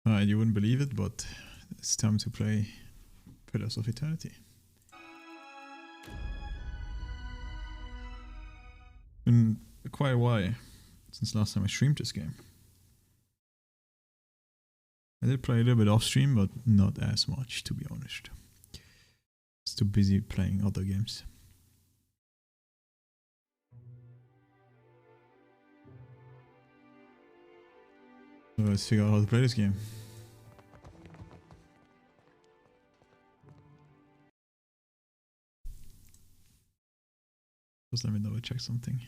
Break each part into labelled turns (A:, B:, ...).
A: You wouldn't believe it, but it's time to play Pillars of Eternity. Been quite a while since last time I streamed this game. I did play a little bit off stream, but not as much, to be honest. I was too busy playing other games. So let's figure out how to play this game. Just let me double check something.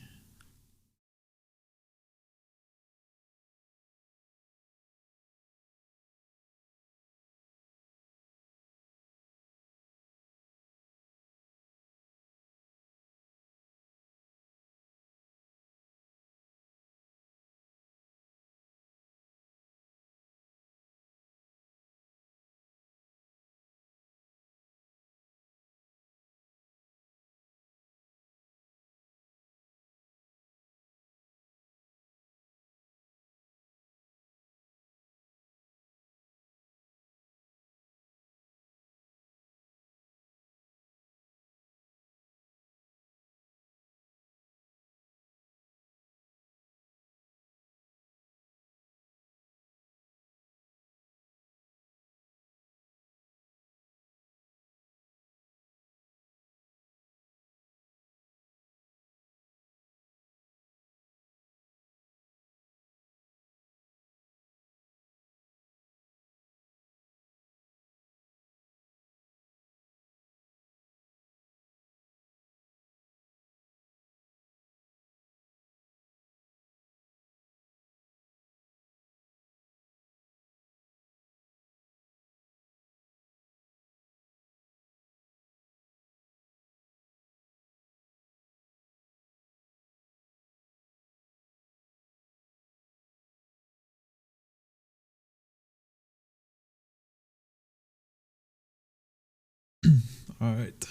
A: Alright.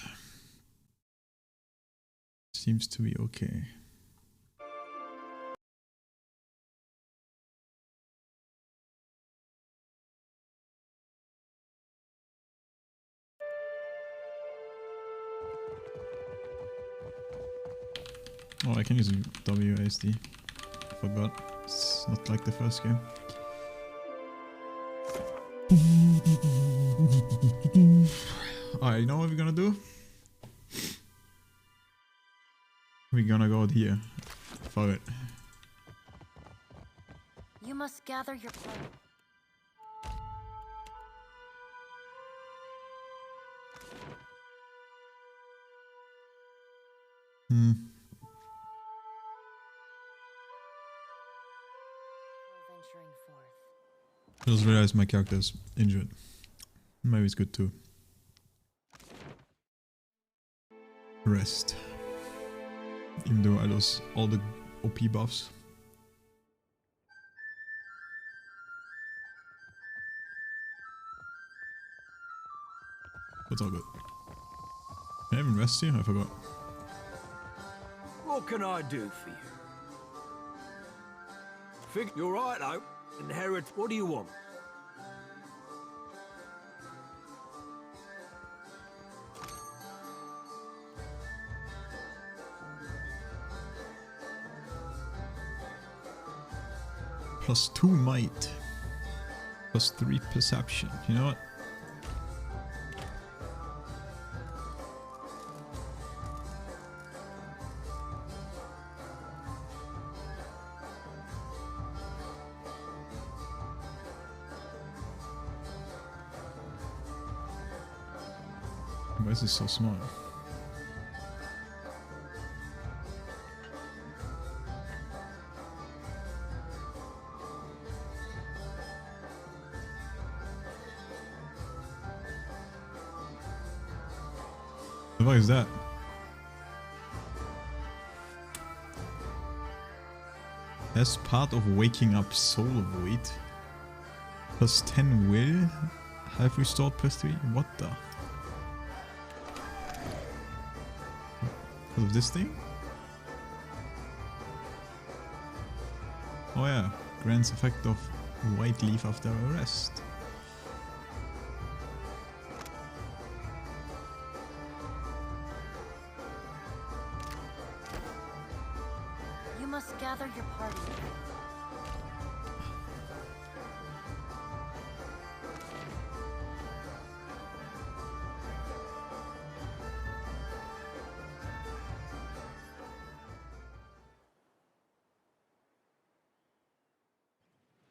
A: Seems to be okay. Oh, I can use WASD. Forgot. It's not like the first game. Alright, you know what we're gonna do? We're gonna go out here. Fuck it.
B: You must gather your plan. Venturing forth.
A: Just realized my character is injured. Maybe it's good to rest. Even though I lost all the OP buffs. That's all good. Can I even rest here? I forgot.
C: What can I do for you? Think you're right, though. Inherit. What do you want?
A: +2 might. +3 perception. You know what? Why is this so small? What is that? As part of waking up Soul Void. +10 will have restored +3. What the? Because of this thing? Oh yeah, grants effect of White leave after arrest.
B: You must gather your party.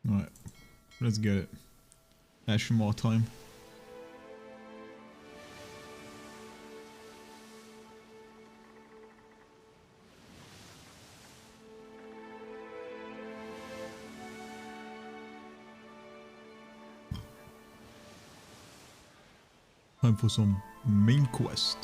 A: Alright, let's get it. Actually more time. Time for some main quest.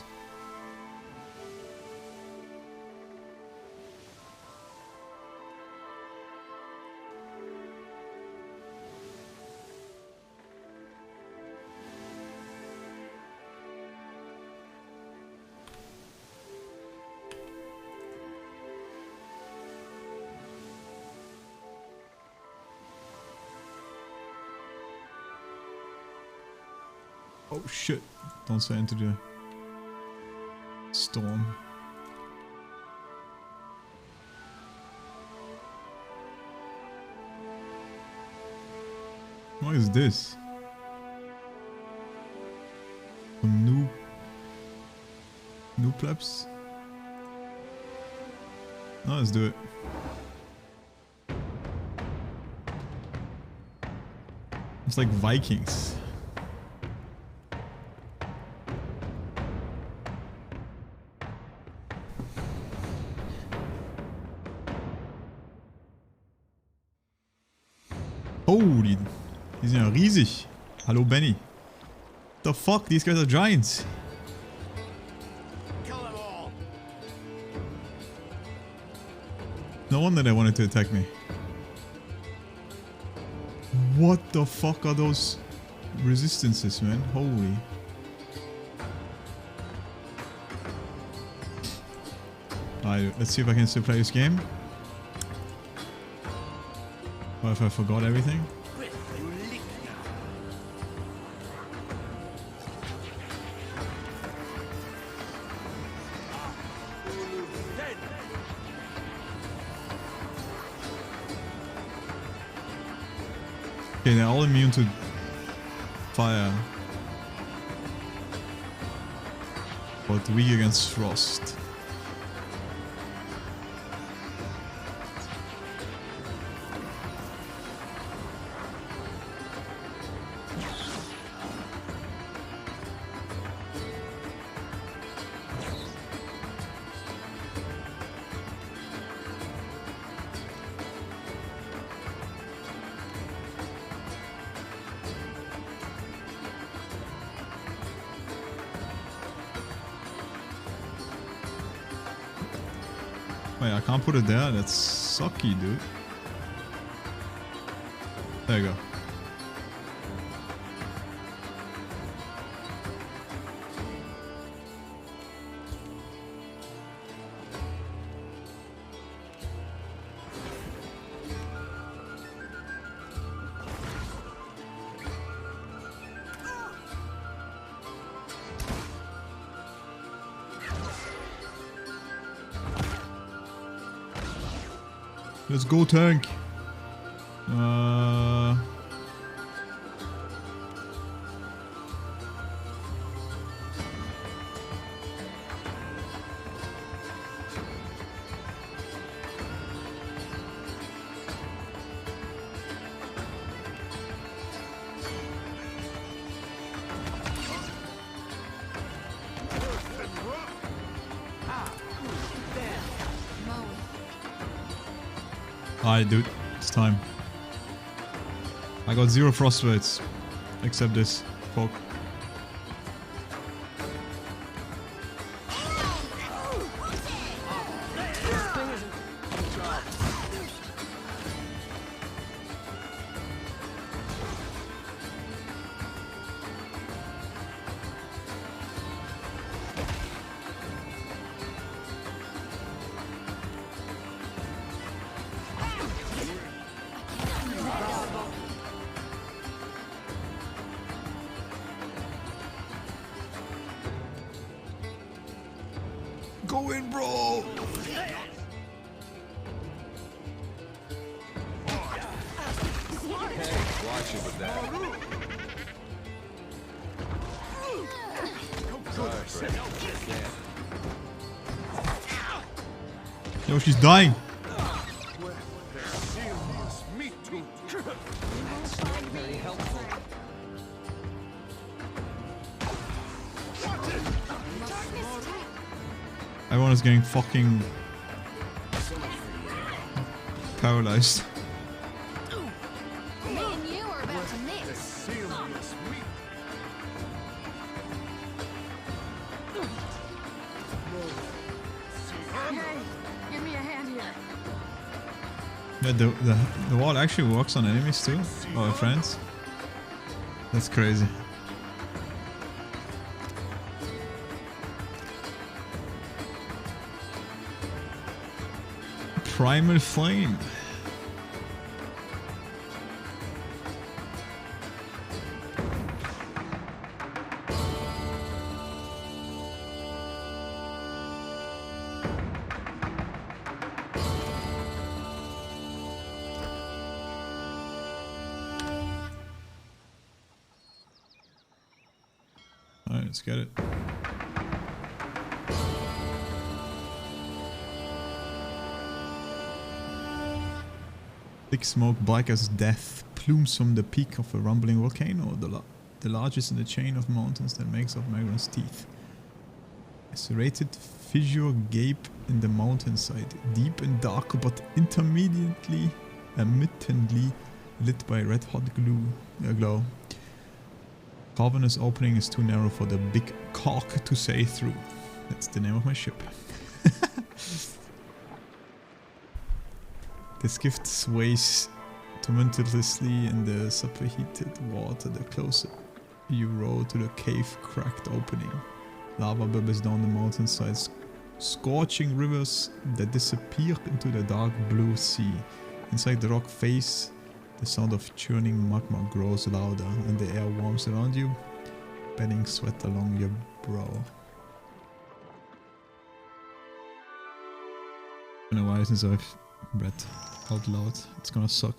A: Oh shit, don't say into the storm. What is this? Some new plebs? No, let's do it. It's like Vikings. Holy, die sind ja riesig. Hallo Benny. The fuck, these guys are giants. No wonder they wanted to attack me. What the fuck are those resistances, man? Holy. Alright, let's see if I can still play this game. What if I forgot everything? Okay, they're all immune to fire. But weak against frost. Wait, I can't put it there? That's sucky, dude. There you go. Let's go, tank. Alright, dude, it's time. I got 0 frost rates, except this poke. Go in, bro!
D: Watch it with that.
A: Yo, she's dying. Everyone is getting fucking paralyzed.
B: Me and you are about to mix. Hey, give me a hand here.
A: Yeah, the wall actually works on enemies too, or friends. That's crazy. Primal Flame. Alright, let's get it. Thick smoke, black as death, plumes from the peak of a rumbling volcano, the largest in the chain of mountains that makes up Magron's teeth. A serrated fissure gape in the mountainside, deep and dark but intermittently lit by red-hot glow. Cavernous opening is too narrow for the big cock to sail through. That's the name of my ship. The skiff sways tumultuously in the superheated water the closer you row to the cave cracked opening. Lava bubbles down the mountainside, scorching rivers that disappear into the dark blue sea. Inside the rock face, the sound of churning magma grows louder and the air warms around you, bedding sweat along your brow. It's been a while since I've read out loud. It's gonna suck.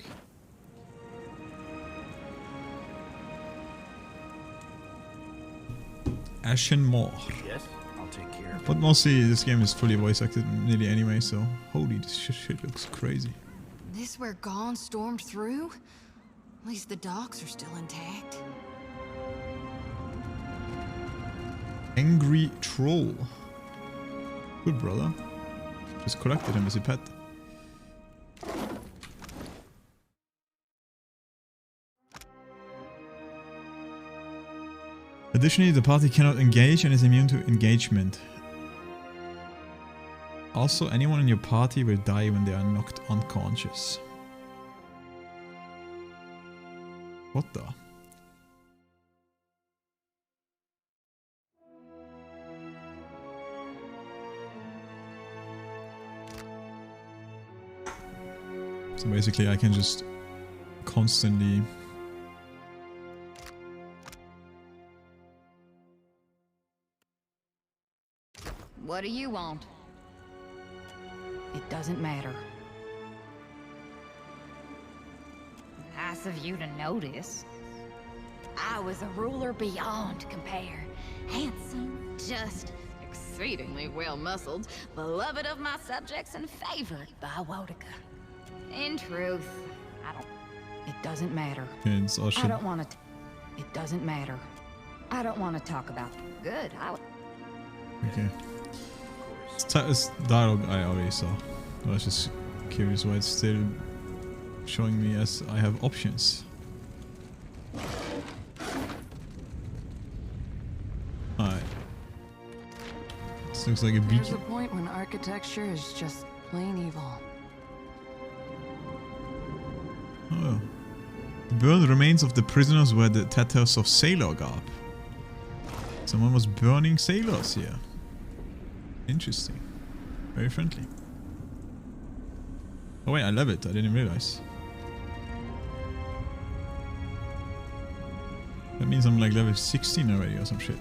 A: Ashen Moor.
C: Yes, I'll take care of it.
A: But mostly this game is fully voice acted nearly anyway, so holy, this shit looks crazy.
E: This where Gone stormed through? At least the docks are still intact.
A: Angry Troll. Good brother. Just collected him as a pet. Additionally, the party cannot engage and is immune to engagement. Also, anyone in your party will die when they are knocked unconscious. What the? So basically I can just constantly
E: What do you want? It doesn't matter.
B: Nice of you to notice. I was a ruler beyond compare. Handsome, just, exceedingly well-muscled, beloved of my subjects and favored by Wodika. In truth,
E: It doesn't matter.
A: it's all
E: I
A: shit.
E: don't want to. It doesn't matter. I don't want to talk about.
B: good.
A: Okay. It's dialogue I already saw. I was just curious why it's still showing me as I have options. Alright. This looks like a
F: There's
A: beacon.
F: a point when architecture is just plain evil.
A: Oh. The burned remains of the prisoners were the tatters of sailor garb. Someone was burning sailors here. Interesting. Very friendly. Oh wait, I love it. I didn't realize. That means I'm like level 16 already or some shit.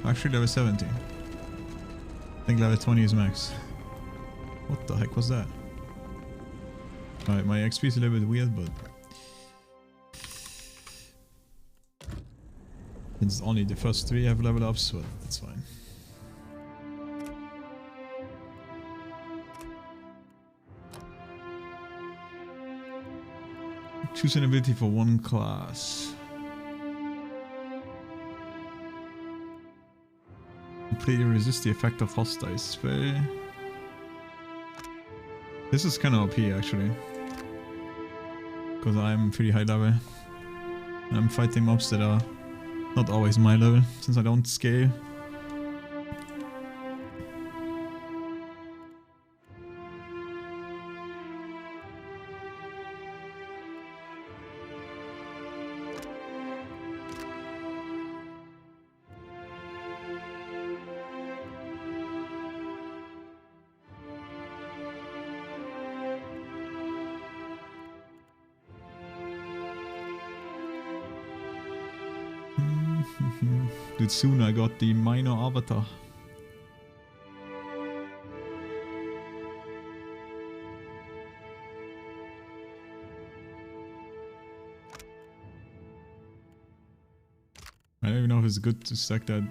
A: Actually level 17. think level 20 is max. What the heck was that? Alright, my XP is a little bit weird, but it's only the first 3 have level ups, but that's fine. Choose an ability for one class. Completely resist the effect of hostile spell. This is kind of OP actually, because I'm pretty high level. I'm fighting mobs that are not always my level, since I don't scale. Dude, soon I got the minor avatar. I don't even know if it's good to stack that.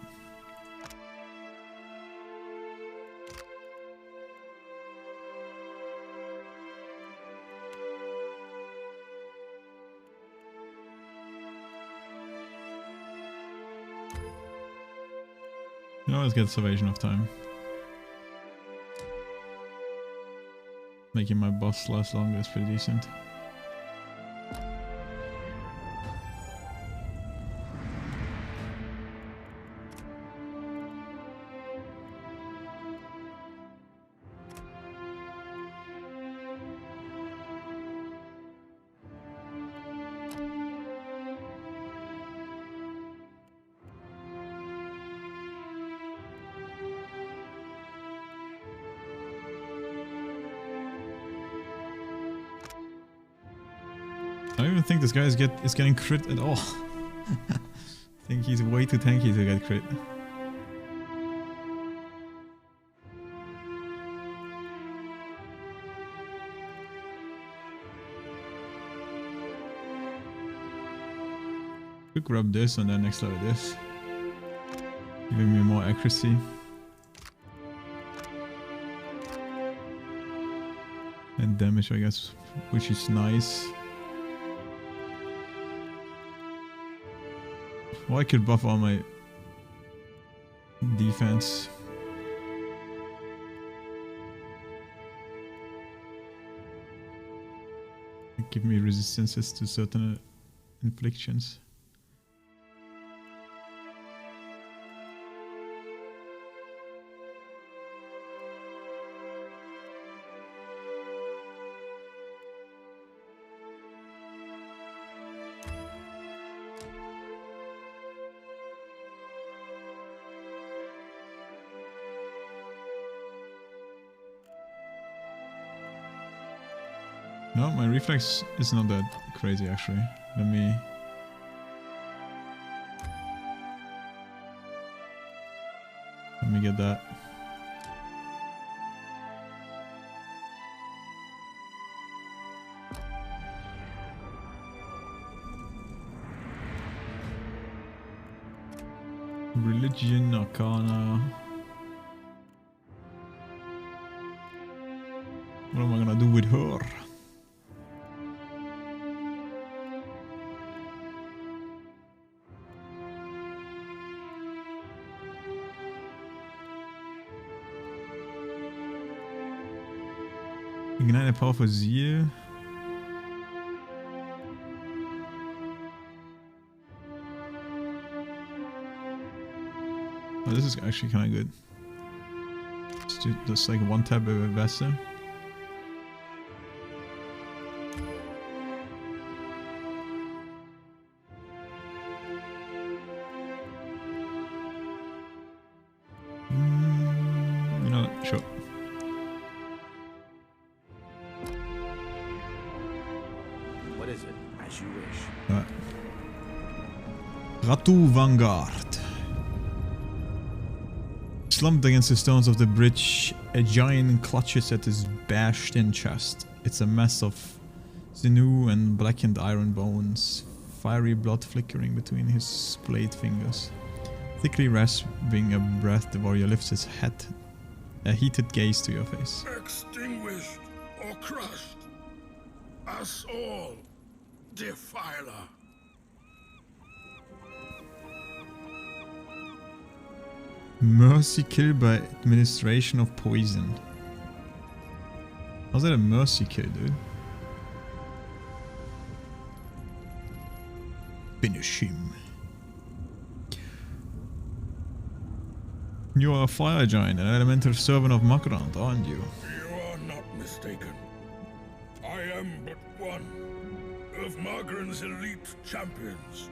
A: You always get Salvation of Time. Making my boss last longer is pretty decent. I don't even think this guy is getting crit at all. I think he's way too tanky to get crit. Quick grab this and then next level this. Giving me more accuracy. And damage, I guess, which is nice. Well, I could buff all my defense. Give me resistances to certain inflictions. No, my reflex is not that crazy actually. Let me get that. Religion, Arcana. What am I gonna do with her? Ignite a powerful zeal. Oh, this is actually kind of good. Just like one tap of a vessel. You know, sure.
C: What is it? As you wish.
A: Ratu Vanguard. Slumped against the stones of the bridge, a giant clutches at his bashed-in chest. It's a mess of sinew and blackened iron bones, fiery blood flickering between his splayed fingers. Thickly rasping a breath, the warrior lifts his head, a heated gaze to your face.
D: Extinguished or crushed, us all, Defiler.
A: Mercy kill by administration of poison. How's that a mercy kill, dude? Finish him. You are a fire giant, an elemental servant of Makrand, aren't you?
D: You are not mistaken. I am but one of Margaren's elite champions,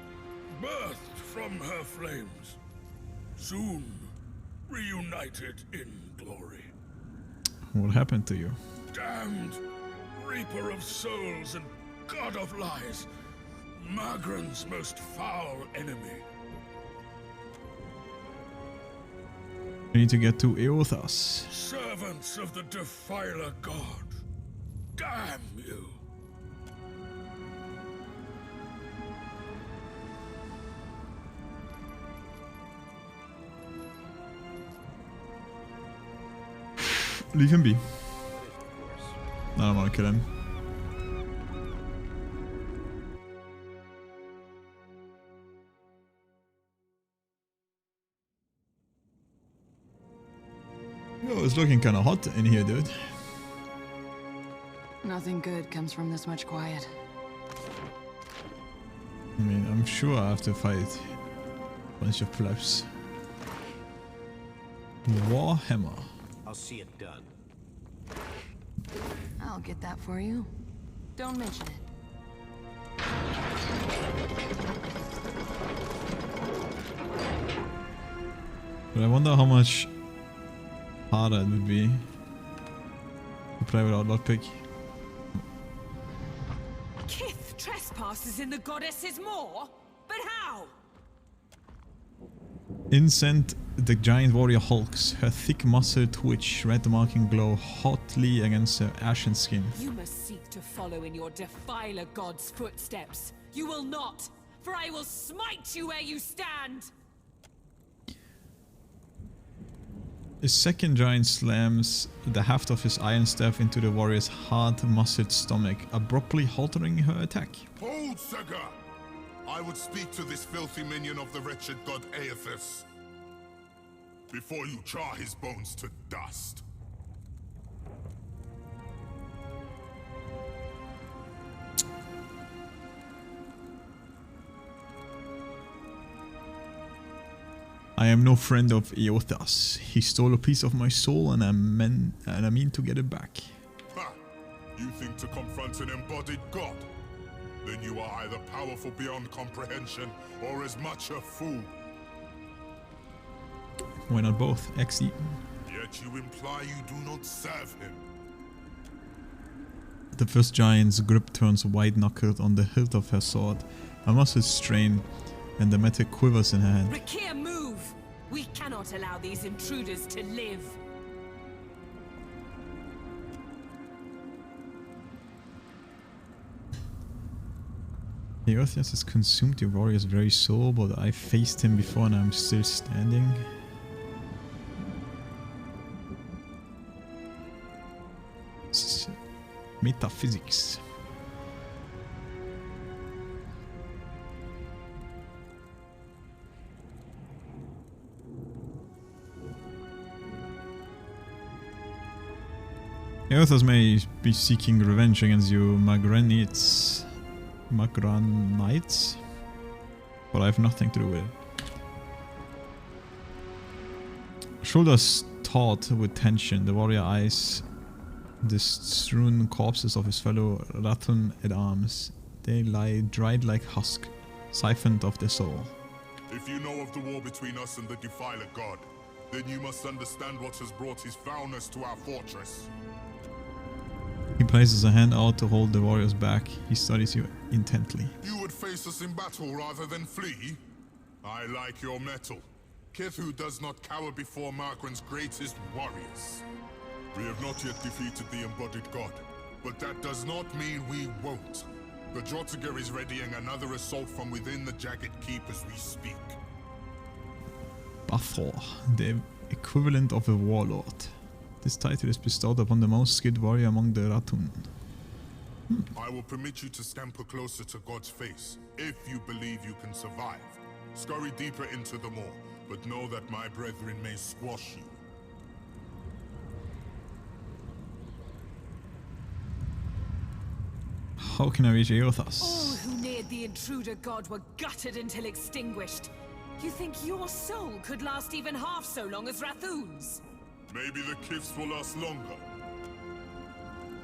D: birthed from her flames, soon reunited in glory.
A: What happened to you?
D: Damned reaper of souls and god of lies, Margaren's most foul enemy.
A: We need to get to Eothas.
D: Servants of the Defiler god. Damn you.
A: Leave him be. I don't want to kill him. Oh, it's looking kind of hot in here, dude.
F: Nothing good comes from this much quiet.
A: I mean, I'm sure I have to fight a bunch of plebs. Warhammer.
C: I'll see it done.
F: I'll get that for you. Don't mention it.
A: But I wonder how much harder it would be to play without lockpick.
G: Kith trespasses in the goddess's maw? But how?
A: Incent, the giant warrior hulks, her thick muscle twitch, red marking glow hotly against her ashen skin.
G: You must seek to follow in your Defiler god's footsteps. You will not, for I will smite you where you stand!
A: A second giant slams the haft of his iron staff into the warrior's hard, muscled stomach, abruptly halting her attack.
D: Hold, Sega! I would speak to this filthy minion of the wretched god Eothas before you char his bones to dust.
A: I am no friend of Eothas. He stole a piece of my soul and I mean to get it back.
D: Ha! You think to confront an embodied god? Then you are either powerful beyond comprehension or as much a fool.
A: Why not both? XE.
D: Yet you imply you do not serve him.
A: The first giant's grip turns white-knuckled on the hilt of her sword. Her muscles strain and the metal quivers in her hand.
G: Rakir, move! We cannot allow these intruders to live.
A: Eothas has consumed your warrior's very soul, but I faced him before and I'm still standing. Metaphysics. Eothas may be seeking revenge against you Magranites, but I have nothing to do with it. Shoulders taut with tension, the warrior eyes the strewn corpses of his fellow Rathun at arms. They lie dried like husk, siphoned of their soul.
D: If you know of the war between us and the Defiler god, then you must understand what has brought his foulness to our fortress.
A: He places a hand out to hold the warrior's back. He studies you intently.
D: You would face us in battle rather than flee? I like your mettle. Kithu does not cower before Margren's greatest warriors. We have not yet defeated the embodied god, but that does not mean we won't. The Jotziger is readying another assault from within the Jagged Keep as we speak.
A: Bathor, the equivalent of a warlord. This title is bestowed upon the most skilled warrior among the Ratun.
D: I will permit you to scamper closer to God's face, if you believe you can survive. Scurry deeper into the maw, but know that my brethren may squash you.
A: How can I reach Eothas?
G: All who neared the intruder god were gutted until extinguished. You think your soul could last even half so long as Rathun's?
D: Maybe the cliffs will last longer.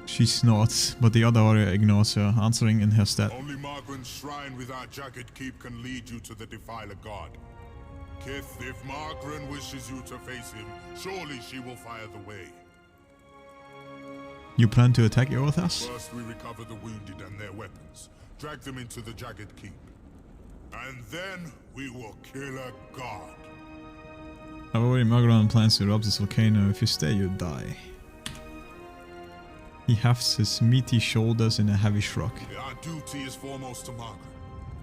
A: She snorts, but the other warrior ignores her, answering in her stead.
D: Only Margren's shrine with our Jagged Keep can lead you to the Defiler God. Kith, if Margren wishes you to face him, surely she will fire the way.
A: You plan to attack Eothas?
D: First we recover the wounded and their weapons, drag them into the Jagged Keep. And then we will kill a god.
A: However, Magron plans to rob this volcano. If you stay, you die. He hefts his meaty shoulders in a heavy shrug.
D: Our duty is foremost to Margren.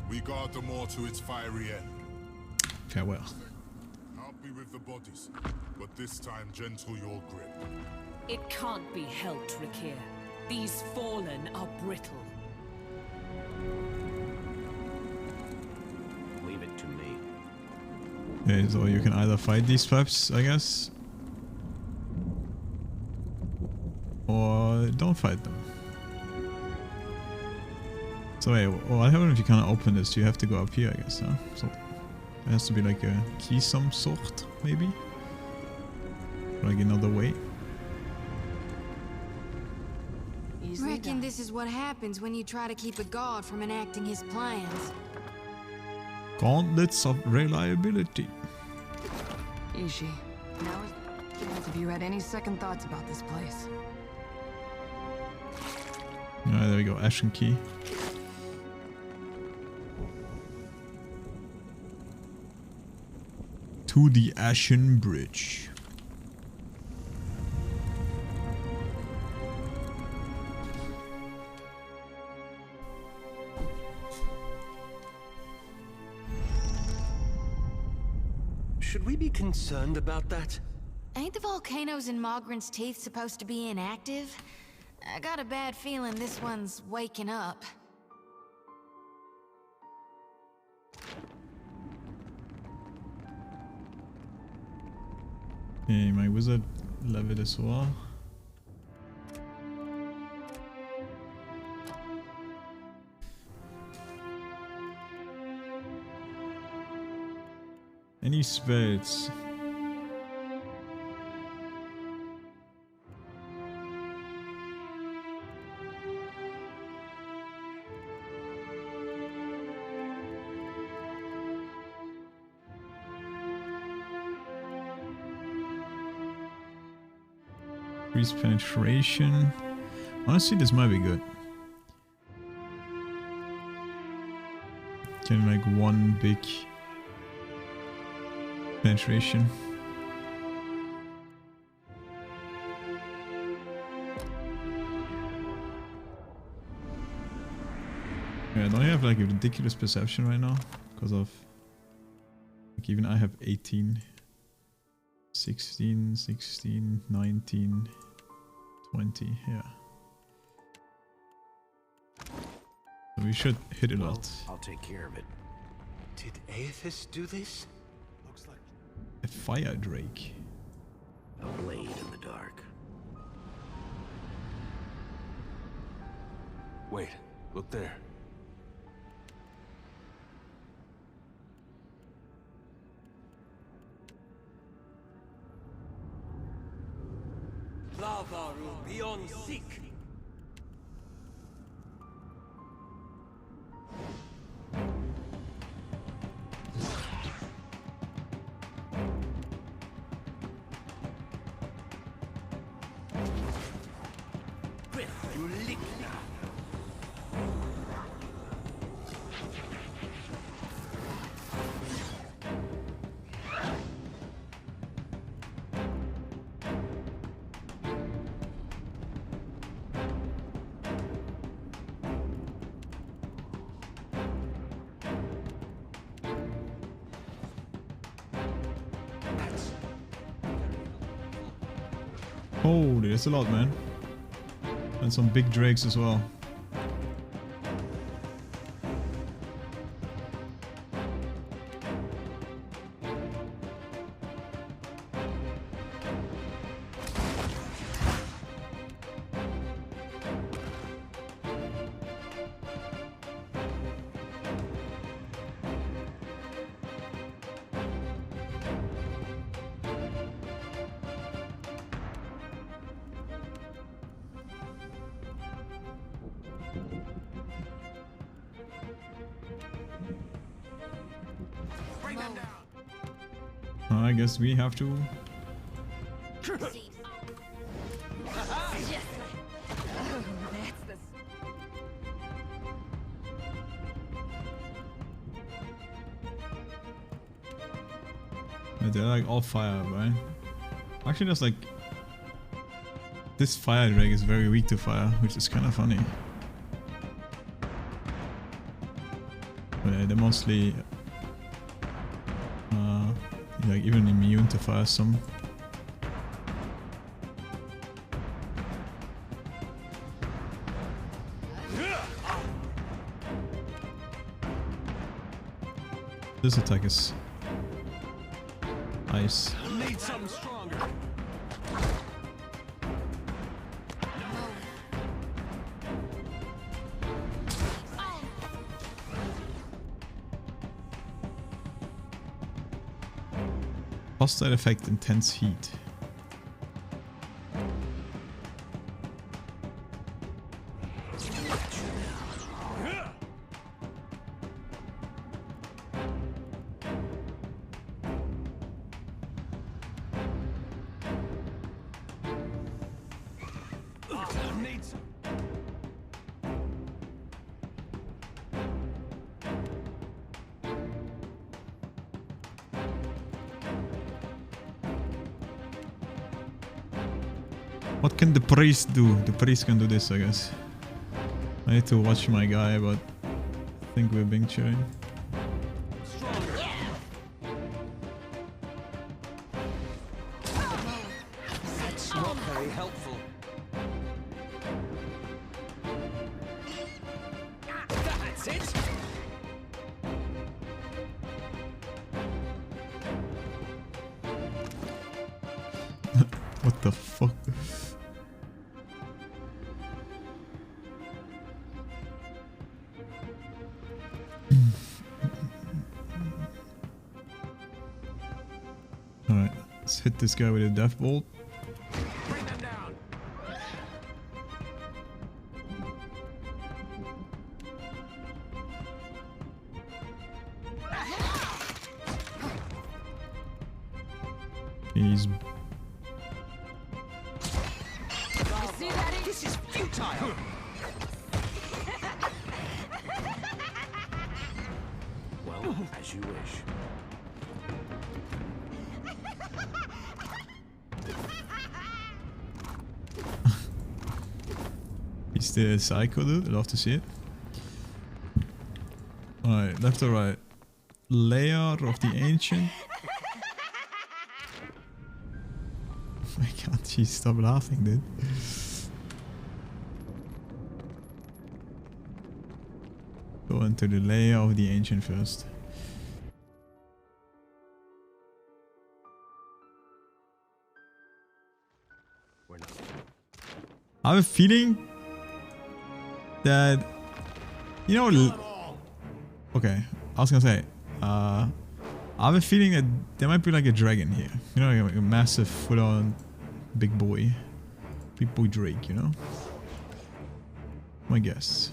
D: We guard the moor to its fiery end.
A: Farewell.
D: Help me with the bodies, but this time gentle your grip.
G: It can't be helped, Rakir. These fallen are brittle.
C: Leave it to me.
A: Okay, so you can either fight these traps, I guess, or don't fight them. So wait, what happens if you can't open this? You have to go up here, I guess, huh? So there has to be like a key some sort, maybe? Like another way?
E: Reckon this is what happens when you try to keep a god from enacting his plans.
A: Gauntlets of reliability.
F: Ishi, now have you had any second thoughts about this place?
A: Alright, there we go, Ashen Key. To the Ashen Bridge.
C: Should we be concerned about that?
E: Ain't the volcanoes in Mogren's Teeth supposed to be inactive? I got a bad feeling this one's waking up.
A: Okay, my wizard level as well. Any spells? Increase penetration. Honestly, this might be good. Can make one big penetration. Yeah, don't you have like a ridiculous perception right now? Because of like even I have 18, 16, 16, 19, 20, yeah. So we should hit a lot.
C: I'll take care of it. Did Aethys do this? Looks like
A: A fire drake.
C: a blade in the dark.
H: Wait, look there.
C: Lavaru beyond seek.
A: Holy, that's a lot, man. And some big drakes as well. I guess we have to. They're like all fire, right? Actually, that's like this fire drake is very weak to fire, which is kind of funny. But yeah, they're mostly like even immune to fire some. This attack is ice.
C: Need something stronger.
A: Hostile effect, intense heat. What can the priest do? The priest can do this, I guess. I need to watch my guy, but I think we're being chilling.
C: That's not very helpful. That's it.
A: What the fuck? Alright, let's hit this guy with a death bolt.
C: Bring them down.
A: He's
C: This is futile. Well, as you wish.
A: He's the psycho dude. I'd love to see it. Alright, left or right? Lair of the Ancient. Why can't she stop laughing, dude? Go into the Lair of the Ancient first.
C: We're not.
A: I have a feeling that, you know, okay, I was gonna say, I have a feeling that there might be like a dragon here, you know, like a massive full-on big boy Drake, you know, my guess.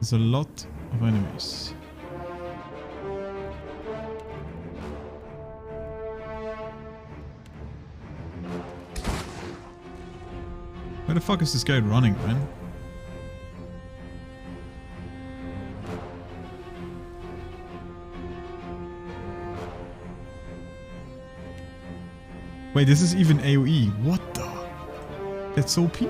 A: There's a lot of enemies. Where the fuck is this guy running, man? Wait, this is even AoE. What the? That's OP.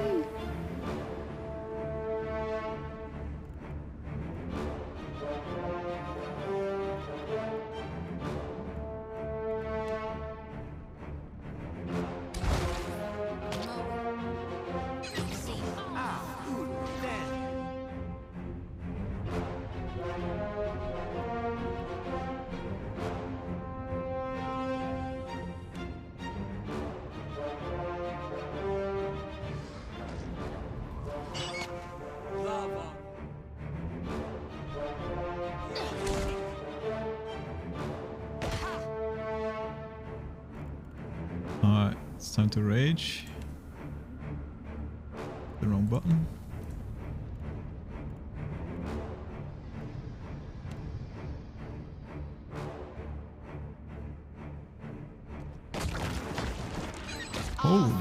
A: Alright, it's time to rage. The wrong button. Holy.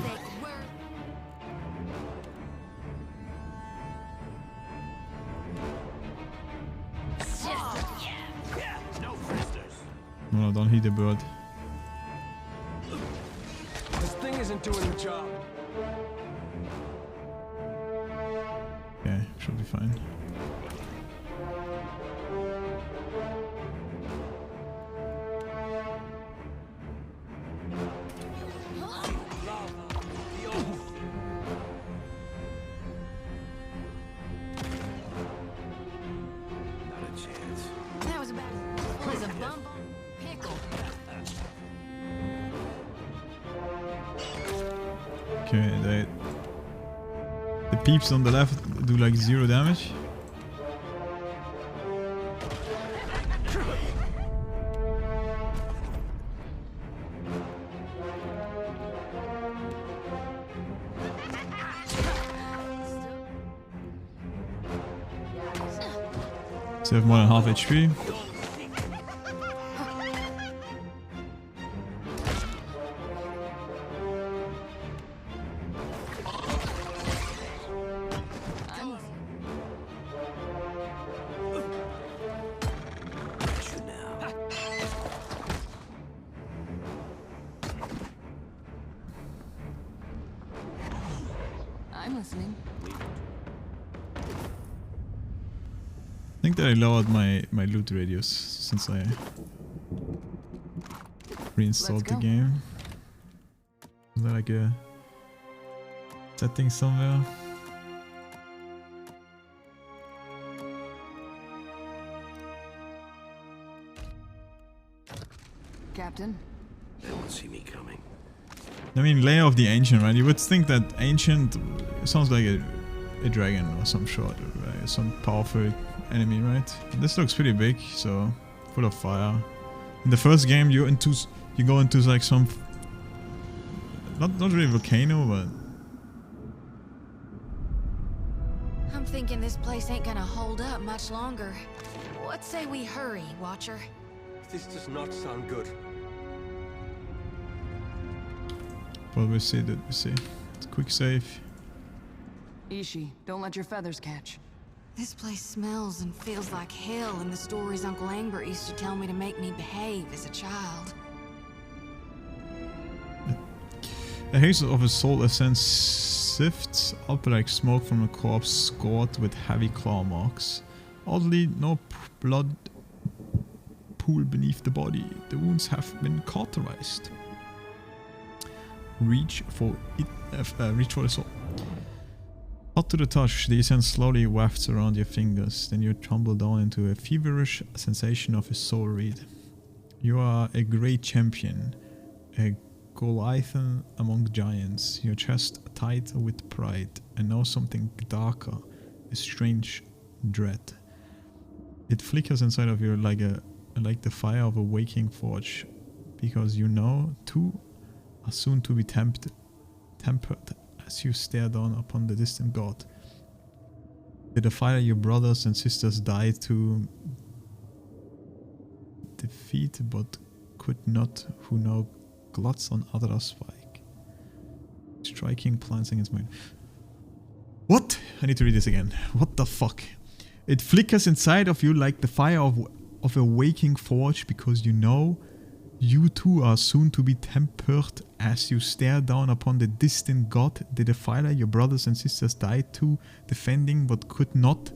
A: No, don't hit the bird.
H: This thing isn't doing the job.
A: Okay, should be fine.
E: That was about as full as a bum pickle.
A: Okay, the peeps on the left do like 0 damage. So they have more than half HP.
F: I'm listening.
A: I think that I lowered my loot radius since I reinstalled the
F: go.
A: game. Is there like a setting somewhere?
F: Captain,
C: They won't see me coming.
A: I mean, Lair of the Ancient, right? You would think that Ancient sounds like a dragon or some sort, right? Some powerful enemy, right? This looks pretty big, so full of fire. In the first game, you go into like some not really volcano, but
E: I'm thinking this place ain't gonna hold up much longer. What say we hurry, Watcher?
H: This does not sound good.
A: well, we'll see. That we see. It's a quick save.
F: Ishi, don't let your feathers catch.
E: This place smells and feels like hell in the stories Uncle Angbert used to tell me to make me behave as a child.
A: The haze of a soul essence sifts up like smoke from a corpse scored with heavy claw marks. Oddly, no blood pool beneath the body. The wounds have been cauterized. Reach for the soul. Hot to the touch, the essence slowly wafts around your fingers. Then you tumble down into a feverish sensation of a soul reed. You are a great champion, a Goliathan among giants, your chest tight with pride, and now something darker, a strange dread. It flickers inside of you like the fire of a waking forge, because you know too are soon to be tempered as you stare down upon the distant god. With the fire your brothers and sisters died to defeat, but could not, who now glots on others' spike. Striking plants against mine. What? I need to read this again. What the fuck? It flickers inside of you like the fire of a waking forge, because you know You too are soon to be tempered as you stare down upon the distant god, the Defiler your brothers and sisters died to, defending but could not,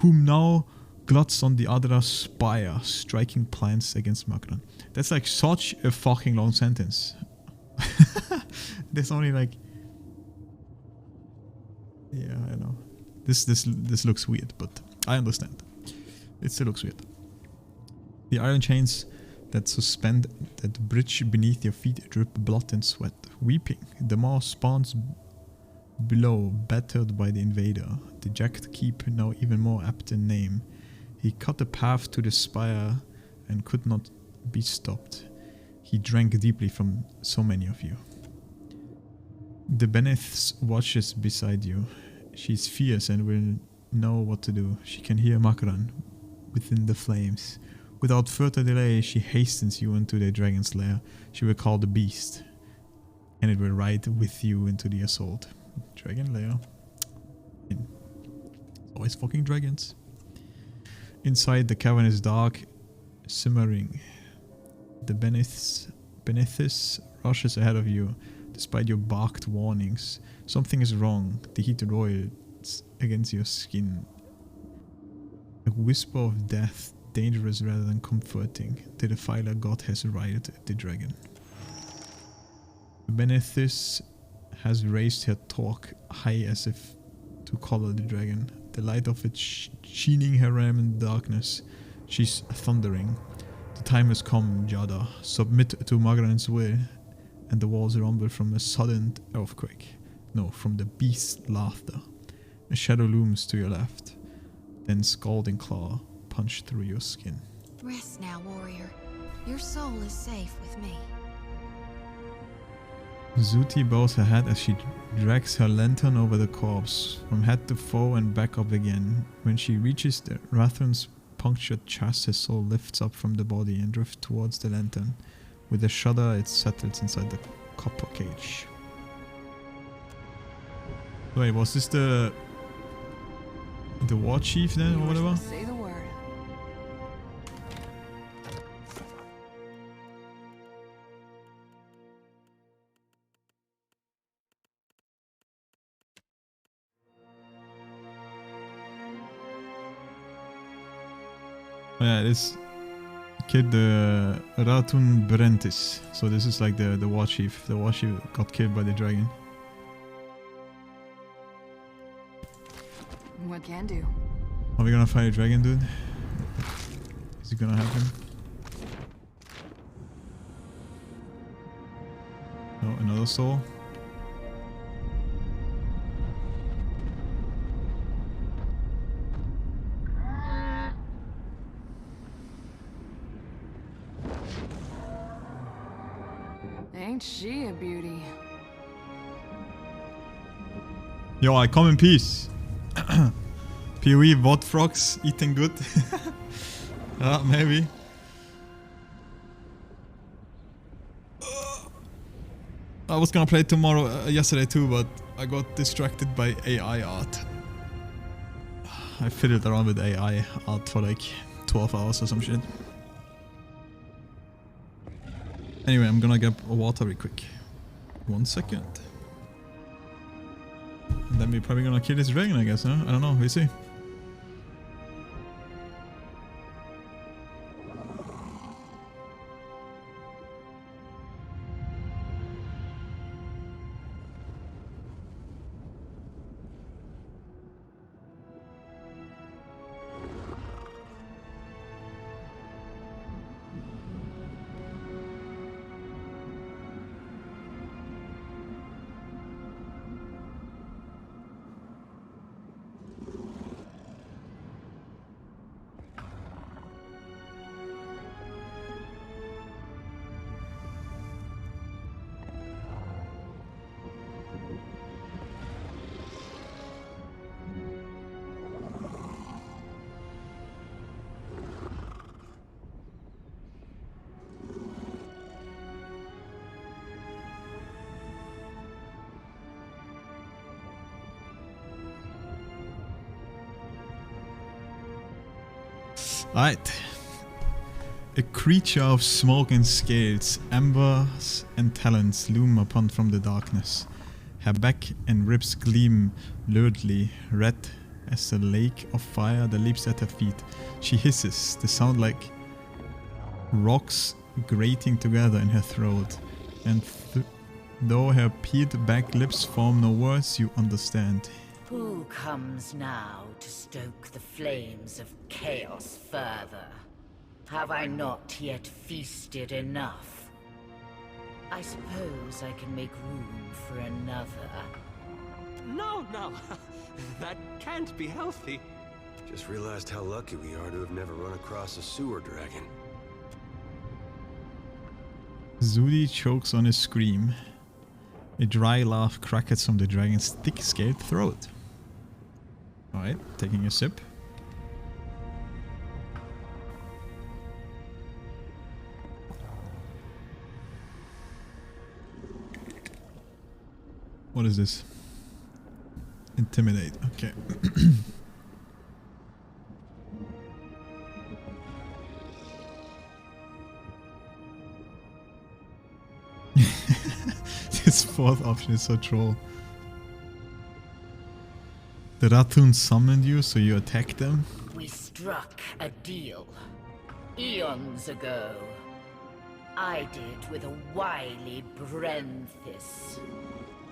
A: whom now glots on the other spire, striking plans against Magran. That's like such a fucking long sentence. There's only like... Yeah, I know. This looks weird, but I understand. It still looks weird. The iron chains that suspend that bridge beneath your feet drip blood and sweat. Weeping, the maw spawns below, battered by the invader. The jacked keep, now even more apt in name. He cut a path to the spire and could not be stopped. He drank deeply from so many of you. The Beneth watches beside you. She's fierce and will know what to do. She can hear Makran within the flames. Without further delay, she hastens you into the dragon's lair. She will call the beast, and it will ride with you into the assault. Dragon lair. Always fucking dragons. Inside, the cavern is dark, simmering. The Benethus rushes ahead of you, despite your barked warnings. Something is wrong. The heat roils against your skin. A whisper of death, dangerous rather than comforting. The Defiler god has ridden the dragon. Benethus has raised her torque high as if to collar the dragon. The light of it sheening her ram in the darkness. She's thundering. The time has come, Jada. Submit to Magran's will. And the walls rumble from a sudden earthquake. No, from the beast's laughter. A shadow looms to your left. Then scalding claw punch through your skin.
E: Rest now, warrior. Your soul is safe with me.
A: Zuti bows her head as she drags her lantern over the corpse, from head to foe and back up again. When she reaches the Rathun's punctured chest, his soul lifts up from the body and drifts towards the lantern. With a shudder, it settles inside the copper cage. Wait, was this the war chief then, or whatever?
F: Say the word.
A: Yeah, this kid, the Ratun Berentis. So this is like the war chief. The war chief got killed by the dragon.
F: What can do?
A: Are we gonna fight a dragon, dude? Is it gonna happen? No, another soul.
F: Ain't she a beauty?
A: Yo, I come in peace. PoE, bot frogs, eating good. Maybe. I was gonna play it tomorrow, yesterday too, but I got distracted by AI art. I fiddled around with AI art for like 12 hours or some shit. Anyway, I'm gonna get a water real quick. 1 second. And then we're probably gonna kill this dragon, I guess, huh? I don't know, we'll see. Alright. A creature of smoke and scales, embers and talons loom upon from the darkness. Her back and ribs gleam luridly, red as the lake of fire that leaps at her feet. She hisses, the sound like rocks grating together in her throat. And though her peeled back lips form no words, you understand.
I: Who comes now to stoke the flames of chaos further? Have I not yet feasted enough? I suppose I can make room for another.
H: No, no. That can't be healthy.
C: Just realized how lucky we are to have never run across a sewer dragon.
A: Zudi chokes on a scream. A dry laugh crackles from the dragon's thick-scaled throat. Alright, taking a sip. What is this? Intimidate, okay. This fourth option is so troll. The Ratoon summoned you, so you attacked them?
I: We struck a deal. Eons ago. I did with a wily Brenthis.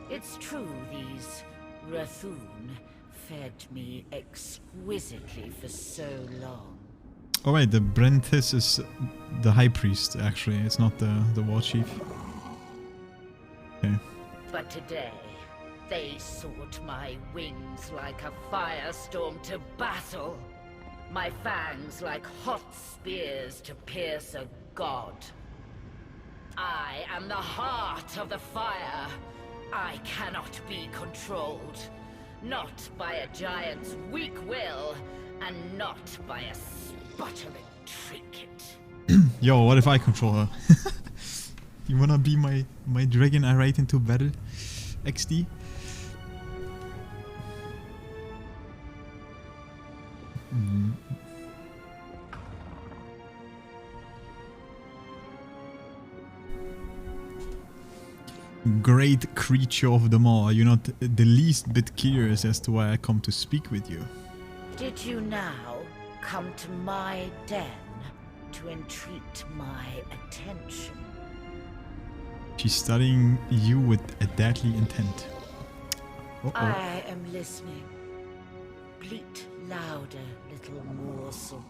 I: It's true these Rathoon fed me exquisitely for so long.
A: Oh wait, the Brenthis is the high priest actually, it's not the war chief. Okay.
I: But today, they sought my wings like a firestorm to battle. My fangs like hot spears to pierce a god. I am the heart of the fire. I cannot be controlled. Not by a giant's weak will, and not by a sputtering trinket.
A: Yo, what if I control her? You wanna be my dragon I ride into battle? XD? Great creature of them all, are you not the least bit curious as to why I come to speak with you?
I: Did you now come to my den to entreat my attention?
A: She's studying you with a deadly intent.
I: I am listening. Bleat louder, little morsel.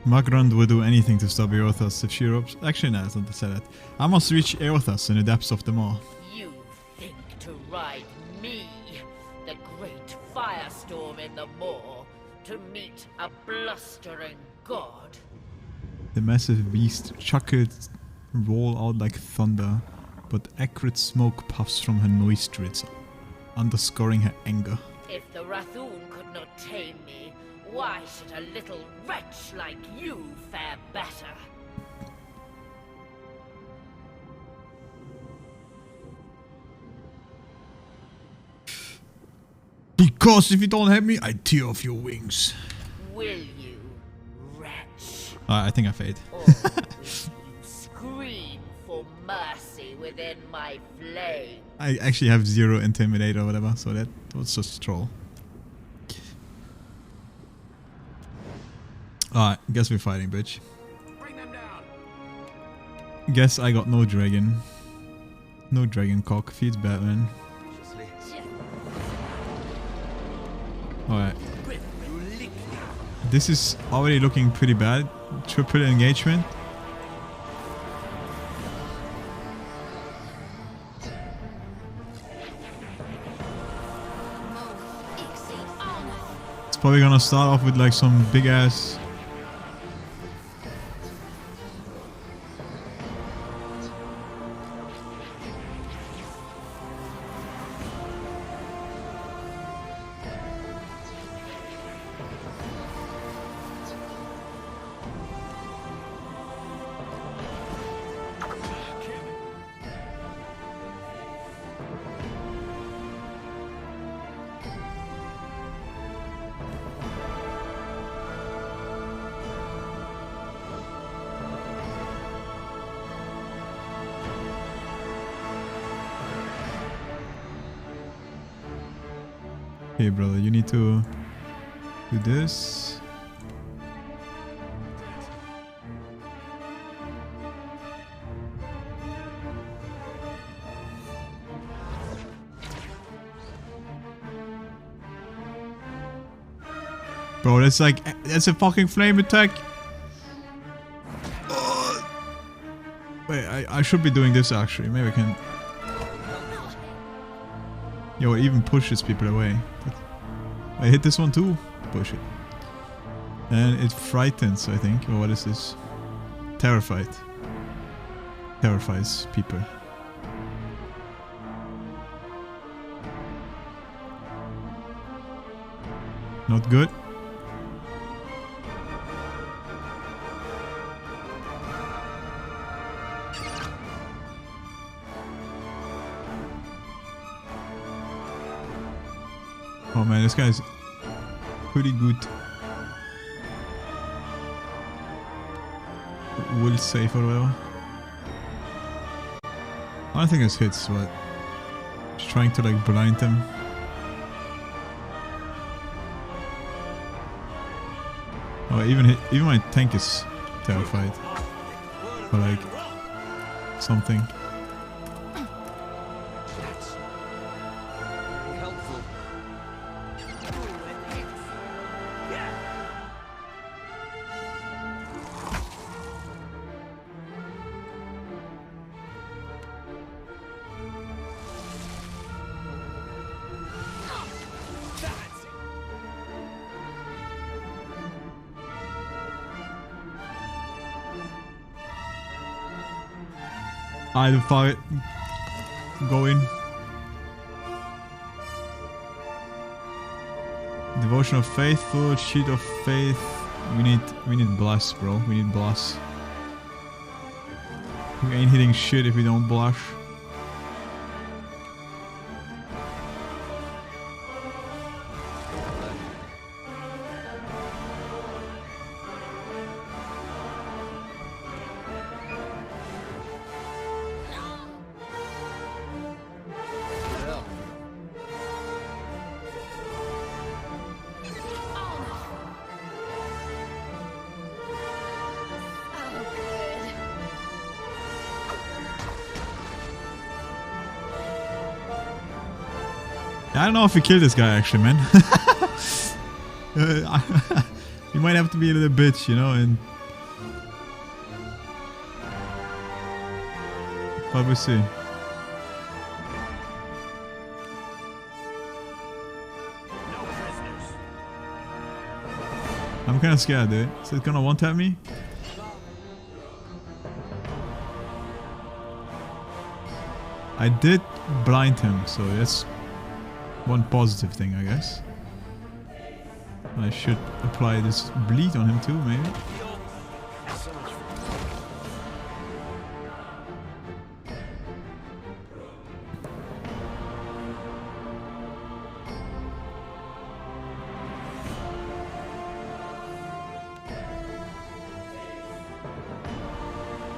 A: Magrand would do anything to stop Eothas if she ropes. Actually, no, it's not to say that. I must reach Eothas in the depths of the maw.
I: You think to ride me, the great firestorm in the maw, to meet a blustering god?
A: The massive beast chuckles roll out like thunder, but acrid smoke puffs from her nostrils, underscoring her anger.
I: If the Rathoon could not tame me, why should a little wretch like you fare better?
A: Because if you don't have me, I tear off your wings.
I: Will you, wretch?
A: I think I fade.
I: Or will you scream for mercy within my flame?
A: I actually have 0 intimidate or whatever, so that was just troll. Alright, guess we're fighting, bitch.
H: Bring them down.
A: Guess I got no dragon. No dragon cock. Feeds Batman. Alright. This is already looking pretty bad. Triple engagement. It's probably gonna start off with like some big ass. Hey brother, you need to do this. Bro, that's like, that's a fucking flame attack. Wait, I should be doing this actually. Maybe I can. Yo, it even pushes people away. I hit this one too. Push it. And it frightens, I think. Oh, what is this? Terrified. Terrifies people. Not good. Oh man, this guy's pretty good. Will save or whatever. I don't think it's hits, but just trying to like blind them. Oh, even my tank is terrified. Or like something. I fight. Go in. Devotion of Faithful, Sheet of Faith. We need Bless, bro. We need Bless. We ain't hitting shit if we don't blush. I don't know if we kill this guy actually, man. You might have to be a little bitch, you know, and but we'll see. I'm kind of scared, dude. Is it gonna one-tap me? I did blind him, so that's one positive thing, I guess. I should apply this bleed on him too, maybe.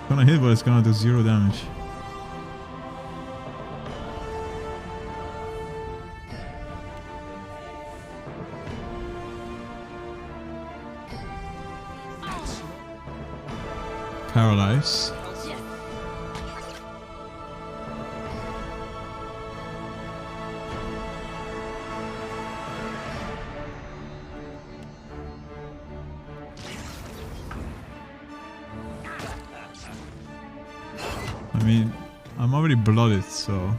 A: Gonna hit, but it's gonna do 0 damage. Paralyze. I mean, I'm already blooded, so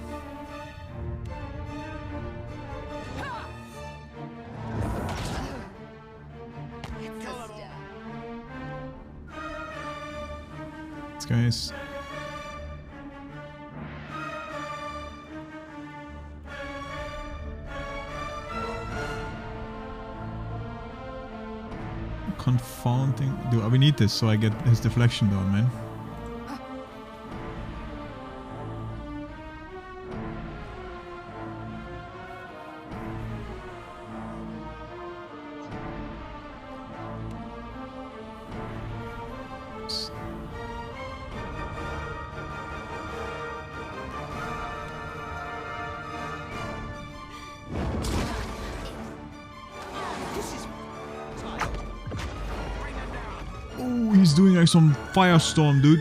A: guys. Confounding. Dude, we need this so I get his deflection down, man. doing like some firestorm, dude.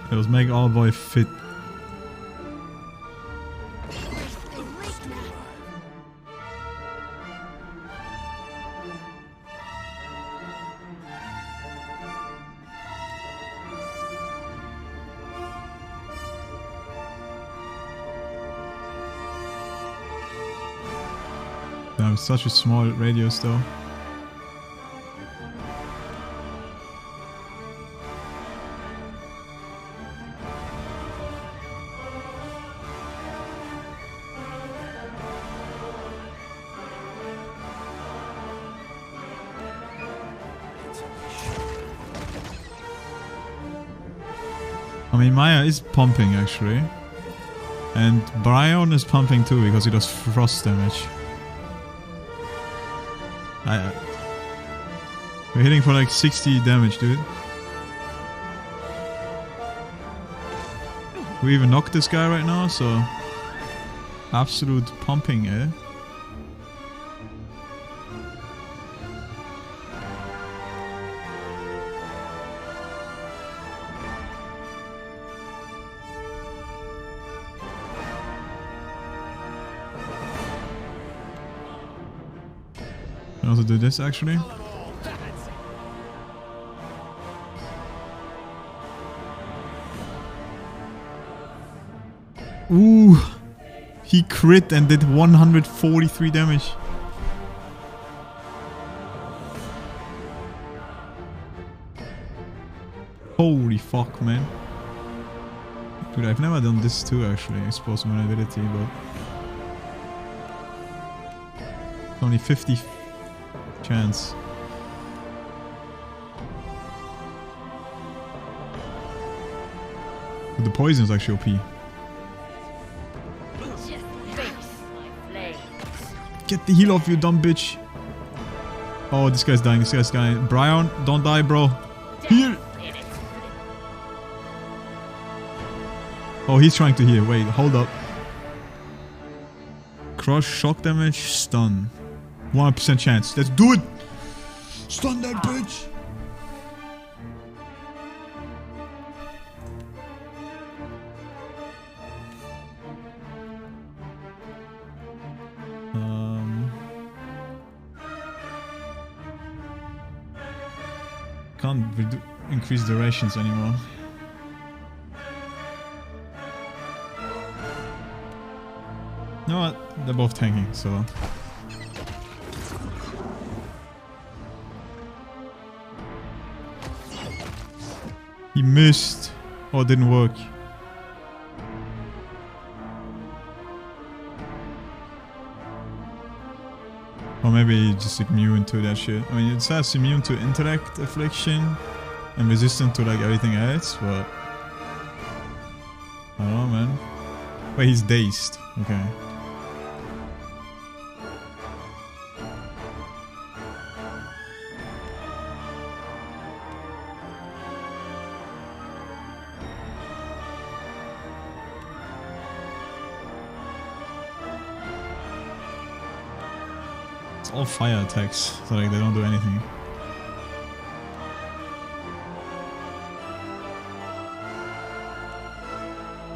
A: Let's make our boy fit. Damn, it's such a small radius though. I mean, Maya is pumping actually. And Bryon is pumping too because he does frost damage. We're hitting for like 60 damage, dude. We even knocked this guy right now, so absolute pumping, eh? Can also do this actually. Ooh, he crit and did 143 damage. Holy fuck, man. Dude, I've never done this too actually, explosive ability, but only 50 chance. But the poison is actually OP. Get the heal off, you dumb bitch. Oh, this guy's dying. This guy's dying. Bryon, don't die, bro. Heal. Oh, he's trying to heal. Wait, hold up. Crush, shock damage, stun. 100% chance. Let's do it. Stun that bitch. Can't increase durations anymore. You know what? They're both tanking, so. He missed. Oh, it didn't work. Or maybe he's just immune to that shit. I mean, it says immune to intellect affliction and resistant to like everything else, but I don't know, man. Wait, he's dazed. Okay. It's all fire attacks, so like they don't do anything.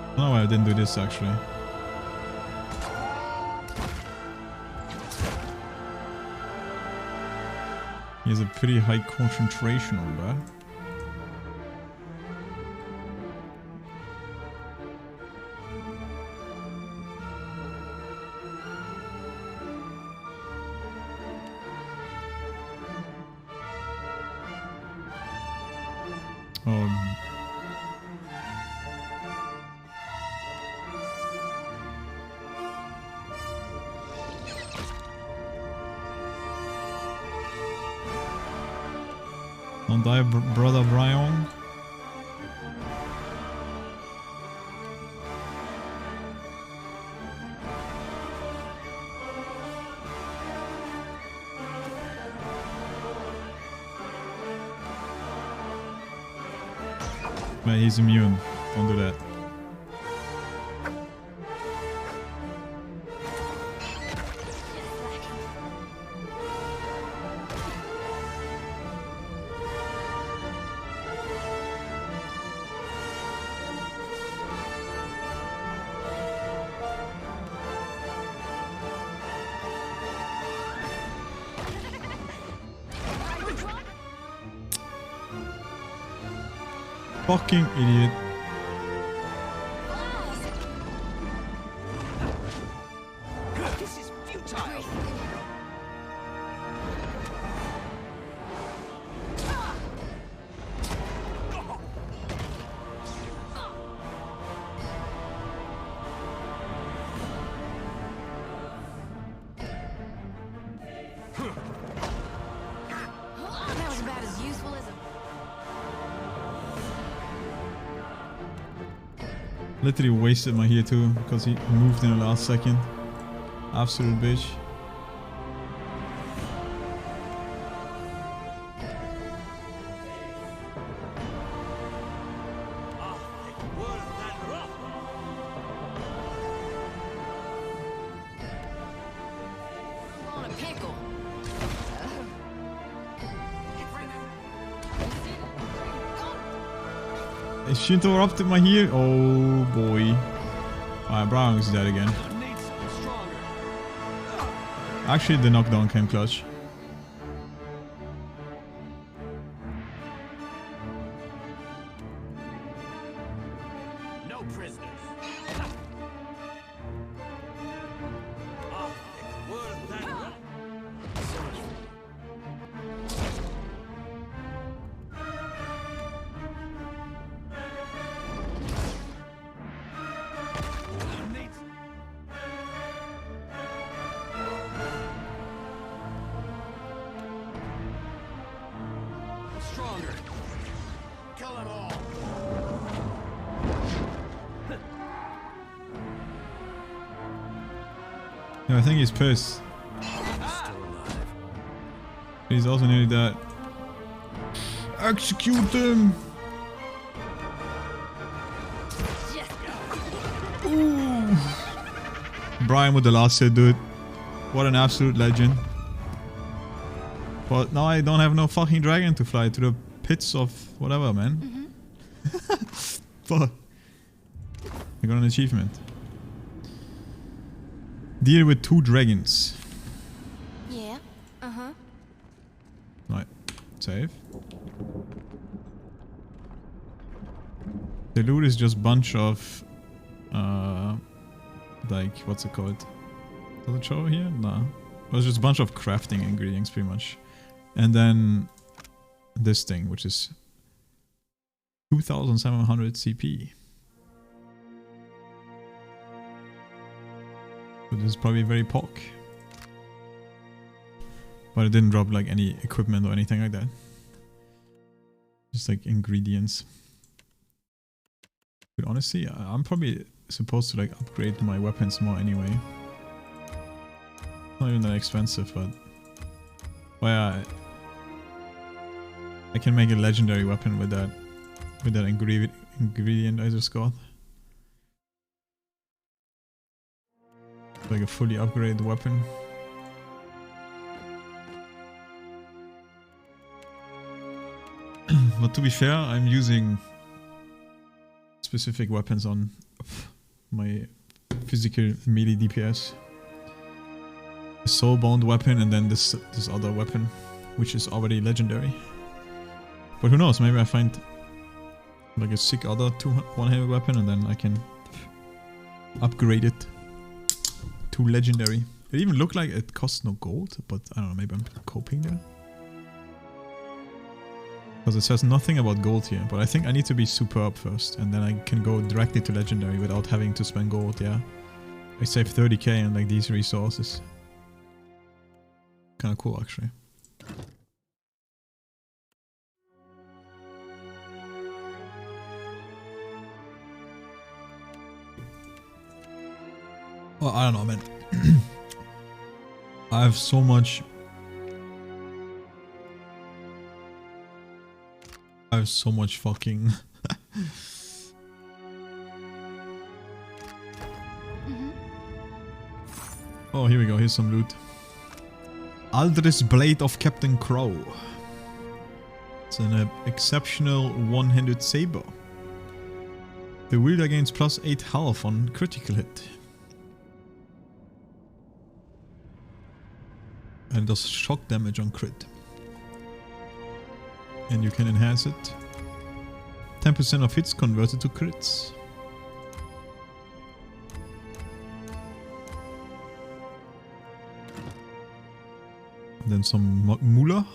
A: I don't know why I didn't do this actually. He has a pretty high concentration on that. Don't die, brother Brian. Man, he's immune. Don't do that. Fucking idiot.
H: This is futile.
E: That was about as useful as a...
A: Literally wasted my heal too because he moved in the last second. Absolute bitch.
E: on a pickle.
A: She interrupted my heal. Oh boy. Alright, Brown is dead again. Actually, the knockdown came clutch.
H: No prisoners. Stronger. Kill them all.
A: No, I think he's pissed. He's also nearly dead. Execute him! Ooh. Brian with the last hit, dude. What an absolute legend. But now I don't have no fucking dragon to fly to the pits of whatever, man. Fuck. I got an achievement. Deal with 2 dragons.
E: Yeah. Uh-huh.
A: Right. Save. The loot is just bunch of like, what's it called? Does it show here? No. It was just a bunch of crafting ingredients pretty much. And then this thing, which is 2700 CP. So this is probably very POC. But it didn't drop like any equipment or anything like that. Just like ingredients. But honestly, I'm probably supposed to like upgrade my weapons more anyway. Not even that expensive, but... Well, yeah, I can make a legendary weapon with that ingredient I just got. Like a fully upgraded weapon. But to be fair, I'm using specific weapons on my physical melee DPS. A soulbound weapon and then this other weapon, which is already legendary. But who knows, maybe I find like a sick other one-handed weapon and then I can upgrade it to legendary. It even looked like it costs no gold, but I don't know, maybe I'm coping there. Because it says nothing about gold here, but I think I need to be superb first and then I can go directly to legendary without having to spend gold, yeah. I save 30k on like these resources. Kinda cool actually. Well, I don't know, man. I have so much. I have so much fucking. Oh, here we go. Here's some loot. Aldris Blade of Captain Crow. It's an exceptional one-handed saber. The wielder gains +8 health on critical hit. And does shock damage on crit. And you can enhance it. 10% of hits converted to crits. Then some moolah.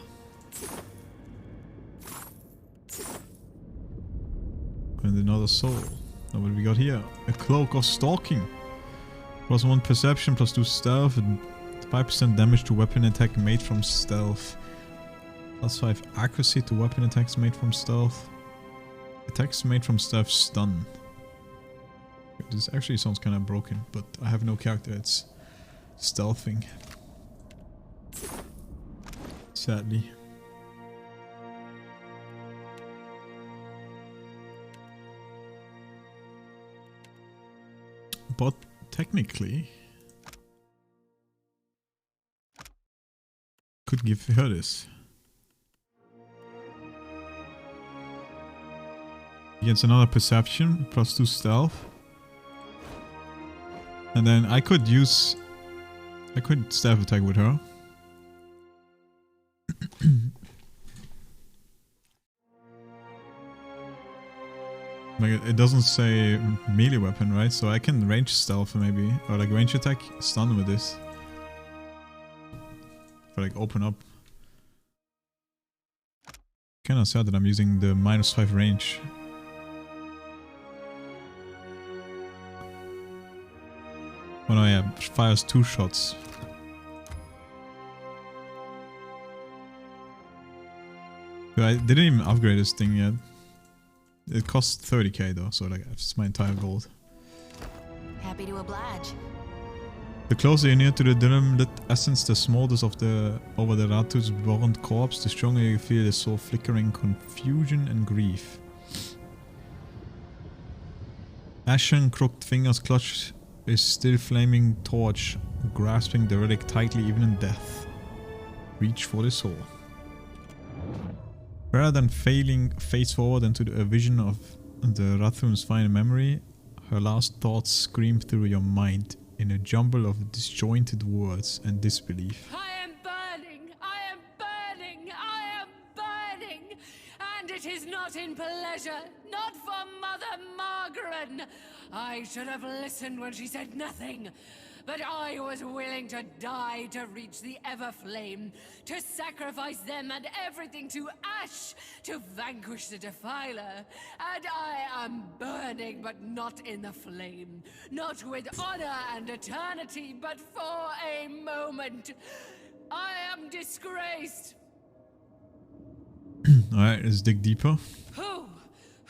A: And another soul. Now what do we got here? A cloak of stalking. +1 perception, +2 stealth, and 5% damage to weapon attack made from stealth. +5 accuracy to weapon attacks made from stealth. Attacks made from stealth stun. This actually sounds kind of broken, but I have no character that's stealthing. Sadly. But technically could give her this. Gets another perception, +2 stealth. And then I could stealth attack with her. Like it doesn't say melee weapon, right? So I can range stealth maybe, or like range attack stun with this. For like open up. Kinda sad that I'm using the -5 range. Oh no, yeah, fires 2 shots. I didn't even upgrade this thing yet. It costs 30k though, so like it's my entire gold.
E: Happy to oblige.
A: The closer you're near to the dim-lit essence, the smolders of over the Ratu's burned corpse, the stronger you feel the soul flickering confusion and grief. Ashen crooked fingers clutch a still flaming torch, grasping the relic tightly even in death. Reach for the soul. Rather than failing face forward into a vision of the Rathun's final memory, her last thoughts scream through your mind in a jumble of disjointed words and disbelief.
G: I am burning! I am burning! I am burning! And it is not in pleasure, not for Mother Margaret. I should have listened when she said nothing. But I was willing to die to reach the Everflame, to sacrifice them and everything to ash, to vanquish the Defiler. And I am burning, but not in the flame. Not with honor and eternity, but for a moment. I am disgraced.
A: Alright, let's dig deeper.
G: Who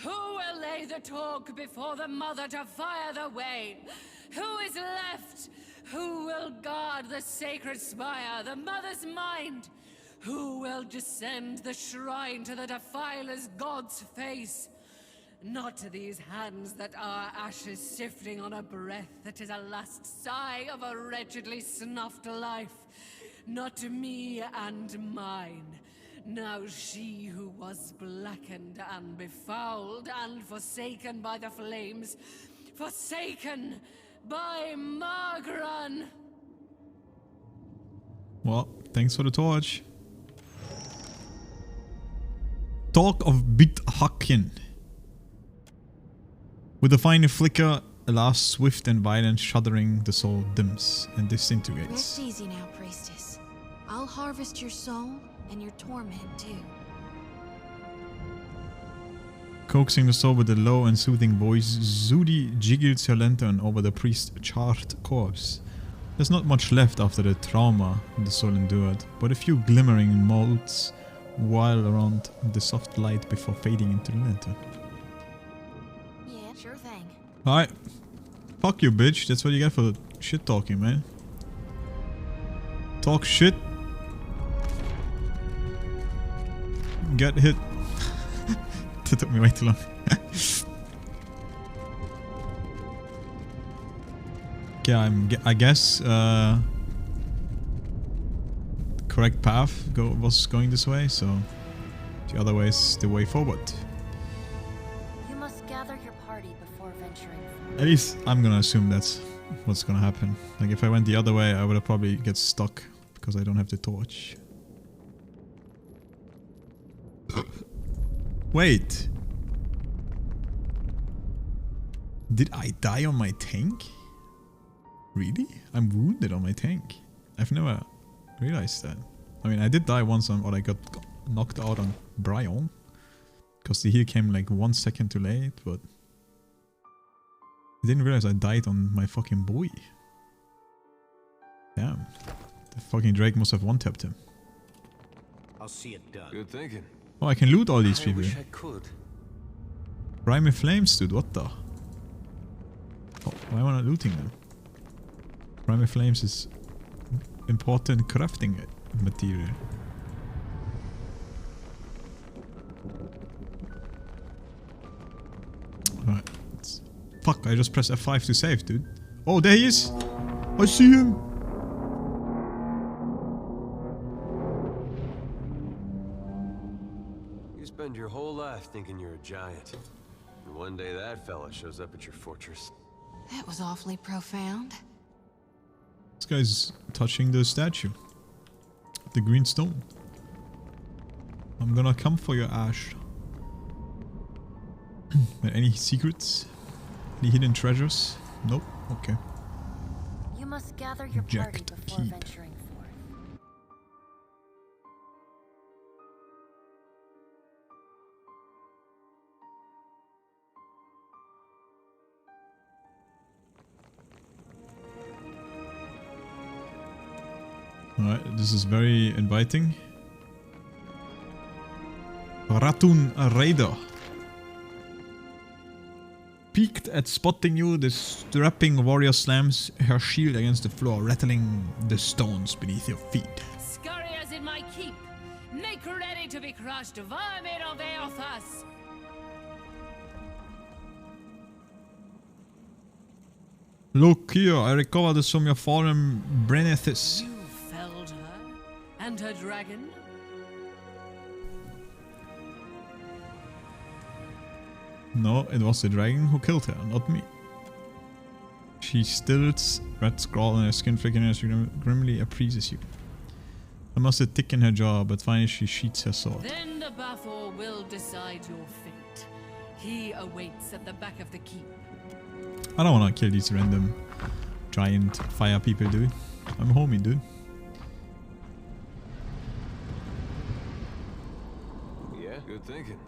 G: will lay the talk before the Mother to fire the way? Who is left? Who will guard the sacred spire, the Mother's mind? Who will descend the shrine to the Defiler's God's face? Not to these hands that are ashes sifting on a breath that is a last sigh of a wretchedly snuffed life. Not to me and mine. Now she who was blackened and befouled and forsaken by the flames, forsaken by Margran.
A: Well, thanks for the torch. Talk of Bit Hakken. With a final flicker, a last swift and violent shuddering, the soul dims and disintegrates.
E: Rest easy now, priestess. I'll harvest your soul and your torment too.
A: Coaxing the soul with a low and soothing voice, Zudi jiggles her lantern over the priest's charred corpse. There's not much left after the trauma the soul endured, but a few glimmering motes while around the soft light before fading into the lantern.
E: Yeah, sure thing.
A: Alright. Fuck you, bitch. That's what you get for shit talking, man. Talk shit. Get hit. That took me way too long. Okay, I guess correct path was going this way, so the other way is the way forward.
E: You must gather your party before venturing forth.
A: At least I'm gonna assume that's what's gonna happen. Like if I went the other way, I would have probably get stuck because I don't have the torch. Wait. Did I die on my tank? Really? I'm wounded on my tank. I've never realized that. I mean, I did die once on, or I got knocked out on Bryon. Because the heal came like 1 second too late, but... I didn't realize I died on my fucking boy. Damn. The fucking Drake must have one-tapped him.
H: I'll see it done.
C: Good thinking.
A: Oh, I can loot all these people.
C: I wish I could.
A: Primal Flames, dude, what the? Oh, why am I not looting them? Primal Flames is important crafting material. Alright. Fuck, I just pressed F5 to save, dude. Oh, there he is! I see him!
C: You spend your whole life thinking you're a giant. And one day that fella shows up at your fortress.
E: That was awfully profound.
A: This guy's touching the statue. The green stone. I'm gonna come for your ash. Any secrets? Any hidden treasures? Nope. Okay.
E: You must gather your party
A: Jacked
E: before
A: keep.
E: venturing forth.
A: Alright, this is very inviting. Ratun Raider. Peaked at spotting you, the strapping warrior slams her shield against the floor, rattling the stones beneath your feet.
G: Scurriers in my keep. Make ready to be crushed, vermin of Eothas.
A: Look here, I recovered this from your fallen Brennethis.
G: You felled her and her dragon.
A: No, it was the dragon who killed her, not me. She stilts, red scrawl on her skin flickering as she grimly appraises you. I must have thick in her jaw, but finally she sheaths her sword.
G: Then the Bafor will decide your fate. He awaits at the back of the keep.
A: I don't want to kill these random giant fire people, dude. I'm a homie, dude.
C: Yeah, good thinking.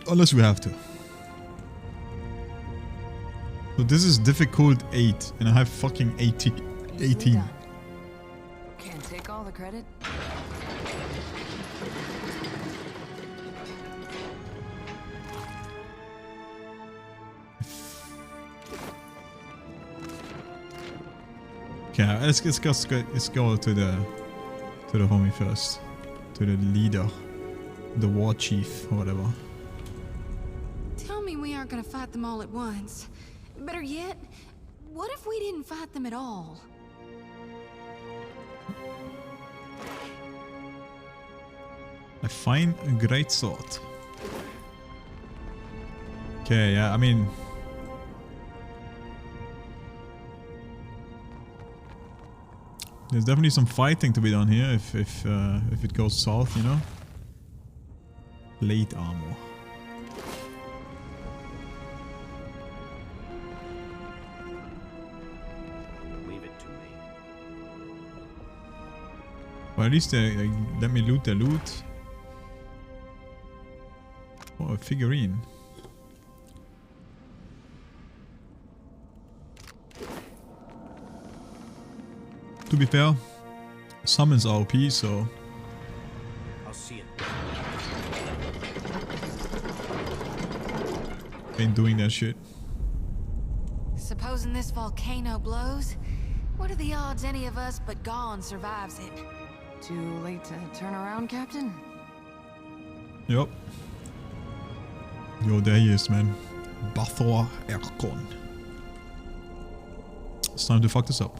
A: Unless we have to. So this is difficult 8 and I have fucking 18.
F: Can't take all the credit.
A: Okay, let's go to the homie first. To the leader. The war chief or whatever.
E: Tell me we aren't gonna fight them all at once. Better yet, what if we didn't fight them at all?
A: A fine, great sword. Okay, yeah, I mean... There's definitely some fighting to be done here if it goes south, you know? Plate armor.
H: Leave it to me.
A: Well, at least they let me loot the loot. Oh, a figurine. To be fair, summons are OP, so...
H: I'll see it.
A: Ain't doing that shit.
E: Supposing this volcano blows, what are the odds any of us but Gone survives it?
F: Too late to turn around, Captain?
A: Yep. Yo, there he is, man. Bathor Erkon. It's time to fuck this up.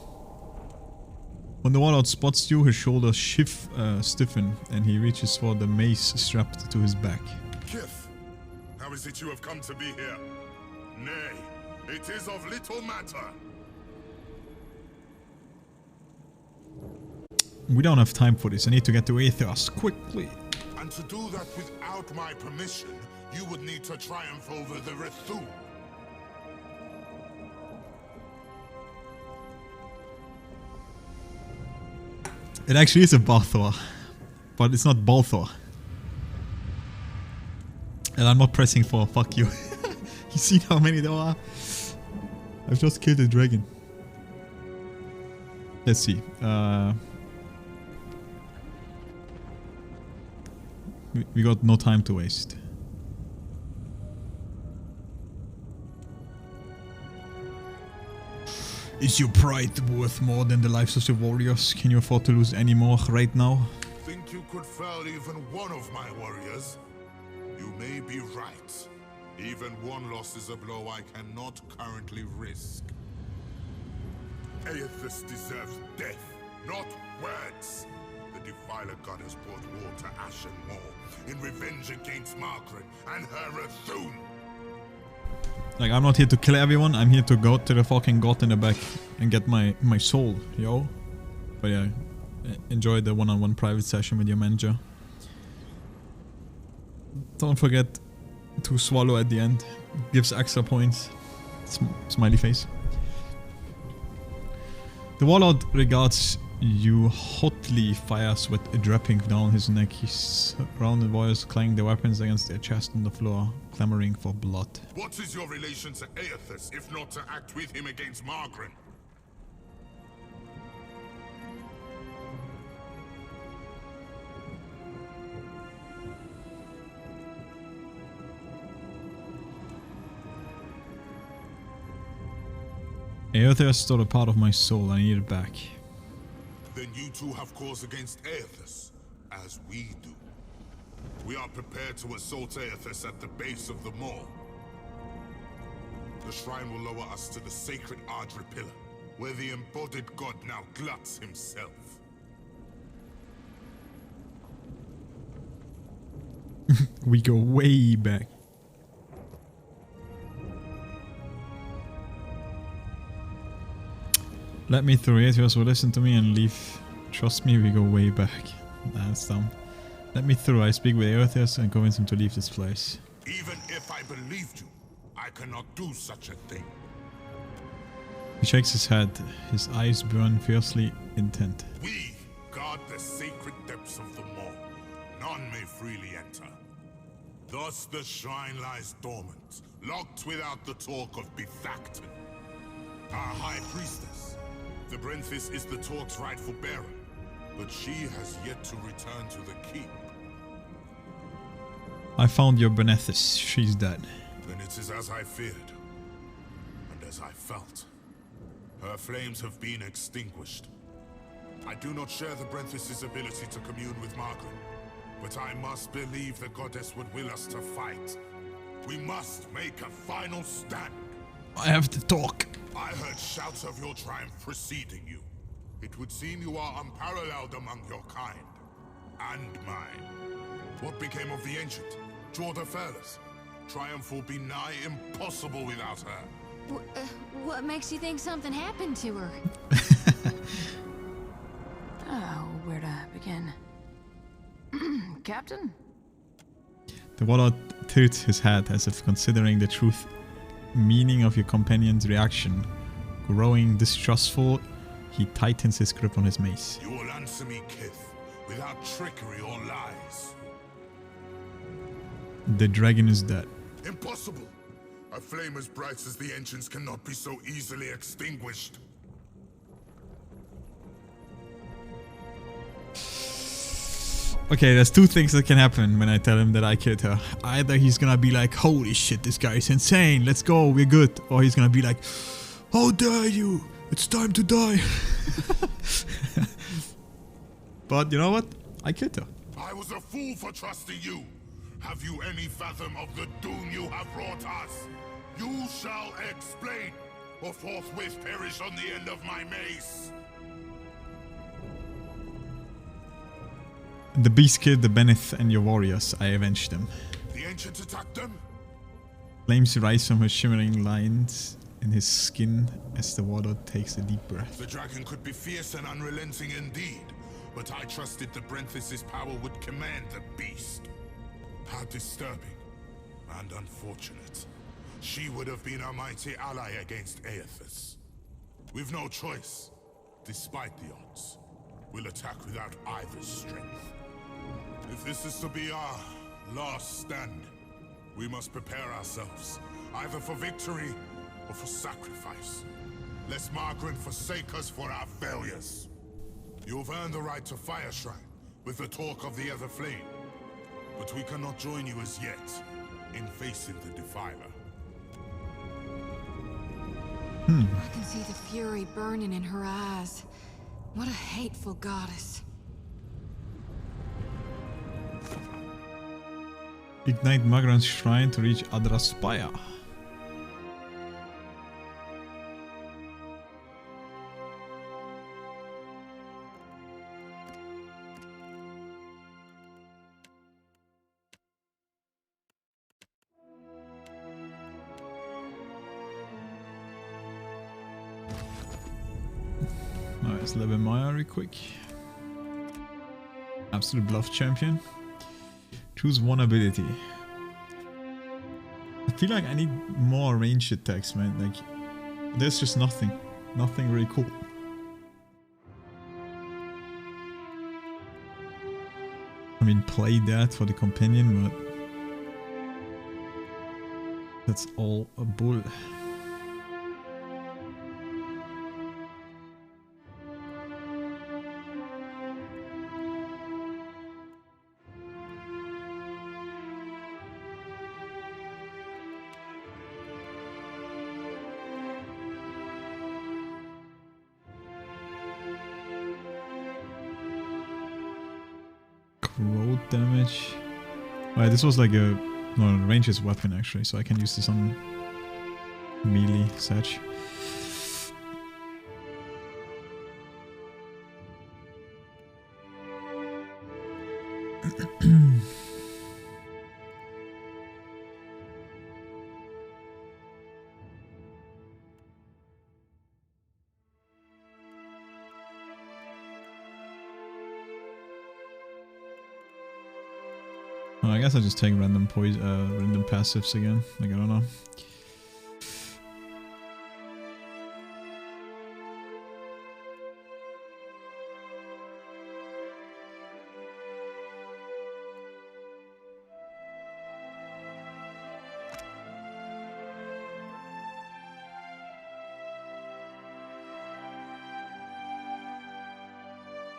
A: When the warlord spots you, his shoulders stiffen, and he reaches for the mace strapped to his back.
D: Kith, how is it you have come to be here? Nay, it is of little matter.
A: We don't have time for this. I need to get to Aethos quickly.
D: And to do that without my permission, you would need to triumph over the Rethul.
A: It actually is a Bathor, but it's not Balthor. And I'm not pressing for fuck you. You see how many there are? I've just killed a dragon. Let's see. We got no time to waste. Is your pride worth more than the lives of the warriors? Can you afford to lose any more right now?
D: Think you could fell even one of my warriors? You may be right. Even one loss is a blow I cannot currently risk. Aethys deserves death, not words. The Defiler God has brought war to Ashen Moor in revenge against Margaret and her Rethul.
A: Like, I'm not here to kill everyone, I'm here to go to the fucking god in the back and get my soul, yo. But yeah, enjoy the one-on-one private session with your manager. Don't forget to swallow at the end. Gives extra points. Smiley face. The warlord regards you hotly, fires with dripping down his neck. His surrounded warriors clang their weapons against their chest on the floor, clamoring for blood.
D: What is your relation to Aethys, if not to act with him against Margaret?
A: Aethys stole a part of my soul. I need it back.
D: Then you two have cause against Aethys, as we do. We are prepared to assault Aethys at the base of the Moor. The shrine will lower us to the sacred Ardra Pillar, where the embodied god now gluts himself.
A: We go way back. Let me through. Aethys will listen to me and leave. Trust me, we go way back. That's dumb. Let me through. I speak with Aethys and convince him to leave this place.
D: Even if I believed you, I cannot do such a thing.
A: He shakes his head. His eyes burn fiercely intent.
D: We guard the sacred depths of the Moor. None may freely enter. Thus the shrine lies dormant, locked without the talk of Bethactin. Our high priestess. The Brenthis is the talk's rightful bearer, but she has yet to return to the keep.
A: I found your Benethis. She's dead.
D: Then it is as I feared, and as I felt. Her flames have been extinguished. I do not share the Brenthis' ability to commune with Margaret, but I must believe the goddess would will us to fight. We must make a final stand.
A: I have to talk.
D: I heard shouts of your triumph preceding you. It would seem you are unparalleled among your kind. And mine. What became of the ancient? Jorda Fairless? Triumph will be nigh impossible without her.
E: What makes you think something happened to her?
F: Oh, where to begin? Captain?
A: The warlord tilts his head as if considering the truth meaning of your companion's reaction. Growing distrustful, he tightens his grip on his mace.
D: You will answer me, Kith, without trickery or lies.
A: The dragon is dead.
D: Impossible! A flame as bright as the ancients cannot be so easily extinguished.
A: Okay, there's two things that can happen when I tell him that I killed her. Either he's gonna be like, holy shit, this guy is insane, let's go, we're good. Or he's gonna be like, how dare you, it's time to die. But you know what? I killed her.
D: I was a fool for trusting you. Have you any fathom of the doom you have brought us? You shall explain, or forthwith perish on the end of my mace.
A: The beast killed the Benneth and your warriors. I avenged them.
D: The ancient attacked them?
A: Flames rise from her shimmering lines in his skin as the warlord takes a deep breath.
D: The dragon could be fierce and unrelenting indeed, but I trusted the Brenthis' power would command the beast. How disturbing and unfortunate. She would have been a mighty ally against Aethys. We've no choice. Despite the odds, we'll attack without either's strength. If this is to be our last stand, we must prepare ourselves, either for victory or for sacrifice. Lest Margren forsake us for our failures. You've earned the right to Fire Shrine with the talk of the Ever Flame. But we cannot join you as yet in facing the Defiler.
E: I can see the fury burning in her eyes. What a hateful goddess.
A: Ignite Magran's shrine to reach Adra's spire. Nice, Levin Maya real quick. Absolute bluff champion. Choose one ability. I feel like I need more ranged attacks, man. Like, there's just nothing. Nothing really cool. I mean, play that for the companion, but that's all a bull. Corrode damage. Alright, this was like a range's weapon actually, so I can use this on melee such. I guess I'll just take random random passives again. Like, I don't know.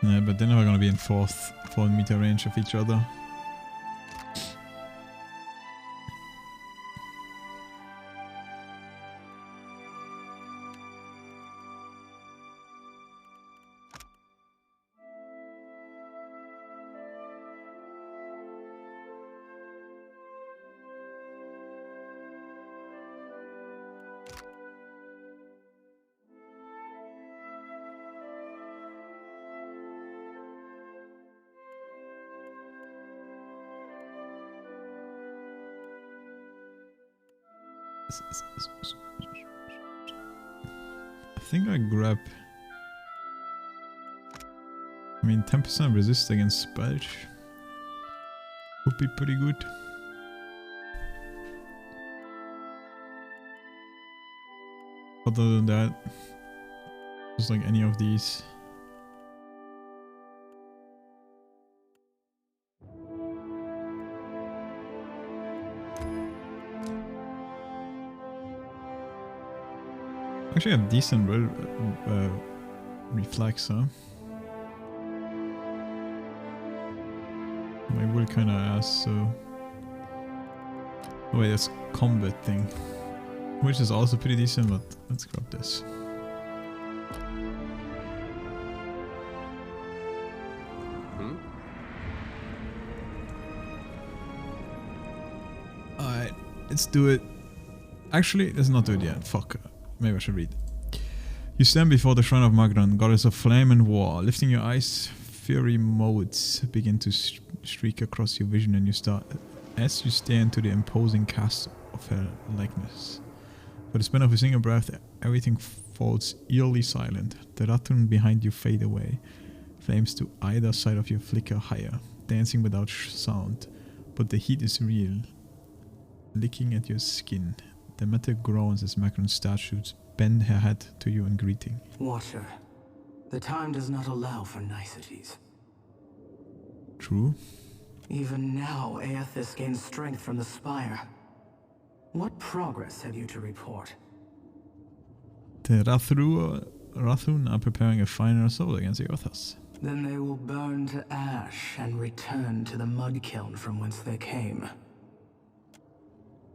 A: Yeah, but then we're gonna be in 4 meter range of each other. I think I grab... I mean, 10% resist against Spelch would be pretty good. Other than that, just like any of these. Actually, a decent reflex, huh? My will kinda ass, so... Oh wait, that's combat thing. Which is also pretty decent, but let's grab this. Alright, let's do it. Actually, let's not do it yet. Fuck. Maybe I should read. You stand before the shrine of Magron, goddess of flame and war. Lifting your eyes, fiery motes begin to streak across your vision, and you start as you stare into the imposing cast of her likeness. For the span of a single breath, everything falls eerily silent. The Rathun behind you fade away. Flames to either side of you flicker higher, dancing without sound. But the heat is real, licking at your skin. The metal groans as Magron's statues bend her head to you in greeting.
J: Watcher, the time does not allow for niceties.
A: True.
J: Even now, Aethys gains strength from the spire. What progress have you to report?
A: The Rathun are preparing a final assault against Eothas.
J: Then they will burn to ash and return to the mud kiln from whence they came.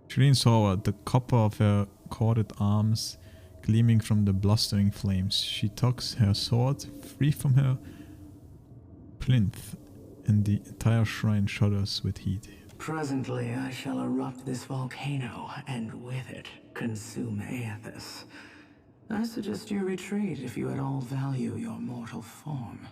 A: She leans forward, the copper of her corded arms gleaming from the blustering flames. She tucks her sword free from her plinth, and the entire shrine shudders with heat.
J: Presently, I shall erupt this volcano, and with it, consume Aethys. I suggest you retreat if you at all value your mortal form.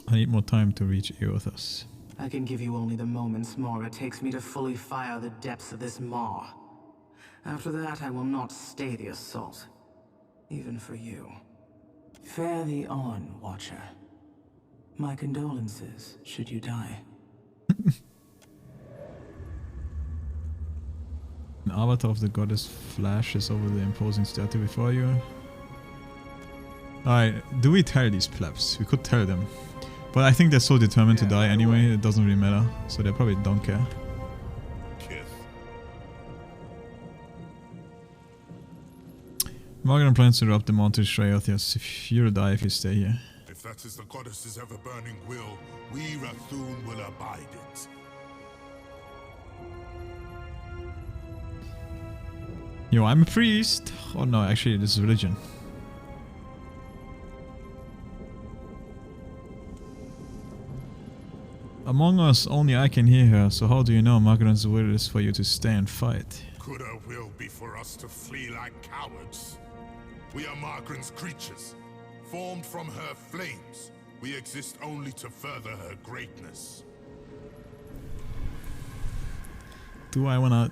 A: I need more time to reach Eothas.
J: I can give you only the moments more it takes me to fully fire the depths of this maw. After that, I will not stay the assault. Even for you. Fare thee on, Watcher. My condolences, should you die.
A: An avatar of the goddess flashes over the imposing statue before you. Alright, do we tell these plebs? We could tell them. But I think they're so determined to die anyway, it doesn't really matter. So they probably don't care. Magron plans to erupt the mountain to Eothas. If you'll die if you stay here.
D: If that is the goddess's ever-burning will, we Rathun will abide it.
A: Yo, I'm a priest! Oh no, actually this is religion. Among us, only I can hear her, so how do you know Magron's will is for you to stay and fight?
D: Could her will be for us to flee like cowards? We are Magron's creatures, formed from her flames. We exist only to further her greatness.
A: Do I wanna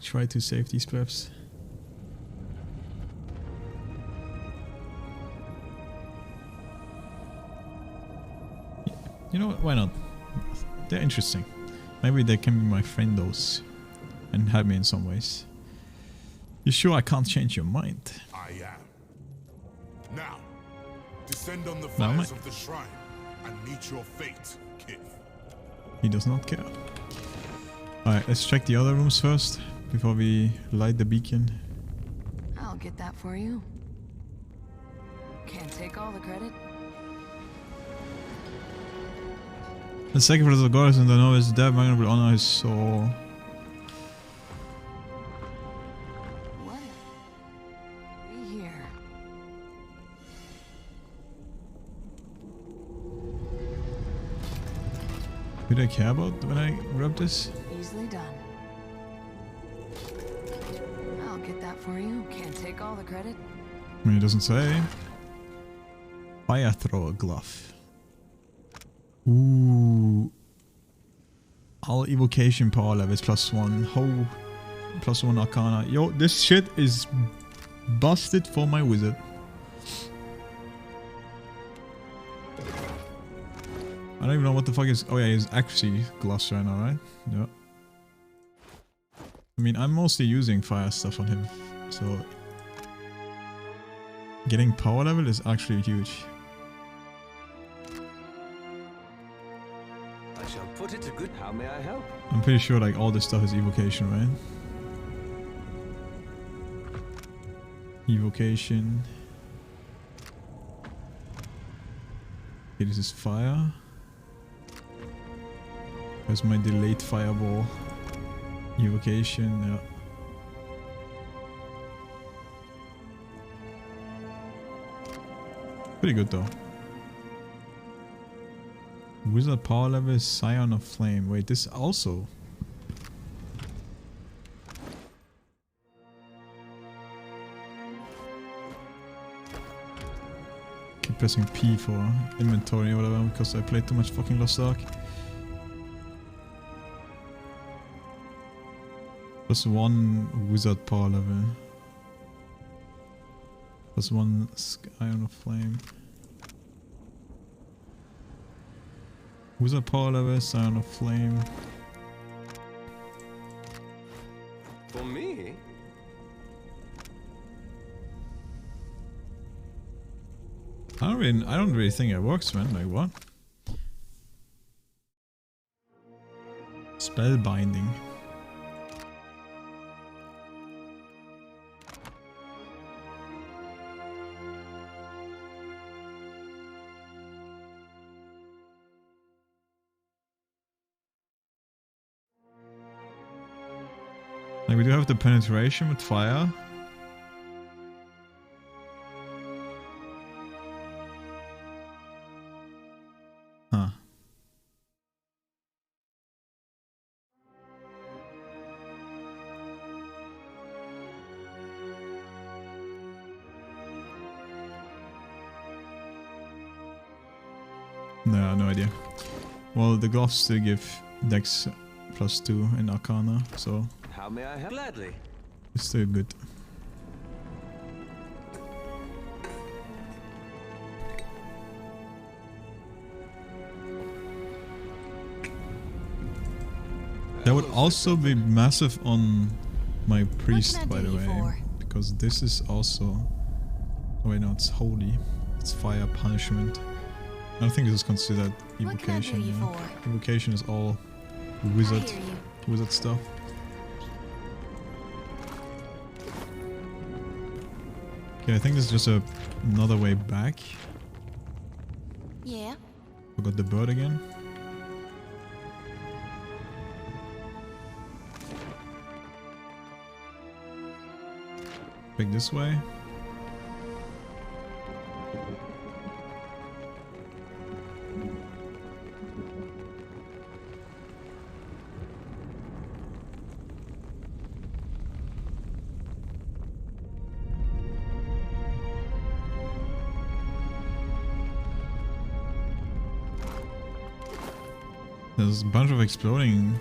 A: try to save these plebs? You know what, why not? They're interesting. Maybe they can be my friendos and help me in some ways. You sure I can't change your mind?
D: I am. Now, descend on the fires of the shrine and meet your fate, Kith.
A: He does not care. Alright, let's check the other rooms first before we light the beacon.
F: I'll get that for you. Can't take all the credit.
A: The sacrifice of the goddess and the novice dead, Magron will honor his soul.
F: What? We here.
A: Do they care about when I grab this?
F: Easily done. I'll get that for you. Can't take all the credit.
A: I mean, it doesn't say. Fire thrower glove. Ooh. All evocation power levels +1. Ho. +1 arcana. Yo, this shit is busted for my wizard. I don't even know what the fuck is. Oh yeah, he's actually gloss right now, right? Yeah. I mean, I'm mostly using fire stuff on him, so getting power level is actually huge.
C: I shall put it to good. How may I help?
A: I'm pretty sure like all this stuff is evocation, right? Evocation. Okay, this is fire. There's my delayed fireball. Evocation, yeah. Pretty good though. Wizard power level is Scion of Flame. Wait, this also. Keep pressing P for inventory or whatever because I played too much fucking Lost Ark. +1 wizard power level. +1 Scion of Flame. Wizard power level, Scion of Flame.
C: For me?
A: I don't really think it works, man. Like what? Spellbinding. Like we do have the penetration with fire. Huh. No, no idea. Well, the gloves still give Dex +2 in Arcana, so
C: How may I help? Gladly.
A: it's still good. That would also be massive on my priest, by the way, because this is also. Oh wait, no, it's holy. It's fire punishment. I don't think this is considered evocation. Yeah. Evocation is all wizard stuff. Okay, I think this is just another way back.
E: Yeah.
A: Forgot the bird again. Back this way. There's a bunch of exploding.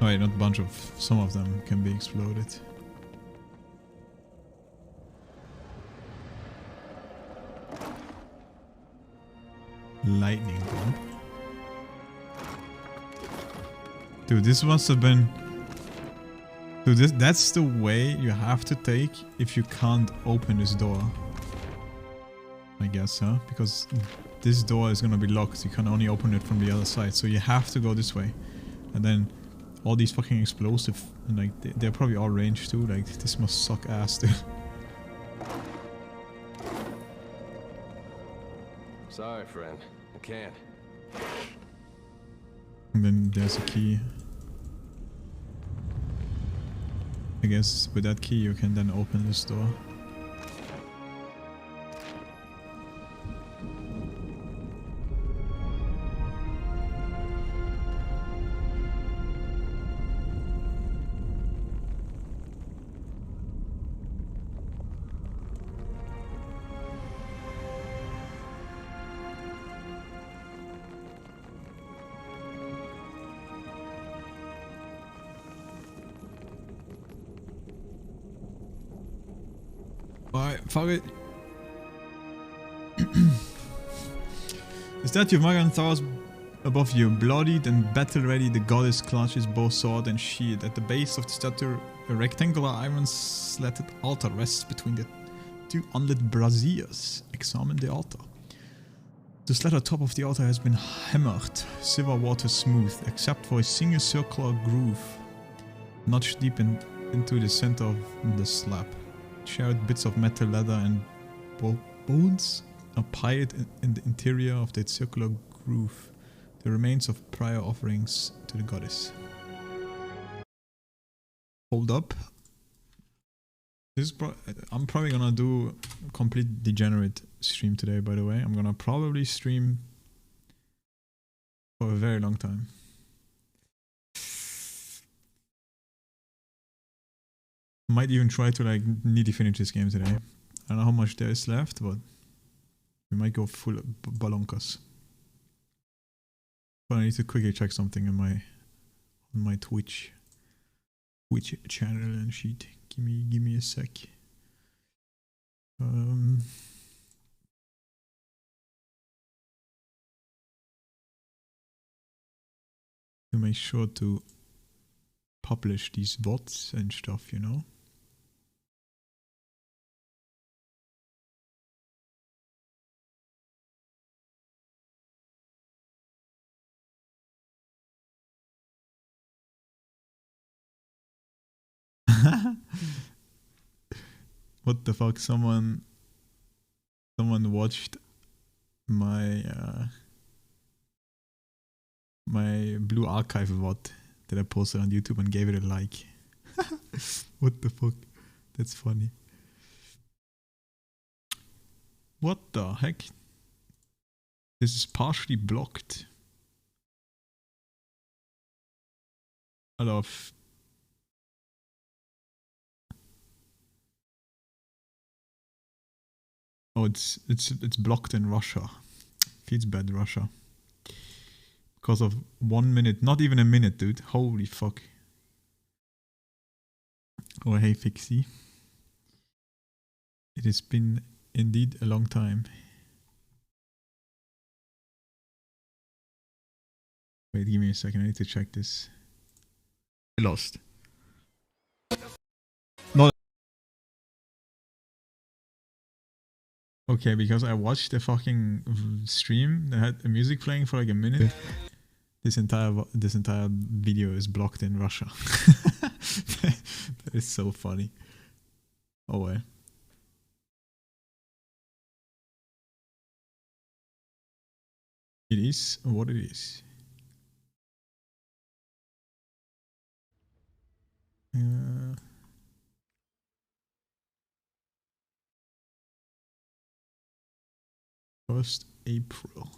A: Oh wait, not a bunch of. Some of them can be exploded. Lightning bomb. Dude, this must have been. Dude, that's the way you have to take if you can't open this door. I guess, huh? Because this door is gonna be locked. You can only open it from the other side. So you have to go this way. And then all these fucking explosive, and like they're probably all ranged too. Like this must suck ass, dude.
C: Sorry, friend. I can't.
A: And then there's a key. I guess with that key you can then open this door. Alright, fuck it. The statue of Magan towers above you, bloodied and battle-ready. The goddess clutches both sword and shield. At the base of the statue, a rectangular iron-slatted altar rests between the two unlit braziers. Examine the altar. The slatted top of the altar has been hammered, silver water smooth, except for a single circular groove, notched deep into the center of the slab. Shared bits of metal, leather, and bones are piled in the interior of that circular groove. The remains of prior offerings to the goddess. Hold up. I'm probably gonna do a complete degenerate stream today, by the way. I'm gonna probably stream for a very long time. Might even try to like nearly finish this game today. I don't know how much there is left, but we might go full balonkas. But I need to quickly check something on my Twitch channel and shit. Give me a sec. To make sure to publish these bots and stuff, you know. What the fuck? Someone watched my my Blue Archive VOD that I posted on YouTube and gave it a like. What the fuck? That's funny. What the heck? This is partially blocked. I love. Oh, it's blocked in Russia. Feels bad, Russia. Because of 1 minute, not even a minute, dude. Holy fuck. Oh, hey, Fixie. It has been indeed a long time. Wait, give me a second. I need to check this. I lost. Not. Okay, because I watched the fucking stream that had the music playing for like a minute. This entire video is blocked in Russia. That is so funny. Oh well. It is what it is. First April.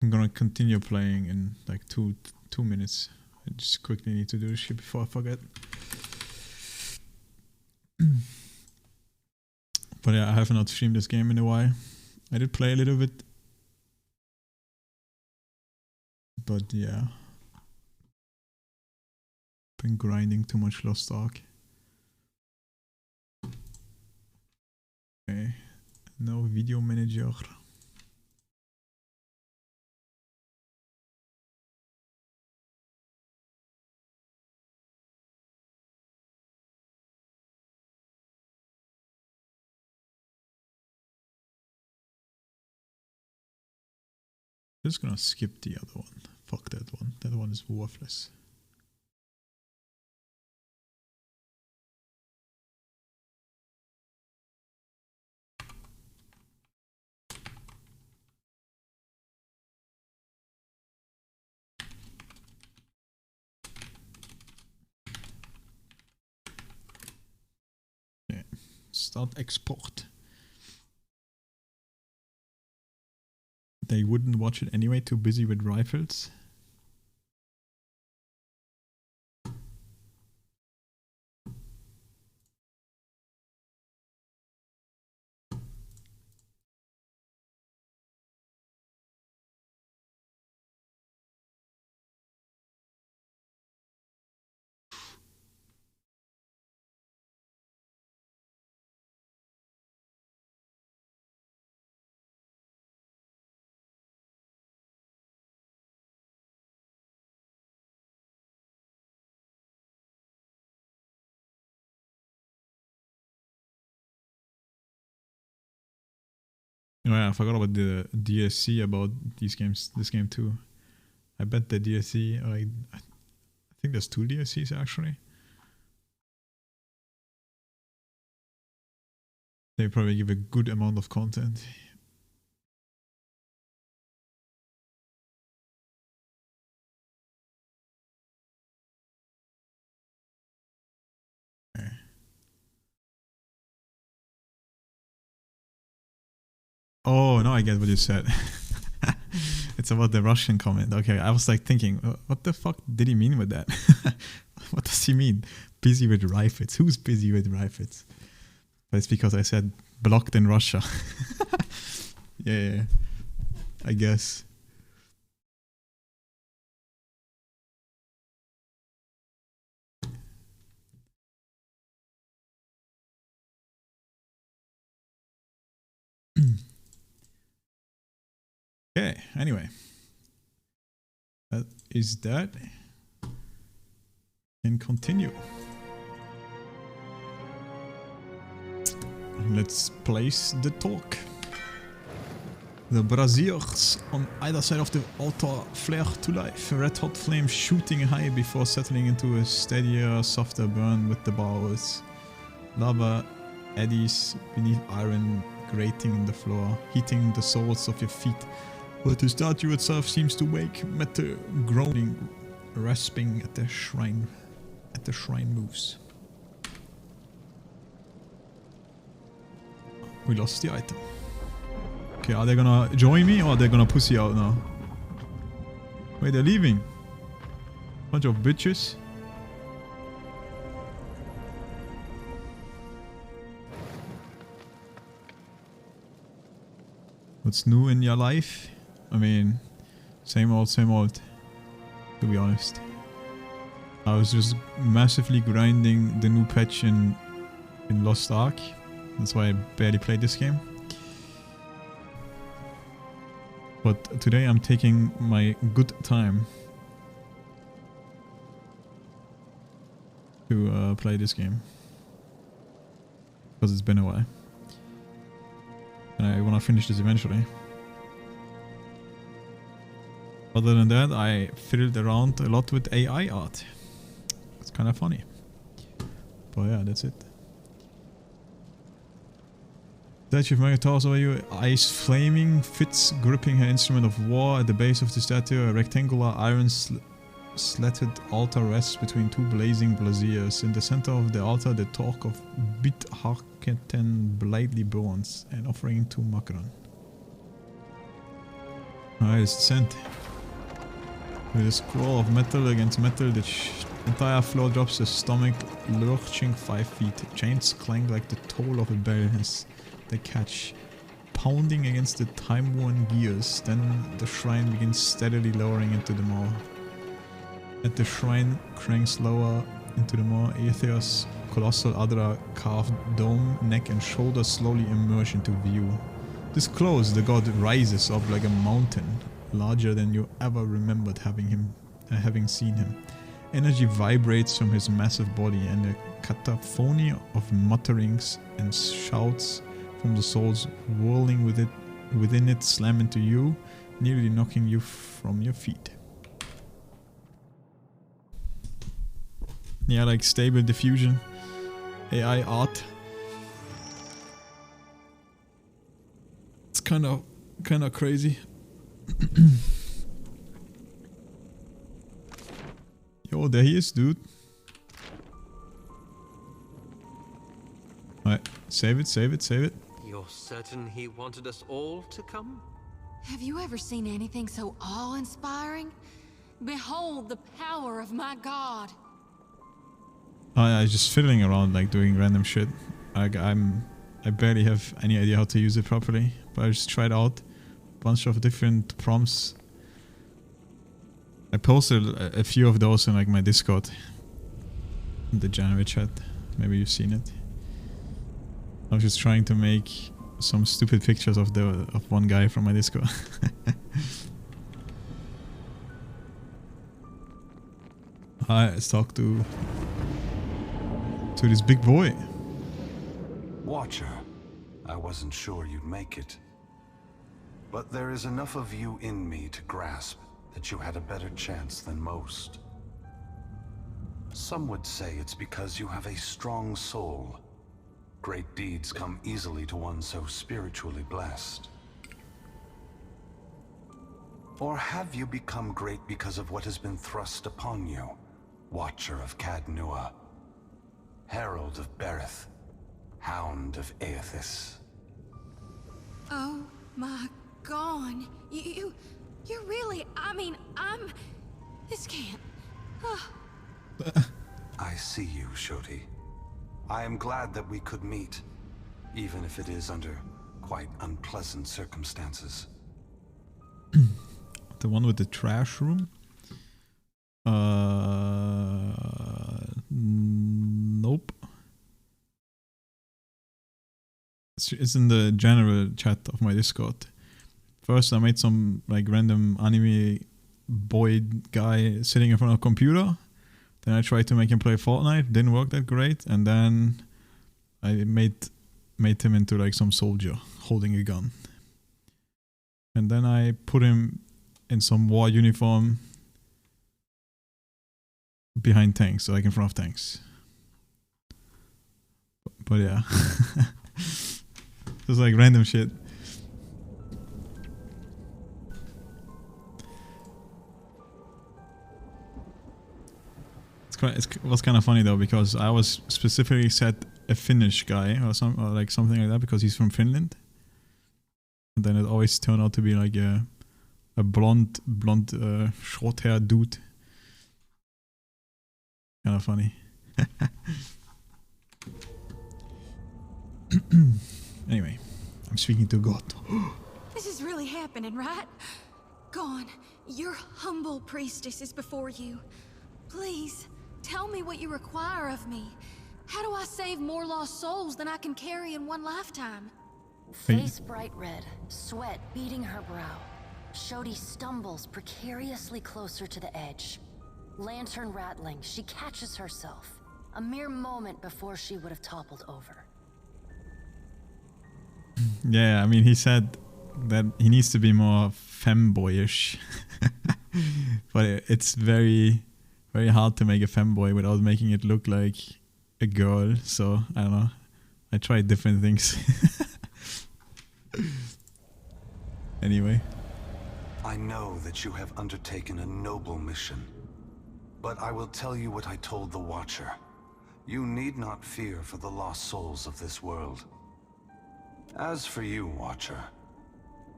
A: I'm gonna continue playing in like two minutes. I just quickly need to do this shit before I forget. But yeah, I have not streamed this game in a while. I did play a little bit. But yeah. Been grinding too much Lost Ark. Okay. No video manager. Just gonna skip the other one. Fuck that one. That one is worthless. Okay. Start export. They wouldn't watch it anyway, too busy with rifles. Oh yeah, I forgot about the DLC about these games. This game too. I bet the DLC. I think there's 2 DLCs actually. They probably give a good amount of content. Oh, now I get what you said. It's about the Russian comment. Okay, I was like thinking, what the fuck did he mean with that? What does he mean? Busy with rifles. Who's busy with rifles? But it's because I said blocked in Russia. Yeah, I guess. Okay, anyway. That is that. And continue. Let's place the talk. The braziers on either side of the altar flare to life, red hot flames shooting high before settling into a steadier, softer burn with the bowels. Lava eddies beneath iron grating in the floor, heating the soles of your feet. But the statue itself seems to wake, metal groaning, rasping at the shrine moves. We lost the item. Okay, are they gonna join me or are they gonna pussy out now? Wait, they're leaving. Bunch of bitches. What's new in your life? I mean, same old, to be honest. I was just massively grinding the new patch in Lost Ark. That's why I barely played this game. But today I'm taking my good time to play this game. Because it's been a while. And I want to finish this eventually. Other than that, I fiddled around a lot with AI art. It's kind of funny. But yeah, that's it. Statue of Megatos over you, eyes flaming, Fitz gripping her instrument of war. At the base of the statue, a rectangular iron slatted altar rests between two blazing braziers. In the center of the altar, the torch of Bit Harketen blithely burns, an offering to Makran. Alright, it's sent. With a scroll of metal against metal, the entire floor drops, a stomach lurching 5 feet. Chains clank like the toll of a bell as they catch, pounding against the time-worn gears. Then the shrine begins steadily lowering into the maw. As the shrine cranks lower into the maw, Aetheos' colossal Adra carved dome, neck and shoulders slowly emerge into view. This close, the god rises up like a mountain, larger than you ever remembered having seen him. Energy vibrates from his massive body, and a cacophony of mutterings and shouts from the souls whirling within it slam into you, nearly knocking you from your feet. Yeah, like stable diffusion, AI art. It's kind of crazy. Yo, there he is, dude. Alright, save it.
C: You're certain he wanted us all to come?
E: Have you ever seen anything so awe-inspiring? Behold the power of my god.
A: I was just fiddling around, like doing random shit. I barely have any idea how to use it properly, but I just tried out a bunch of different prompts. I posted a few of those in like my Discord, in the January chat. Maybe you've seen it. I was just trying to make some stupid pictures of one guy from my Discord. Alright, let's talk to this big boy.
K: Watcher, I wasn't sure you'd make it. But there is enough of you in me to grasp that you had a better chance than most. Some would say it's because you have a strong soul. Great deeds come easily to one so spiritually blessed. Or have you become great because of what has been thrust upon you? Watcher of Cad Nua, Herald of Berith, Hound of Aethys.
E: Oh my god. You're really, I mean, this can't.
K: I see you, Shoti. I am glad that we could meet, even if it is under quite unpleasant circumstances.
A: The one with the trash room? Nope. It's in the general chat of my Discord. First I made some like random anime boy guy sitting in front of a computer. Then I tried to make him play Fortnite, didn't work that great, and then I made him into like some soldier holding a gun. And then I put him in some war uniform behind tanks, so like in front of tanks. But yeah. Just like random shit. It was kind of funny though, because I was specifically set a Finnish guy or something like that because he's from Finland, and then it always turned out to be like a blonde short-haired dude. Kind of funny. Anyway, I'm speaking to God.
E: This is really happening, right? Gon, your humble priestess is before you. Please, tell me what you require of me. How do I save more lost souls than I can carry in one lifetime?
L: Face bright red, sweat beading her brow. Shoti stumbles precariously closer to the edge. Lantern rattling, she catches herself. A mere moment before she would have toppled over.
A: Yeah, I mean, he said that he needs to be more femboyish. But it's very, very hard to make a femboy without making it look like a girl. So, I don't know. I tried different things. Anyway.
K: I know that you have undertaken a noble mission. But I will tell you what I told the Watcher. You need not fear for the lost souls of this world. As for you, Watcher,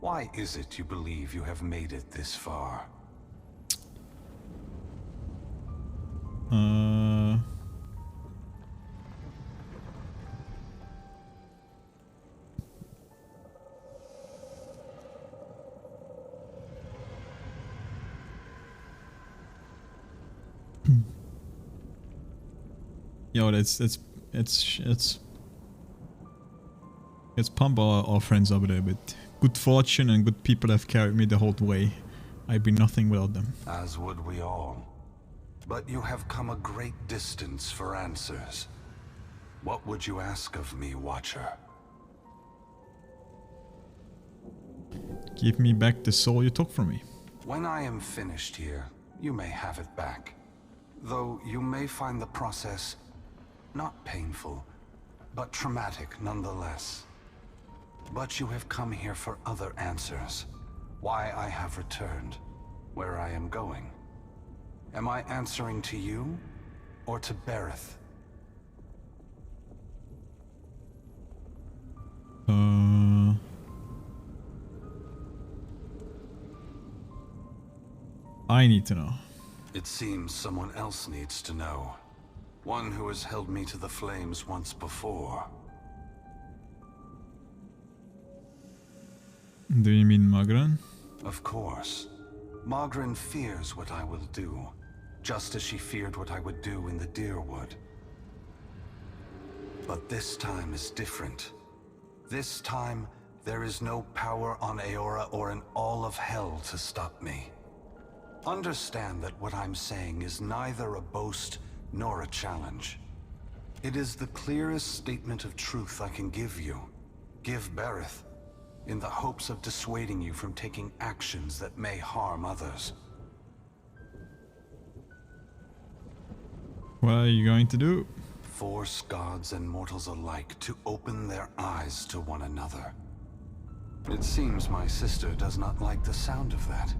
K: why is it you believe you have made it this far?
A: Yo, let's pump our friends up a little bit. Good fortune and good people have carried me the whole way. I'd be nothing without them.
K: As would we all. But you have come a great distance for answers. What would you ask of me, Watcher?
A: Give me back the soul you took from me.
K: When I am finished here, you may have it back. Though you may find the process not painful, but traumatic nonetheless. But you have come here for other answers. Why I have returned, where I am going. Am I answering to you, or to Berith?
A: I need to know.
K: It seems someone else needs to know. One who has held me to the flames once before.
A: Do you mean Magran?
K: Of course. Magran fears what I will do, just as she feared what I would do in the Dyrwood. But this time is different. This time, there is no power on Eora or in all of hell to stop me. Understand that what I'm saying is neither a boast nor a challenge. It is the clearest statement of truth I can give you. Give Berith, in the hopes of dissuading you from taking actions that may harm others.
A: What are you going to do?
K: force gods and mortals alike to open their eyes to one another. It seems my sister does not like the sound of that.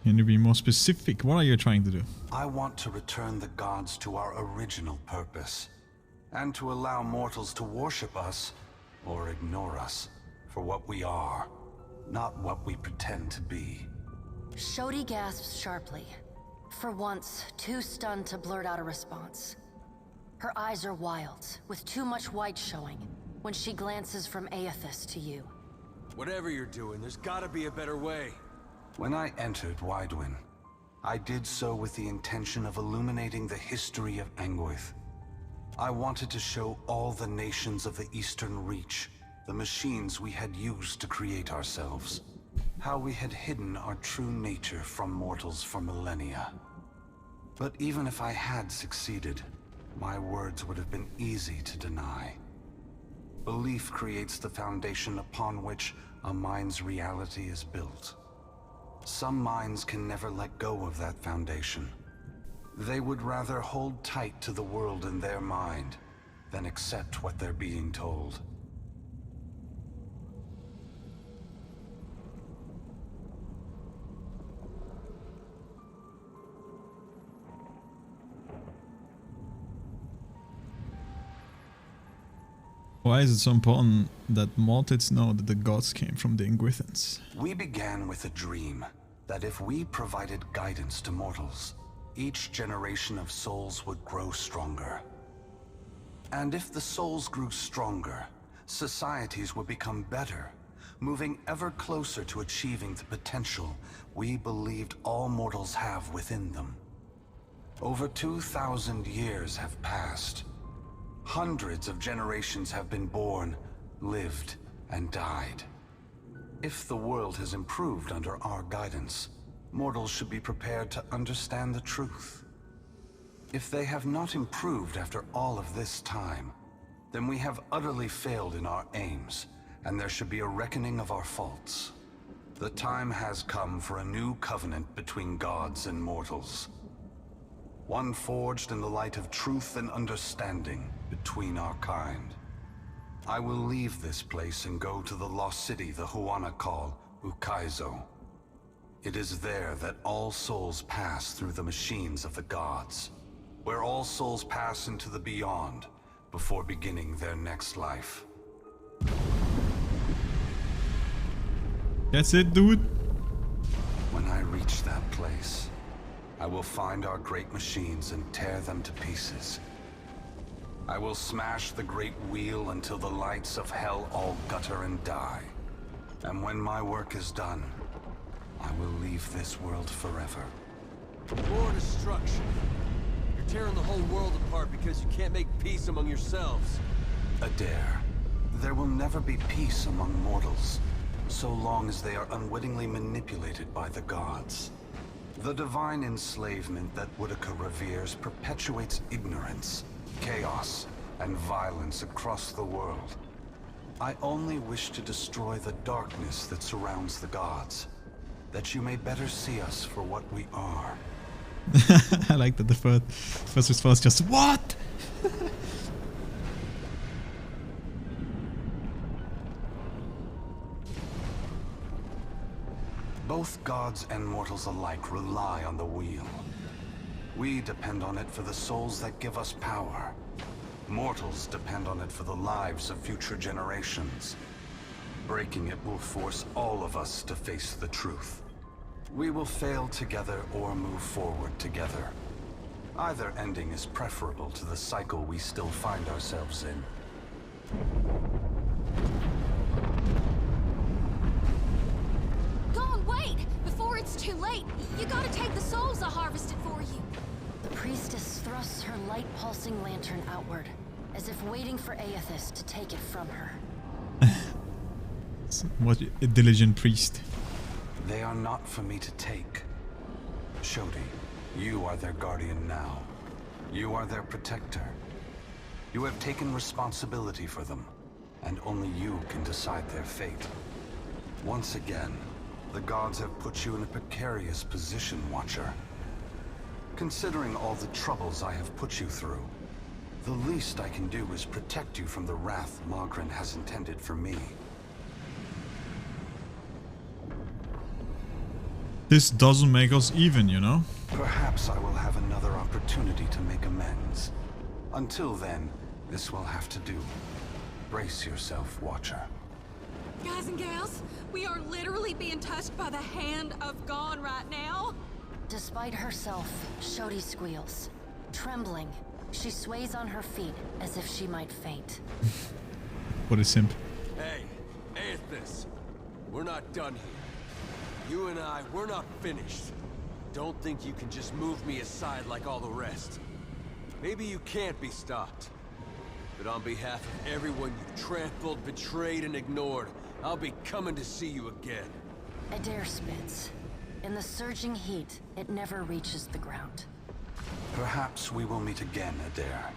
A: Can you be more specific? What are you trying to do?
K: I want to return the gods to our original purpose, and to allow mortals to worship us, or ignore us, for what we are, not what we pretend to be.
L: Shodi gasps sharply, for once too stunned to blurt out a response. Her eyes are wild, with too much white showing, when she glances from Aethys to you.
C: Whatever you're doing, there's gotta be a better way.
K: When I entered Waidwen, I did so with the intention of illuminating the history of Anguith. I wanted to show all the nations of the Eastern Reach the machines we had used to create ourselves, how we had hidden our true nature from mortals for millennia. But even if I had succeeded, my words would have been easy to deny. Belief creates the foundation upon which a mind's reality is built. Some minds can never let go of that foundation. They would rather hold tight to the world in their mind than accept what they're being told.
A: Why is it so important that mortals know that the gods came from the Ingwithans?
K: We began with a dream that if we provided guidance to mortals, each generation of souls would grow stronger. And if the souls grew stronger, societies would become better, moving ever closer to achieving the potential we believed all mortals have within them. Over 2,000 years have passed. Hundreds of generations have been born, lived, and died. If the world has improved under our guidance, mortals should be prepared to understand the truth. If they have not improved after all of this time, then we have utterly failed in our aims, and there should be a reckoning of our faults. The time has come for a new covenant between gods and mortals. One forged in the light of truth and understanding between our kind. I will leave this place and go to the lost city the Huana call Ukaizo. It is there that all souls pass through the machines of the gods, where all souls pass into the beyond before beginning their next life.
A: That's it, dude.
K: When I reach that place, I will find our great machines and tear them to pieces. I will smash the great wheel until the lights of hell all gutter and die. And when my work is done, I will leave this world forever.
C: More destruction. You're tearing the whole world apart because you can't make peace among yourselves.
K: Adair, there will never be peace among mortals, so long as they are unwittingly manipulated by the gods. The divine enslavement that Woedica reveres perpetuates ignorance, chaos, and violence across the world. I only wish to destroy the darkness that surrounds the gods, that you may better see us for what we are.
A: I like that the first response just, what?
K: Both gods and mortals alike rely on the wheel. We depend on it for the souls that give us power. Mortals depend on it for the lives of future generations. Breaking it will force all of us to face the truth. We will fail together or move forward together. Either ending is preferable to the cycle we still find ourselves in.
E: Gon, wait! Before it's too late, you gotta take the souls I harvested for you.
L: The priestess thrusts her light-pulsing lantern outward, as if waiting for Aethys to take it from her.
A: What a diligent priest.
K: They are not for me to take. Shodi, you are their guardian now. You are their protector. You have taken responsibility for them, and only you can decide their fate. Once again, the gods have put you in a precarious position, Watcher. Considering all the troubles I have put you through, the least I can do is protect you from the wrath Margren has intended for me.
A: This doesn't make us even, you know?
K: Perhaps I will have another opportunity to make amends. Until then, this will have to do. Brace yourself, Watcher.
E: Guys and gals, we are literally being touched by the hand of God right now.
L: Despite herself, Shodi squeals. Trembling, she sways on her feet as if she might faint.
A: What a simp.
C: Hey, Aethys. We're not done here. You and I, we're not finished. Don't think you can just move me aside like all the rest. Maybe you can't be stopped. But on behalf of everyone you've trampled, betrayed, and ignored, I'll be coming to see you again.
L: Adair spits. In the surging heat, it never reaches the ground.
K: Perhaps we will meet again, Adair.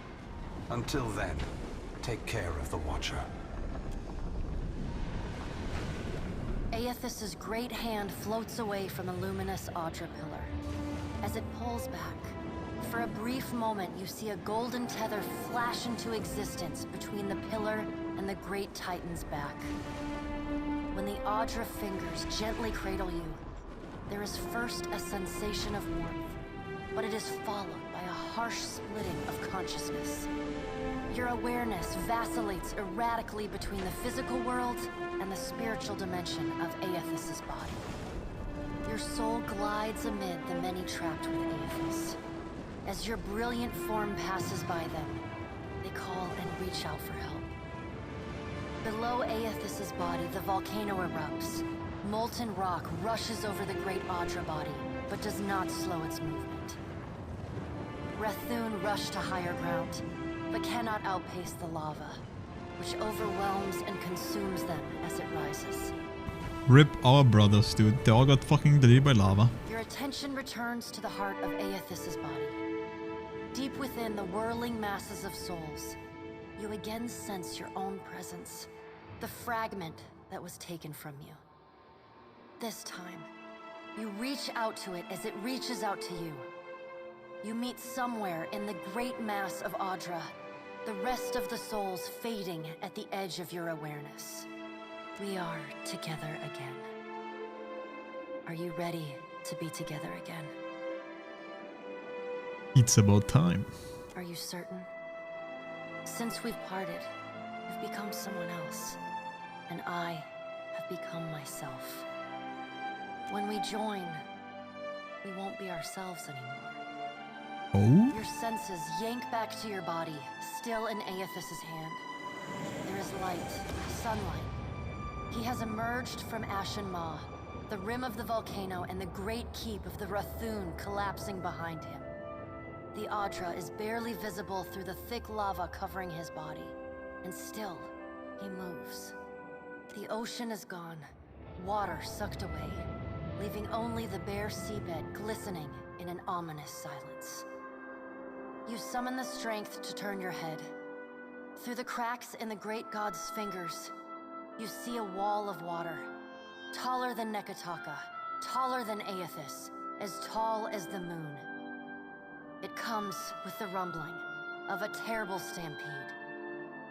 K: Until then, take care of the Watcher.
L: Aethys' great hand floats away from the luminous Audra pillar. As it pulls back, for a brief moment you see a golden tether flash into existence between the pillar and the great Titan's back. When the Audra fingers gently cradle you, there is first a sensation of warmth, but it is followed by a harsh splitting of consciousness. Your awareness vacillates erratically between the physical world and the spiritual dimension of Aethys' body. Your soul glides amid the many trapped with Aethys. As your brilliant form passes by them, they call and reach out for help. Below Aethys' body, the volcano erupts. Molten rock rushes over the great Audra body, but does not slow its movement. Rathun rushed to higher ground, but cannot outpace the lava, which overwhelms and consumes them as it rises.
A: Rip our brothers, dude. They all got fucking deleted by lava.
L: Your attention returns to the heart of Aethys' body. Deep within the whirling masses of souls, you again sense your own presence, the fragment that was taken from you. This time, you reach out to it as it reaches out to you. You meet somewhere in the great mass of Audra, the rest of the souls fading at the edge of your awareness. We are together again. Are you ready to be together again?
A: It's about time.
L: Are you certain? Since we've parted, you've become someone else, and I have become myself. When we join, we won't be ourselves anymore.
A: Oh?
L: Your senses yank back to your body, still in Aethys' hand. There is light, sunlight. He has emerged from Ashen Maw, the rim of the volcano and the great keep of the Rathun collapsing behind him. The Audra is barely visible through the thick lava covering his body, and still, he moves. The ocean is gone, water sucked away, leaving only the bare seabed glistening in an ominous silence. You summon the strength to turn your head. Through the cracks in the great god's fingers, you see a wall of water, taller than Neketaka, taller than Aethys, as tall as the moon. It comes with the rumbling of a terrible stampede.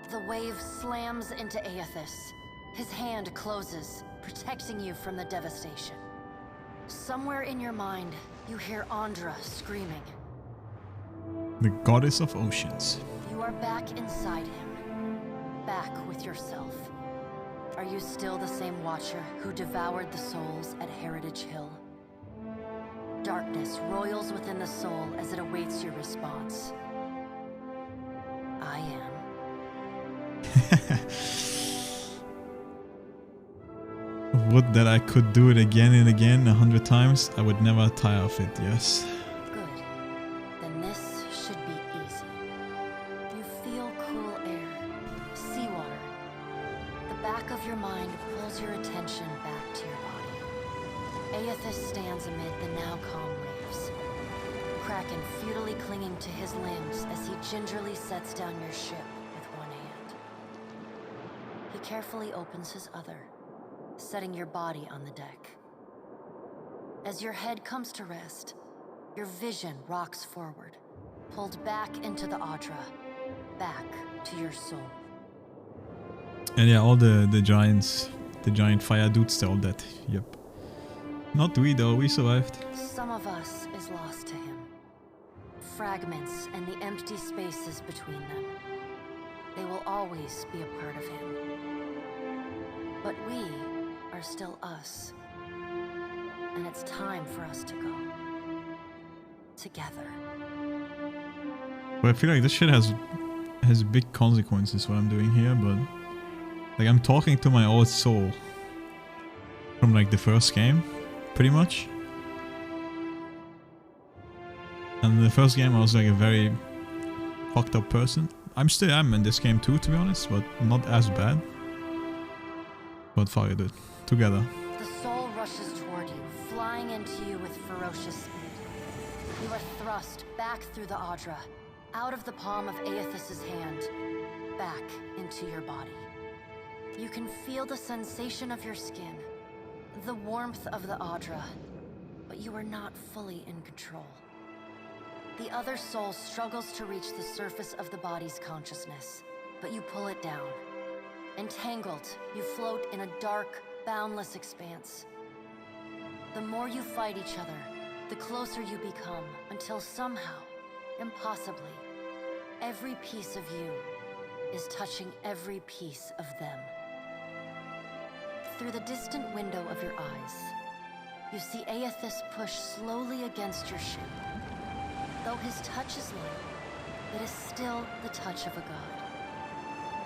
L: The wave slams into Aethys. His hand closes, protecting you from the devastation. Somewhere in your mind, you hear Andra screaming.
A: The goddess of oceans.
L: You are back inside him. Back with yourself. Are you still the same Watcher who devoured the souls at Heritage Hill? Darkness roils within the soul as it awaits your response. I am.
A: Would that I could do it again and again 100 times. I would never tire of it, yes.
L: Good. Then this should be easy. You feel cool air, seawater. The back of your mind pulls your attention back to your body. Aethys stands amid the now calm waves. Kraken futilely clinging to his limbs as he gingerly sets down your ship with one hand. He carefully opens his other, setting your body on the deck. As your head comes to rest, your vision rocks forward, pulled back into the Audra, back to your soul.
A: And yeah, all the giants, the giant fire dudes, they're all dead. Yep. Not we though, we survived.
L: Some of us is lost to him. Fragments and the empty spaces between them. They will always be a part of him. But we are still us. And it's time for us to go. Together.
A: But I feel like this shit has big consequences what I'm doing here, but like I'm talking to my old soul from like the first game, pretty much. And in the first game I was like a very fucked up person. I'm still am in this game too, to be honest, but not as bad. But fuck it, dude. Together.
L: The soul rushes toward you, flying into you with ferocious speed. You are thrust back through the Audra, out of the palm of Aethys' hand, back into your body. You can feel the sensation of your skin, the warmth of the Audra, but you are not fully in control. The other soul struggles to reach the surface of the body's consciousness, but you pull it down. Entangled, you float in a dark, boundless expanse. The more you fight each other, the closer you become, until somehow, impossibly, every piece of you is touching every piece of them. Through the distant window of your eyes, you see Aethys push slowly against your ship. Though his touch is light, it is still the touch of a god.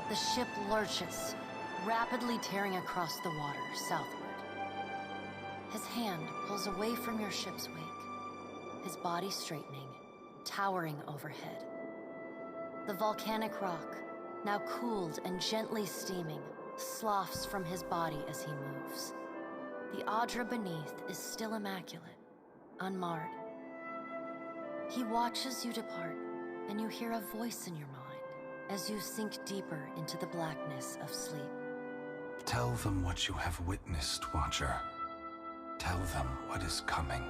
L: The ship lurches, rapidly tearing across the water southward. His hand pulls away from your ship's wake, his body straightening, towering overhead. The volcanic rock, now cooled and gently steaming, sloughs from his body as he moves. The Audra beneath is still immaculate, unmarred. He watches you depart, and you hear a voice in your mind as you sink deeper into the blackness of sleep.
K: Tell them what you have witnessed, Watcher. Tell them what is coming.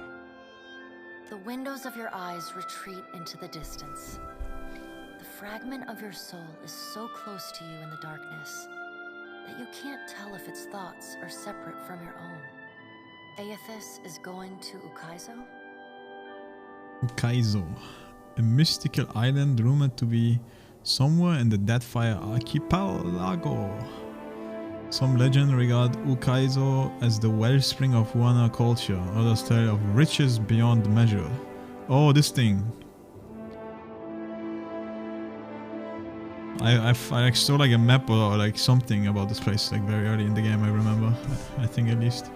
L: The windows of your eyes retreat into the distance. The fragment of your soul is so close to you in the darkness that you can't tell if its thoughts are separate from your own. Aethys is going to Ukaizo?
A: Ukaizo, a mystical island rumored to be somewhere in the Deadfire Archipelago. Some legend regard Ukaizo as the wellspring of Wana culture, others tell of riches beyond measure. Oh, this thing. I saw like a map or like something about this place like very early in the game, I remember. I think at least.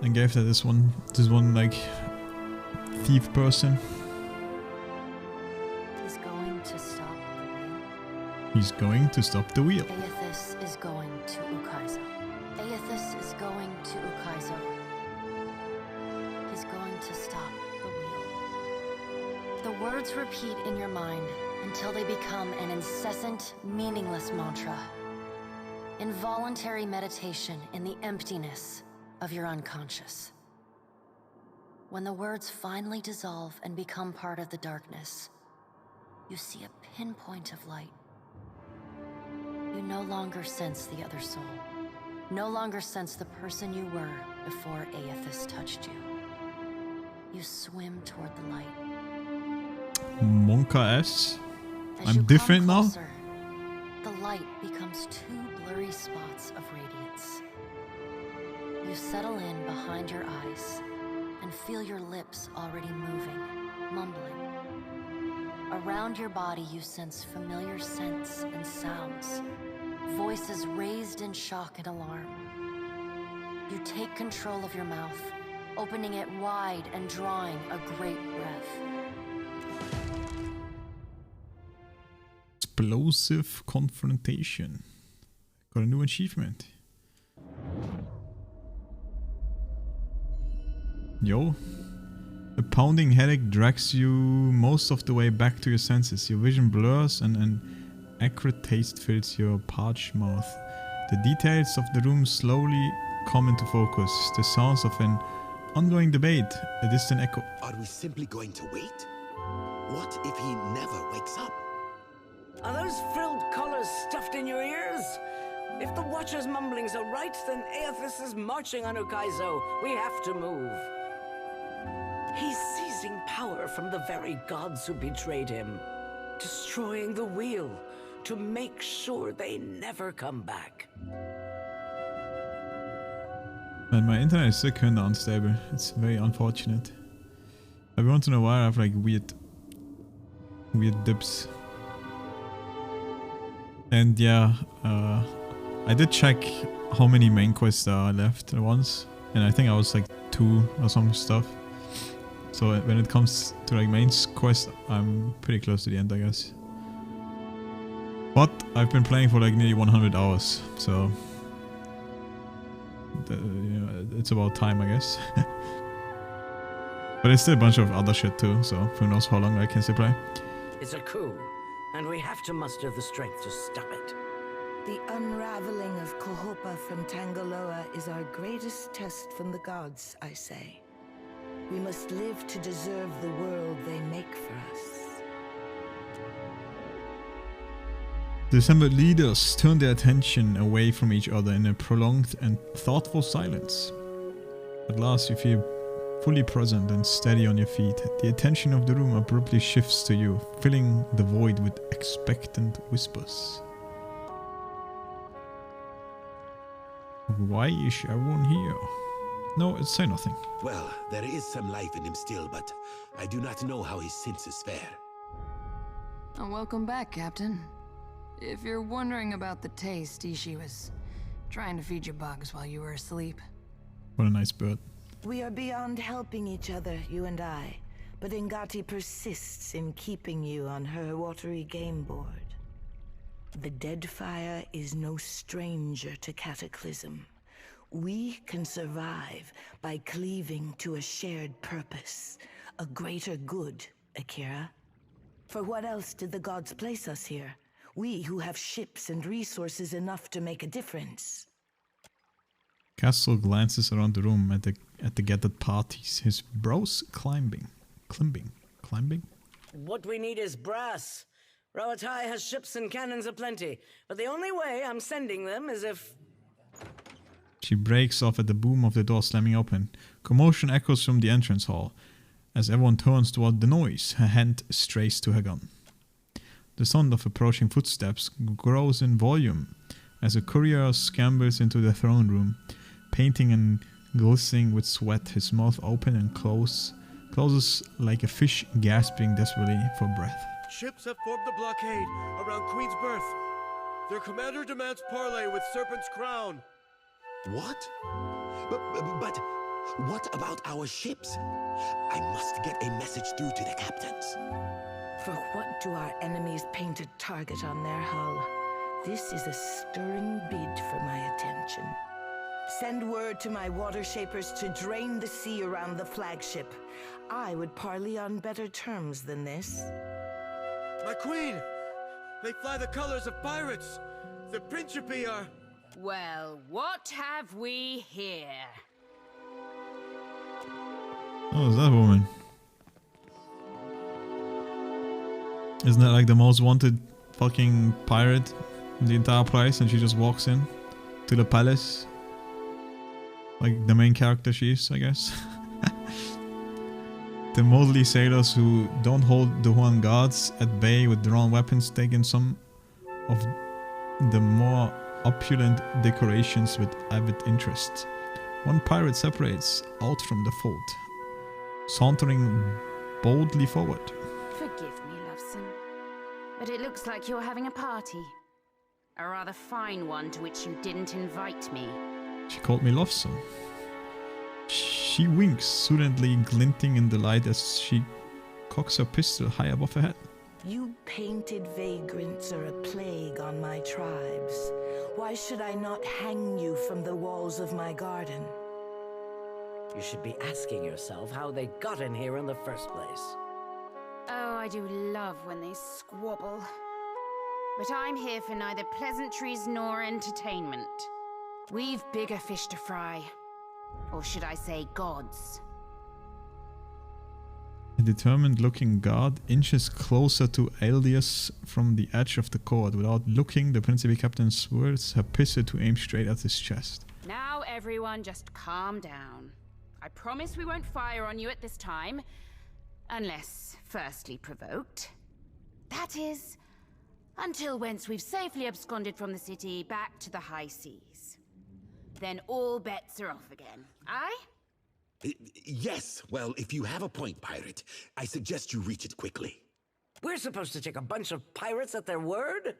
A: And gave that this one like thief person.
L: He's going to stop the wheel.
A: He's going to stop the wheel.
L: Aethys is going to Ukaizo. Aethys is going to Ukaizo. He's going to stop the wheel. The words repeat in your mind until they become an incessant, meaningless mantra. Involuntary meditation in the emptiness of your unconscious. When the words finally dissolve and become part of the darkness, you see a pinpoint of light. You no longer sense the other soul. No longer sense the person you were before Aethys touched you. You swim toward the light.
A: Monka S.
L: As
A: I'm
L: you
A: different
L: come
A: now.
L: closer, the light becomes two blurry spots of radiance. You settle in behind your eyes and feel your lips already moving, mumbling. Around your body you sense familiar scents and sounds, voices raised in shock and alarm. You take control of your mouth, opening it wide and drawing a great breath.
A: Explosive confrontation. Got a new achievement. Yo. A pounding headache drags you most of the way back to your senses. Your vision blurs and an acrid taste fills your parched mouth. The details of the room slowly come into focus. The sounds of an ongoing debate, a distant echo.
M: Are we simply going to wait? What if he never wakes up?
N: Are those frilled collars stuffed in your ears? If the Watcher's mumblings are right, then Aethys is marching on Ukaizo. We have to move. He's seizing power from the very gods who betrayed him, destroying the wheel to make sure they never come back.
A: And my internet is still kinda unstable. It's very unfortunate. Every once in a while I have like weird dips. And yeah, I did check how many main quests there are left at once, and I think I was like 2 or some stuff. So when it comes to like main quest, I'm pretty close to the end, I guess. But I've been playing for like nearly 100 hours, so you know, it's about time, I guess. But there's still a bunch of other shit too, so who knows how long I can still play.
N: It's a coup, and we have to muster the strength to stop it.
O: The unraveling of Kohopa from Tangaloa is our greatest test from the gods, I say. We must live to deserve the world they make for us.
A: The assembled leaders turn their attention away from each other in a prolonged and thoughtful silence. At last you feel fully present and steady on your feet. The attention of the room abruptly shifts to you, filling the void with expectant whispers. Why is everyone here? No, say nothing.
M: Well, there is some life in him still, but I do not know how his senses fare.
F: Welcome back, Captain. If you're wondering about the taste, Ishi was trying to feed you bugs while you were asleep.
A: What a nice bird.
O: We are beyond helping each other, you and I, but Ngati persists in keeping you on her watery game board. The Deadfire is no stranger to cataclysm. We can survive by cleaving to a shared purpose, a greater good, Akira. For what else did the gods place us here? We who have ships and resources enough to make a difference.
A: Castle glances around the room at the gathered parties, his brows climbing.
N: What we need is brass. Rawatai has ships and cannons aplenty, but the only way I'm sending them is if...
A: She breaks off at the boom of the door slamming open. Commotion echoes from the entrance hall. As everyone turns toward the noise, her hand strays to her gun. The sound of approaching footsteps grows in volume as a courier scambles into the throne room, painting and glistening with sweat, his mouth open and closes like a fish gasping desperately for breath.
C: Ships have formed a blockade around Queen's Berth. Their commander demands parley with Serpent's Crown.
M: What? But what about our ships? I must get a message through to the captains.
O: For what do our enemies paint a target on their hull? This is a stirring bid for my attention. Send word to my water shapers to drain the sea around the flagship. I would parley on better terms than this.
C: My queen! They fly the colors of pirates! The Principi are...
G: Well, what have we here?
A: Oh, is that woman? Isn't that like the most wanted fucking pirate in the entire place, and she just walks in to the palace? Like the main character she is, I guess. The motley sailors who don't hold the Huan guards at bay with drawn weapons take in some of the more opulent decorations with avid interest. One pirate separates out from the fold, sauntering boldly forward.
B: Forgive me, Loveson, but it looks like you're having a party. A rather fine one to which you didn't invite me.
A: She called me Loveson. She winks, suddenly glinting in the light as she cocks her pistol high above her head.
O: You painted vagrants are a plague on my tribes. Why should I not hang you from the walls of my garden?
N: You should be asking yourself how they got in here in the first place.
B: Oh, I do love when they squabble. But I'm here for neither pleasantries nor entertainment. We've bigger fish to fry. Or should I say gods?
A: A determined-looking guard inches closer to Eldius from the edge of the court. Without looking, the Principal Captain swerves her pistol to aim straight at his chest.
P: Now everyone just calm down. I promise we won't fire on you at this time. Unless firstly provoked. That is, until once we've safely absconded from the city back to the high seas. Then all bets are off again, aye?
M: Yes, well, if you have a point, pirate, I suggest you reach it quickly.
N: We're supposed to take a bunch of pirates at their word?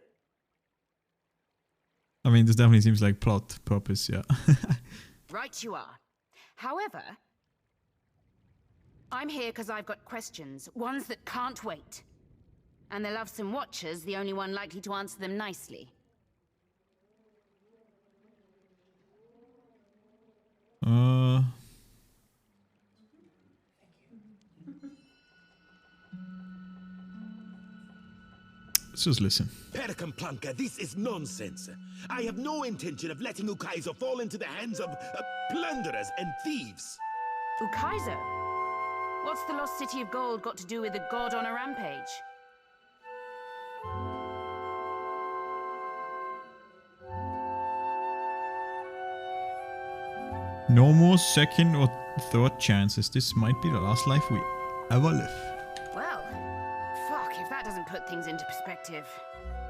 A: I mean, this definitely seems like plot purpose, yeah.
P: Right you are. However, I'm here because I've got questions, ones that can't wait. And the Lovesome Watcher's the only one likely to answer them nicely.
A: Let's just listen.
M: Perkamplanka, this is nonsense. I have no intention of letting Ukaizo fall into the hands of plunderers and thieves.
P: Ukaizo? What's the lost city of gold got to do with a god on a rampage?
A: No more second or third chances. This might be the last life we ever live.
P: Well, fuck if that doesn't put things into perspective.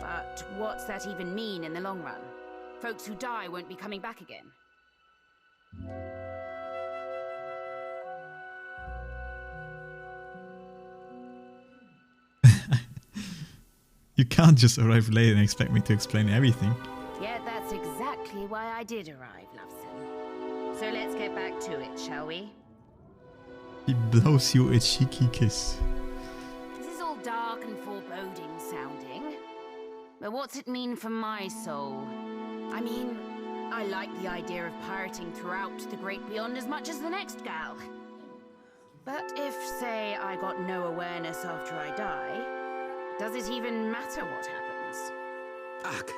P: But what's that even mean in the long run? Folks who die won't be coming back again.
A: You can't just arrive late and expect me to explain everything.
P: Yeah, that's exactly why I did arrive, Loveson. So let's get back to it, shall we?
A: He blows you a cheeky kiss.
P: This is all dark and foreboding sounding. But what's it mean for my soul? I mean, I like the idea of pirating throughout the Great Beyond as much as the next gal. But if, say, I got no awareness after I die, does it even matter what happens?
M: Ak,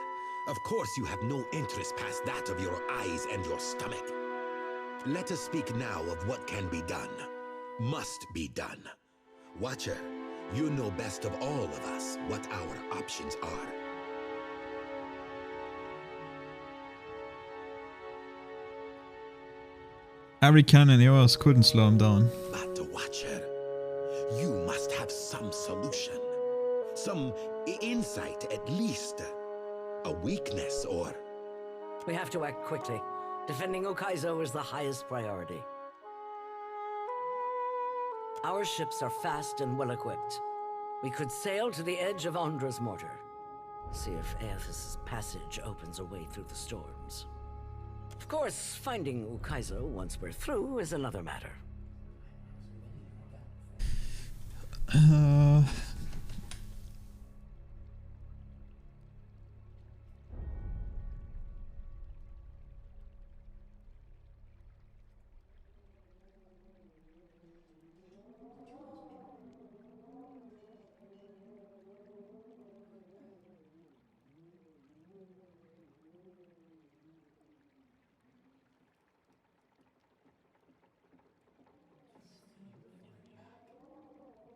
M: of course you have no interest past that of your eyes and your stomach. Let us speak now of what can be done. Must be done. Watcher, you know best of all of us what our options are.
A: Every cannon and arrows couldn't slow him down.
M: But Watcher, you must have some solution. Some insight, at least. A weakness, or...
N: We have to act quickly. Defending Ukaizo is the highest priority. Our ships are fast and well-equipped. We could sail to the edge of Andra's mortar. See if Aethys' passage opens a way through the storms. Of course, finding Ukaizo once we're through is another matter.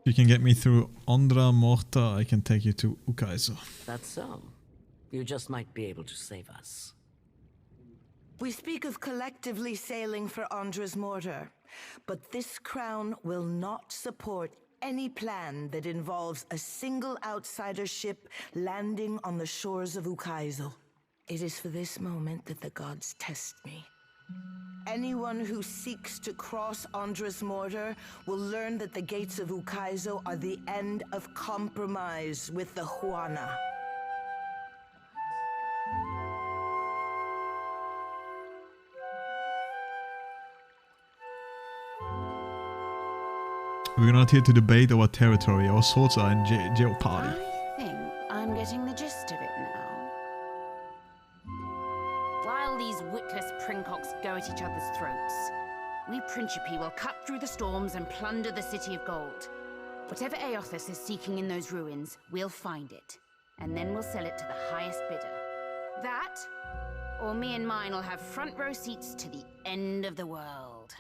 A: You can get me through Andra Morta, I can take you to Ukaizo.
N: That's so. You just might be able to save us.
O: We speak of collectively sailing for Andra's mortar, but this crown will not support any plan that involves a single outsider ship landing on the shores of Ukaizo. It is for this moment that the gods test me. Anyone who seeks to cross Andra's mortar will learn that the gates of Ukaizo are the end of compromise with the Huana.
A: We're not here to debate our territory, our swords are in jeopardy.
P: I think I'm getting the gist of it now. While these witless princocks go at each other's throats, we Principi will cut through the storms and plunder the City of Gold. Whatever Aethys is seeking in those ruins, we'll find it. And then we'll sell it to the highest bidder. That, or me and mine'll have front row seats to the end of the world.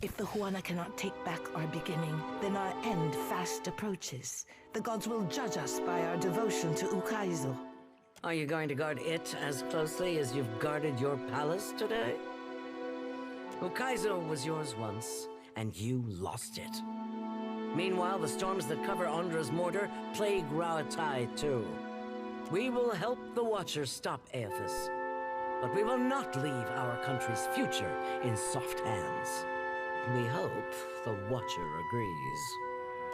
O: If the Huana cannot take back our beginning, then our end fast approaches. The gods will judge us by our devotion to Ukaizo.
N: Are you going to guard it as closely as you've guarded your palace today? Ukaizo was yours once, and you lost it. Meanwhile, the storms that cover Andra's mortar plague Rauatai too. We will help the Watchers stop Aethys, but we will not leave our country's future in soft hands. We hope the Watcher agrees.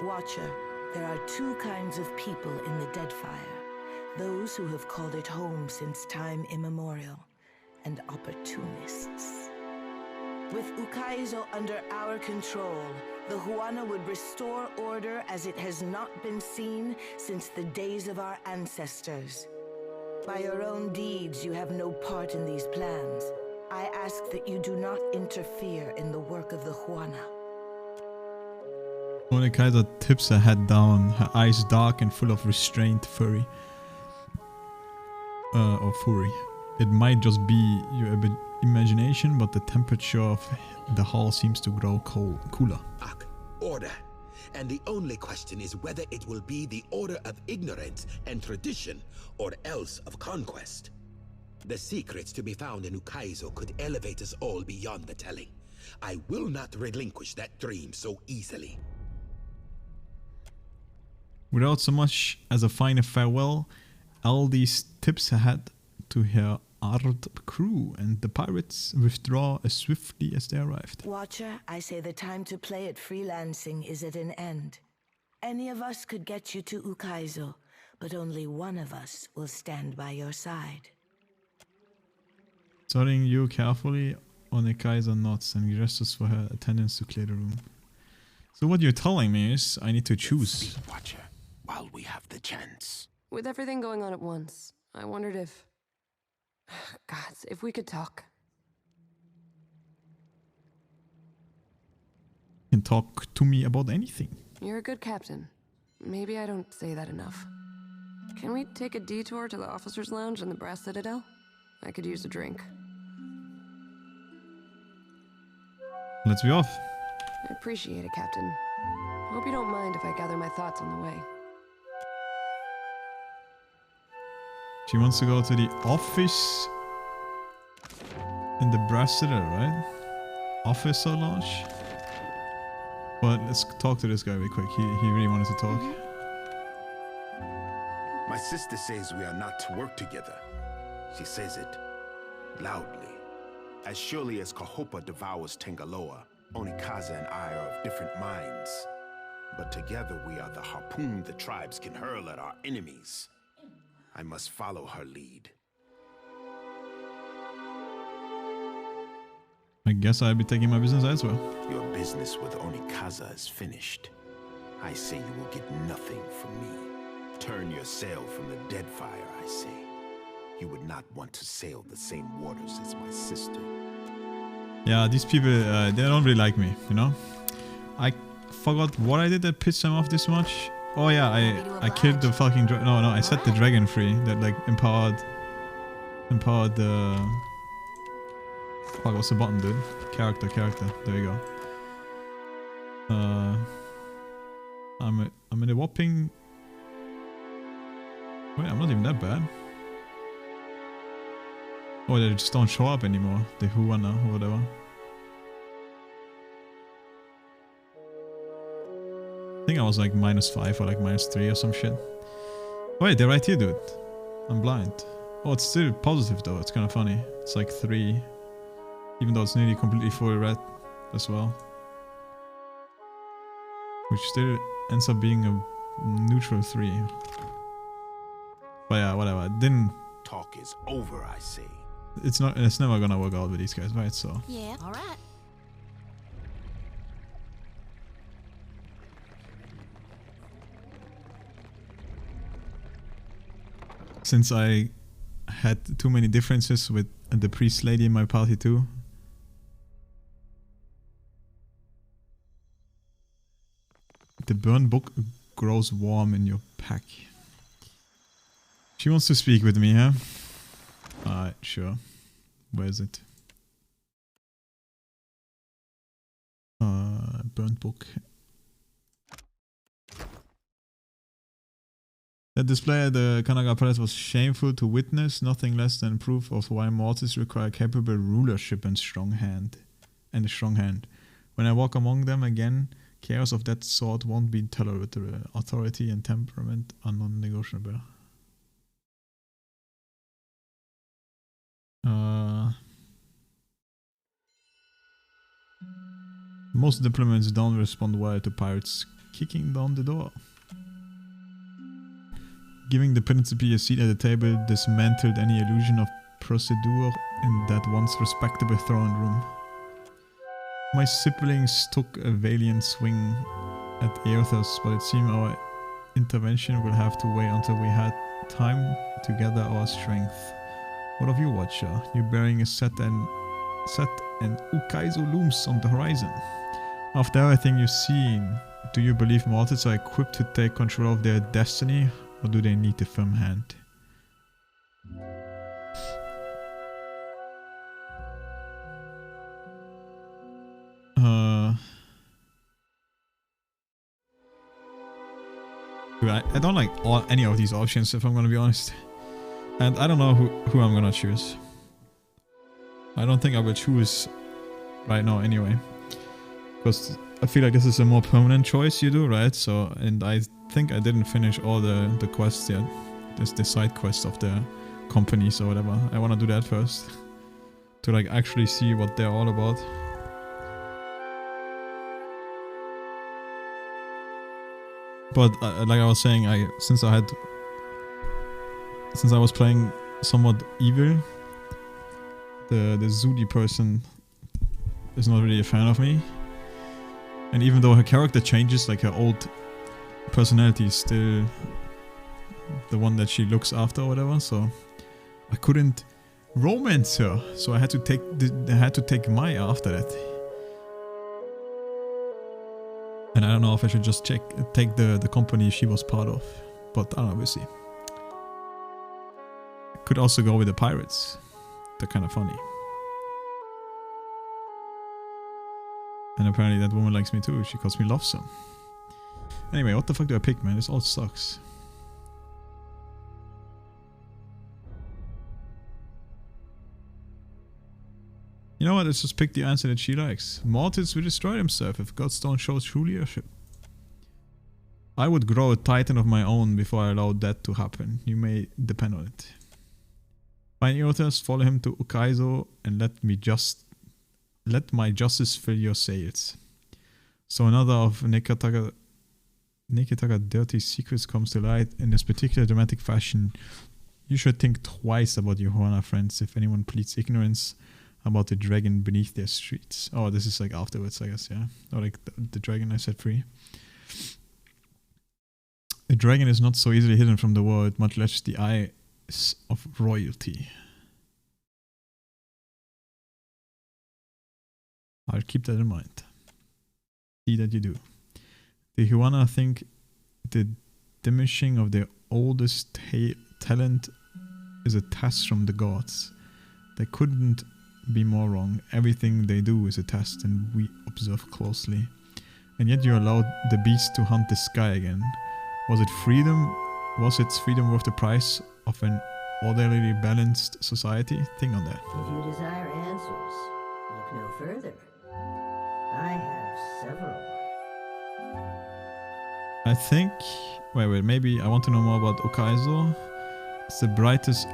O: Watcher, there are two kinds of people in the Deadfire. Those who have called it home since time immemorial, and opportunists. With Ukaizo under our control, the Huana would restore order as it has not been seen since the days of our ancestors. By your own deeds, you have no part in these plans. I ask that you do not interfere in the work of the Huana.
A: Onekaiser tips her head down, her eyes dark and full of restrained fury. It might just be your imagination, but the temperature of the hall seems to grow cooler.
M: Order. And the only question is whether it will be the order of ignorance and tradition, or else of conquest. The secrets to be found in Ukaizo could elevate us all beyond the telling. I will not relinquish that dream so easily.
A: Without so much as a final farewell, Aldis tips her hat to her armed crew, and the pirates withdraw as swiftly as they arrived.
O: Watcher, I say the time to play at freelancing is at an end. Any of us could get you to Ukaizo, but only one of us will stand by your side.
A: Studying you carefully, Onekaiser nods and gestures for her attendants to clear the room. So what you're telling me is I need to choose.
M: Watcher, while we have the chance.
F: With everything going on at once, I wondered if... Gods, if we could talk.
A: You can talk to me about anything.
F: You're a good captain. Maybe I don't say that enough. Can we take a detour to the officer's lounge in the Brass Citadel? I could use a drink.
A: Let's be off.
F: I appreciate it, Captain. Hope you don't mind if I gather my thoughts on the way.
A: She wants to go to the office in the Brass Citadel, right? Officer launch? But let's talk to this guy real quick. He really wanted to talk.
Q: My sister says we are not to work together. She says it loudly. As surely as Kahopa devours Tangaloa, Onekaza and I are of different minds. But together we are the harpoon the tribes can hurl at our enemies. I must follow her lead.
A: I guess I'll be taking my business elsewhere.
Q: Your business with Onekaza is finished. I say you will get nothing from me. Turn your sail from the Deadfire, I say. You would not want to sail the same waters as my sister.
A: Yeah, these people, they don't really like me, you know? I forgot what I did that pissed them off this much. Oh yeah, I killed the fucking no, I set the dragon free. That like empowered the... Fuck, what's the button, dude? Character. There you go. I'm in a whopping... Wait, I'm not even that bad. Oh, they just don't show up anymore. The Huana or whatever. I think I was like -5 or like -3 or some shit. Wait, they're right here, dude. I'm blind. Oh, it's still positive though. It's kind of funny. It's like 3. Even though it's nearly completely fully red as well. Which still ends up being a neutral 3. But yeah, whatever. It didn't...
Q: Talk is over, I say.
A: It's never gonna work out with these guys, right? So...
L: Yeah, alright.
A: Since I had too many differences with the priest lady in my party too. The burn book grows warm in your pack. She wants to speak with me, huh? Alright, sure. Where is it? Burnt book. The display at the Kanaga Palace was shameful to witness, nothing less than proof of why mortals require capable rulership and a strong hand. When I walk among them again, chaos of that sort won't be tolerable. Authority and temperament are non-negotiable. Most diplomats don't respond well to pirates kicking down the door. Giving the Principe a seat at the table dismantled any illusion of procedure in that once respectable throne room. My siblings took a valiant swing at Eothas, but it seemed our intervention will have to wait until we had time to gather our strength. What of you, Watcher? You're bearing a set and Ukaizo looms on the horizon. After everything you've seen, do you believe mortals are equipped to take control of their destiny? Or do they need a firm hand? I don't like any of these options, if I'm gonna be honest. And I don't know who I'm gonna choose. I don't think I will choose right now anyway. Because I feel like this is a more permanent choice you do, right? So, and I think I didn't finish all the quests yet. There's the side quests of the companies or whatever. I want to do that first. To like actually see what they're all about. But like I was saying, since I was playing somewhat evil, the Zudi person is not really a fan of me. And even though her character changes, like her old personality is still the one that she looks after or whatever, so I couldn't romance her, so I had to take Maya after that. And I don't know if I should just take the company she was part of, but I don't know, we'll see. Could also go with the pirates. They're kind of funny. And apparently that woman likes me too. She calls me Lovesome. Anyway, what the fuck do I pick, man? This all sucks. You know what? Let's just pick the answer that she likes. Mortals will destroy themselves if gods don't show true leadership. I would grow a titan of my own before I allow that to happen. You may depend on it. Find Eothas, follow him to Ukaizo, and let my justice fill your sails. So another of Neketaka dirty secrets comes to light in this particular dramatic fashion. You should think twice about your Huana friends if anyone pleads ignorance about the dragon beneath their streets. Oh, this is like afterwards, I guess, yeah? Or like the dragon I set free. A dragon is not so easily hidden from the world, much less the eyes of royalty. I'll keep that in mind. See that you do. The Huana think the diminishing of their oldest talent is a test from the gods. They couldn't be more wrong. Everything they do is a test, and we observe closely. And yet you allowed the beast to hunt the sky again. Was it freedom? Was its freedom worth the price of an orderly, balanced society? Think on that.
I: If you desire answers, look no further. I have several.
A: I think... Wait, maybe I want to know more about Ukaizo. It's the brightest...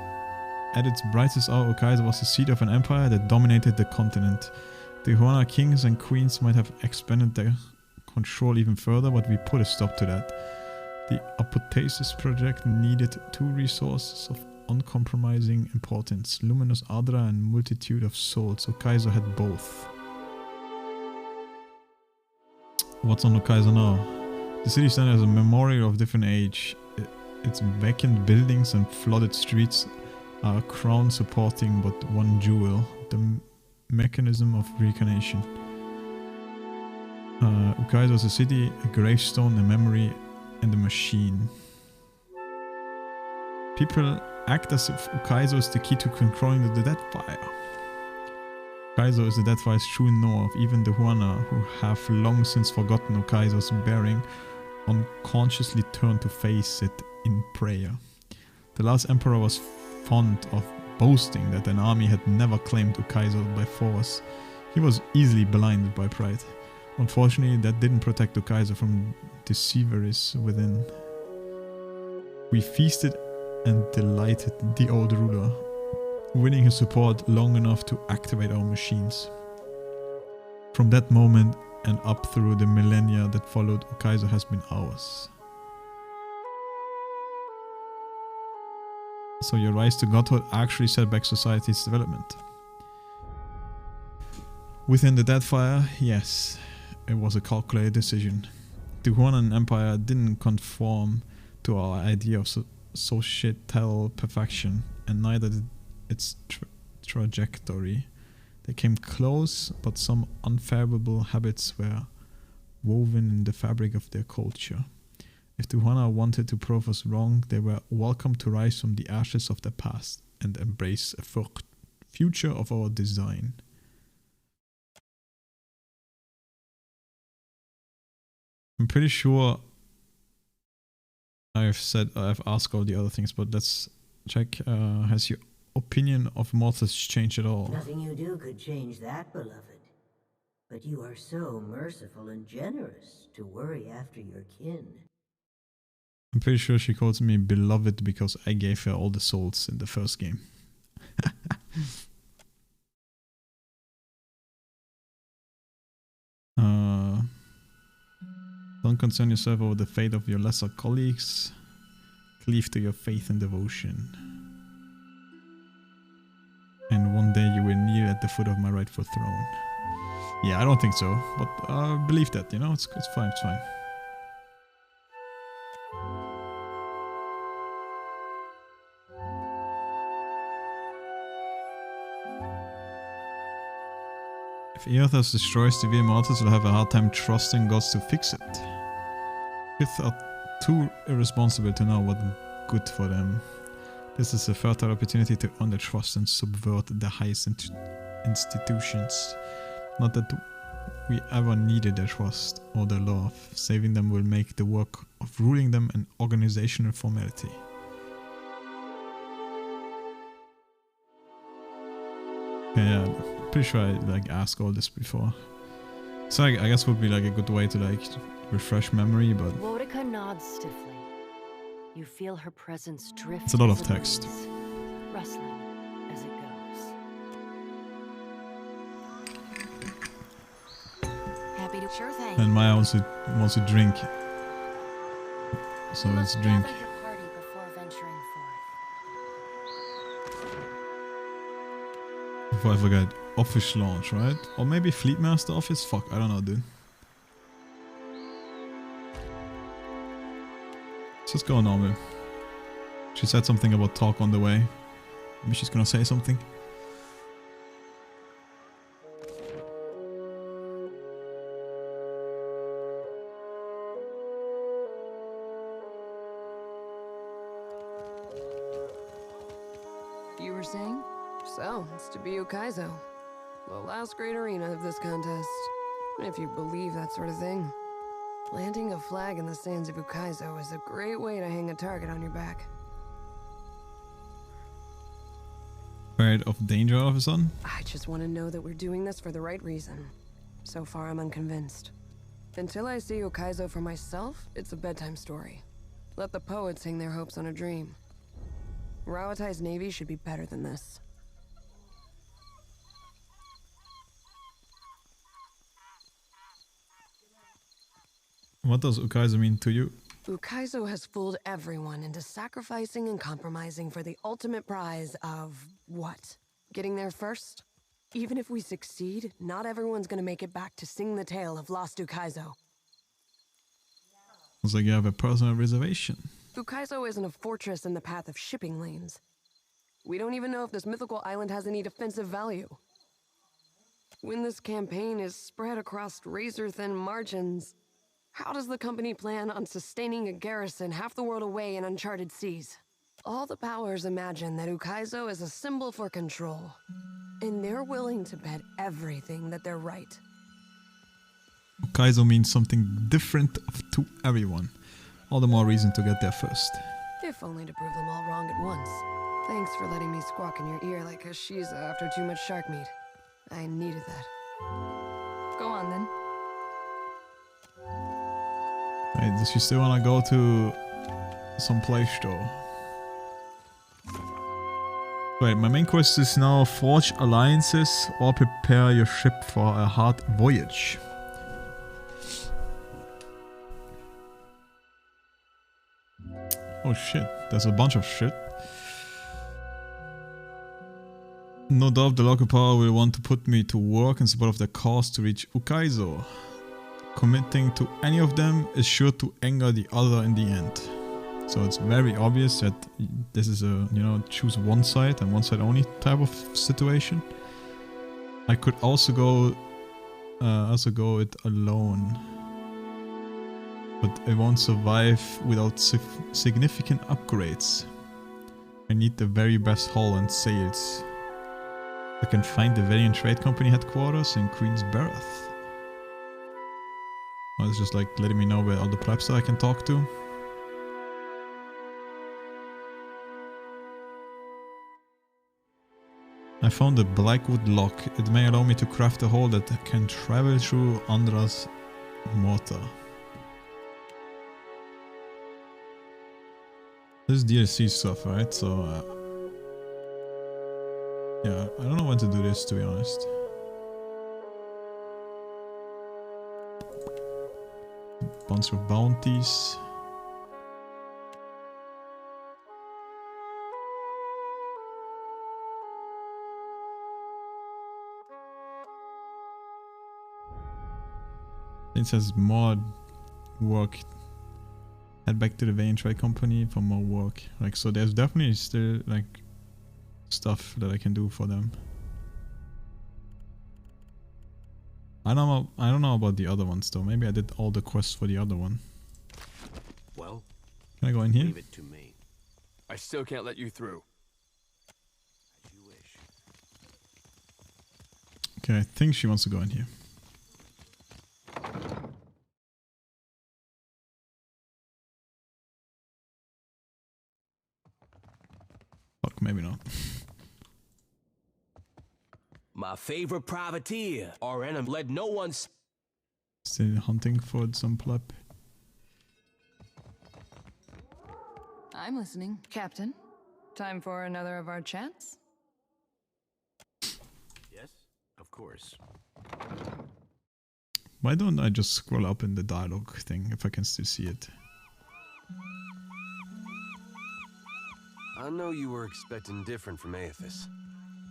A: At its brightest hour, Ukaizo was the seat of an empire that dominated the continent. The Huana kings and queens might have expanded their control even further, but we put a stop to that. The Apotheosis project needed two resources of uncompromising importance: luminous ardra and multitude of souls. Ukaizo had both. What's on Ukaizo now? The city center is a memorial of different age. Its vacant buildings and flooded streets are a crown supporting but one jewel: the mechanism of reincarnation. Ukaizo is a city, a gravestone, a memory, and a machine. People act as if Ukaizo is the key to controlling the Deadfire. Ukaizo is the Deadfire's true north. Even the Huana, who have long since forgotten Ukaizo's bearing, unconsciously turn to face it in prayer. The last emperor was fond of boasting that an army had never claimed Ukaizo by force. He was easily blinded by pride. Unfortunately, that didn't protect Ukaizo from deceiveries within. We feasted and delighted the old ruler, winning his support long enough to activate our machines. From that moment and up through the millennia that followed, Ukaizo has been ours. So your rise to godhood actually set back society's development. Within the Deadfire, yes, it was a calculated decision. The Huanan Empire didn't conform to our idea of societal perfection, and neither did its trajectory. They came close, but some unfavorable habits were woven in the fabric of their culture. If the Huana wanted to prove us wrong, they were welcome to rise from the ashes of the past and embrace a future of our design. I'm pretty sure I've asked all the other things, but let's check. Has your opinion of mortals changed at all?
R: Nothing you do could change that, beloved. But you are so merciful and generous to worry after your kin.
A: I'm pretty sure she calls me beloved because I gave her all the souls in the first game. Don't concern yourself over the fate of your lesser colleagues. Cleave to your faith and devotion. And one day you will kneel at the foot of my rightful throne. Yeah, I don't think so, but I believe that, you know, it's fine, it's fine. If Eothas destroys the Vir Mortals, will have a hard time trusting gods to fix it. Sith are too irresponsible to know what's good for them. This is a fertile opportunity to earn their trust and subvert the highest institutions. Not that we ever needed their trust or their love. Saving them will make the work of ruling them an organizational formality. Yeah, pretty sure I asked all this before. So I guess would be a good way to refresh memory, but
L: Borica nods stiffly. You feel her presence drift.
A: It's a lot of text.
L: Rustling as it goes.
E: Happy to sure thing.
A: And Maya wants to drink. So let's drink. Before I forget, office launch, right? Or maybe Fleetmaster office? Fuck, I don't know, dude. Let's just go normal. She said something about talk on the way. Maybe she's gonna say something.
F: You were saying? So, it's to be Ukaizo. The last great arena of this contest. If you believe that sort of thing. Planting a flag in the sands of Ukaizo is a great way to hang a target on your back.
A: Afraid of danger all of a sudden?
F: I just want to know that we're doing this for the right reason. So far, I'm unconvinced. Until I see Ukaizo for myself, it's a bedtime story. Let the poets hang their hopes on a dream. Rauatai's navy should be better than this.
A: What does Ukaizo mean to you?
F: Ukaizo has fooled everyone into sacrificing and compromising for the ultimate prize of what? Getting there first? Even if we succeed, not everyone's gonna make it back to sing the tale of lost Ukaizo.
A: Looks like you have a personal reservation.
F: Ukaizo isn't a fortress in the path of shipping lanes. We don't even know if this mythical island has any defensive value. When this campaign is spread across razor-thin margins, how does the company plan on sustaining a garrison half the world away in uncharted seas? All the powers imagine that Ukaizo is a symbol for control, and they're willing to bet everything that they're right.
A: Ukaizo means something different to everyone. All the more reason to get there first.
F: If only to prove them all wrong at once. Thanks for letting me squawk in your ear like Hashiza after too much shark meat. I needed that.
E: Go on then.
A: Wait, does she still want to go to some place though? Wait, my main quest is now forge alliances or prepare your ship for a hard voyage. Oh shit, there's a bunch of shit. No doubt the local power will want to put me to work in support of their cause to reach Ukaizo. Committing to any of them is sure to anger the other in the end. So it's very obvious that this is a, you know, choose one side and one side only type of situation. I could also go it alone. But it won't survive without significant upgrades. I need the very best hull and sails. I can find the Valiant Trade Company headquarters in Queen's Berth. Oh, it's just like letting me know where all the plebs that I can talk to. I found a Blackwood lock. It may allow me to craft a hole that can travel through Andra's mortar. This is DLC stuff, right? So, yeah, I don't know when to do this, to be honest. Bunch of bounties. It says more work. Head back to the Valiant Trade Company for more work. Like, so there's definitely still like stuff that I can do for them. I don't know about the other ones though. Maybe I did all the quests for the other one.
C: Well,
A: can I go in here?
C: Leave it to me. I still can't let you through. As you wish.
A: Okay, I think she wants to go in here. Fuck, maybe not.
S: My favorite privateer, RN, let no one.
A: Still hunting for some pleb.
F: I'm listening, Captain. Time for another of our chats?
H: Yes, of course.
A: Why don't I just scroll up in the dialogue thing if I can still see it?
C: I know you were expecting different from Aethys.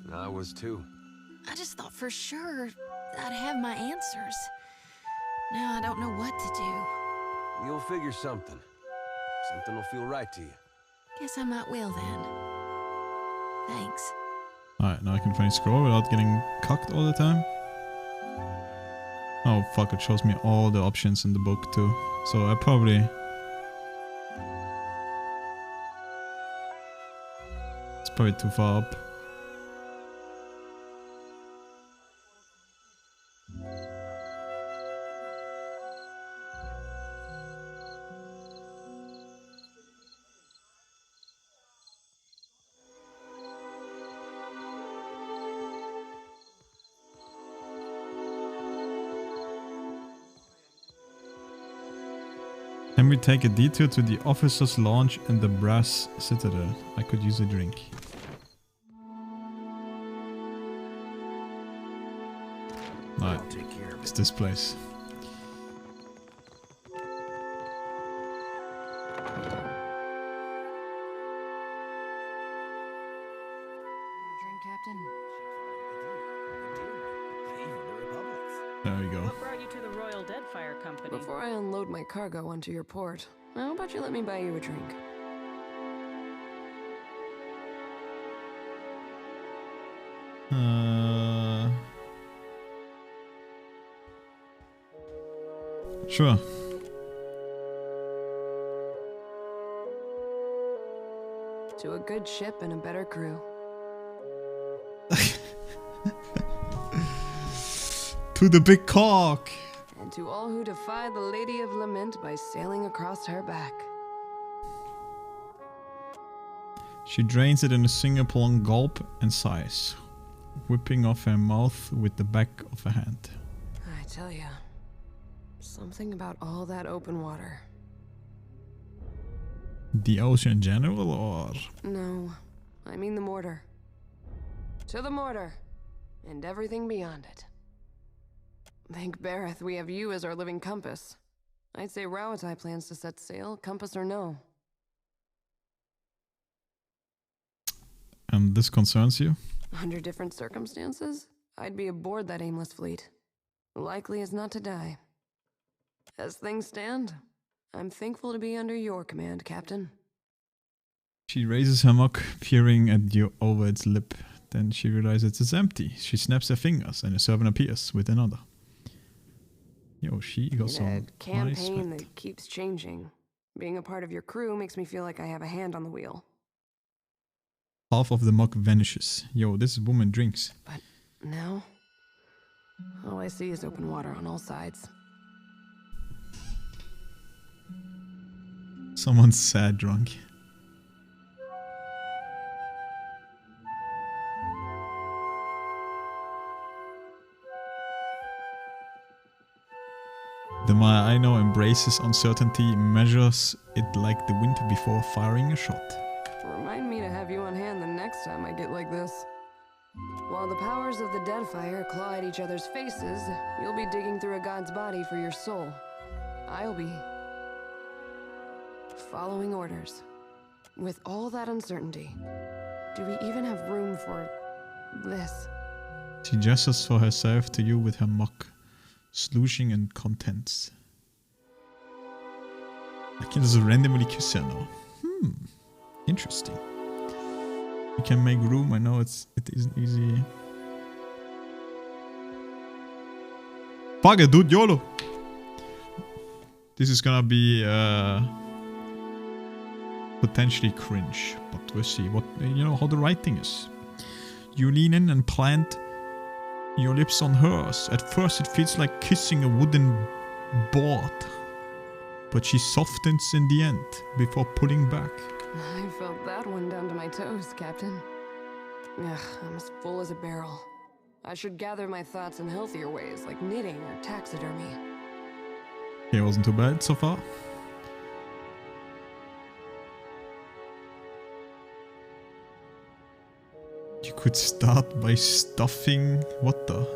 C: And I was too.
E: I just thought for sure I'd have my answers. Now I don't know what to do.
C: You'll figure something. Something will feel right to you.
E: Guess I might will then. Thanks.
A: Alright, now I can finally scroll without getting cucked all the time. Oh fuck, it shows me all the options in the book too. So I probably... It's probably too far up. Can we take a detour to the officers' lounge in the Brass Citadel? I could use a drink. Alright, it's this place.
F: Drink, Captain.
A: There we go.
T: What brought you to the Royal Deadfire Company?
F: Before I unload my cargo onto your port, how about you let me buy you a drink?
A: Sure.
F: To a good ship and a better crew.
A: To the big cock!
F: And to all who defy the Lady of Lament by sailing across her back.
A: She drains it in a single prolonged gulp and sighs, whipping off her mouth with the back of a hand.
F: I tell ya, something about all that open water.
A: The ocean in general, or?
F: No, I mean the mortar. To the mortar, and everything beyond it. Thank Bareth we have you as our living compass. I'd say Rauatai plans to set sail, compass or no.
A: And this concerns you?
F: Under different circumstances, I'd be aboard that aimless fleet. Likely as not to die. As things stand, I'm thankful to be under your command, Captain.
A: She raises her mug, peering at you over its lip. Then she realizes it's empty. She snaps her fingers and a servant appears with another. Yo, she got some
F: a
A: nice
F: campaign
A: sweat.
F: that keeps changing. Being a part of your crew makes me feel like I have a hand on the wheel.
A: Half of the mug vanishes. Yo, this woman drinks.
F: But now, all I see is open water on all sides.
A: Someone's sad drunk. The Maya I know embraces uncertainty, measures it like the wind before firing a shot.
F: Remind me to have you on hand the next time I get like this. While the powers of the Deadfire claw at each other's faces, you'll be digging through a god's body for your soul. I'll be following orders. With all that uncertainty, do we even have room for this?
A: She gestures for herself to you with her mug, slushing and contents. I can just randomly kiss her now. Interesting. You can make room. I know it isn't easy. Fuck it, dude, YOLO! This is gonna be potentially cringe, but we'll see what how the writing is. You lean in and plant your lips on hers. At first it feels like kissing a wooden board, but she softens in the end before pulling back.
F: I felt that one down to my toes, Captain. Ugh, I'm as full as a barrel. I should gather my thoughts in healthier ways, like knitting or taxidermy.
A: It wasn't too bad so far. You could start by stuffing... What the?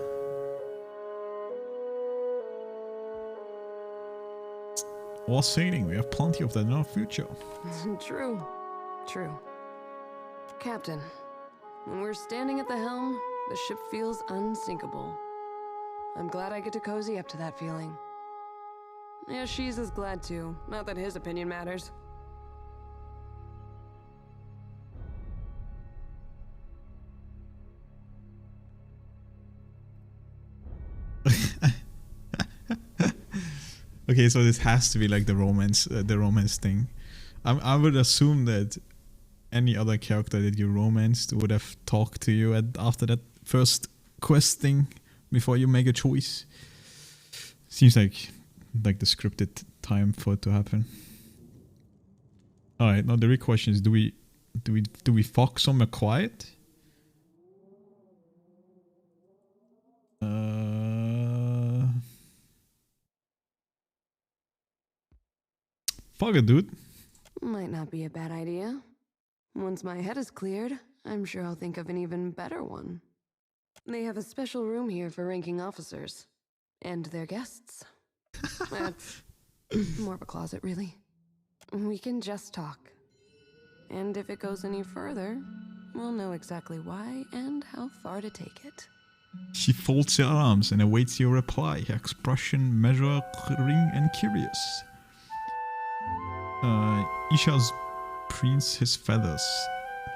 A: Or sailing, we have plenty of that in our future.
F: True. Captain, when we're standing at the helm, the ship feels unsinkable. I'm glad I get to cozy up to that feeling. Yeah, she's as glad too. Not that his opinion matters.
A: Okay, so this has to be like the romance thing. I would assume that any other character that you romanced would have talked to you after that first quest thing before you make a choice. Seems like the scripted time for it to happen. All right, now the real question is: do we fuck somewhere quiet? Fuck it, dude.
F: Might not be a bad idea. Once my head is cleared, I'm sure I'll think of an even better one. They have a special room here for ranking officers. And their guests. That's more of a closet, really. We can just talk. And if it goes any further, we'll know exactly why and how far to take it.
A: She folds her arms and awaits your reply, her expression measuring and curious. Isha's preens his feathers,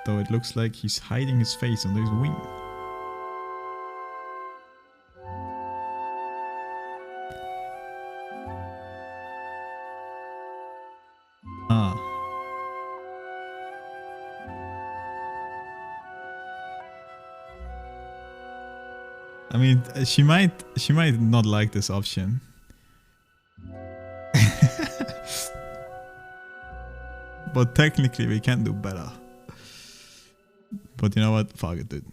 A: though it looks like he's hiding his face under his wing. I mean, she might not like this option. But technically we can do better. But you know what? Fuck it, dude.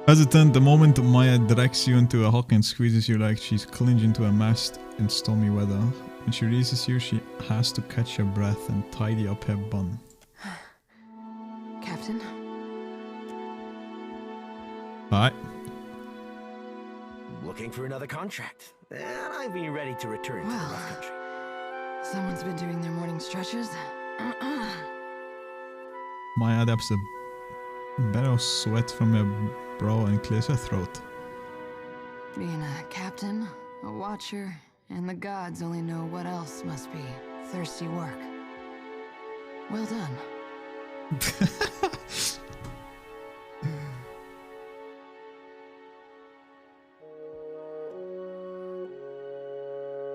A: Hesitant, the moment Maya drags you into a hawk and squeezes you like she's clinging to a mast in stormy weather. When she releases you, she has to catch her breath and tidy up her bun.
F: Captain?
A: Alright.
S: Looking for another contract. And I've been ready to return to the rough country.
F: Someone's been doing their morning stretches.
A: Maya adapts a bed of sweat from her brow and clears her throat.
F: Being a captain, a watcher, and the gods only know what else must be thirsty work. Well done.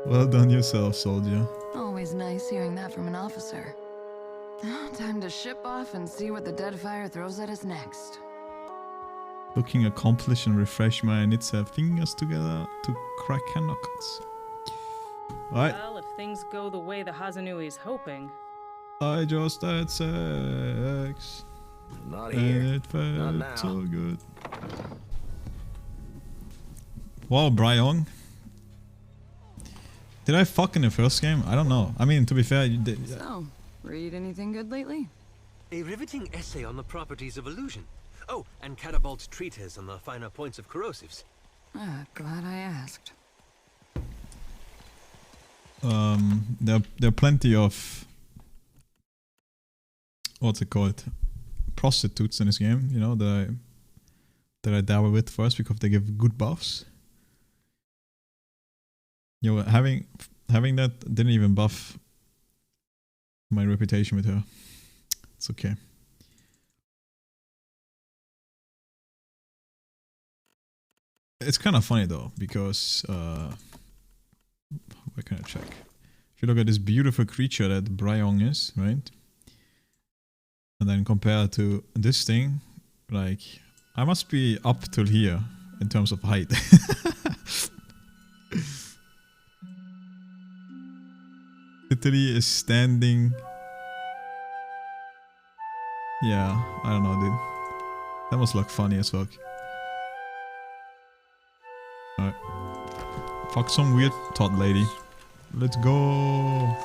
A: Well done yourself, soldier.
F: Always nice hearing that from an officer. Time to ship off and see what the Deadfire throws at us next.
A: Looking accomplished and refreshed, Maya knits her fingers together to crack her knuckles. Alright.
T: Well, if things go the way the Hazanui's hoping.
A: I just had sex.
S: Not here.
A: And it felt
S: Not now.
A: so good. Wow, Bryong. Did I fuck in the first game? I don't know. I mean, to be fair, you did.
F: So, read anything good lately?
U: A riveting essay on the properties of illusion. Oh, and Catabolt's treatise on the finer points of corrosives.
F: Glad I asked.
A: There are plenty of, what's it called, prostitutes in this game. You know, that I dabble with first because they give good buffs. You know, having that didn't even buff my reputation with her. It's okay. It's kind of funny though, because where can I check? If you look at this beautiful creature that Bryong is, right? And then compare to this thing, like, I must be up till here in terms of height. Literally is standing. Yeah, I don't know, dude. That must look funny as fuck. Alright. Fuck some weird tot lady. Let's go.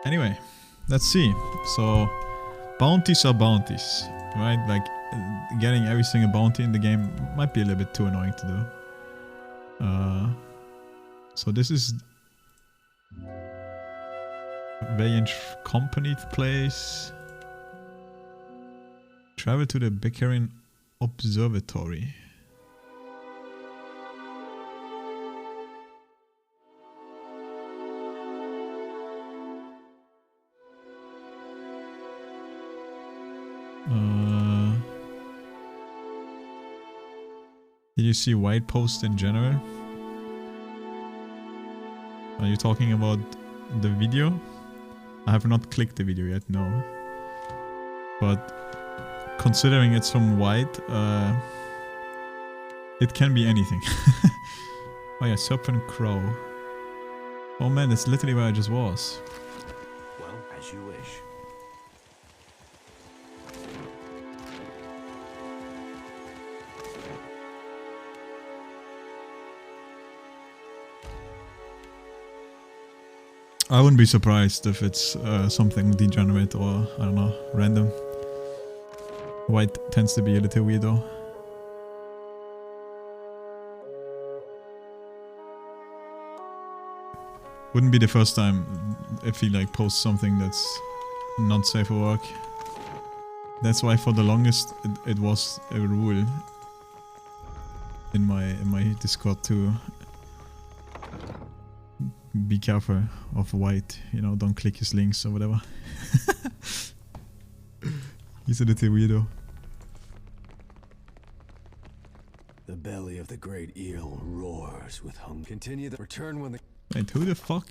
A: Anyway, let's see. So, bounties are bounties, right? Like, getting every single bounty in the game might be a little bit too annoying to do. So this is Valiant Company place. Travel to the Bekarin Observatory. Did you see White Post in general? Are you talking about the video? I have not clicked the video yet, no. But considering it's from White, it can be anything. Oh yeah, Serpent Crow. Oh man, that's literally where I just was.
S: Well, as you wish.
A: I wouldn't be surprised if it's something degenerate or, I don't know, random. White tends to be a little weirdo. Wouldn't be the first time if he like posts something that's not safe for work. That's why for the longest it was a rule in my Discord to be careful of White, you know, don't click his links or whatever. He's a little weirdo.
C: The belly of the great eel roars with hunger. Continue the return when the...
A: Wait, who the fuck?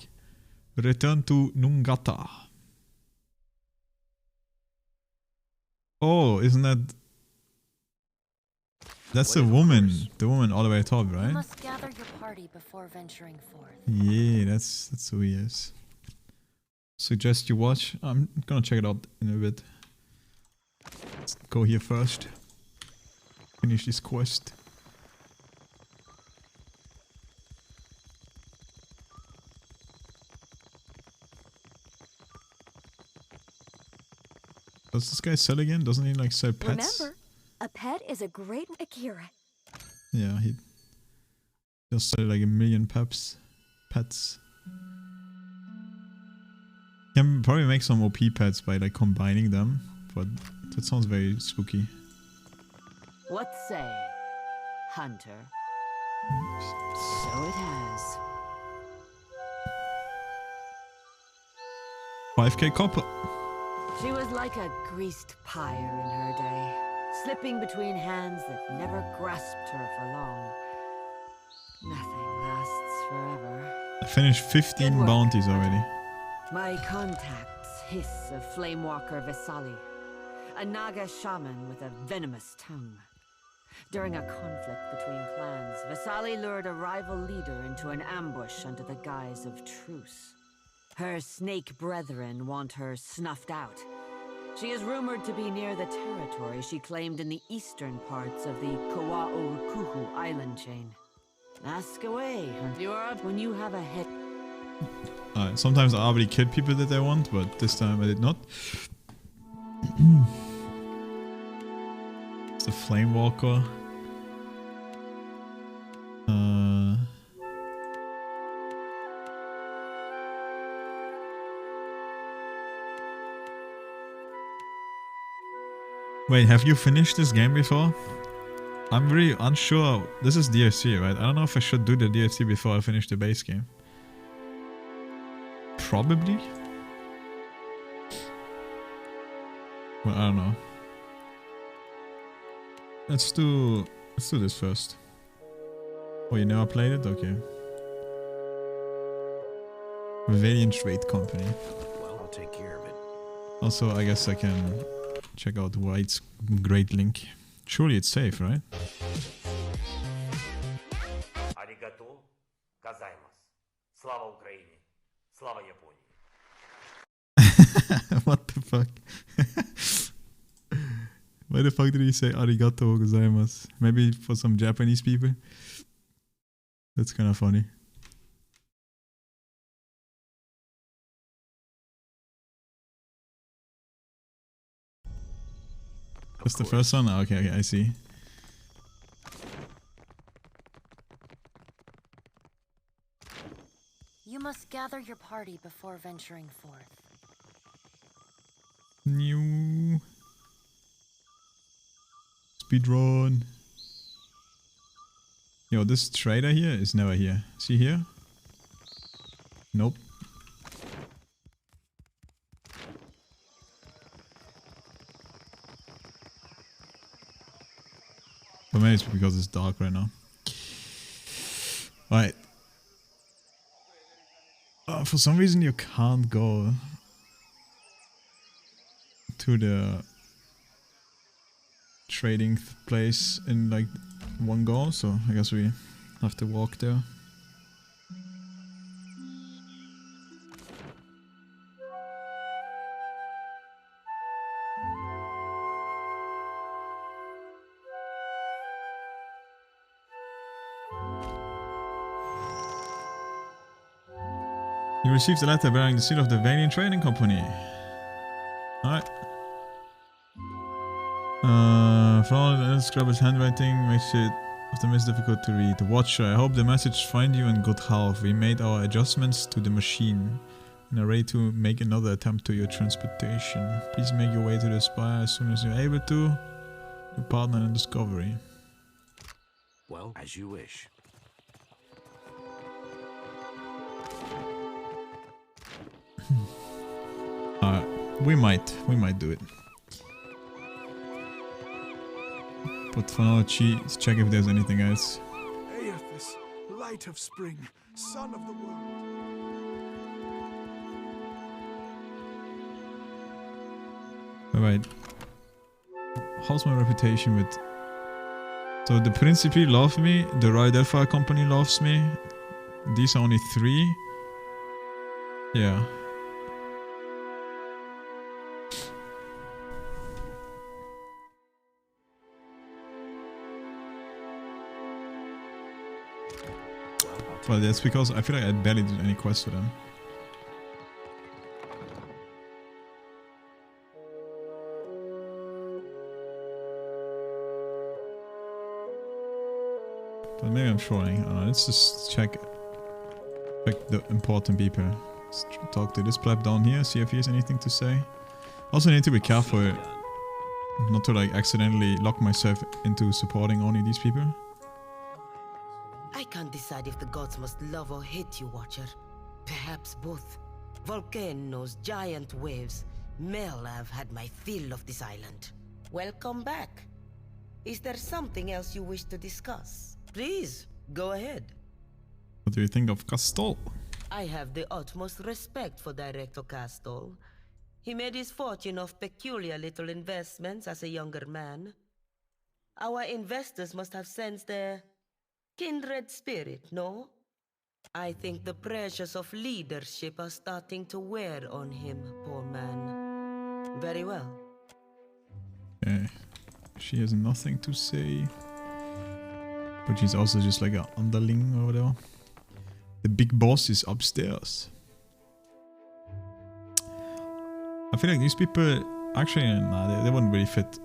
A: Return to Nungata. Oh, isn't that... That's the woman. The woman all the way top,
L: You
A: right?
L: must gather your party before venturing forth.
A: Yeah, that's who he is. Suggest you watch. I'm gonna check it out in a bit. Let's go here first. Finish this quest. Does this guy sell again? Doesn't he like sell pets?
J: Remember, a pet is a great Akira.
A: Yeah, he just sell like 1 million pets. Can probably make some OP pets by like combining them, but that sounds very spooky.
V: What say, Hunter? So it has.
A: 5k copper.
V: She was like a greased pyre in her day, slipping between hands that never grasped her for long. Nothing lasts forever.
A: I finished 15 bounties already.
V: My contacts hiss of Flamewalker Vesali, a Naga shaman with a venomous tongue. During a conflict between clans, Vesali lured a rival leader into an ambush under the guise of truce. Her snake brethren want her snuffed out. She is rumored to be near the territory she claimed in the eastern parts of the Kawa'orukuhu island chain. Ask away, you are up when you have a head.
A: Alright, sometimes I already kill people that I want, but this time I did not. It's the Flamewalker. Wait, have you finished this game before? I'm really unsure. This is DLC, right? I don't know if I should do the DLC before I finish the base game. Probably? Well, I don't know. Let's do this first. Oh, you never played it? Okay. Valiant Trade Company.
M: Well, I'll take care of it.
A: Also, I guess I can check out White's Great Link. Surely it's safe, right?
W: Arigato gozaimasu. Slava Ukraini. Slava Японии.
A: What the fuck? Why the fuck did he say arigato gozaimasu? Maybe for some Japanese people? That's kind of funny. That's the first one? Okay, okay, I see.
L: You must gather your party before venturing forth.
A: New speedrun. Yo, this trader here is never here. Is he here? Nope. But maybe it's because it's dark right now. Alright. For some reason you can't go to the trading place in like one go, so I guess we have to walk there. You received a letter bearing the seal of the Valiant Trading Company. Alright. Flawless Scrubber's handwriting makes it of the most difficult to read. Watcher, I hope the message finds you in good health. We made our adjustments to the machine and are ready to make another attempt to your transportation. Please make your way to the spire as soon as you're able to. Your partner in discovery.
M: Well, as you wish.
A: We might do it. But for now, let's check if there's anything else.
X: Aethys, light of spring, son of the world.
A: Alright. How's my reputation with... So the Principi love me, the Rye Delphi company loves me. These are only 3. Yeah. Well, that's because I feel like I barely did any quests for them. But maybe I'm trolling. I don't know. Let's just check the important people. Let's talk to this pleb down here, see if he has anything to say. Also need to be careful not to like accidentally lock myself into supporting only these people.
B: I can't decide if the gods must love or hate you, Watcher. Perhaps both. Volcanoes, giant waves. Mel, I've had my fill of this island. Welcome back. Is there something else you wish to discuss? Please, go ahead.
A: What do you think of Castol?
B: I have the utmost respect for Director Castol. He made his fortune of peculiar little investments as a younger man. Our investors must have sensed their kindred spirit, no? I think the pressures of leadership are starting to wear on him, poor man. Very well.
A: Okay. She has nothing to say. But she's also just like an underling or whatever. The big boss is upstairs. I feel like these people... Actually, nah, they wouldn't really fit.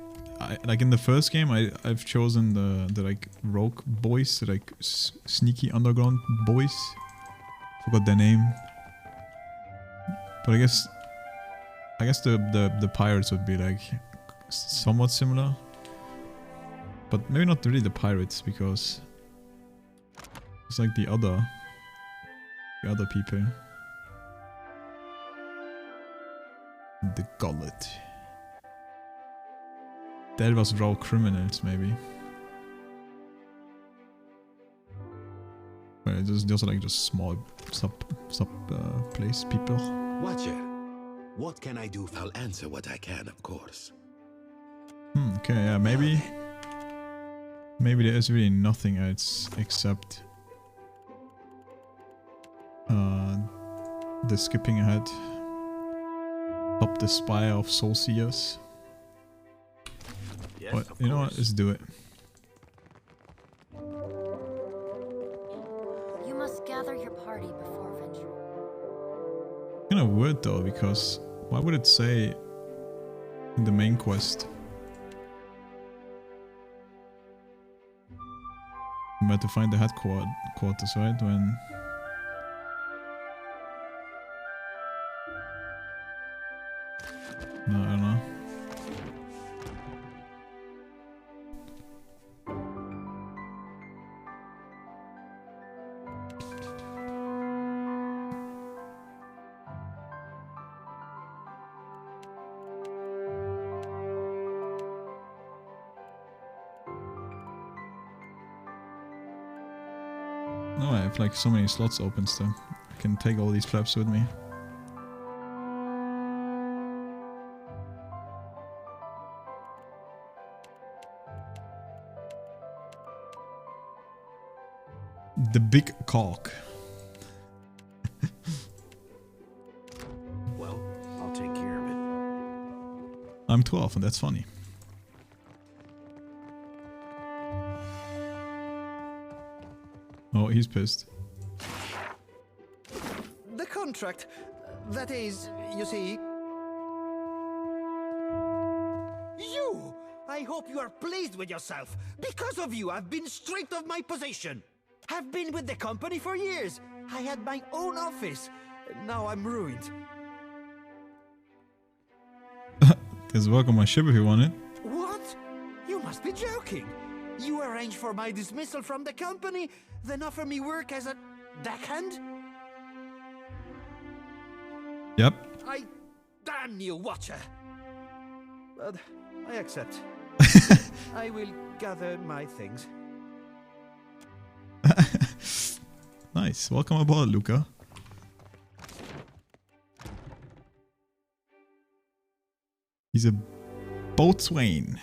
A: Like in the first game, I've chosen the like rogue boys, the like sneaky underground boys. Forgot their name. But I guess the pirates would be like somewhat similar. But maybe not really the pirates, because it's like the other people. The Gullet. That was raw criminals, maybe. Well, those are like just small sub place people.
M: Watcher, what can I do? I'll answer what I can, of course.
A: Okay, yeah, maybe there is really nothing else except the skipping ahead. Top the Spire of Soulseers.
W: Yes,
A: But you know what? Let's do it.
L: You must gather your party before venturing.
A: Kind of weird though, because why would it say in the main quest? I'm about to find the headquarters, right? When no, I don't know. No, I have like so many slots open still. I can take all these flaps with me. The big cock.
Q: Well, I'll take care of it.
A: I'm 12 and that's funny. Oh, he's pissed.
D: The contract. That is, you see... You! I hope you are pleased with yourself. Because of you, I've been stripped of my position. Have been with the company for years. I had my own office. Now I'm ruined.
A: There's work on my ship if you want it.
D: What? You must be joking. You arrange for my dismissal from the company, then offer me work as a deckhand?
A: Yep.
D: I damn you, Watcher. But I accept. I will gather my things.
A: Nice. Welcome aboard, Luca. He's a boatswain.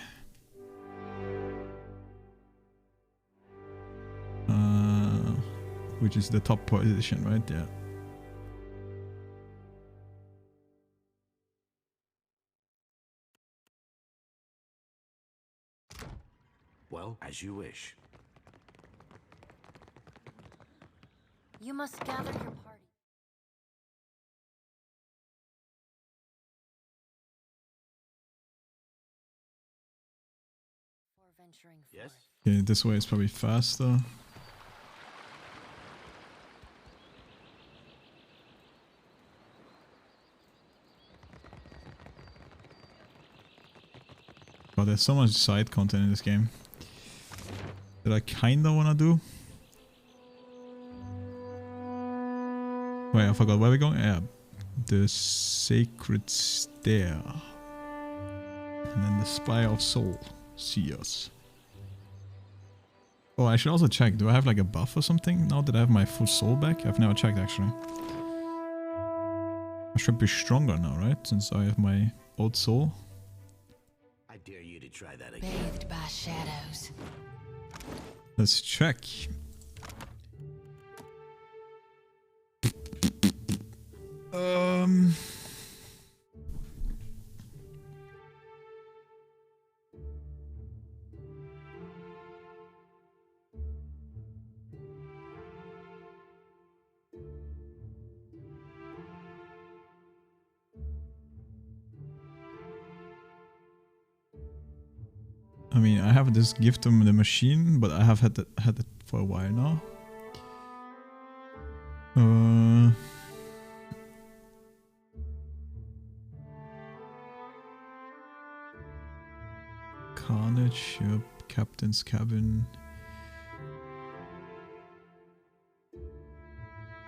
A: which is the top position, right? Yeah.
H: Well, as you wish.
L: You must gather your party. Before venturing
H: Yes?
L: forth.
A: Okay, this way is probably faster. God, there's so much side content in this game that I kinda wanna do. Wait, I forgot where we're going. Yeah, the Sacred Stair, and then the Spire of Soul. See us. Oh, I should also check. Do I have like a buff or something now that I have my full soul back? I've never checked actually. I should be stronger now, right? Since I have my old soul.
H: I dare you to try that again.
E: Bathed by shadows.
A: Let's check. I mean, I have this gift of the machine, but I have had it for a while now. Carnage, yep, Captain's Cabin.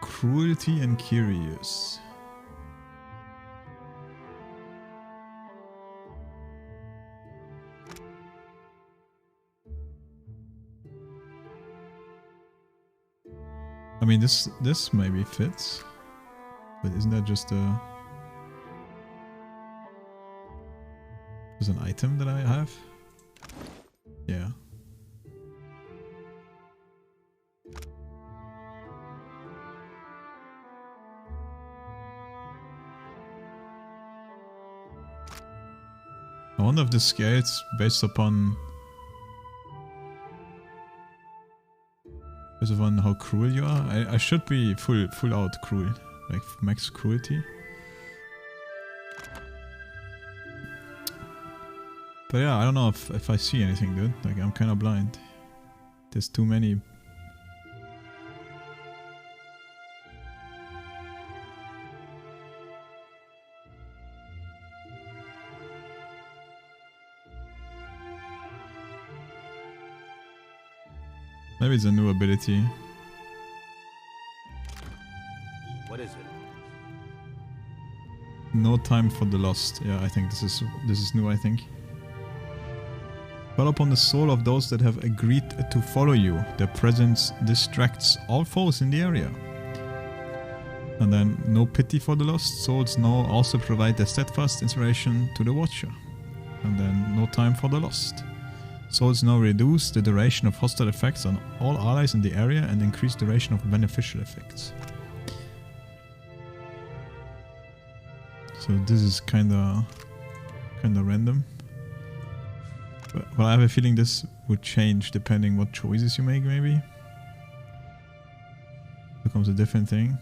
A: Cruelty and Curious. I mean, this maybe fits, but isn't that just an item that I have? Yeah. I wonder if this scale's based upon how cruel you are. I should be full out cruel, like max cruelty. But yeah, I don't know if I see anything, dude. Like, I'm kind of blind. There's too many. Maybe it's a new ability.
H: What is it?
A: No Time for the Lost. Yeah, I think this is new, I think. Call upon the soul of those that have agreed to follow you. Their presence distracts all foes in the area. And then, no pity for the lost. Souls now also provide their steadfast inspiration to the Watcher. And then, no time for the lost. Souls now reduce the duration of hostile effects on all allies in the area and increase duration of beneficial effects. So this is kinda random. Well, I have a feeling this would change depending what choices you make, maybe. Becomes a different thing.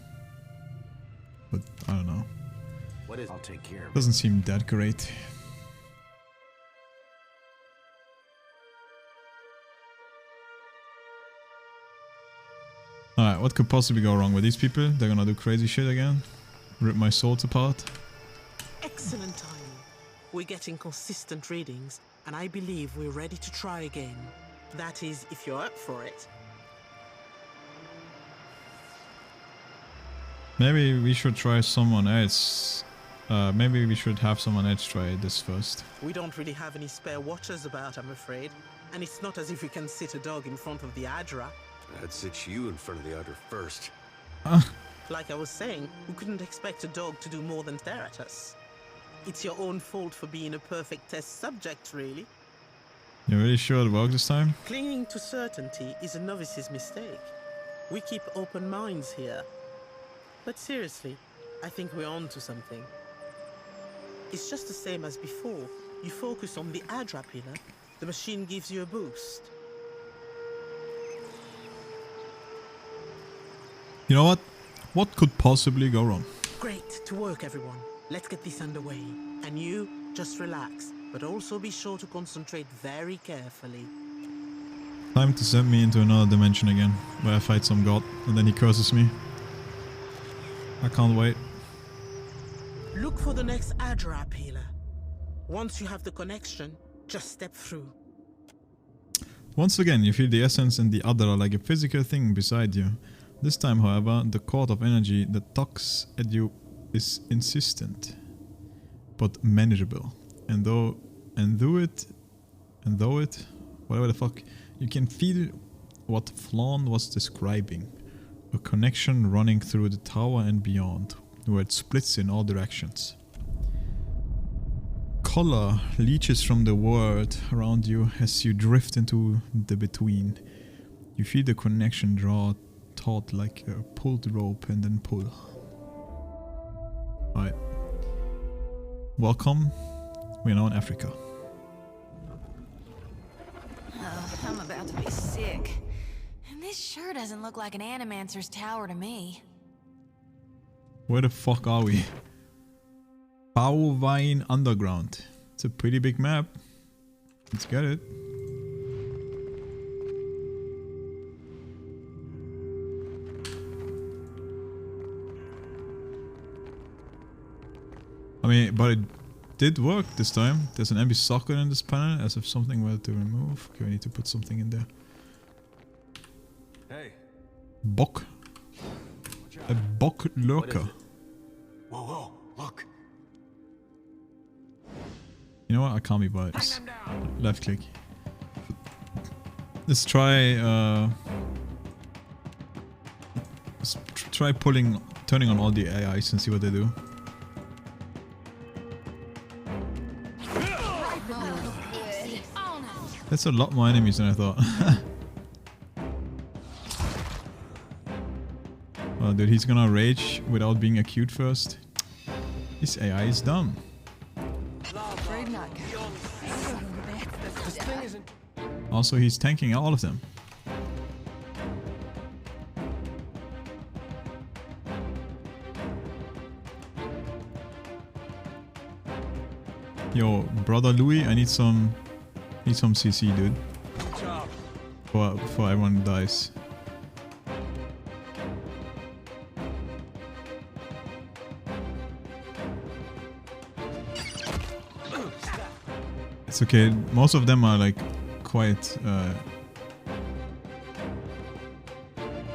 A: But I don't know.
H: What is? I'll take care of it.
A: Doesn't seem that great. Alright, what could possibly go wrong with these people? They're gonna do crazy shit again? Rip my souls apart?
G: Excellent timing. We're getting consistent readings, and I believe we're ready to try again. That is, if you're up for it.
A: Maybe we should try someone else. Maybe we should have someone else try this first.
G: We don't really have any spare watchers about, I'm afraid. And it's not as if we can sit a dog in front of the Adra.
C: I'd sit you in front of the Adra first.
G: Like I was saying, we couldn't expect a dog to do more than stare at us. It's your own fault for being a perfect test subject, really.
A: You're really sure it'll work this time?
G: Clinging to certainty is a novice's mistake. We keep open minds here. But seriously, I think we're on to something. It's just the same as before. You focus on the Adra pillar, the machine gives you a boost.
A: You know what? What could possibly go wrong?
G: Great, to work everyone. Let's get this underway. And you, just relax, but also be sure to concentrate very carefully.
A: Time to send me into another dimension again, where I fight some god, and then he curses me. I can't wait.
G: Look for the next Adra pillar. Once you have the connection, just step through.
A: Once again, you feel the essence and the other are like a physical thing beside you. This time, however, the cord of energy that tugs at you is insistent, but manageable. And though it, whatever the fuck, you can feel what Flan was describing. A connection running through the tower and beyond, where it splits in all directions. Color leaches from the world around you as you drift into the between. You feel the connection draw taut like a pulled rope and then pull. Alright. Welcome. We're now in Africa.
E: Oh, I'm about to be sick. And this sure doesn't look like an Animancer's tower to me.
A: Where the fuck are we? Bauwein Underground. It's a pretty big map. Let's get it. I mean, but it did work this time. There's an empty socket in this panel, as if something were to remove. Okay, we need to put something in there.
C: Hey.
A: Bok. A bok lurker.
C: Whoa, whoa, look.
A: You know what? I can't be bothered. Just left click. Let's try. Let's try turning on all the AIs and see what they do. That's a lot more enemies than I thought. Oh, dude, he's gonna rage without being acute first. This AI is dumb. Also, he's tanking all of them. Yo, brother Louis, I need some CC, dude. Before everyone dies. It's okay. Most of them are like quite.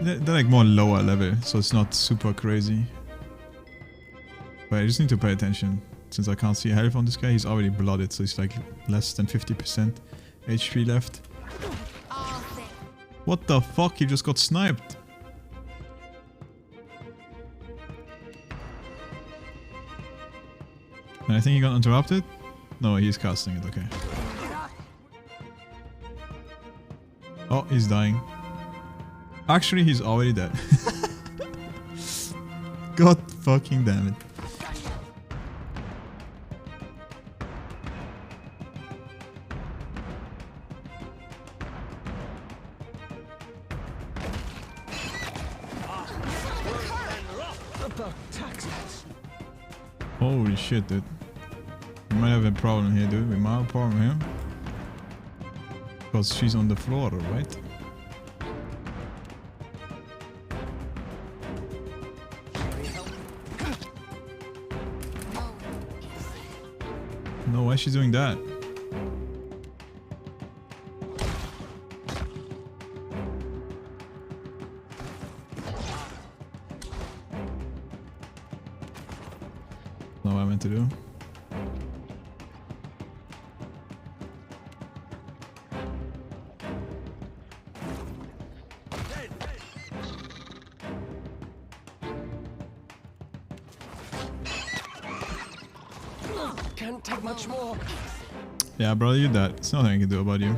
A: They're like more lower level, so it's not super crazy. But I just need to pay attention. Since I can't see health on this guy, he's already blooded, so he's like less than 50% HP left. What the fuck? He just got sniped. And I think he got interrupted? No, he's casting it, okay. Oh, he's dying. Actually, he's already dead. God fucking damn it. Holy shit, dude. We might have a problem here, dude. We might have a problem here. Because she's on the floor, right? No, why is she doing that? Not what I meant to do.
C: Can't take much more.
A: Yeah, brother, you're dead. There's nothing I can do about you.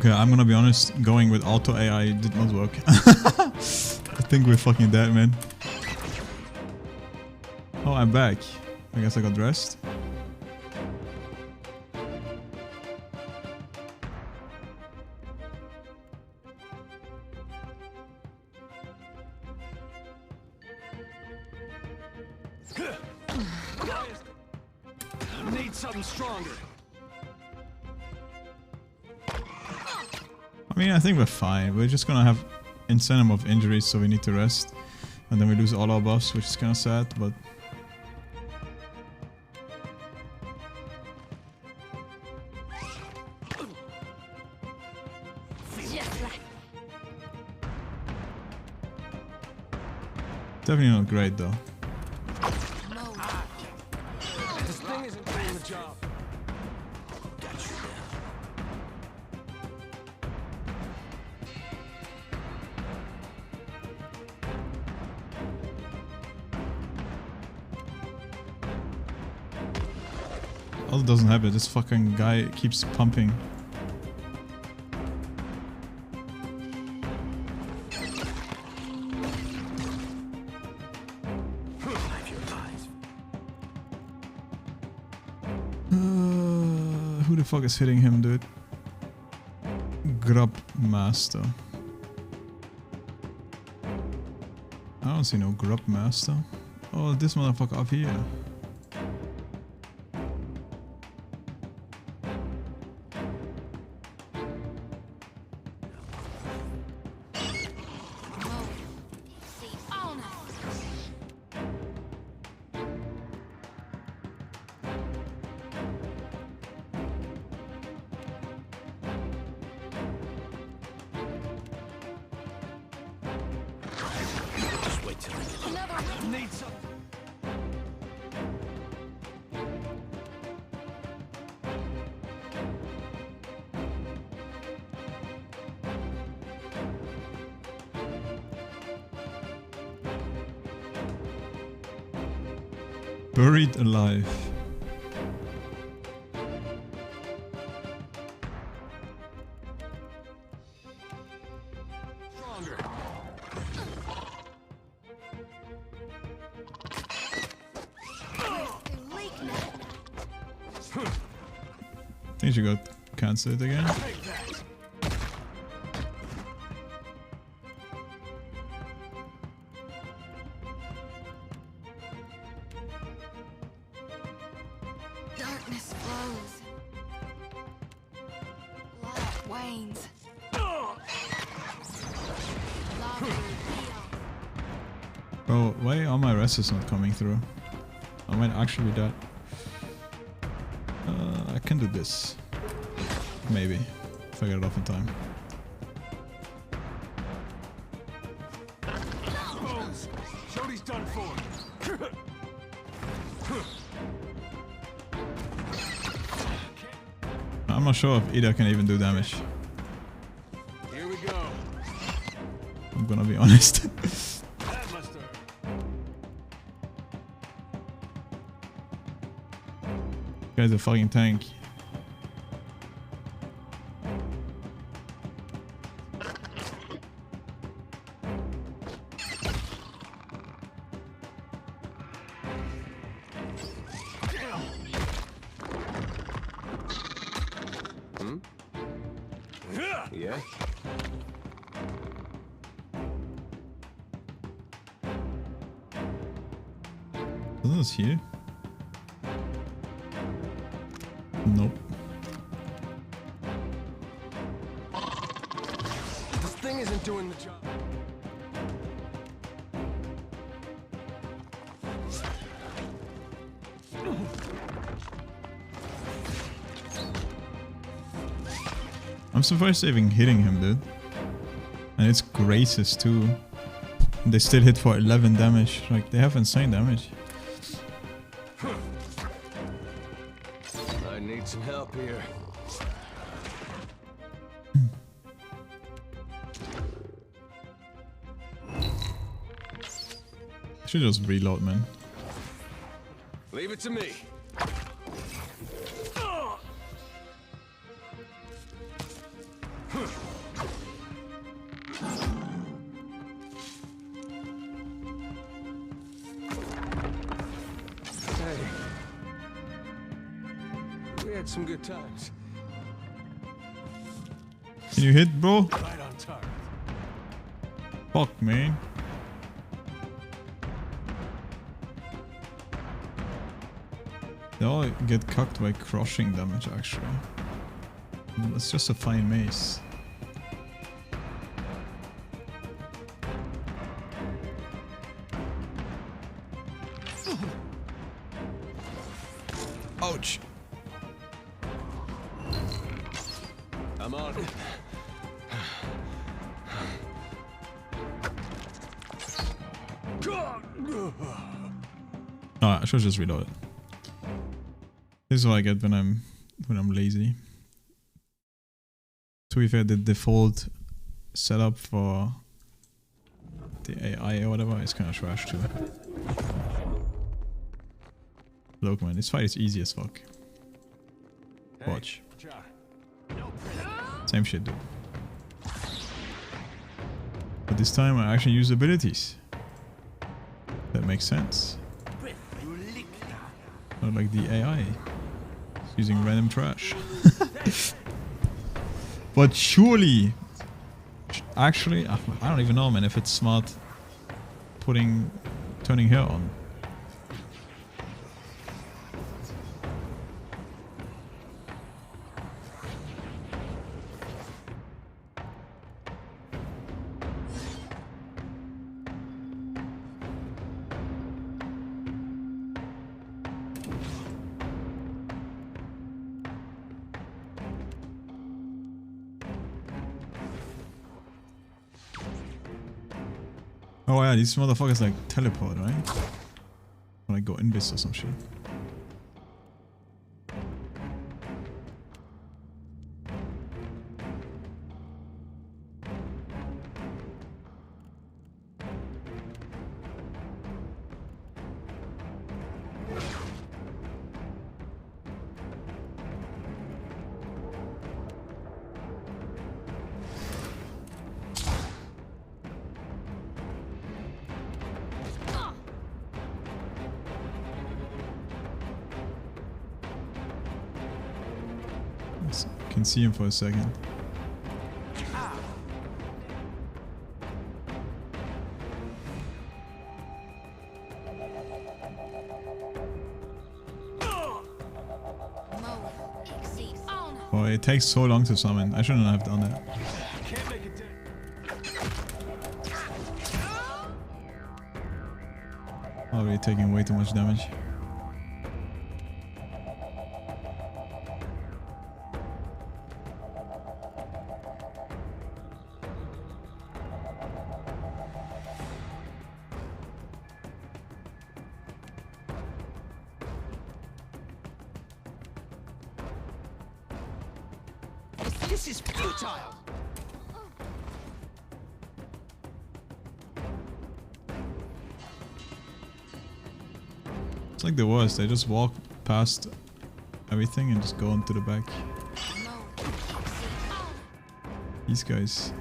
A: Okay, I'm gonna be honest, going with auto AI did not work. I think we're fucking dead, man. Oh, I'm back. I guess I got dressed.
C: Need something stronger.
A: I mean, I think we're fine. We're just gonna have insane amount of injuries, so we need to rest. And then we lose all our buffs, which is kind of sad, but... Definitely not great, though.
C: This thing isn't doing the job.
A: All it doesn't happen. This fucking guy keeps pumping. Who the fuck is hitting him, dude? Grub Master. I don't see no Grub Master. Oh, this motherfucker up here.
C: Need some.
A: Buried alive. I think she got cancelled again.
E: Darkness flows. Light wanes.
A: Bro, why are my rests not coming through? I might actually be dead. I can do this. Maybe. If I get it off in time.
C: Shody's done for.
A: I'm not sure if Ida can even do damage.
C: Here we go.
A: I'm gonna be honest.
C: That must hurt.
A: Guy's a fucking tank.
C: Yeah.
A: Isn't this here? Nope.
C: This thing isn't doing the job.
A: I'm surprised they're even hitting him, dude. And it's Graces too. And they still hit for 11 damage. Like, they have insane damage.
C: I need some help here.
A: Should just reload, man.
C: Leave it to me. had some good times.
A: Can you hit, bro?
C: Right on target.
A: Fuck, man. They all get cucked by crushing damage, actually. It's just a fine mace. Ouch.
C: I'm on it.
A: Oh, I should just reload it. This is what I get when I'm lazy. To be fair, the default setup for the AI or whatever is kind of trash too. Look, man, this fight is easy as fuck. Watch. Same shit, dude. But this time I actually use abilities. That makes sense. Not like the AI. It's using random trash. But surely... Actually, I don't even know, man, if it's smart turning her on. Oh yeah, these motherfuckers like teleport, right? Or like go invis or some shit. Can see him for a second. Oh, it takes so long to summon. I shouldn't have done that. Already taking way too much damage.
D: This is futile!
A: It's like the worst, they just walk past everything and just go into the back. These guys.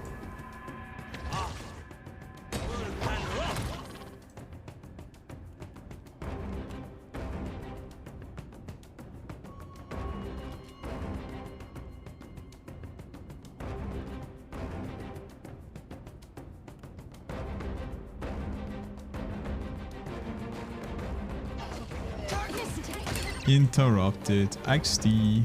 A: Interrupted. XD.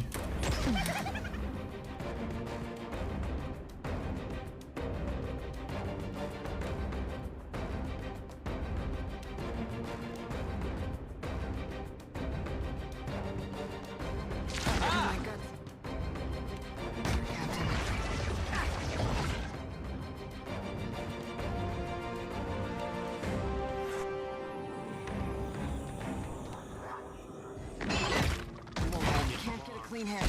F: Clean hair.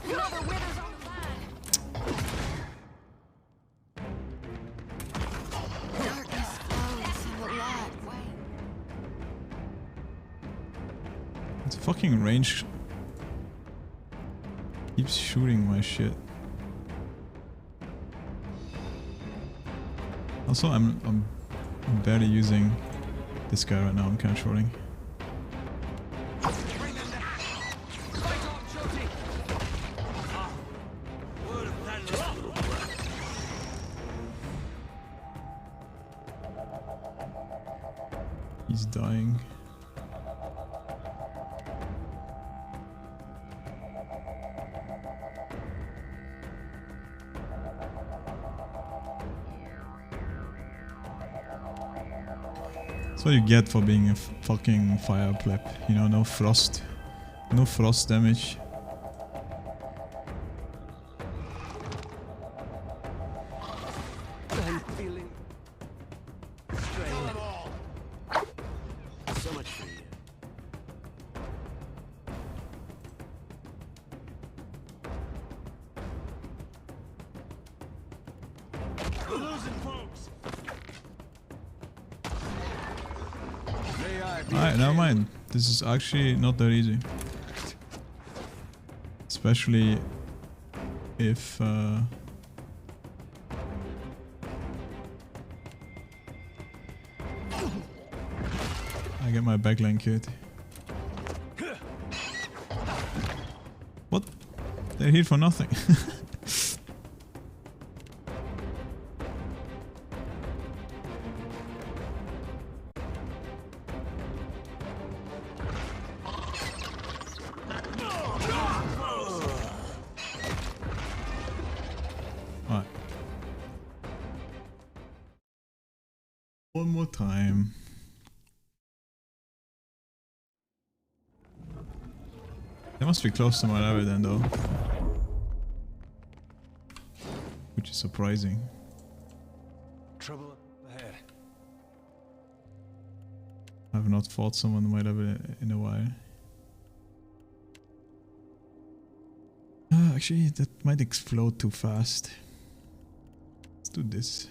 F: Another wither's on the line. Darkness flows in the light way.
A: It's fucking range. Keeps shooting my shit. Also, I'm barely using this guy right now. I'm controlling. He's dying. That's what you get for being a fucking fire pleb. You know, no frost. No frost damage.
H: I'm feeling strange. So much for you.
C: We're losing folks.
A: Alright, never mind. This is actually not that easy. Especially if I get my backline kit. What? They're here for nothing. Alright. One more time. They must be close to my level then though. Which is surprising.
C: Trouble up ahead.
A: I have not fought someone on my level in a while. Actually, that might explode too fast. Let's do this.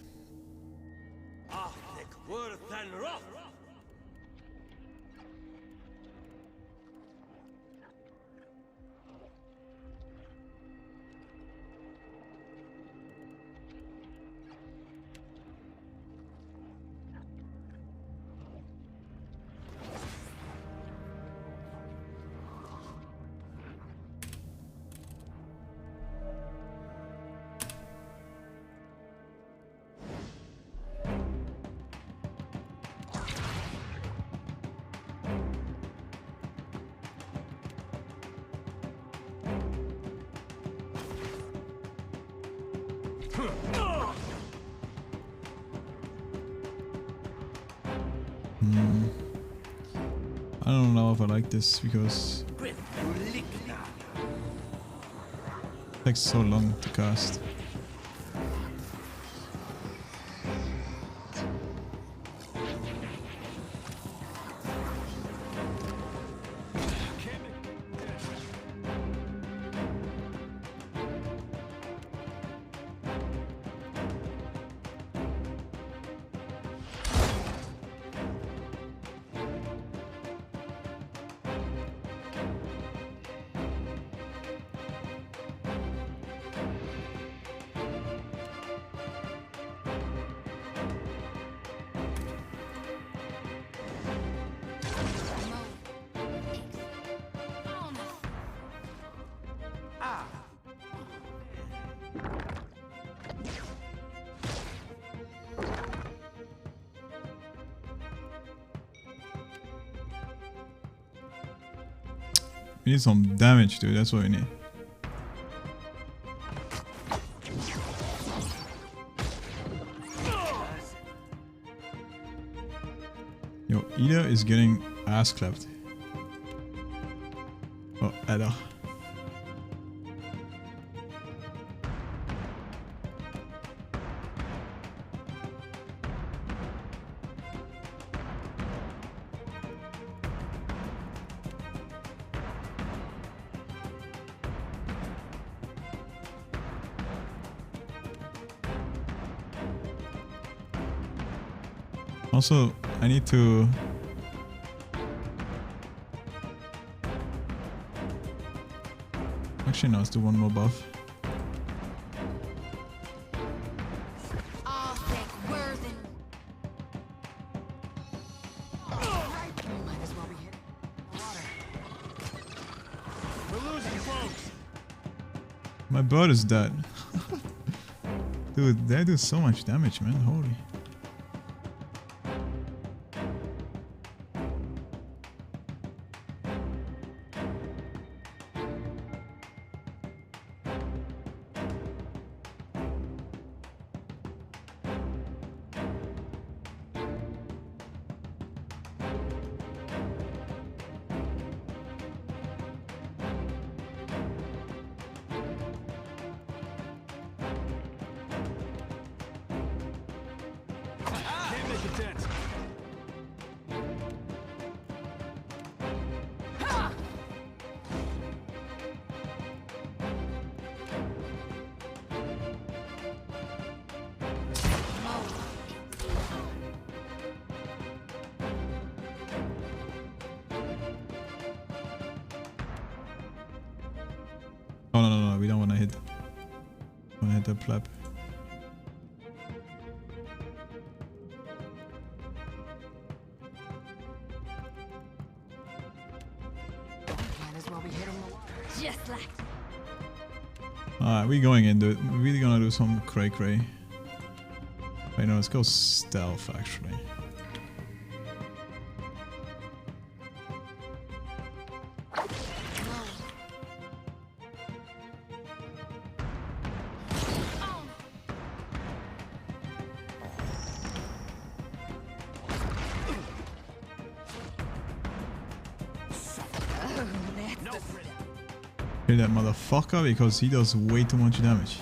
A: I don't know if I like this because it takes so long to cast. We need some damage, dude. That's what we need. Yo, Ida is getting ass clapped. Oh, Ada. Also, I need to... Actually, no, let's do one more buff.
E: I'll thank Worthen
A: My bird is dead. Dude, they do so much damage, man. Holy. Oh no, we don't want to hit. Want to hit the pleb. Alright, we going into it. We're really gonna do some cray. Wait, no, let's go stealth actually. Kill that motherfucker because he does way too much damage.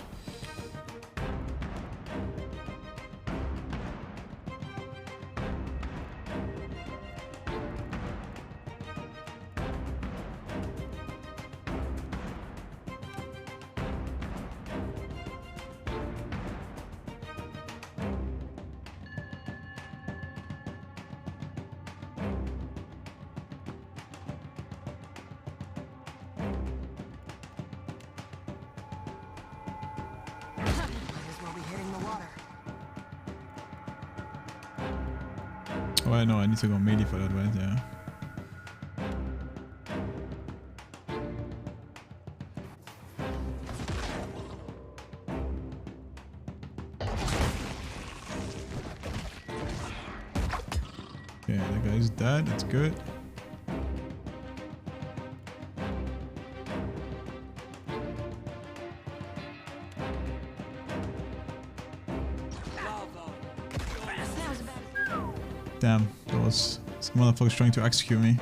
A: Oh, I know, I need to go melee for that, right? Yeah. Okay, that guy's dead, that's good. Damn, those motherfuckers trying to execute me.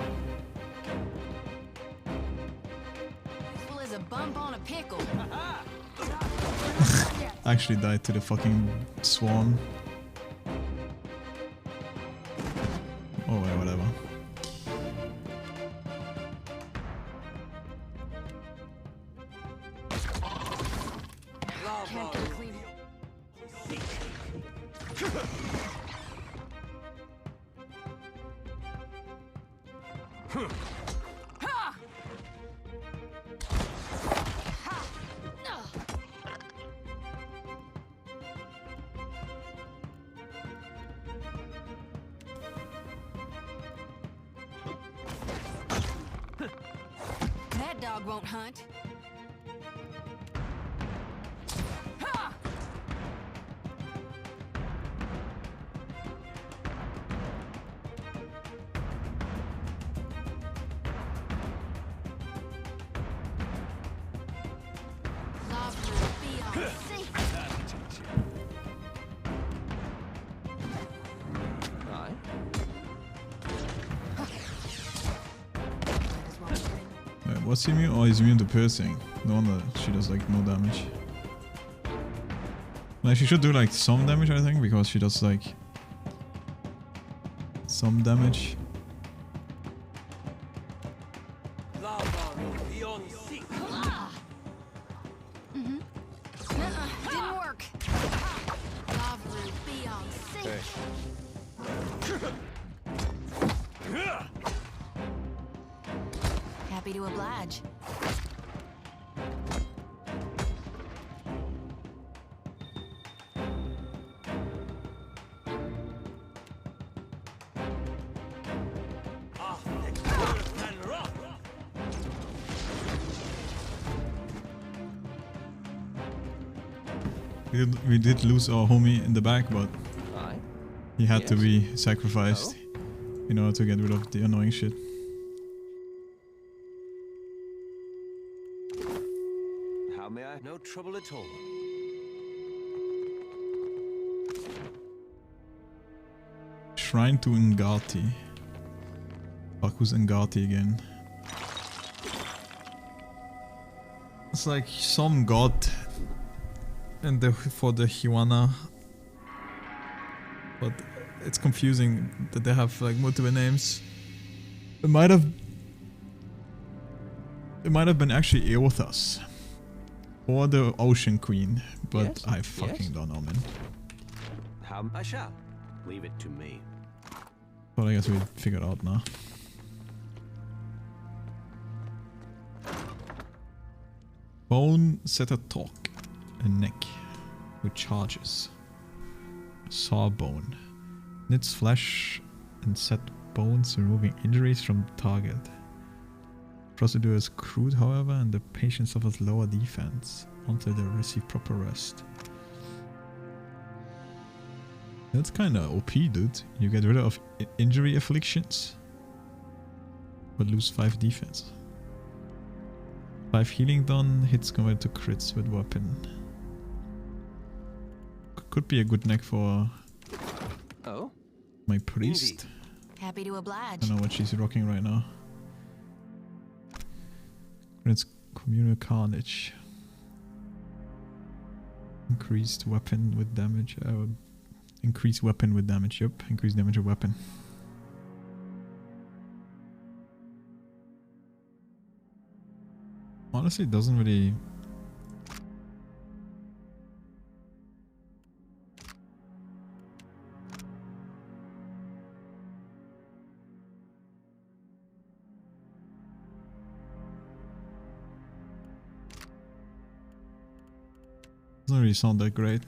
E: Is a bump on a pickle.
A: Actually died to the fucking swarm. Oh wait, whatever.
E: That dog won't hunt.
A: What's he immune? Oh, he's immune to piercing. No wonder she does like no damage. Like she should do like some damage, I think, because she does like some damage.
E: Didn't work. Happy to oblige.
A: We did lose our homie in the back, but he had to be sacrificed in order to get rid of the annoying shit.
U: How may I? No trouble at all.
A: Shrine to Ngati. Fuck, who's Ngati again? It's like some god for the Hiwana. But it's confusing that they have like multiple names. It might have been actually Eothas. Or the Ocean Queen. But
U: Yes,
A: I fucking don't know, man.
U: How I shall.
Q: Leave it to me.
A: But I guess we figured out now. Bone set a talk, a neck with charges. Sawbone knits flesh and set bones, removing injuries from the target. Procedure is crude, however, and the patient suffers lower defense until they receive proper rest. That's kinda OP, dude. You get rid of injury afflictions, but lose 5 defense. 5 healing done, hits convert to crits with weapon. Could be a good neck for my priest.
E: Happy to
A: I
E: oblige.
A: don't know what she's rocking right now. It's communal carnage. Increased weapon with damage. Increase weapon with damage. Yep, increase damage with weapon. Honestly, it doesn't really. Doesn't really sound that great.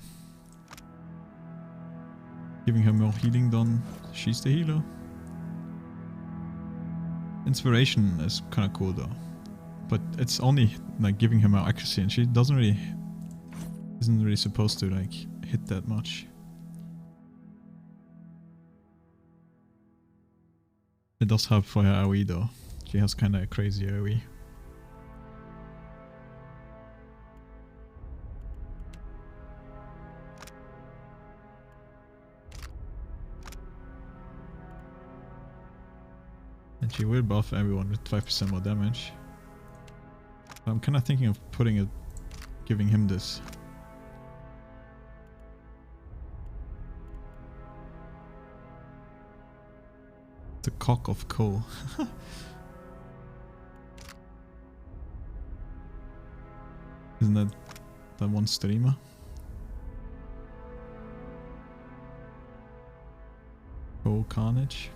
A: Giving her more healing done. She's the healer. Inspiration is kind of cool though. But it's only like giving her more accuracy, and she isn't really supposed to like hit that much. It does help for her AoE though. She has kind of a crazy AoE. And she will buff everyone with 5% more damage. I'm kind of thinking of giving him this. The cock of coal. Isn't that one streamer? Coal carnage.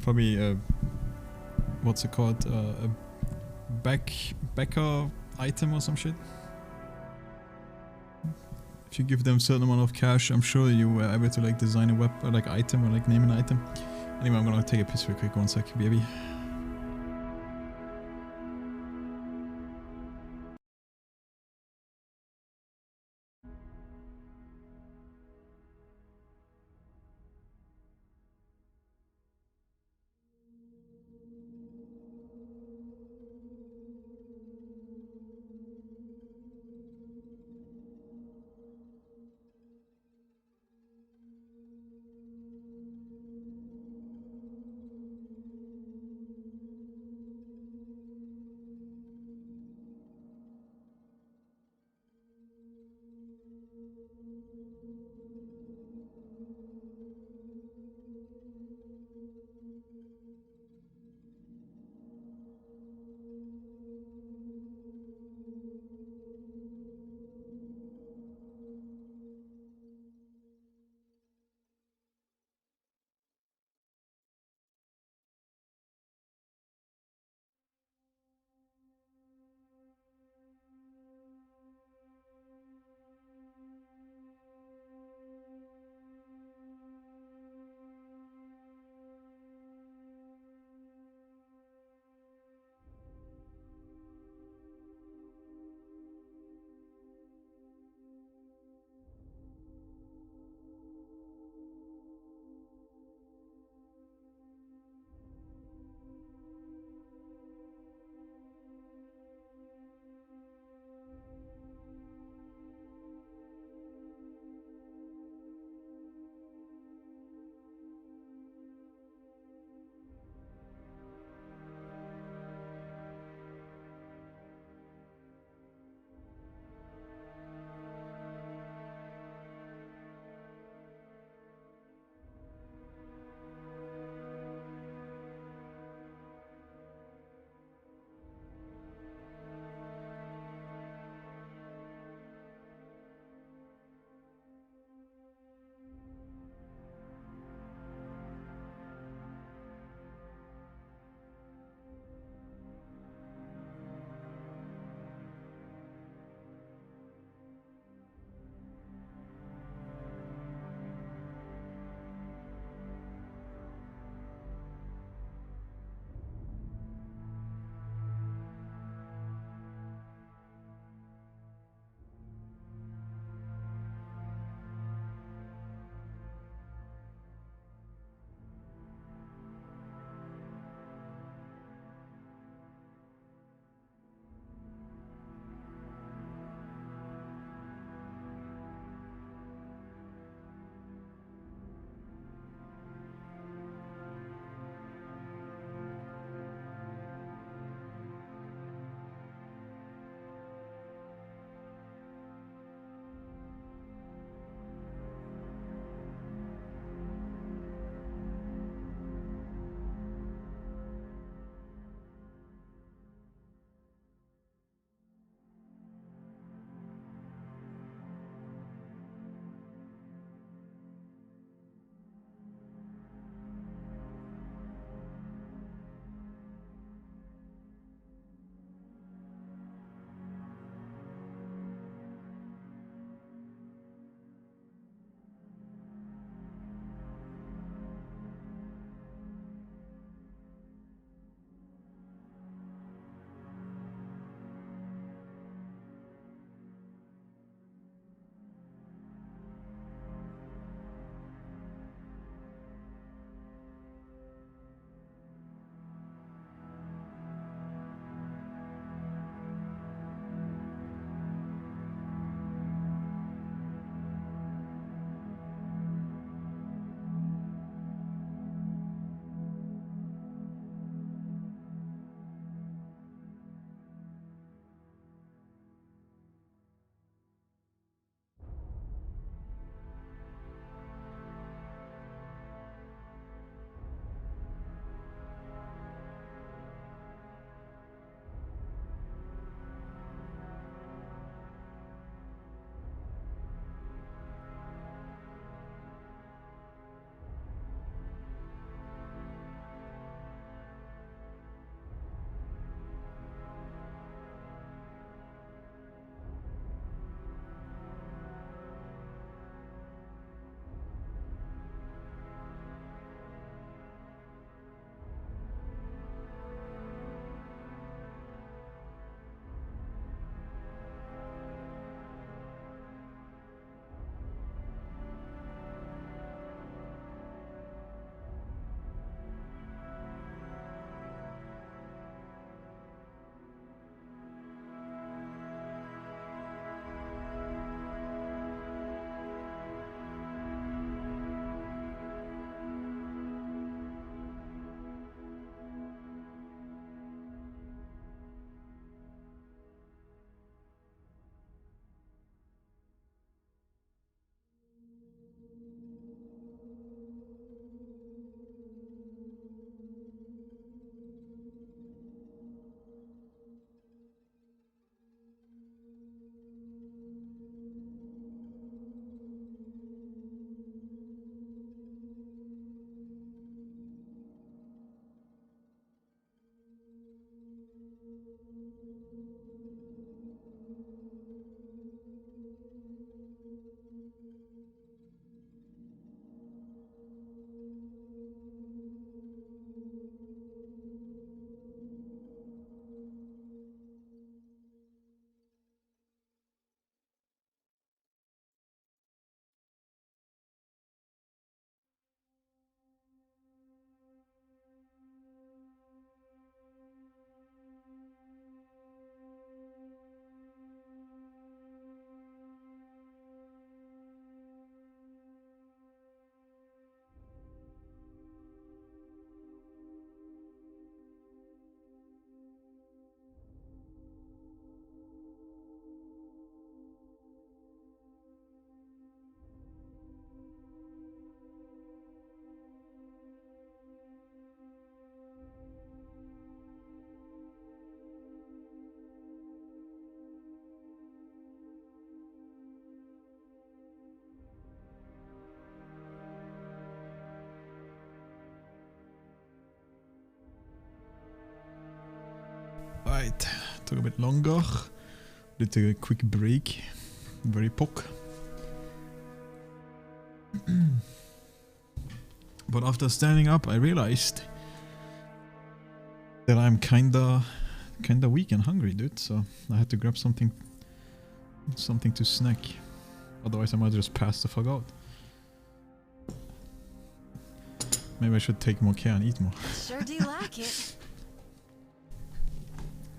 A: Probably what's it called? A backer item or some shit. If you give them a certain amount of cash, I'm sure you were able to like design a weapon, like item, or like name an item. Anyway, I'm gonna take a piss real quick. 1 sec, baby. Right, took a bit longer. Did a quick break. Very pock. But after standing up, I realized that I'm kinda weak and hungry, dude. So I had to grab something to snack. Otherwise, I might just pass the fuck out. Maybe I should take more care and eat more.
E: Sure do like it.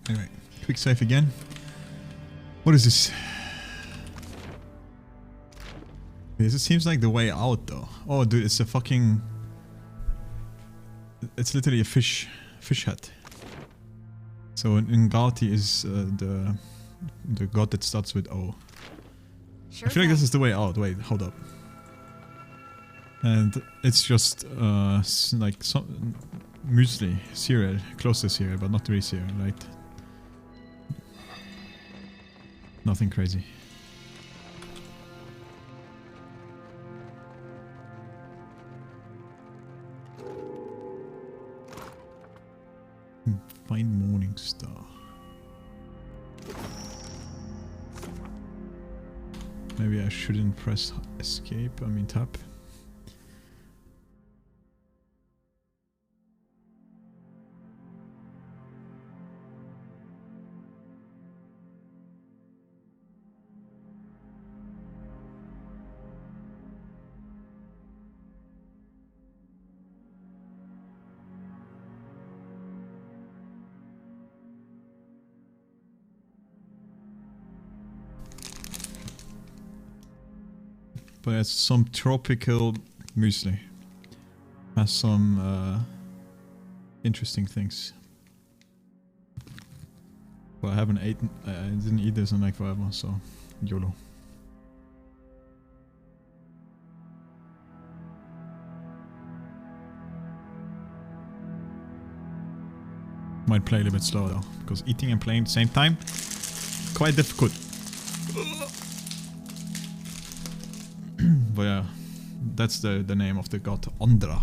A: Anyway, quick save again. What is this? This seems like the way out, though. Oh, dude, it's a fucking. It's literally a fish head. So Ngati is the god that starts with O.
E: Sure
A: I feel like this is the way out. Wait, hold up. And it's just like some muesli, cereal, close to cereal, but not really cereal, right? Nothing crazy. Find Morning Star. Maybe I shouldn't press escape, I mean tap. But it's some tropical muesli. Has some interesting things. Well, I haven't eaten. I didn't eat this in like forever, so YOLO. Might play a little bit slower though, because eating and playing at the same time, quite difficult. But yeah, that's the name of the god Andra,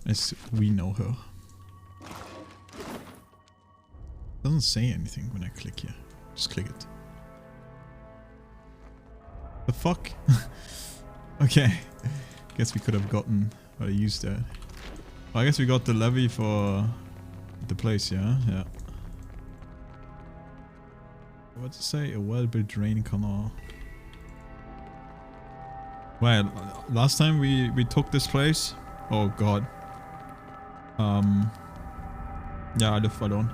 A: as we know her. Doesn't say anything when I click here. Just click it. The fuck? Okay. Guess we could have gotten or used that. Well, I guess we got the levy for the place, yeah? Yeah. What's it say? A well-built drain canal. Well, last time we took this place. Oh god. Yeah, I live alone.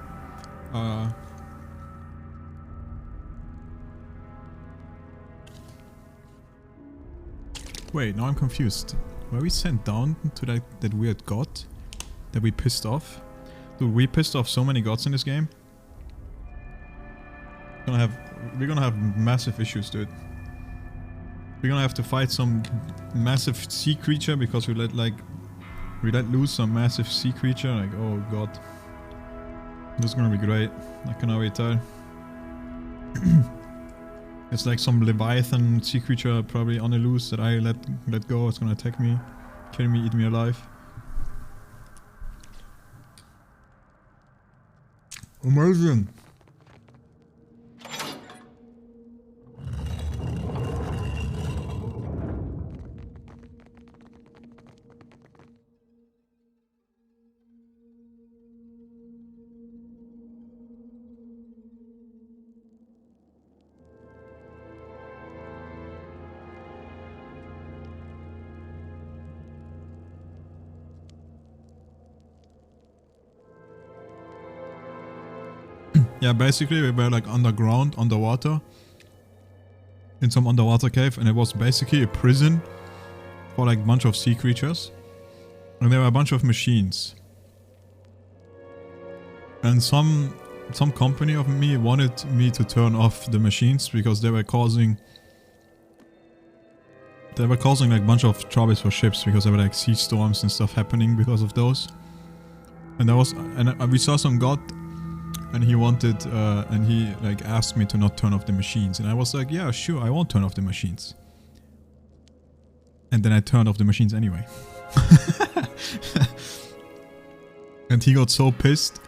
A: Wait, now I'm confused. Were we sent down to that weird god that we pissed off? Dude, we pissed off so many gods in this game. We're gonna have massive issues, dude. We're gonna have to fight some massive sea creature because we let loose some massive sea creature. Like, oh god, this is gonna be great. I can already tell. It's like some Leviathan sea creature probably on the loose that I let go. It's gonna attack me, kill me, eat me alive. Amazing. Yeah, basically we were like underwater, in some underwater cave, and it was basically a prison for like a bunch of sea creatures, and there were a bunch of machines, and some company of me wanted me to turn off the machines because they were causing like a bunch of troubles for ships because there were like sea storms and stuff happening because of those, and we saw some god. And he wanted, and he like asked me to not turn off the machines, and I was like, yeah, sure, I won't turn off the machines. And then I turned off the machines anyway. And he got so pissed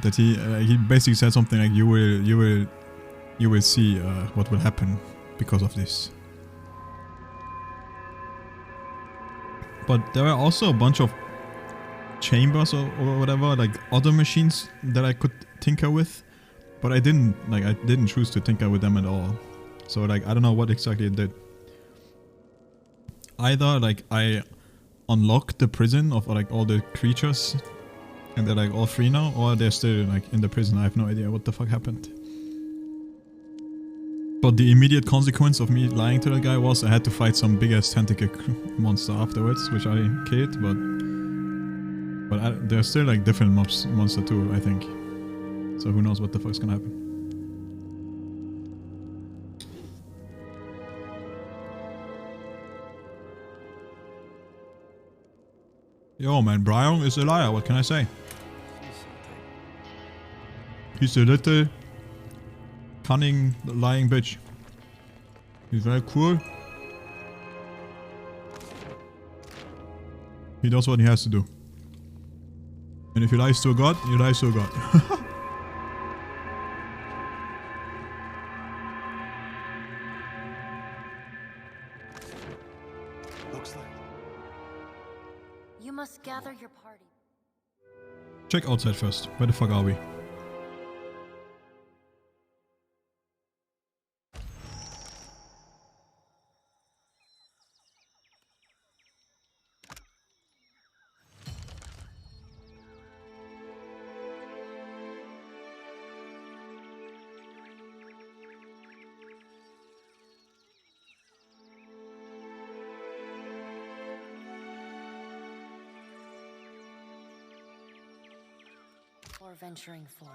A: That he basically said something like you will see what will happen because of this. But there are also a bunch of chambers or whatever, like other machines that I could tinker with, but I didn't choose to tinker with them at all. So like I don't know what exactly it did. Either like I unlocked the prison of like all the creatures and they're like all free now, or they're still like in the prison. I have no idea what the fuck happened. But the immediate consequence of me lying to that guy was I had to fight some big ass tentacle monster afterwards, which I killed, but there's still like different monster too, I think. So who knows what the fuck's gonna happen. Yo man, Brian is a liar, what can I say? He's a little cunning, lying bitch. He's very cool. He does what he has to do. And if he lies to a god, he lies to a god.
L: Looks like. You must gather your party.
A: Check outside first. Where the fuck are we?
L: Or venturing forth.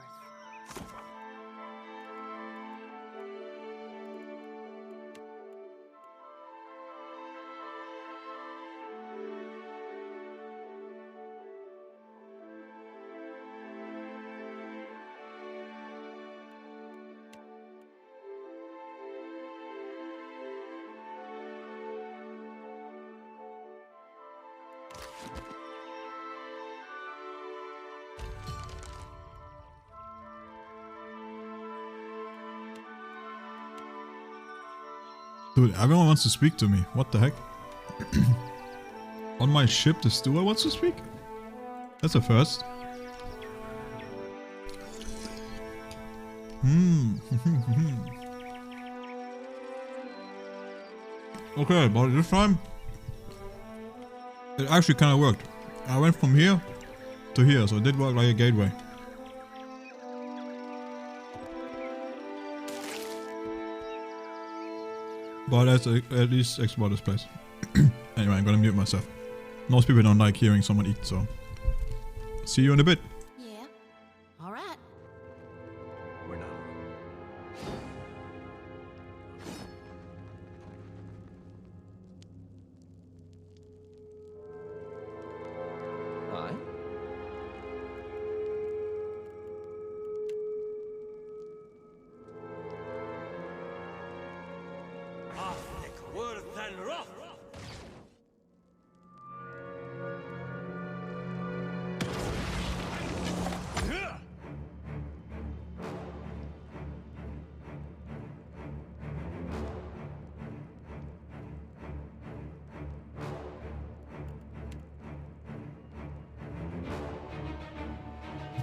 A: Dude, everyone wants to speak to me. What the heck? On my ship, the steward wants to speak? That's a first. Okay, but this time it actually kind of worked. I went from here to here, so it did work like a gateway. But let's at least explore this place. Anyway, I'm gonna mute myself. Most people don't like hearing someone eat, so see you in a bit.
L: Yeah. All right.
C: We're not.
K: Hi.
C: Worth and rough.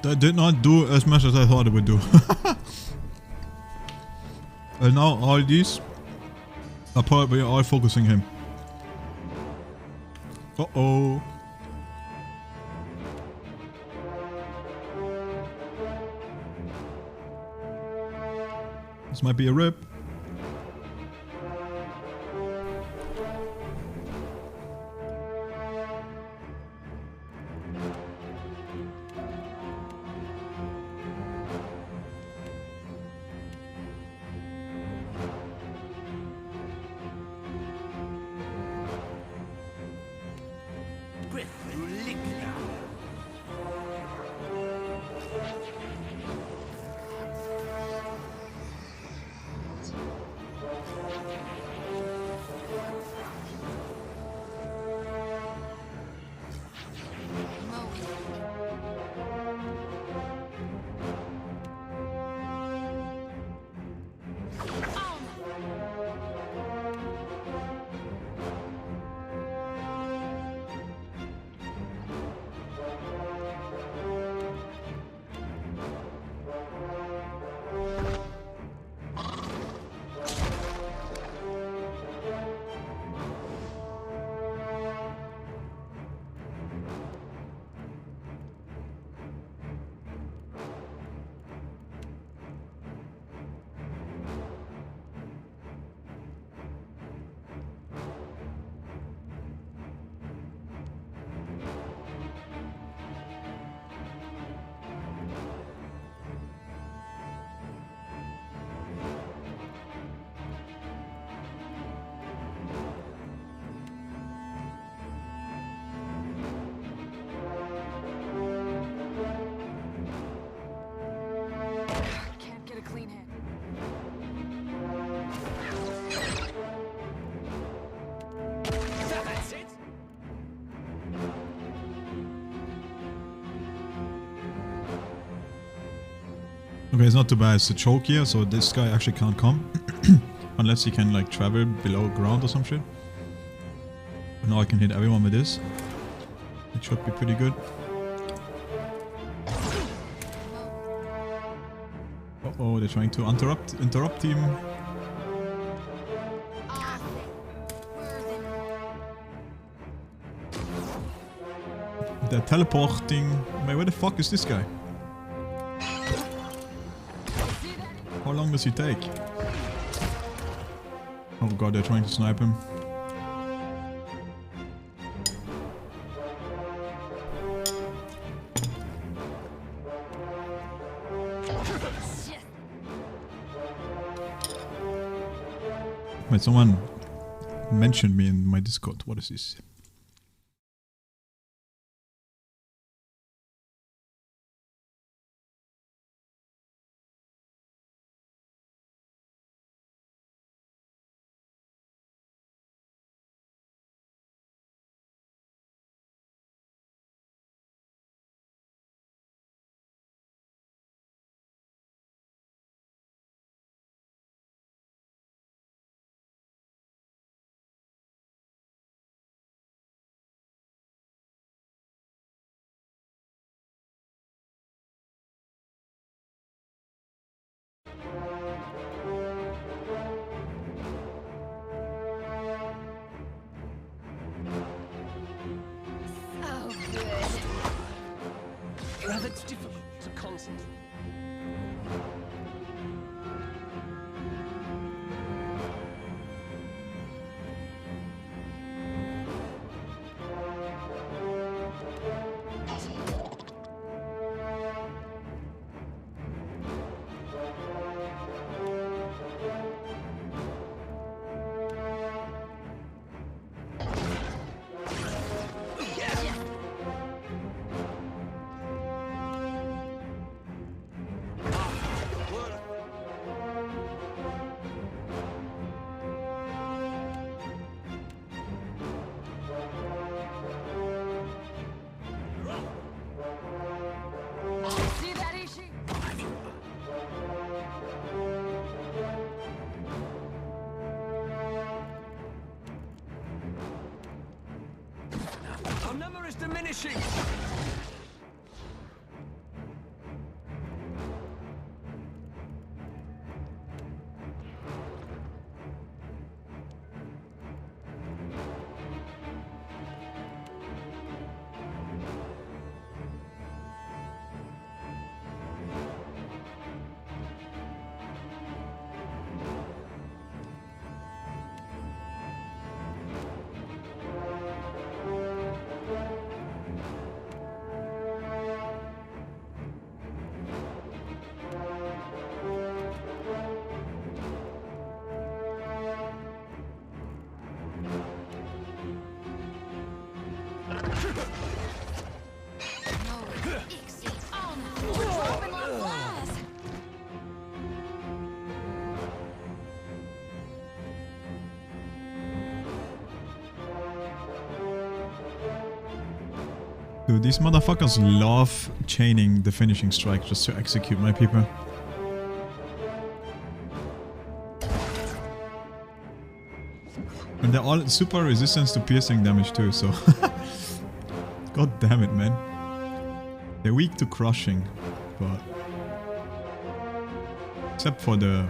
A: That did not do as much as I thought it would do. And now all these are probably all focusing him. Uh-oh. This might be a rip.
S: That's it.
A: Okay, it's not too bad. It's a choke here, so this guy actually can't come. Unless he can like travel below ground or some shit. But now I can hit everyone with this. It should be pretty good. Uh-oh, they're trying to interrupt him. They're teleporting. Wait, where the fuck is this guy? How long does he take? Oh god, they're trying to snipe him. Wait, someone mentioned me in my Discord. What is this?
S: It's difficult to concentrate. Our number is diminishing.
A: Dude, these motherfuckers love chaining the finishing strike just to execute my people. And they're all super resistant to piercing damage too, so... God damn it, man. They're weak to crushing, but... Except for the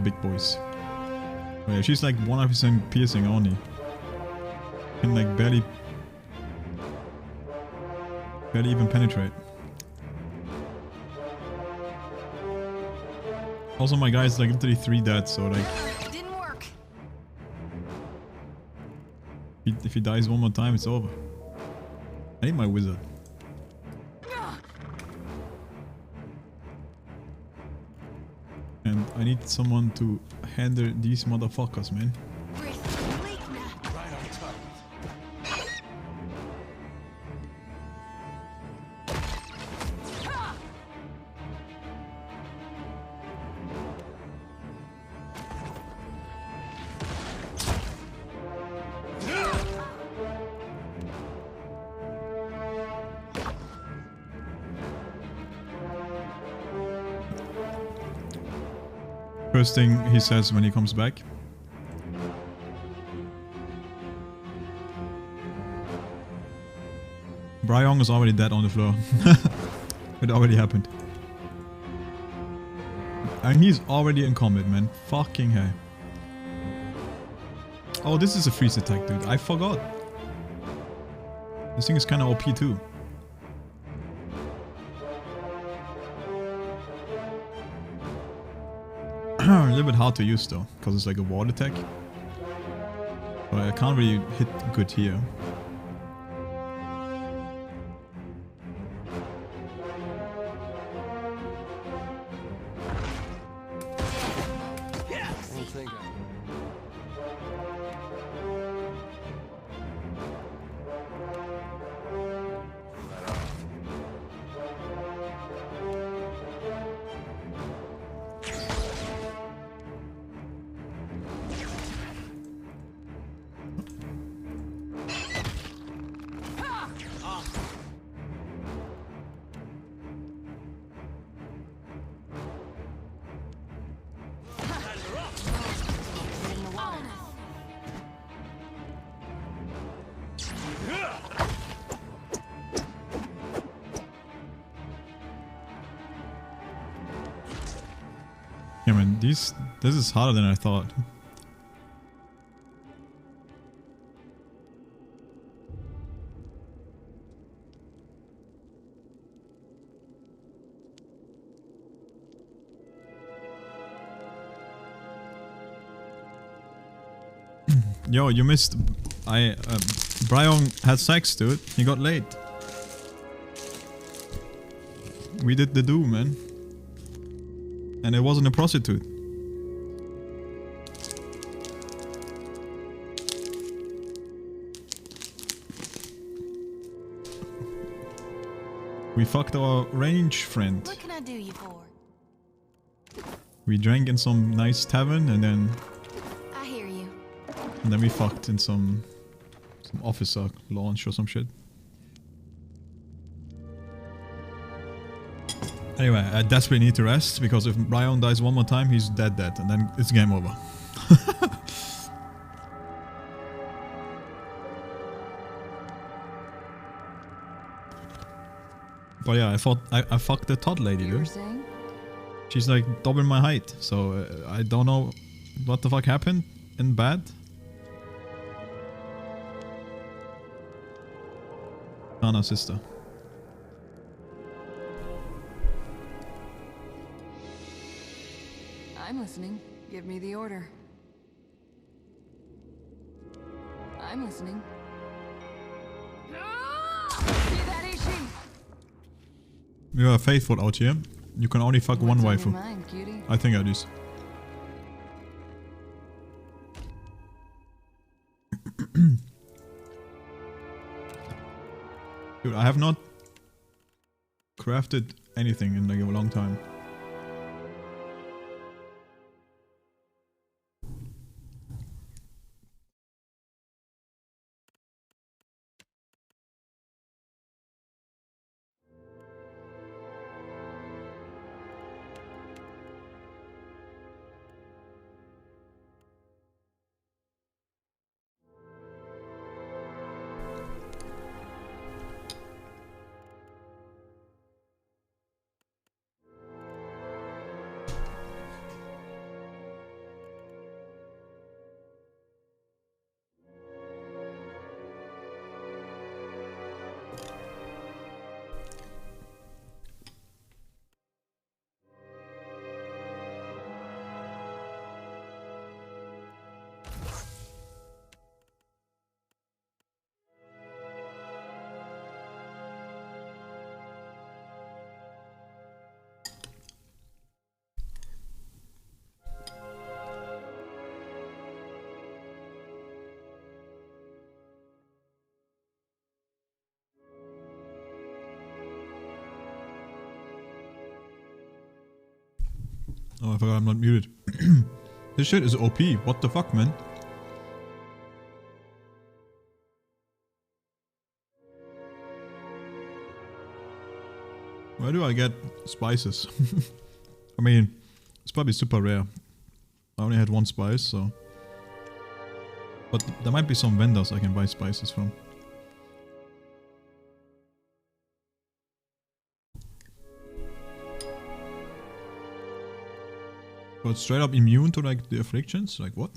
A: big boys. Oh yeah, she's like 100% piercing only. Can like barely even penetrate. Also my guy's like literally 3 dead, so like...
E: Didn't work.
A: If he dies one more time, it's over. I need my wizard. And I need someone to handle these motherfuckers, man. First thing he says when he comes back. Bryong is already dead on the floor. It already happened. And he's already in combat, man. Fucking hell. Oh, this is a freeze attack, dude. I forgot. This thing is kind of OP too. A little bit hard to use though, because it's like a ward attack. But I can't really hit good here. Yeah, man, this is harder than I thought. Yo, you missed. Bryong had sex, dude. He got laid. We did the do, man. And it wasn't a prostitute. We fucked our range friend.
E: What can I do you for?
A: We drank in some nice tavern and then...
E: I hear you.
A: And then we fucked in some officer launch or some shit. Anyway, I desperately need to rest, because if Bryong dies one more time, he's dead, and then it's game over. But yeah, I fucked the Todd lady, dude. She's like double my height, so I don't know what the fuck happened in bed. Anna's sister.
F: I'm listening. Give me the order. I'm listening. See that, Ishi?
A: You are faithful out here. You can only fuck one
F: What's on
A: waifu.
F: your mind, cutie?
A: I think at least. Dude, I have not crafted anything in like a long time. Oh, I forgot I'm not muted. This shit is OP. What the fuck, man? Where do I get spices? I mean, it's probably super rare. I only had one spice, so... But there might be some vendors I can buy spices from. But straight up immune to like the afflictions? Like what?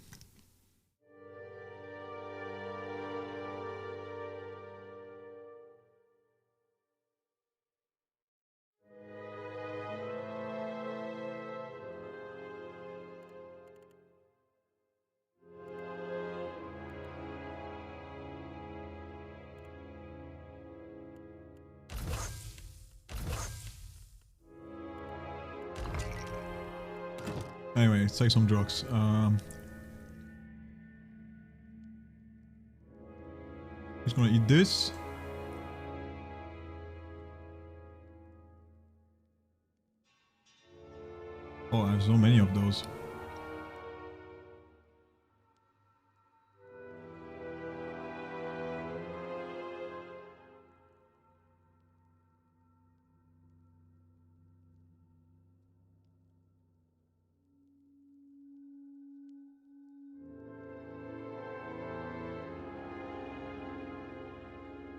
A: Anyway, let's take some drugs. He's gonna eat this. Oh, I have so many of those.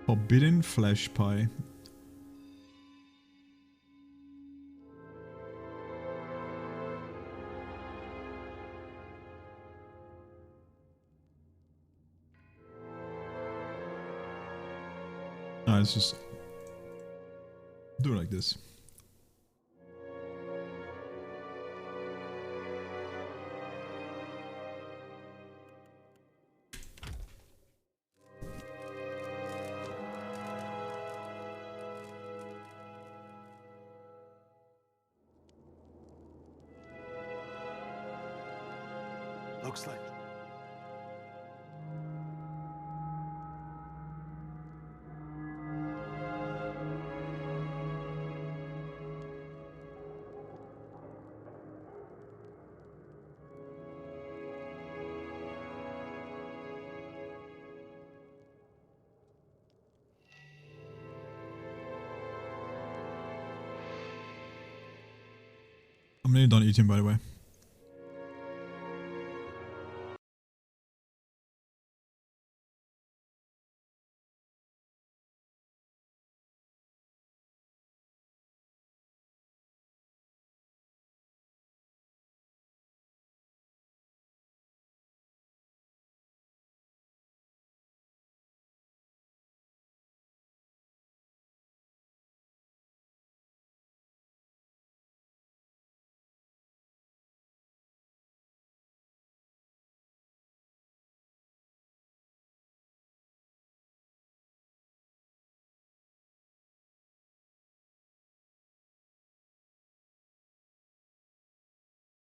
A: Forbidden flesh pie. Let's just do it like this.
X: Looks like...
A: I'm nearly done eating, by the way.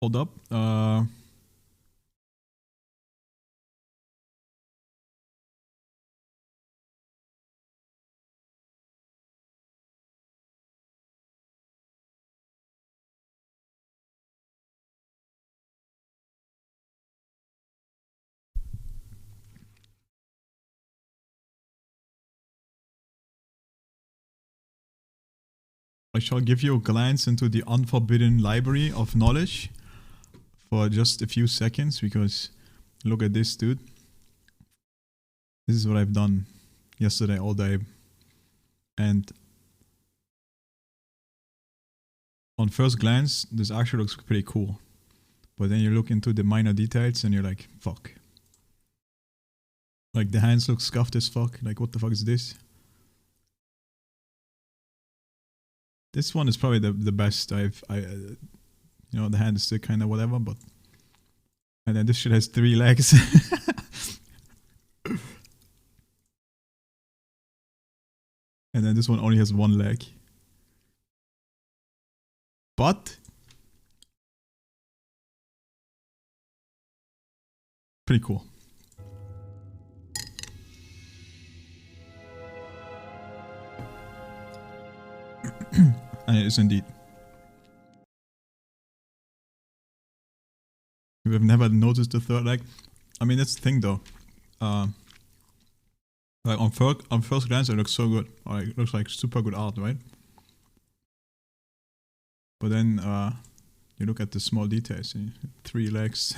A: Hold up. I shall give you a glance into the unforbidden library of knowledge for just a few seconds, because look at this, dude. This is what I've done yesterday all day. And on first glance, this actually looks pretty cool. But then you look into the minor details and you're like, fuck. Like the hands look scuffed as fuck. Like what the fuck is this? This one is probably the best you know, the hand is still kind of whatever, but... And then this shit has 3 legs. And then this one only has 1 leg. But... pretty cool. And it is indeed. You have never noticed the 3rd leg. I mean, that's the thing though. Like on first glance, it looks so good. Or it looks like super good art, right? But then You look at the small details. 3 legs.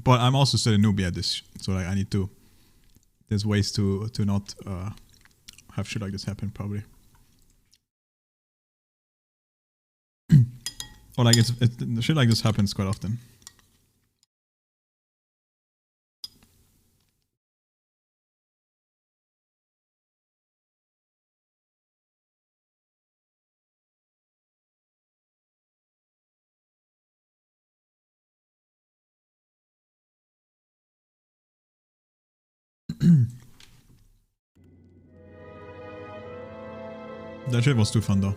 A: But I'm also still a newbie at this, so like I need to. There's ways to not have shit like this happen, probably. Or like shit like this happens quite often. That shit was too fun though.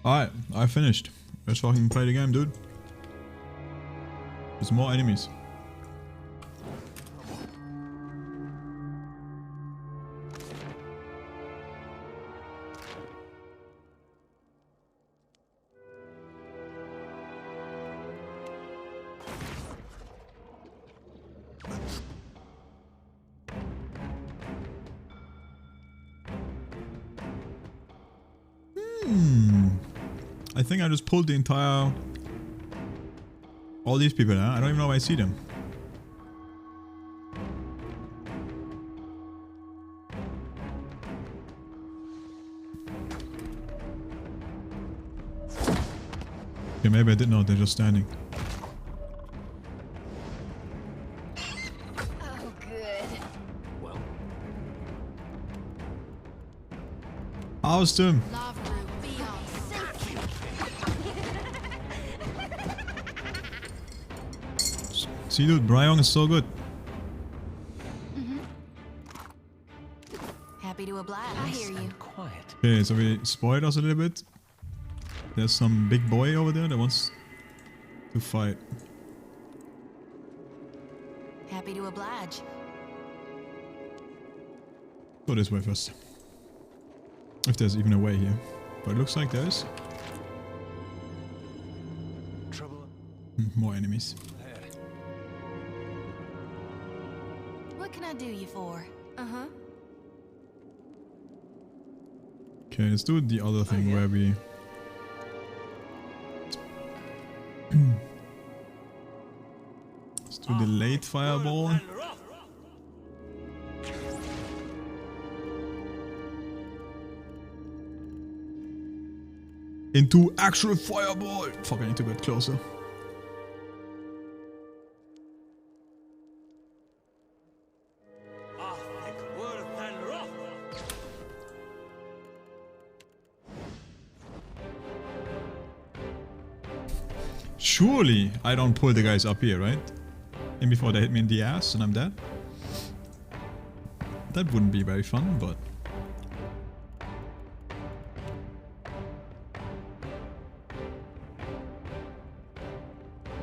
A: Alright, I finished. Let's fucking play the game, dude. There's more enemies. I think I just pulled the entire... all these people, huh? I don't even know if I see them. Okay, maybe I didn't know they're just standing.
L: Oh, good.
U: Well.
A: Oust him! See, dude, Bryong is so good.
L: Happy to oblige. I hear you.
U: Quiet.
A: Okay, so we spoiled us a little bit. There's some big boy over there that wants to fight.
L: Happy to oblige.
A: Go this way first. If there's even a way here. But it looks like there is.
U: Trouble.
A: More enemies.
L: What can I do you for? Uh-huh.
A: Okay, let's do the other thing where we... let's do the late fireball. Into actual fireball! Fuck, I need to get closer. Surely I don't pull the guys up here, right? And before they hit me in the ass and I'm dead? That wouldn't be very fun, but...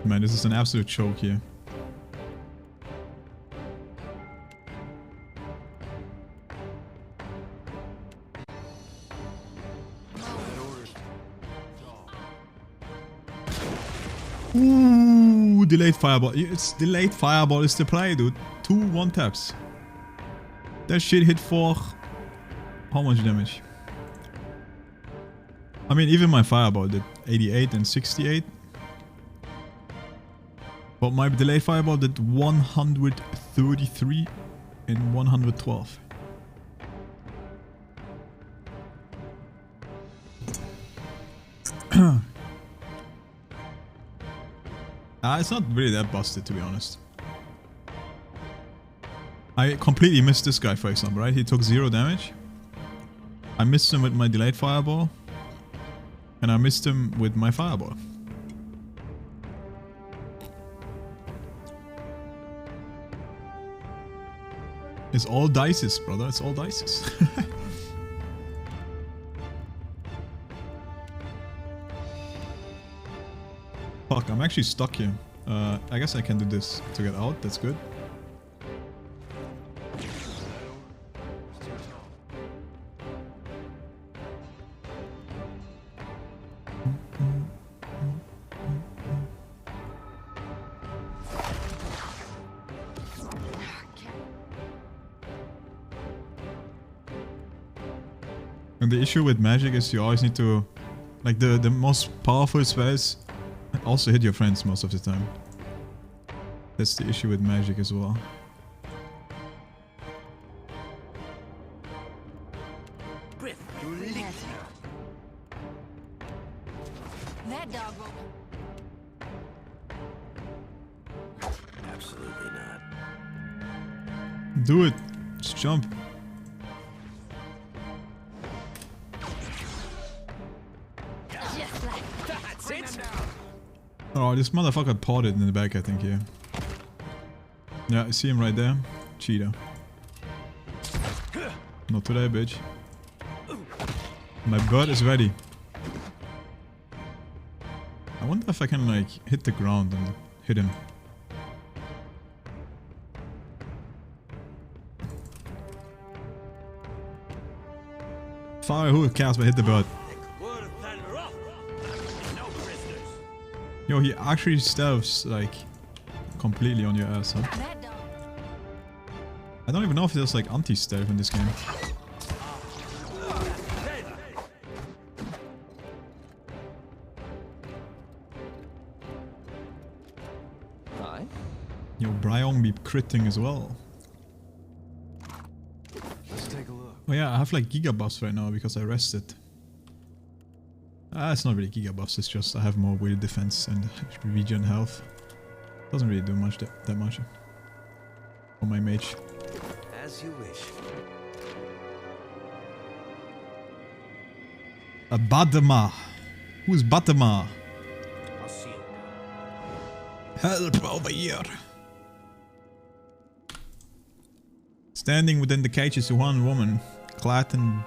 A: man, this is an absolute choke here. Ooh, delayed fireball. It's delayed fireball is the play, dude. 2 1-taps. That shit hit for how much damage? I mean, even my fireball did 88 and 68. But my delayed fireball did 133 and 112. It's not really that busted, to be honest. I completely missed this guy, for example, right? He took 0 damage. I missed him with my delayed fireball. And I missed him with my fireball. It's all dices, brother. It's all dices. Fuck, I'm actually stuck here. I guess I can do this to get out. That's good. And the issue with magic is you always need to, like the most powerful spells also hit your friends most of the time. That's the issue with magic as well.
E: That dog will...
H: Absolutely not.
A: Do it. Just jump.
E: Just like that's it.
A: Oh, this motherfucker potted in the back, I think, here. Yeah, I see him right there. Cheetah. Not today, bitch. My bird is ready. I wonder if I can, like, hit the ground and hit him. Fire, who cares, but hit the bird. Yo, he actually stealths, like, completely on your ass, huh? I don't even know if there's, like, anti-stealth in this game.
K: Hi.
A: Yo, Bryong be critting as well.
C: Let's take a look.
A: Oh yeah, I have like giga buffs right now because I rested. It's not really giga buffs, it's just I have more will defense and regen health. Doesn't really do much that much for my mage.
C: As you wish.
A: A Badama. Who's Badama?
D: I'll see you.
A: Help over here. Standing within the cage is one woman, clad in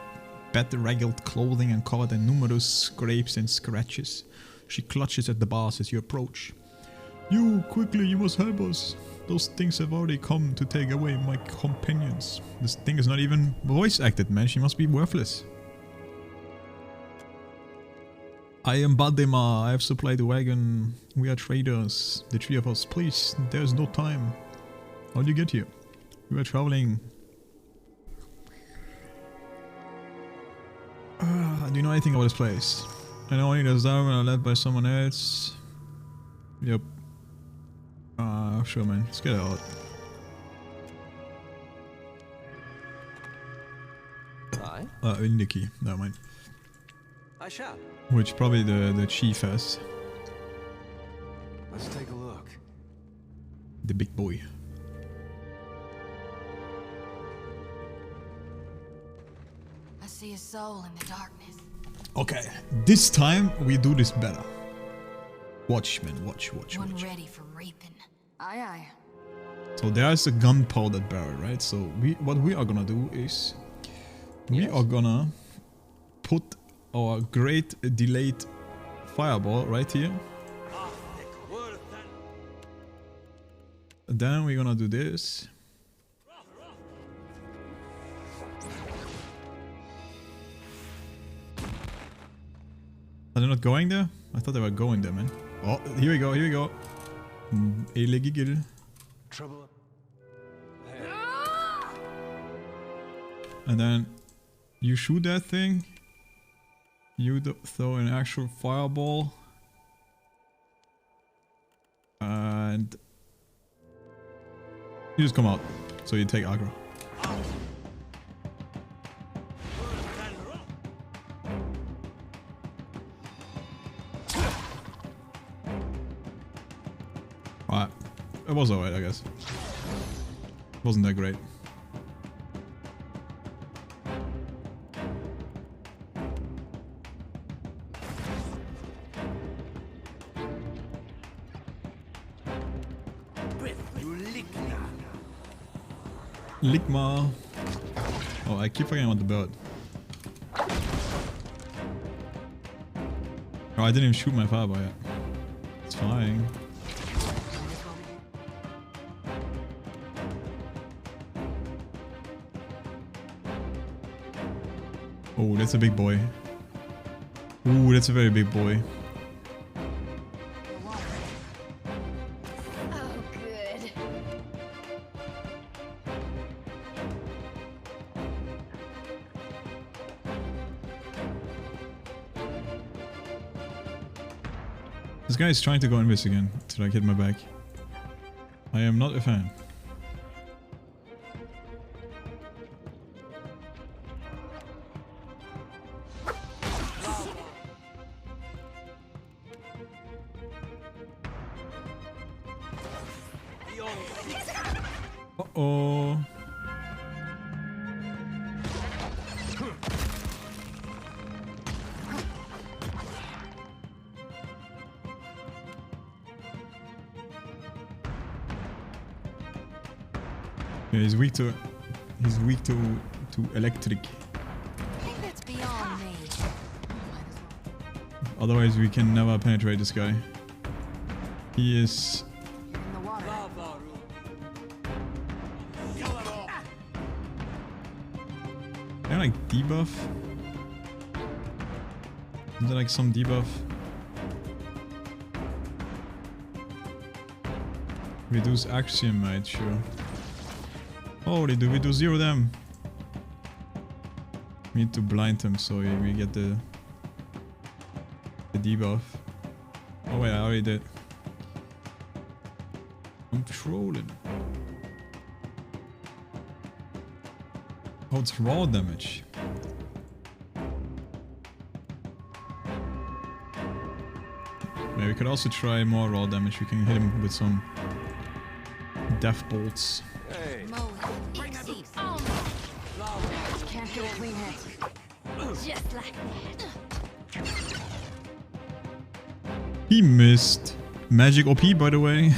A: bedraggled clothing and covered in numerous scrapes and scratches. She clutches at the bars as you approach. You, quickly, you must help us. Those things have already come to take away my companions. This thing is not even voice acted, man. She must be worthless. I am Badema. I have supplied the wagon. We are traders. The three of us. Please, there's no time. How do you get here? We are traveling. Do you know anything about this place? I know only there's down and led by someone else. Yep. Sure, man. Let's get out.
K: Hi.
A: Indiki. Never mind.
C: I shall.
A: Which probably the chief has.
C: Let's take a look.
A: The big boy.
E: I see a soul in the darkness.
A: Okay, this time we do this better. Watch, man. Watch.
E: One ready for reaping. Aye, aye.
A: So there's a gunpowder barrel, right? So what we are gonna do is we are gonna put our great delayed fireball right here. Then we're gonna do this. Are they not going there? I thought they were going there, man. Oh, here we go. Illegal.
C: Trouble.
A: And then you shoot that thing. You throw an actual fireball. And you just come out. So you take aggro. Alright. It was alright, I guess. Wasn't that great. Ligma. Oh, I keep forgetting about the bird. Oh, I didn't even shoot my fireball yet. It's fine. Oh, that's a big boy. Ooh, that's a very big boy.
E: Oh, good.
A: This guy is trying to go invis again to like hit my back. I am not a fan. Uh-oh. Yeah, he's weak to electric.
E: I think that's beyond me.
A: Otherwise we can never penetrate this guy. He is Can I like debuff? Is there like some debuff? Reduce axiom might, sure. Holy, do we do 0 them? We need to blind him so we get the debuff. Oh wait, I already did. I'm trolling. Oh, it's raw damage. Yeah, we could also try more raw damage. We can hit him with some death bolts.
C: Hey.
J: Can't get a clean hit. Just like that.
A: He missed. Magic OP, by the way.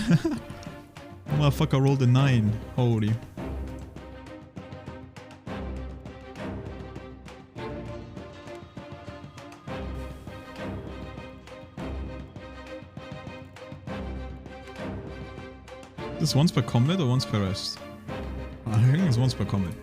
A: Motherfucker rolled a 9. Holy. Is this once per combat or once per rest? I think it's once per combat.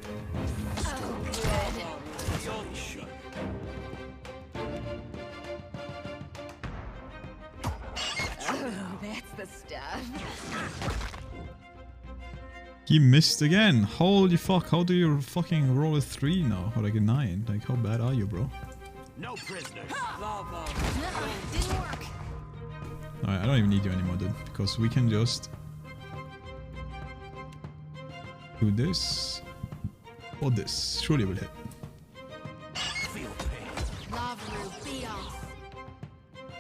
A: He missed again. Holy fuck, how do you fucking roll a 3 now? Or like a 9? Like, how bad are you, bro?
W: No prisoners.
E: Didn't work.
A: Alright, I don't even need you anymore, dude. Because we can just do this or this. Surely will hit.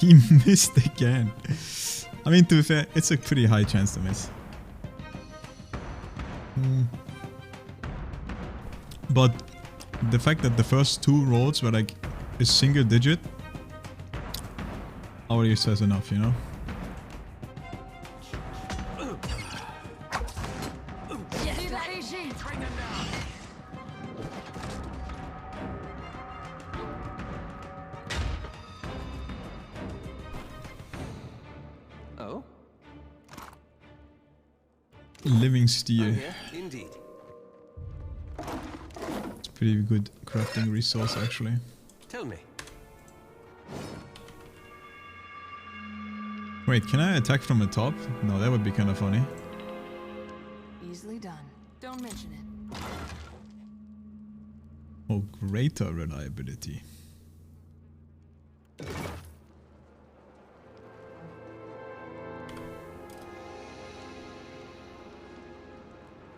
A: He missed again. I mean, to be fair, it's a pretty high chance to miss. But the fact that the first 2 rolls were like a single digit already says enough, you know?
U: Oh?
A: Living steel.
U: Oh, yeah, indeed.
A: It's pretty good crafting resource actually.
U: Tell me.
A: Wait, can I attack from the top? No, that would be kind of funny.
F: Easily done. Don't mention it.
A: Oh, greater reliability.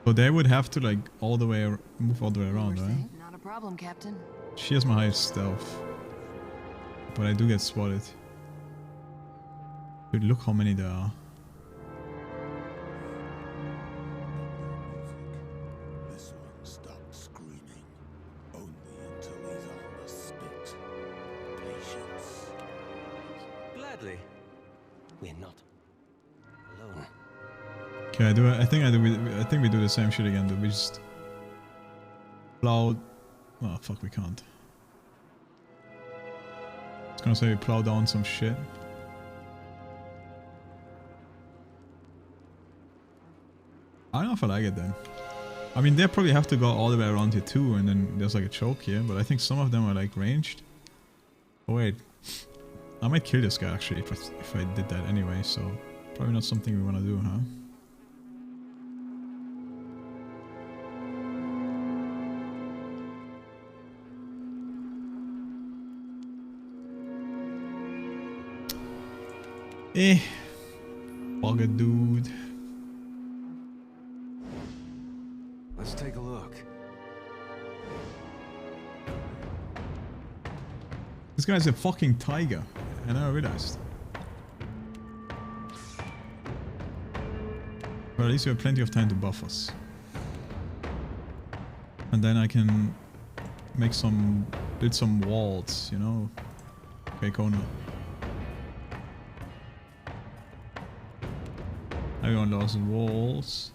A: So they would have to like all the way move all the way around, right?
F: Not a problem, Captain.
A: She has my highest stealth, but I do get spotted. Dude, look how many there are.
Q: This one stopped screaming only until he's on the spit. Patience.
U: Gladly. We're not alone.
A: Okay, I think we do the same shit again. Do we just plow? Oh fuck, we can't. I was gonna say we plow down some shit. I don't know if I like it then. I mean, they probably have to go all the way around here too, and then there's like a choke here, but I think some of them are like ranged. Oh wait, I might kill this guy actually if I did that anyway, so probably not something we want to do, huh? Bugger dude.
C: Let's take a look.
A: This guy's a fucking tiger. I never realized. Well, at least we have plenty of time to buff us. And then I can make build some walls, you know? Okay, Kona. Everyone loves walls.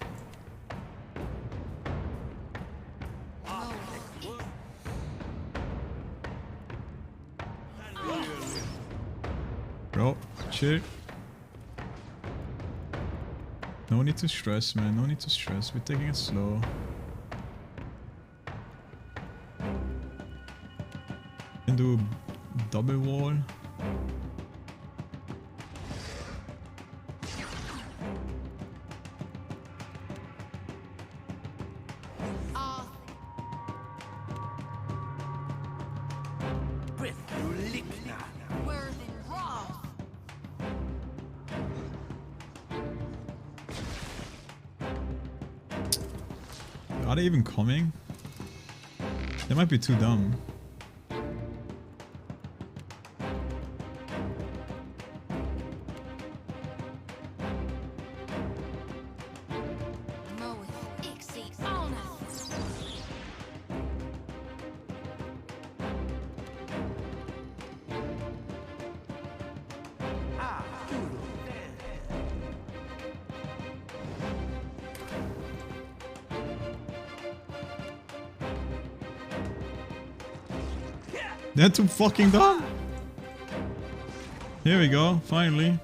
A: Bro, chill. No need to stress, man. No need to stress. We're taking it slow. Can do double wall. Are they even coming? They might be too dumb. They're too fucking dumb. Here we go, finally.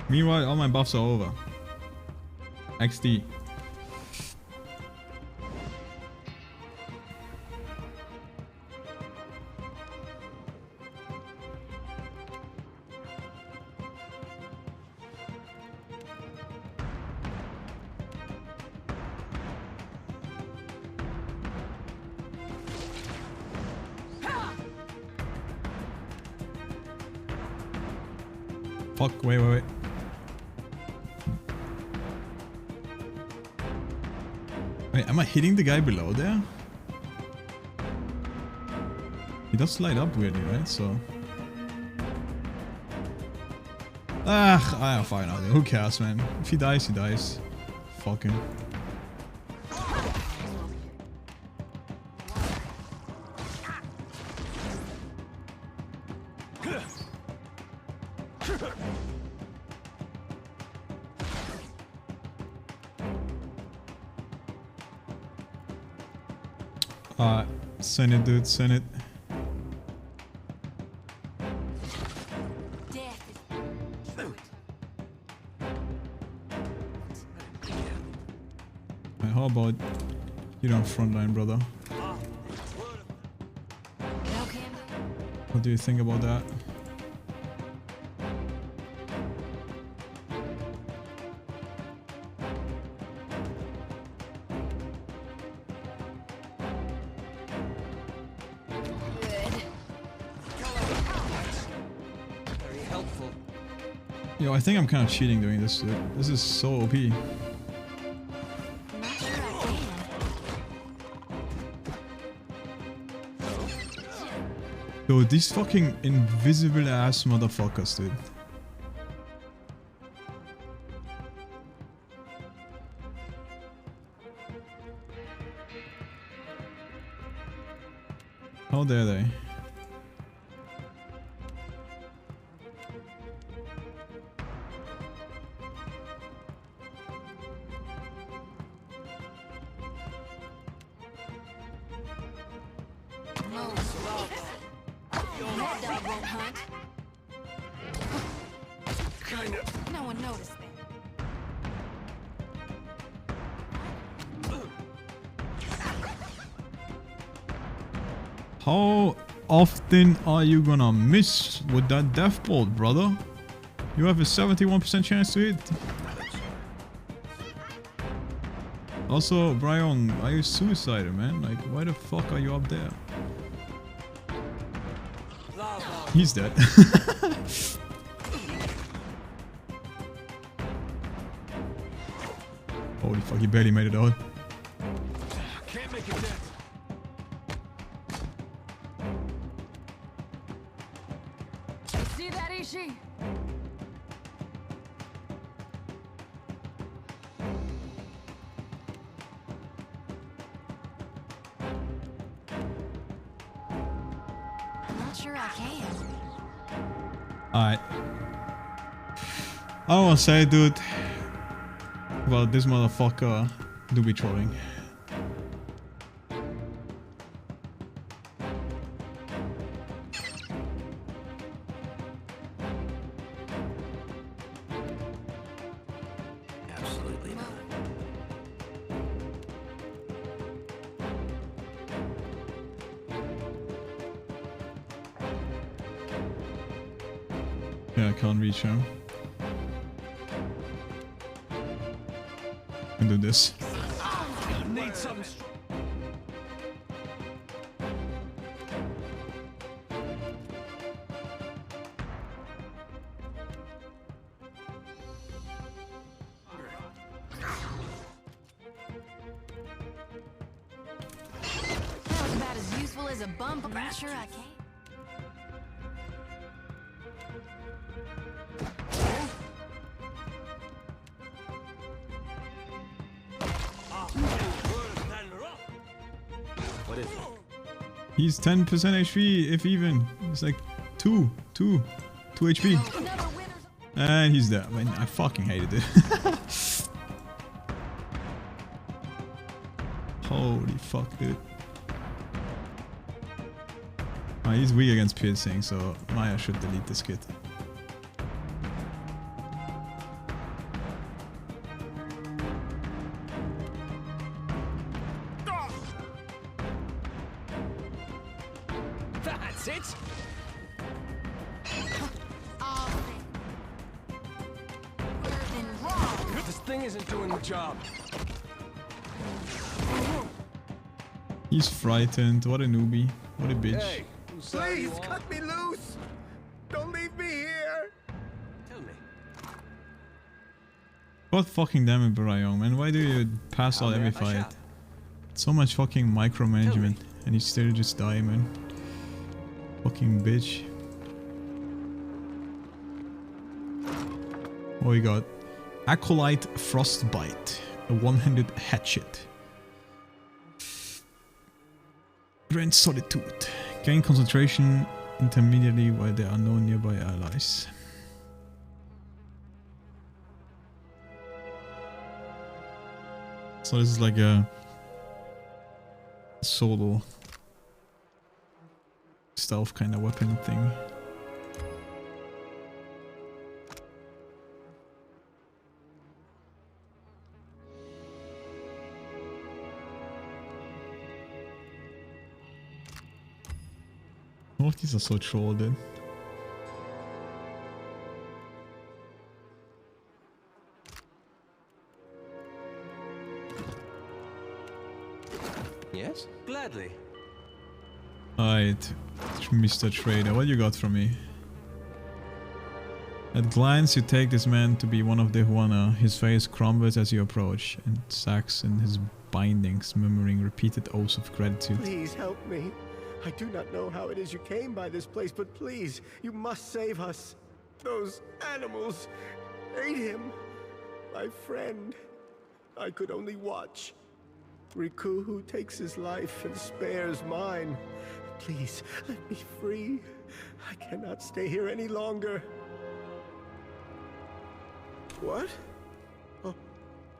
A: Meanwhile, all my buffs are over. XD. Fuck, wait. Wait, am I hitting the guy below there? He does slide up weirdly, right? So... Ah, fine, who cares, man? If he dies, he dies. Fuck him. Send it, dude, send it. Right, how about you don't frontline, brother? What do you think about that? Yo, I think I'm kind of cheating doing this, dude. This is so OP. Yo, these fucking invisible ass motherfuckers, dude. How dare they?
E: No one noticed that.
A: How often are you gonna miss with that death bolt, brother? You have a 71% chance to hit. Also, Brian, are you suicidal, man? Like, why the fuck are you up there? He's dead. Holy fuck, he barely made it out.
C: Can't make it dead.
J: See that, Ishi?
E: Not sure I can.
A: Alright. I don't wanna say, dude. Well, this motherfucker do be trolling.
H: Absolutely not.
A: Yeah, I can't reach him. And do this.
C: Need something.
E: That was about as useful as a bump. I'm not sure I can.
H: What is it?
A: He's 10% HP, if even. It's like 2 HP. And he's dead. I mean, I fucking hated it. Holy fuck, dude. He's weak against piercing, so Maya should delete this kit.
C: That's it. This thing isn't doing the job.
A: He's frightened. What a newbie. What a bitch.
C: Hey,
D: Please cut me loose! Don't leave me here!
C: Tell me.
A: God fucking damn it, Brian, man. Why do you pass out every fight? So much fucking micromanagement. And you still just die, man. Fucking bitch. What we got? Acolyte Frostbite. A one-handed hatchet. Grant Solitude. Gain concentration intermediately while there are no nearby allies. So this is like a solo stealth kind of weapon thing. All of these are so troll, dude.
U: Yes?
C: Gladly.
A: Alright, Mr. Trader, what you got from me? At glance, you take this man to be one of the Huana. His face crumbles as you approach, and sacks in his bindings, murmuring repeated oaths of gratitude.
D: Please help me. I do not know how it is you came by this place, but please, you must save us. Those animals ate him. My friend. I could only watch. Riku, who takes his life and spares mine. Please, let me free. I cannot stay here any longer. What?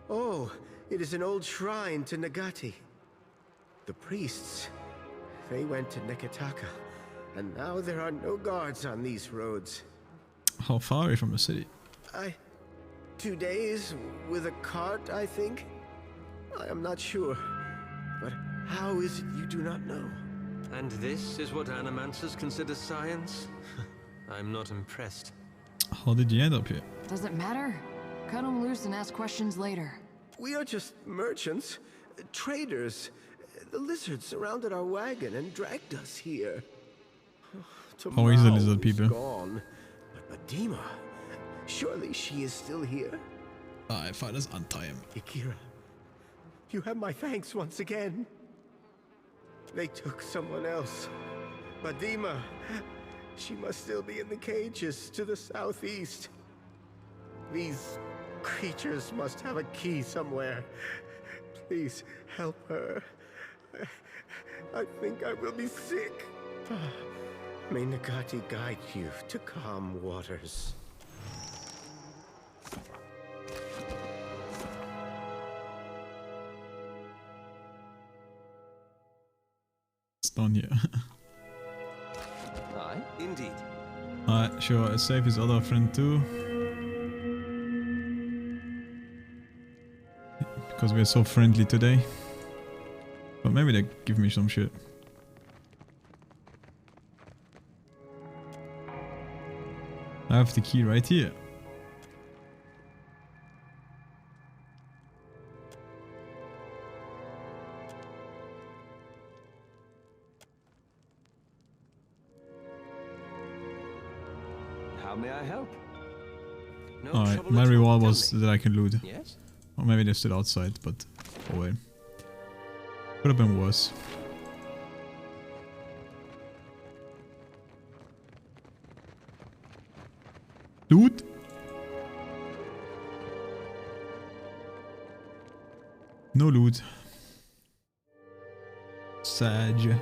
D: Oh, it is an old shrine to Nagati. The priests, they went to Neketaka, and now there are no guards on these roads.
A: How far away from the city?
D: 2 days with a cart, I think. I am not sure. But how is it you do not know?
U: And this is what animancers consider science? I'm not impressed.
A: How did you end up here?
F: Does it matter? Cut them loose and ask questions later.
I: We are just merchants, traders. The lizard surrounded our wagon and dragged us here.
A: How is the lizard people?
I: Gone. But Dima, surely she is still here?
A: If I just untie him.
I: Ikira, you have my thanks once again. They took someone else. But Dima, she must still be in the cages to the southeast. These creatures must have a key somewhere. Please help her. I think I will be sick. May Nagati guide you to calm waters.
A: It's done here.
U: Aye, indeed.
A: Alright, sure, save his other friend too. Because we're so friendly today. But maybe they give me some shit. I have the key right here.
U: How may I help? No
A: Alright,
U: trouble
A: my
U: at all,
A: reward
U: tell
A: was
U: me.
A: that I can loot.
U: Yes?
A: Or maybe they're still outside, but oh well. Could have been worse. Loot? No loot. Sad.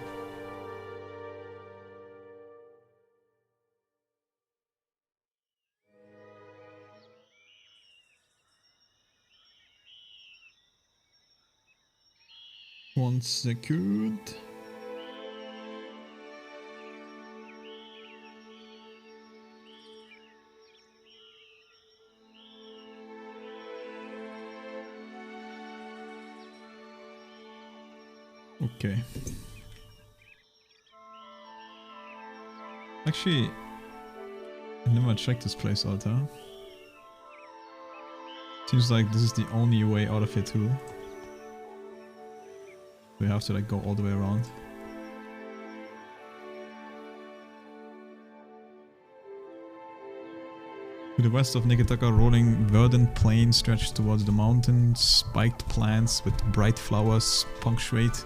A: One second. Okay. Actually, I never checked this place out, huh? Seems like this is the only way out of here too. We have to like go all the way around. To the west of Nigetaka, rolling verdant plain stretched towards the mountains. Spiked plants with bright flowers punctuate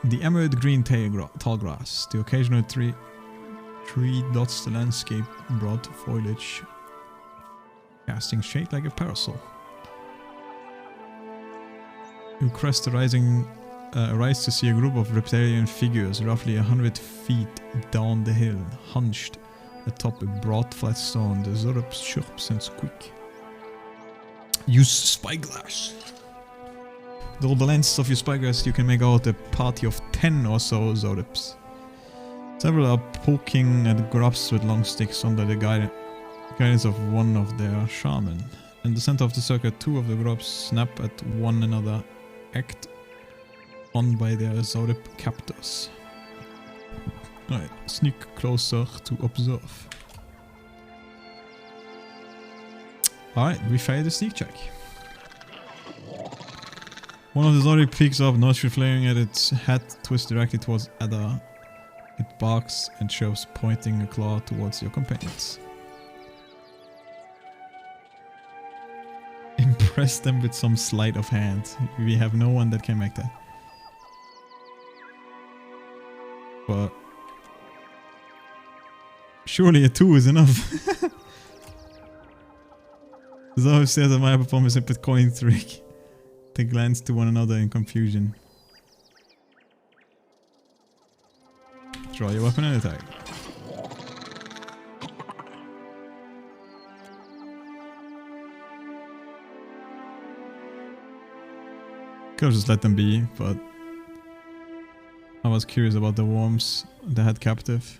A: the emerald green tall grass. The occasional tree dots the landscape, broad foliage casting shade like a parasol. You crest the rise to see a group of reptilian figures roughly 100 feet down the hill, hunched atop a broad flat stone. The Zorops chirps and squeak. Use spyglass. With the lens of your spyglass, you can make out a party of 10 or so Zorops. Several are poking at grubs with long sticks under the guidance of one of their shaman. In the center of the circle, two of the grubs snap at one another, act on by their Zorip captors. Alright, sneak closer to observe. Alright, we failed the sneak check. One of the Zorip peeks up, nostril flaring at its head, twists directly towards Ada. It barks and shows, pointing a claw towards your companions. Impress them with some sleight of hand. We have no one that can make that. But surely a 2 is enough. Zoe says that my performance a coin trick. They glance to one another in confusion. Draw your weapon and attack. Could have just let them be, but I was curious about the worms they had captive.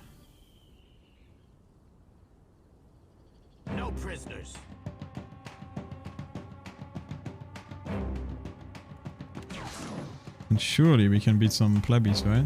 H: No prisoners.
A: And surely we can beat some plebbies, right?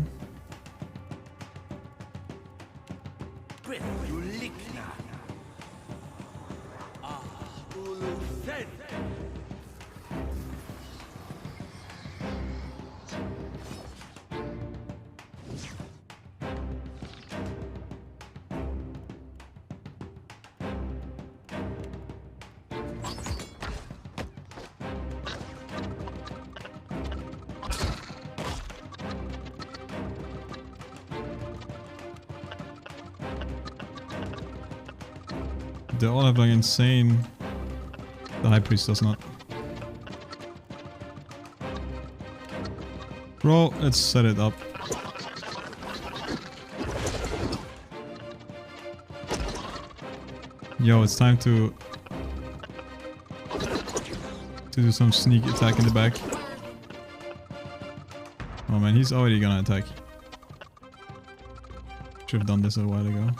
A: They all have like insane... The High Priest does not. Bro, let's set it up. Yo, it's time to do some sneak attack in the back. Oh man, he's already gonna attack. Should have done this a while ago.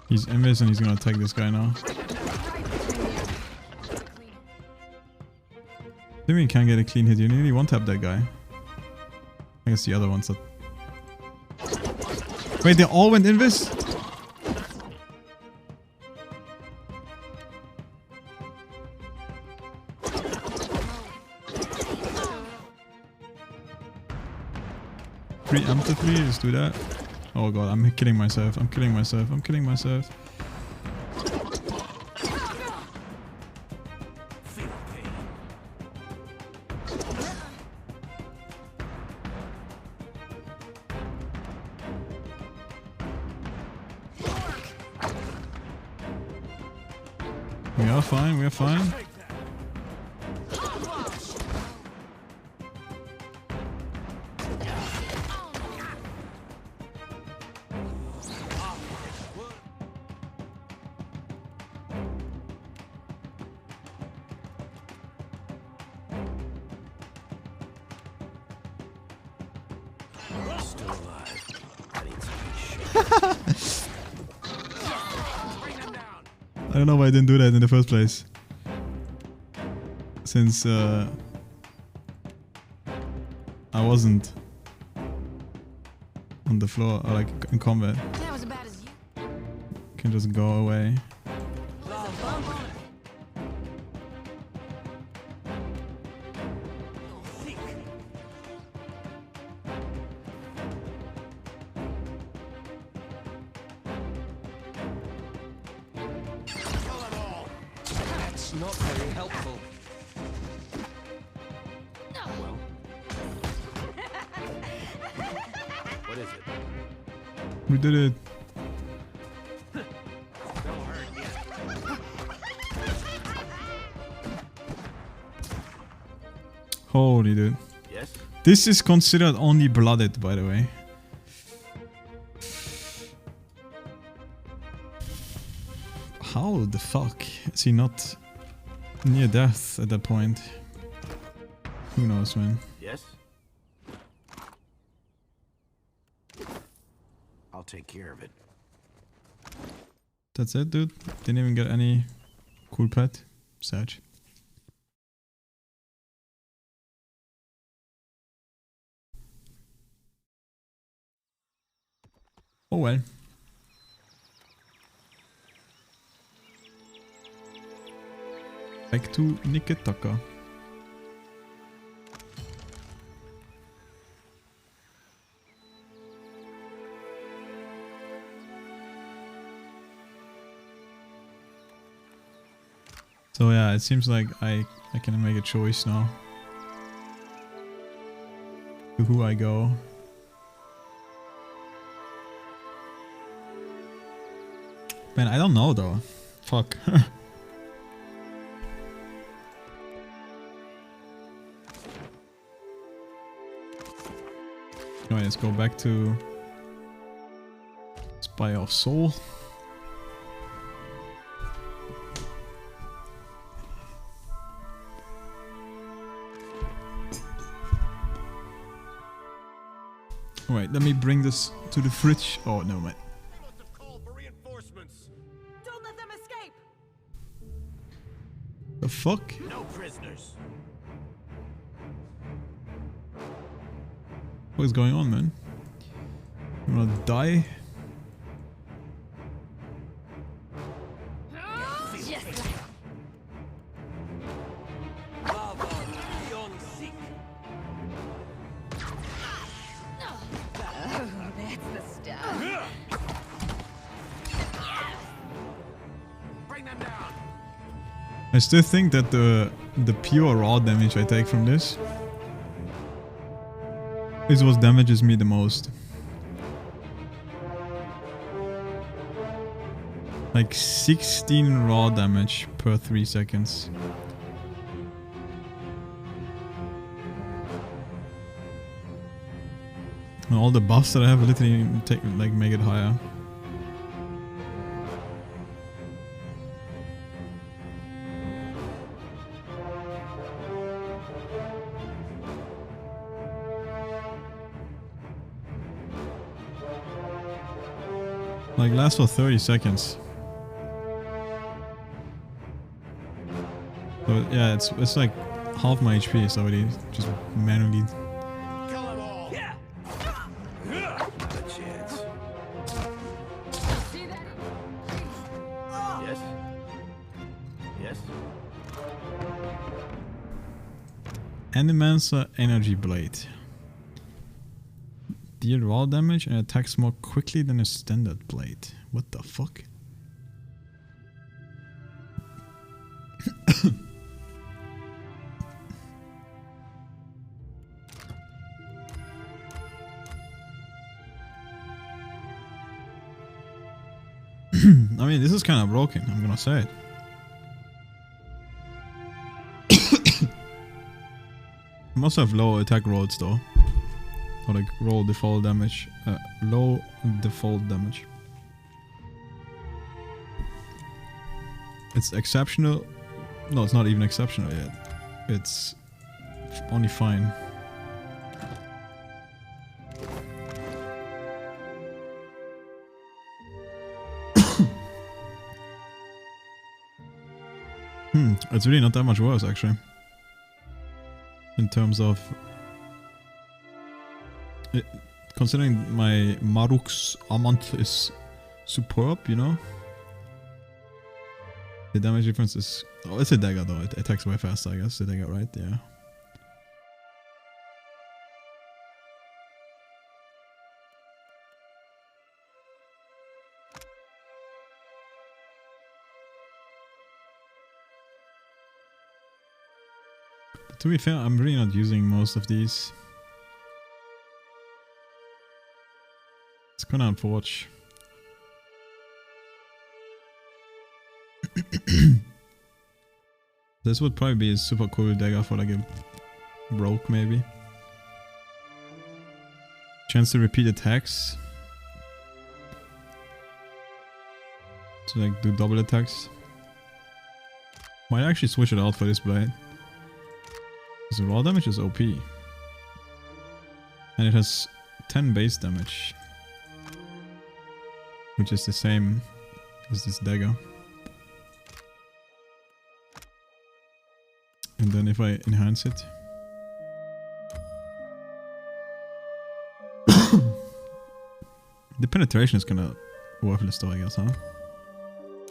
A: He's invis and he's gonna attack this guy now. Then we can't get a clean hit. You nearly one-tap that guy. I guess the other ones that... Wait, they all went invis? Preempt the 3, let's do that. Oh god, I'm killing myself, I'm killing myself, I'm killing myself. We are fine, we are fine.
H: Still alive. I need some shit.
A: I don't know why I didn't do that in the first place. Since I wasn't on the floor or like in combat.
E: That was about as you.
A: Can just go away.
C: Not very helpful.
H: Well. What is it?
A: We did it. Holy dude.
H: Yes?
A: This is considered only blooded, by the way. How the fuck is he not near death at that point? Who knows, man?
H: Yes? I'll take care of it.
A: That's it, dude? Didn't even get any cool pet? Sad. Oh well. Back to Nikitaka. So yeah, it seems like I can make a choice now. To who I go. Man, I don't know though. Fuck. Anyway, let's go back to Spire of Soul. Alright, let me bring this to the fridge. Oh, no, man.
E: Don't let them escape.
A: The fuck?
H: No prisoners.
A: What is going on, man? You wanna die? I still think that the pure raw damage I take from this is what damages me the most. Like 16 raw damage per 3 seconds. And all the buffs that I have literally take, like, make it higher. Like, lasts for 30 seconds. So yeah, it's like half my HP is already just manually.
H: Yes. Yes.
A: Animancer Energy Blade. Deal raw damage and attacks more quickly than a standard blade. What the fuck? I mean, this is kind of broken, I'm gonna say it. Must have low attack rolls though. Or like roll default damage. Low default damage. It's exceptional. No, it's not even exceptional yet. It's only fine. It's really not that much worse actually. In terms of considering my Maruk's Amant is superb, you know? The damage difference is... Oh, it's a dagger though, it attacks way faster, I guess. The dagger, right? Yeah. But to be fair, I'm really not using most of these. It's kinda unfortunate. This would probably be a super cool dagger for like a rogue maybe. Chance to repeat attacks. To like do double attacks. Might actually switch it out for this blade. Because the raw damage is OP. And it has 10 base damage. Which is the same as this dagger. And then if I enhance it. The penetration is kinda worthless though, I guess, huh?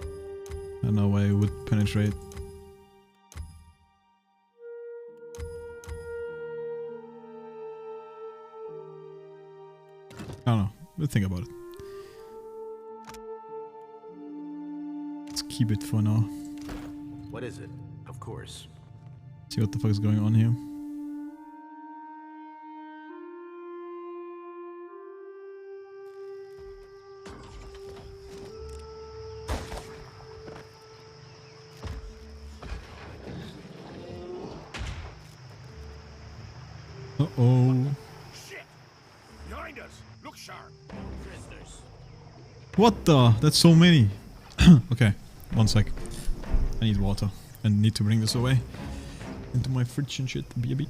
A: I don't know why it would penetrate. I don't know. We'll think about it. Let's keep it for now.
H: What is it? Of course.
A: See what the fuck is going on here. Uh-oh.
Q: Shit! Behind us! Look sharp! Prisoners.
A: What the? That's so many. Okay, one sec. I need water and need to bring this away into my fridge and shit, baby.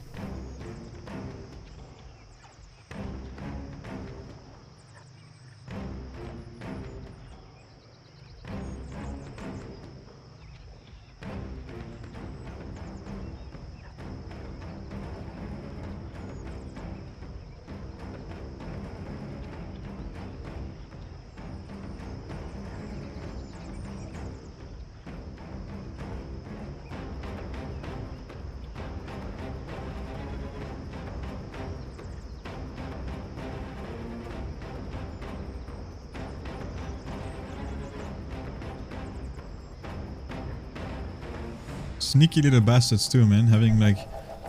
A: Sneaky little bastards too, man. Having like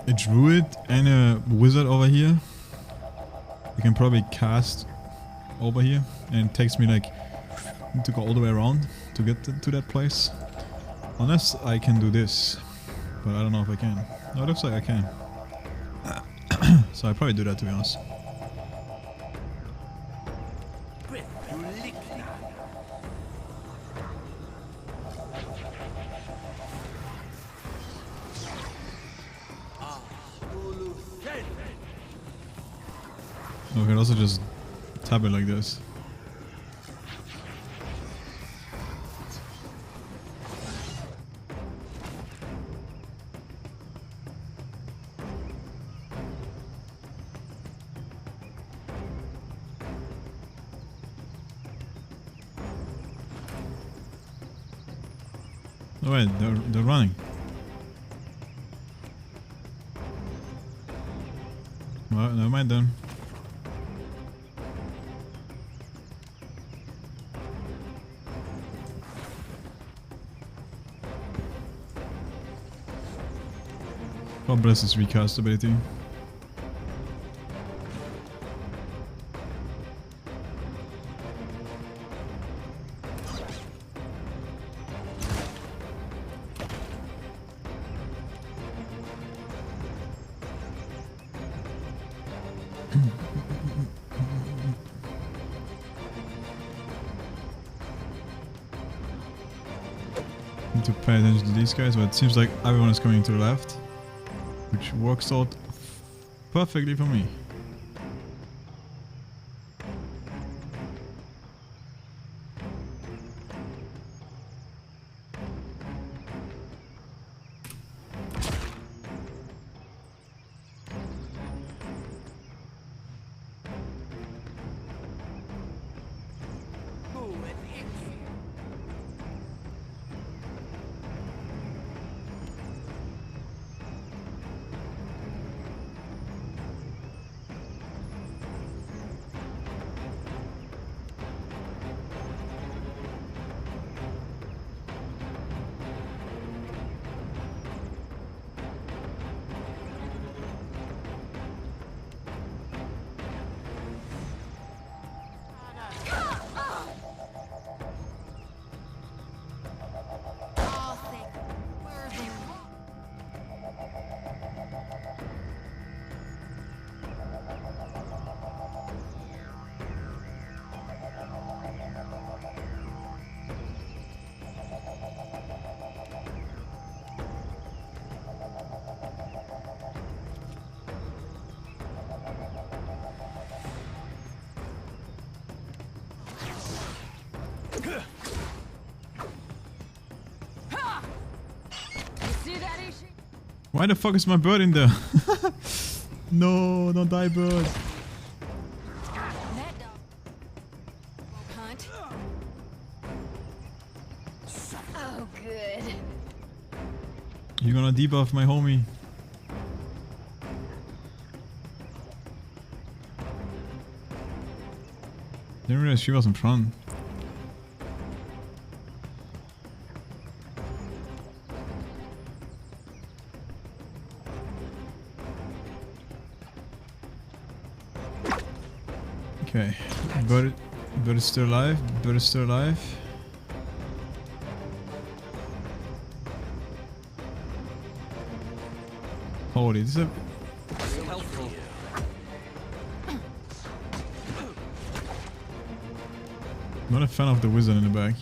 A: a druid and a wizard over here. I can probably cast over here, and it takes me like to go all the way around to get to that place. Unless I can do this, but I don't know if I can. No, it looks like I can. So I probably do that, to be honest. I can also just tap it like this. Oh wait, they're running. Well, never mind then. God bless his recast ability. Need to pay attention to these guys, but it seems like everyone is coming to the left, which works out perfectly for me. Why the fuck is my bird in there? No, don't die, bird.
J: Oh, good.
A: You're gonna debuff my homie. Didn't realize she was in front. Okay, bird is still alive. Bird is still alive. Holy, this is a... Not a fan of the wizard in the back.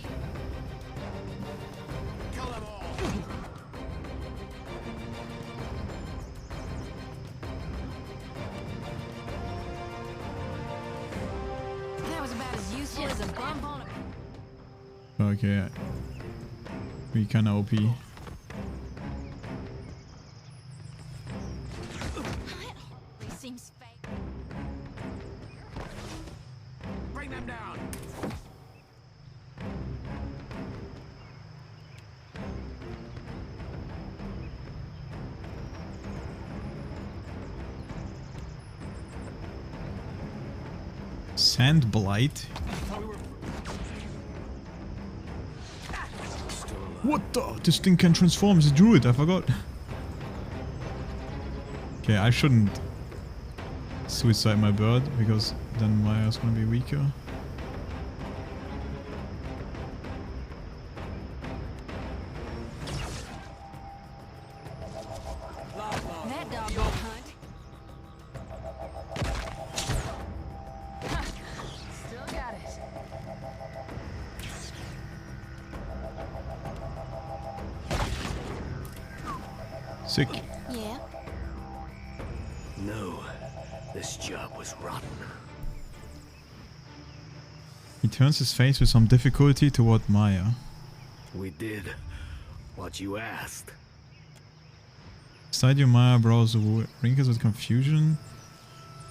J: That was about as useful as a bump on a...
A: Okay, we kinda OP.
J: Seems fake.
W: Bring them down.
A: Sand blight.
W: Still alive.
A: What the? This thing can transform. It's a druid. I forgot. Okay, I shouldn't suicide my bird because then Maya's gonna be weaker.
J: That dog won't hunt. Still got it.
A: Sick.
J: Yeah.
H: No, this job was rotten.
A: He turns his face with some difficulty toward Maya.
H: We did what you asked.
A: Beside you, Maya brows wrinkles with confusion.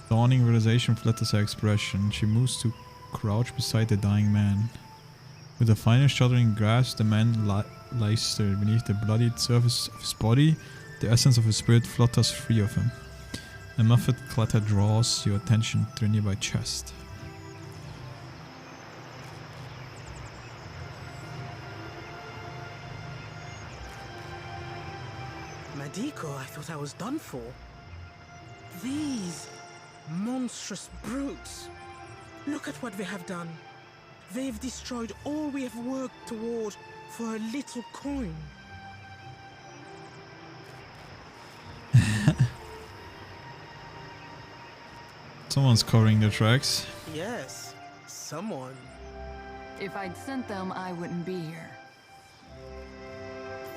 A: Dawning realization flatters her expression. She moves to crouch beside the dying man. With a final shuddering grasp, the man lies there beneath the bloodied surface of his body. The essence of his spirit flutters free of him. A muffled clatter draws your attention to a nearby chest.
G: Madiko, I thought I was done for. These monstrous brutes. Look at what they have done. They've destroyed all we have worked toward for a little coin.
A: Someone's covering their tracks.
G: Yes, someone.
F: If I'd sent them, I wouldn't be here.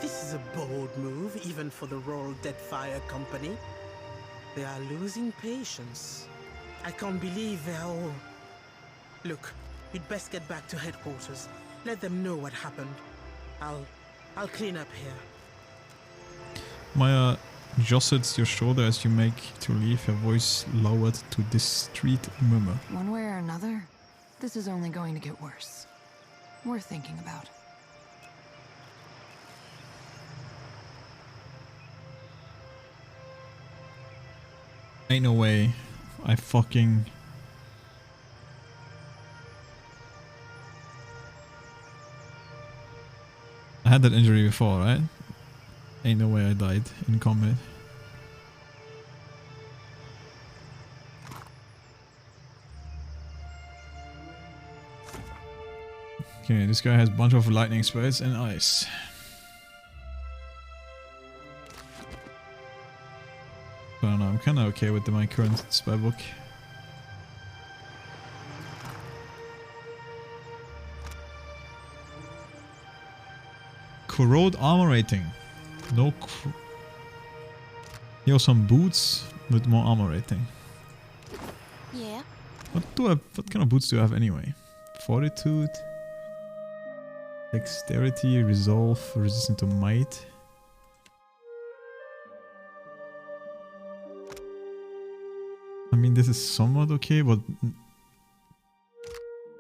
G: This is a bold move, even for the Royal Deadfire Company. They are losing patience. I can't believe they're all... Look, you'd best get back to headquarters. Let them know what happened. I'll clean up here.
A: Maya jostles your shoulder as you make to leave, her voice lowered to discreet murmur.
F: One way or another, this is only going to get worse. Worth thinking about.
A: Ain't no way. I fucking... I had that injury before, right? Ain't no way I died in combat. Okay, this guy has a bunch of lightning spells and ice. I don't know, I'm kinda okay with my current spellbook. Corrode armor rating. No. Here are some boots with more armor rating.
J: Yeah.
A: What kind of boots do I have anyway? Fortitude, dexterity, resolve, resistant to might. I mean, this is somewhat okay, but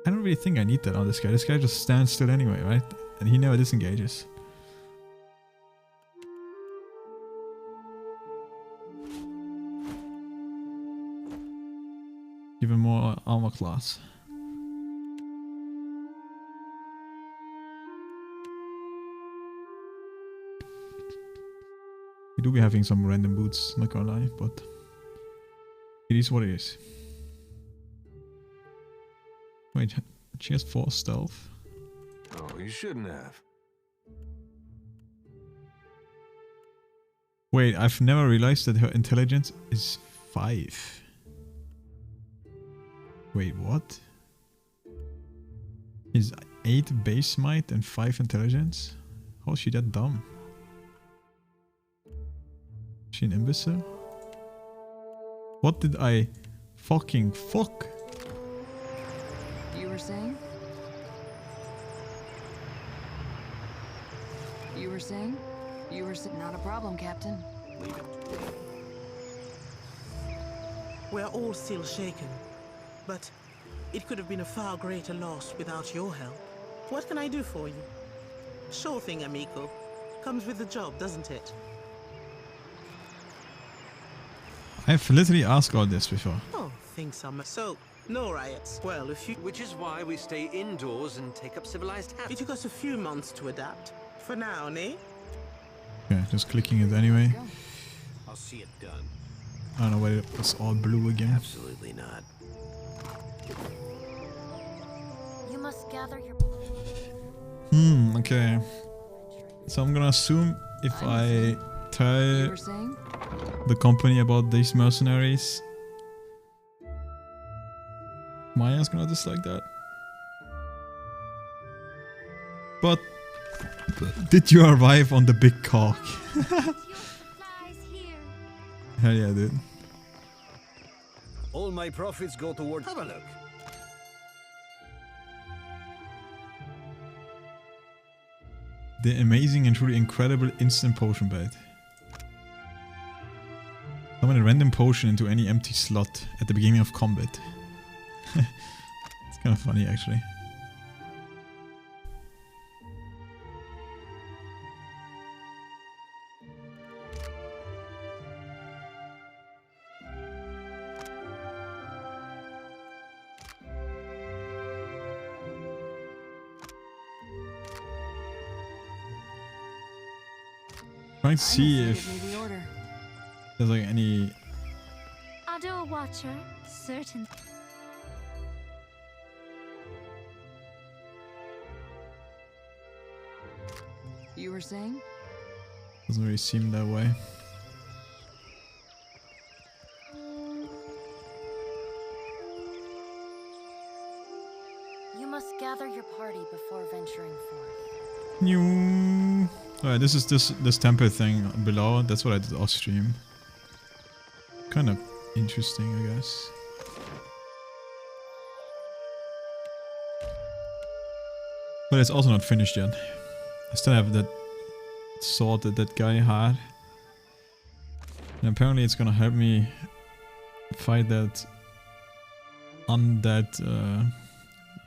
A: I don't really think I need that on this guy. This guy just stands still anyway, right? And he never disengages. Even more armor class. We do be having some random boots, not gonna lie, but it is what it is. Wait, she has 4 stealth.
C: Oh, you shouldn't have.
A: Wait, I've never realized that her intelligence is 5. Wait, what? Is 8 base might and 5 intelligence? How is she that dumb? Is she an imbecile? What did I fucking fuck?
F: You were saying? You were saying? You were saying, not a problem, Captain.
H: Leave it.
G: We're all still shaken. But it could have been a far greater loss without your help. What can I do for you? Sure thing, amigo. Comes with the job, doesn't it?
A: I've literally asked all this before.
G: Oh, thanks, Summer. So, No riots. Well,
U: Which is why we stay indoors and take up civilized habits.
G: It took us a few months to adapt. For now, nay?
A: Yeah, just clicking it anyway.
H: I'll see it done.
A: I don't know why it's all blue again.
H: Absolutely not.
L: You must gather your...
A: Okay. So I'm gonna assume if I tell the company about these mercenaries, Maya's gonna dislike that. But did you arrive on the big cock? Hell yeah, dude.
D: All my profits go toward... Have a look.
A: The amazing and truly incredible instant potion bed. Summon a random potion into any empty slot at the beginning of combat. It's kind of funny actually. Trying to see if there's like any...
J: Ado Watcher, certain.
F: You were saying?
A: Doesn't really seem that way.
L: You must gather your party before venturing forth.
A: New. Alright, this is this temper thing below. That's what I did off stream. Kind of interesting, I guess. But it's also not finished yet. I still have that sword that guy had. And apparently it's gonna help me fight that undead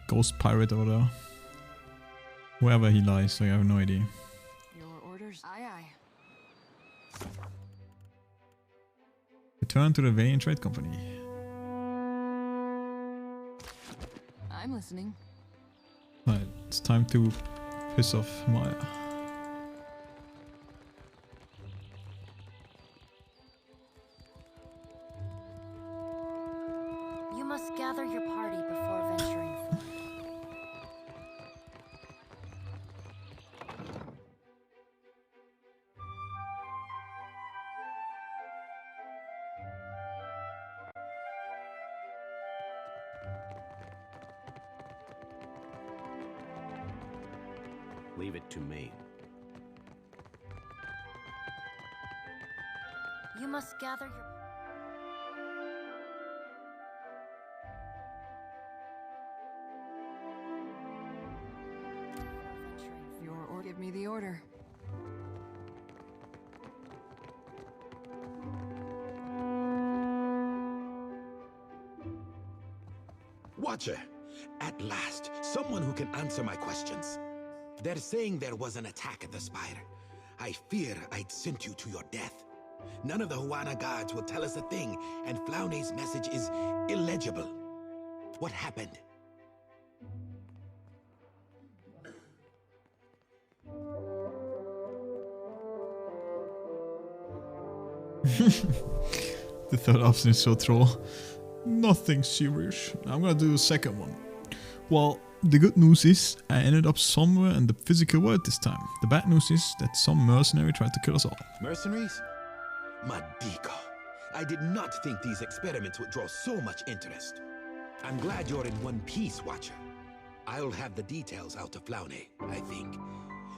A: ghost pirate or whatever. Wherever he lies, so I have no idea.
F: Your orders? Aye, aye.
A: Return to the Valiant Trade Company.
F: I'm listening.
A: Right, it's time to piss off Maya.
L: You must gather your party before venturing forth.
H: Leave it to me.
L: You must gather your...
F: Your order. Give me the order.
M: Watcher, at last, someone who can answer my questions. They're saying there was an attack at the Spire. I fear I'd sent you to your death. None of the Huana guards will tell us a thing, and Flaune's message is illegible. What happened?
A: The third option is so troll. Nothing serious. I'm gonna do the second one. Well, the good news is I ended up somewhere in the physical world this time. The bad news is that some mercenary tried to kill us all.
M: Mercenaries? Madiko. I did not think these experiments would draw so much interest. I'm glad you're in one piece, Watcher. I'll have the details out to Flaune, I think.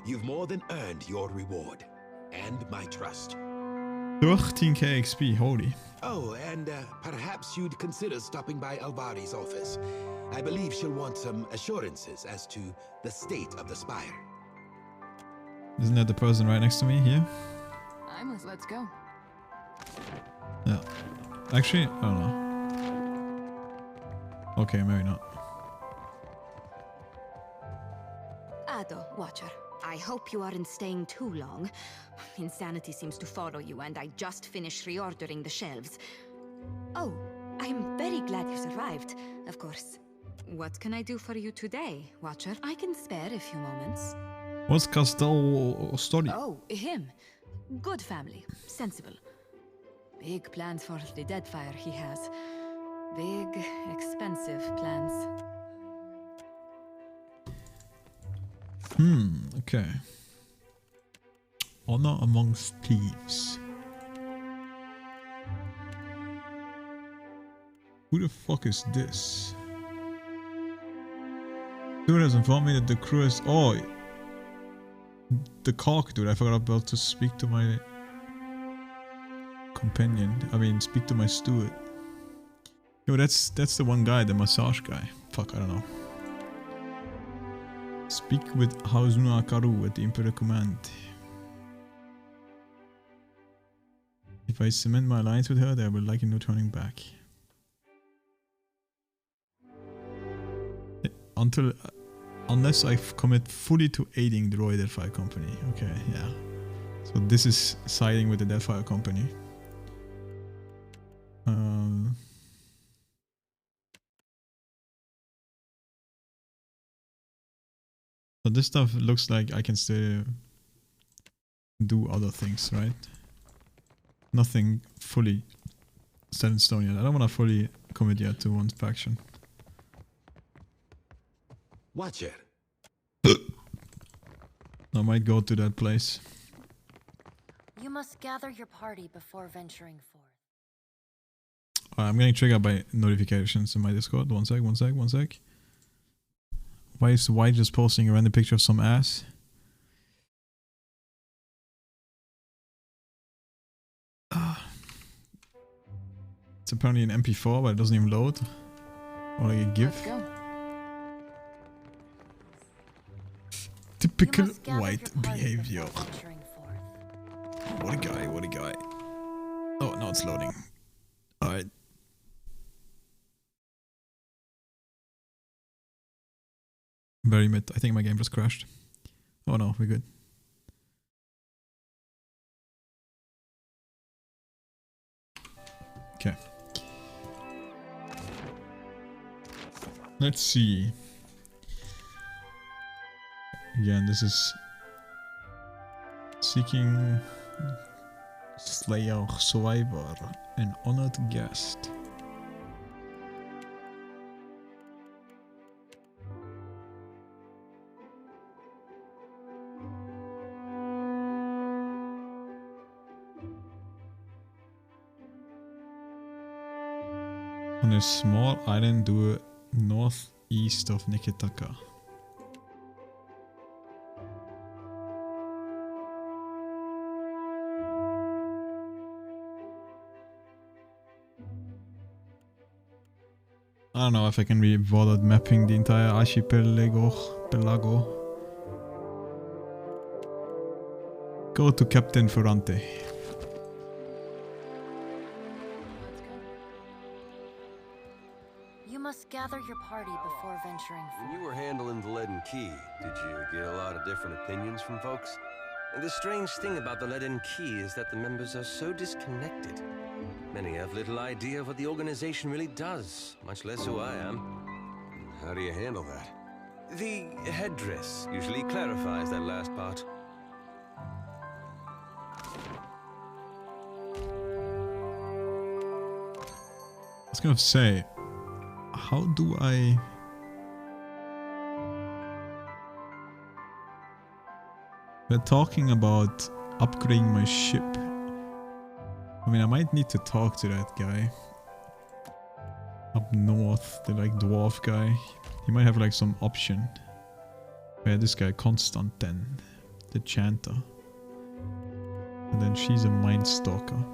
M: You've more than earned your reward. And my trust.
A: 13k XP, holy.
M: Oh, and perhaps you'd consider stopping by Alvari's office. I believe she'll want some assurances as to the state of the Spire.
A: Isn't that the person right next to me here?
F: Let's go.
A: Yeah. Actually, I don't know. Okay, maybe not.
J: Ado, Watcher. I hope you aren't staying too long. Insanity seems to follow you, and I just finished reordering the shelves. Oh, I'm very glad you survived, of course. What can I do for you today, Watcher? I can spare a few moments.
A: What's Castel story?
J: Oh, him. Good family. Sensible. Big plans for the Deadfire he has. Big, expensive plans.
A: Okay. Honor amongst thieves. Who the fuck is this? Dude has informed me that the crew is... Oh! The cock dude, I forgot about to speak to my companion. I mean, speak to my steward. Yo, that's the one guy, the massage guy. Fuck, I don't know. Speak with Hauzuna Akaru at the Imperial Command. If I cement my alliance with her, there will likely no turning back. Unless I commit fully to aiding the Royal Deadfire Company. Okay, yeah. So this is siding with the Deadfire Company. So this stuff looks like I can still do other things, right? Nothing fully set in stone yet. I don't want to fully commit yet to one faction.
M: Watcher.
A: I might go to that place.
L: You must gather your party before venturing forth.
A: I'm getting triggered by notifications in my Discord. One sec. Why is White just posting a random picture of some ass? It's apparently an MP4, but it doesn't even load. Or like a GIF. Typical White behavior. What a guy. Oh, now it's loading. Alright. Very mid. I think my game just crashed. Oh no, we're good. Okay. Let's see. Again, this is seeking Slayer Survivor, an honored guest. On a small island due northeast of Nikitaka. I don't know if I can be bothered mapping the entire archipelago. Go to Captain Ferrante.
L: You must gather your party before venturing forth.
C: When you were handling the Leaden Key, did you get a lot of different opinions from folks?
U: And the strange thing about the Leaden Key is that the members are so disconnected. Many have little idea of what the organization really does, much less who I am.
C: How do you handle that?
U: The headdress usually clarifies that last part.
A: I was gonna say, how do I... We're talking about upgrading my ship. I mean, I might need to talk to that guy. Up north, the like dwarf guy. He might have like some option. Yeah, this guy, Constantin, the chanter. And then she's a mind stalker.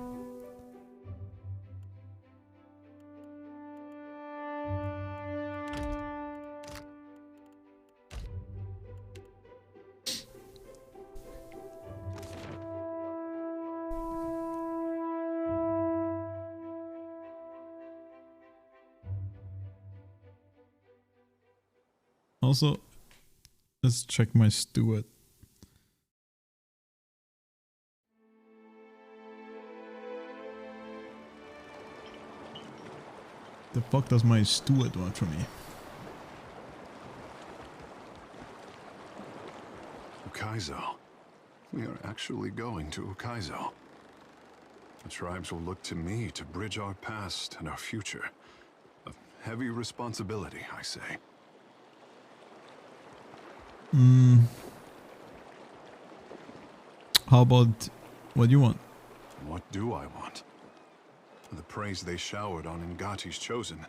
A: Also, let's check my steward. fuck does my steward want from me?
N: Ukaizo. We are actually going to Ukaizo. The tribes will look to me to bridge our past and our future. A heavy responsibility, I say.
A: How about what you want?
N: What do I want? The praise they showered on Ngati's chosen.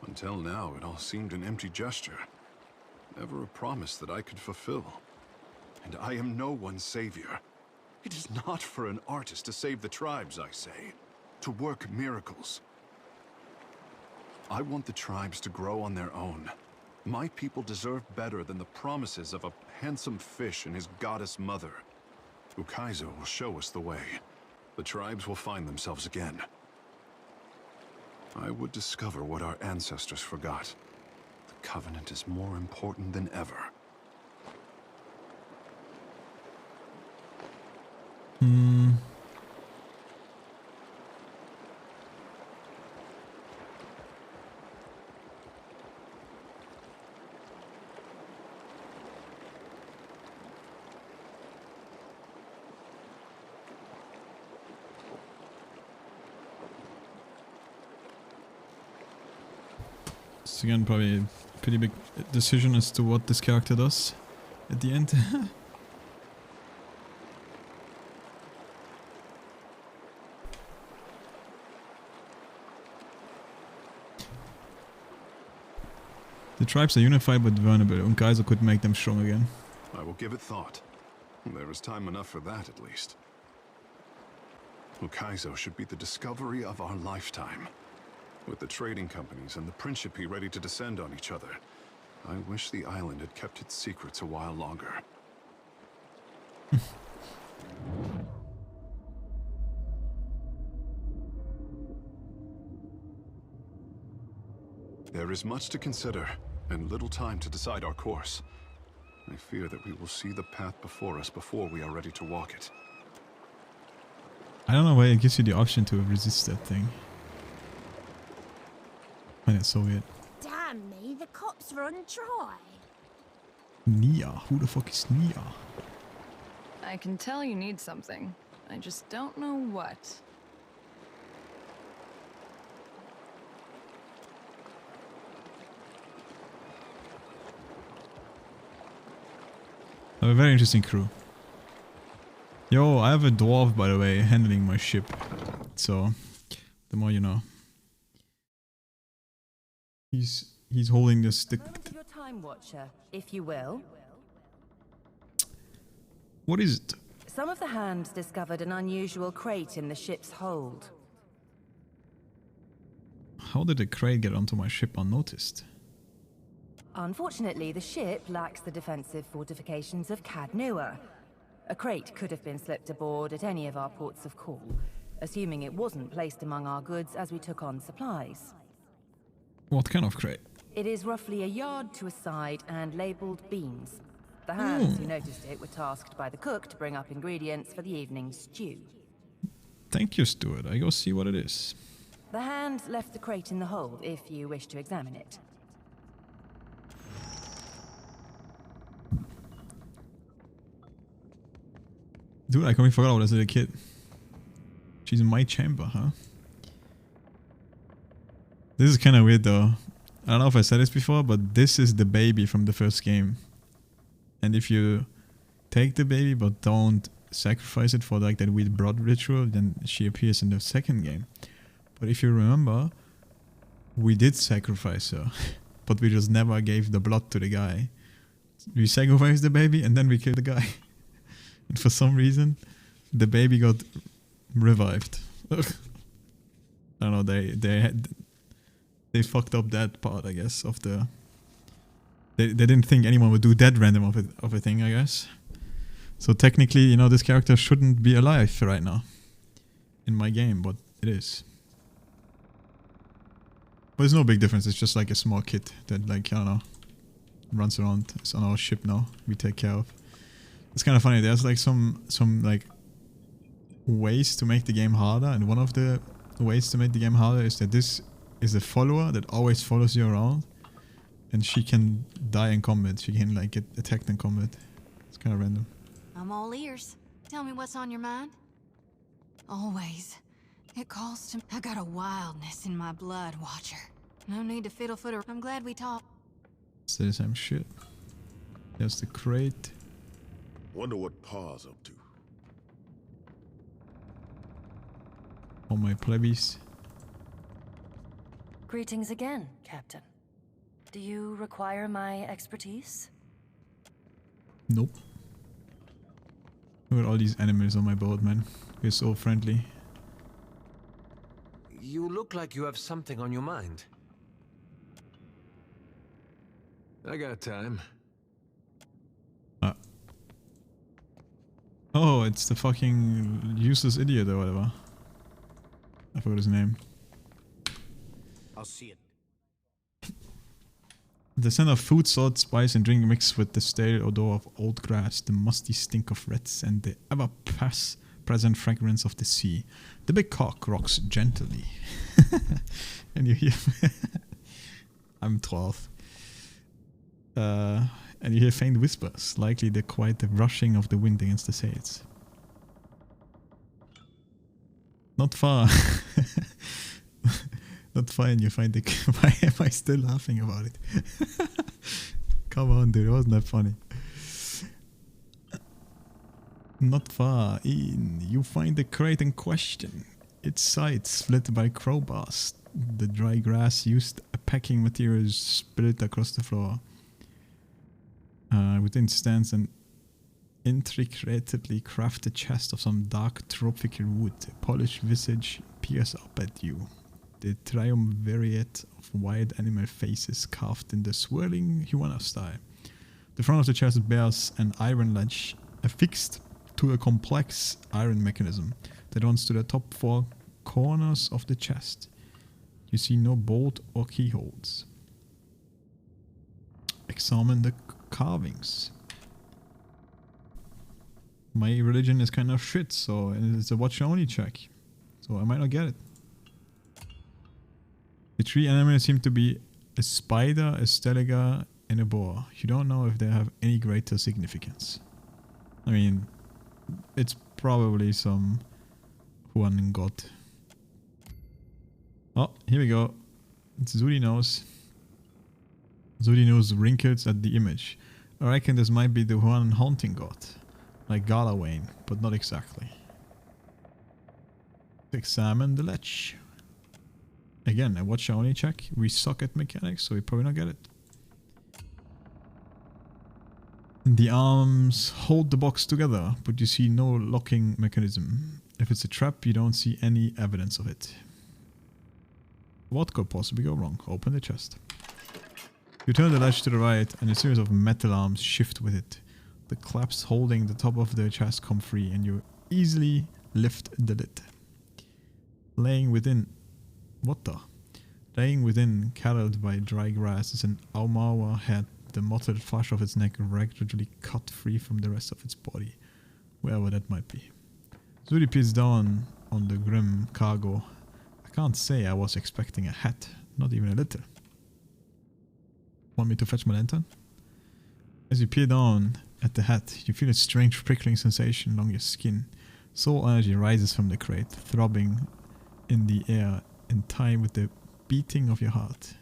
N: Until now, it all seemed an empty gesture. Never a promise that I could fulfill. And I am no one's savior. It is not for an artist to save the tribes, I say. To work miracles. I want the tribes to grow on their own. My people deserve better than the promises of a handsome fish and his goddess mother. Ukaizo will show us the way. The tribes will find themselves again. I would discover what our ancestors forgot. The Covenant is more important than ever.
A: It's again probably a pretty big decision as to what this character does at the end. The tribes are unified but vulnerable, and Ukaizo could make them strong again.
N: I will give it thought. There is time enough for that, at least. Ukaizo should be the discovery of our lifetime. With the trading companies and the Principe ready to descend on each other, I wish the island had kept its secrets a while longer. There is much to consider, and little time to decide our course. I fear that we will see the path before us before we are ready to walk it.
A: I don't know why it gives you the option to resist that thing. I find it so weird.
O: Damn me, the cops run dry.
A: Nia? Who the fuck is Nia?
P: I can tell you need something. I just don't know what.
A: I have a very interesting crew. Yo, I have a dwarf, by the way, handling my ship. So, the more you know. He's holding the stick.
V: Your time watcher, if you will.
A: What is it?
V: Some of the hands discovered an unusual crate in the ship's hold.
A: How did the crate get onto my ship unnoticed?
V: Unfortunately, the ship lacks the defensive fortifications of Cadnua. A crate could have been slipped aboard at any of our ports of call, assuming it wasn't placed among our goods as we took on supplies.
A: What kind of crate?
V: It is roughly a yard to a side and labelled beans. The hands who noticed it were tasked by the cook to bring up ingredients for the evening's stew.
A: Thank you, steward. I go see what it is.
V: The hand left the crate in the hold if you wish to examine it.
A: Dude, I completely forgot I was a kid. She's in my chamber, huh? This is kind of weird though. I don't know if I said this before, but this is the baby from the first game. And if you take the baby but don't sacrifice it for like that weird blood ritual, then she appears in the second game. But if you remember, we did sacrifice her. But we just never gave the blood to the guy. We sacrificed the baby and then we killed the guy. And for some reason, the baby got revived. I don't know, they fucked up that part, I guess, of the... They didn't think anyone would do that random of a thing, I guess. So technically, you know, this character shouldn't be alive right now. In my game, but it is. But there's no big difference, it's just like a small kid that, like, I don't know, runs around. It's on our ship now, we take care of. It's kind of funny, there's like some like ways to make the game harder, and one of the ways to make the game harder is that this is a follower that always follows you around, and she can die in combat. She can like get attacked in combat. It's kind of random.
E: I'm all ears. Tell me what's on your mind. Always. It calls to... I got a wildness in my blood, Watcher. No need to fiddle-footer. I'm glad we talked.
A: It's the same shit. There's the crate.
Q: Wonder what Pa's up to.
A: All my plebbies.
L: Greetings again, Captain. Do you require my expertise?
A: Nope. Look at all these animals on my boat, man. We're so friendly.
U: You look like you have something on your mind.
K: I got time.
A: Oh, it's the fucking useless idiot or whatever. I forgot his name.
D: I'll see it.
A: The scent of food, salt, spice and drink mixed with the stale odor of old grass, the musty stink of rats and the ever-present fragrance of the sea. The big cock rocks gently. And you hear... I'm 12. And you hear faint whispers, likely the quiet rushing of the wind against the sails. Not far. Not far and you find the... Why am I still laughing about it? Come on, dude, it wasn't that funny. Not far in, you find the crate in question. Its sides split by crowbars. The dry grass used packing materials spilled across the floor. Within stands an intricately crafted chest of some dark tropical wood. A polished visage peers up at you. The triumvirate of wild animal faces carved in the swirling Huana style. The front of the chest bears an iron ledge affixed to a complex iron mechanism that runs to the top 4 corners of the chest. You see no bolt or keyholes. Examine the carvings. My religion is kind of shit, so it's a watch only check. So I might not get it. The 3 animals seem to be a spider, a steliga, and a boar. You don't know if they have any greater significance. I mean, it's probably some Huan god. Oh, here we go. It's Zudi Nose. Zudi Nose wrinkles at the image. I reckon this might be the Huan haunting god. Like Galawain, but not exactly. Examine the ledge. Again, a watch only check. We suck at mechanics, so we probably not get it. The arms hold the box together, but you see no locking mechanism. If it's a trap, you don't see any evidence of it. What could possibly go wrong? Open the chest. You turn the ledge to the right, and a series of metal arms shift with it. The clasps holding the top of the chest come free, and you easily lift the lid. Laying within... What the? Laying within, carried by dry grass, is an Aumaua head, the mottled flesh of its neck gradually cut free from the rest of its body, wherever that might be. Zuri peers down on the grim cargo. I can't say I was expecting a hat, not even a little. Want me to fetch my lantern? As you peer down at the hat, you feel a strange prickling sensation along your skin. Soul energy rises from the crate, throbbing in the air in time with the beating of your heart.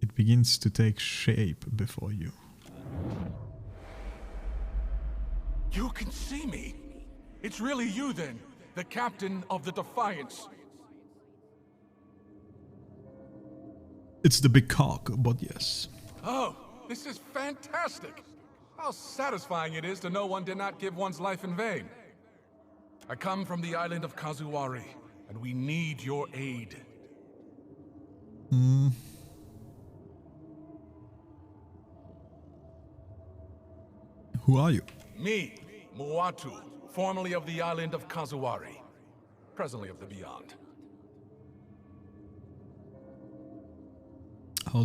A: It begins to take shape before you.
X: You can see me. It's really you then, the captain of the Defiance.
A: It's the big cock, but yes.
X: Oh, this is fantastic. How satisfying it is to know one did not give one's life in vain. I come from the island of Kazuwari, and we need your aid.
A: Who are you?
X: Me, Muatu, formerly of the island of Kazuwari, presently of the Beyond.
A: How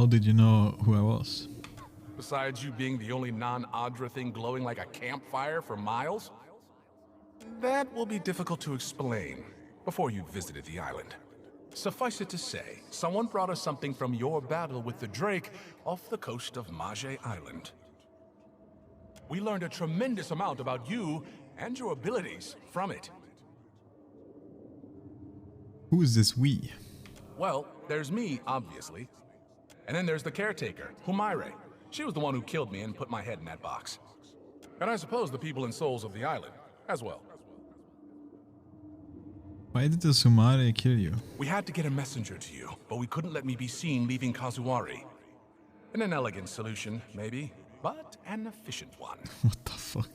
A: did you know who I was?
X: Besides you being the only non-Adra thing glowing like a campfire for miles? That will be difficult to explain before you visited the island. Suffice it to say, someone brought us something from your battle with the Drake off the coast of Maje Island. We learned a tremendous amount about you and your abilities from it.
A: Who is this we?
X: Well, there's me, obviously. And then there's the caretaker, Humaire. She was the one who killed me and put my head in that box. And I suppose the people and souls of the island, as well.
A: Why did the Humaire kill you?
X: We had to get a messenger to you, but we couldn't let me be seen leaving Kazuwari. An inelegant solution, maybe, but an efficient one.
A: What the fuck?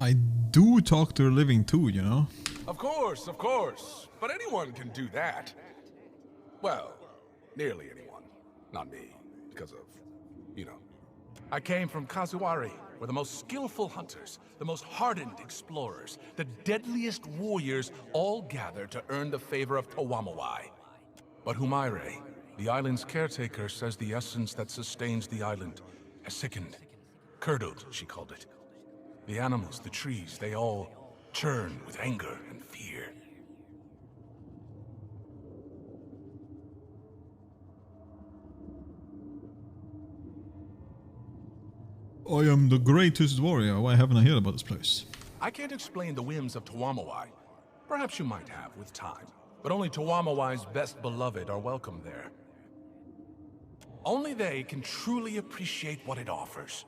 A: I do talk to a living too, you know?
X: Of course, of course. But anyone can do that. Well, nearly anyone. Not me, because of, you know. I came from Kazuwari, where the most skillful hunters, the most hardened explorers, the deadliest warriors all gather to earn the favor of Tawamawai. But Humaire, the island's caretaker, says the essence that sustains the island has sickened. Curdled, she called it. The animals, the trees, they all churn with anger and fear.
A: I am the greatest warrior. Why haven't I heard about this place?
X: I can't explain the whims of Tawamawai. Perhaps you might have with time. But only Tawamawai's best beloved are welcome there. Only they can truly appreciate what it offers.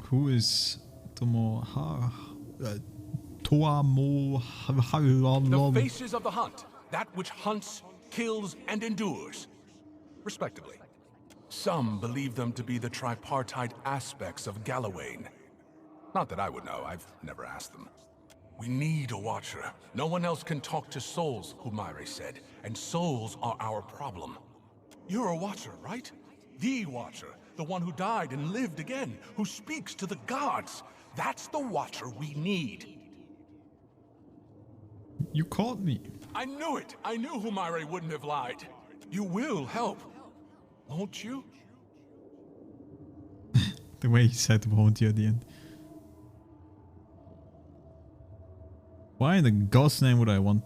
A: Who is Toamo?
X: The faces of the hunt. That which hunts, kills, and endures. Respectively. Some believe them to be the tripartite aspects of Galawain. Not that I would know, I've never asked them. We need a watcher. No one else can talk to souls, Humaire said, and souls are our problem. You're a watcher, right? The watcher, the one who died and lived again, who speaks to the gods. That's the watcher we need.
A: You caught me.
X: I knew it! I knew Humaire wouldn't have lied. You will help, won't you?
A: The way he said won't you at the end. Why in the God's name would I want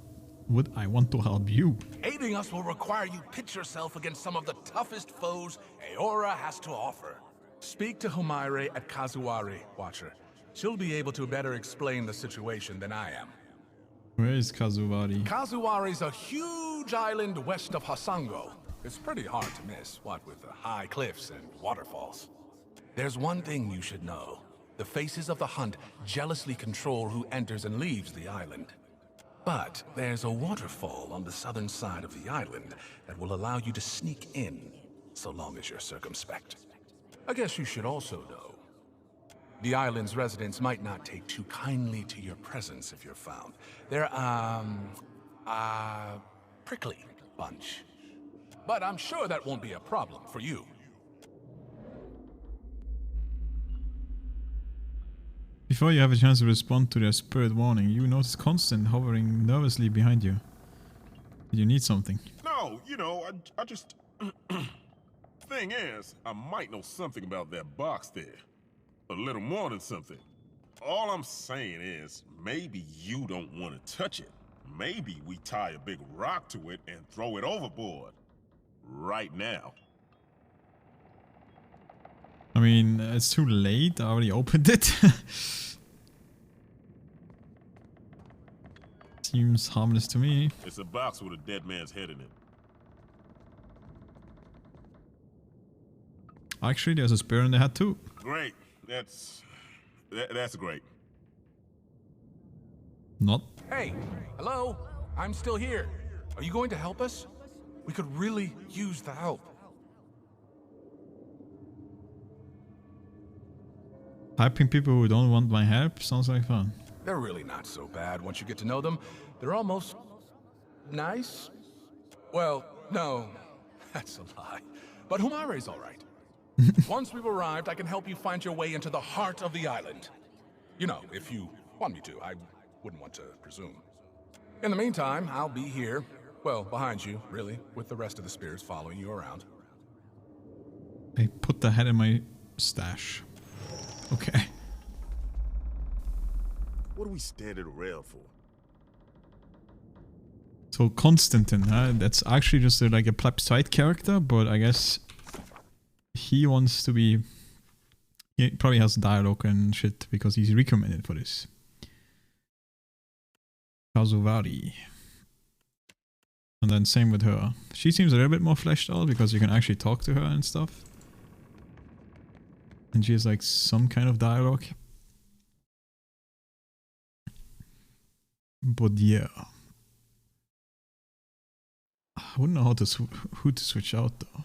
A: to help you?
X: Aiding us will require you pitch yourself against some of the toughest foes Eora has to offer. Speak to Humaire at Kazuwari, Watcher. She'll be able to better explain the situation than I am.
A: Where is Kazuwari?
X: Kazuwari's a huge island west of Hasango. It's pretty hard to miss, what with the high cliffs and waterfalls. There's one thing you should know. The faces of the hunt jealously control who enters and leaves the island. But there's a waterfall on the southern side of the island that will allow you to sneak in, so long as you're circumspect. I guess you should also know. The island's residents might not take too kindly to your presence if you're found. They're, prickly bunch. But I'm sure that won't be a problem for you.
A: Before you have a chance to respond to their spirit warning, you notice Constant hovering nervously behind you. Did you need something?
B: No, you know, I just... Thing is, I might know something about that box there. A little more than something. All I'm saying is, maybe you don't want to touch it. Maybe we tie a big rock to it and throw it overboard. Right now.
A: I mean, it's too late. I already opened it. Seems harmless to me.
B: It's a box with a dead man's head in it.
A: Actually, there's a spear in the hat too.
B: Great. That's great.
A: Not.
X: Hey, hello? I'm still here. Are you going to help us? We could really use the help.
A: Hyping people who don't want my help sounds like fun.
X: They're really not so bad once you get to know them. They're almost... nice? Well, no, that's a lie. But Humaire's all right. Once we've arrived, I can help you find your way into the heart of the island. You know, if you want me to. I wouldn't want to presume. In the meantime, I'll be here. Well, behind you, really, with the rest of the spirits following you around.
A: I put the hat in my stash. Okay.
B: What are we standing around for?
A: So Constantine, huh? That's actually just like a plebiscite character, but I guess he wants to be... He probably has dialogue and shit because he's recommended for this. Kazuvari. And then same with her. She seems a little bit more fleshed out because you can actually talk to her and stuff. And she has like some kind of dialogue. But yeah. I wouldn't know how to who to switch out though.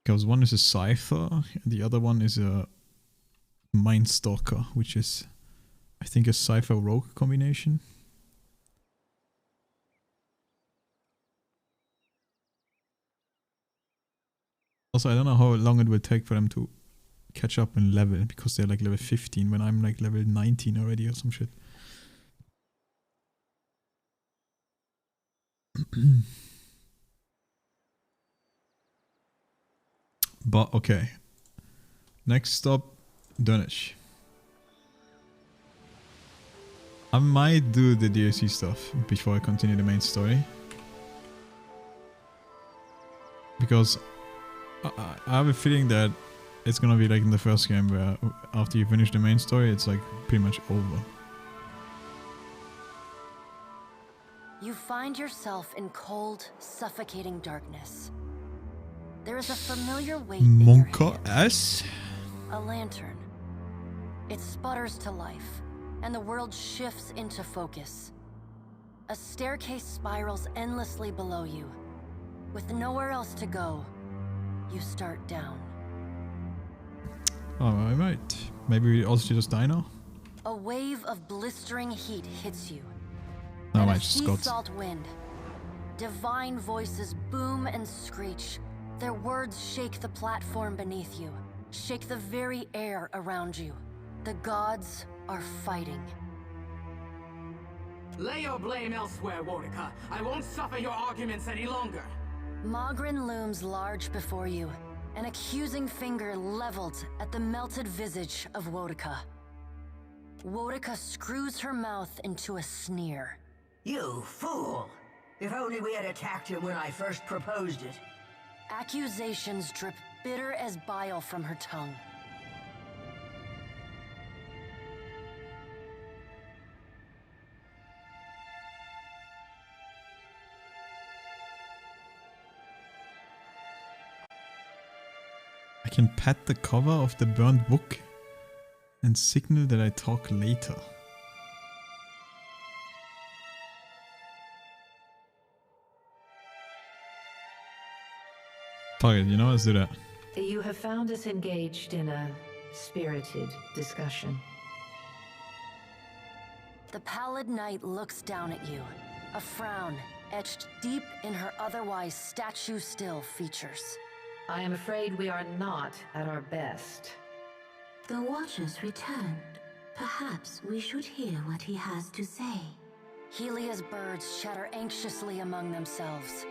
A: Because one is a Cypher, and the other one is a Mindstalker, which is, I think, a Cypher Rogue combination. Also, I don't know how long it will take for them to catch up in level, because they're like level 15 when I'm like level 19 already or some shit. But okay. Next stop, Dunwich. I might do the DLC stuff before I continue the main story. Because I have a feeling that it's gonna be like in the first game where after you finish the main story, it's like pretty much over.
L: You find yourself in cold, suffocating darkness. There is a familiar weight in your
A: Monka S?
L: A lantern. It sputters to life, and the world shifts into focus. A staircase spirals endlessly below you. With nowhere else to go, you start down.
A: Oh, I might. Maybe we also just die now?
L: A wave of blistering heat hits you.
A: No,
L: and
A: I
L: a
A: just
L: sea
A: got...
L: salt wind. Divine voices boom and screech. Their words shake the platform beneath you, shake the very air around you. The gods are fighting.
I: Lay your blame elsewhere, Wodaka. I won't suffer your arguments any longer.
L: Mogren looms large before you, an accusing finger leveled at the melted visage of Wodaka. Wodaka screws her mouth into a sneer.
I: You fool! If only we had attacked him when I first proposed it.
L: Accusations drip bitter as bile from her tongue.
A: I can pat the cover of the burned book and signal that I talk later. Fuck it, you know, let's do that.
R: You have found us engaged in a spirited discussion.
L: The pallid knight looks down at you, a frown etched deep in her otherwise statue-still features.
R: I am afraid we are not at our best.
O: The Watcher's returned. Perhaps we should hear what he has to say.
L: Helia's birds chatter anxiously among themselves.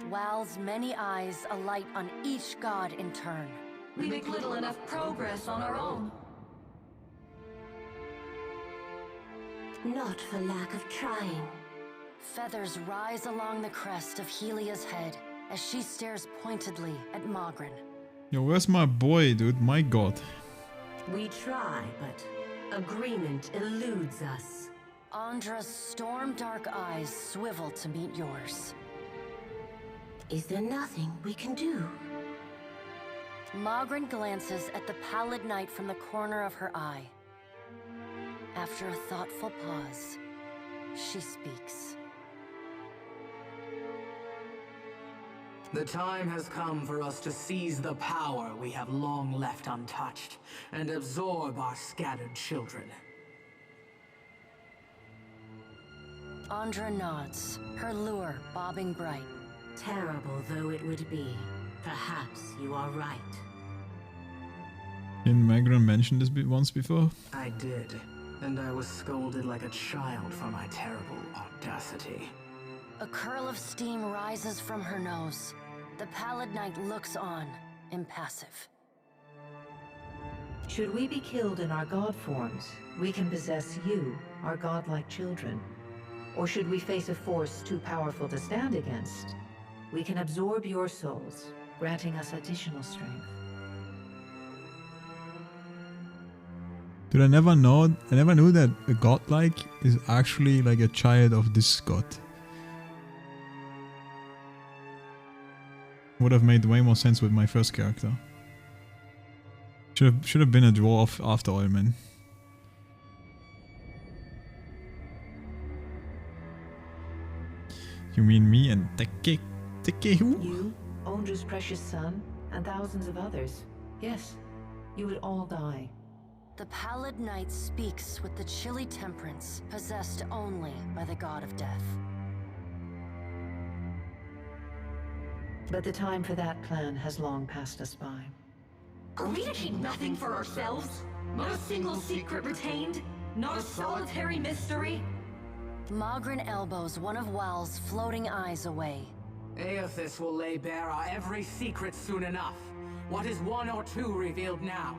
L: Wal's many eyes alight on each god in turn.
O: We make little enough progress on our own. Not for lack of trying.
L: Feathers rise along the crest of Helia's head as she stares pointedly at Mogren.
A: Yo, where's my boy, dude? My god.
O: We try, but agreement eludes us.
L: Andra's storm-dark eyes swivel to meet yours.
O: Is there nothing we can do?
L: Mogren glances at the pallid knight from the corner of her eye. After a thoughtful pause, she speaks.
I: The time has come for us to seize the power we have long left untouched and absorb our scattered children.
L: Andra nods, her lure bobbing bright.
O: Terrible though it would be, perhaps you are right.
A: Didn't Mogren mention this once before?
I: I did, and I was scolded like a child for my terrible audacity.
L: A curl of steam rises from her nose. The Pallid Knight looks on, impassive.
R: Should we be killed in our god forms, we can possess you, our godlike children. Or should we face a force too powerful to stand against, we can absorb your souls, granting us additional strength.
A: Dude, I never knew that a godlike is actually like a child of this god. Would have made way more sense with my first character. Should have been a dwarf after all, man. You mean me and Teke who?
R: You, Ondra's precious son, and thousands of others. Yes, you would all die.
L: The Pallid Knight speaks with the chilly temperance, possessed only by the god of death.
R: But the time for that plan has long passed us by.
G: Are we to keep nothing for ourselves? Not a single secret retained? Not a solitary mystery?
L: Mogren elbows one of Wal's floating eyes away.
I: Eothas will lay bare our every secret soon enough. What is one or two revealed now?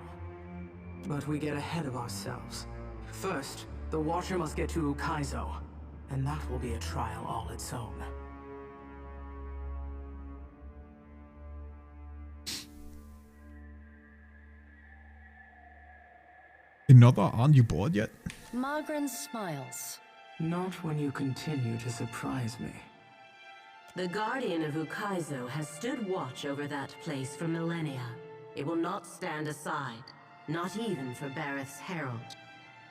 I: But we get ahead of ourselves. First, the Watcher must get to Ukaizo, and that will be a trial all its own.
A: Another? Aren't you bored yet?
L: Mogren smiles.
I: Not when you continue to surprise me.
O: The Guardian of Ukaizo has stood watch over that place for millennia. It will not stand aside, not even for Bareth's herald.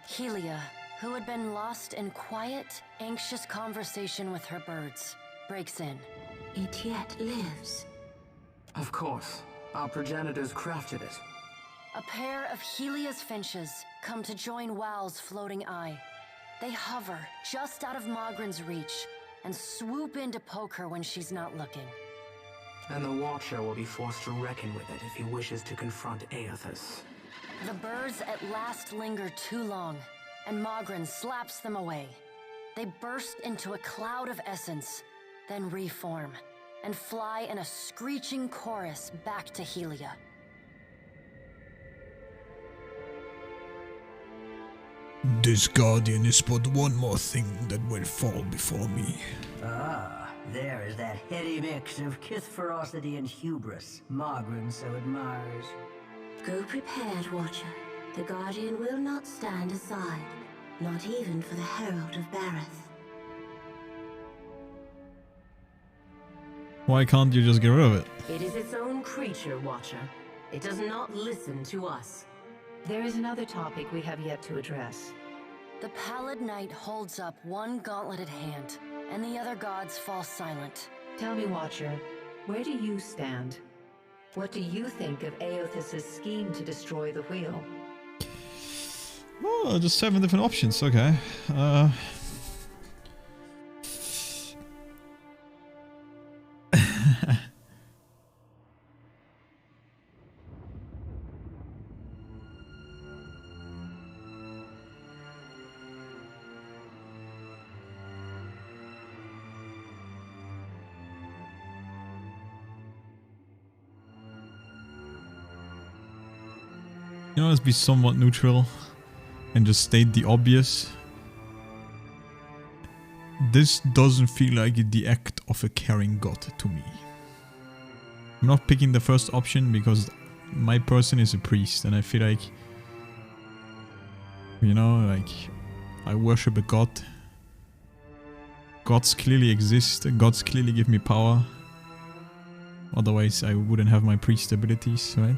L: Helia, who had been lost in quiet, anxious conversation with her birds, breaks in.
O: It yet lives.
I: Of course. Our progenitors crafted it.
L: A pair of Helia's finches come to join Wal's floating eye. They hover just out of Mogren's reach and swoop in to poke her when she's not looking.
I: And the Watcher will be forced to reckon with it if he wishes to confront Eothas.
L: The birds at last linger too long, and Mogren slaps them away. They burst into a cloud of essence, then reform, and fly in a screeching chorus back to Helia.
A: This Guardian is but one more thing that will fall before me.
S: Ah, there is that heady mix of kith ferocity and hubris Mogren so admires.
O: Go prepared, Watcher. The Guardian will not stand aside, not even for the Herald of Bareth.
A: Why can't you just get rid of it?
O: It is its own creature, Watcher. It does not listen to us.
R: There is another topic we have yet to address.
L: The Pallid Knight holds up one gauntleted hand, and the other gods fall silent.
R: Tell me, Watcher, where do you stand? What do you think of Eothas' scheme to destroy the wheel?
A: Oh, just 7 different options, okay. You know, let's be somewhat neutral and just state the obvious. This doesn't feel like the act of a caring god to me. I'm not picking the first option because my person is a priest and I feel like, you know, like I worship a god. Gods clearly exist, gods clearly give me power. Otherwise I wouldn't have my priest abilities, right?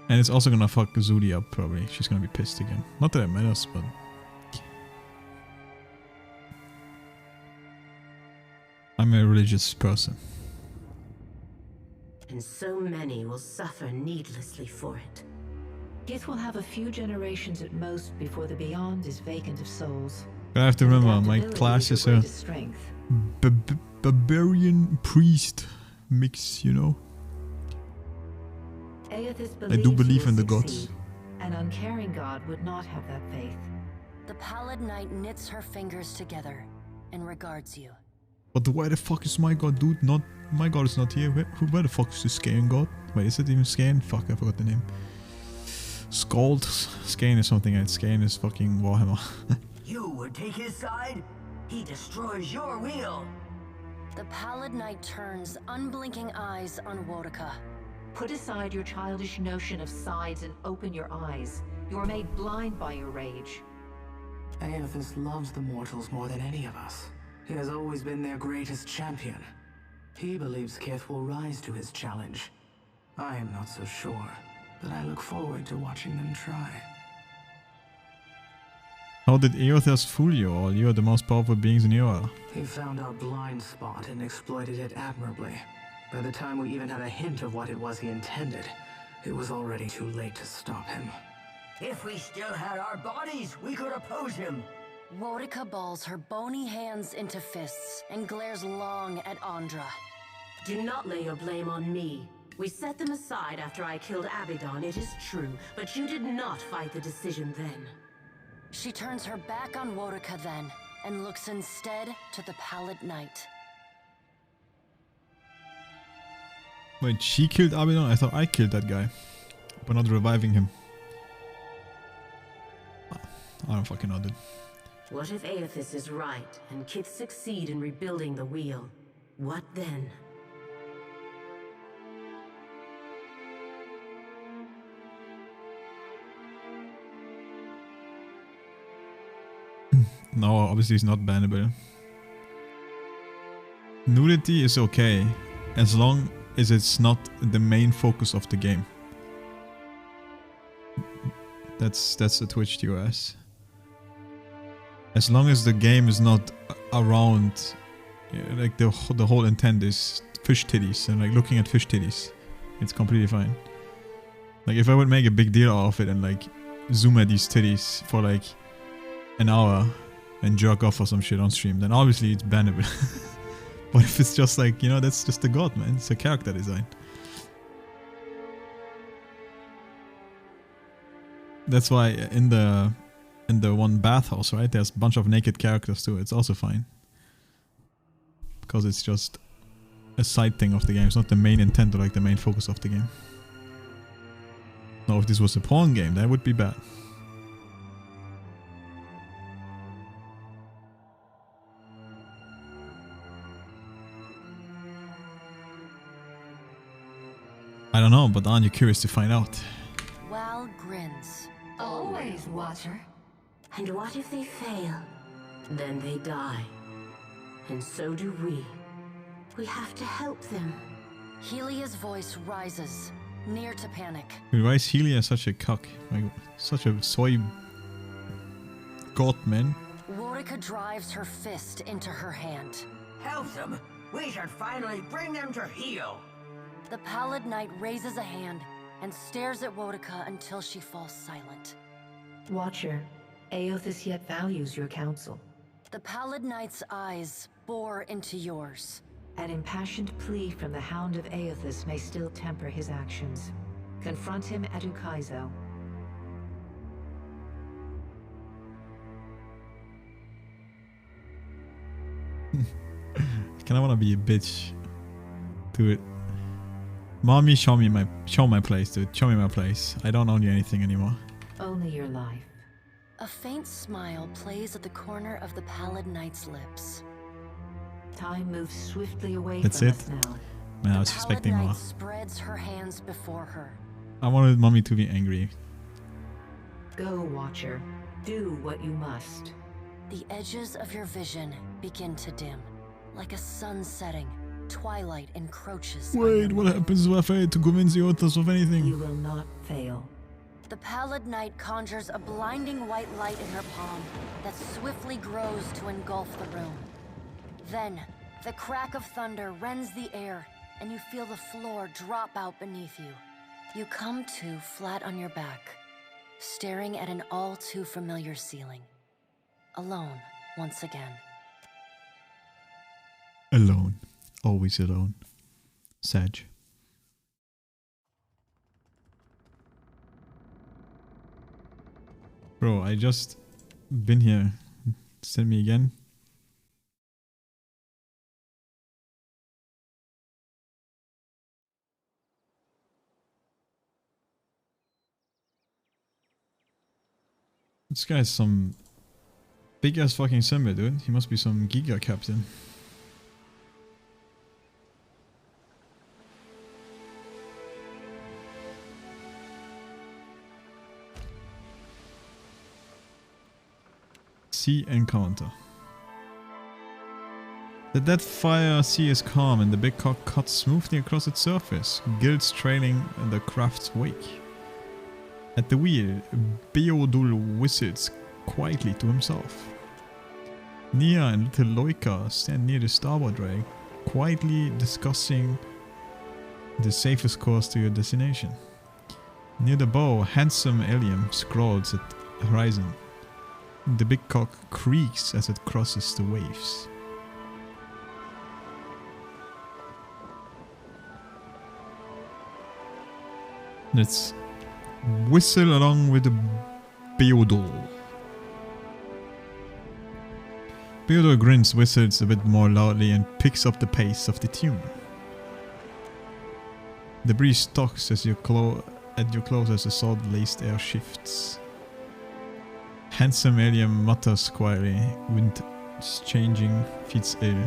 A: And it's also gonna fuck Zudi up, probably. She's gonna be pissed again. Not that it matters, but... I'm a religious person.
O: And so many will suffer needlessly for it.
R: Kith will have a few generations at most before the Beyond is vacant of souls.
A: But I have to remember, my class is a barbarian priest mix, you know? I do believe in the gods.
R: An uncaring god would not have that faith.
L: The Pallid Knight knits her fingers together and regards you.
A: But where the fuck is my god, dude? Not my god is not here. Where the fuck is the Skaen god? Wait, is it even Skaen? Fuck, I forgot the name. Skald? Skaen is something else. Skaen is fucking Warhammer.
S: You would take his side? He destroys your wheel.
L: The Pallid Knight turns unblinking eyes on Wodaka.
R: Put aside your childish notion of sides and open your eyes. You are made blind by your rage.
I: Aethys loves the mortals more than any of us. He has always been their greatest champion. He believes Kith will rise to his challenge. I am not so sure, but I look forward to watching them try.
A: How did Eothas fool you all? You are the most powerful beings in Iowa.
I: He found our blind spot and exploited it admirably. By the time we even had a hint of what it was he intended, it was already too late to stop him.
S: If we still had our bodies, we could oppose him.
L: Wodaka balls her bony hands into fists and glares long at Andra.
O: Do not lay your blame on me. We set them aside after I killed Abaddon, it is true, but you did not fight the decision then.
L: She turns her back on Wodaka then, and looks instead to the Pallid Knight.
A: Wait, she killed Abaddon? I thought I killed that guy. By not reviving him. I don't fucking know, dude.
O: What if Aethys is right, and Kith succeed in rebuilding the wheel? What then?
A: No, obviously it's not bannable. Nudity is okay, as long as it's not the main focus of the game. That's the Twitch TOS. As long as the game is not around, like the whole intent is fish titties and like looking at fish titties, it's completely fine. Like if I would make a big deal out of it and like zoom at these titties for like an hour and jerk off or some shit on stream, then obviously it's bannable. But if it's just like, you know, that's just the god, man. It's a character design. That's why in the one bathhouse, right, there's a bunch of naked characters too. It's also fine. Because it's just a side thing of the game. It's not the main intent or like the main focus of the game. Now if this was a porn game, that would be bad. I don't know, but aren't you curious to find out?
L: Wal grins.
O: Always, Watcher. And what if they fail? Then they die. And so do we. We have to help them.
L: Helia's voice rises, near to panic.
A: Dude, why is Helia such a cuck? Like, such a soy god, man.
L: Wodaka drives her fist into her hand.
S: Help them! We should finally bring them to heel!
L: The Pallid Knight raises a hand and stares at Wodaka until she falls silent.
R: Watcher, Aethys yet values your counsel.
L: The Pallid Knight's eyes bore into yours.
R: An impassioned plea from the Hound of Aethys may still temper his actions. Confront him at Ukaizo.
A: Kinda wanna be a bitch to it. Mommy, show my place, dude. Show me my place. I don't own you anything anymore.
R: Only your life.
L: A faint smile plays at the corner of the Pallid Knight's lips.
R: Time moves swiftly away
A: That's
R: from
A: it?
R: us now.
A: Man, I was
L: The
A: expecting
L: Pallid
A: more.
L: Knight spreads her hands before her.
A: I wanted Mommy to be angry.
R: Go, Watcher. Do what you must.
L: The edges of your vision begin to dim. Like a sun setting, twilight encroaches.
A: Wait, what happens if I fail to convince the authors of anything?
R: You will not fail.
L: The Pallid Knight conjures a blinding white light in her palm that swiftly grows to engulf the room. Then, the crack of thunder rends the air, and you feel the floor drop out beneath you. You come to flat on your back, staring at an all too familiar ceiling. Alone, once again.
A: Alone. Always alone. Sag. Bro, I just been here. Send me again. This guy's some big ass fucking symbol, dude. He must be some Giga captain. Sea encounter. The dead fire sea is calm and the big cock cuts smoothly across its surface, gills trailing in the craft's wake. At the wheel, Beodul whistles quietly to himself. Nia and little Loika stand near the starboard rail, quietly discussing the safest course to your destination. Near the bow, handsome Eliam scrawls at the horizon. The big cock creaks as it crosses the waves. Let's whistle along with the Beodul. Beodul grins, whistles a bit more loudly and picks up the pace of the tune. The breeze talks as you at your close as the salt-laced air shifts. Handsome Eliam mutters quietly, wind is changing, feet ill.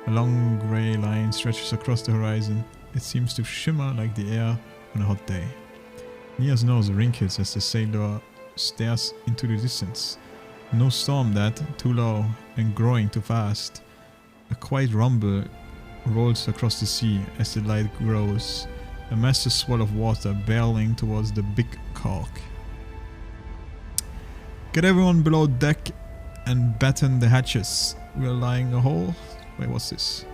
A: A long grey line stretches across the horizon. It seems to shimmer like the air on a hot day. Nia's nose wrinkles as the sailor stares into the distance. No storm that, too low and growing too fast. A quiet rumble rolls across the sea as the light grows. A massive swell of water barreling towards the big cock. Get everyone below deck and batten the hatches. We are lying a hole. Wait, what's this?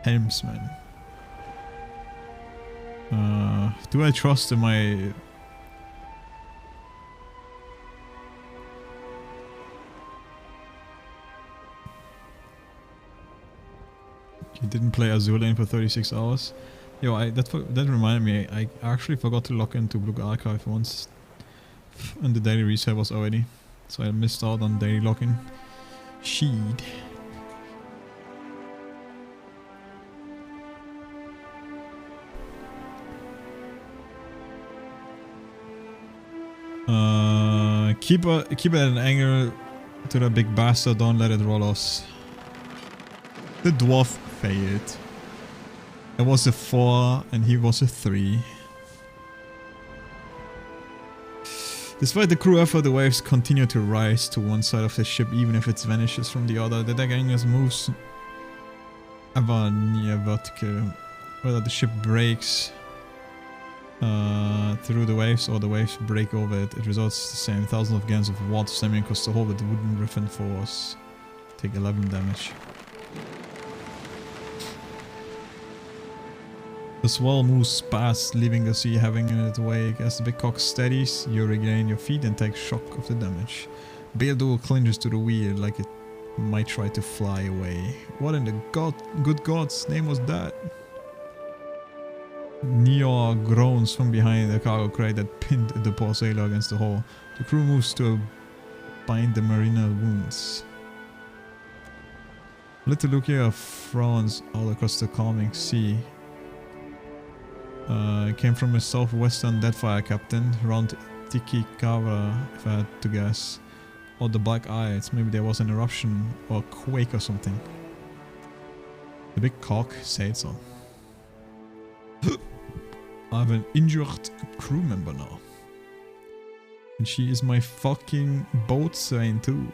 A: Helmsman. Do I trust in my... You didn't play Azur Lane for 36 hours? Yo, that reminded me, I actually forgot to log into Blue Archive once. And the daily reset was already. So I missed out on daily login. Sheed. Keep it at an angle to the big bastard, don't let it roll us. The dwarf failed. It was a 4 and he was a 3. Despite the crew effort, the waves continue to rise to one side of the ship even if it vanishes from the other. The deck angles moves ever near vertical, whether the ship breaks through the waves or the waves break over it. It results the same. Thousands of gallons of water stemming across the hull with the wooden griffin force. Take 11 damage. The swell moves past, leaving the sea having in its wake. As the big cock steadies, you regain your feet and take shock of the damage. Beodul clinches to the wheel like it might try to fly away. What in the good God's name was that? Nior groans from behind the cargo crate that pinned the poor sailor against the hull. The crew moves to bind the marina wounds. Little Lucia frowns out across the calming sea. Came from a southwestern Deadfire captain, around Tikikawa, if I had to guess. Or the Black Ice, maybe there was an eruption or a quake or something. The big cock sails on. I have an injured crew member now. And she is my fucking boatswain too.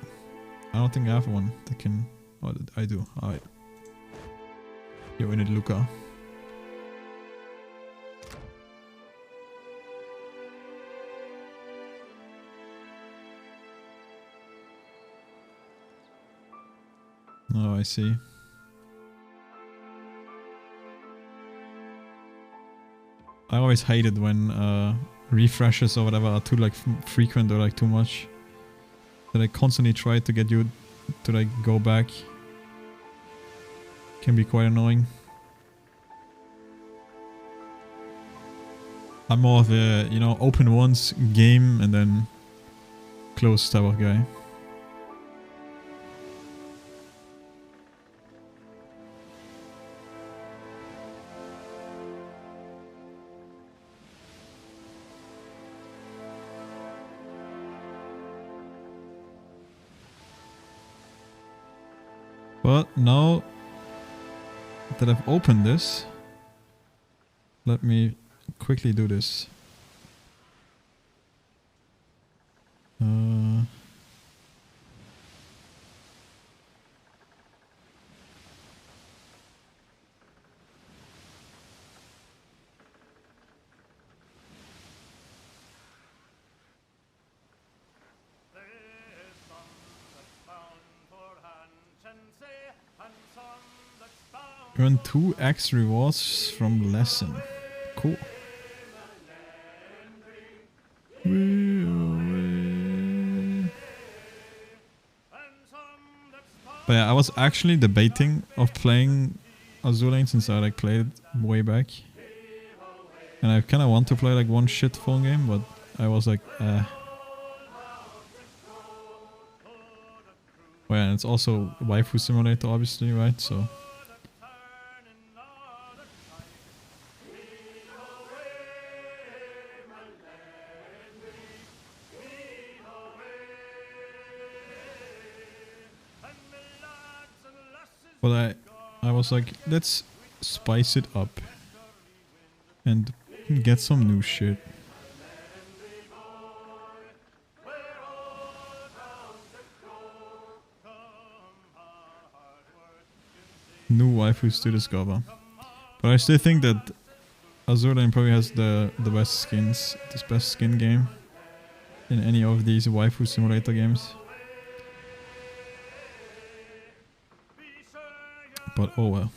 A: I don't think I have one that can... Oh, I do. Alright. You're in it, Luca. Oh, I see. I always hated when refreshes or whatever are too like frequent or like too much. That I constantly try to get you to like go back. Can be quite annoying. I'm more of a, you know, open once, game and then close type of guy. But now that I've opened this, let me quickly do this. Earn 2 X rewards from lesson. Cool. But yeah, I was actually debating of playing Azur Lane since I like played it way back. And I kind of want to play like one shit phone game, but I was like, Well, yeah, and it's also waifu simulator obviously, right? So but I was like, let's spice it up and get some new shit. New waifus to discover. But I still think that Azur Lane probably has the best skins, this best skin game in any of these waifu simulator games. But oh well.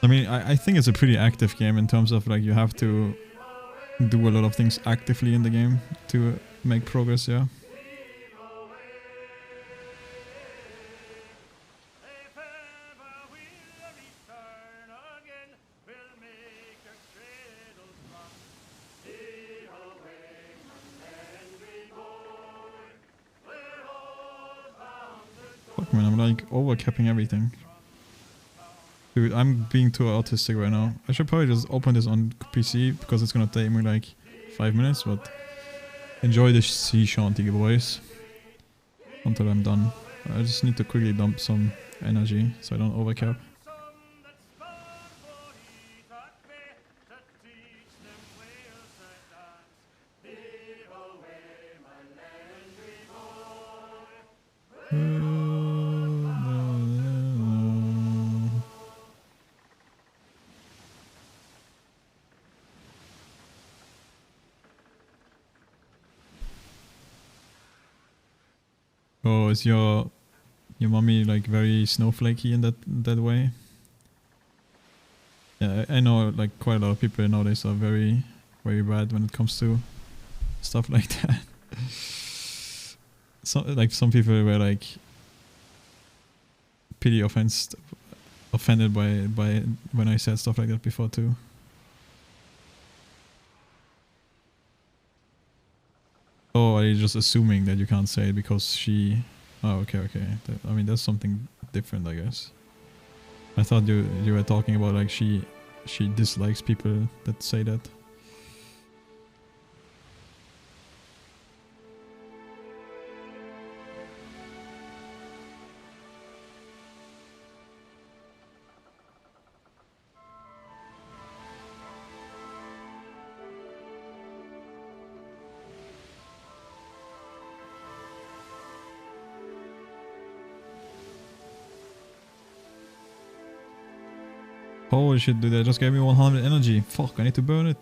A: I mean, I think it's a pretty active game in terms of like you have to do a lot of things actively in the game to make progress, yeah. Fuck man, I'm like overcapping everything. Dude, I'm being too autistic right now. I should probably just open this on PC because it's gonna take me like 5 minutes, but enjoy the sea shanty, boys. Until I'm done. I just need to quickly dump some energy so I don't overcap. Oh, is your mommy like very snowflakey in that way? Yeah, I know like quite a lot of people nowadays are very bad when it comes to stuff like that. Some people were like pretty offended by when I said stuff like that before too. Oh, are you just assuming that you can't say it because she... Oh, okay. I mean, that's something different, I guess. I thought you were talking about like she dislikes people that say that. Holy shit, dude, that just gave me 100 energy. Fuck, I need to burn it.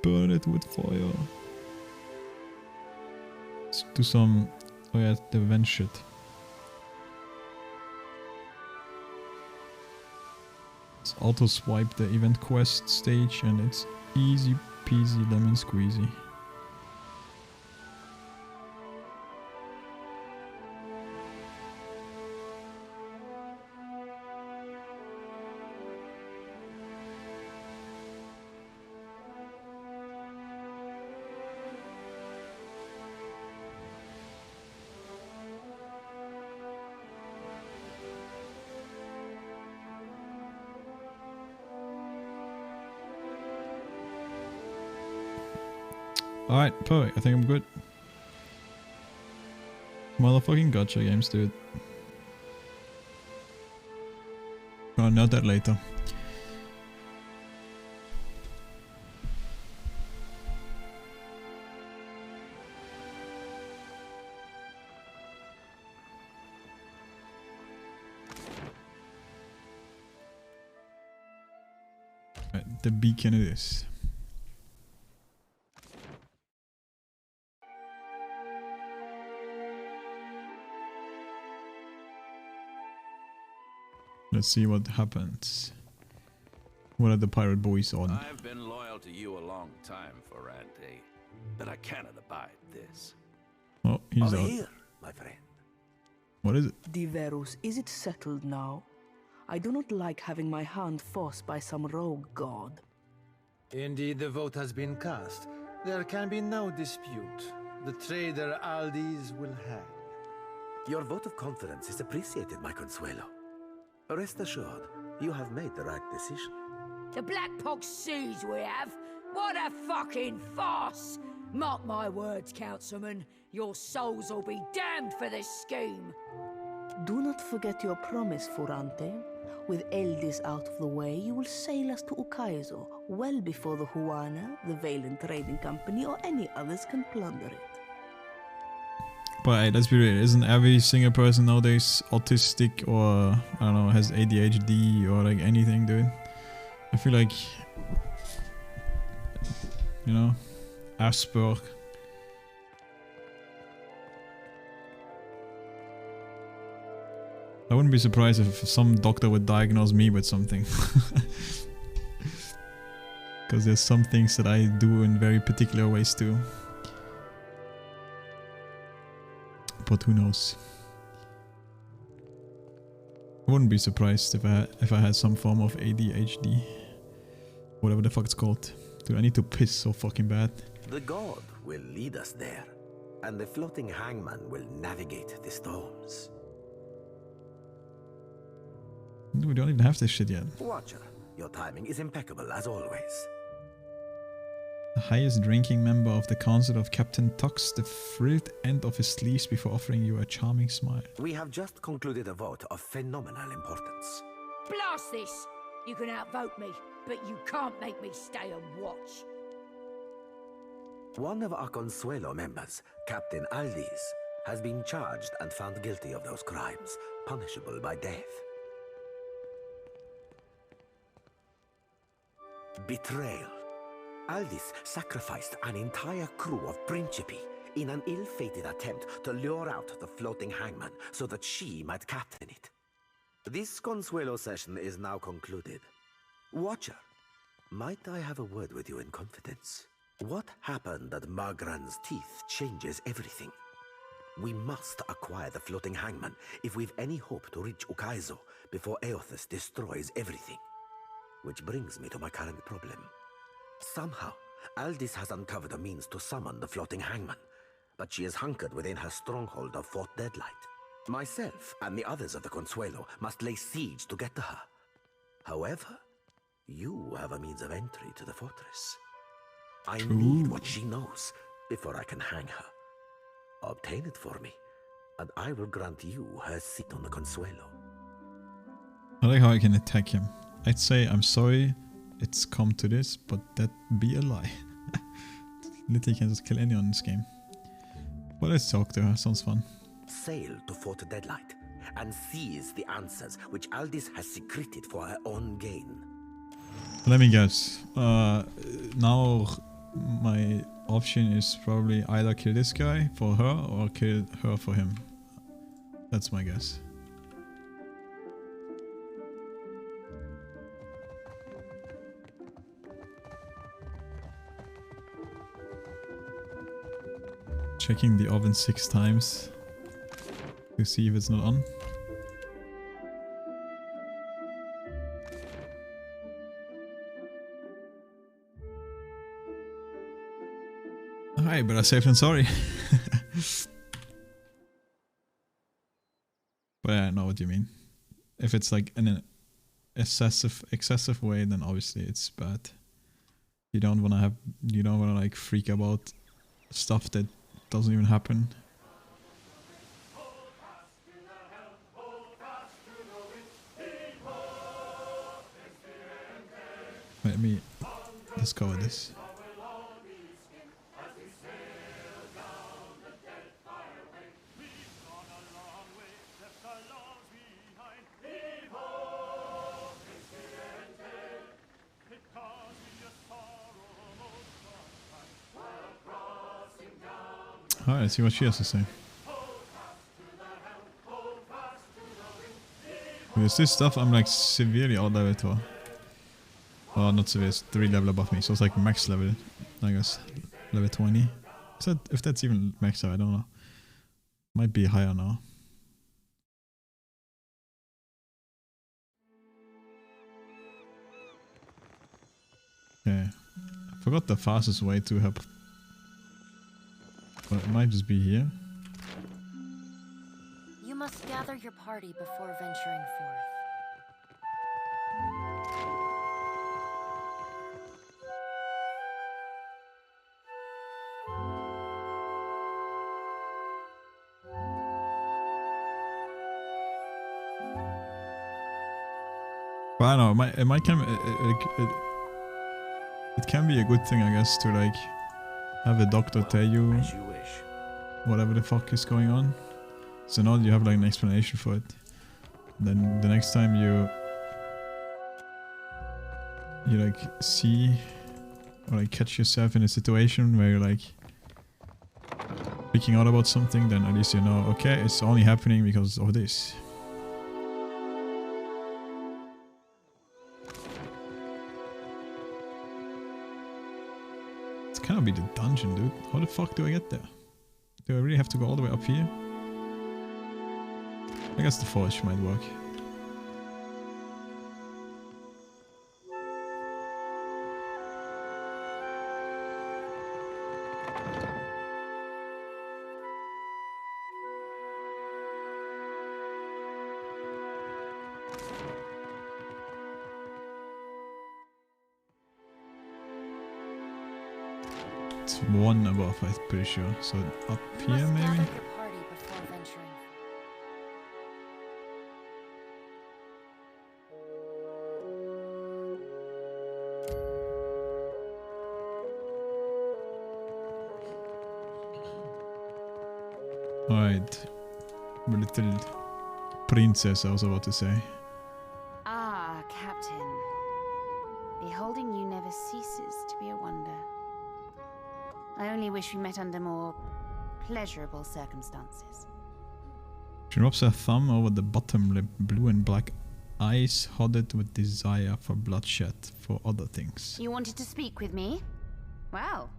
A: Burn it with fire. Let's do some... Oh yeah, the event shit. Let's auto swipe the event quest stage and it's easy peasy lemon squeezy. Alright, perfect. I think I'm good. Motherfucking gotcha games, dude. I'll note that later. Right, the beacon it is. Let's see what happens. What are the pirate boys on?
F: I've been loyal to you a long time, Ferrante, but I cannot abide this.
A: Oh, he's
F: Over
A: out.
F: here, my friend.
A: What is it?
H: Diverus, is it settled now? I do not like having my hand forced by some rogue god.
T: Indeed, the vote has been cast. There can be no dispute. The traitor Aldis will hang.
W: Your vote of confidence is appreciated, my Consuelo. Rest assured, you have made the right decision.
Y: The Black Pox siege we have? What a fucking farce! Mark my words, Councilman. Your souls will be damned for this scheme.
H: Do not forget your promise, Ferrante. With Eldis out of the way, you will sail us to Ukaizo, well before the Huana, the Valen Trading Company, or any others can plunder it.
A: But hey, let's be real, isn't every single person nowadays autistic or, I don't know, has ADHD or like anything, dude? I feel like, you know, Asperger. I wouldn't be surprised if some doctor would diagnose me with something. Because there's some things that I do in very particular ways too. But who knows? I wouldn't be surprised if I had some form of ADHD. Whatever the fuck it's called. Dude, I need to piss so fucking bad.
W: The god will lead us there, and the floating hangman will navigate the storms.
A: We don't even have this shit yet.
W: Watcher, your timing is impeccable as always.
A: The highest ranking member of the Council of Captain Tux, the frilled end of his sleeves before offering you a charming smile.
W: We have just concluded a vote of phenomenal importance.
Y: Blast this! You can outvote me, but you can't make me stay and watch.
W: One of our Consuelo members, Captain Aldis, has been charged and found guilty of those crimes, punishable by death. Betrayal. Aldis sacrificed an entire crew of Principi in an ill-fated attempt to lure out the floating hangman so that she might captain it. This Consuelo session is now concluded. Watcher, might I have a word with you in confidence? What happened at Margran's teeth changes everything. We must acquire the floating hangman if we've any hope to reach Ukaizo before Eothas destroys everything. Which brings me to my current problem. Somehow, Aldis has uncovered a means to summon the floating hangman, but she is hunkered within her stronghold of Fort Deadlight. Myself and the others of the Consuelo must lay siege to get to her. However, you have a means of entry to the fortress. I need what she knows before I can hang her. Obtain it for me, and I will grant you her seat on the Consuelo.
A: I like how I can attack him. I'd say I'm sorry it's come to this, but that be a lie. Literally can just kill anyone in this game. But let's talk to her, sounds fun.
W: Sail to Fort Deadlight and seize the answers which Aldis has secreted for her own gain.
A: Let me guess. Now my option is probably either kill this guy for her or kill her for him. That's my guess. Checking the oven 6 times to see if it's not on. Alright, but I safe than sorry. But yeah, I know what you mean. If it's like in an excessive way, then obviously it's bad. You don't wanna like freak about stuff that doesn't even happen. Let me discover this. Alright, let's see what she has to say. Because this stuff I'm like severely out level to. Well, not severe, it's 3 level above me, so it's like max level, I guess. Level 20. So if that's even max, I don't know. Might be higher now. Okay. I forgot the fastest way to help. But it might just be here.
L: You must gather your party before venturing forth.
A: But I don't know, it can be a good thing, I guess, to like have a doctor tell you whatever the fuck is going on. So now you have like an explanation for it. Then the next time you like see or like catch yourself in a situation where you're like freaking out about something, then at least you know, okay, it's only happening because of this. It's gonna be the dungeon, dude. How the fuck do I get there? Do I really have to go all the way up here? I guess the forge might work. It's 1 above, I'm pretty sure. So up here, maybe? Alright. Little princess, I was about to say.
C: Ah, Captain. Beholding you never ceases to be a wonder. I only wish we met under more pleasurable circumstances.
A: She rubs her thumb over the bottom lip, blue and black eyes hooded with desire for bloodshed for other things.
C: You wanted to speak with me? Well,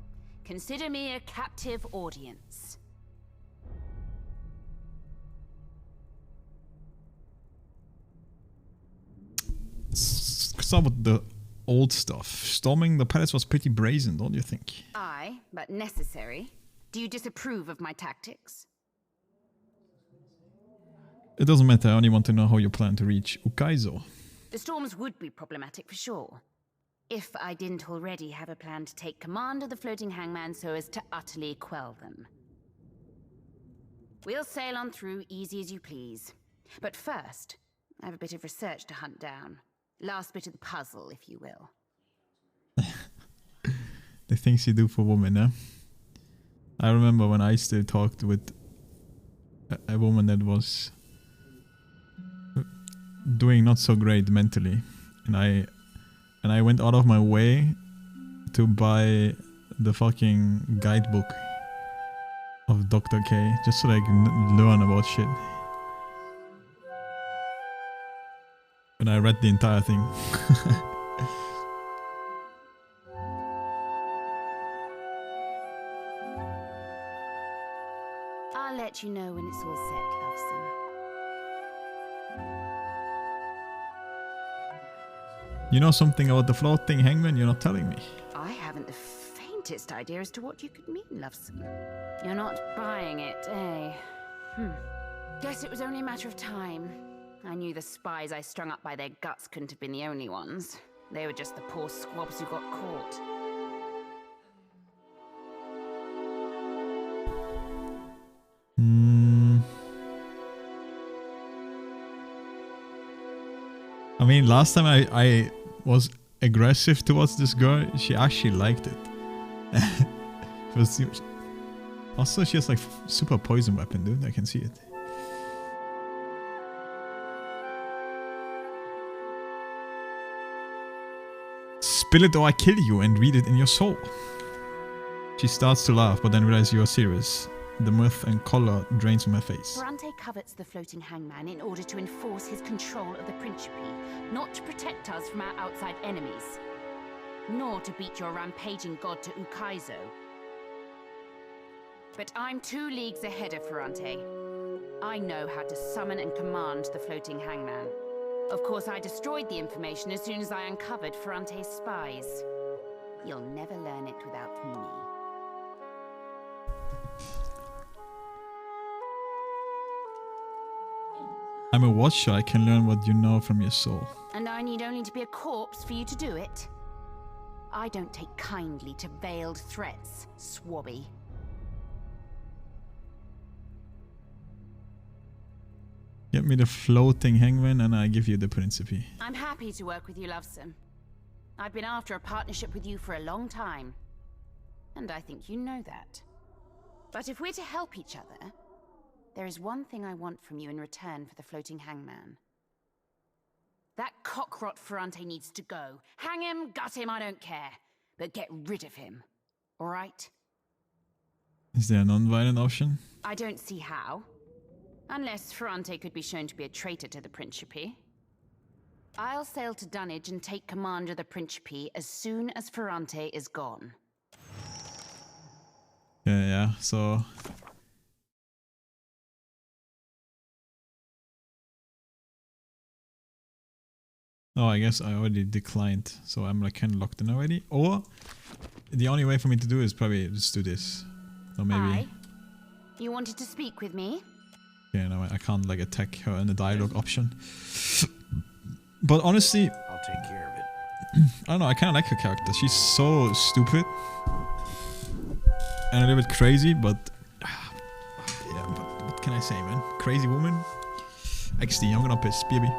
C: consider me a captive audience.
A: Start with the old stuff. Storming the palace was pretty brazen, don't you think?
C: Aye, but necessary. Do you disapprove of my tactics?
A: It doesn't matter, I only want to know how you plan to reach Ukaizo.
C: The storms would be problematic for sure. If I didn't already have a plan to take command of the floating hangman so as to utterly quell them. We'll sail on through easy as you please. But first, I have a bit of research to hunt down. Last bit of the puzzle, if you will.
A: The things you do for women, eh? I remember when I still talked with a woman that was doing not so great mentally, and I went out of my way to buy the fucking guidebook of Dr. K just so I can learn about shit. And I read the entire thing.
C: I'll let you know when it's all set, Loveson.
A: You know something about the floating hangman you're not telling me?
C: I haven't the faintest idea as to what you could mean, Loveson. You're not buying it, eh? Guess it was only a matter of time. I knew the spies I strung up by their guts couldn't have been the only ones. They were just the poor squabs who got caught.
A: I mean, last time I was aggressive towards this girl, she actually liked it. Also, she has like super poison weapon, dude. I can see it. Spill it or I kill you and read it in your soul. She starts to laugh, but then realizes you are serious. The mirth and color drains from her face.
C: Ferrante covets the floating hangman in order to enforce his control of the Principe, not to protect us from our outside enemies, nor to beat your rampaging god to Ukaizo. But I'm 2 leagues ahead of Ferrante. I know how to summon and command the floating hangman. Of course, I destroyed the information as soon as I uncovered Ferrante's spies. You'll never learn it without me.
A: I'm a watcher. I can learn what you know from your soul.
C: And I need only to be a corpse for you to do it? I don't take kindly to veiled threats, Swabby.
A: Get me the floating hangman and I give you the Principe.
C: I'm happy to work with you, Lovesome. I've been after a partnership with you for a long time. And I think you know that. But if we're to help each other, there is one thing I want from you in return for the floating hangman. That cockrot Ferrante needs to go. Hang him, gut him, I don't care. But get rid of him. All right?
A: Is there a non-violent option?
C: I don't see how. Unless Ferrante could be shown to be a traitor to the Principe. I'll sail to Dunwich and take command of the Principe as soon as Ferrante is gone.
A: Yeah, so... Oh, I guess I already declined, so I'm like kind of locked in already. Or the only way for me to do is probably just do this. Or maybe...
C: Hi. You wanted to speak with me?
A: Yeah, no, I can't like attack her in the dialogue option. But honestly...
W: I'll take care of it.
A: I don't know, I kind of like her character. She's so stupid. And a little bit crazy, but... Yeah, but what can I say, man? Crazy woman. XD, I'm gonna piss, baby.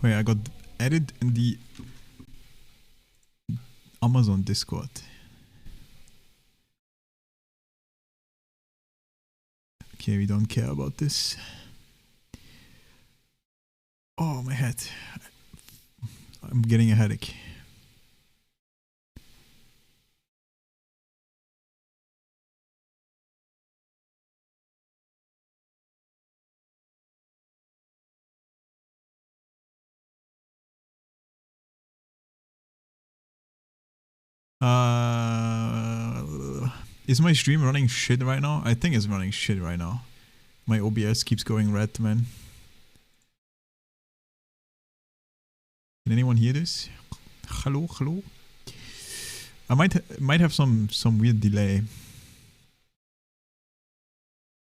A: Wait, I got added in the Amazon Discord. Okay, we don't care about this. Oh, my head. I'm getting a headache. Is my stream running shit right now? I think it's running shit right now. My OBS keeps going red, man. Can anyone hear this? Hello, hello. I might have some weird delay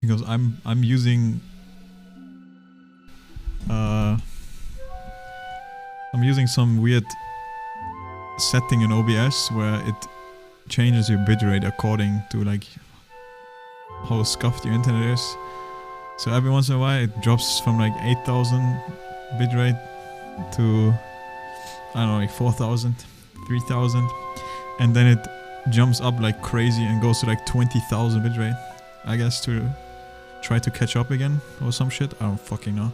A: because I'm using some weird setting in OBS where it changes your bitrate according to like how scuffed your internet is. So every once in a while it drops from like 8,000 bitrate to, I don't know, like 4,000, 3,000, and then it jumps up like crazy and goes to like 20,000 bitrate, I guess, to try to catch up again or some shit. I don't fucking know.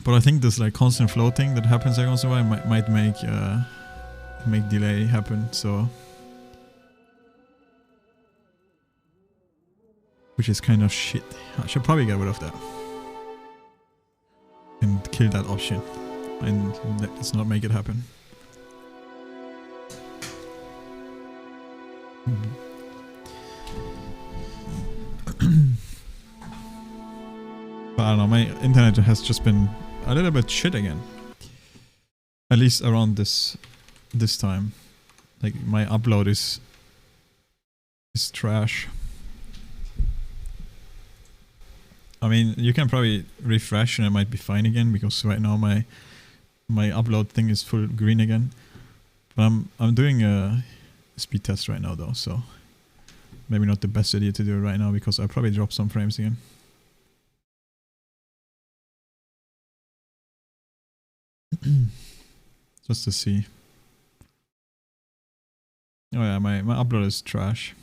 A: But I think this like constant floating that happens every once in a while might make delay happen. So, which is kind of shit. I should probably get rid of that and kill that option, and let's not make it happen. But I don't know, my internet has just been a little bit shit again. At least around this time. Like my upload is trash. I mean, you can probably refresh and it might be fine again, because right now my upload thing is full green again. But I'm doing a speed test right now though, so maybe not the best idea to do it right now, because I'll probably drop some frames again. Just to see. Oh yeah, my upload is trash.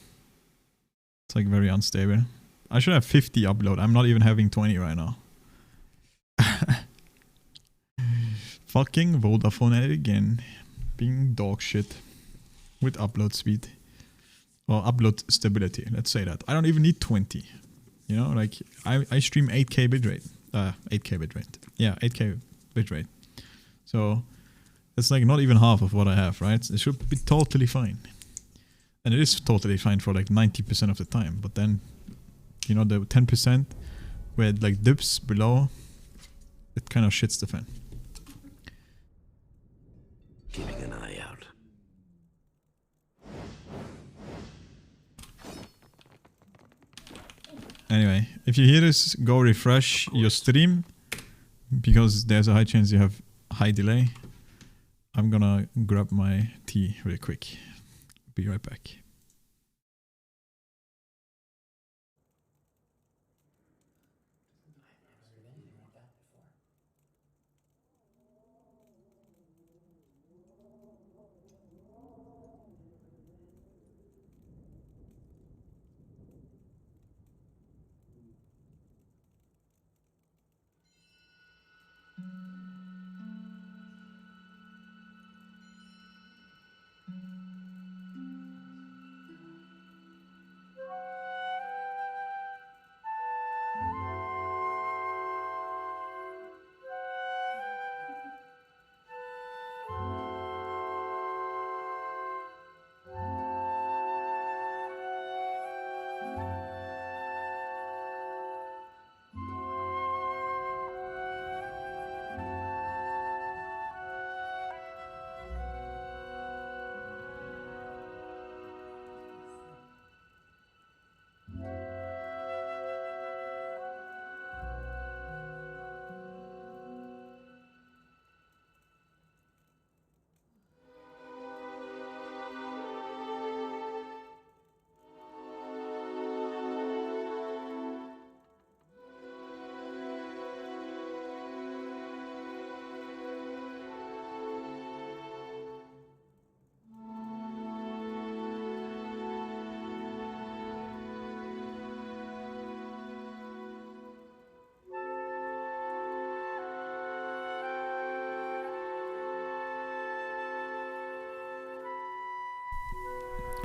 A: It's like very unstable. I should have 50 upload. I'm not even having 20 right now. Fucking Vodafone at it again. Being dog shit. With upload speed. Or upload stability, let's say that. I don't even need 20. You know, like I stream 8K bitrate. 8K bitrate. Yeah, 8K bitrate. So it's like not even half of what I have, right? It should be totally fine. And it is totally fine for like 90% of the time. But then, you know, the 10% where it like dips below, it kind of shits the fan.
W: Keeping an eye out.
A: Anyway, if you hear this, go refresh your stream, because there's a high chance you have high delay. I'm gonna grab my tea really quick. Be right back.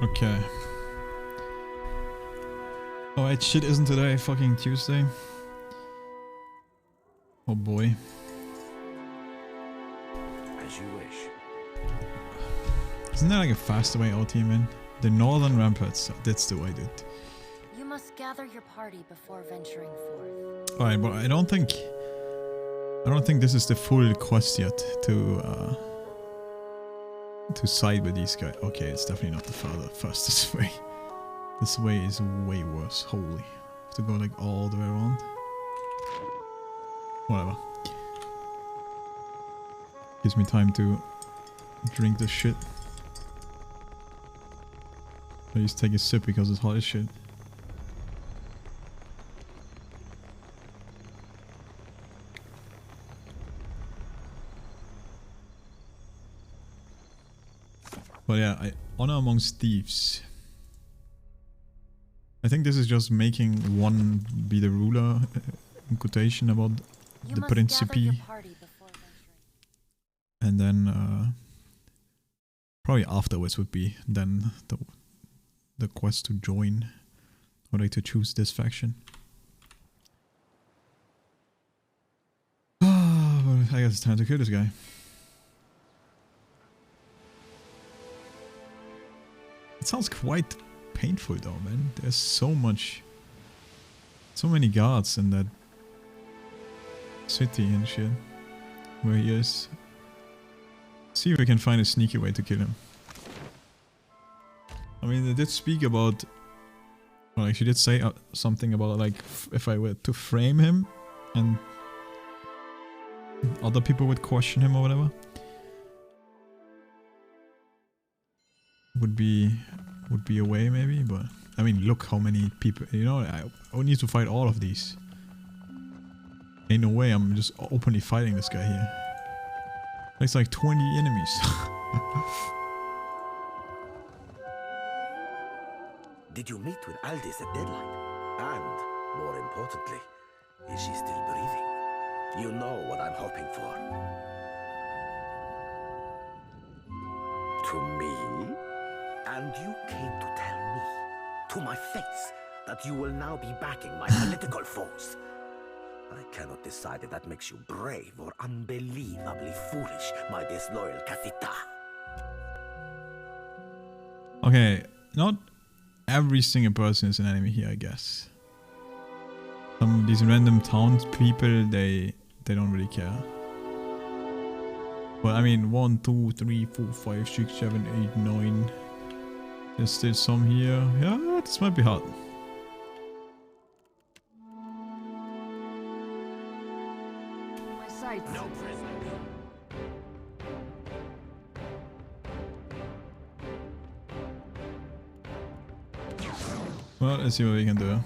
A: Okay. Alright, shit, isn't today fucking Tuesday? Oh boy.
W: As you wish.
A: Isn't there like a faster way OT, man? The northern ramparts. That's the way, dude.
L: You must gather your party before venturing forth.
A: All right, but I don't think this is the full quest yet to side with these guys. Okay, it's definitely not the fastest way. This way is way worse. Holy, have to go like all the way around. Whatever. Gives me time to drink this shit. I just take a sip because it's hot as shit. But yeah, honor amongst thieves. I think this is just making one be the ruler, in quotation, about the Principi. And then probably afterwards would be then the quest to join, or like to choose this faction. I guess it's time to kill this guy. It sounds quite painful though, man. There's so many guards in that city and shit where he is. See if we can find a sneaky way to kill him. I mean, they did speak about, well, like she did say something about like if I were to frame him and other people would question him or whatever, would be a way maybe. But I mean, look how many people, you know, I would need to fight all of these. Ain't no way I'm just openly fighting this guy here. It's like 20 enemies.
W: Did you meet with Aldis at deadline? And, more importantly, is she still breathing? You know what I'm hoping for. To me? And you came to tell me, to my face, that you will now be backing my political foes. I cannot decide if that makes you brave or unbelievably foolish, my disloyal Casita.
A: Okay, not every single person is an enemy here, I guess. Some of these random townspeople, they don't really care. But I mean, 1, 2, 3, 4, 5, 6, 7, 8, 9. There's still some here. Yeah, this might be hard.
Y: No prison.
A: Well, let's see what we can do.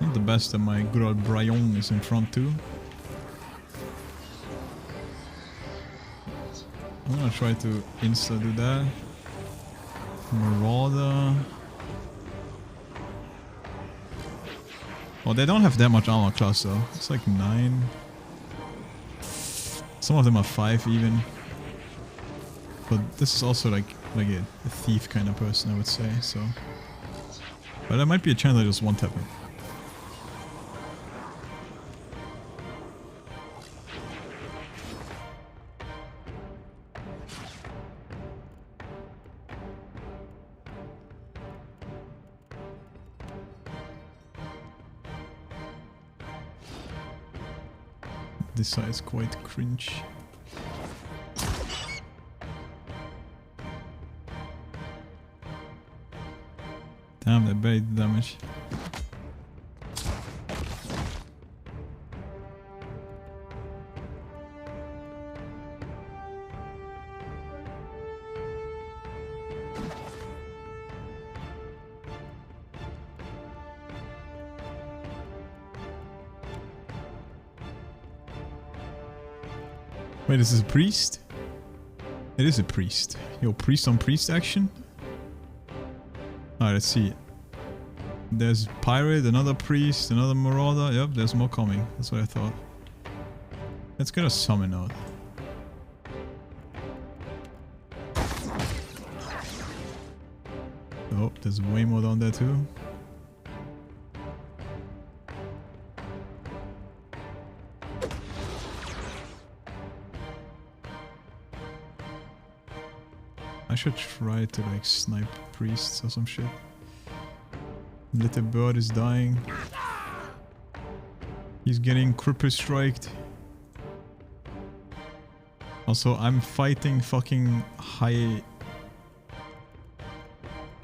A: Not the best that my good old Brion is in front too. I'm gonna try to insta do that. Marauder. Well, they don't have that much armor class though. It's like 9. Some of them are 5 even. But this is also like a thief kind of person, I would say, so. But there might be a chance I just one-tap him. This side is quite cringe. Damn, they buried the damage. Wait, this is a priest? It is a priest. Yo, priest on priest action? Alright, let's see. There's pirate, another priest, another marauder. Yep, there's more coming. That's what I thought. Let's get a summon out. Oh, there's way more down there too. I should try to like snipe priests or some shit. Little bird is dying. He's getting cripple striked. Also, I'm fighting fucking high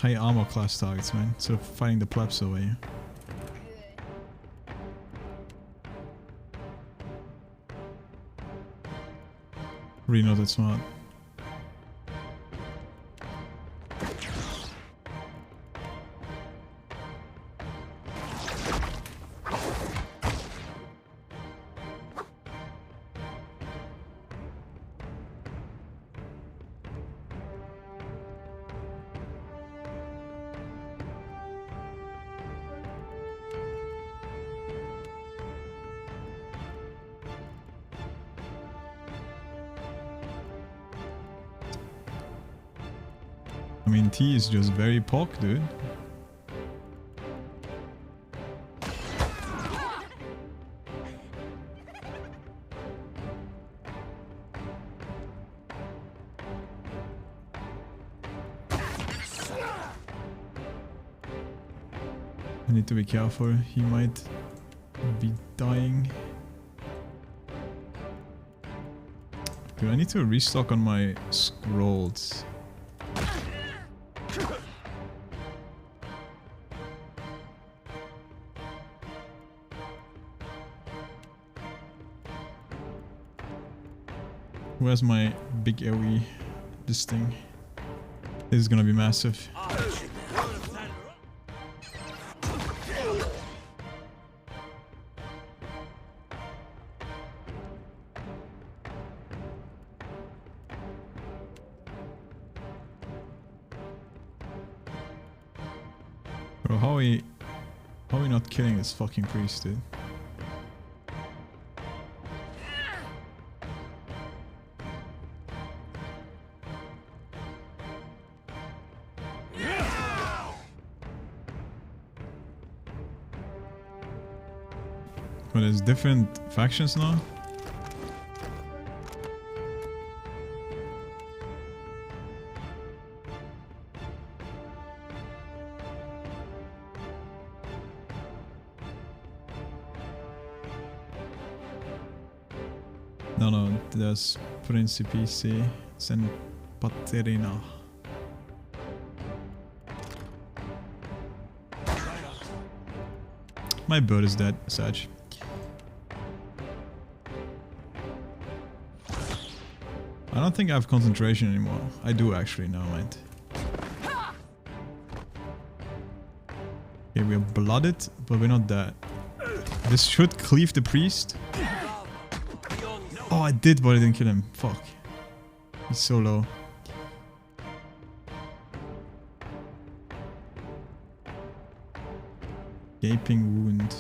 A: armor class targets, man. Instead of fighting the plebs over here. Really not that smart. I mean, T is just very POC, dude. I need to be careful, he might be dying. Dude, I need to restock on my scrolls. Where's my big AoE? This thing. This is gonna be massive. Bro, how are we not killing this fucking priest, dude? But there's different factions now? No, there's Principici and Paterina. My bird is dead, Sag. I don't think I have concentration anymore. I do actually, never mind. Okay, we're blooded, but we're not dead. This should cleave the priest. Oh, I did, but I didn't kill him. Fuck. He's so low. Gaping wound.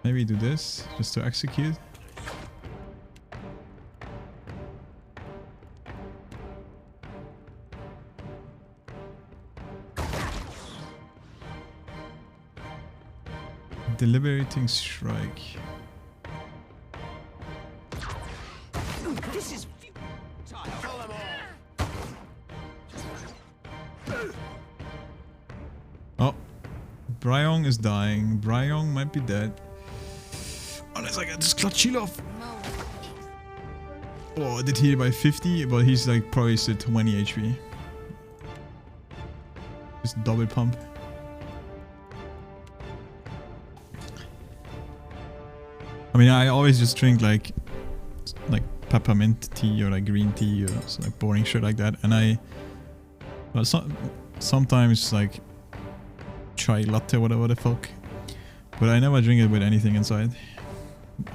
A: Maybe do this, just to execute. Deliberating strike.
D: This is
A: Oh, Bryong is dying. Bryong might be dead. Unless I get this clutch shield off. Oh, I did heal by 50, but he's like probably still 20 HP. Just double pump. I mean, I always just drink like peppermint tea or like green tea or like boring shit like that, and sometimes like chai latte, whatever the fuck, but I never drink it with anything inside,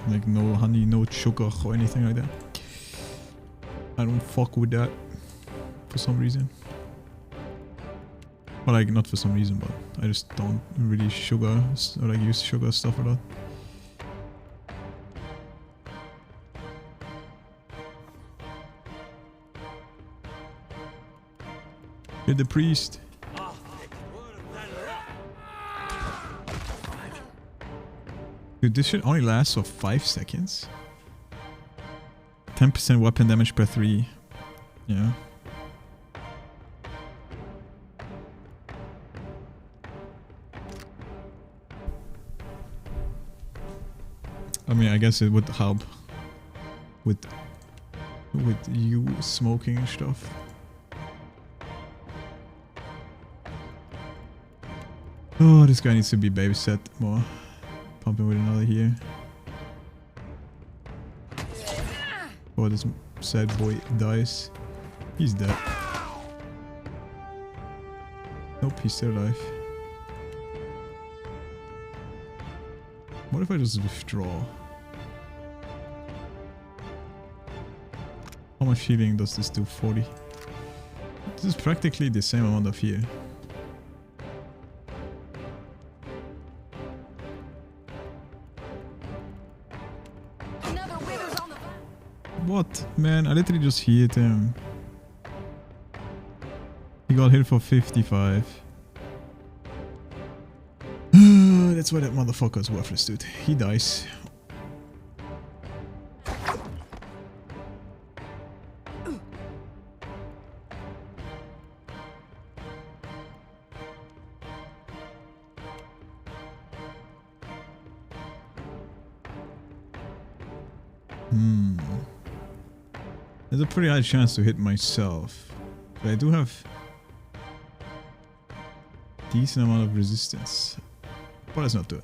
A: like no honey, no sugar or anything like that. I don't fuck with that for some reason. Well, like not for some reason, but I just don't really sugar or like use sugar stuff a lot. Kill the priest. Dude, this shit only lasts for 5 seconds. 10% weapon damage per 3. Yeah. I mean, I guess it would help with you smoking and stuff. Oh, this guy needs to be babysat more. Pumping with another here. Oh, this sad boy dies. He's dead. Nope, he's still alive. What if I just withdraw? How much healing does this do? 40. This is practically the same amount of heal. What? Man, I literally just hit him. He got hit for 55. That's why that motherfucker is worthless, dude. He dies. There's a pretty high chance to hit myself. But I do have decent amount of resistance. But let's not do it.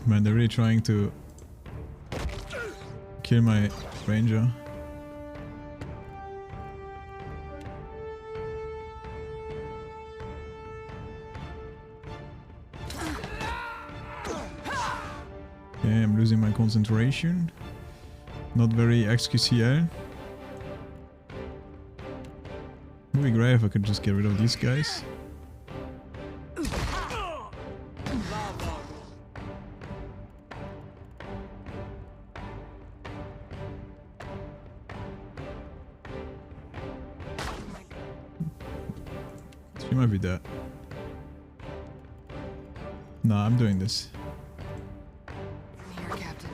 A: Man, they're really trying to kill my ranger. Okay, I'm losing my concentration. Not very XQCL. Would be great if I could just get rid of these guys. She might be dead. Nah, I'm doing this.
E: Here, Captain.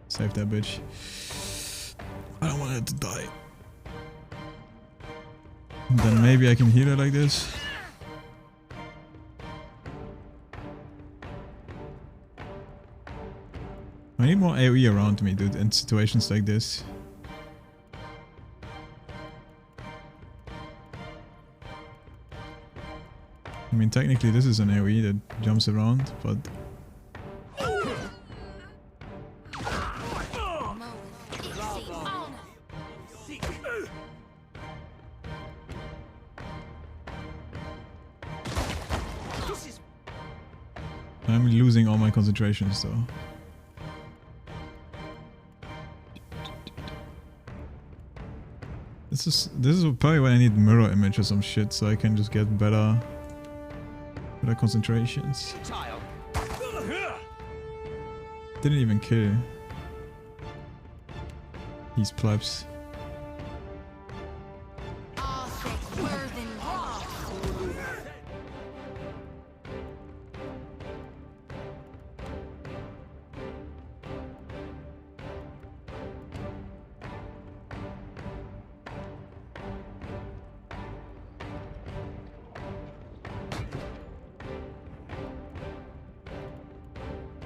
A: Save that bitch. I don't want her to die. Then maybe I can heal her like this. I need more AoE around me, dude, in situations like this. I mean, technically this is an AoE that jumps around, but... I'm losing all my concentrations though. This is probably why I need mirror image or some shit, so I can just get better concentrations. Didn't even kill these plebs.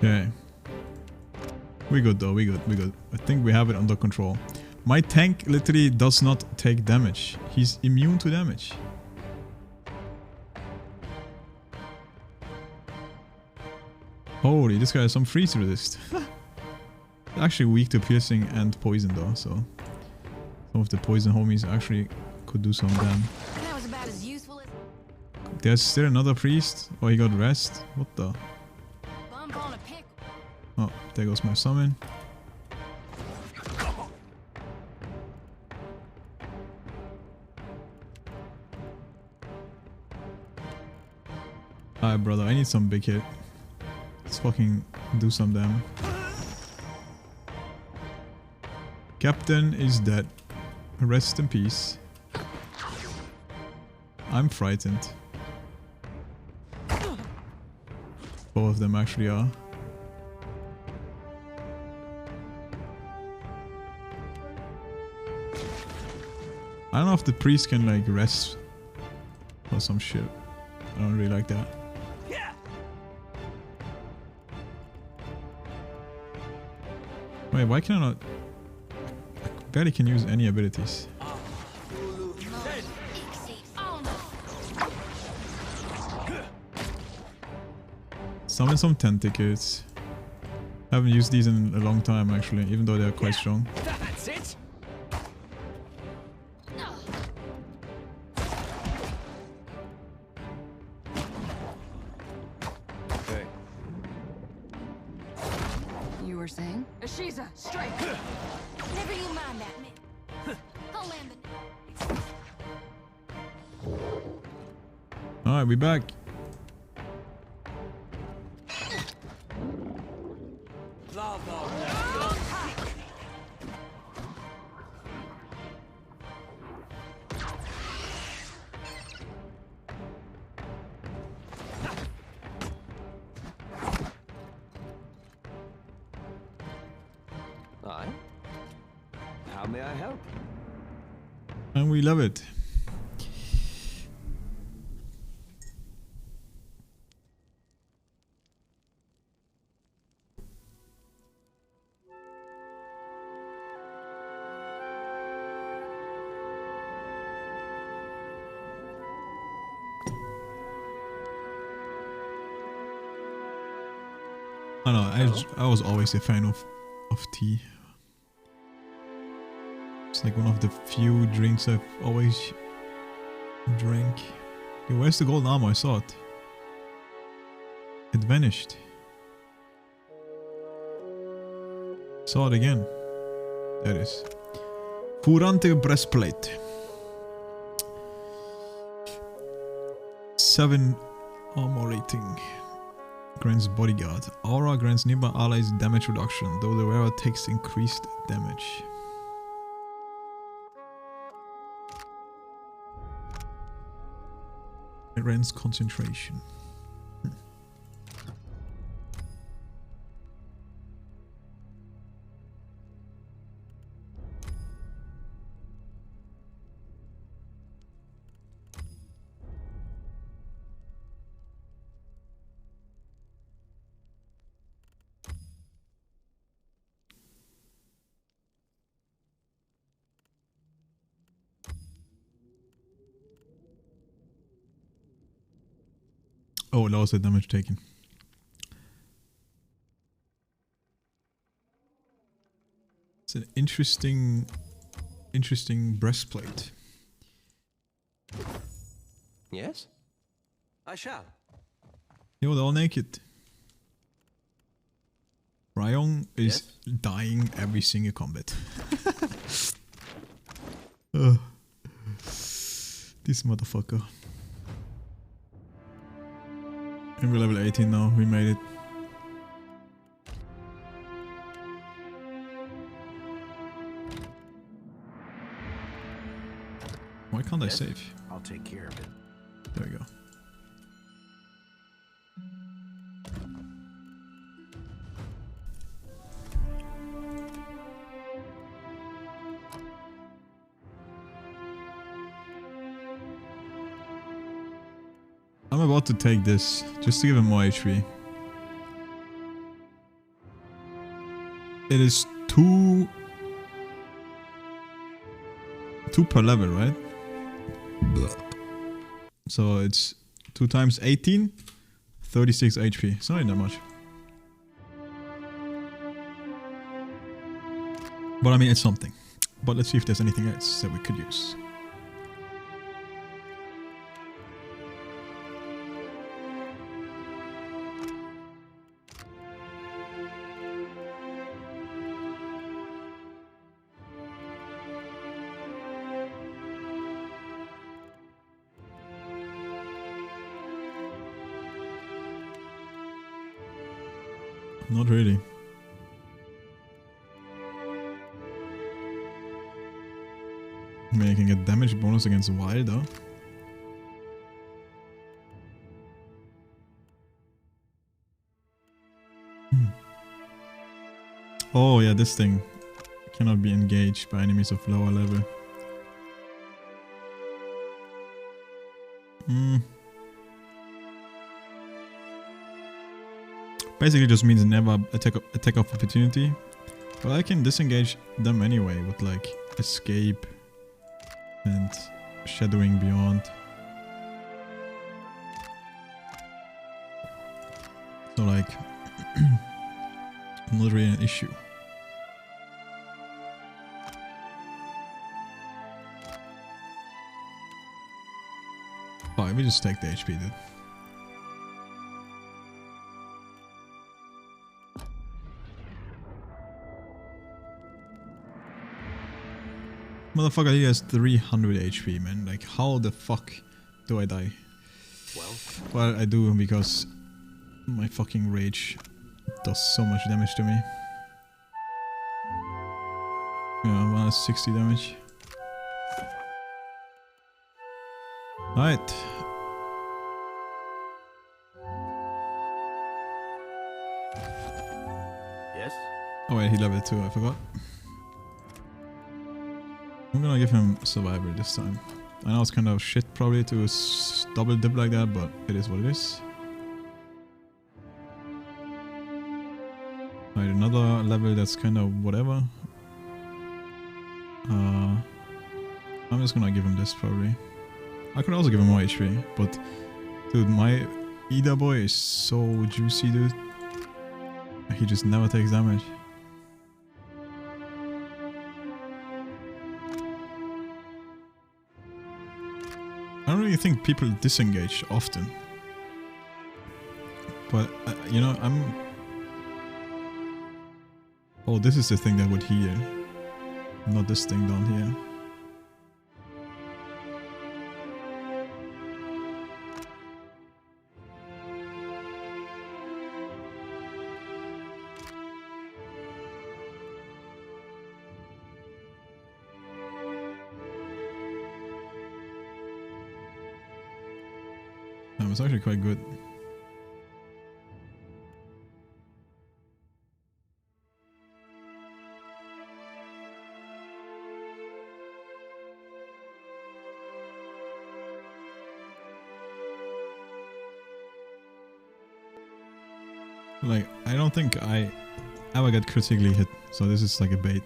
A: Okay. We good though, we good. I think we have it under control. My tank literally does not take damage. He's immune to damage. Holy, this guy has some freeze resist. Actually weak to piercing and poison though, so some of the poison homies actually could do some damage.
E: That was about as useful as...
A: There's still another priest. Oh, he got rest. What the? Oh, there goes my summon. Alright, brother, I need some big hit. Let's fucking do some damn. Captain is dead. Rest in peace. I'm frightened. Both of them actually are. I don't know if the priest can like rest or some shit. I don't really like that. Wait, why can I not? I barely can use any abilities. Summon some tentacles. Haven't used these in a long time actually, even though they're quite strong.
Y: That's it.
U: Hey.
E: You were saying?
Y: Ashiza, straight.
E: Never you mind that, man. I'll land it.
A: Alright, we back.
U: Aye. How may I help?
A: And we love it. I know, I was always a fan of tea. It's like one of the few drinks I've always drank. Yo, where's the gold armor? I saw it. It vanished. Saw it again. There it is. Furante breastplate. 7 armor rating. Grants bodyguard. Aura grants nearby allies damage reduction, though the wearer takes increased damage. It grants concentration. Oh, lowers the damage taken. It's an interesting breastplate.
U: Yes? I shall.
A: Yo, they're all naked. Ryong is dying every single combat. This motherfucker. And we're level 18 now, we made it. Why can't I save?
Q: I'll take care of it.
A: There we go. I'm about to take this, just to give him more HP. It is 2 per level, right? So it's 2 times 18, 36 HP. It's not even that much. But I mean, it's something. But let's see if there's anything else that we could use. Not really. I mean, I can get damage bonus against wild though. Oh yeah, this thing cannot be engaged by enemies of lower level. Basically just means never attack of opportunity. But I can disengage them anyway with like escape and shadowing beyond. So like not really an issue. Oh, let me just take the HP, dude. Motherfucker, he has 300 HP, man. Like, how the fuck do I die? Well, I do because my fucking rage does so much damage to me. Yeah, minus 60 damage. Alright.
Q: Yes?
A: Oh wait, he leveled 2, I forgot. I'm gonna give him survival this time. I know it's kind of shit probably to double dip like that, but it is what it is. Alright, another level that's kind of whatever. I'm just gonna give him this probably. I could also give him more HP, but dude, my Ida boy is so juicy, dude. He just never takes damage. I don't really think people disengage often. But, you know, oh, this is the thing that would heal. Not this thing down here. It's actually quite good. Like, I don't think I ever get critically hit, so this is like a bait.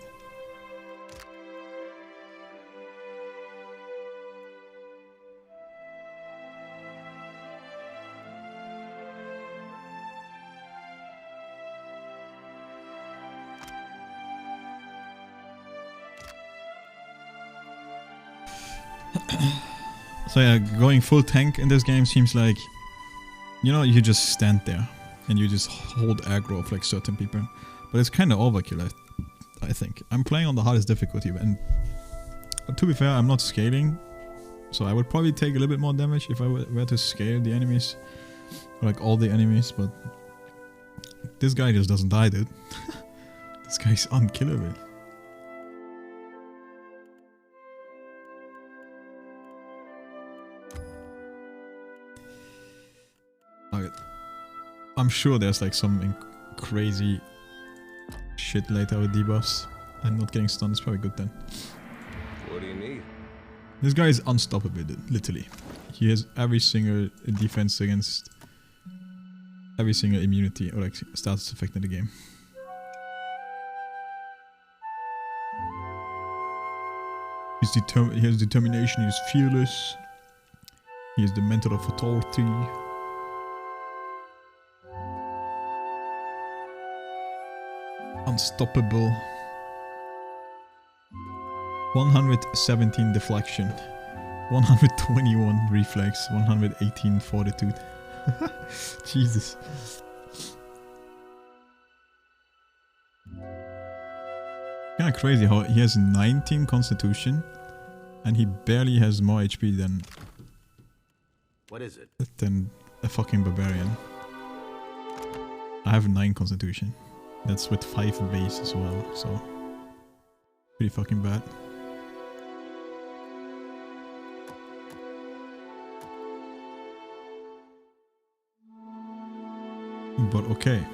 A: So yeah, going full tank in this game seems like, you know, you just stand there and you just hold aggro of like certain people. But it's kind of overkill, I think. I'm playing on the hardest difficulty, and to be fair, I'm not scaling. So I would probably take a little bit more damage if I were to scale the enemies. Like all the enemies, but this guy just doesn't die, dude. This guy's unkillable. I'm sure there's like some crazy shit later with debuffs, and not getting stunned is probably good then.
F: What do you need?
A: This guy is unstoppable, dude, literally. He has every single defense against every single immunity or like status effect in the game. He has determination, he is fearless. He is the mentor of authority. Unstoppable. 117 deflection, 121 reflex, 118 fortitude. Jesus. Kinda crazy how he has 19 constitution and he barely has more HP than...
Q: What is it?
A: Than a fucking barbarian. I have 9 constitution. That's with 5 base as well, so pretty fucking bad. But okay.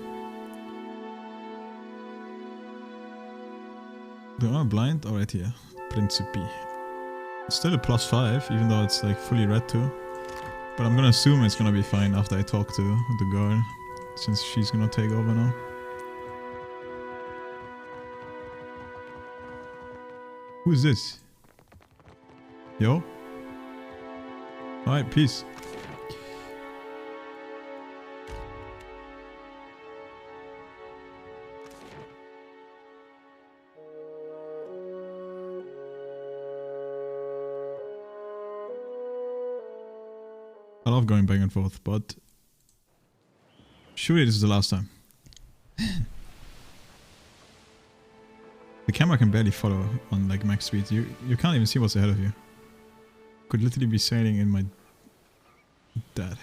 A: They are blind? Oh, right here. Principi. Still a +5, even though it's like fully red too. But I'm gonna assume it's gonna be fine after I talk to the girl, since she's gonna take over now. Who is this? Yo? Alright, peace. I love going back and forth, but surely this is the last time. The camera can barely follow on like max speed. You can't even see what's ahead of you. Could literally be sailing in my dad.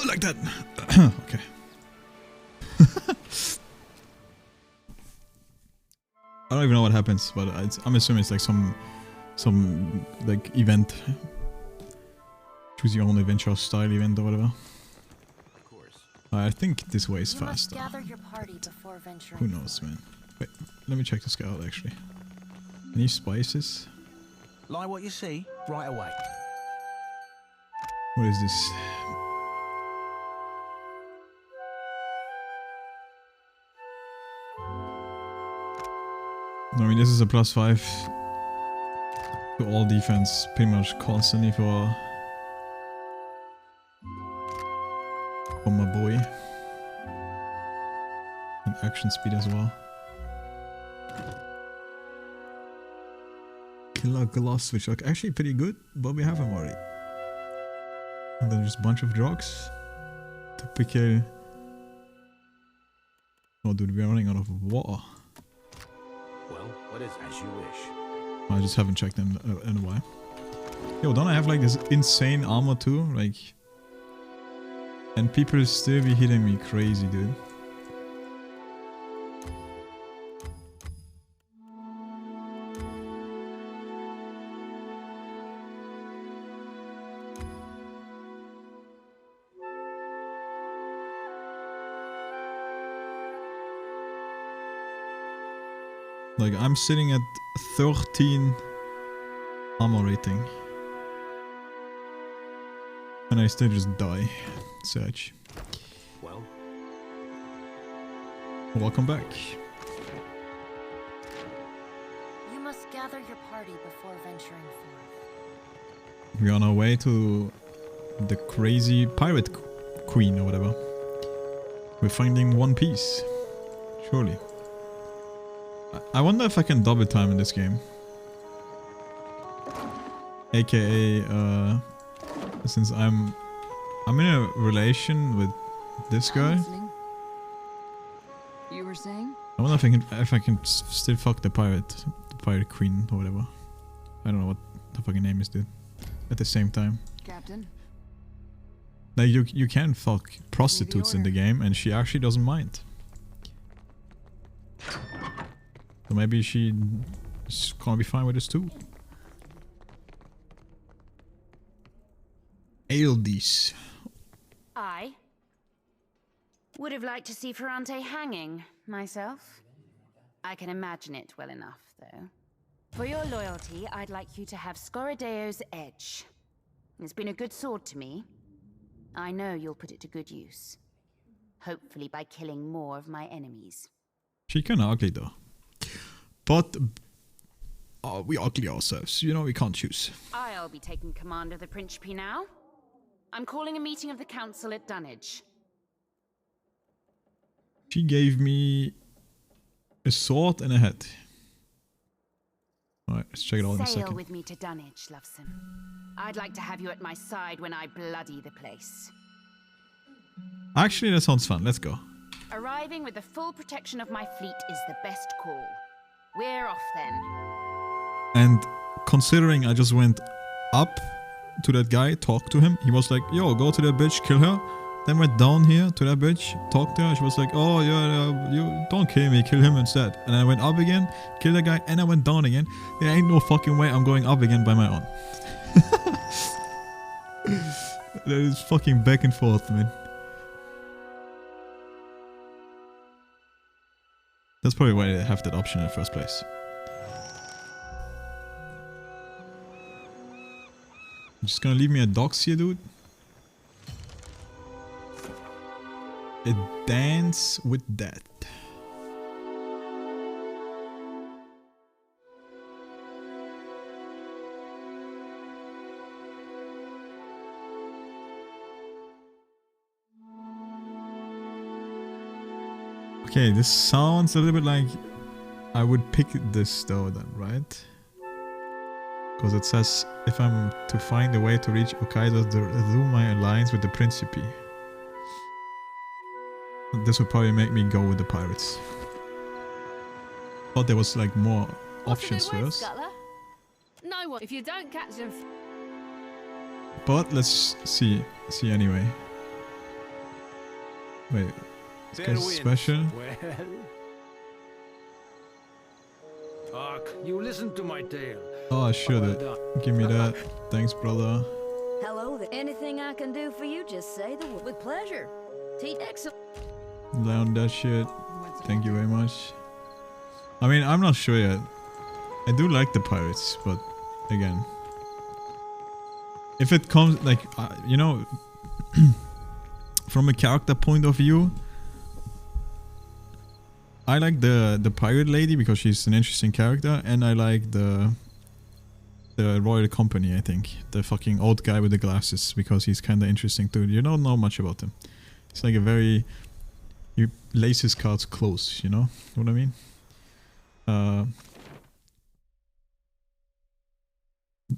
A: Like that. Okay. I don't even know what happens, but I'm assuming it's like some like event. Choose your own adventure style event or whatever. Of course. I think this way is faster.
L: Gather your party before venturing.
A: Who knows, man? Wait, let me check this guy out actually. Any spices?
J: Like what you see, right away.
A: What is this? I mean, this is a +5 to all defense pretty much constantly for my boy. And action speed as well. Killer Gloss, which are actually pretty good, but we have him already. And then there's a bunch of drugs. Typical. Oh dude, we're running out of water.
W: Well, what is as you wish?
A: I just haven't checked them in a while. Yo, don't I have like this insane armor too? Like, and people still be hitting me crazy, dude. Like, I'm sitting at 13 armor rating. And I still just die. Search.
W: Well.
A: Welcome back.
L: You must gather your party before venturing forth.
A: We're on our way to the crazy pirate queen or whatever. We're finding One Piece. Surely. I wonder if I can double time in this game. AKA, since I'm in a relation with this guy.
M: You were saying?
A: I wonder if I can still fuck the pirate queen or whatever. I don't know what the fucking name is, dude. At the same time.
M: Captain.
A: Like you can fuck prostitutes in the game, and she actually doesn't mind. So maybe she's gonna be fine with this too. Aeldes.
C: I would have liked to see Ferrante hanging, myself. I can imagine it well enough, though. For your loyalty, I'd like you to have Scoradeo's Edge. It's been a good sword to me. I know you'll put it to good use. Hopefully by killing more of my enemies.
A: She kinda ugly though. But we ugly ourselves, you know, we can't choose.
C: I'll be taking command of the Principe now. I'm calling a meeting of the council at Dunwich.
A: She gave me a sword and a hat. Alright, let's check it out in a second.
C: Sail with me to Dunwich, Lovesome. I'd like to have you at my side when I bloody the place.
A: Actually, that sounds fun. Let's go.
C: Arriving with the full protection of my fleet is the best call. We're off then.
A: And considering I just went up to that guy, talked to him, he was like, yo, go to that bitch, kill her. Then went down here to that bitch, talked to her. She was like, oh yeah, you don't kill me, kill him instead. And I went up again, killed the guy, and I went down again. There ain't no fucking way I'm going up again by my own. That is fucking back and forth, man. That's probably why they have that option in the first place. You're just gonna leave me a dox here, dude? A dance with death. Okay, this sounds a little bit like I would pick this though then, right? Because it says if I'm to find a way to reach Hokkaido through my alliance with the Principe. This would probably make me go with the pirates. Thought there was like more options first.
K: No one. If you don't catch them.
A: But let's see anyway. Wait. Let's get special.
T: Fuck, you listen to my tale.
A: Oh, I should. Give me that. Thanks, brother.
K: Hello there. Anything I can do for you, just say the word. With pleasure. Excellent.
A: Learn that shit. Thank you very much. I mean, I'm not sure yet. I do like the pirates, but again, if it comes like you know, from a character point of view, I like the pirate lady because she's an interesting character, and I like the Royal Company. I think the fucking old guy with the glasses because he's kind of interesting too. You don't know much about him. It's like a very he lays his cards close. You know what I mean?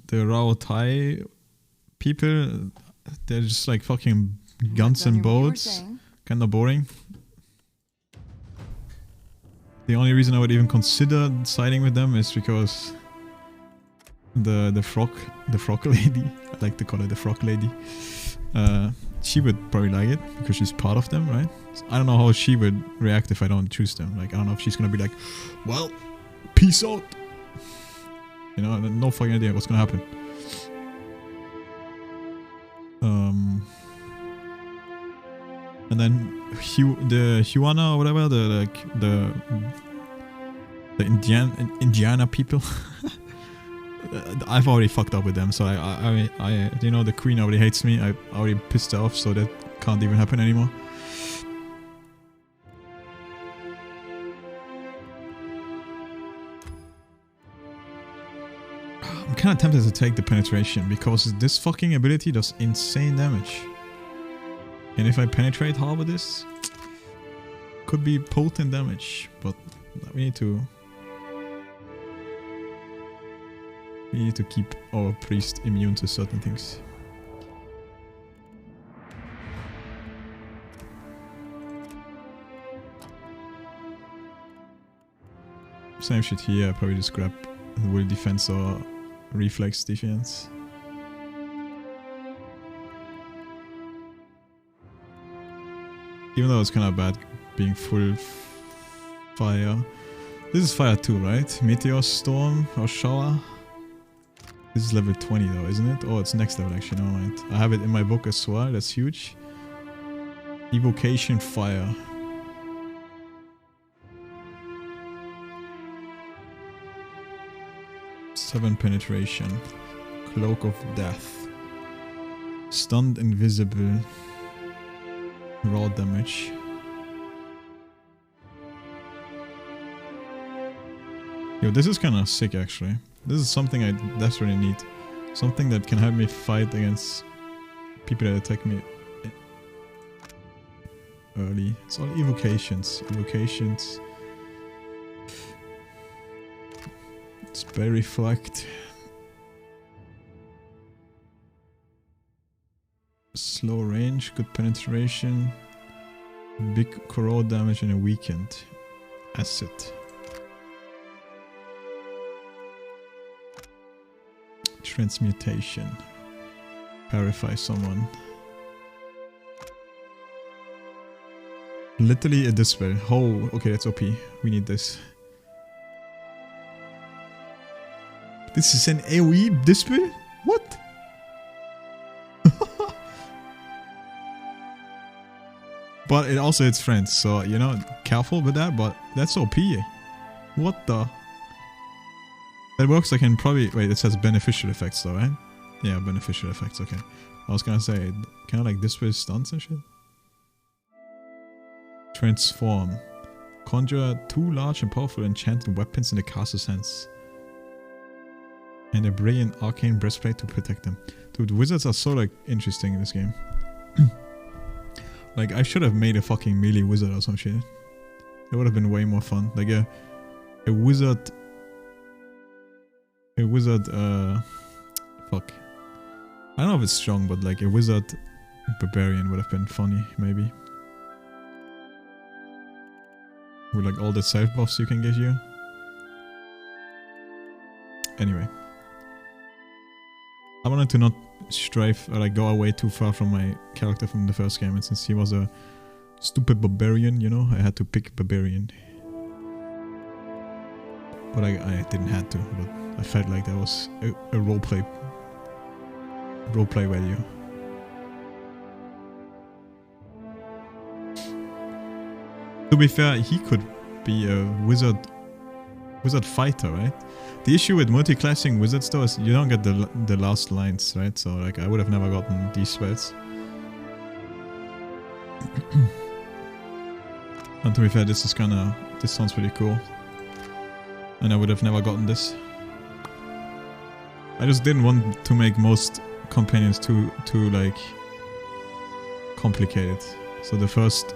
A: The Rao Thai people, they're just like fucking guns and boats. Kind of boring. The only reason I would even consider siding with them is because the frog lady, I like to call her the frog lady, she would probably like it because she's part of them, right? So I don't know how she would react if I don't choose them. Like, I don't know if she's gonna be like, well, peace out. You know, no fucking idea what's gonna happen. And then the Huana or whatever, the Indiana people. I've already fucked up with them, so I you know, the queen already hates me. I already pissed her off, so that can't even happen anymore. I'm kind of tempted to take the penetration because this fucking ability does insane damage. And if I penetrate hard with this, could be potent damage, but we need to keep our priest immune to certain things. Same shit here, I probably just grab will defense or reflex defense. Even though it's kind of bad being full fire. This is fire 2, right? Meteor Storm or Shower. This is level 20 though, isn't it? Oh, it's next level actually, never mind. I have it in my book as well, that's huge. Evocation Fire. Seven penetration. Cloak of Death. Stunned Invisible. Raw damage. Yo, this is kind of sick actually. This is something I desperately need. Something that can help me fight against people that attack me early. It's all evocations. Evocations. Spell Reflect. Slow range, good penetration, big corrode damage, and a weakened acid. Transmutation. Purify someone. Literally a dispel. Oh, okay, that's OP. We need this. This is an AoE dispel? What? But it also hits friends, so, you know, careful with that, but that's OP. What the? That works like in probably... Wait, it says beneficial effects though, right? Yeah, beneficial effects, okay. I was gonna say, kind of like dispel stunts and shit. Transform. Conjure 2 large and powerful enchanted weapons in the caster's hands. And a brilliant arcane breastplate to protect them. Dude, wizards are so like interesting in this game. Like I should have made a fucking melee wizard or some shit. It would have been way more fun. Like a wizard... fuck. I don't know if it's strong, but like a wizard barbarian would have been funny, maybe. With like all the self buffs you can get here. Anyway. I wanted to not strive or like go away too far from my character from the first game, and since he was a stupid barbarian, you know, I had to pick barbarian. But I didn't have to, but I felt like that was a roleplay value. To be fair, he could be a wizard fighter, right? The issue with multi-classing wizards though is you don't get the last lines, right? So like I would have never gotten these spells. And to be fair, this sounds pretty cool. And I would have never gotten this. I just didn't want to make most companions too like complicated. So the first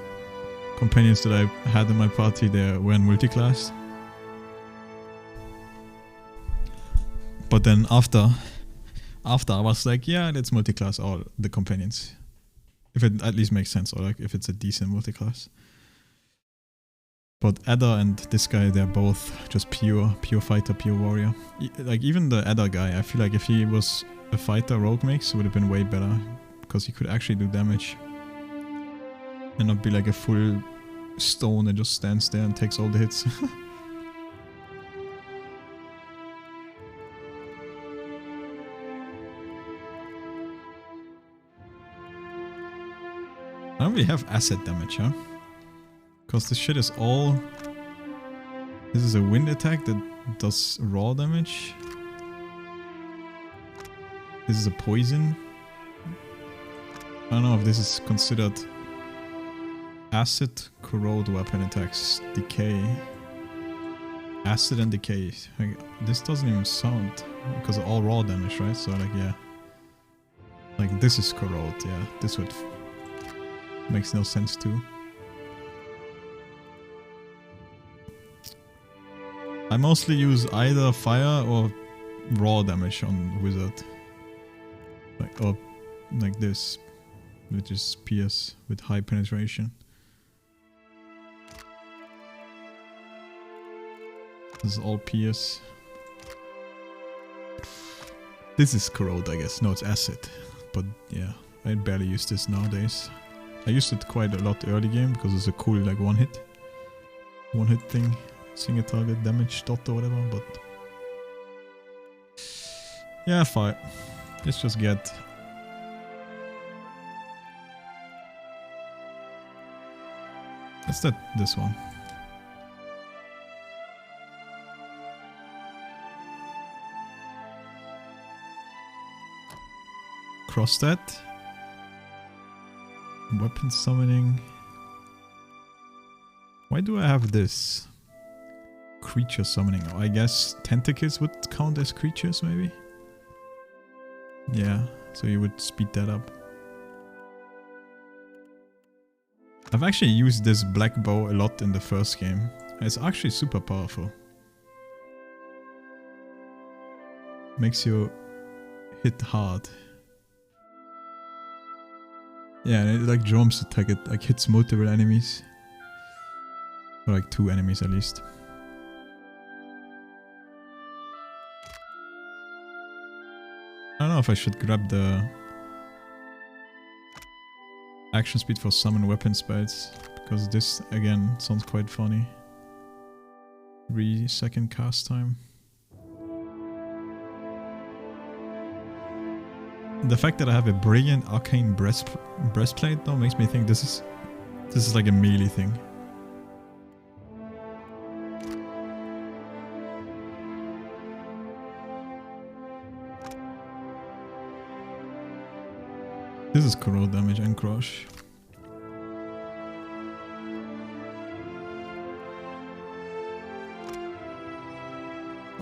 A: companions that I had in my party, they were in multi-class. But then after I was like, yeah, let's multi-class all the companions. If it at least makes sense, or like if it's a decent multi-class. But Adder and this guy, they're both just pure fighter, pure warrior. Like even the Adder guy, I feel like if he was a fighter rogue mix, it would have been way better. Because he could actually do damage. And not be like a full stone that just stands there and takes all the hits. I don't really have asset damage, huh? Because this shit is all... This is a wind attack that does raw damage. This is a poison. I don't know if this is considered... Acid, corrode, weapon attacks, decay. Acid and decay. Like, this doesn't even sound... Because of all raw damage, right? So like, yeah. Like this is corrode, yeah. This would... Makes no sense too. I mostly use either fire or raw damage on wizard. Like, or like this, which is pierce with high penetration. This is all pierce. This is corrode, I guess. No, it's acid. But yeah, I barely use this nowadays. I used it quite a lot early game because it's a cool like one hit thing, single target damage dot or whatever. But yeah, fine. Let's just get this one. Cross that. Weapon summoning. Why do I have this? Creature summoning. Oh, I guess tentacles would count as creatures, maybe? Yeah, so you would speed that up. I've actually used this black bow a lot in the first game. It's actually super powerful. Makes you hit hard. Yeah, and it like jumps attack, it like hits multiple enemies. Or like 2 enemies at least. I don't know if I should grab the action speed for summon weapon spells, because this again sounds quite funny. 3-second cast time. The fact that I have a brilliant arcane breastplate though makes me think this is like a melee thing. This is corrode damage and crush.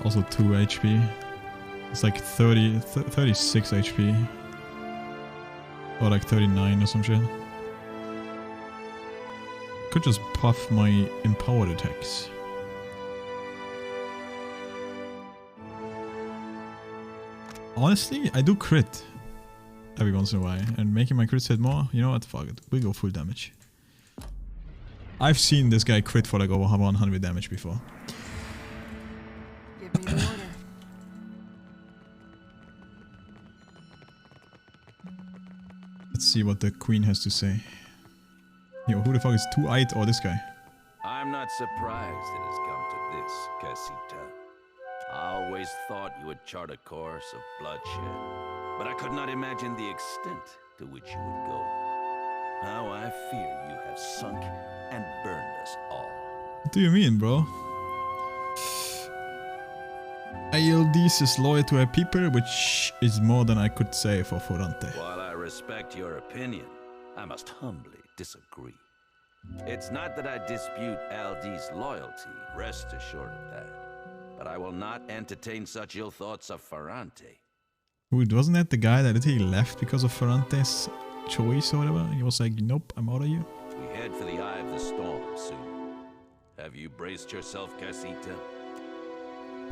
A: Also 2 HP. It's like 36 HP. Or like 39 or some shit. Could just puff my empowered attacks. Honestly, I do crit every once in a while, and making my crits hit more, you know what, fuck it, we go full damage. I've seen this guy crit for like over 100 damage before.
K: Give me the order.
A: Let's see what the queen has to say. Yo, who the fuck is Two-Eyed or this guy?
F: I'm not surprised it has come to this, Casita. I always thought you would chart a course of bloodshed, but I could not imagine the extent to which you would go. Now I fear you have sunk and burned us all.
A: What do you mean, bro? ALDs is loyal to her people, which is more than I could say for Ferrante.
F: While I respect your opinion, I must humbly disagree. It's not that I dispute Aldi's loyalty, rest assured of that. But I will not entertain such ill thoughts of Ferrante.
A: Wait, wasn't that the guy that he left because of Ferrante's choice or whatever? He was like, nope, I'm out of you.
F: We head for the eye of the storm soon. Have you braced yourself, Casita?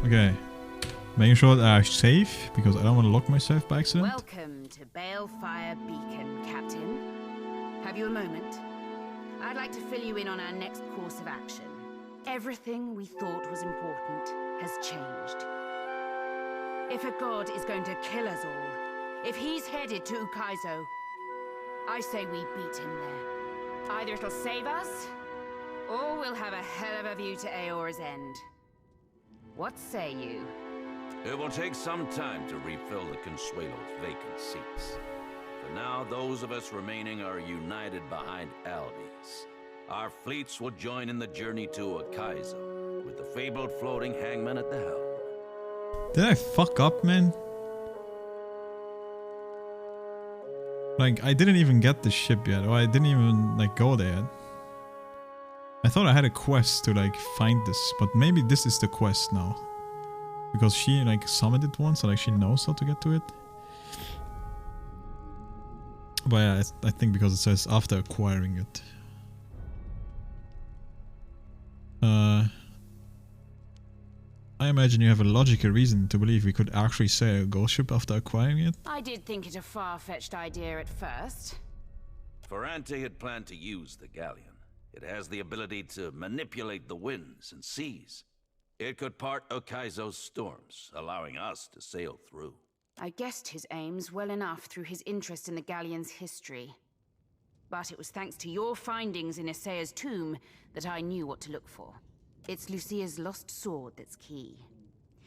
A: Okay. Making sure that I'm safe, because I don't want to lock myself by accident.
C: Welcome to Balefire Beacon, Captain. Have you a moment? I'd like to fill you in on our next course of action. Everything we thought was important has changed. If a god is going to kill us all, if he's headed to Ukaizo, I say we beat him there. Either it'll save us, or we'll have a hell of a view to Aora's end. What say you?
F: It will take some time to refill the Consuelo's vacant seats. For now, those of us remaining are united behind Aldi's. Our fleets will join in the journey to Ukaizo, with the fabled floating hangman at the helm.
A: Did I fuck up, man? Like, I didn't even get the ship yet, or I didn't even, like, go there yet. I thought I had a quest to, like, find this, but maybe this is the quest now. Because she, like, summoned it once, so, like, she knows how to get to it. But yeah, I think because it says after acquiring it. I imagine you have a logical reason to believe we could actually sail a ghost ship after acquiring it.
C: I did think it a far-fetched idea at first.
F: Ferrante had planned to use the galleon. It has the ability to manipulate the winds and seas. It could part Ukaizo's storms, allowing us to sail through.
C: I guessed his aims well enough through his interest in the galleon's history. But it was thanks to your findings in Isaiah's tomb that I knew what to look for. It's Lucia's lost sword that's key.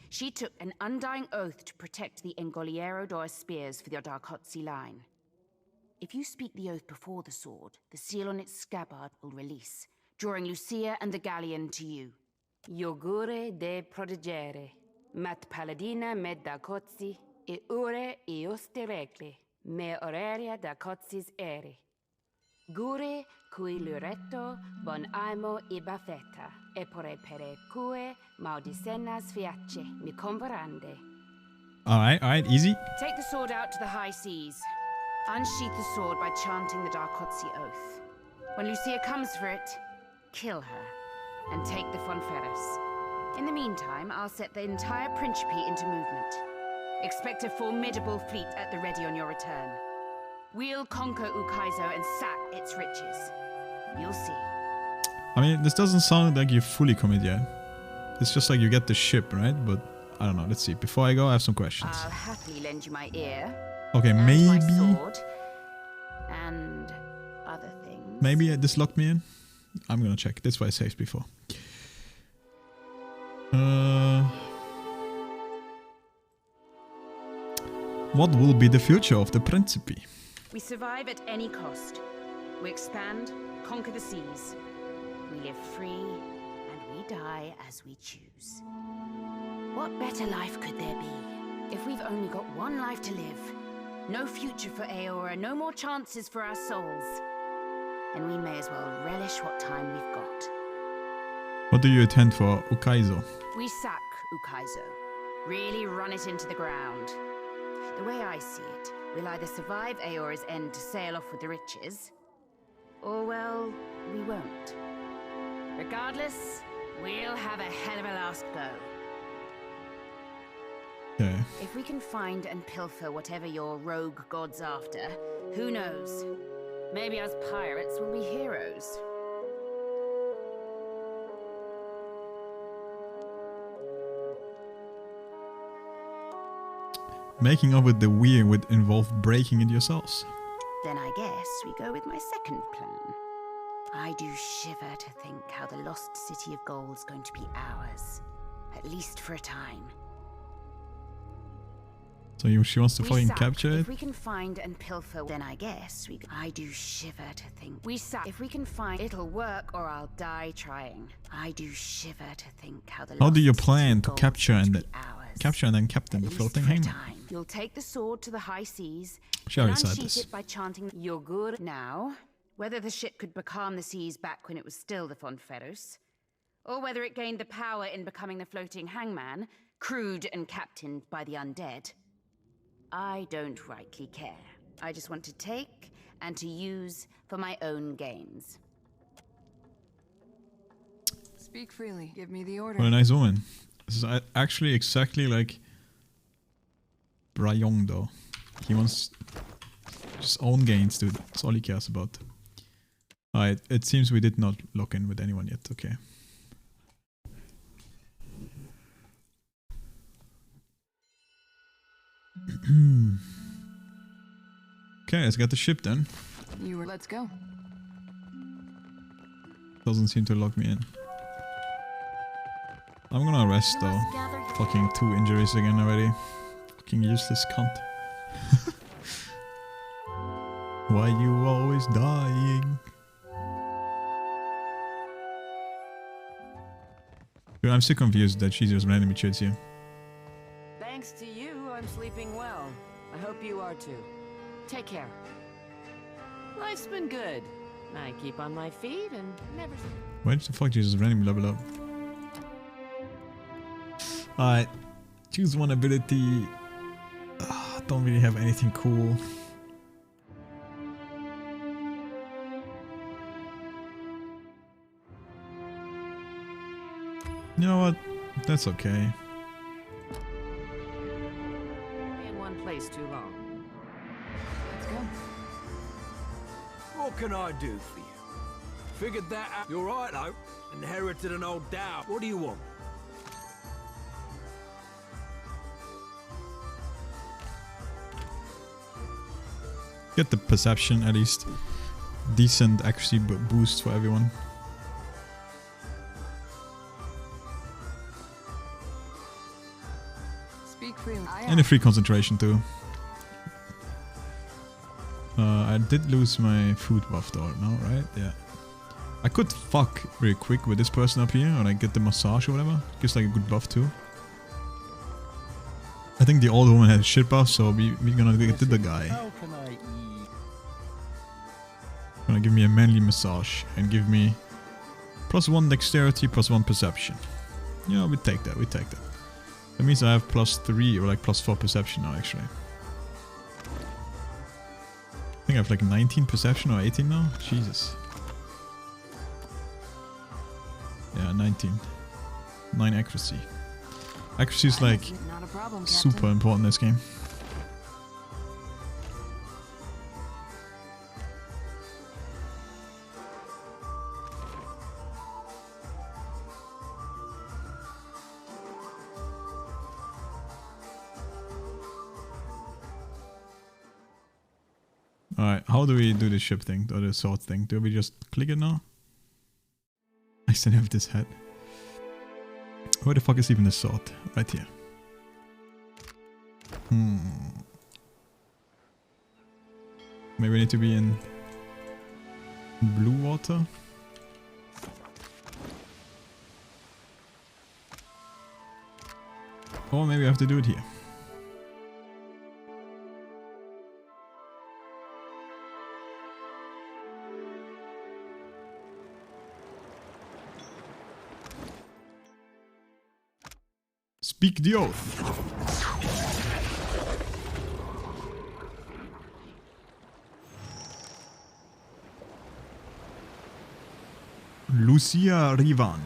C: She took an undying oath to protect the Engoliero dos spears for the Darkotsi line. If you speak the oath before the sword, the seal on its scabbard will release, drawing Lucia and the galleon to you. Iogure de protegere, mat paladina med Darkotsi, e ure ioste recle, me aurelia Darkotsis ere. Gure cui luretto bon aimo ibafeta, e pore pere cue maudicenas fiace, mi converande.
A: Alright, easy.
C: Take the sword out to the high seas. Unsheath the sword by chanting the Darkotsi oath. When Lucia comes for it, kill her, and take the Fonferres. In the meantime, I'll set the entire Principe into movement. Expect a formidable fleet at the ready on your return. We'll conquer Ukaizo and sap its riches. You'll see.
A: I mean, this doesn't sound like you're fully committed yet. It's just like you get the ship, right? But I don't know. Let's see. Before I go, I have some questions.
C: I'll happily lend you my ear.
A: Okay,
C: and
A: maybe.
C: My sword, and other things.
A: Maybe this locked me in. I'm gonna check. That's why I saved before. What will be the future of the Principe?
C: We survive at any cost. We expand, conquer the seas. We live free, and we die as we choose. What better life could there be if we've only got one life to live? No future for Aora, no more chances for our souls. Then we may as well relish what time we've got.
A: What do you intend for Ukaizo?
C: We sack Ukaizo. Really run it into the ground. The way I see it, we'll either survive Aora's end to sail off with the riches, or, well, we won't. Regardless, we'll have a hell of a last go.
A: Okay.
C: If we can find and pilfer whatever your rogue god's after, who knows? Maybe us pirates will be heroes.
A: Making up with the weir would involve breaking it yourselves.
C: Then I guess we go with my second plan. I do shiver to think how the lost city of gold's going to be ours. At least for a time.
A: So she wants to fucking capture it?
C: If we can find and pilfer, then I guess we... I do shiver to think. We sack. If we can find... It'll work or I'll die trying. I do shiver to think how the...
A: How do you plan to capture and then captain the floating hangman?
C: You'll take the sword to the high seas.
A: She already
C: and
A: said
C: unsheath
A: this.
C: it by chanting "You're good now." Whether the ship could becalm the seas back when it was still the Fonferros, or whether it gained the power in becoming the floating hangman, crewed and captained by the undead, I don't rightly care. I just want to take and to use for my own gains.
M: Speak freely. Give me the order.
A: What a nice woman. This is actually exactly like Brayong though. He wants his own gains, dude. That's all he cares about. Alright, it seems we did not lock in with anyone yet. Okay. Okay, let's get the ship then.
M: Let's go.
A: Doesn't seem to lock me in. I'm gonna rest though. Fucking 2 injuries again already. Fucking useless cunt. Why you always dying? Dude, I'm still confused that she just randomly chits you.
N: Thanks to you, I'm sleeping well. I hope you are too. Take care. Life's been good. I keep on my feet and never...
A: Why the fuck did you just randomly level up? Alright, choose one ability. Don't really have anything cool. You know what? That's okay.
N: In one place too long. Let's go.
P: What can I do for you? Figured that out. You're right, though. Inherited an old dhow. What do you want?
A: Get the perception at least. Decent accuracy boost for everyone.
M: Speak freely.
A: And a free concentration too. I did lose my food buff though, no, right? Yeah. I could fuck really quick with this person up here, or like get the massage or whatever. Gives like a good buff too. I think the old woman had a shit buff, so we're gonna get to the guy.
J: How can I eat?
A: Gonna give me a manly massage and give me +1 dexterity, +1 perception. Yeah, we take that, we take that. That means I have +3 or like +4 perception now actually. I think I have like 19 perception or 18 now. Jesus. Yeah, 19. 9 accuracy. Accuracy is like
M: Not a problem,
A: super
M: Captain.
A: important in this game. Alright, how do we do the ship thing, or the sword thing? Do we just click it now? I still have this hat. Where the fuck is even the sword? Right here. Maybe we need to be in blue water. Or maybe I have to do it here. Speak the oath. Lucia Rivan.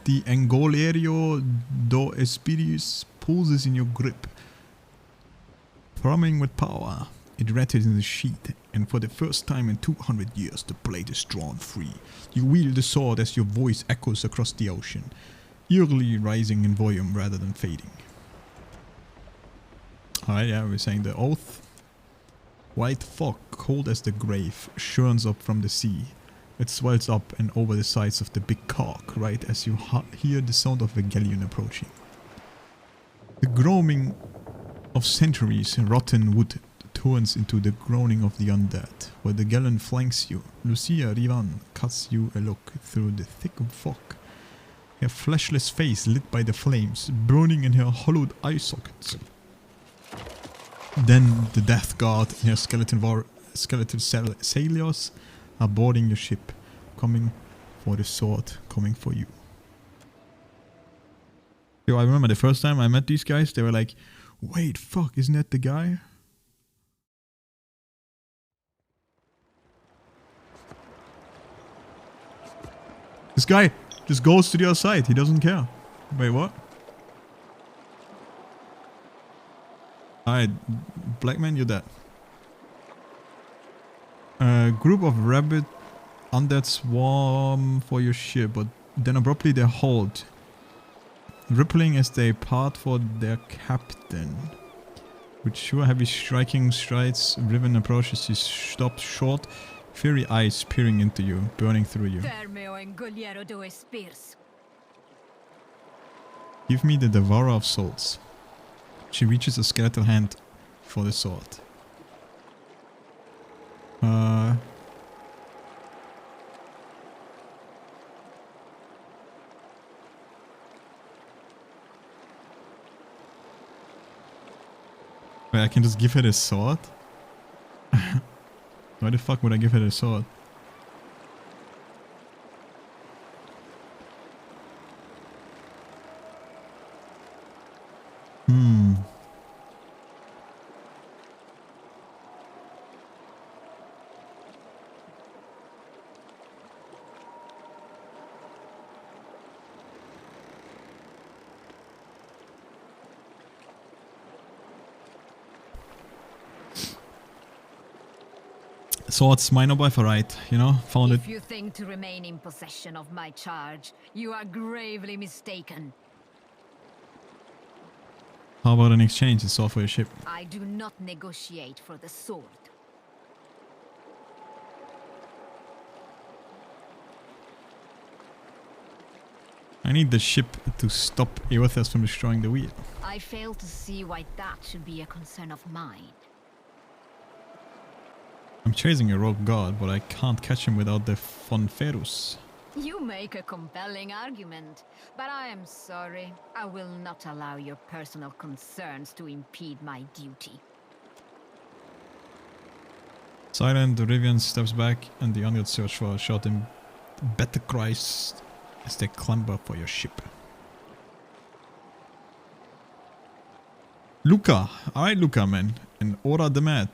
A: The Angolerio do Espiritus pulses in your grip. Thrumming with power, it rattles in the sheath, and for the first time in 200 years the blade is drawn free. You wield the sword as your voice echoes across the ocean, eerily rising in volume rather than fading. Alright, yeah, we're saying the oath. White fog, cold as the grave, churns up from the sea. It swells up and over the sides of the big cock, right as you hear the sound of a galleon approaching. The groaning of centuries rotten wood turns into the groaning of the undead. Where the galleon flanks you, Lucia Rivan cuts you a look through the thick fog. Her fleshless face lit by the flames, burning in her hollowed eye sockets. Then the Death Guard and her skeleton sailors are boarding your ship, coming for the sword, coming for you. Yo, I remember the first time I met these guys, they were like, wait, fuck, isn't that the guy? This guy just goes to the other side, he doesn't care. Wait, what? Alright, black man, you're dead. A group of rabbit undead swarm for your ship, but then abruptly they halt, rippling as they part for their captain. With sure heavy striking strides, Riven approaches. He stops short, fiery eyes peering into you, burning through you. Give me the Devourer of Souls. She reaches a skeletal hand for the sword. Wait, I can just give her the sword? Why the fuck would I give her the sword? Swords, minor by for right, you know, found it.
K: If you think to remain in possession of my charge, you are gravely mistaken.
A: How about an exchange? It's all for your ship.
K: I do not negotiate for the sword.
A: I need the ship to stop Eothas from destroying the wheel.
K: I fail to see why that should be a concern of mine.
A: I'm chasing a rogue god, but I can't catch him without the Fonferus.
K: You make a compelling argument, but I am sorry. I will not allow your personal concerns to impede my duty.
A: Silent, the Rivian steps back, and the undead search for a shot in better cries as they clamber for your ship. Luca! Alright, Luca, man. And Ora the Mad.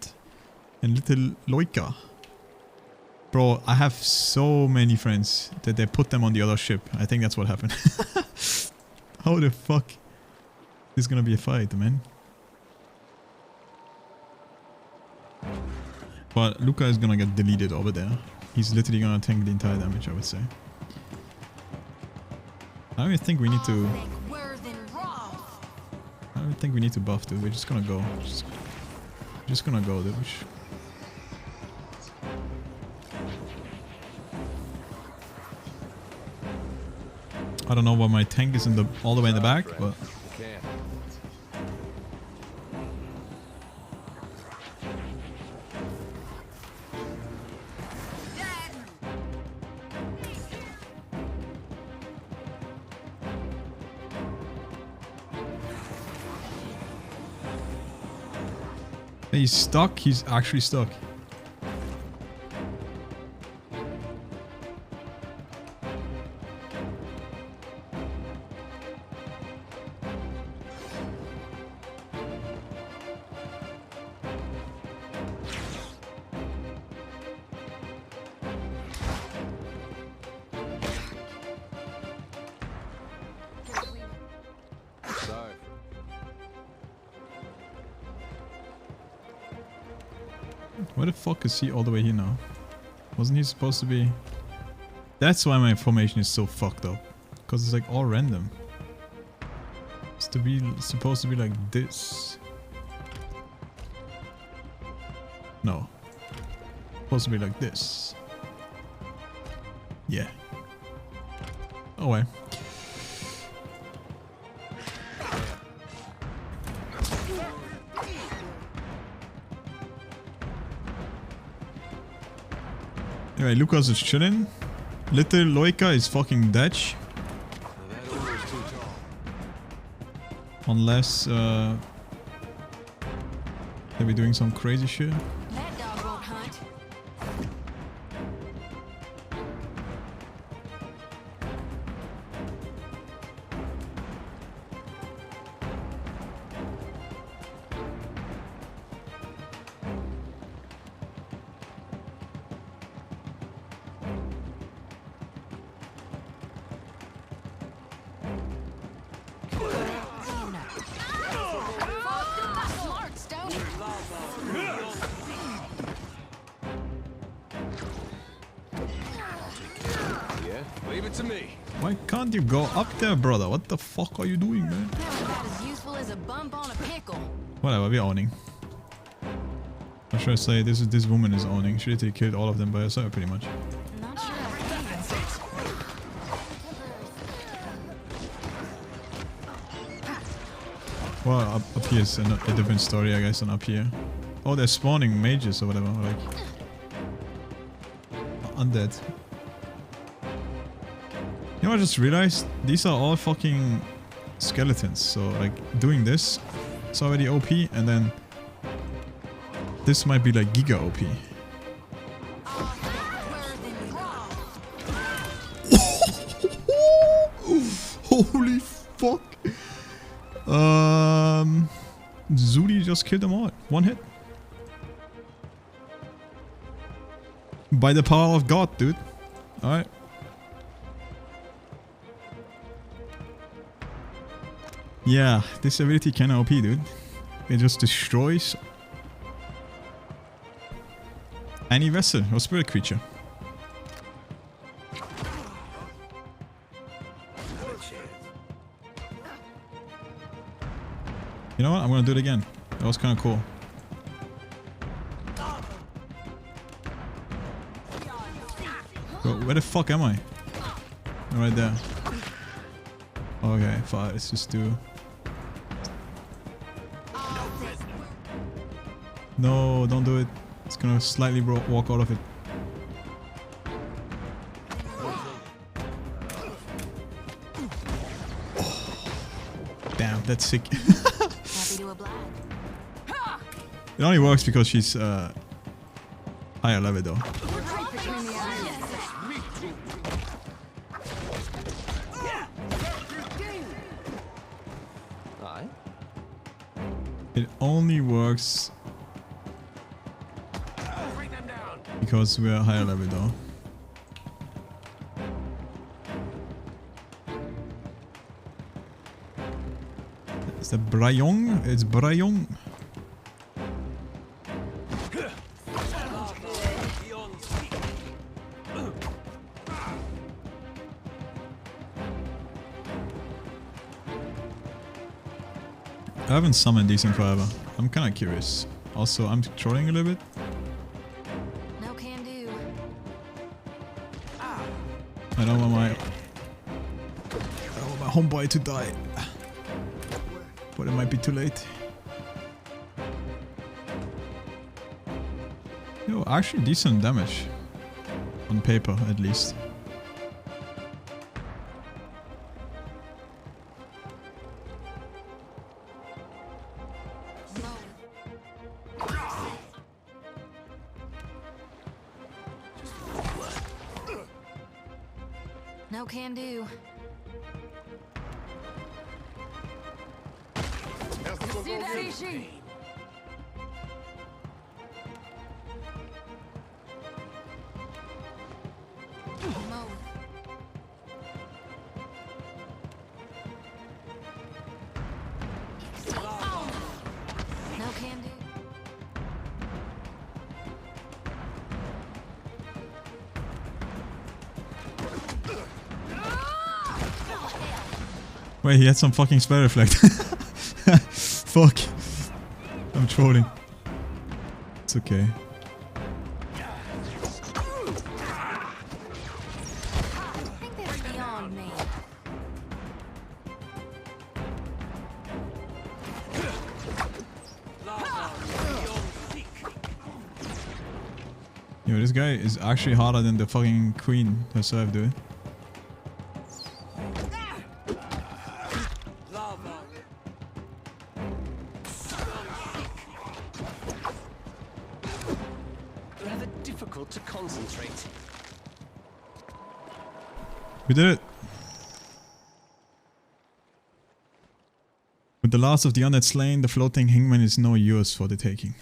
A: And little Loika. Bro, I have so many friends that they put them on the other ship. I think that's what happened. How the fuck is gonna be a fight, man? But Luca is gonna get deleted over there. He's literally gonna tank the entire damage, I would say. I don't think we need to... I don't think we need to buff, dude. We're just gonna go. Just gonna go, dude. I don't know why my tank is in the all the way in the back, but he's stuck. He's actually stuck. Where the fuck is he all the way here now? Wasn't he supposed to be... That's why my formation is so fucked up. Because it's like all random. It's supposed to be like this. No. Supposed to be like this. Yeah. Oh well. Anyway, Lucas is chilling. Little Loika is fucking dead. Unless they'll be doing some crazy shit.
E: That dog won't hunt.
U: Leave it to me.
A: Why can't you go up there, brother? What the fuck are you doing, man?
E: About as useful as a bump on a pickle.
A: Whatever, we're owning. Or should I say this woman is owning? She literally killed all of them by herself, pretty much.
E: Not sure I can.
A: Well, up here is a different story, I guess, than up here. Oh, they're spawning mages or whatever, like... Undead. You know, I just realized these are all fucking skeletons. So, like, doing this, it's already OP, and then this might be like Giga OP. Holy fuck! Zuli just killed them all. One hit. By the power of God, dude. Alright. Yeah, this ability kinda OP, dude. It just destroys any vessel or spirit creature. You know what? I'm gonna do it again. That was kinda cool. But where the fuck am I? Right there. Okay, fine. Let's just do... No, don't do it. It's gonna slightly walk out of it. Oh, damn, that's sick.
E: Happy to oblige.
A: It only works because she's higher level though. It only works because we're higher level though. Is that Brayong? It's Brayong. I haven't summoned these in forever. I'm kind of curious. Also, I'm trolling a little bit.
E: No can do.
A: I don't want my... homeboy to die. But it might be too late. Yo, actually decent damage. On paper, at least.
E: No can do. No can do.
A: Wait, he had some fucking spell reflect. Fuck. I'm trolling. It's okay.
E: I think that's beyond me.
A: Yo, this guy is actually harder than the fucking queen herself, dude.
U: Rather difficult to concentrate.
A: We did it! With the last of the undead slain, the floating hangman is now yours for the taking.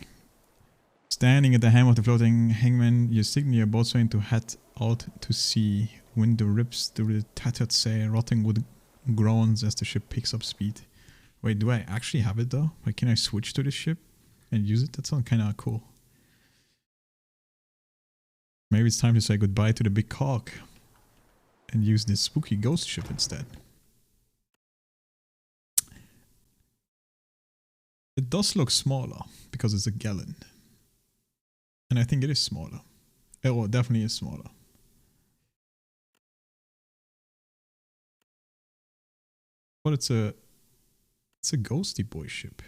A: Standing at the helm of the floating hangman, you signal your boatswain to head out to sea. Wind rips through the tattered sail, rotting wood groans as the ship picks up speed. Wait, do I actually have it though? Like, can I switch to this ship and use it? That sounds kinda cool. Maybe it's time to say goodbye to the big cock and use this spooky ghost ship instead. It does look smaller because it's a gallon. And I think it is smaller. Oh, it definitely is smaller. But it's a ghosty boy ship.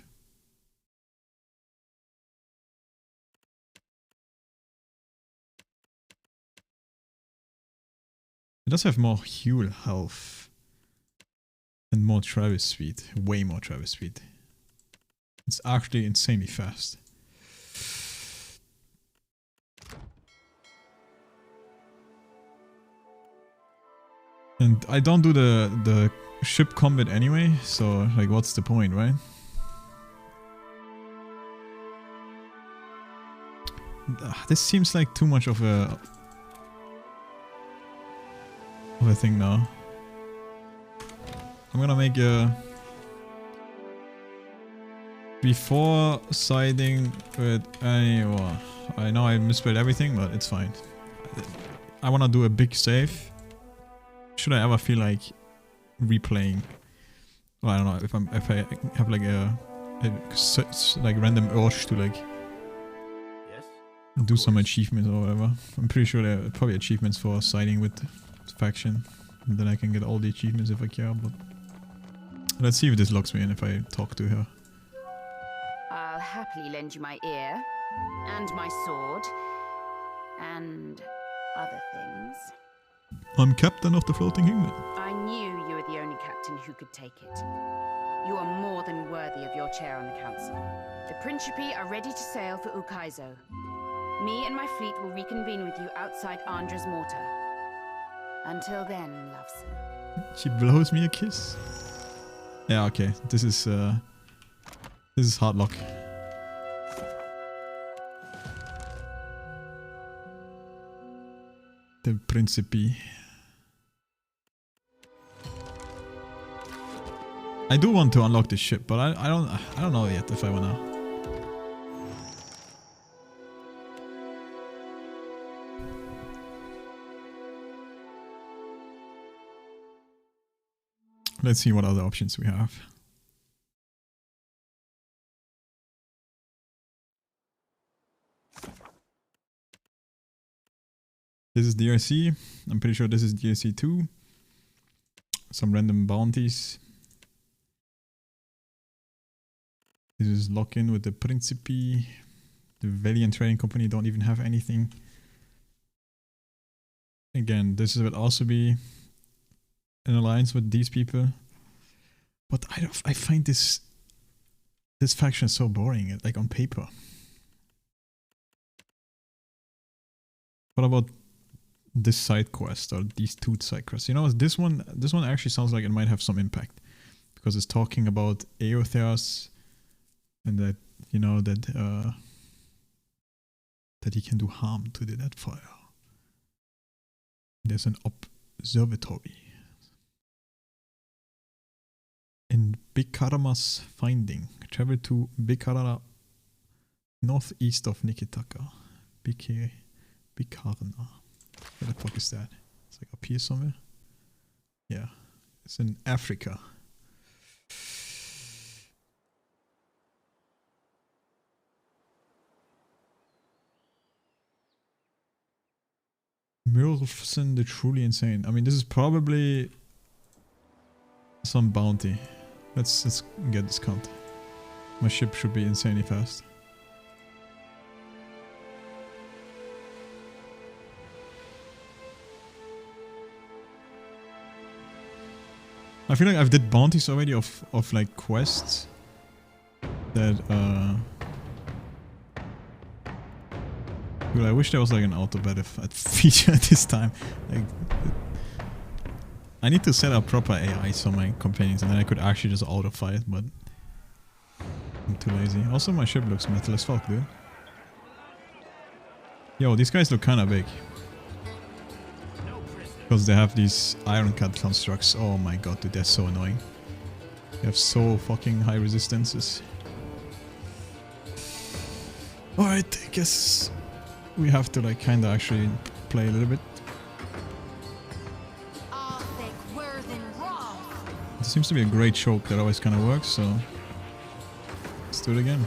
A: It does have more fuel health and more travel speed, way more travel speed. It's actually insanely fast. And I don't do the ship combat anyway, so like what's the point, right? This seems like too much of a thing now. I'm gonna make a before siding with anyone. I know I misspelled everything, but it's fine. I wanna do a big save. Should I ever feel like replaying? Well, I don't know if I have like a like random urge to like do some achievements or whatever. I'm pretty sure there are probably achievements for siding with the faction. And then I can get all the achievements if I care, but let's see if this locks me in if I talk to her.
C: I'll happily lend you my ear, and my sword, and other things.
A: I'm captain of the floating hangman.
C: I knew you were the only captain who could take it. You are more than worthy of your chair on the council. The Principi are ready to sail for Ukaizo. Me and my fleet will reconvene with you outside Andra's Mortar. Until then, Loveson.
A: She blows me a kiss. Yeah, okay. This is hard luck. The Principi. I do want to unlock this ship, but I don't know yet if I wanna. Let's see what other options we have. This is DLC. I'm pretty sure this is DLC 2. some random bounties. This is lock in with the Principi. The Valiant Trading Company don't even have anything. Again, this will also be an alliance with these people. But I find this faction so boring, like on paper. What about this side quest or these two side quests? You know, this one actually sounds like it might have some impact because it's talking about Eotheas and that, you know, that he can do harm to the Deadfire. There's an observatory. In Bikarma's finding, travel to Bikarra, northeast of Nikitaka. Bikarna. Where the fuck is that? It's like up here somewhere. Yeah, it's in Africa. Murfson the Truly Insane. I mean, this is probably some bounty. Let's get this count. My ship should be insanely fast. I feel like I've did bounties already of like quests that well, I wish there was like an auto battle feature at this time. Like, I need to set up proper AI on my companions and then I could actually just auto fight, but I'm too lazy. Also, my ship looks metal as fuck, dude. Yo, these guys look kinda big. Because they have these iron cut constructs. Oh my god, dude, they're so annoying. They have so fucking high resistances. Alright, I guess we have to like kinda actually play a little bit. It seems to be a great choke that always kinda works, so let's do it again.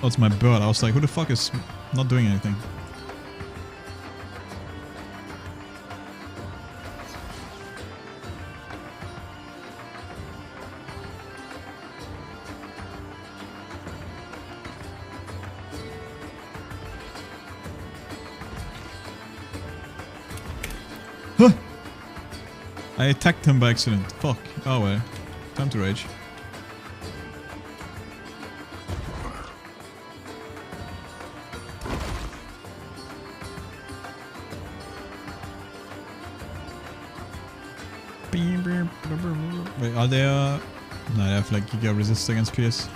A: Oh, it's my bird. I was like, who the fuck is not doing anything? Huh! I attacked him by accident. Fuck. Oh well. Time to rage. Wait, are they no, they have like Giga resist against PS.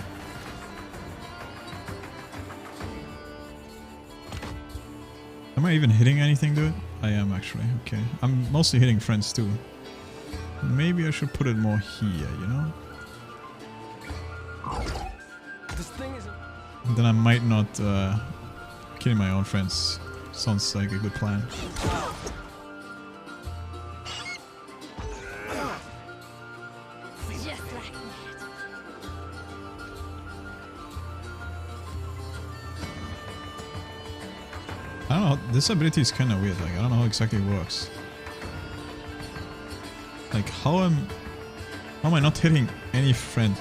A: Am I even hitting anything, dude? I am actually, okay. I'm mostly hitting friends too. Maybe I should put it more here, you know?
P: This thing is
A: Then I might not killing my own friends. Sounds like a good plan. I don't know, this ability is kind of weird, like I don't know how exactly it works. Like how am I not hitting any friend?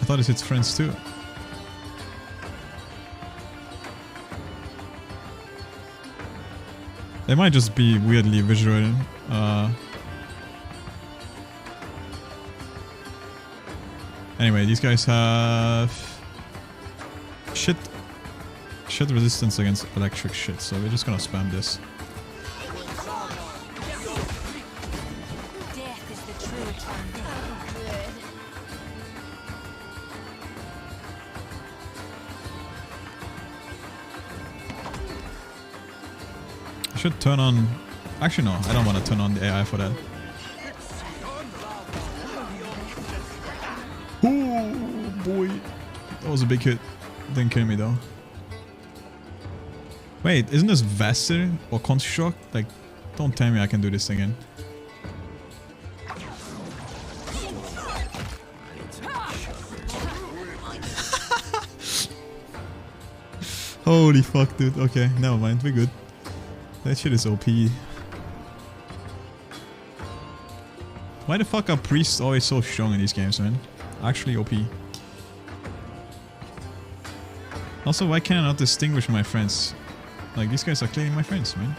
A: I thought it hits friends too. They might just be weirdly visual. Anyway, these guys have shit resistance against electric shit, so we're just gonna spam this. I should turn on... Actually no, I don't want to turn on the AI for that. Oh boy, that was a big hit. Didn't kill me though. Wait, isn't this Vassar or Construct? Like, don't tell me I can do this again. Holy fuck, dude. Okay, never mind. We're good. That shit is OP. Why the fuck are priests always so strong in these games, man? Actually OP. Also, why can I not distinguish my friends? Like, these guys are clearly my friends, man.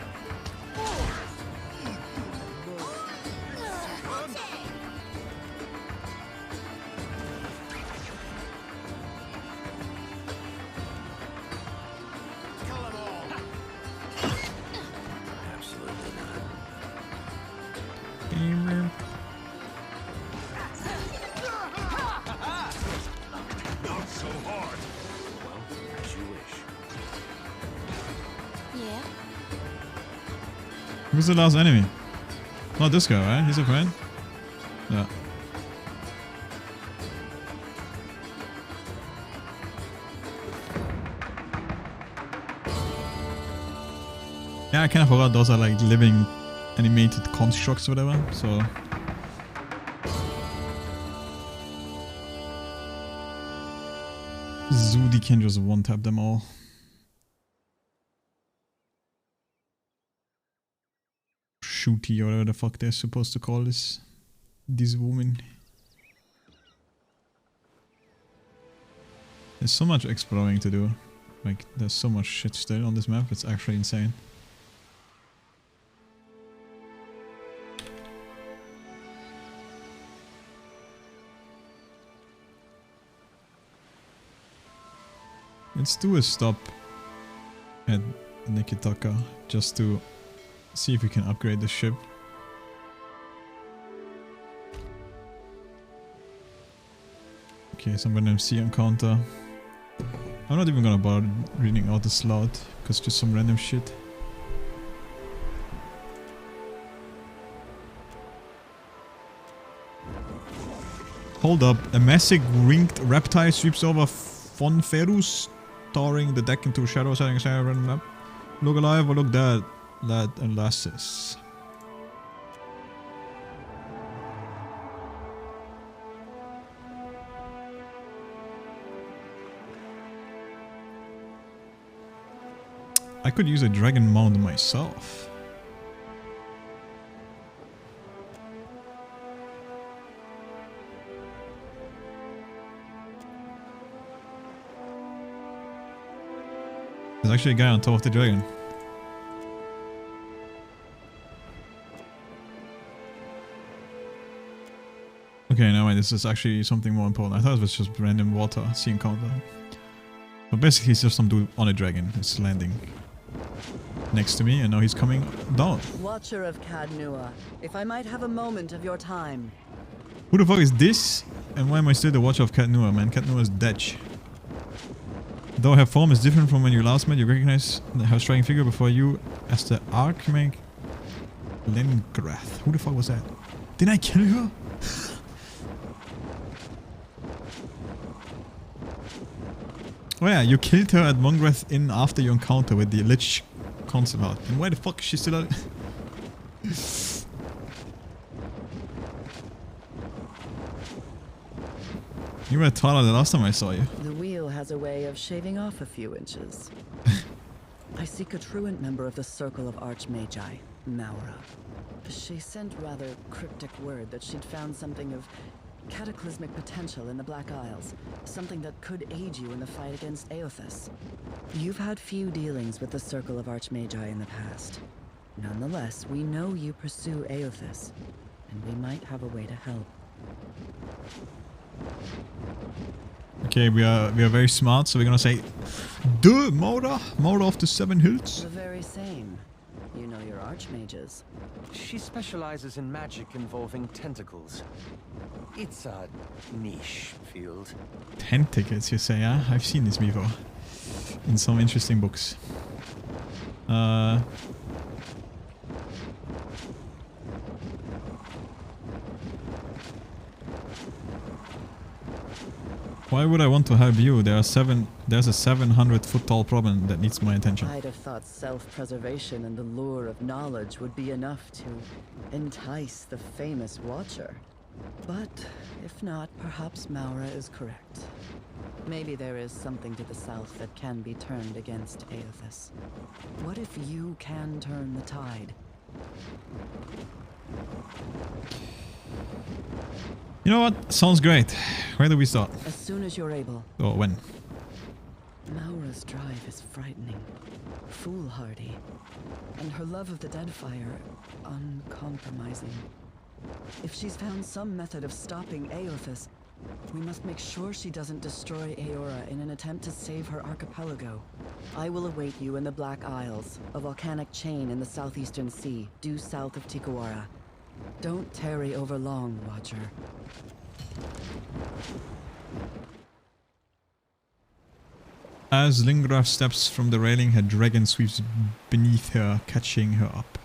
A: Who's the last enemy? Not this guy, right? He's a friend? Yeah. Yeah, I kind of forgot those are like living animated constructs or whatever, so... Zudi can just one-tap them all. Shooty or whatever the fuck they're supposed to call this woman. There's so much exploring to do. Like, there's so much shit still on this map, it's actually insane. Let's do a stop at Nikitaka just to see if we can upgrade the ship. Okay, some random sea encounter. I'm not even gonna bother reading out the slot, because just some random shit. Hold up, a massive ringed reptile sweeps over Fonferus, towering the deck into shadow, setting a random map. Look alive or look dead. Lad and lasses. I could use a dragon mount myself. There's actually a guy on top of the dragon. Okay, no wait, this is actually something more important. I thought it was just random water sea encounter. But basically it's just some dude on a dragon. It's landing next to me and now he's coming down.
B: Watcher of Cadnua, if I might have a moment of your time.
A: Who the fuck is this? And why am I still the Watcher of Cadnua, man? Cadnua is dead. Though her form is different from when you last met, you recognize her striking figure before you as the Archmage Lengrath. Who the fuck was that? Did I kill her? Oh yeah, you killed her at Mongrath Inn after your encounter with the Lich Consular. And why the fuck is she still alive? You were taller the last time I saw you.
B: The wheel has a way of shaving off a few inches. I seek a truant member of the Circle of Archmagi, Maura. She sent rather cryptic word that she'd found something of cataclysmic potential in the Black Isles, something that could aid you in the fight against Eothas. You've had few dealings with the Circle of Archmagi in the past. Nonetheless, we know you pursue Eothas, and we might have a way to help.
A: Okay, we are very smart, so we're gonna say, duh, Maura of the Seven Hills.
B: The very same. You know your archmages.
U: She specializes in magic involving tentacles. It's a niche field.
A: Tentacles, you say, yeah? I've seen this before. In some interesting books. Why would I want to help you? There's a 700 foot tall problem that needs my attention.
B: I'd have thought self-preservation and the lure of knowledge would be enough to entice the famous Watcher. But if not, perhaps Maura is correct. Maybe there is something to the south that can be turned against Aethys. What if you can turn the tide?
A: You know what? Sounds great. Where do we start?
B: As soon as you're able.
A: Oh, when?
B: Maura's drive is frightening, foolhardy, and her love of the Deadfire uncompromising. If she's found some method of stopping Aethys, we must make sure she doesn't destroy Eora in an attempt to save her archipelago. I will await you in the Black Isles, a volcanic chain in the southeastern sea, due south of Tikuara. Don't tarry over long, Watcher.
A: As Lingraf steps from the railing, her dragon sweeps beneath her, catching her up.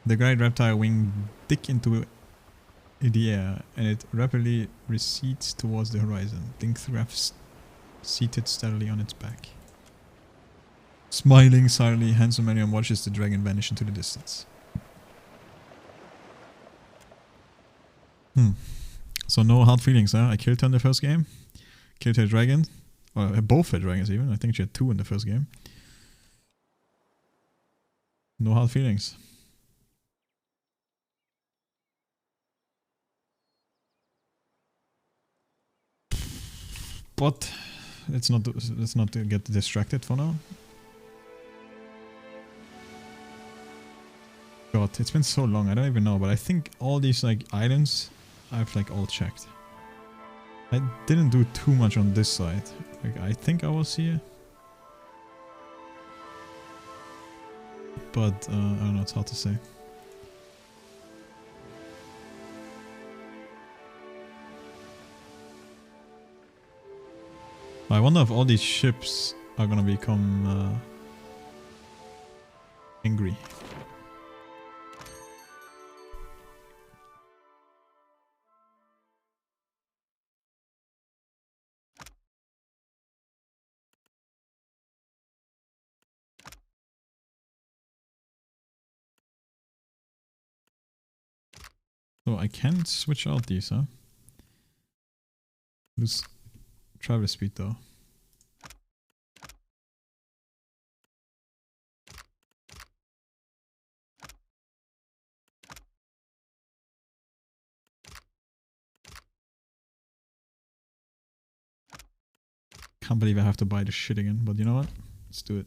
A: The great reptile wing dig into the air, and it rapidly recedes towards the horizon. Lingraf seated steadily on its back. Smiling silently, Handsome Marion watches the dragon vanish into the distance. So no hard feelings, huh? I killed her in the first game. Killed her dragon. Or both her dragons even. I think she had 2 in the first game. No hard feelings. But let's not get distracted for now. God, it's been so long, I don't even know, but I think all these like islands I've like all checked. I didn't do too much on this side. Like I think I was here. But I don't know, it's hard to say. I wonder if all these ships are gonna become angry. So I can switch out these, huh? Lose travel speed though. Can't believe I have to buy this shit again, but you know what? Let's do it.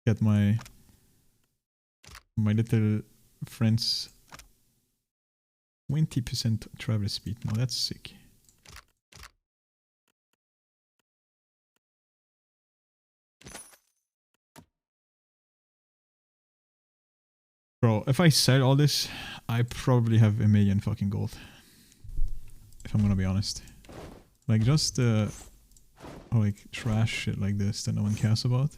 A: Get my little friend's 20% travel speed. Now that's sick. Bro, if I sell all this, I probably have 1 million fucking gold. If I'm gonna be honest. Like just like trash shit like this that no one cares about.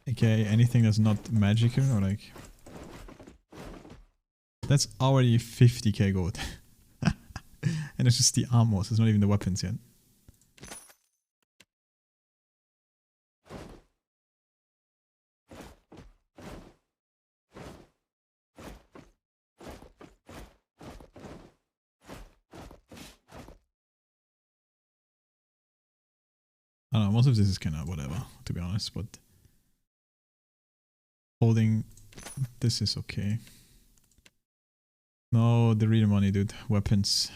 A: Okay, anything that's not magical or like... That's already 50k gold. And it's just the armors, it's not even the weapons yet. I don't know, most of this is kind of whatever, to be honest, but... Holding this is okay. No, the real money, dude. Weapons.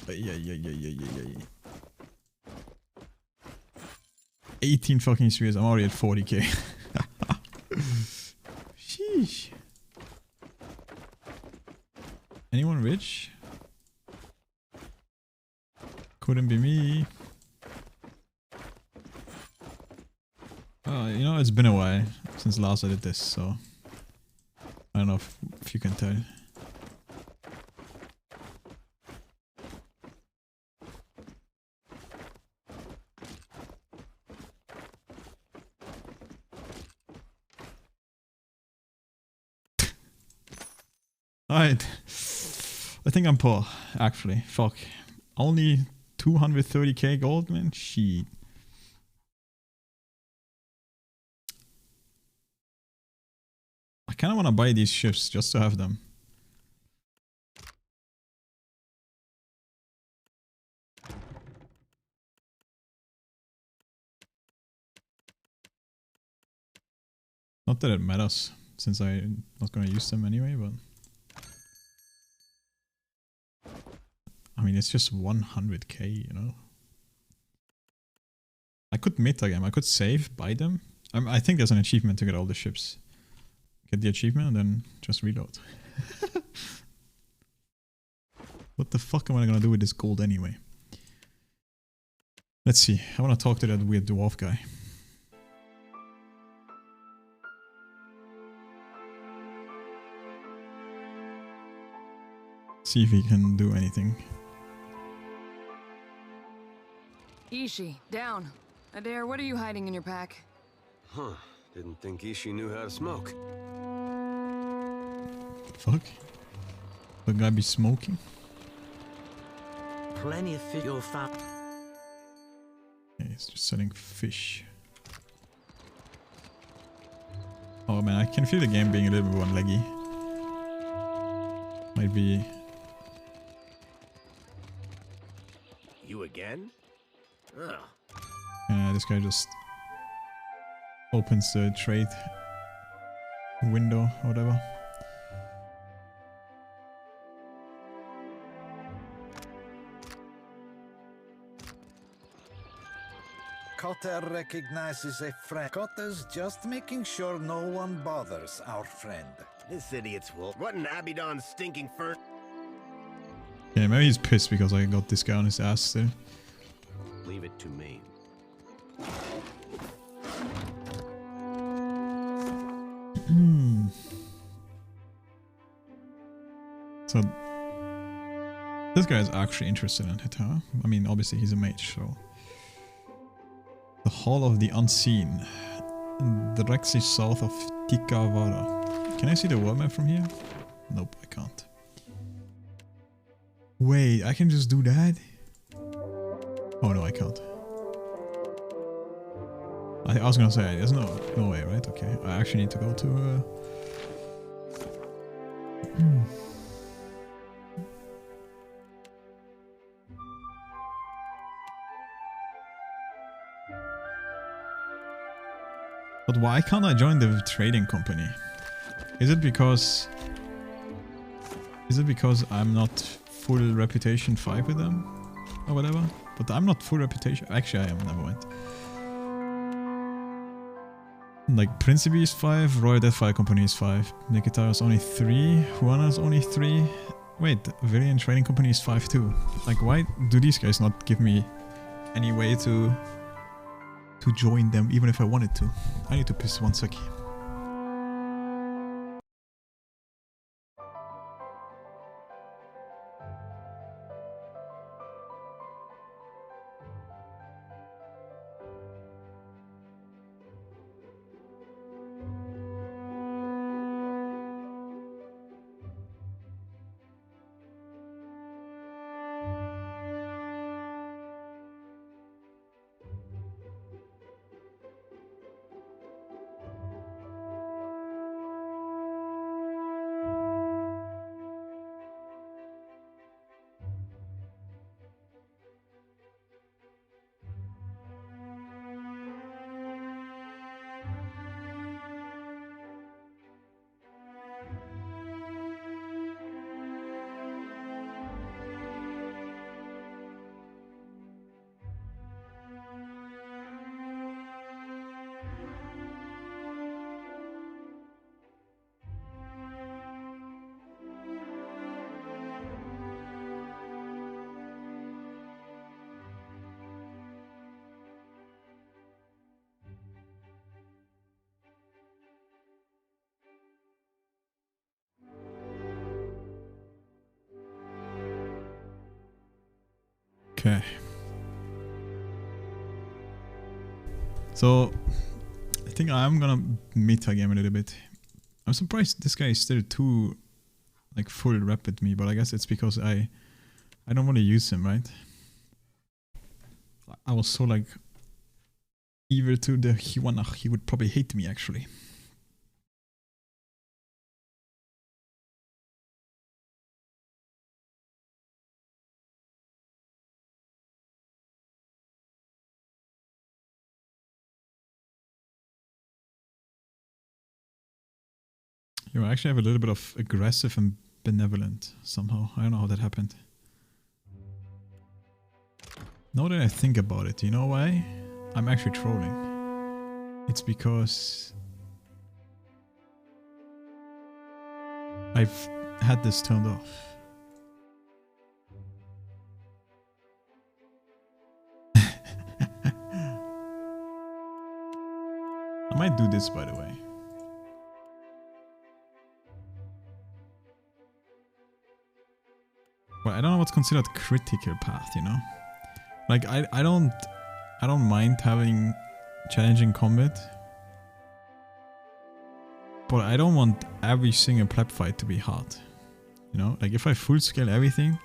A: Yeah. 18 fucking spears. I'm already at 40k. Sheesh. Anyone rich? Couldn't be me. You know, it's been a while since last I did this, so I don't know if you can tell. Alright. I think I'm poor, actually. Fuck. Only 230k gold, man? Shit. I kinda wanna buy these ships just to have them. Not that it matters, since I'm not gonna use them anyway, but... I mean, it's just 100k, you know? I could metagame, I could save, buy them. I think there's an achievement to get all the ships. Get the achievement and then just reload. What the fuck am I gonna do with this gold anyway? Let's see, I wanna talk to that weird dwarf guy. See if he can do anything.
M: Ishi, down. Adair, what are you hiding in your pack?
U: Huh. Didn't think Ishi knew how to smoke.
A: Fuck? The guy be smoking?
W: Plenty of fish you'll find.
A: Yeah, he's just selling fish. Oh man, I can feel the game being a little bit more laggy. Might be...
W: You again? Oh.
A: This guy just opens the trade window or whatever.
J: Cotter recognizes a friend. Cotter's just making sure no one bothers our friend.
W: This idiot's wolf. What an Abaddon stinking fur.
A: Yeah, maybe he's pissed because I got this guy on his ass still.
W: Leave it to me.
A: So this guy is actually interested in it, huh? I mean, obviously he's a mage, so... The Hall of the Unseen. Directly south of Tikavara. Can I see the world map from here? Nope, I can't. Wait, I can just do that? Oh no, I can't. I was gonna say, there's no way, right? Okay, I actually need to go to... But why can't I join the trading company? Is it because I'm not full reputation 5 with them? Or whatever? But I'm not full reputation. Actually I am, never mind. Like Principe is 5, Royal Deathfire Company is 5, Nikitara's only 3, Huana's only 3. Wait, Viridian Trading Company is 5 too. Like why do these guys not give me any way to join them even if I wanted to? I need to piss one sec. Okay. So, I think I'm gonna meta game a little bit. I'm surprised this guy is still 2 like full rep with me, but I guess it's because I don't want to use him, right? I was so like evil to the Huanach, he would probably hate me actually. You actually have a little bit of aggressive and benevolent somehow. I don't know how that happened. Now that I think about it, you know why? I'm actually trolling. It's because I've had this turned off. I might do this, by the way. But I don't know what's considered critical path, you know? Like I don't mind having challenging combat. But I don't want every single pleb fight to be hard. You know? Like if I full scale everything,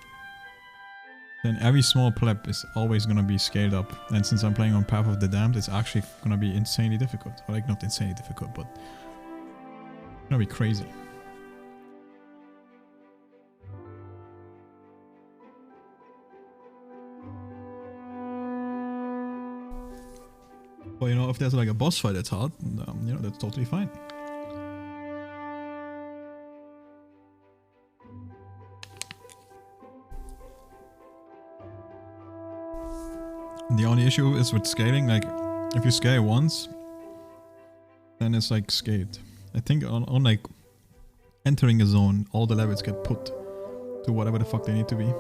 A: then every small pleb is always gonna be scaled up. And since I'm playing on Path of the Damned, it's actually gonna be insanely difficult. Or like not insanely difficult, but it's gonna be crazy. But you know, if there's like a boss fight that's hard, you know, that's totally fine. The only issue is with scaling, like, if you scale once, then it's like scaled. I think on like entering a zone, all the levels get put to whatever the fuck they need to be.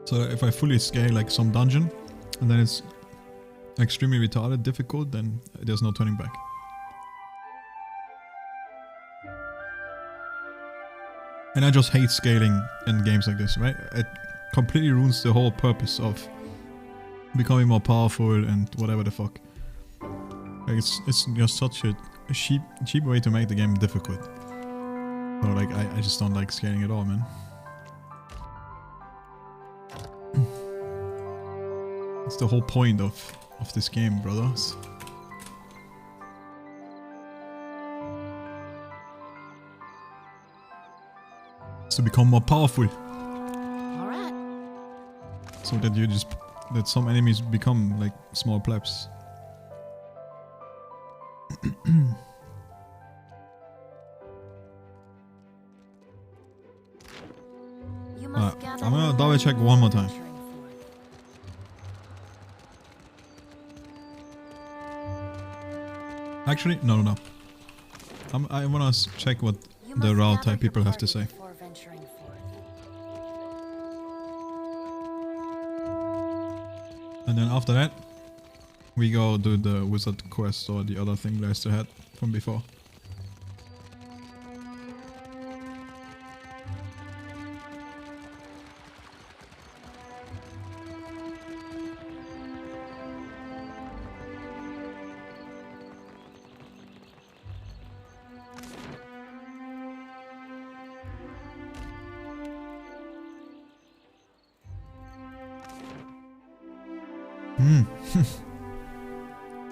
A: So if I fully scale like some dungeon, and then it's extremely retarded difficult, then there's no turning back. And I just hate scaling in games like this, right? It completely ruins the whole purpose of becoming more powerful and whatever the fuck. Like it's just such a cheap way to make the game difficult. So like I just don't like scaling at all, man. It's the whole point of this game, brothers. It's to become more powerful.
L: Alright.
A: So that some enemies become like small plebs. I'm gonna double check one more time. Actually, no. I wanna check what the Rao type people have to say. And then after that, we go do the wizard quest or the other thing Lester had from before.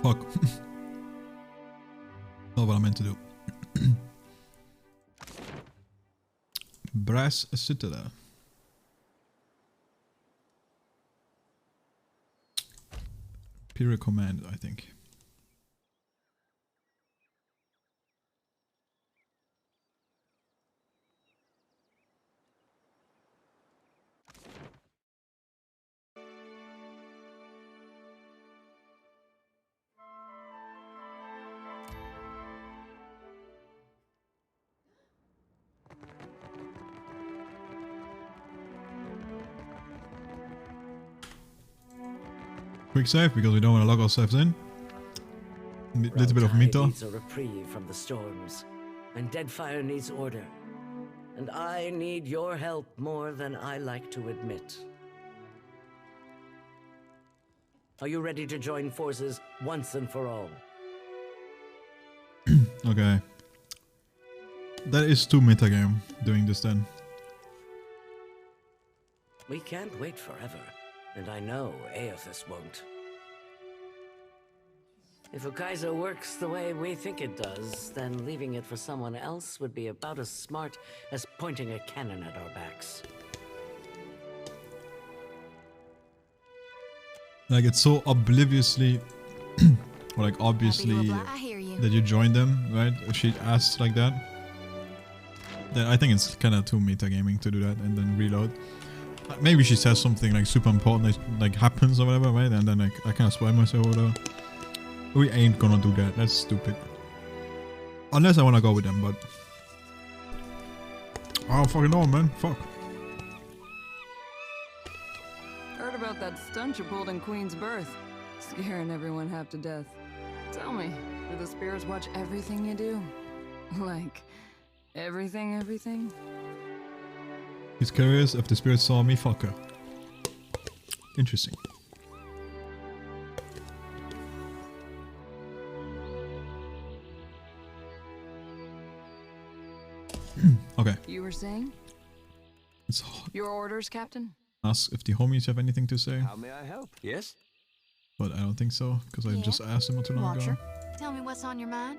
A: Fuck. Not what I meant to do. Brass Citadel. Imperial Command, I think. Quick save because we don't want to lock ourselves in. A little bit of Mito.
N: Needs a reprieve from the storms, and Deadfire needs order. And I need your help more than I like to admit. Are you ready to join forces once and for all?
A: Okay. That is too metagame doing this then.
S: We can't wait forever, and I know Aethys won't. If Ukaizo works the way we think it does, then leaving it for someone else would be about as smart as pointing a cannon at our backs.
A: Like, it's so obliviously, or like obviously, that you join them, right? If she asks like that, then I think it's kind of too metagaming to do that and then reload. Maybe she says something like super important, like happens or whatever, right? And then like I kind of spoil myself or whatever. We ain't gonna do that. That's stupid. Unless I wanna go with them, but I don't fucking know, man. Fuck.
M: Heard about that stunt you pulled in Queen's Birth, scaring everyone half to death. Tell me, do the spirits watch everything you do? Like, everything?
A: He's curious if the spirit saw me fuck her. Interesting. Okay.
M: You were saying?
A: It's
M: Your orders, Captain?
A: ask if the homies have anything to say.
U: How may I help? Yes?
A: But I don't think so, because I just asked him not too long ago.
E: Tell me what's on your mind.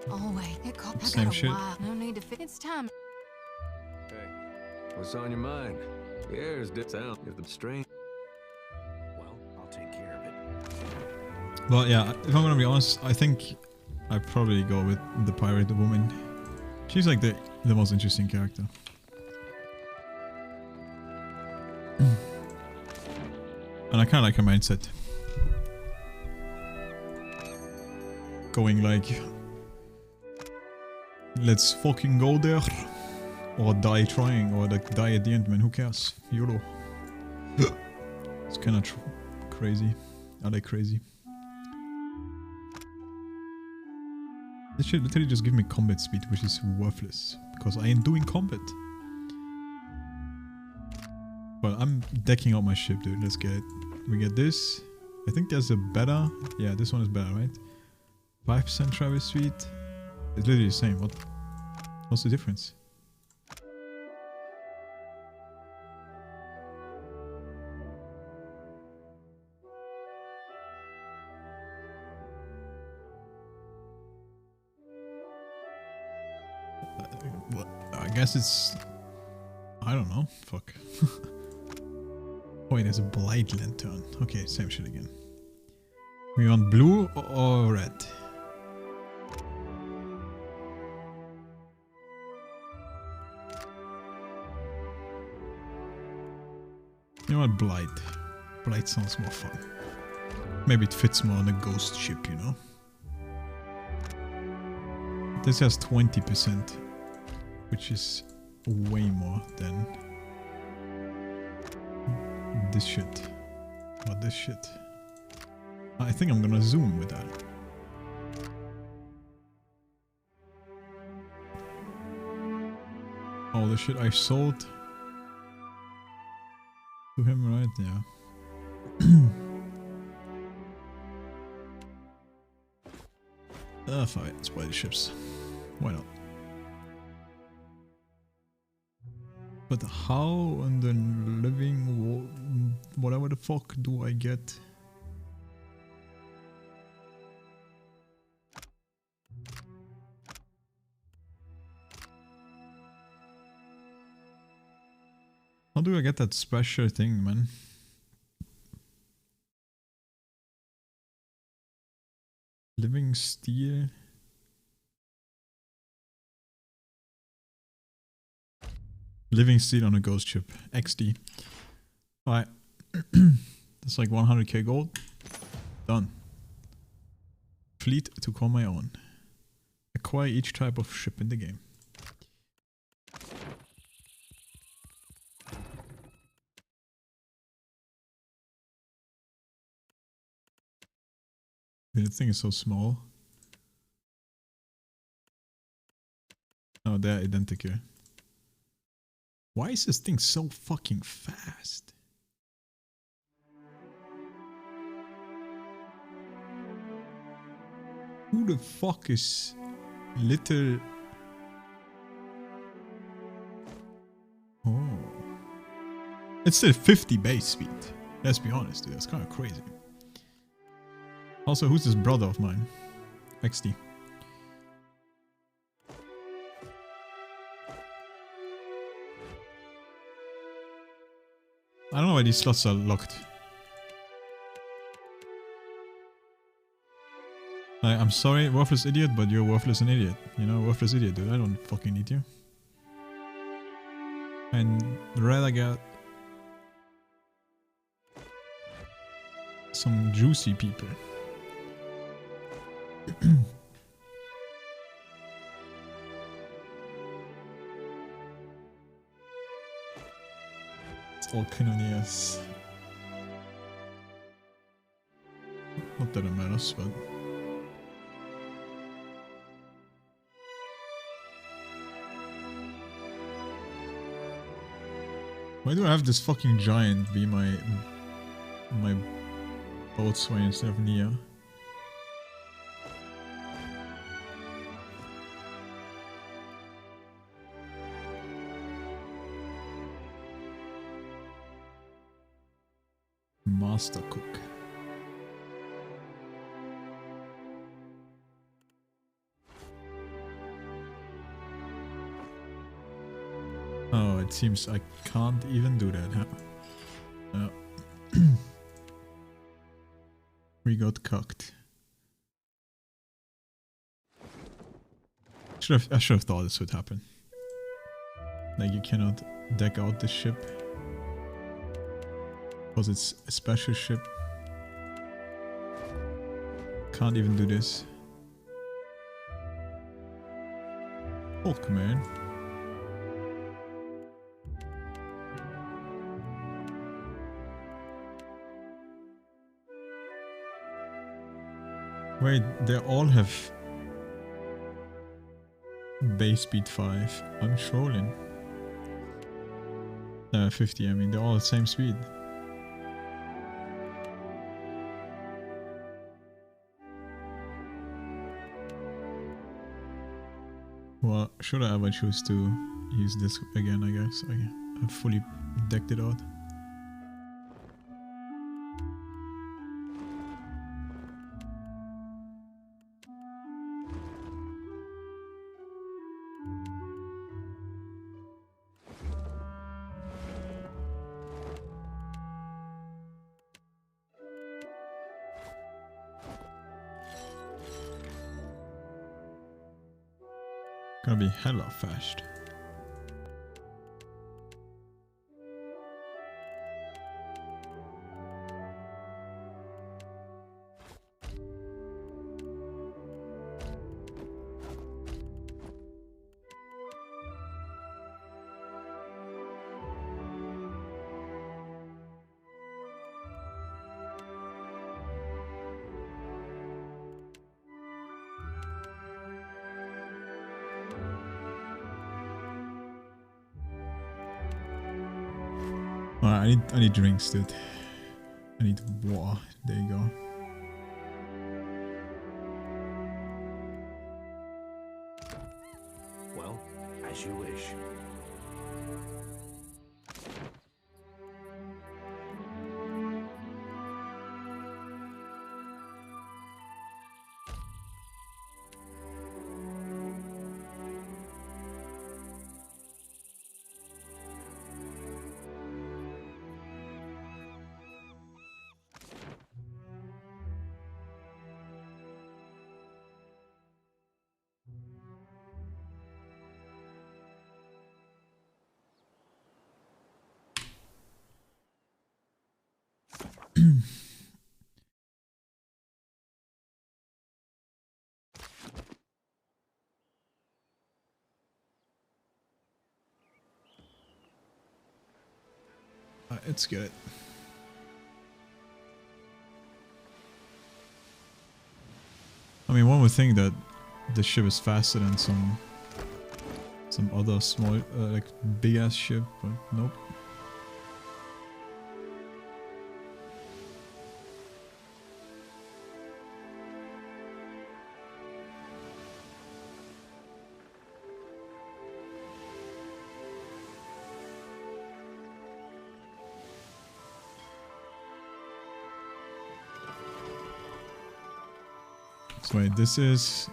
E: Oh wait, it caught I
A: Same
E: got a
A: shit.
E: while. No need to fit. It's time.
P: Hey, what's on your mind? The air is dead sound. If the strain.
W: Well, I'll take care of it.
A: But yeah, if I'm gonna be honest, I think I'd probably go with the pirate woman. She's like the most interesting character. And I kinda like her mindset. Going like, let's fucking go there. Or die trying, or like die at the end, man, who cares? YOLO. It's kinda crazy. I like crazy. This should literally just give me combat speed, which is worthless. Because I ain't doing combat. But I'm decking out my ship, dude. Let's get it. We get this. I think there's a better... Yeah, this one is better, right? 5% travel speed. It's literally the same. What's the difference? I guess it's... I don't know. Fuck. Oh wait, there's a Blight Lantern. Okay, same shit again. We want blue or red? You know what? Blight. Blight sounds more fun. Maybe it fits more on a ghost ship, you know? This has 20%, which is way more than this shit. Or this shit. I think I'm gonna zoom with that. Oh, the shit I sold to him, right? Yeah. Fine, let's buy the ships. Why not? But how in the living whatever the fuck do I get? How do I get that special thing, man? Living steel. Living steel on a ghost ship. XD. Alright. That's like 100k gold. Done. Fleet to call my own. Acquire each type of ship in the game. The thing is so small. Oh, they're identical. Why is this thing so fucking fast? Who the fuck is Little... Oh. It's still 50 base speed. Let's be honest, dude. That's kind of crazy. Also, who's this brother of mine? XD. I don't know why these slots are locked. Like, I'm sorry, worthless idiot, but you're worthless and idiot. You know, worthless idiot, dude. I don't fucking need you. And rather get some juicy people. It's all cannoneers. Not that it matters, but... Why do I have this fucking giant be my boatswain instead of Nia? Master cook. Oh, it seems I can't even do that, huh? No. We got cocked. I should have thought this would happen. Like, you cannot deck out the ship because it's a special ship. Can't even do this. Fuck, man. Wait, they all have base speed 5. I'm trolling. 50, I mean, they're all the same speed. Well, should I ever choose to use this again, I guess. I've fully decked it out. Gonna be hella fast. Alright, I need drinks, dude. I need water. There you go.
W: Well, as you wish.
A: It's good. I mean, one would think that the ship is faster than some other small, like big ass ship, but nope. So wait, this is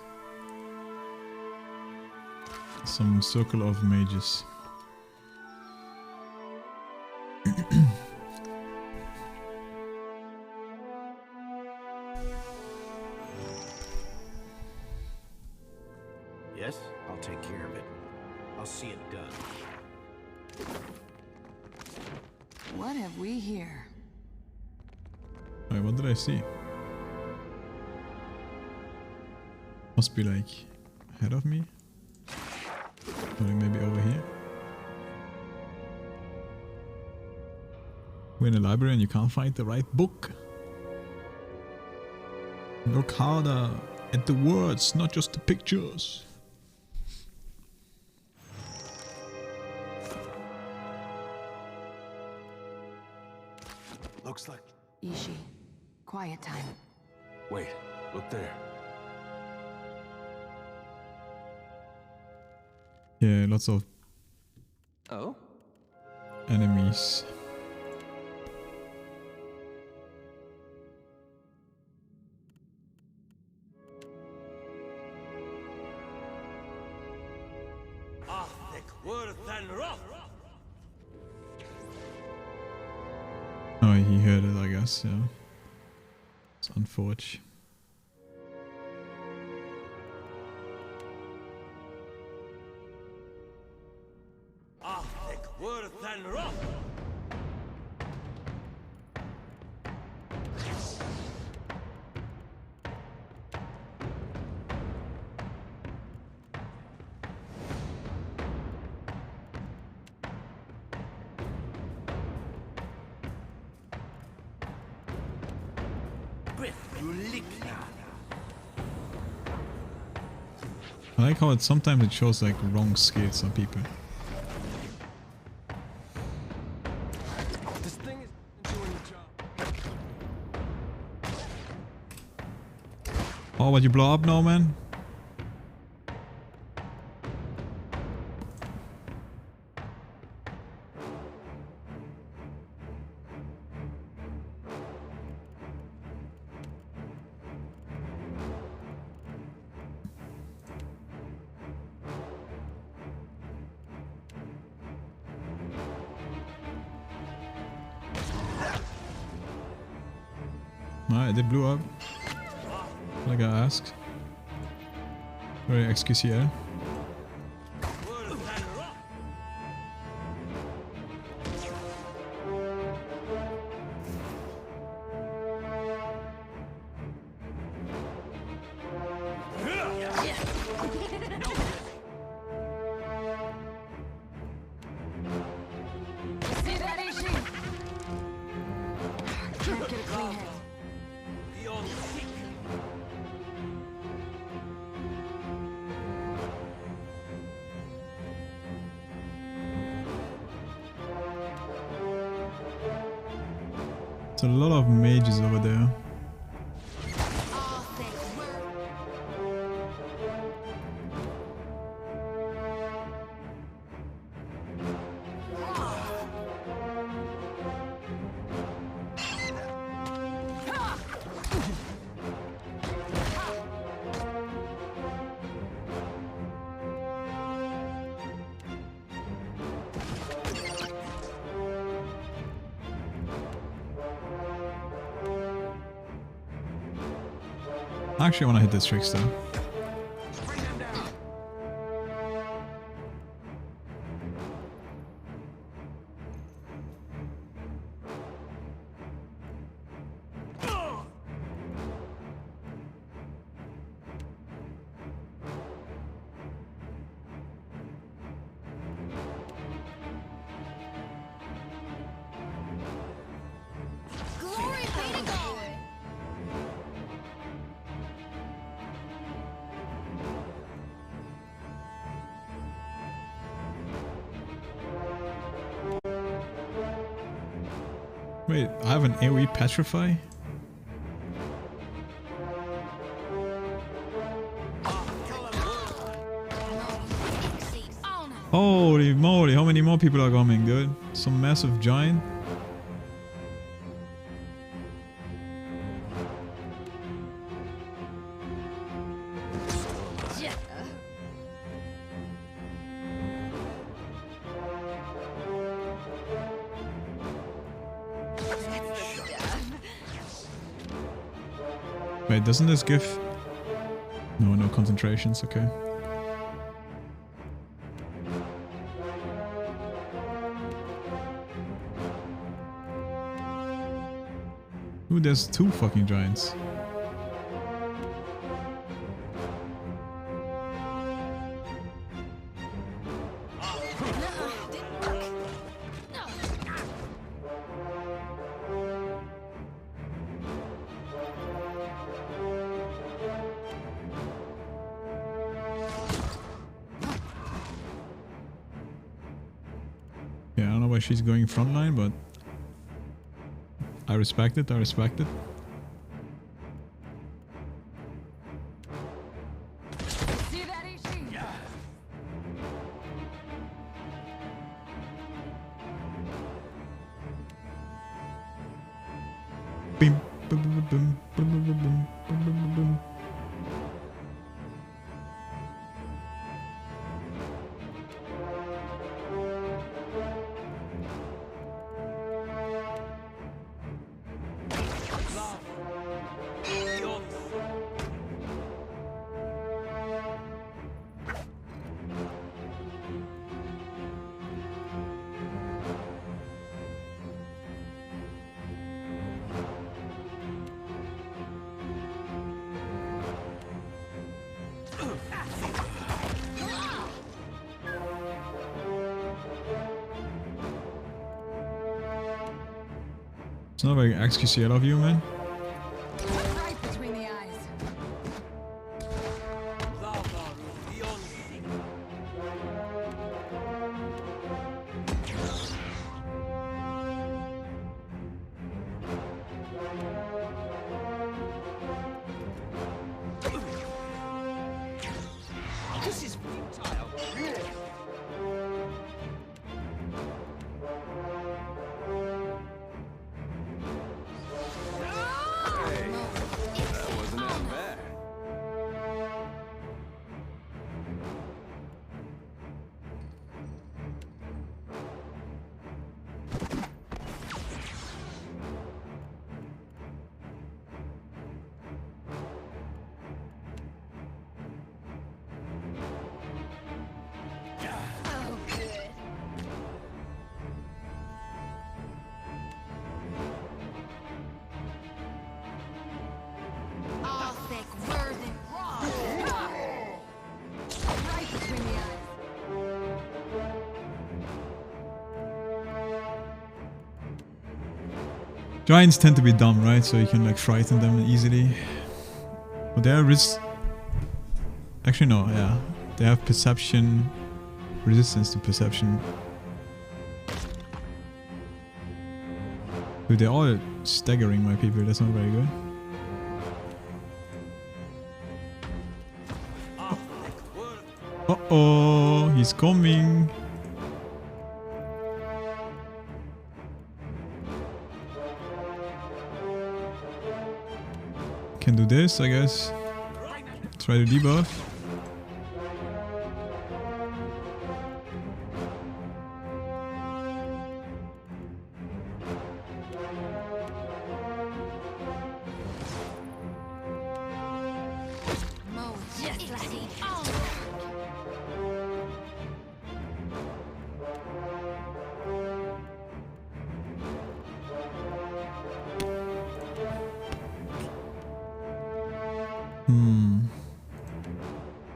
A: some circle of mages.
W: Yes, I'll take care of it. I'll see it done.
M: What have we here?
A: Wait, what did I see? Must be like ahead of me. Or maybe over here. We're in a library and you can't find the right book. Look harder at the words, not just the pictures.
P: Looks like...
M: Ishi, quiet time.
F: Wait, look there.
A: Yeah, lots of
U: Oh?
A: enemies. Oh, he heard it, I guess, yeah. It's unfortunate. I like how it sometimes it shows like wrong skills on people.
P: This thing is doing the job.
A: Oh, what, you blow up now, man? Alright, they blew up. Like I asked. Very XQCL.
M: See that, Ishi? Can't get a clean hit.
A: There's a lot of mages over there. I actually want to hit this trickster.
E: Glory be to God!
A: Wait, I have an AoE Petrify? Holy moly, how many more people are coming, dude? Some massive giant? Wait, doesn't this give... No concentrations, okay. Ooh, there's 2 fucking giants. Yeah, I don't know why she's going frontline, but I respect it, I respect it. Bim, bum, bum, bum, bum, bum, bum, bum, bum, bum. It's not very XQCL of you, man.
K: Right between the eyes.
D: This is futile.
F: That wasn't that bad.
K: Oh, good. All thick, word and raw. Right between the eyes.
A: Giants tend to be dumb, right? So you can like frighten them easily. But they are actually no, yeah. They have perception, resistance to perception. Dude, they're all staggering my people, that's not very good. Uh-oh, he's coming. Can do this, I guess. Try to debuff.
K: Mo, just like it. Oh.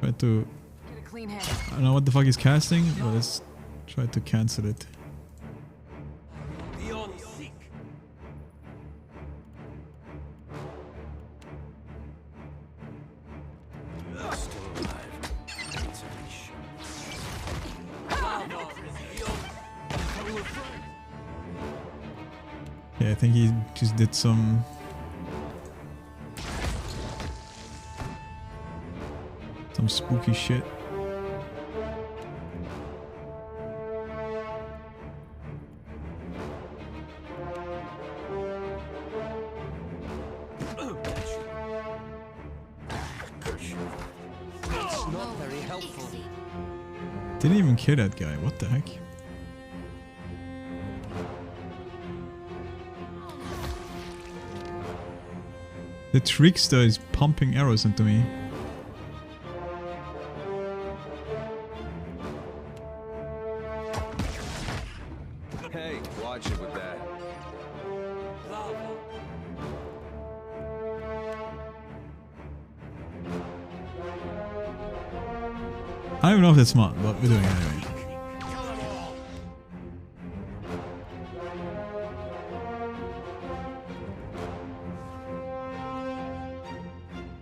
A: Try to...
M: Get a clean head.
A: I don't know what the fuck he's casting, but let's try to cancel it.
P: Beyond sick.
F: Still alive. It's a leash.
A: Yeah, I think he just did some... some spooky shit.
D: It's not very helpful.
A: Didn't even kill that guy, what the heck? The trickster is pumping arrows into me.
U: Hey, watch it with that.
A: I don't know if that's smart, but we're doing it anyway.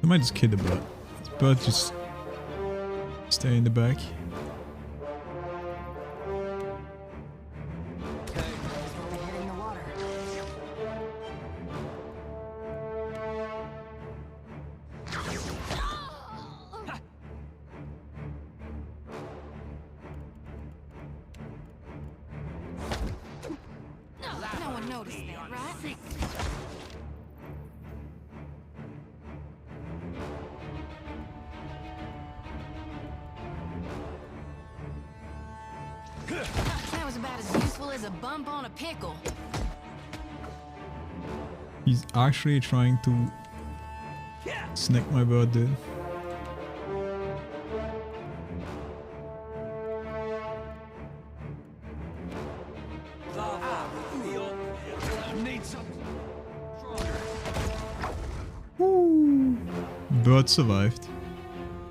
A: I might just kill the bird. This bird just stay in the back.
E: No one noticed that, right? That was about as useful as a bump on a pickle.
A: He's actually trying to snake my bird, dude. Woo. Bird survived.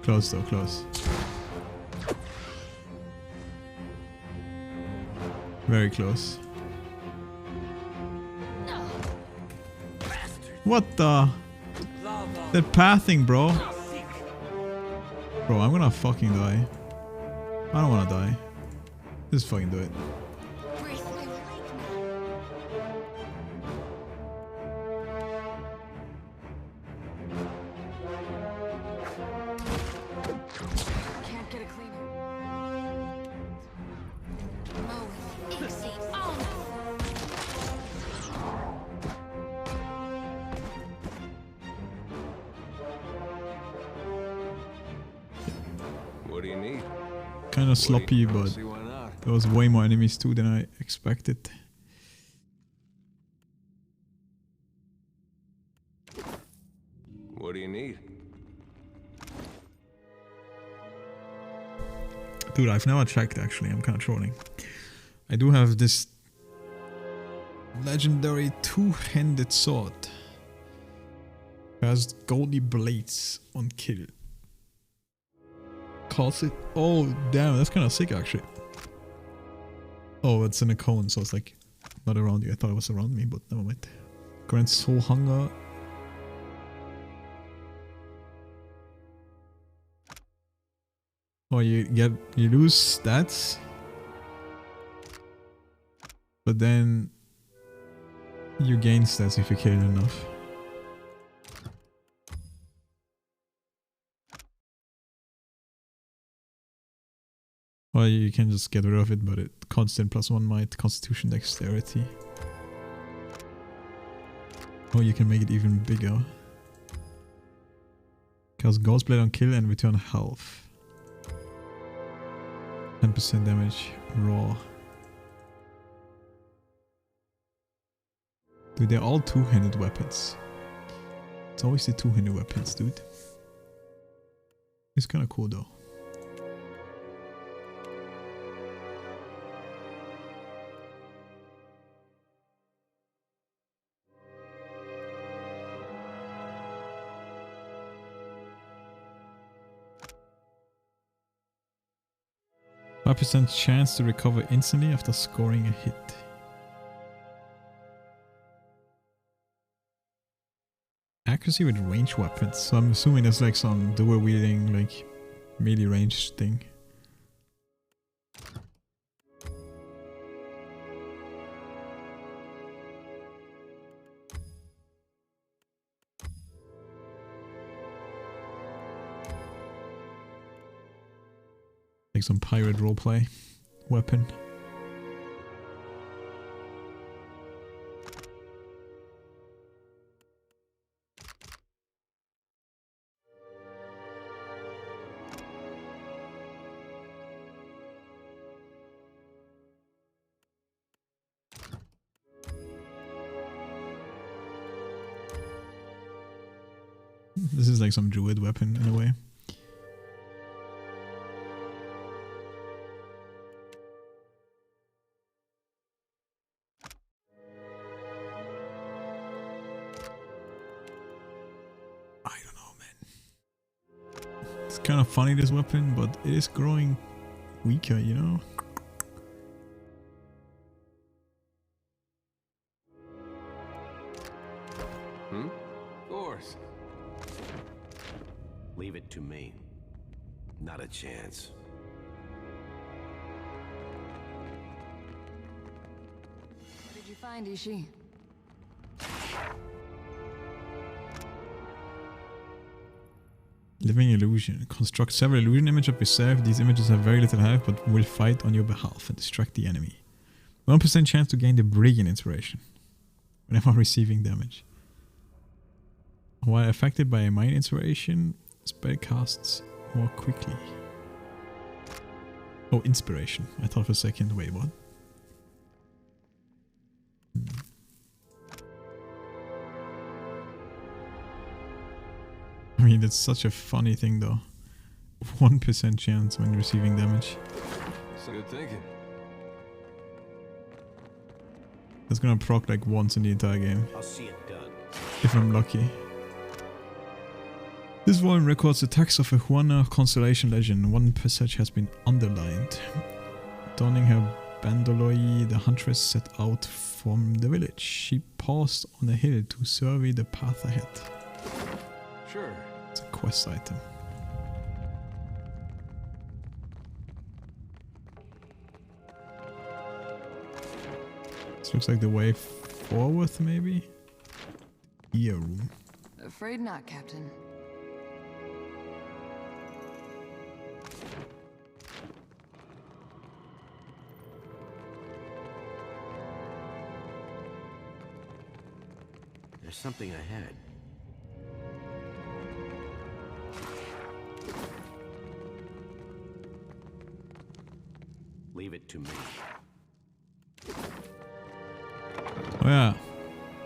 A: Close though, close. Very close. What the? That pathing, bro. Bro, I'm gonna fucking die. I don't wanna die. Just fucking do it.
E: Can't get a clean. Oh, easy. Oh no.
U: What do you need?
A: Kind of sloppy, but
U: See why not?
A: there was way more enemies too than I expected.
U: What do you need?
A: Dude, I've never checked actually, I'm kind of trolling. I do have this legendary two-handed sword. It has goldy blades on kill. Calls it. Oh, damn, that's kind of sick actually. Oh, it's in a cone, so it's like not around you. I thought it was around me, but never mind. Grants soul hunger. Oh, you lose stats, but then you gain stats if you kill enough. Well, you can just get rid of it, but it constant +1 might, constitution, dexterity. Oh, you can make it even bigger. Cast Ghost Blade on kill and return health. 10% damage raw. Dude, they're all two-handed weapons. It's always the two-handed weapons, dude. It's kind of cool though. % chance to recover instantly after scoring a hit. Accuracy with range weapons. So I'm assuming there's like some dual wielding, like melee range thing. Like some pirate roleplay weapon. This is like some druid weapon in a way. I don't know, man. It's kind of funny, this weapon, but it is growing weaker, you know?
F: Of course. Leave it to me. Not a chance.
M: What did you find, Ishi?
A: Living illusion. Construct several illusion images of yourself. These images have very little health but will fight on your behalf and distract the enemy. 1% chance to gain the Brigand inspiration whenever receiving damage. While affected by a mind inspiration, spell casts more quickly. Oh, inspiration. I thought for a second, wait, what? I mean, that's such a funny thing though. 1% chance when receiving damage.
U: That's good thinking.
A: That's gonna proc like once in the entire game.
F: I'll see it done.
A: If I'm lucky. This volume records attacks of a Huana constellation legend. One passage has been underlined. Donning her bandoloi, the huntress set out from the village. She paused on a hill to survey the path ahead.
U: Sure.
A: It's a quest item. This looks like the way forward, maybe? Ear room.
M: Afraid not, Captain.
F: There's something ahead. Leave it to me.
A: Oh yeah,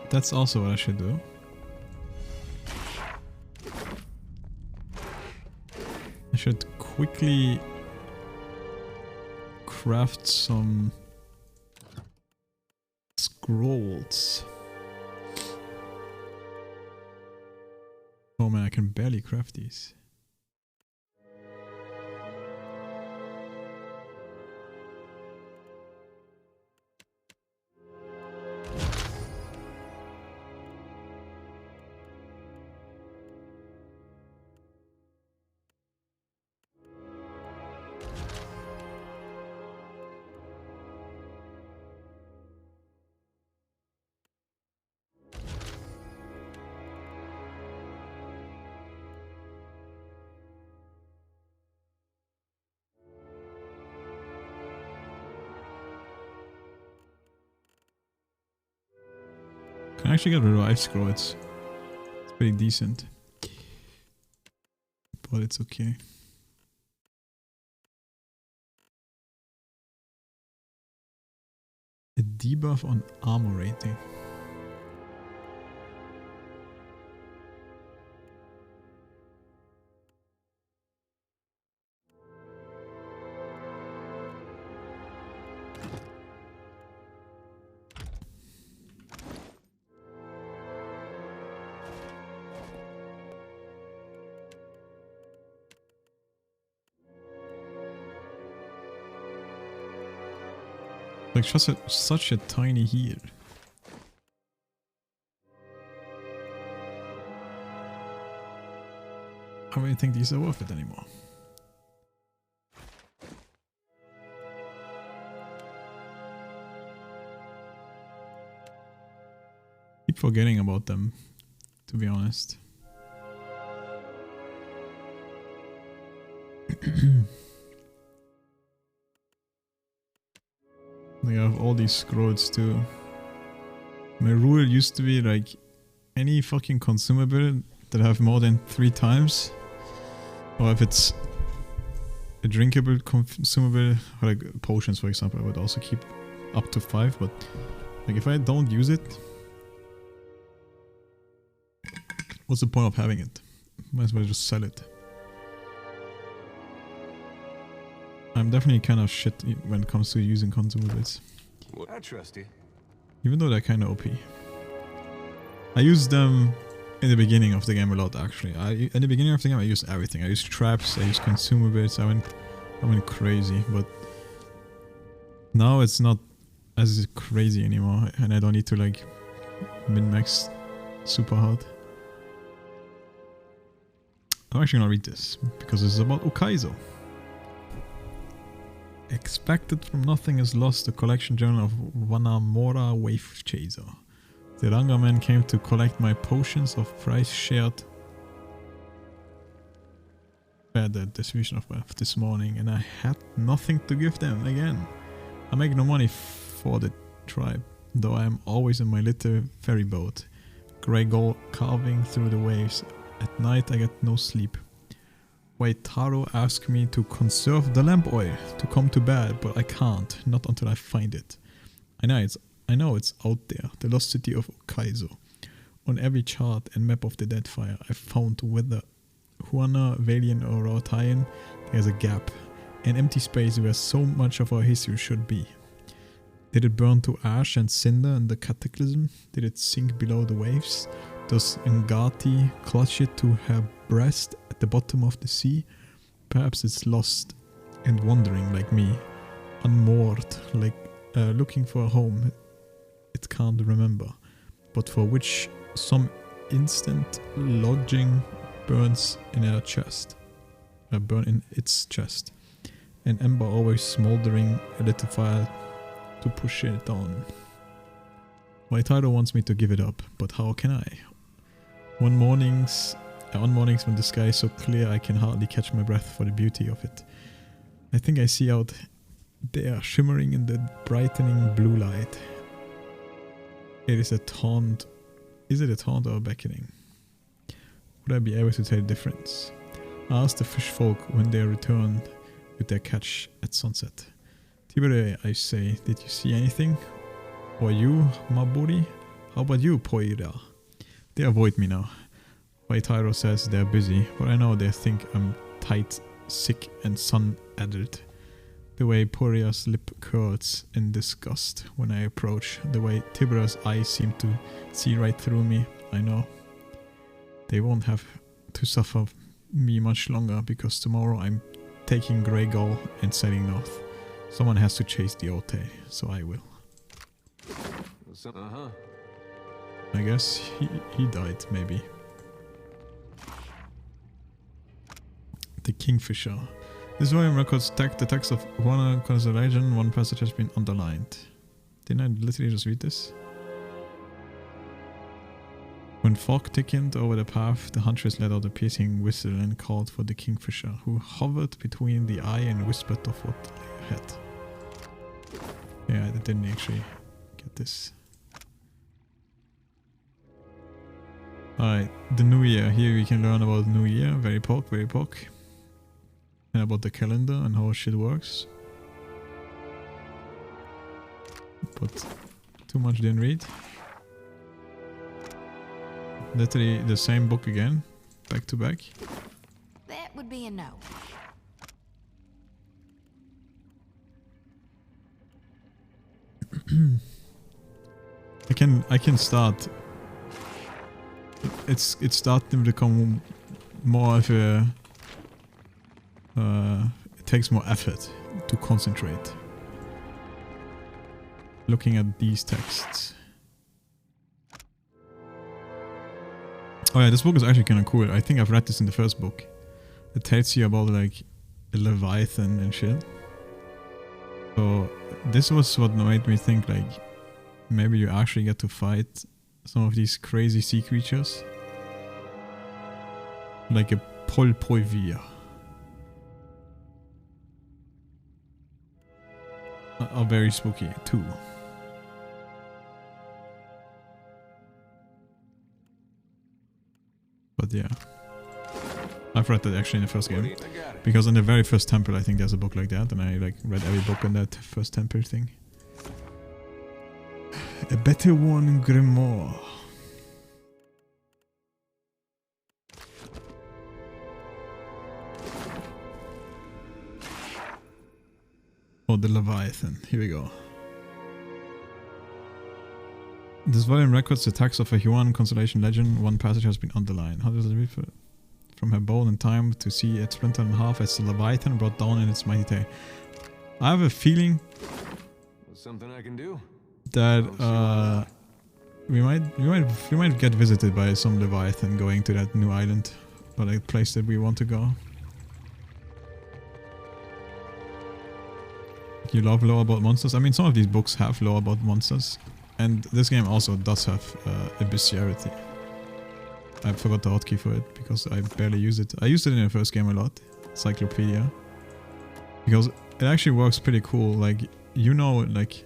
A: that's also what I should do. I should quickly craft some scrolls. Oh man, I can barely craft these. Can actually get revive scroll. It's pretty decent, but it's okay. A debuff on armor rating. Like such a tiny heal. I don't really think these are worth it anymore. Keep forgetting about them, to be honest. Like I have all these scrolls too. My rule used to be like any fucking consumable that I have more than 3 times, or if it's a drinkable consumable, like potions for example, I would also keep up to 5, but like if I don't use it, what's the point of having it? Might as well just sell it. I'm definitely kind of shit when it comes to using consumables.
U: I trust you.
A: Even though they're kind of OP. I used them in the beginning of the game a lot, actually. In the beginning of the game I used everything. I used traps, I used consumables, I went crazy, but now it's not as crazy anymore, and I don't need to like min-max super hard. I'm actually gonna read this, because this is about Ukaizo. Expected from nothing is lost, the collection journal of Vanamora Wave Chaser. The Ranga man came to collect my potions of price shared at the distribution of wealth this morning, and I had nothing to give them again. I make no money for the tribe, though I am always in my little ferry boat, grey gold carving through the waves. At night I get no sleep. Waitaro asked me to conserve the lamp oil to come to bed, but I can't, not until I find it. I know it's out there, the lost city of Ukaizo. On every chart and map of the Deadfire I found, whether Huana, Valiant or Raotayan, there's a gap, an empty space where so much of our history should be. Did it burn to ash and cinder in the cataclysm? Did it sink below the waves? Does Ngati clutch it to her breast at the bottom of the sea? Perhaps it's lost and wandering like me, unmoored, like looking for a home it can't remember, but for which some instant lodging burns in her chest. Burn in its chest. An ember always smoldering, a little fire to push it on. Waitaro wants me to give it up, but how can I? On mornings when the sky is so clear I can hardly catch my breath for the beauty of it. I think I see out there shimmering in the brightening blue light. It is a taunt. Is it a taunt or a beckoning? Would I be able to tell the difference? I asked the fish folk when they return with their catch at sunset. Tibere, I say, did you see anything? Or you, Maburi? How about you, Poira? They avoid me now. Waitaro says they're busy, but I know they think I'm tight, sick and sun-addled. The way Poiria's lip curls in disgust when I approach, the way Tibera's eyes seem to see right through me, I know. They won't have to suffer me much longer, because tomorrow I'm taking Grey Gull and sailing north. Someone has to chase the Ote, so I will. I guess he died, maybe. The Kingfisher. This volume records the text of one legend. One passage has been underlined. Didn't I literally just read this? When fog thickened over the path, the huntress let out a piercing whistle and called for the Kingfisher, who hovered between the eye and whispered of what lay ahead. Yeah, I didn't actually get this. Alright, the New Year. Here we can learn about New Year. Very poc. And about the calendar and how shit works. But too much didn't read. Literally the same book again, back to back.
E: That would be a no.
A: I can start. It's starting to become more of a. It takes more effort to concentrate. Looking at these texts. Oh yeah, this book is actually kind of cool. I think I've read this in the first book. It tells you about like a Leviathan and shit. So this was what made me think like maybe you actually get to fight some of these crazy sea creatures. Like a Polpoivir. Are very spooky too. But yeah, I've read that actually in the first game, because in the very first temple I think there's a book like that, and I like read every book in that first temple thing. A better one, Grimoire. Oh, the Leviathan. Here we go. This volume records the attacks of a Huan constellation legend. One passage has been underlined. How does it read? From her bowl in time to see it splinter in half as the Leviathan brought down in its mighty tail. I have a feeling
U: Something I can do?
A: that we might get visited by some Leviathan going to that new island, or a place that we want to go. You love lore about monsters? I mean, some of these books have lore about monsters, and this game also does have a bestiality. I forgot the hotkey for it because I barely use it. I used it in the first game a lot, Cyclopedia, because it actually works pretty cool. Like, you know, like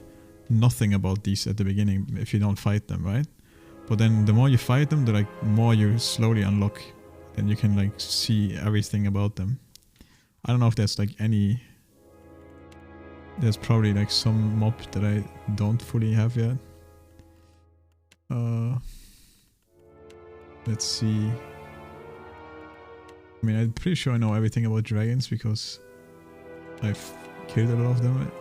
A: nothing about these at the beginning if you don't fight them, right? But then the more you fight them, the more you slowly unlock, and you can like see everything about them. I don't know if there's like any. There's probably like some mob that I don't fully have yet. Let's see. I mean, I'm pretty sure I know everything about dragons because I've killed a lot of them.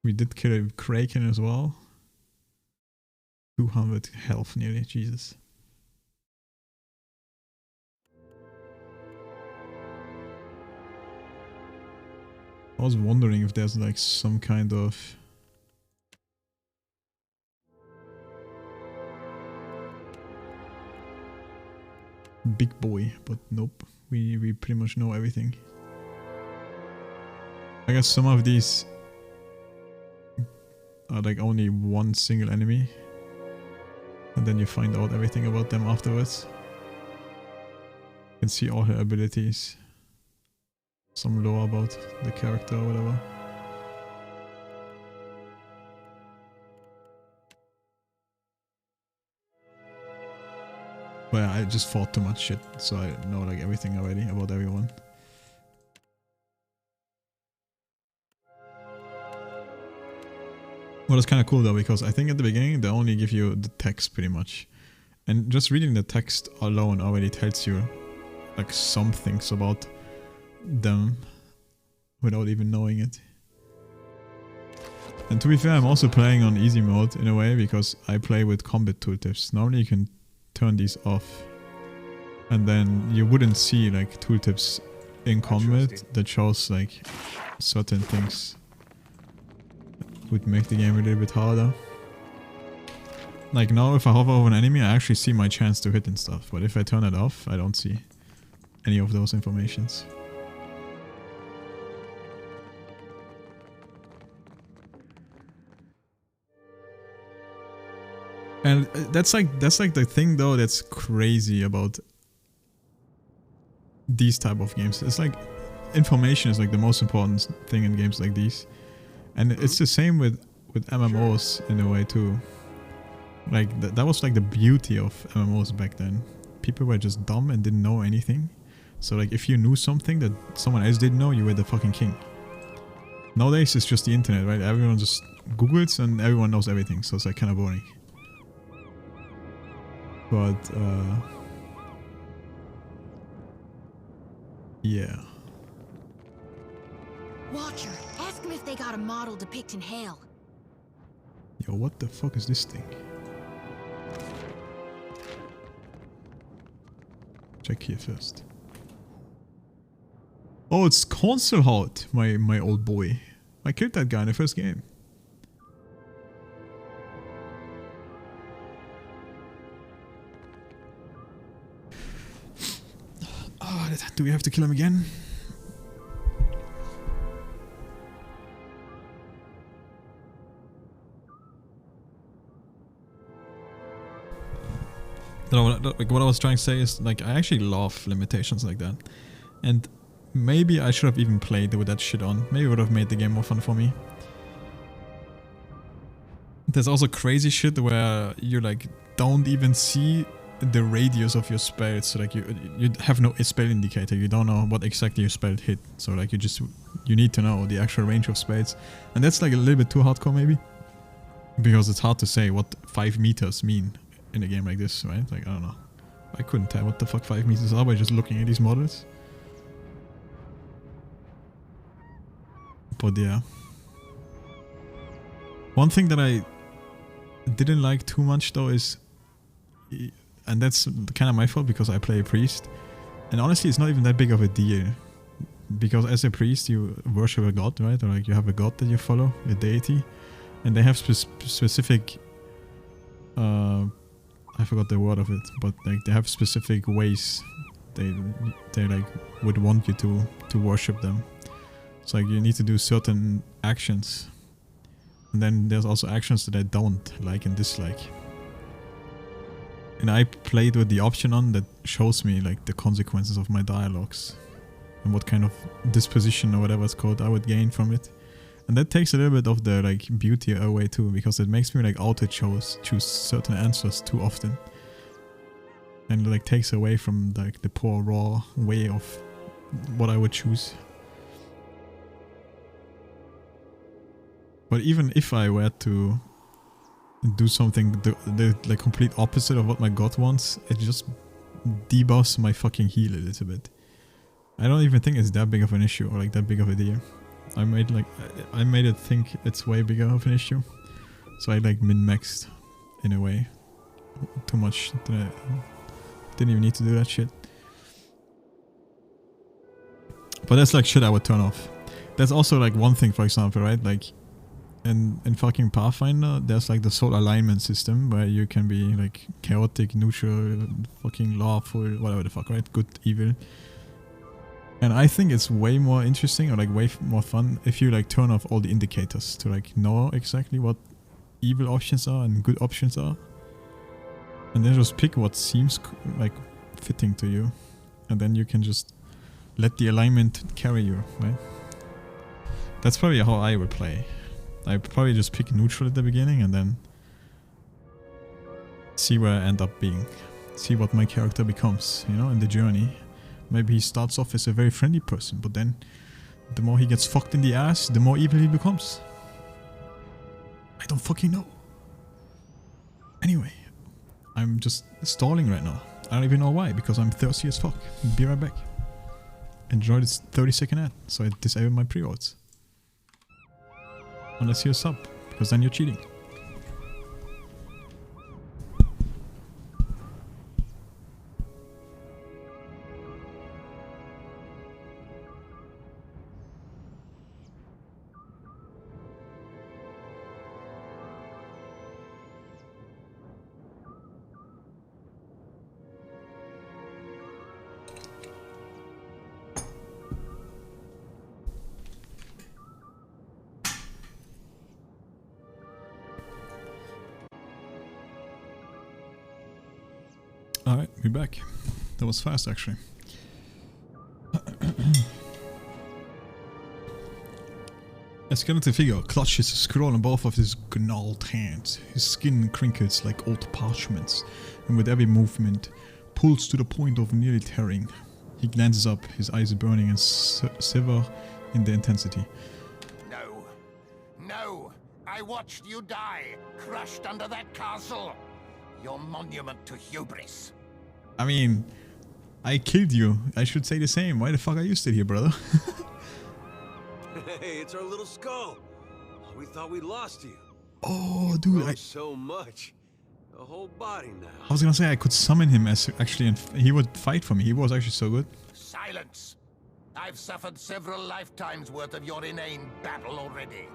A: We did kill a kraken as well. 200 health nearly, Jesus. I was wondering if there's like some kind of big boy, but nope. We pretty much know everything. I guess some of these are like only one single enemy, and then you find out everything about them afterwards. You can see all her abilities, some lore about the character or whatever. But yeah, I just fought too much shit, so I know like everything already about everyone. Well, it's kind of cool though, because I think at the beginning they only give you the text pretty much. And just reading the text alone already tells you like some things about them without even knowing it. And to be fair, I'm also playing on easy mode in a way because I play with combat tooltips. Normally you can turn these off and then you wouldn't see like tooltips in combat that shows like certain things. Would make the game a little bit harder. Like now if I hover over an enemy I actually see my chance to hit and stuff, but if I turn it off I don't see any of those informations. And that's like the thing though that's crazy about these type of games. It's like information is like the most important thing in games like these. And it's the same with MMOs in a way too. Like that was like the beauty of MMOs back then. People were just dumb and didn't know anything. So like if you knew something that someone else didn't know, you were the fucking king. Nowadays it's just the internet, right? Everyone just Googles and everyone knows everything. So it's like kind of boring. But yeah.
E: Watcher, ask them if they got a model depicting hell.
A: Yo, what the fuck is this thing? Check here first. Oh, it's Consulhout, my old boy. I killed that guy in the first game. Oh, do we have to kill him again? Like what I was trying to say is like I actually love limitations like that, and maybe I should have even played with that shit on. Maybe it would have made the game more fun for me. There's also crazy shit where you like don't even see the radius of your spells, so like you have no spell indicator. You don't know what exactly your spell hit, so like you need to know the actual range of spells, and that's like a little bit too hardcore maybe, because it's hard to say what 5 meters mean in a game like this, right? Like, I don't know. I couldn't tell what the fuck 5 meters are by just looking at these models. But yeah. One thing that I didn't like too much though is, and that's kind of my fault because I play a priest, and honestly it's not even that big of a deal, because as a priest you worship a god, right? Or like you have a god that you follow, a deity, and they have specific I forgot the word of it, but like they have specific ways they like would want you to worship them. So like you need to do certain actions, and then there's also actions that I don't like and dislike. And I played with the option on that shows me like the consequences of my dialogues and what kind of disposition or whatever it's called I would gain from it. And that takes a little bit of the like beauty away too, because it makes me like choose certain answers too often, and like takes away from like the poor raw way of what I would choose. But even if I were to do something the like complete opposite of what my god wants, it just debuffs my fucking heal a little bit. I don't even think it's that big of an issue or like that big of a deal. I made it think it's way bigger of an issue, so I like min-maxed in a way too much. Didn't even need to do that shit. But that's like shit I would turn off. That's also like one thing, for example, right? Like in fucking Pathfinder, there's like the soul alignment system where you can be like chaotic, neutral, fucking lawful, whatever the fuck, right? Good, evil. And I think it's way more interesting or like way more fun if you like turn off all the indicators to like know exactly what evil options are and good options are. And then just pick what seems like fitting to you. And then you can just let the alignment carry you, right? That's probably how I would play. I'd probably just pick neutral at the beginning and then see where I end up being. See what my character becomes, you know, in the journey. Maybe he starts off as a very friendly person, but then the more he gets fucked in the ass, the more evil he becomes. I don't fucking know. Anyway, I'm just stalling right now. I don't even know why, because I'm thirsty as fuck. Be right back. Enjoy this 30-second ad, so I disable my pre-rolls. Unless you're a sub, because then you're cheating. Alright, we're back. That was fast, actually. A skeleton figure clutches a scroll in both of his gnarled hands. His skin crinkles like old parchments, and with every movement, pulls to the point of nearly tearing. He glances up, his eyes burning and sever in the intensity.
G: No. No! I watched you die, crushed under that castle. Your monument to hubris.
A: I mean, I killed you. I should say the same. Why the fuck are you still here, brother?
U: Hey, it's our little skull. We thought we lost you.
A: Oh, dude.
U: I so much. A whole body now.
A: I was gonna say I could summon him as actually, and he would fight for me. He was actually so good.
G: Silence! I've suffered several lifetimes worth of your inane babble already.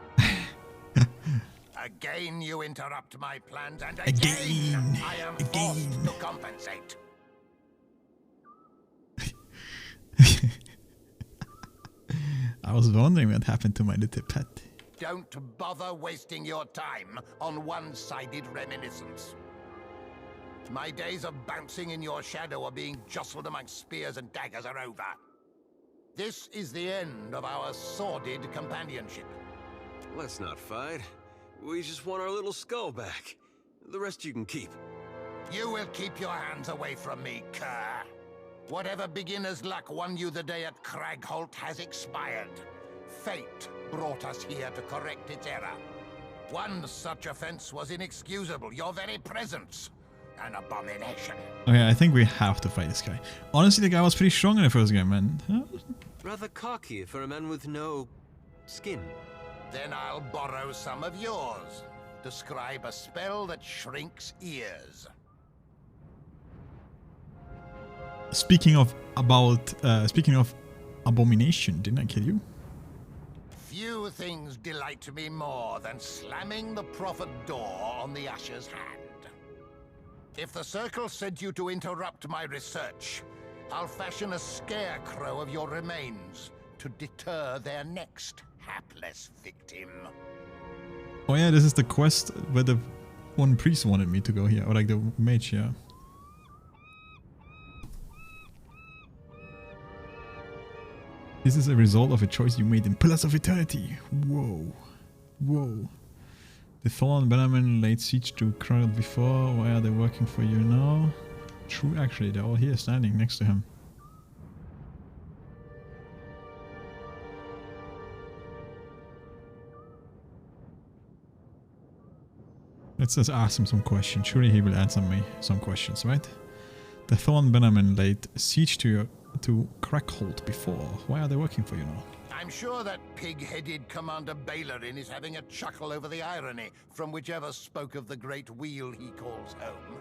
G: Again you interrupt my plans, and again I am forced to compensate.
A: I was wondering what happened to my little pet.
G: Don't bother wasting your time on one-sided reminiscence. My days of bouncing in your shadow or being jostled amongst spears and daggers are over. This is the end of our sordid companionship.
U: Let's not fight. We just want our little skull back. The rest you can keep.
G: You will keep your hands away from me, cur. Whatever beginner's luck won you the day at Cragholt has expired. Fate brought us here to correct its error. One such offense was inexcusable. Your very presence, an abomination.
A: Okay, I think we have to fight this guy. Honestly, the guy was pretty strong in the first game, man. Huh?
U: Rather cocky for a man with no skin.
G: Then I'll borrow some of yours. Describe a spell that shrinks ears.
A: Speaking of abomination, didn't I kill you?
G: Few things delight me more than slamming the prophet door on the Usher's hand. If the Circle sent you to interrupt my research, I'll fashion a scarecrow of your remains to deter their next hapless victim.
A: Oh yeah, this is the quest where the one priest wanted me to go here, or like the mage, yeah. This is a result of a choice you made in Pillars of Eternity. Whoa. Whoa. The fallen Bannermen laid siege to Cradle before. Why are they working for you now? True, actually, they're all here standing next to him. Let's just ask him some questions. Surely he will answer me some questions, right? The Thorn Bannermen laid siege to Crackhold before. Why are they working for you now?
G: I'm sure that pig-headed Commander Bailerin is having a chuckle over the irony from whichever spoke of the great wheel he calls home.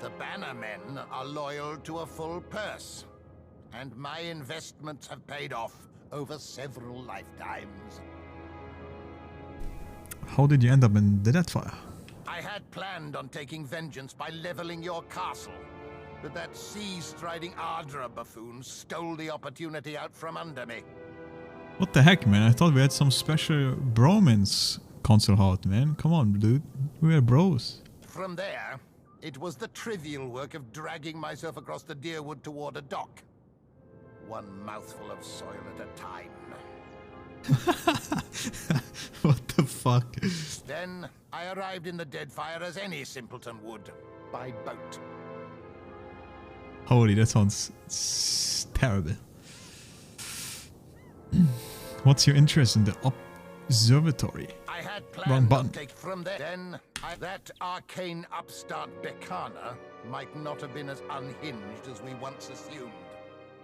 G: The Bannermen are loyal to a full purse, and my investments have paid off over several lifetimes.
A: How did you end up in the Deathfire?
G: I had planned on taking vengeance by leveling your castle, but that sea-striding Ardra buffoon stole the opportunity out from under me.
A: What the heck, man? I thought we had some special bromance console out, man. Come on, dude. We are bros.
G: From there, it was the trivial work of dragging myself across the Deerwood toward a dock. One mouthful of soil at a time.
A: What the fuck?
G: Then I arrived in the Deadfire as any simpleton would, by boat.
A: Holy, that sounds terrible. What's your interest in the observatory?
G: I had
A: Wrong
G: planned
A: button.
G: on take from there. Then that arcane upstart Bekana might not have been as unhinged as we once assumed.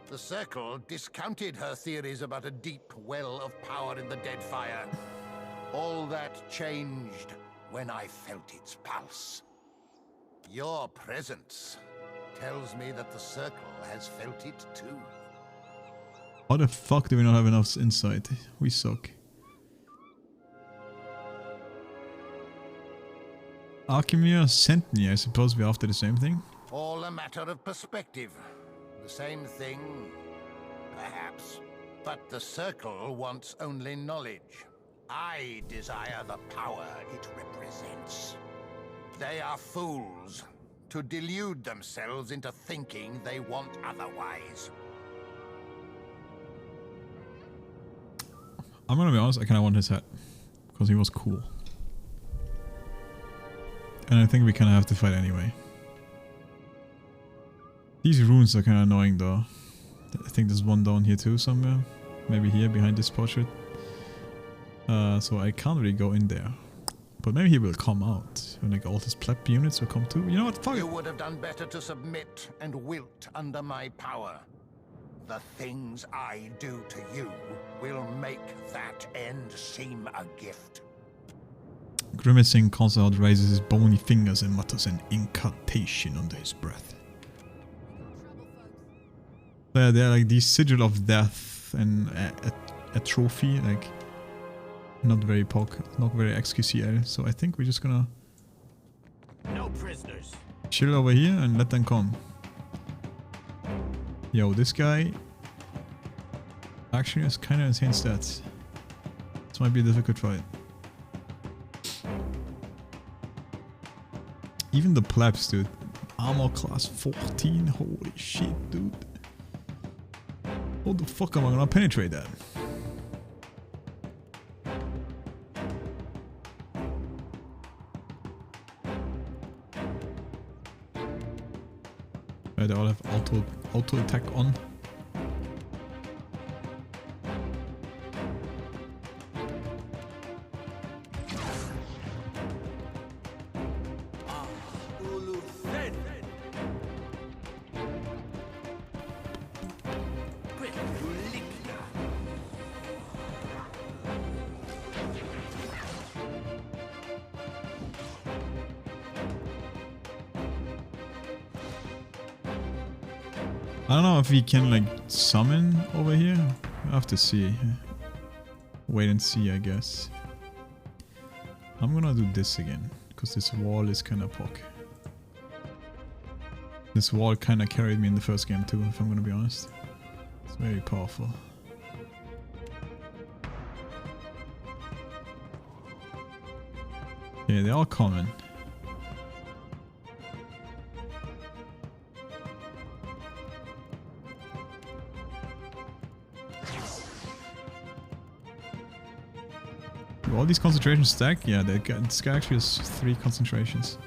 G: The Circle discounted her theories about a deep well of power in the Deadfire. All that changed when I felt its pulse. Your presence tells me that the Circle has felt it too.
A: How the fuck do we not have enough insight? We suck. Arkemir sent me. I suppose we're after the same thing.
G: All a matter of perspective. The same thing, perhaps. But the Circle wants only knowledge. I desire the power it represents. They are fools to delude themselves into thinking they want otherwise.
A: I'm gonna be honest, I kinda want his head. Because he was cool. And I think we kinda have to fight anyway. These runes are kinda annoying though. I think there's one down here too somewhere. Maybe here behind this portrait. So I can't really go in there. But maybe he will come out. And like all his pleb units will come too. You know what? Fuck it.
G: You would have done better to submit and wilt under my power. The things I do to you will make that end seem a gift.
A: Grimacing, Consulate raises his bony fingers and mutters an incantation under his breath. They're like the sigil of death and a trophy, like not very XQCL. So I think we're just gonna
G: No prisoners.
A: chill over here and let them come. Yo, this guy actually has kind of insane stats. This might be a difficult fight. Even the plebs, dude. Armor class 14. Holy shit, dude. How the fuck am I gonna penetrate that? Right, they all have auto attack on. I don't know if we can like summon over here. We'll have to see. Wait and see, I guess. I'm gonna do this again, because this wall is kinda pock. This wall kinda carried me in the first game too, if I'm gonna be honest. It's very powerful. Yeah, they're all common. Do all these concentrations stack? Yeah, this guy actually has 3 concentrations.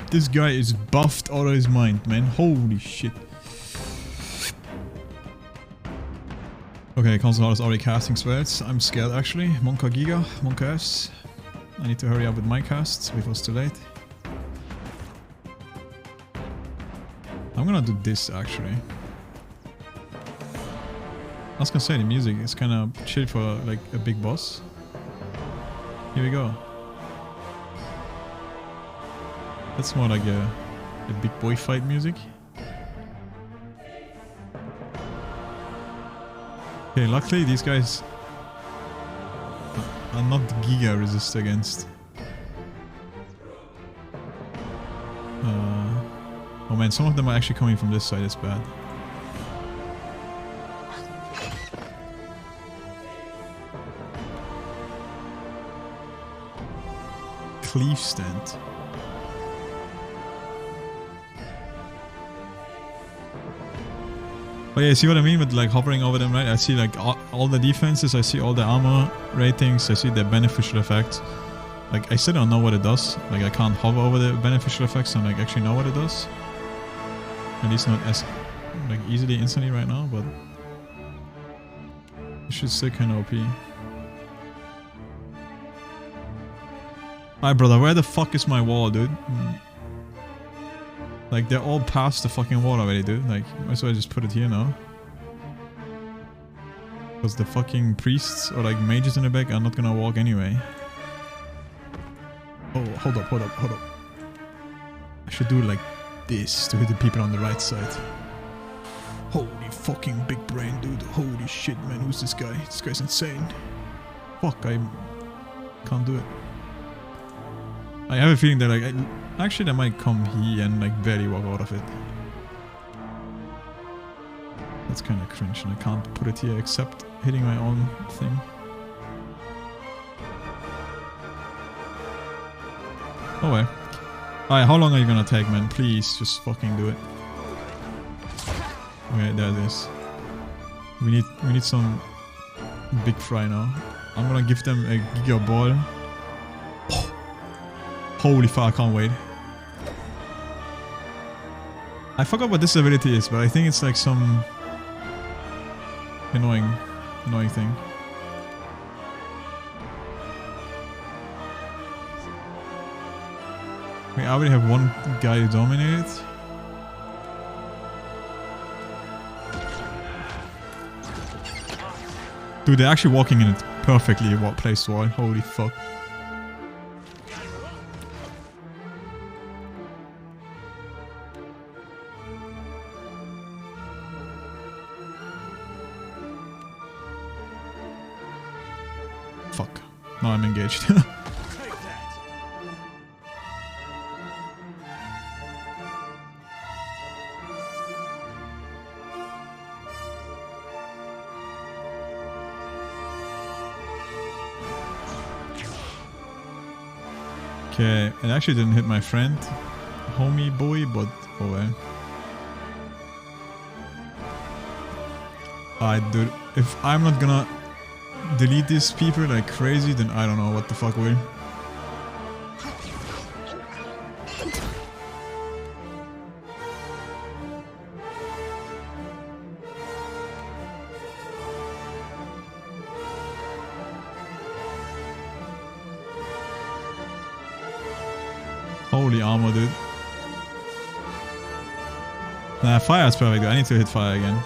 A: This guy is buffed out of his mind, man. Holy shit. Okay, Consul is already casting sweats. I'm scared actually. Monka Giga, Monka S. I need to hurry up with my casts before it's too late. I'm gonna do this actually. I was gonna say the music is kinda chill for like a big boss. Here we go. That's more like a big boy fight music. Okay, luckily these guys are not Giga resist against. Oh man, some of them are actually coming from this side, it's bad. Cleave stand. Oh yeah, see what I mean with like hovering over them, right? I see like all the defenses, I see all the armor ratings, I see the beneficial effects. Like I still don't know what it does. Like I can't hover over the beneficial effects and like actually know what it does. At least not as like easily instantly right now, but it should still kinda OP. Alright brother, where the fuck is my wall, dude? Like, they're all past the fucking wall already, dude. Like, might as well just put it here now. Because the fucking priests or like mages in the back are not gonna walk anyway. Oh, hold up. I should do like this to hit the people on the right side. Holy fucking big brain, dude. Holy shit, man. Who's this guy? This guy's insane. Fuck, I can't do it. I have a feeling that like actually, they might come here and like barely walk out of it. That's kind of cringe, and I can't put it here except hitting my own thing. Oh well. Alright, how long are you gonna take, man? Please, just fucking do it. Okay, there it is. We need some big fry now. I'm gonna give them a Giga Ball. Holy fuck, I can't wait. I forgot what this ability is, but I think it's like some annoying thing. Wait, I already have one guy who dominated. Dude, they're actually walking in it perfectly placed wall. Holy fuck. Fuck. Now I'm engaged. Okay, it actually didn't hit my friend, homie boy, but oh well. Alright, dude, if I'm not gonna delete these people like crazy, then I don't know what the fuck will. Holy armor, dude. Nah, fire is perfect. I need to hit fire again.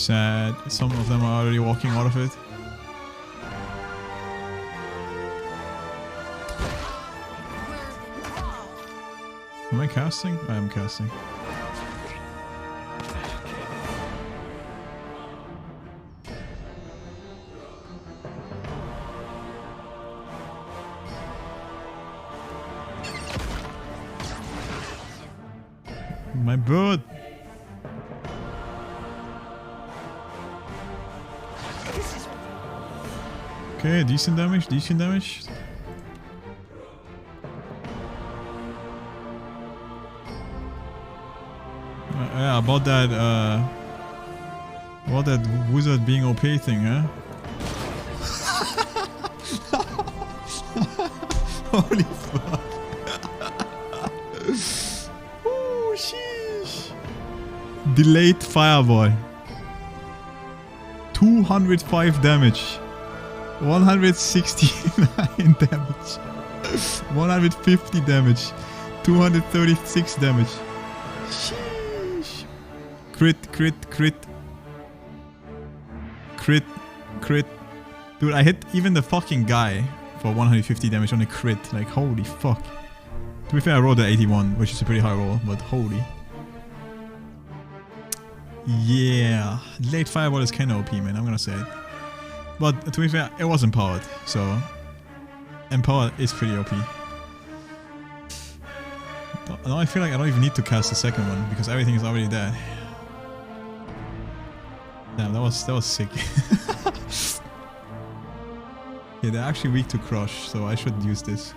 A: Sad. Some of them are already walking out of it. Am I casting? I am casting. My bird! Okay, decent damage, decent damage. Yeah, about that wizard being OP thing, huh? Holy fuck. Oh, sheesh. Delayed fireball. 205 damage. 169 damage. 150 damage. 236 damage. Sheesh. Crit, crit, crit. Crit, crit. Dude, I hit even the fucking guy for 150 damage on a crit. Like, holy fuck. To be fair, I rolled an 81, which is a pretty high roll, but holy. Yeah. Late fireball is kind of OP, man. I'm gonna say it. But to be fair, it was empowered, so empowered is pretty OP. Now I feel like I don't even need to cast the second one because everything is already dead. Damn, that was sick. Yeah, they're actually weak to crush, so I should use this.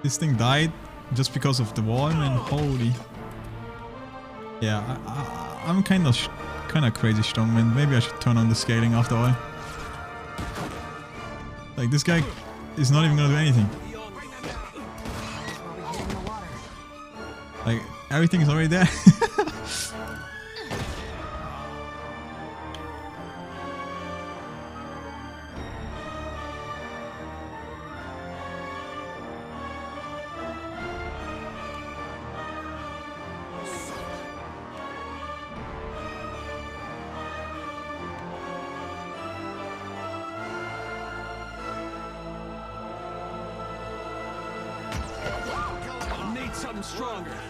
A: This thing died just because of the wall, man. Holy. Yeah, I'm kind of crazy strong, man. Maybe I should turn on the scaling after all. Like, this guy is not even gonna do anything. Like, everything is already there.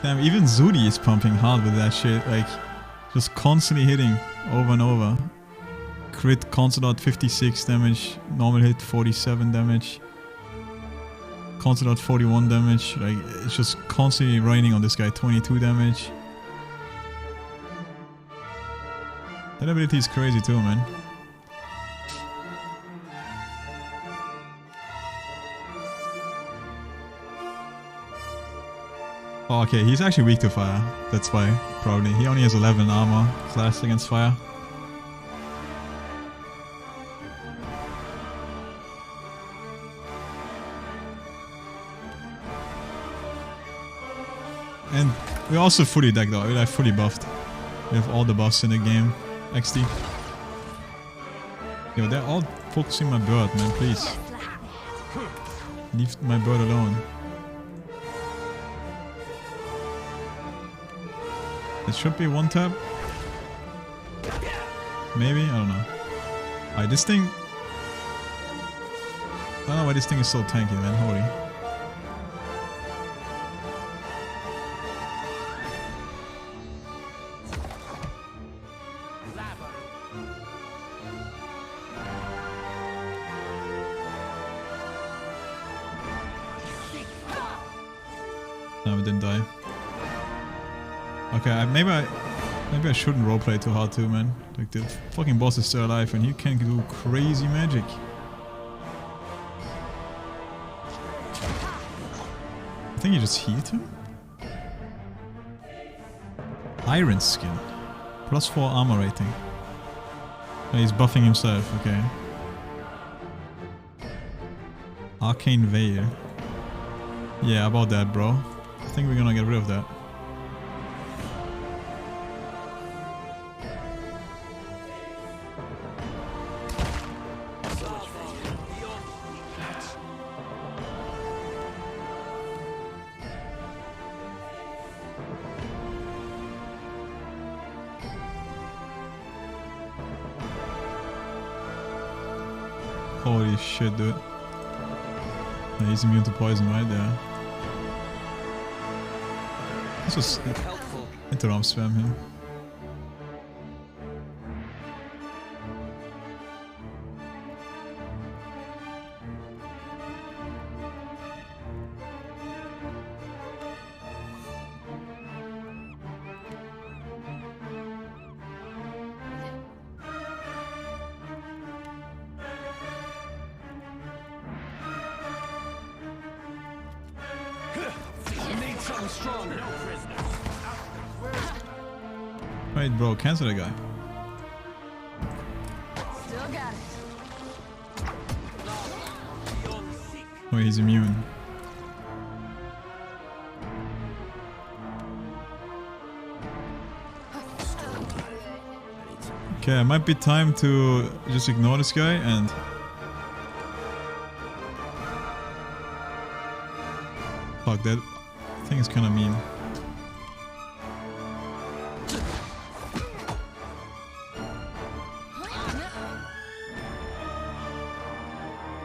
A: Damn, even Zudi is pumping hard with that shit, like, just constantly hitting over and over. Crit console 56 damage, normal hit 47 damage, console 41 damage, like, it's just constantly raining on this guy, 22 damage. That ability is crazy too, man. Oh, okay, he's actually weak to fire. That's why, probably. He only has 11 armor class against fire. And we're also fully decked out. We're like fully buffed. We have all the buffs in the game. XD. Yo, they're all focusing my bird, man, please. Leave my bird alone. It should be one tap. Maybe? I don't know. Alright, this thing... I don't know why this thing is so tanky, man. Holy. No, it didn't die. Okay, maybe I shouldn't roleplay too hard too, man. Like, the fucking boss is still alive and he can do crazy magic. I think you just healed him? Iron Skin. +4 armor rating. Oh, he's buffing himself, okay. Arcane Veil. Yeah, about that, bro. I think we're gonna get rid of that. Holy shit, dude. Yeah, he's immune to poison, right? Yeah. Let's just interarm spam him. Wait, bro, cancel the guy.
K: Still got it.
A: Wait, he's immune. Okay, it might be time to just ignore this guy and... Fuck, that thing is kinda mean.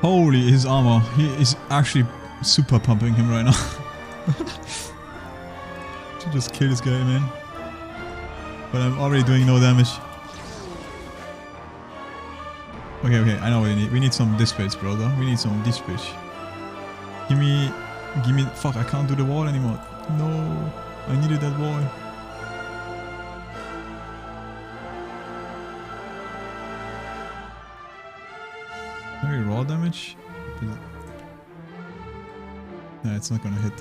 A: Holy, his armor. He is actually super pumping him right now. Should just kill this guy, man. But I'm already doing no damage. Okay, I know what we need. We need some dispatch, brother. We need some dispatch. Give me, fuck, I can't do the wall anymore. No, I needed that wall. Maybe raw damage? No, it's not gonna hit.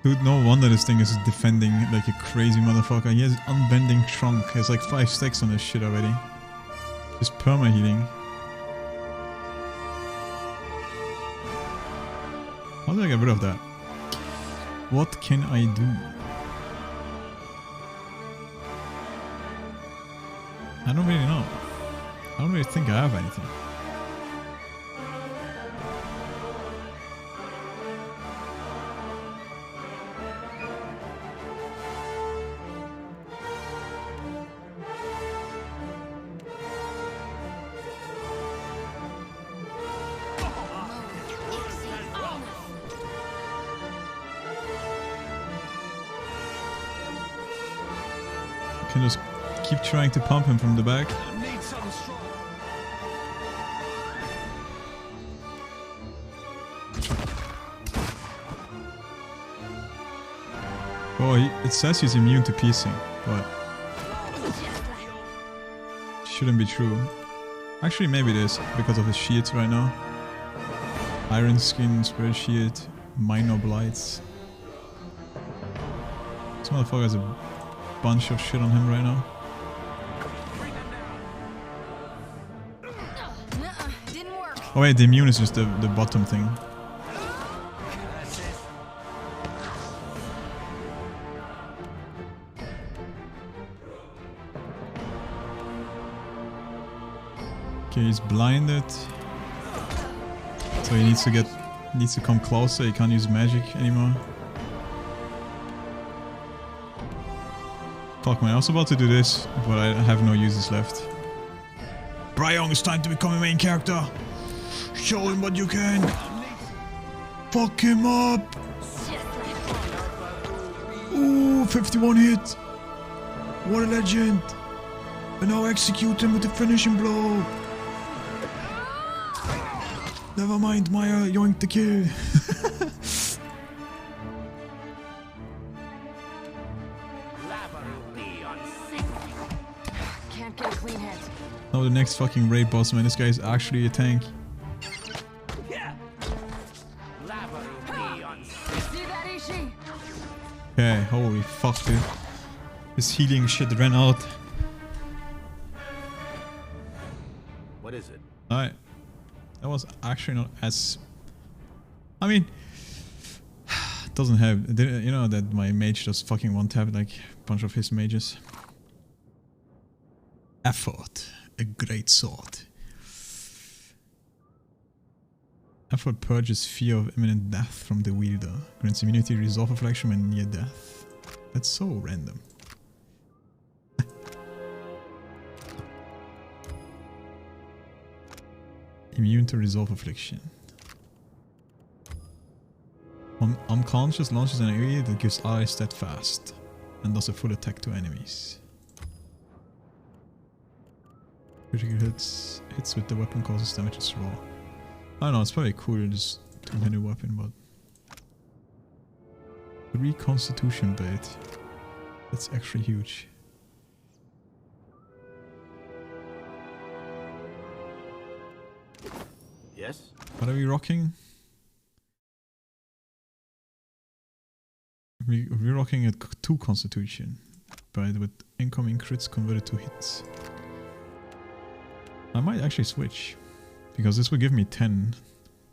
A: Dude, no wonder this thing is defending like a crazy motherfucker. He has unbending trunk. He has like 5 stacks on this shit already. Just perma healing. How do I get rid of that? What can I do? I don't really know. I don't really think I have anything. Can just keep trying to pump him from the back. Oh, it says he's immune to piecing, but shouldn't be true. Actually, maybe it is because of his shields right now. Iron skin, spirit shield, minor blights. This motherfucker has a bunch of shit on him right now. Oh wait, the immune is just the bottom thing. Okay, he's blinded. So he needs to come closer, he can't use magic anymore. Fuck man, I was about to do this, but I have no uses left. Bryong, it's time to become a main character. Show him what you can. Fuck him up. Ooh, 51 hit. What a legend. And now execute him with the finishing blow. Never mind, Maya, yoink the kill.
K: Can't get a clean hit.
A: No, the next fucking raid boss, man. This guy is actually a tank. Okay, holy fuck, dude. His healing shit ran out.
P: What is it?
A: Alright. That was actually not as... I mean... Doesn't have... You know that my mage just fucking one-tap like a bunch of his mages. Effort. A great sword. Effort purges fear of imminent death from the wielder. Grants immunity to resolve affliction when near death. That's so random. Immune to resolve affliction. Unconscious launches an area that gives ally steadfast and does a full attack to enemies. Critical hits with the weapon causes damage as raw. I don't know, it's probably cool just to hit a weapon, but 3 constitution bait. That's actually huge.
W: Yes?
A: What are we rocking? We're rocking at 2 constitution, but with incoming crits converted to hits. I might actually switch, because this will give me 10,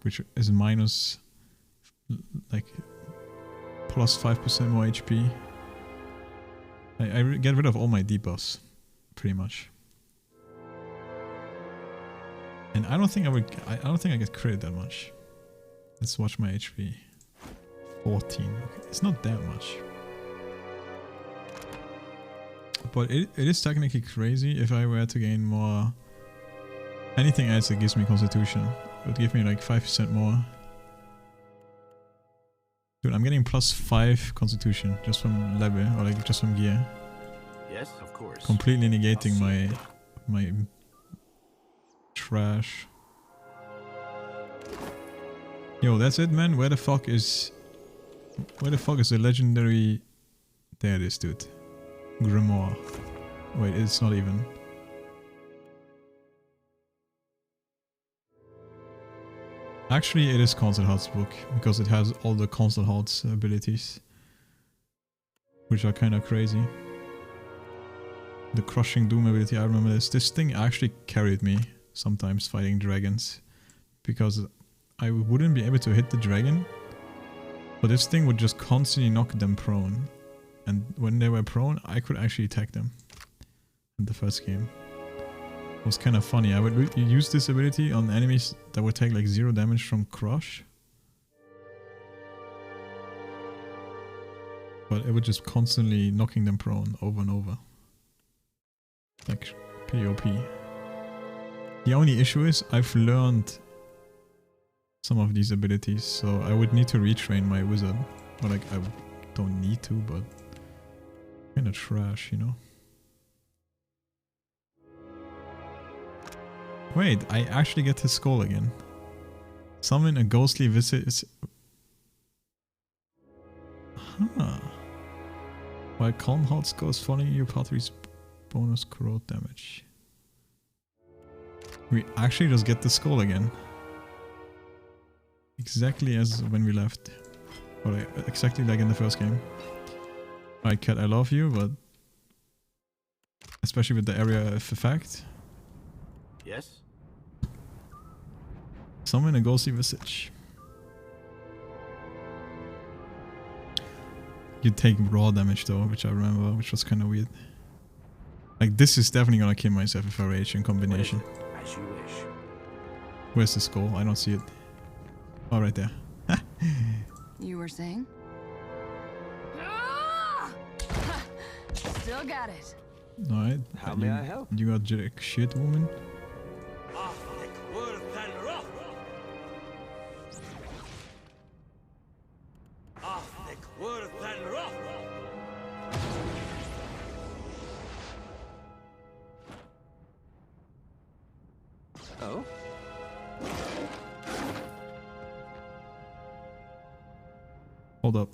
A: which is minus like plus 5% more HP. I get rid of all my debuffs, pretty much. And I don't think I get crit that much. Let's watch my HP. 14. Okay. It's not that much. But it is technically crazy if I were to gain more. Anything else that gives me constitution. It would give me like 5% more. Dude, I'm getting plus 5 constitution just from level, or like just from gear.
W: Yes, of course.
A: Completely negating my trash. Yo, that's it, man. Where the fuck is the legendary? There it is, dude. Grimoire. Wait, it's not even. Actually, it is Concelhaut's book, because it has all the Concelhaut's abilities, which are kind of crazy. The Crushing Doom ability, I remember this. This thing actually carried me sometimes fighting dragons, because I wouldn't be able to hit the dragon, but this thing would just constantly knock them prone. And when they were prone, I could actually attack them in the first game. It was kind of funny. I would use this ability on enemies that would take like 0 damage from crush. But it would just constantly knocking them prone over and over. Like pretty OP. The only issue is I've learned some of these abilities, so I would need to retrain my wizard. Or like I don't need to, but kind of trash, you know? Wait, I actually get his skull again. Summon a ghostly visage. Huh. While Calm Heart's skull is falling, your party's bonus corrode damage. We actually just get the skull again. Exactly as when we left. Or like, exactly like in the first game. Alright, cat, I love you, but especially with the area of effect.
W: Yes?
A: Summon a ghostly visage. You take raw damage though, which I remember, which was kind of weird. Like this is definitely gonna kill myself if I rage in combination.
W: As you wish.
A: Where's the skull? I don't see it. Oh, right there.
M: You were saying?
K: Still got it.
A: Alright.
W: How may I help?
A: You got jack shit, woman.
U: Oh?
A: Hold up.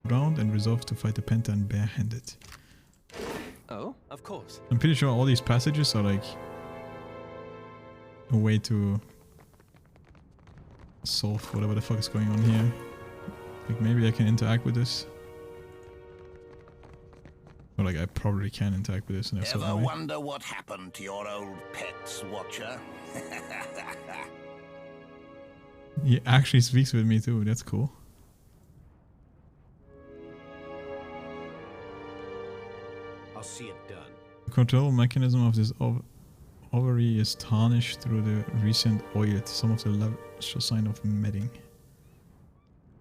A: Round and resolve to fight the Pentan barehanded.
U: Oh, of course.
A: I'm pretty sure all these passages are like a way to solve whatever the fuck is going on here. Like maybe I can interact with this. Or like I probably can interact with this in a certain
G: Ever
A: way.
G: wonder what happened to your old pets, Watcher?
A: He actually speaks with me too, that's cool.
P: see it done.
A: The control mechanism of this ovary is tarnished through the recent oil. Some of the levels show sign of matting.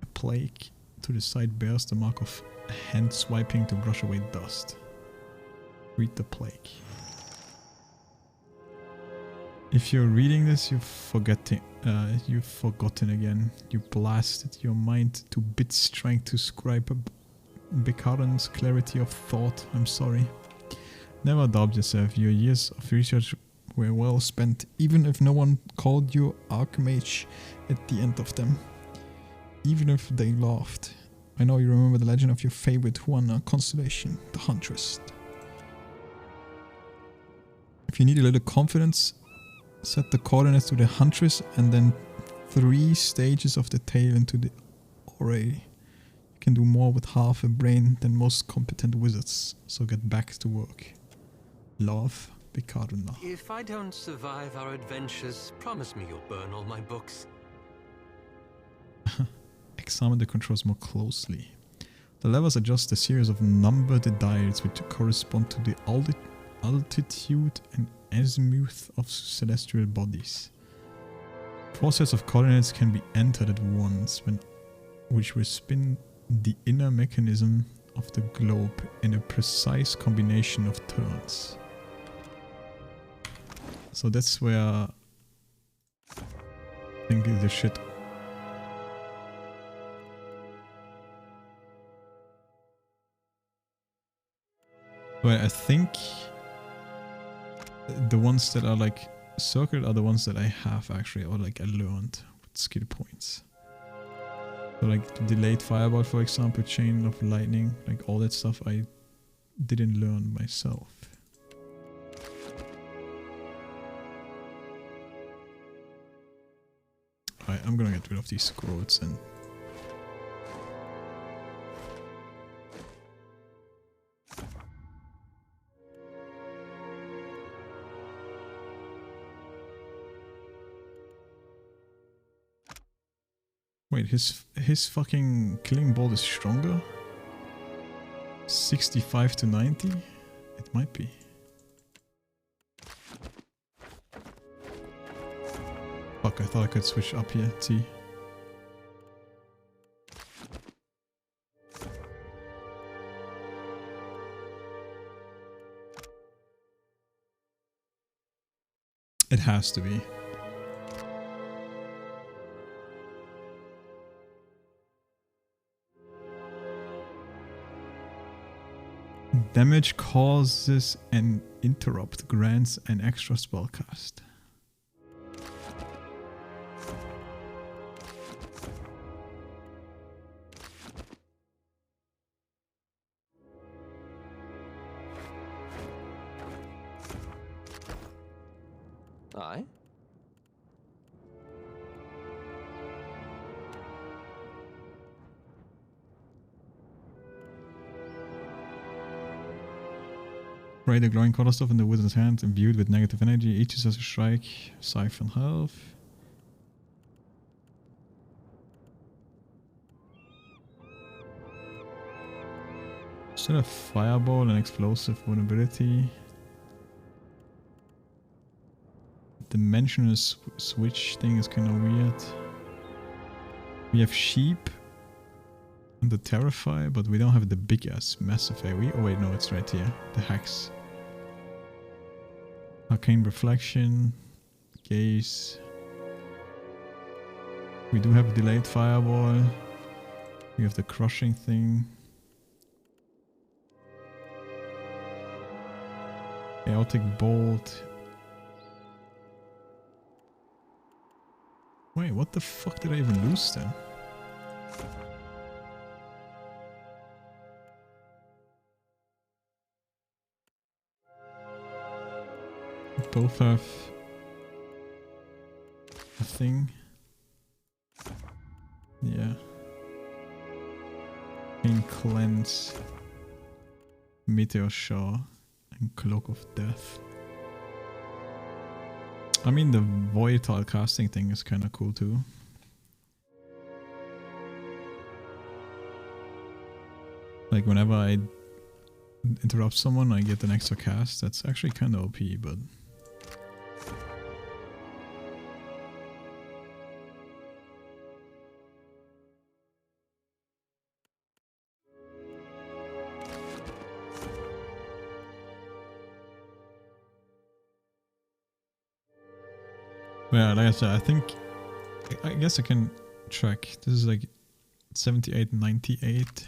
A: A plaque to the side bears the mark of hand swiping to brush away dust. Read the plaque. If you're reading this, you've forgotten again. You blasted your mind to bit strength to scribe Bikaran's clarity of thought. I'm sorry. Never doubt yourself. Your years of research were well spent, even if no one called you Archmage at the end of them. Even if they laughed. I know you remember the legend of your favorite Huana constellation, the Huntress. If you need a little confidence, set the coordinates to the Huntress and then 3 stages of the tail into the array. You can do more with half a brain than most competent wizards, so get back to work. Love, Bikaruna.
U: If I don't survive our adventures, promise me you'll burn all my books.
A: Examine the controls more closely. The levers adjust a series of numbered dials which correspond to the altitude and azimuth of celestial bodies. 4 sets of coordinates can be entered at once, which will spin the inner mechanism of the globe in a precise combination of turns. So that's where I think the shit. Well, I think the ones that are like circled are the ones that I have actually, or like I learned with skill points. So like delayed fireball, for example, chain of lightning, like all that stuff I didn't learn myself. Alright, I'm gonna get rid of these scrolls and wait, his fucking killing bolt is stronger? 65 to 90? It might be. Fuck, I thought I could switch up here, T. It has to be. Damage causes an interrupt, grants an extra spellcast.
U: Aye?
A: Spray the glowing color stuff in the wizard's hand, imbued with negative energy. Each uses a strike, siphon health. Instead of fireball and explosive vulnerability. Dimensional switch thing is kind of weird. We have sheep and the Terrify, but we don't have the big ass massive AoE. Oh wait, no, it's right here. The Hex. Arcane Reflection. Gaze. We do have a delayed fireball. We have the crushing thing. Chaotic Bolt. Wait, what the fuck did I even lose then? Both have a thing. Yeah. Pain Cleanse, Meteor Shower, and Cloak of Death. I mean, the volatile casting thing is kind of cool too. Like whenever I interrupt someone, I get an extra cast. That's actually kind of OP, but... Yeah, like I said, I guess I can track. This is like 78, 98.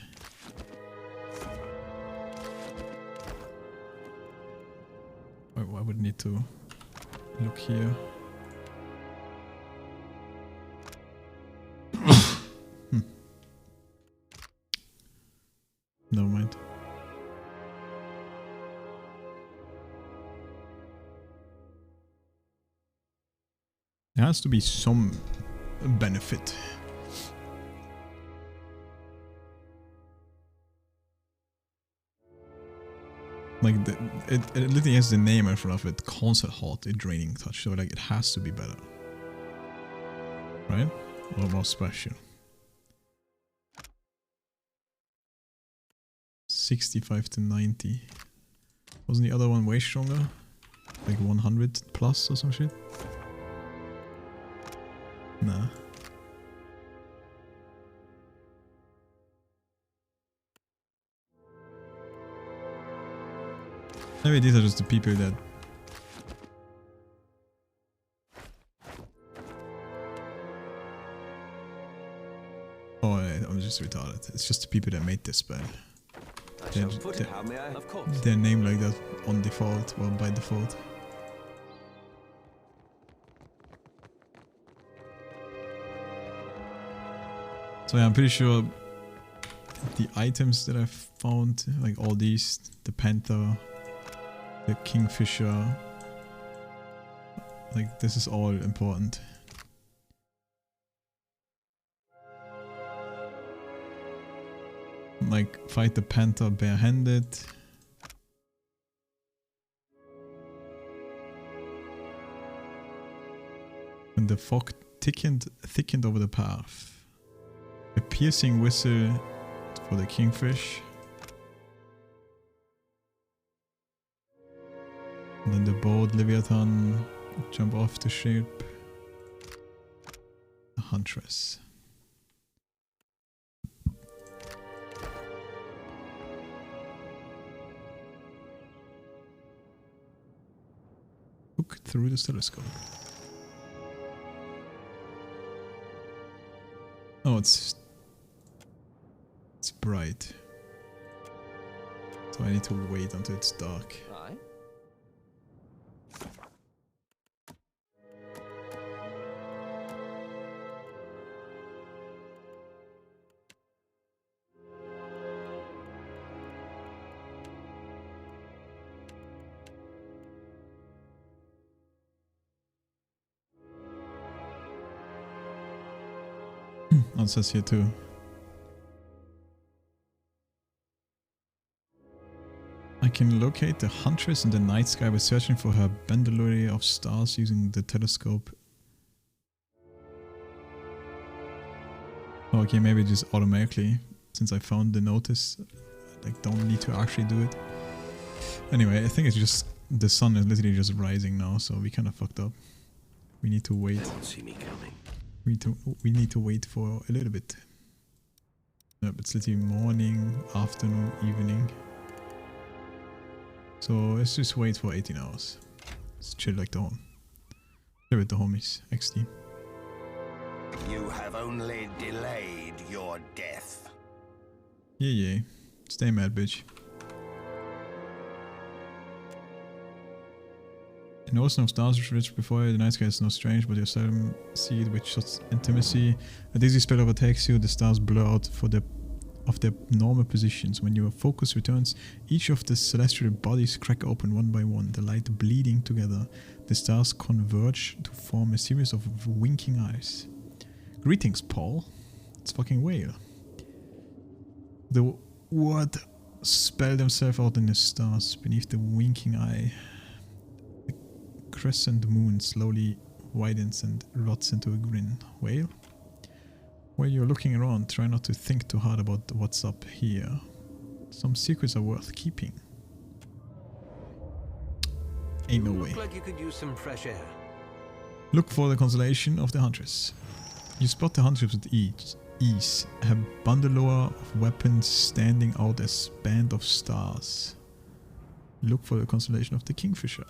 A: I would need to look here. Never mind. There has to be some benefit. Like it literally has the name in front of it, Concert Halt, a draining touch, so like it has to be better, right? Or more special. 65 to 90. Wasn't the other one way stronger? Like 100 plus or some shit? Nah. Maybe these are just the people that... Oh, I'm just retarded. It's just the people that made this spell. They're named like that on default, well, by default. So yeah, I'm pretty sure the items that I've found, like all these, the Panther, the Kingfisher, like this is all important. Like fight the Panther barehanded. When the fog thickened over the path. A piercing whistle for the Kingfish. And then the bold Leviathan jump off the ship. The Huntress. Look through the telescope. Oh, it's bright. So I need to wait until it's dark.
U: Aye.
A: It says here too. I can locate the Huntress in the night sky by searching for her bandelore of stars using the telescope. Oh, okay, maybe just automatically, since I found the notice, like don't need to actually do it. Anyway, I think it's just the sun is literally just rising now, so we kind of fucked up. We need to wait.
U: They won't see me coming.
A: We need to wait for a little bit. Nope, it's literally morning, afternoon, evening. So let's just wait for 18 hours. Let's chill like the home. Chill with the homies, XD.
G: You have only delayed your death.
A: Yeah. Stay mad, bitch. In Ocean of Stars, which before the night sky is no strange, but you seldom see it with such intimacy. A dizzy spell overtakes you, the stars blur out of their normal positions. When your focus returns, each of the celestial bodies crack open one by one, the light bleeding together. The stars converge to form a series of winking eyes. Greetings, Paul. It's fucking whale. The word spell themselves out in the stars beneath the winking eye. Crescent moon slowly widens and rots into a grin. Whale? While you're looking around, try not to think too hard about what's up here. Some secrets are worth keeping. Ain't no
U: You
A: way.
U: look like you could use some fresh air.
A: Look for the constellation of the Huntress. You spot the Huntress with ease. A bundle of weapons standing out as band of stars. Look for the constellation of the Kingfisher.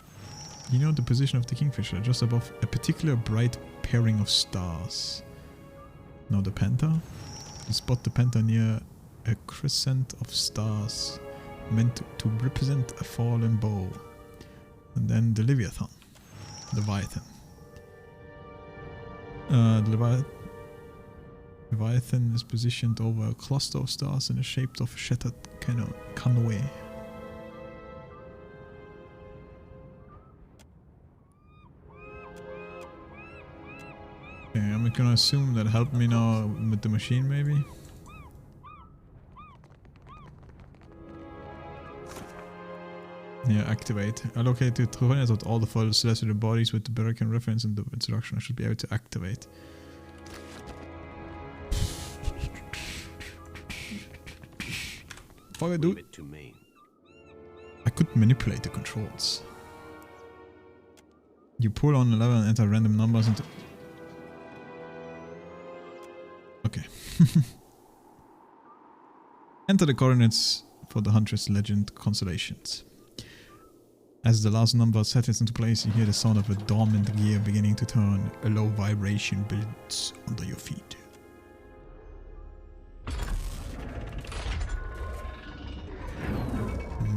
A: You know the position of the Kingfisher, just above a particular bright pairing of stars. Now the Panther. You spot the Panther near a crescent of stars meant to represent a fallen bow. And then the Leviathan. Leviathan. The Leviathan is positioned over a cluster of stars in the shape of a shattered canoe. Okay, I'm gonna assume that helped me now with the machine, maybe? Yeah, activate. Allocate to Trevanias of all the files to the bodies with the Berrican reference in the introduction. I should be able to activate. Fuck I do? I could manipulate the controls. You pull on a lever and enter random numbers into... Okay. Enter the coordinates for the Huntress Legend constellations. As the last number settles into place, you hear the sound of a dormant gear beginning to turn. A low vibration builds under your feet.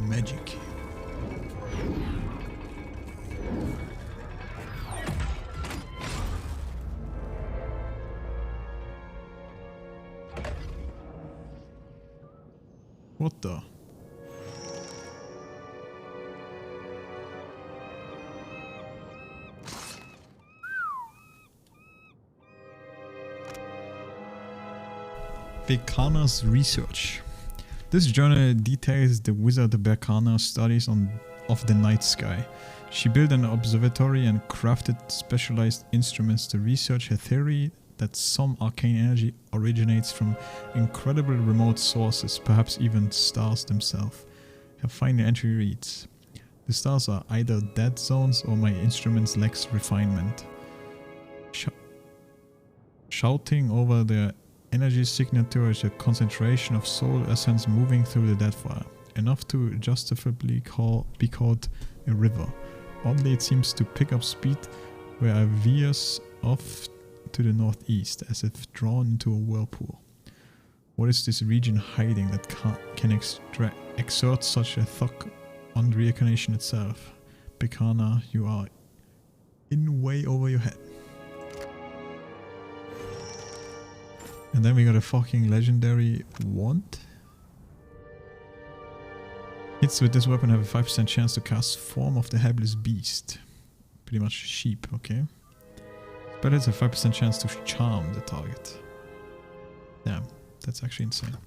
A: Magic. What the? Berkana's research. This journal details the wizard Berkana's studies of the night sky. She built an observatory and crafted specialized instruments to research her theory that some arcane energy originates from incredible remote sources, perhaps even stars themselves. Her final entry reads, "The stars are either dead zones or my instruments lacks refinement. Shouting over their energy signature is a concentration of soul essence moving through the dead fire, enough to justifiably be called a river. Oddly, it seems to pick up speed where I veers off to the northeast, as if drawn into a whirlpool. What is this region hiding that can exert such a thug on reincarnation itself? Berkana, you are in way over your head." And then we got a fucking legendary wand. Hits with this weapon have a 5% chance to cast Form of the Hapless Beast. Pretty much sheep, okay. But it's a 5% chance to charm the target. Damn, that's actually insane.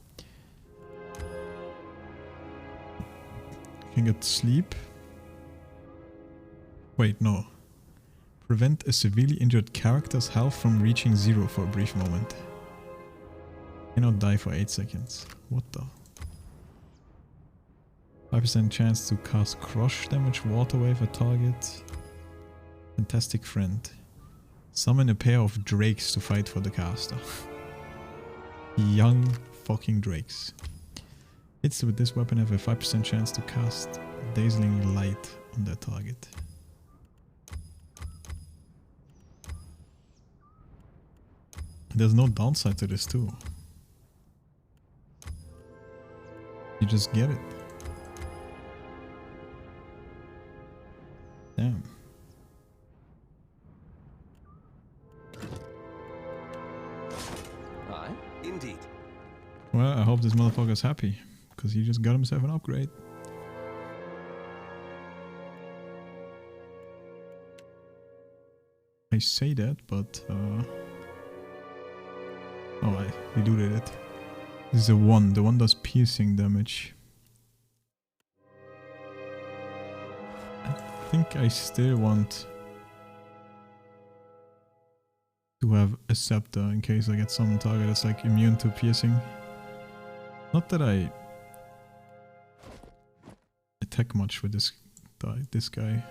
A: Can get sleep. Wait, no. Prevent a severely injured character's health from reaching 0 for a brief moment. Cannot die for 8 seconds. What the? 5% chance to cast Crush Damage Water Wave at target. Fantastic Friend. Summon a pair of drakes to fight for the caster. Young fucking drakes. Hits with this weapon have a 5% chance to cast Dazzling Light on their target. There's no downside to this too. You just get it. Damn.
U: Aye, indeed.
A: Well, I hope this motherfucker's happy, because he just got himself an upgrade. I say that, but oh, I reloaded it. This is a 1. The 1 does piercing damage. I think I still want to have a scepter in case I get some target that's like immune to piercing. Not that I attack much with this guy.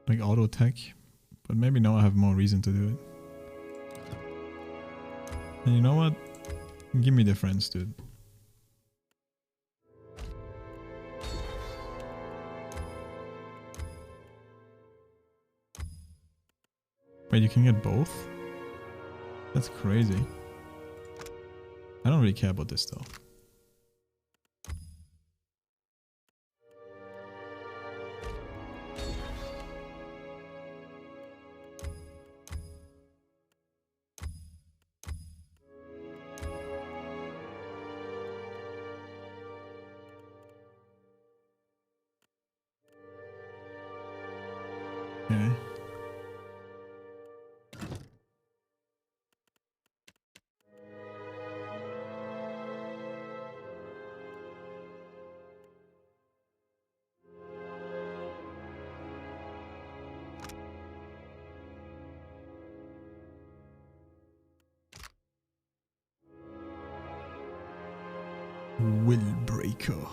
A: like auto attack, but maybe now I have more reason to do it. And you know what? Give me the friends, dude. Wait, you can get both? That's crazy. I don't really care about this though. Okay. Willbreaker.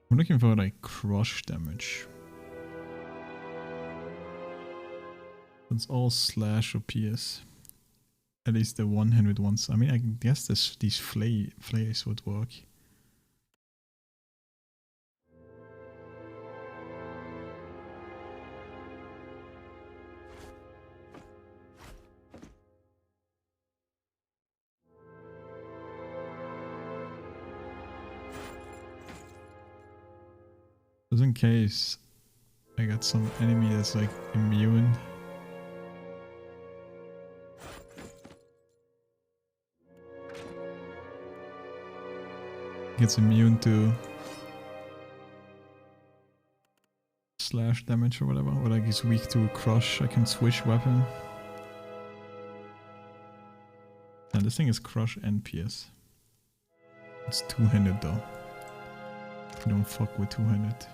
A: I'm looking for like crush damage. It's all slash or pierce. At least the one-handed ones. I mean, I guess these flays would work. Just in case I got some enemy that's like immune. Gets immune to slash damage or whatever, or like he's weak to crush, I can switch weapon. And this thing is crush and pierce. It's two-handed though. You don't fuck with two-handed.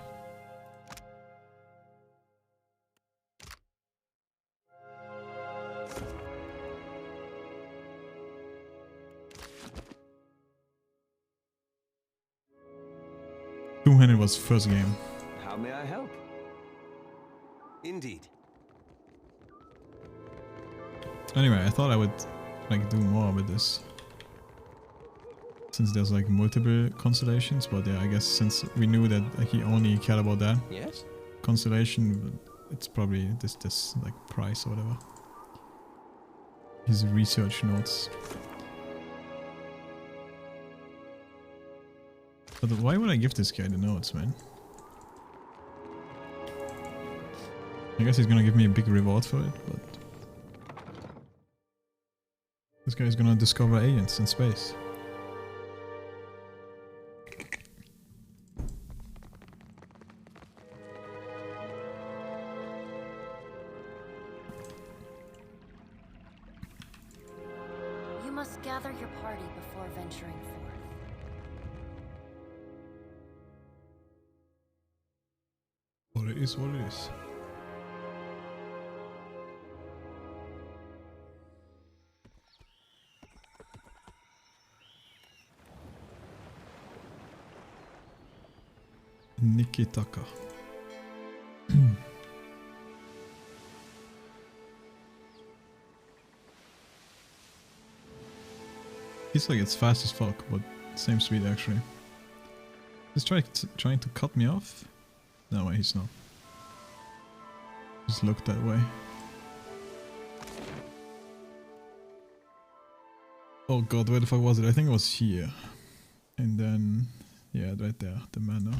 A: Two-handed was first game.
U: How may I help? Indeed.
A: Anyway, I thought I would like do more with this, since there's like multiple constellations. But yeah, I guess since we knew that he only cared about that constellation, it's probably this like price or whatever. His research notes. But why would I give this guy the notes, man? I guess he's gonna give me a big reward for it, but this guy's gonna discover aliens in space.
L: You must gather your party before venturing forth.
A: Well, it is what it is. Nikitaka. He's like, it's fast as fuck, but same speed actually. He's trying to cut me off? No way, he's not. Just looked that way. Oh god, where the fuck was it? I think it was here. And then, yeah, right there, the manor.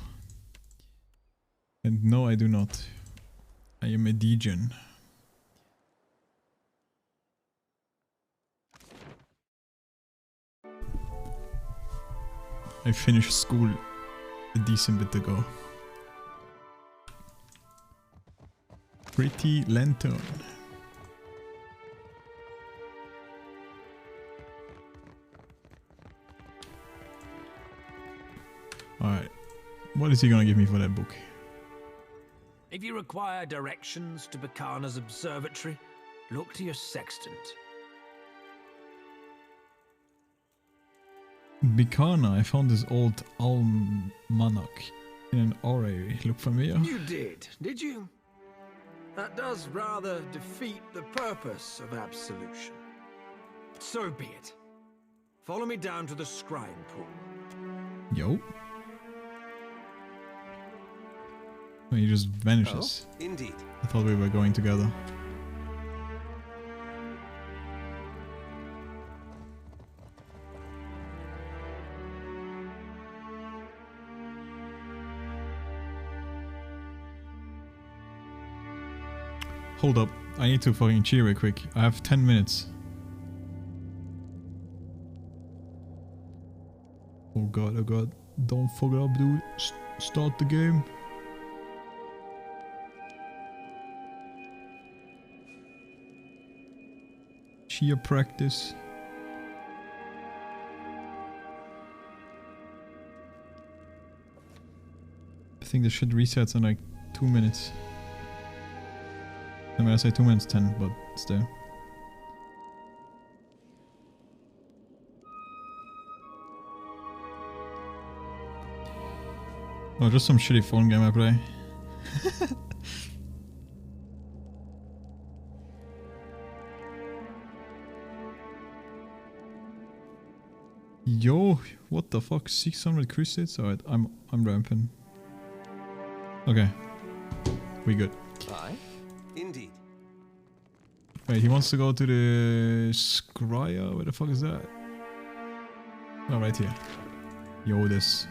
A: And no, I do not. I am a degen. I finished school a decent bit ago. Pretty lantern. Alright. What is he gonna give me for that book?
P: If you require directions to Bacana's observatory, look to your sextant.
A: Bacana, I found this old almanac in an orrery. Look familiar?
P: You did you? That does rather defeat the purpose of absolution. So be it. Follow me down to the scrying pool.
A: Yo. Oh, he just vanishes.
U: Oh, indeed.
A: I thought we were going together. Hold up, I need to fucking cheer real quick. I have 10 minutes. Oh god, don't fuck it up, dude. Start the game. Cheer practice. I think the shit resets in like 2 minutes. I mean, I say 2 minutes 10, but still. Oh, just some shitty phone game I play. Yo, what the fuck? 600 crusades? Alright, I'm ramping. Okay. We good.
U: Aye. Indeed.
A: Wait, he wants to go to the Scryer? Where the fuck is that? Oh, right here. Yo, this.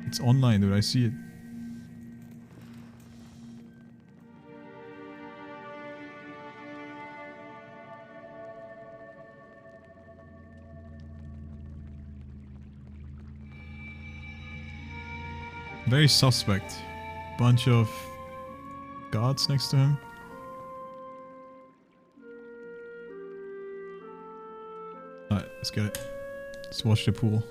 A: It's online, dude. I see it. Very suspect. Bunch of guards next to him. Alright, let's get it. Let's watch the pool.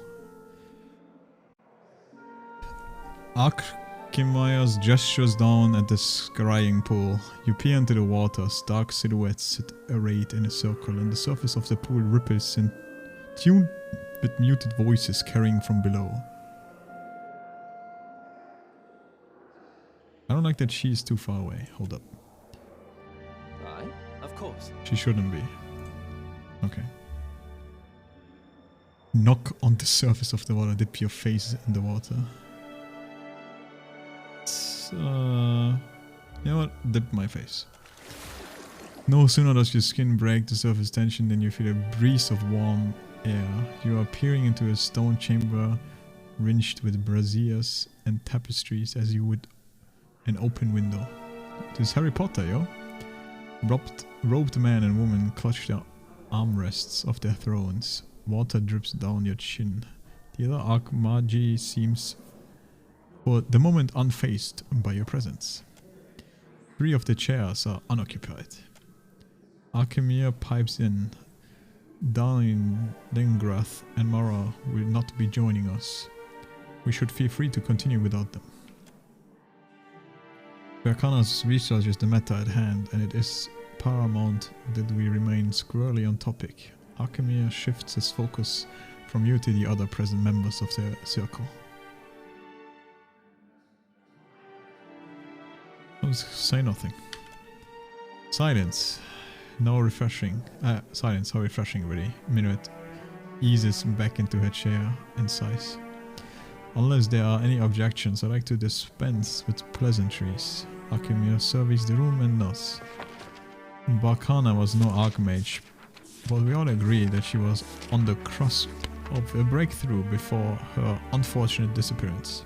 A: Archimedes gestures down at the scrying pool. You peer into the water. Stark silhouettes sit arrayed in a circle, and the surface of the pool ripples in tune with muted voices carrying from below. I don't like that she is too far away. Hold up.
U: Aye, of course.
A: She shouldn't be. Okay. Knock on the surface of the water. Dip your face in the water. You know what? Dip my face. No sooner does your skin break the surface tension than you feel a breeze of warm air. You are peering into a stone chamber ringed with braziers and tapestries as you would an open window. This is Harry Potter, yo. Robed man and woman clutch the armrests of their thrones. Water drips down your chin. The other Archmagi seems for the moment unfazed by your presence. 3 of the chairs are unoccupied. Archimere pipes in. Darling Lengrath and Mara will not be joining us. We should feel free to continue without them. Bacana's research is the matter at hand, and it is paramount that we remain squarely on topic. Archimere shifts his focus from you to the other present members of the circle. Say nothing. Silence. Now refreshing. Silence, how refreshing really. Minuet eases back into her chair and sighs. Unless there are any objections, I'd like to dispense with pleasantries. Archimere surveys the room and nods. Bacana was no archmage, but we all agree that she was on the cusp of a breakthrough before her unfortunate disappearance.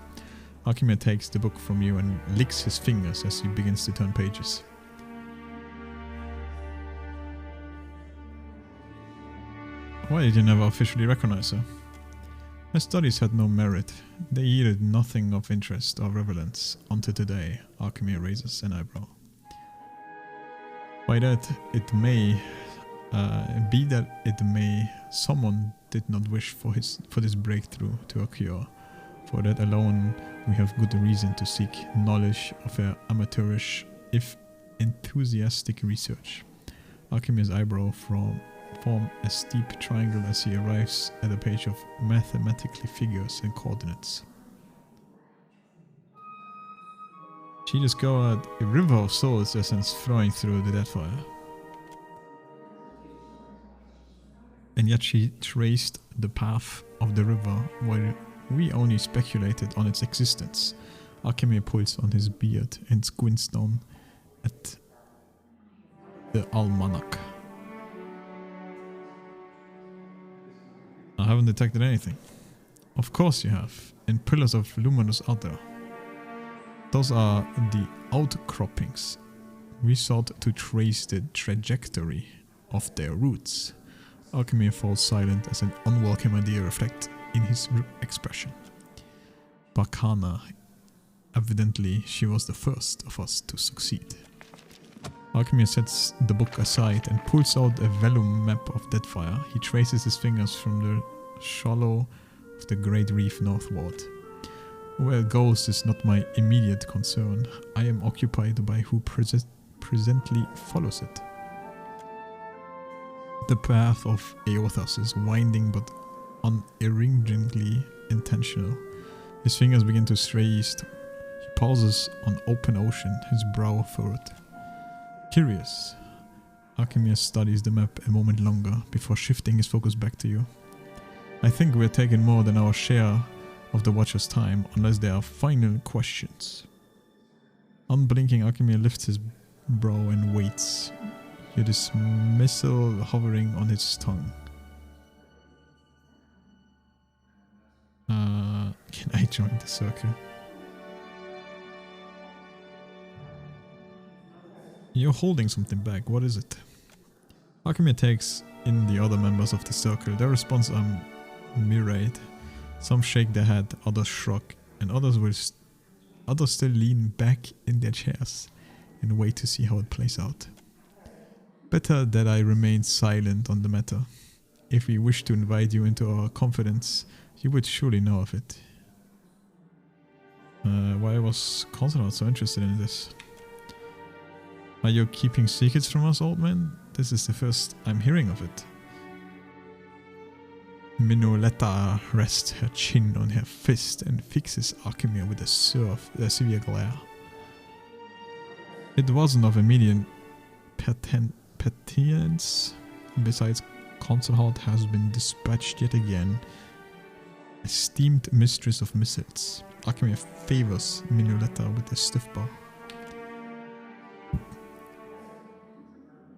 A: Archimere takes the book from you and licks his fingers as he begins to turn pages. Why did you never officially recognize her? Her studies had no merit. They yielded nothing of interest or relevance until today. Archimere raises an eyebrow. By that it may be that it may someone did not wish for this breakthrough to occur, For that alone, we have good reason to seek knowledge of her amateurish, if enthusiastic research. Alchemy's eyebrow form a steep triangle as he arrives at a page of mathematically figures and coordinates. She discovered a river of soul's essence flowing through the Deadfire. And yet she traced the path of the river while we only speculated on its existence. Alchemy pulls on his beard and squints down at the almanac. I haven't detected anything. Of course you have. And pillars of luminous other. Those are the outcroppings. We sought to trace the trajectory of their roots. Alchemy falls silent as an unwelcome idea reflects in his expression. Bakana. Evidently, she was the first of us to succeed. Alchemy sets the book aside and pulls out a vellum map of Deadfire. He traces his fingers from the shallow of the Great Reef northward. Where it goes is not my immediate concern. I am occupied by who presently follows it. The path of Eothas is winding but unerringly intentional. His fingers begin to stray east. He pauses on open ocean, his brow furrowed. Curious. Alchemy studies the map a moment longer before shifting his focus back to you. I think we're taking more than our share of the Watcher's time, unless there are final questions. Unblinking, Alchemy lifts his brow and waits, your dismissal hovering on his tongue. Can I join the circle? You're holding something back, what is it? Alchemy takes in the other members of the circle. Their response are myriad. Some shake their head, others shrug, and others still lean back in their chairs and wait to see how it plays out. Better that I remain silent on the matter. If we wish to invite you into our confidence, you would surely know of it. Why was Consulat so interested in this? Are you keeping secrets from us, old man? This is the first I'm hearing of it. Minoletta rests her chin on her fist and fixes Alchemy with a severe glare. It wasn't of immediate pertinence. Besides, Consulat has been dispatched yet again. Esteemed mistress of missiles. Alchemy favors Minoletta with a stiff bow.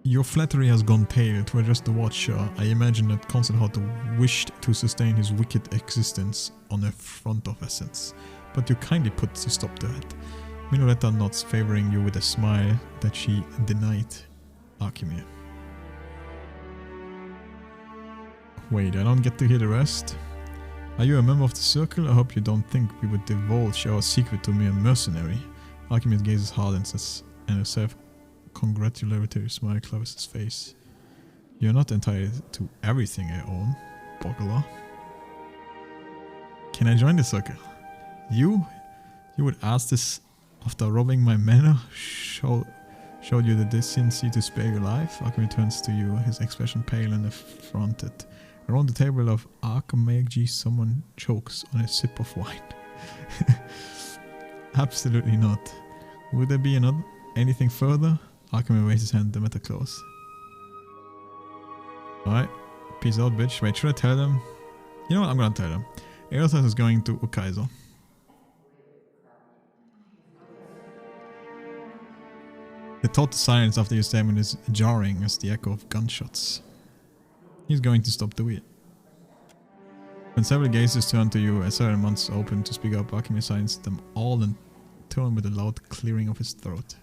A: Your flattery has gone pale to address the Watcher. I imagine that Consulat wished to sustain his wicked existence on a front of essence, but you kindly put a stop to it. Minoletta nods, favoring you with a smile that she denied Alchemy. Wait, I don't get to hear the rest? Are you a member of the circle? I hope you don't think we would divulge our secret to a mere mercenary. Alchemy gazes hard and says, and a self-congratulatory smile covers his face. You're not entitled to everything I own, Boggler. Can I join the circle? You? You would ask this after robbing my manor? Showed you the decency to spare your life? Alchemy turns to you, his expression pale and affronted. Around the table of Archmage, someone chokes on a sip of wine. Absolutely not. Would there be anything further? Alchemy raises his hand, the matter close. Alright, peace out, bitch. Wait, should I tell them? You know what, I'm gonna tell them. Eothas is going to Ukaizo. The total silence after your statement is jarring as the echo of gunshots. He's going to stop the wheel. When several gazes turn to you, as several mouths open to speak up, Alchemy signs them all and turn with a loud clearing of his throat.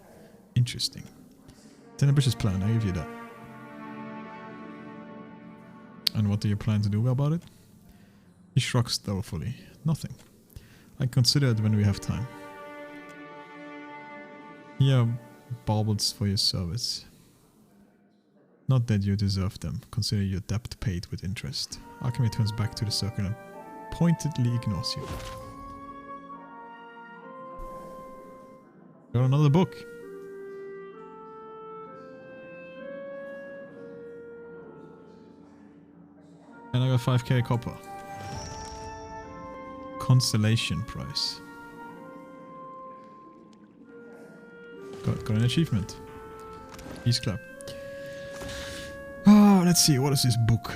A: Interesting. It's an ambitious plan, I give you that. And what do you plan to do about it? He shrugs thoughtfully. Nothing. I consider it when we have time. Here, baubles for your service. Not that you deserve them. Consider your debt paid with interest. Alchemy turns back to the circle and pointedly ignores you. Got another book. And I got 5k copper. Constellation prize. Got an achievement. Peace Club. Oh, let's see, what is this book?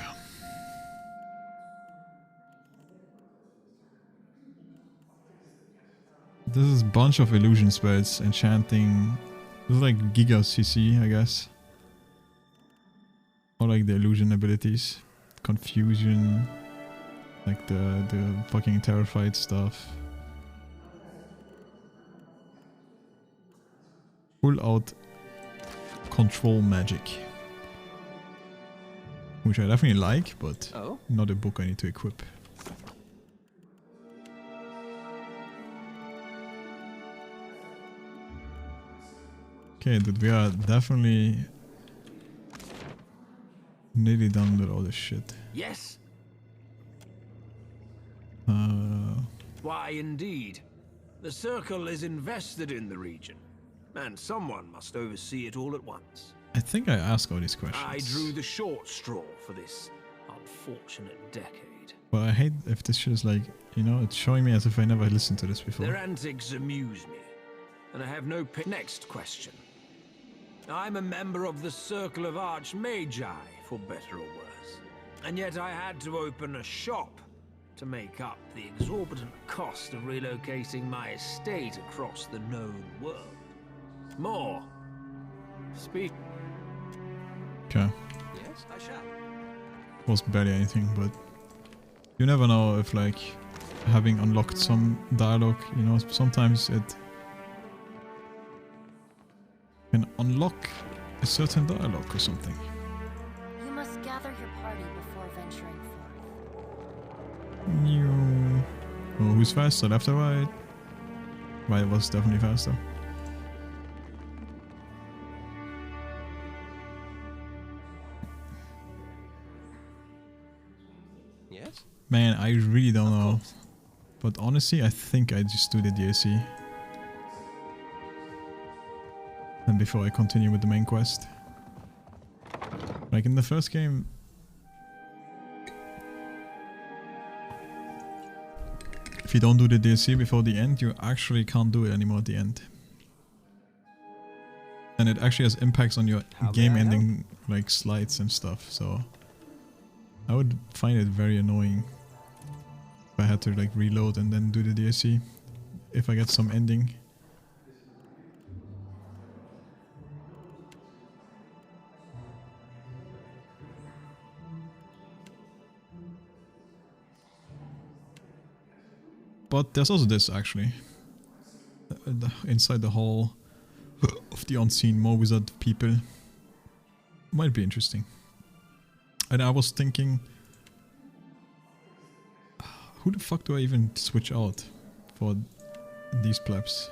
A: This is a bunch of illusion spells, enchanting. This is like Giga CC, I guess. Or like the illusion abilities. Confusion. Like the fucking terrified stuff. Full out control magic. Which I definitely like, but not a book I need to equip. Okay, dude, we are definitely nearly done with all this shit.
P: Yes? Why, indeed. The Circle is invested in the region, and someone must oversee it all at once.
A: I think I asked all these questions.
P: I drew the short straw for this unfortunate decade.
A: But I hate if this shit is like, you know, it's showing me as if I never listened to this before.
P: Their antics amuse me, and I have no Next question. I'm a member of the Circle of Archmagi, for better or worse. And yet I had to open a shop to make up the exorbitant cost of relocating my estate across the known world. More. Speak.
A: Okay.
P: Yes, I shall.
A: Was barely anything, but you never know if like having unlocked some dialogue, you know, sometimes it can unlock a certain dialogue or something.
L: You must gather your party before venturing forth.
A: Oh, who's faster, left or right? Right was definitely faster.
U: Yes?
A: Man, I really don't know. But honestly, I think I just do the DLC. And before I continue with the main quest. Like in the first game, if you don't do the DLC before the end, you actually can't do it anymore at the end. And it actually has impacts on your game ending like slides and stuff, so I would find it very annoying if I had to like reload and then do the DLC if I get some ending. But there's also this actually. Inside the hall of the unseen Mo Wizard people. Might be interesting. And I was thinking, who the fuck do I even switch out for these plebs?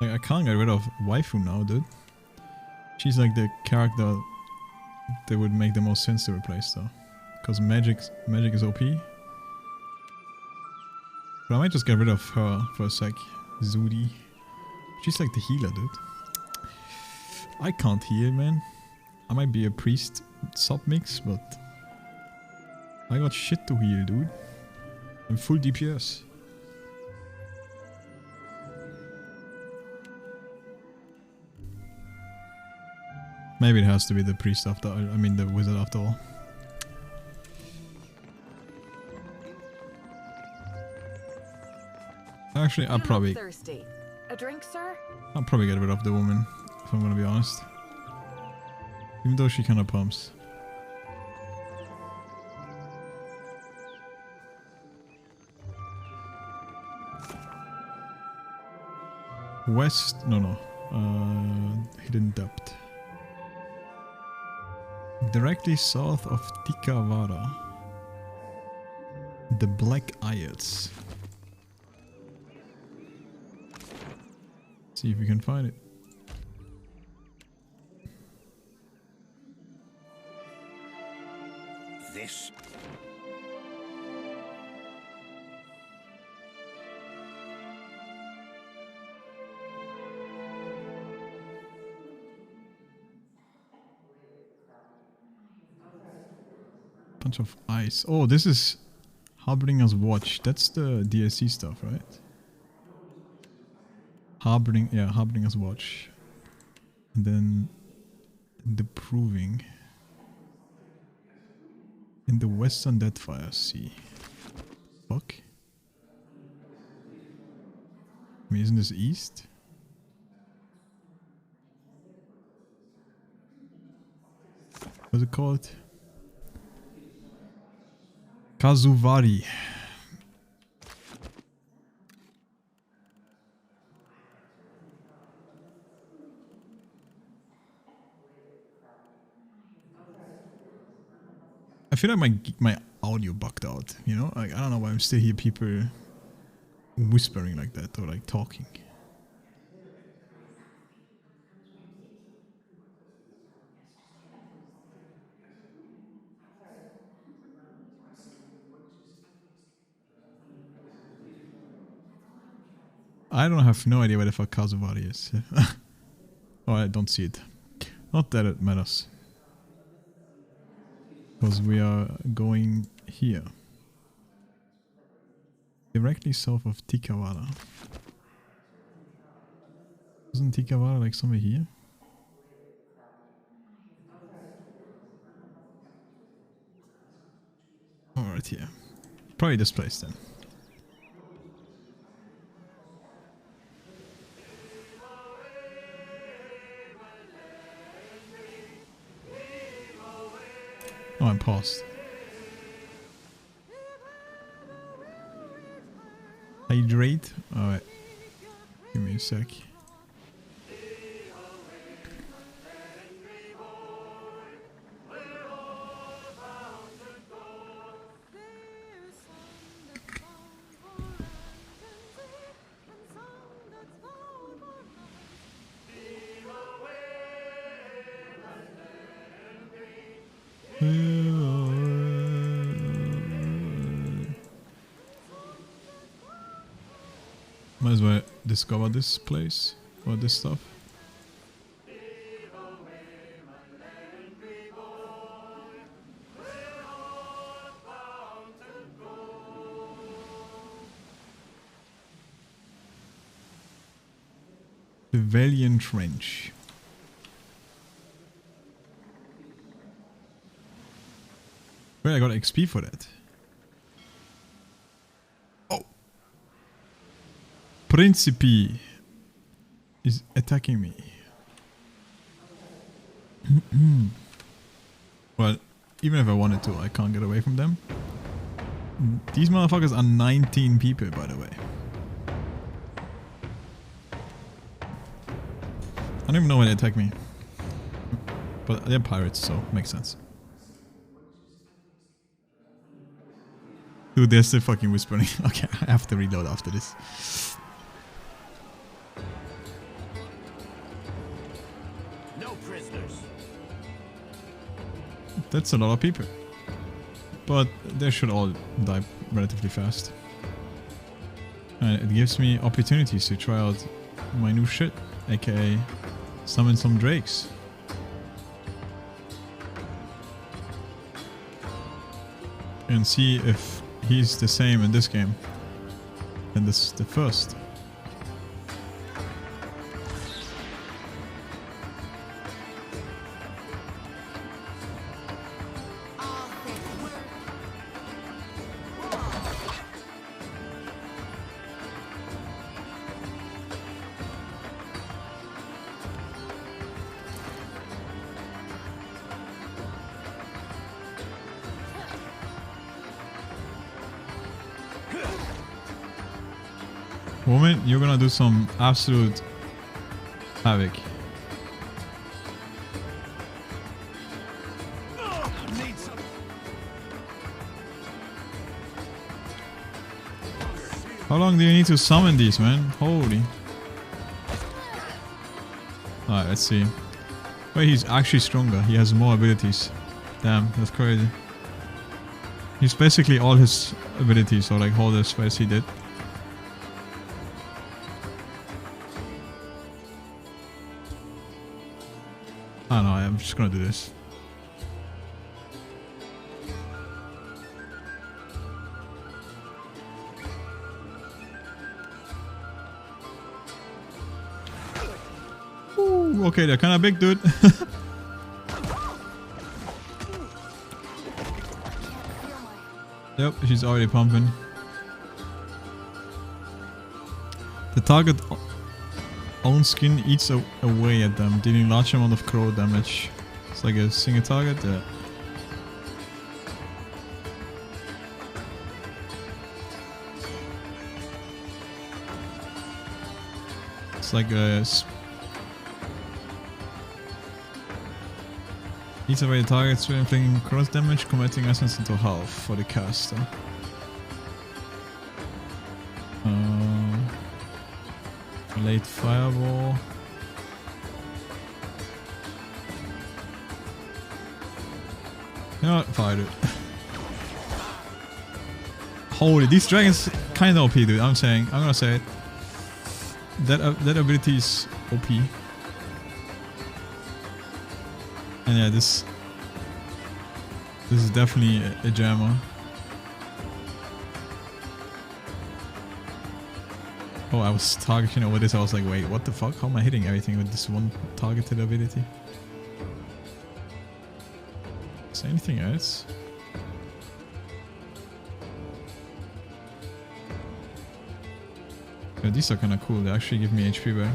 A: Like, I can't get rid of Waifu now, dude. She's like the character that would make the most sense to replace though. Because magic is OP. But I might just get rid of her for a sec. Zudi. She's like the healer, dude. I can't heal, man. I might be a priest sub-mix, but I got shit to heal, dude. I'm full DPS. Maybe it has to be the priest after, I mean the wizard after all. Actually, I'll probably...
I: thirsty. A drink, sir?
A: I'll probably get rid of the woman, if I'm gonna be honest. Even though she kinda pumps. West... no. Hidden Depth. Directly south of Tikavara. The Black Isles. See if we can find it.
G: This.
A: Bunch of ice. Oh, this is Harbinger's Watch. That's the DLC stuff, right? Harbinger's Watch. And then the Proving. In the Western Deadfire Sea. Fuck. I mean, isn't this east? What's it called? Kazuvari. I feel like my audio bugged out, you know? Like, I don't know why I'm still hear people whispering like that or like talking. I don't have no idea where the fuck Kazuvari is. Oh, I don't see it. Not that it matters. Because we are going here. Directly south of Tikawara. Isn't Tikawara like somewhere here? Oh, right here. Probably this place then. Oh, I'm paused. Hydrate? Alright. Give me a sec. Might as well discover this place or this stuff. The Valiant Trench. Well, I got XP for that. Oh. Principe is attacking me. Well, even if I wanted to, I can't get away from them. These motherfuckers are 19 people, by the way. I don't even know why they attack me. But they're pirates, so makes sense. Dude, they're still fucking whispering. Okay, I have to reload after this.
D: No prisoners.
A: That's a lot of people. But they should all die relatively fast. And it gives me opportunities to try out my new shit, aka summon some drakes. And see if he's the same in this game and this the first. Woman, you're gonna do some absolute havoc. How long do you need to summon these, man? Holy. Alright, let's see. Wait, he's actually stronger. He has more abilities. Damn, that's crazy. He's basically all his abilities, or like all the spells he did. I don't know, I'm just gonna do this. Ooh, okay, they're kind of big, dude. Yep, she's already pumping. The target own skin eats away at them, dealing large amount of crow damage. It's like a single target. Yeah. It's like a eats away the targets when inflicting cross damage, converting essence into health for the caster. Late fireball. You know what? Fired it. Holy, these dragons kind of OP, dude. I'm gonna say it. That ability is OP. And yeah, this is definitely a jammer. Oh, I was targeting over this. I was like, wait, what the fuck? How am I hitting everything with this one targeted ability? Is there anything else? Yeah, these are kind of cool. They actually give me HP back.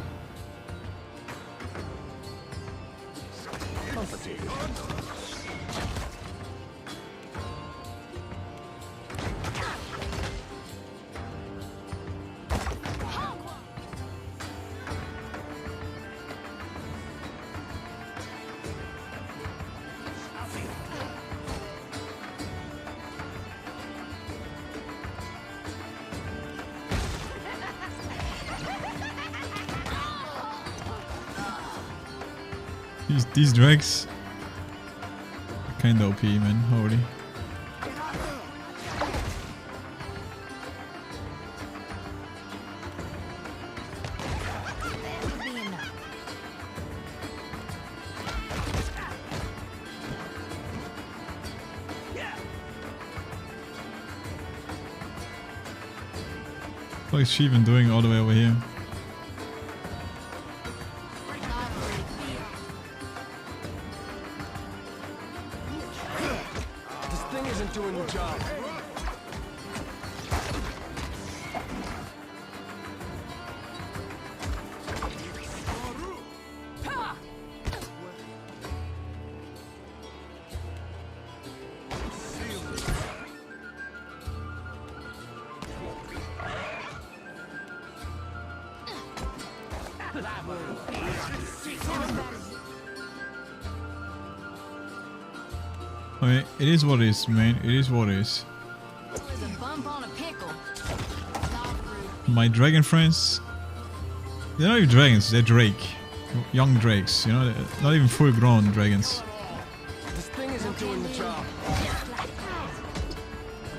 A: These dregs are kinda OP, man. Holy. What is she even doing all the way over here? I mean, it is what it is, man. It is what it is. My dragon friends, they're not even dragons, they're drake. Young drakes, you know, they're not even full grown dragons.
H: This thing isn't doing the job.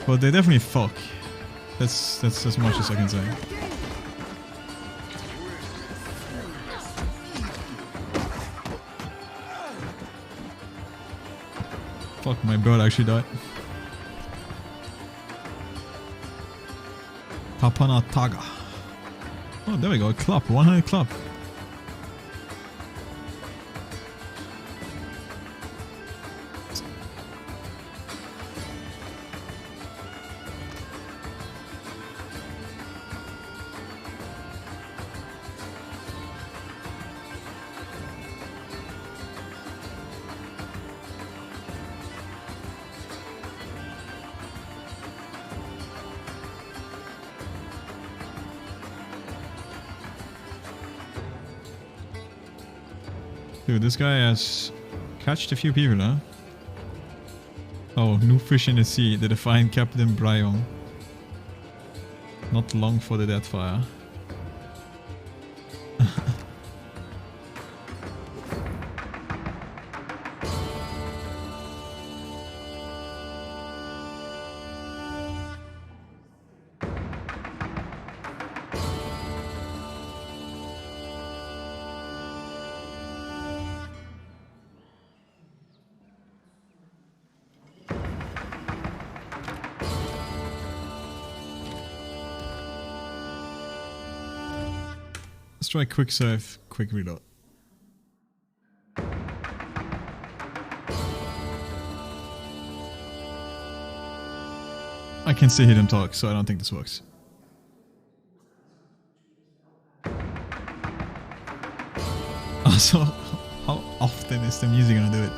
A: But they definitely fuck. That's as much as I can say. Fuck, my bird actually died. Tapanataga. Oh, there we go, a club, 100 club. Dude, this guy has catched a few people, huh? Oh, new fish in the sea, the defiant Captain Bryon. Not long for the Deathfire. Let's try quick save, quick reload. I can still hear them talk, so I don't think this works. Also, how often is the music gonna do it?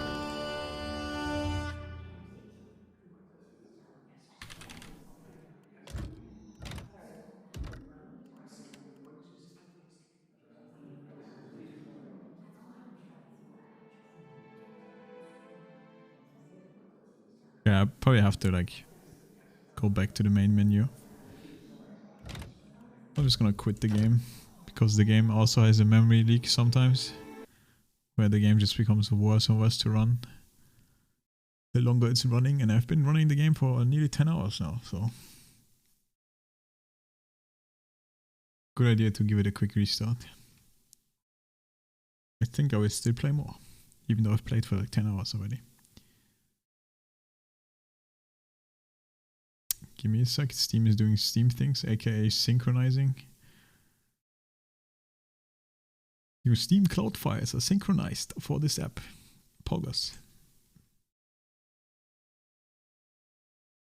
A: Yeah, I probably have to like go back to the main menu. I'm just gonna quit the game because the game also has a memory leak sometimes where the game just becomes worse and worse to run the longer it's running, and I've been running the game for nearly 10 hours now, so good idea to give it a quick restart. I think I will still play more, even though I've played for like 10 hours already. Give me a sec. Steam is doing Steam things, aka synchronizing. Your Steam cloud files are synchronized for this app, Poggers.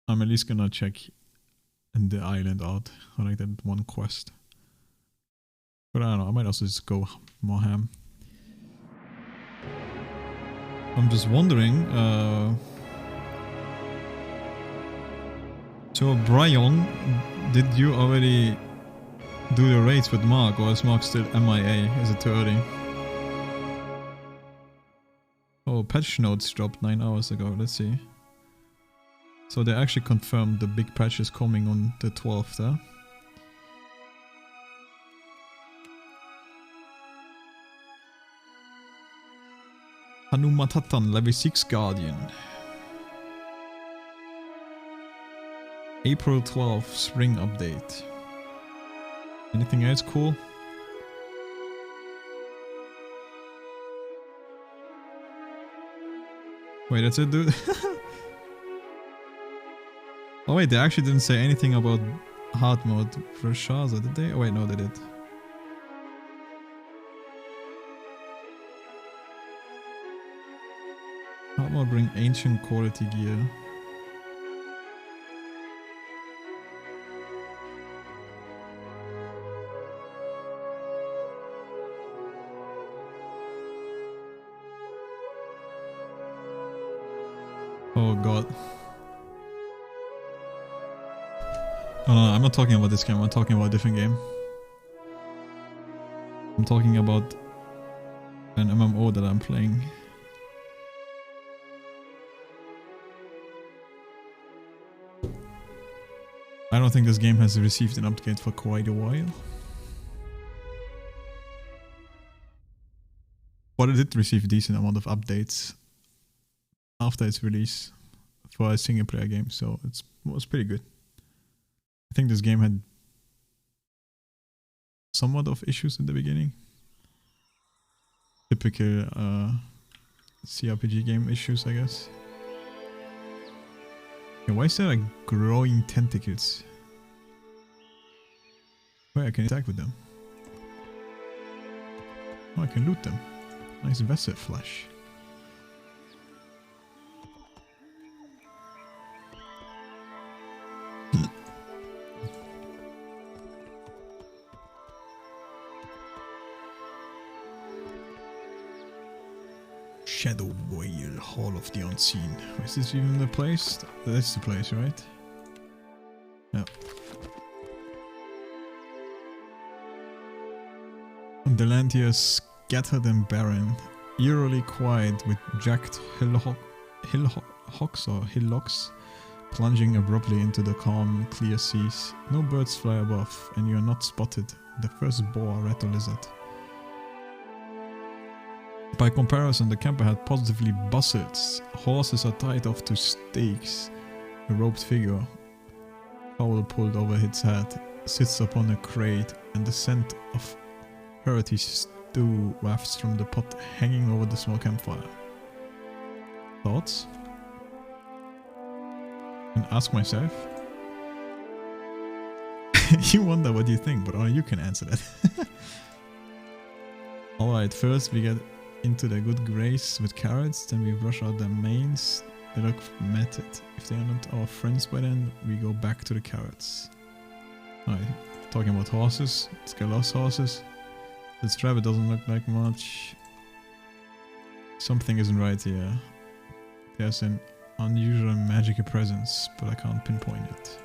A: I'm at least gonna check the island out. I like that one quest. But I don't know, I might also just go more ham. I'm just wondering, so Brian, did you already do the raids with Mark, or is Mark still MIA? Is it too early? Oh, patch notes dropped 9 hours ago, let's see. So they actually confirmed the big patch is coming on the 12th, huh? Hanumatatan, level 6 Guardian. April 12th, spring update. Anything else cool? Wait, that's it, dude? Oh wait, they actually didn't say anything about hard mode for Shaza, did they? Oh wait, no, they did. Hard mode bring ancient quality gear. Oh god. Oh no, I'm not talking about this game, I'm talking about a different game. I'm talking about an MMO that I'm playing. I don't think this game has received an update for quite a while. But it did receive a decent amount of updates after its release for a single player game, so it was pretty good. I think this game had somewhat of issues in the beginning. Typical CRPG game issues, I guess. Yeah, why is there like growing tentacles? Wait, I can attack with them. Oh, I can loot them. Nice vessel flash. Shadow Whale, Hall of the Unseen. Is this even the place? That's the place, right? Yeah. The land here is scattered and barren, eerily quiet with jagged hillocks plunging abruptly into the calm, clear seas. No birds fly above, and you are not spotted. The first boar rat or lizard. By comparison, the camper had positively bustled. Horses are tied off to stakes. A roped figure, cowl pulled over its head, sits upon a crate, and the scent of hearty stew wafts from the pot hanging over the small campfire. Thoughts? And ask myself. You wonder what you think, but only you can answer that. Alright, first we get into the good grace with carrots, then we brush out the mains, They look matted. If they are not our friends by then, we go back to the carrots. Alright, talking about horses. Let's get lost horses. This rabbit doesn't look like much. Something isn't right here. There's an unusual magical presence, but I can't pinpoint it.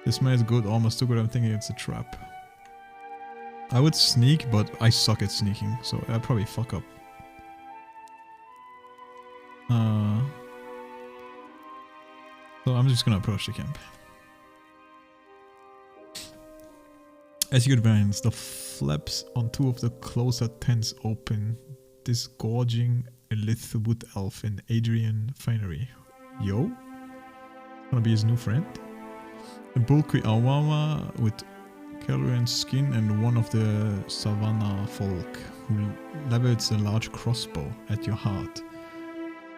A: This smells good, almost too good. I'm thinking it's a trap. I would sneak, but I suck at sneaking, so I'd probably fuck up. So I'm just gonna approach the camp. As you advance, the flaps on two of the closer tents open, disgorging a lithe wood elf and Adrian Finery. Yo? Gonna be his new friend? A bulky Awama with Caluan skin and one of the Savannah folk who levels a large crossbow at your heart.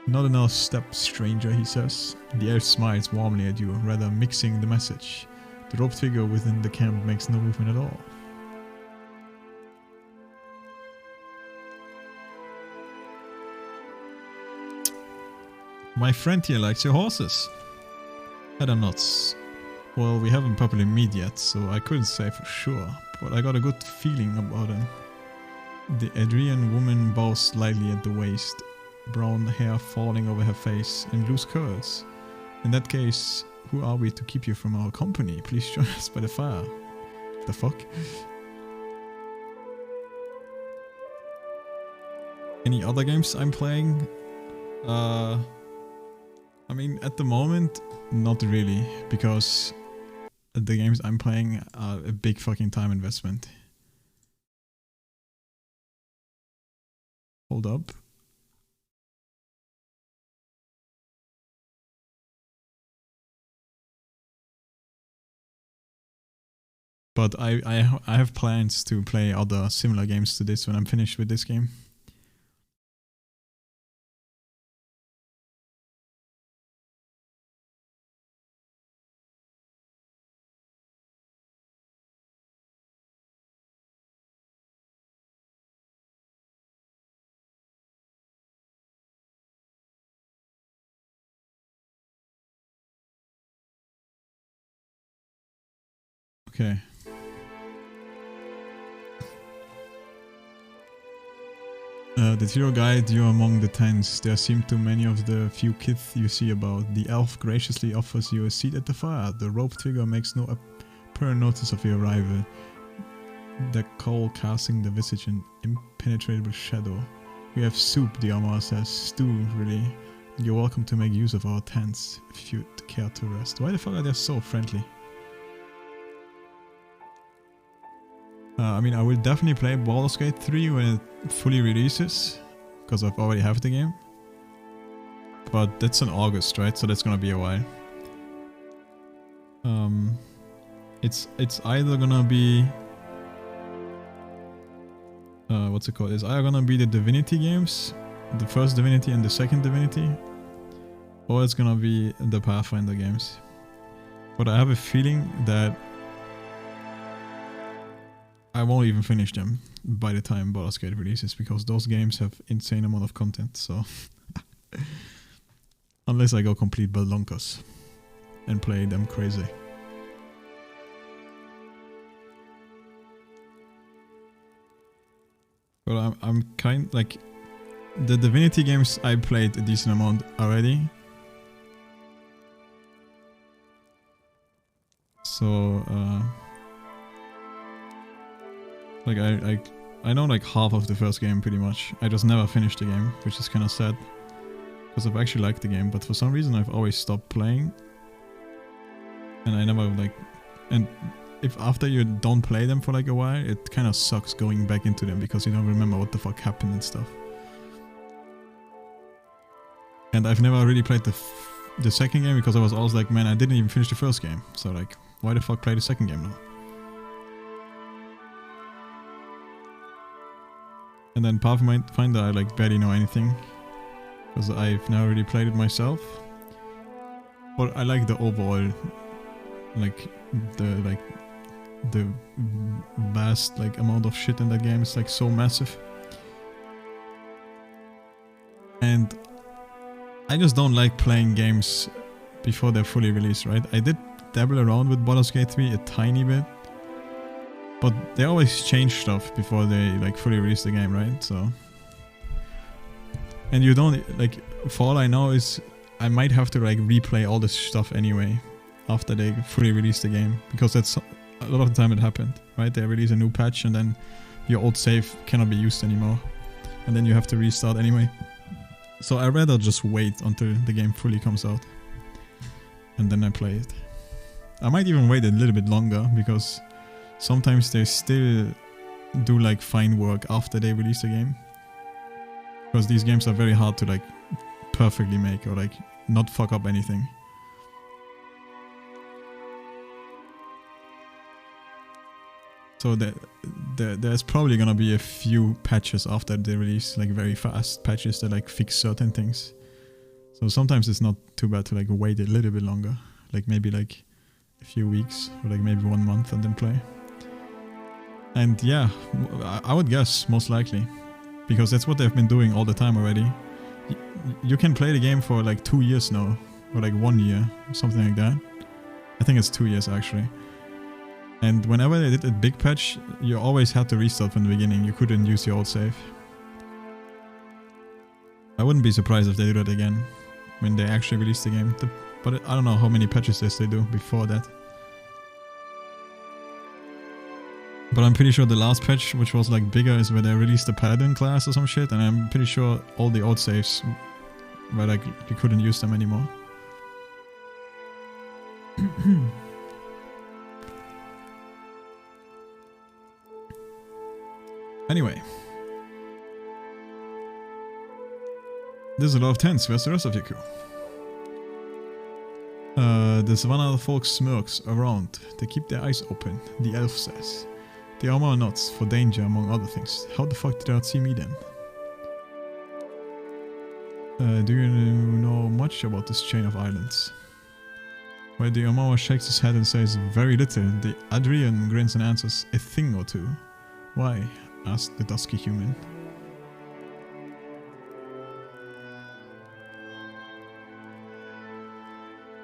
A: Not another step, stranger, he says. The elf smiles warmly at you, rather mixing the message. The robed figure within the camp makes no movement at all. My friend here likes your horses. I don't know. Well, we haven't properly met yet, so I couldn't say for sure, but I got a good feeling about him. The Adrian woman bows slightly at the waist, brown hair falling over her face, and loose curls. In that case, who are we to keep you from our company? Please join us by the fire. The fuck? Any other games I'm playing? I mean, at the moment, not really, because the games I'm playing are a big fucking time investment. Hold up. But I have plans to play other similar games to this when I'm finished with this game. Okay. The hero guide you among the tents. There seem too many of the few kith you see about. The elf graciously offers you a seat at the fire. The robed figure makes no apparent notice of your arrival. The cowl casting the visage in impenetrable shadow. We have soup, the armor says. Stew, really. You're welcome to make use of our tents if you'd care to rest. Why the fuck are they so friendly? I mean, I will definitely play Baldur's Gate 3 when it fully releases, because I've already have the game. But that's in August, right? So that's gonna be a while. It's either gonna be what's it called? It's either gonna be the Divinity games, the first Divinity and the second Divinity, or it's gonna be the Pathfinder games. But I have a feeling that I won't even finish them by the time Baldur's Gate releases, because those games have insane amount of content, so unless I go complete badonkers and play them crazy. But I'm kind like the Divinity games I played a decent amount already. So like I know like half of the first game pretty much. I just never finished the game, which is kind of sad, because I've actually liked the game, but for some reason I've always stopped playing, and I never like. And if after you don't play them for like a while, it kind of sucks going back into them because you don't remember what the fuck happened and stuff. And I've never really played the second game because I was always like, man, I didn't even finish the first game, so like, why the fuck play the second game now? And then Pathfinder, I like barely know anything, because I've never really played it myself. But I like the overall, like the vast like amount of shit in that game. It's like so massive. And I just don't like playing games before they're fully released, right? I did dabble around with Baldur's Gate 3 a tiny bit, but they always change stuff before they like fully release the game, right? So, and you don't like, for all I know is I might have to like replay all this stuff anyway after they fully release the game, because that's a lot of the time it happened, right? They release a new patch and then your old save cannot be used anymore, and then you have to restart anyway. So I'd rather just wait until the game fully comes out and then I play it. I might even wait a little bit longer, because sometimes they still do like fine work after they release the game, because these games are very hard to like perfectly make or like not fuck up anything. So there's probably gonna be a few patches after they release, like very fast patches that like fix certain things. So sometimes it's not too bad to like wait a little bit longer, like maybe like a few weeks or like maybe 1 month and then play. And yeah, I would guess most likely, because that's what they've been doing all the time already. You can play the game for like 2 years now, or like 1 year, something like that. I think it's 2 years actually. And whenever they did a big patch, you always had to restart from the beginning. You couldn't use your old save. I wouldn't be surprised if they do that again when they actually release the game. But I don't know how many patches they do before that. But I'm pretty sure the last patch, which was like bigger, is where they released the Paladin class or some shit. And I'm pretty sure all the old saves were like, you couldn't use them anymore. Anyway. There's a lot of tents. Where's the rest of your crew? There's one other folk smirks around. They keep their eyes open, the elf says. The armor nods for danger among other things. How the fuck did they not see me then? Do you know much about this chain of islands? Where the Omawa shakes his head and says very little, the Adrian grins and answers a thing or two. Why? Asked the dusky human.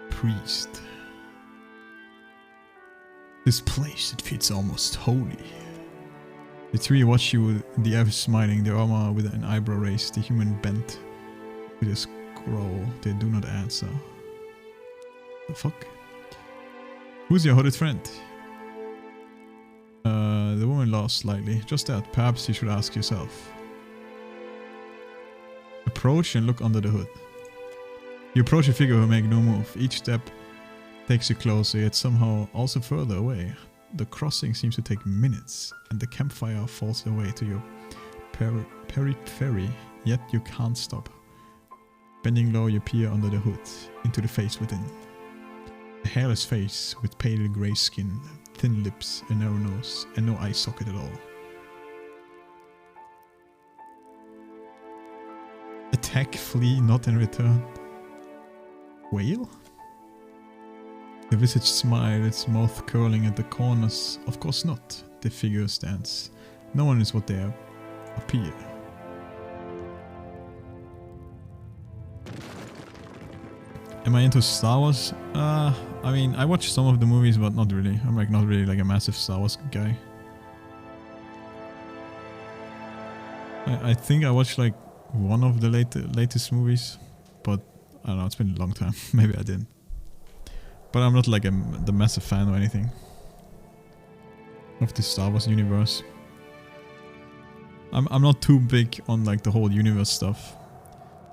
A: Priest. This place, it feels almost holy. The three watch you with the elf smiling, the armor with an eyebrow raised, the human bent with a scroll. They do not answer. The fuck? Who's your hooded friend? The woman laughs slightly. Just that, perhaps you should ask yourself. Approach and look under the hood. You approach a figure who makes no move. Each step takes you closer, yet somehow also further away. The crossing seems to take minutes, and the campfire falls away to your periphery, yet you can't stop. Bending low, you peer under the hood, into the face within. A hairless face with pale grey skin, thin lips, a narrow nose, and no eye socket at all. Attack, flee, not in return. Whale? The visage smile, its mouth curling at the corners. Of course not. The figure stands. No one is what they appear. Am I into Star Wars? I mean, I watch some of the movies, but not really. I'm like not really like a massive Star Wars guy. I think I watched like one of the latest movies, but I don't know, it's been a long time. Maybe I didn't. But I'm not like the massive fan or anything of the Star Wars universe. I'm not too big on like the whole universe stuff.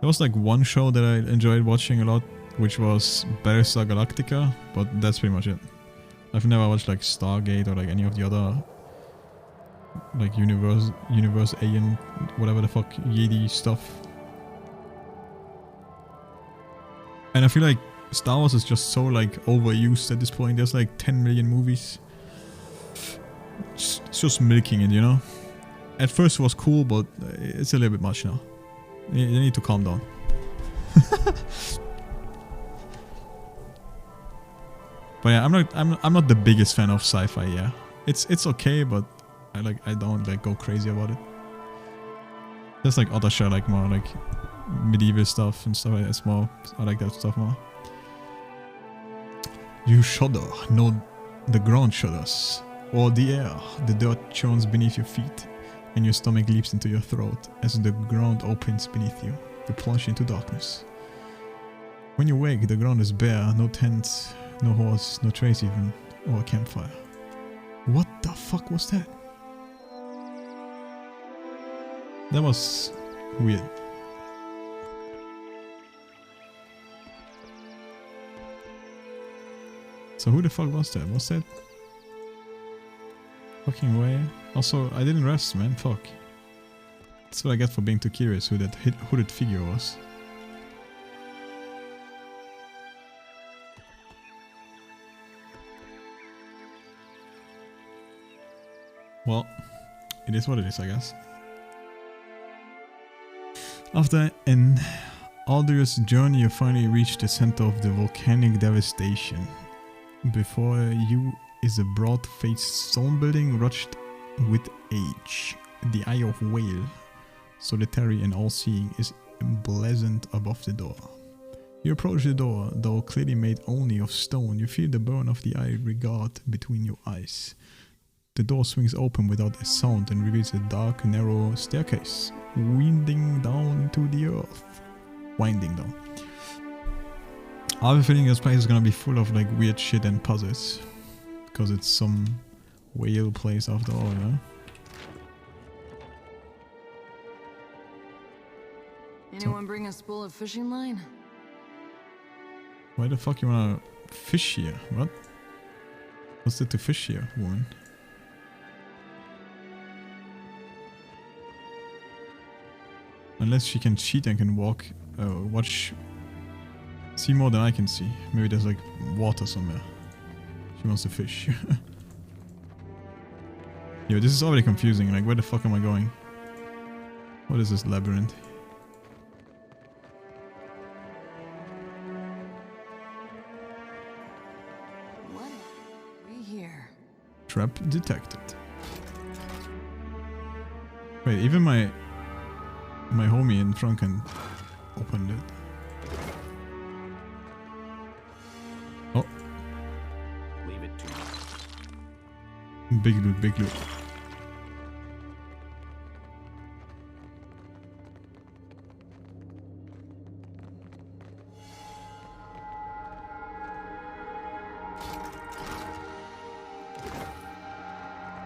A: There was like one show that I enjoyed watching a lot, which was Battlestar Galactica, but that's pretty much it. I've never watched like Stargate or like any of the other like universe alien, whatever the fuck, Jedi stuff. And I feel like Star Wars is just so like overused at this point. There's like 10 million movies. It's just milking it, you know? At first it was cool, but it's a little bit much now. They need to calm down. But yeah, I'm not the biggest fan of sci-fi, yeah. It's okay, but I don't like go crazy about it. There's like other shit I like more like medieval stuff and stuff like that as well. I like that stuff more. You shudder. No, the ground shudders. Or the air. The dirt churns beneath your feet, and your stomach leaps into your throat as the ground opens beneath you. You plunge into darkness. When you wake, the ground is bare. No tent, no horse, no trace even, or a campfire. What the fuck was that? That was weird. So who the fuck was that? Was that fucking way? Also, I didn't rest, man. Fuck. That's what I get for being too curious who that hooded figure was. Well, it is what it is, I guess. After an arduous journey, you finally reach the center of the volcanic devastation. Before you is a broad-faced stone building rotched with age. The Eye of Whale, solitary and all-seeing, is emblazoned above the door. You approach the door, though clearly made only of stone. You feel the burn of the eye regard between your eyes. The door swings open without a sound and reveals a dark, narrow staircase, winding down to the earth. Winding down. I have a feeling this place is gonna be full of like weird shit and puzzles. Because it's some whale place after all, yeah?
M: Anyone bring a spool of fishing line?
A: Why the fuck you wanna fish here? What? What's there to fish here, woman? Unless she can cheat and can walk, see more than I can see. Maybe there's like water somewhere. She wants to fish. Yo, this is already confusing. Like, where the fuck am I going? What is this labyrinth?
M: What are we here?
A: Trap detected. Wait, even my homie in front can open it. Oh.
F: Leave it to me.
A: Big loot, big loot.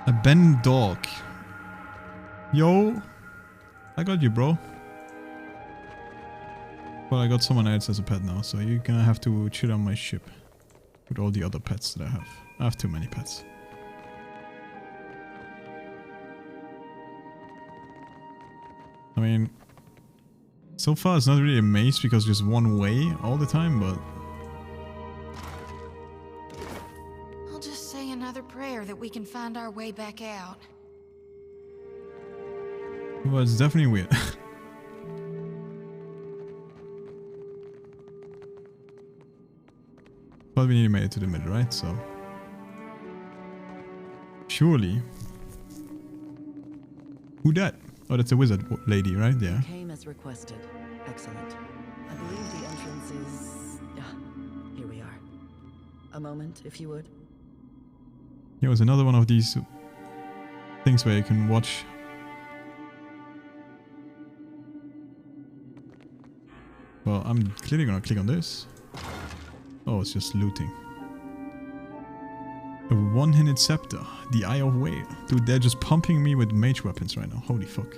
A: Abandoned dog. Yo. I got you, bro. Well, I got someone else as a pet now, so you're gonna have to chill on my ship. With all the other pets that I have. I have too many pets. I mean, so far it's not really a maze because there's one way all the time, but...
E: I'll just say another prayer that we can find our way back out.
A: Well, it's definitely weird. But we need to make it to the middle, right? So... Surely... Who that? Oh, that's a wizard lady, right? Yeah.
B: Came as requested. Excellent. I believe the entrance is... here we are. A moment, if you would.
A: Yeah, it was another one of these things where you can watch. Well, I'm clearly gonna click on this. Oh, it's just looting. A one-handed scepter, the Eye of Whale. Dude, they're just pumping me with mage weapons right now. Holy fuck.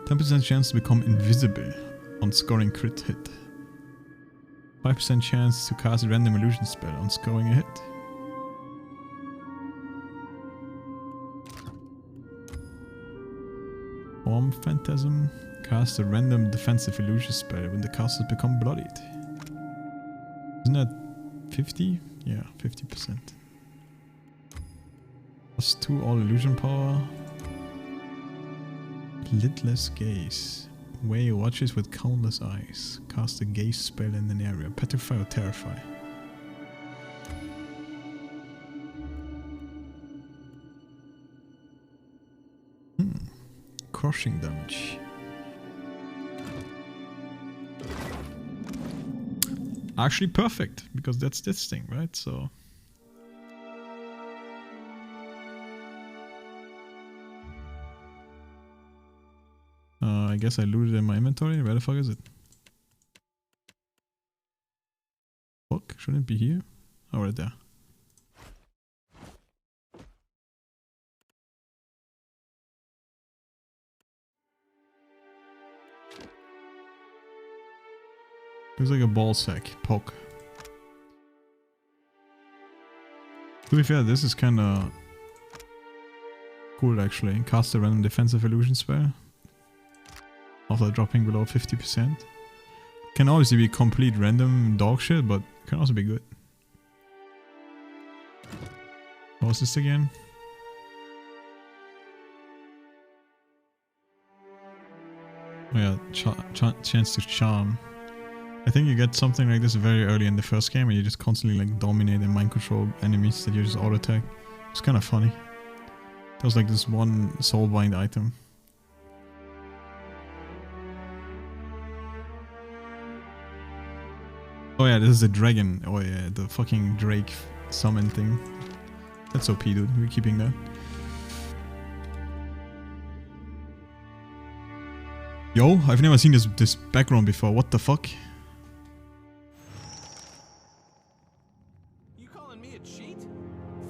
A: 10% chance to become invisible on scoring crit hit. 5% chance to cast a random illusion spell on scoring a hit. Form Phantasm. Cast a random defensive illusion spell when the casters become bloodied. Isn't that 50? Yeah, 50%. +2 all illusion power. Lidless gaze. Whale watches with countless eyes. Cast a gaze spell in an area. Petrify or terrify. Crushing damage. actually perfect, because that's this thing, right? So... I guess I looted in my inventory. Where the fuck is it? Fuck, shouldn't it be here? Oh, right there. Looks like a ball sack. Poke. To be fair, this is kinda cool actually. Cast a random defensive illusion spell after dropping below 50%. Can obviously be complete random dog shit, but can also be good. What was this again? Oh yeah, chance to charm. I think you get something like this very early in the first game, and you just constantly like dominate and mind control enemies that you just auto attack. It's kind of funny. There was like this one soulbind item. Oh yeah, this is a dragon. Oh yeah, the fucking Drake summon thing. That's OP, dude. We're keeping that. Yo, I've never seen this background before. What the fuck?
G: You calling me a cheat?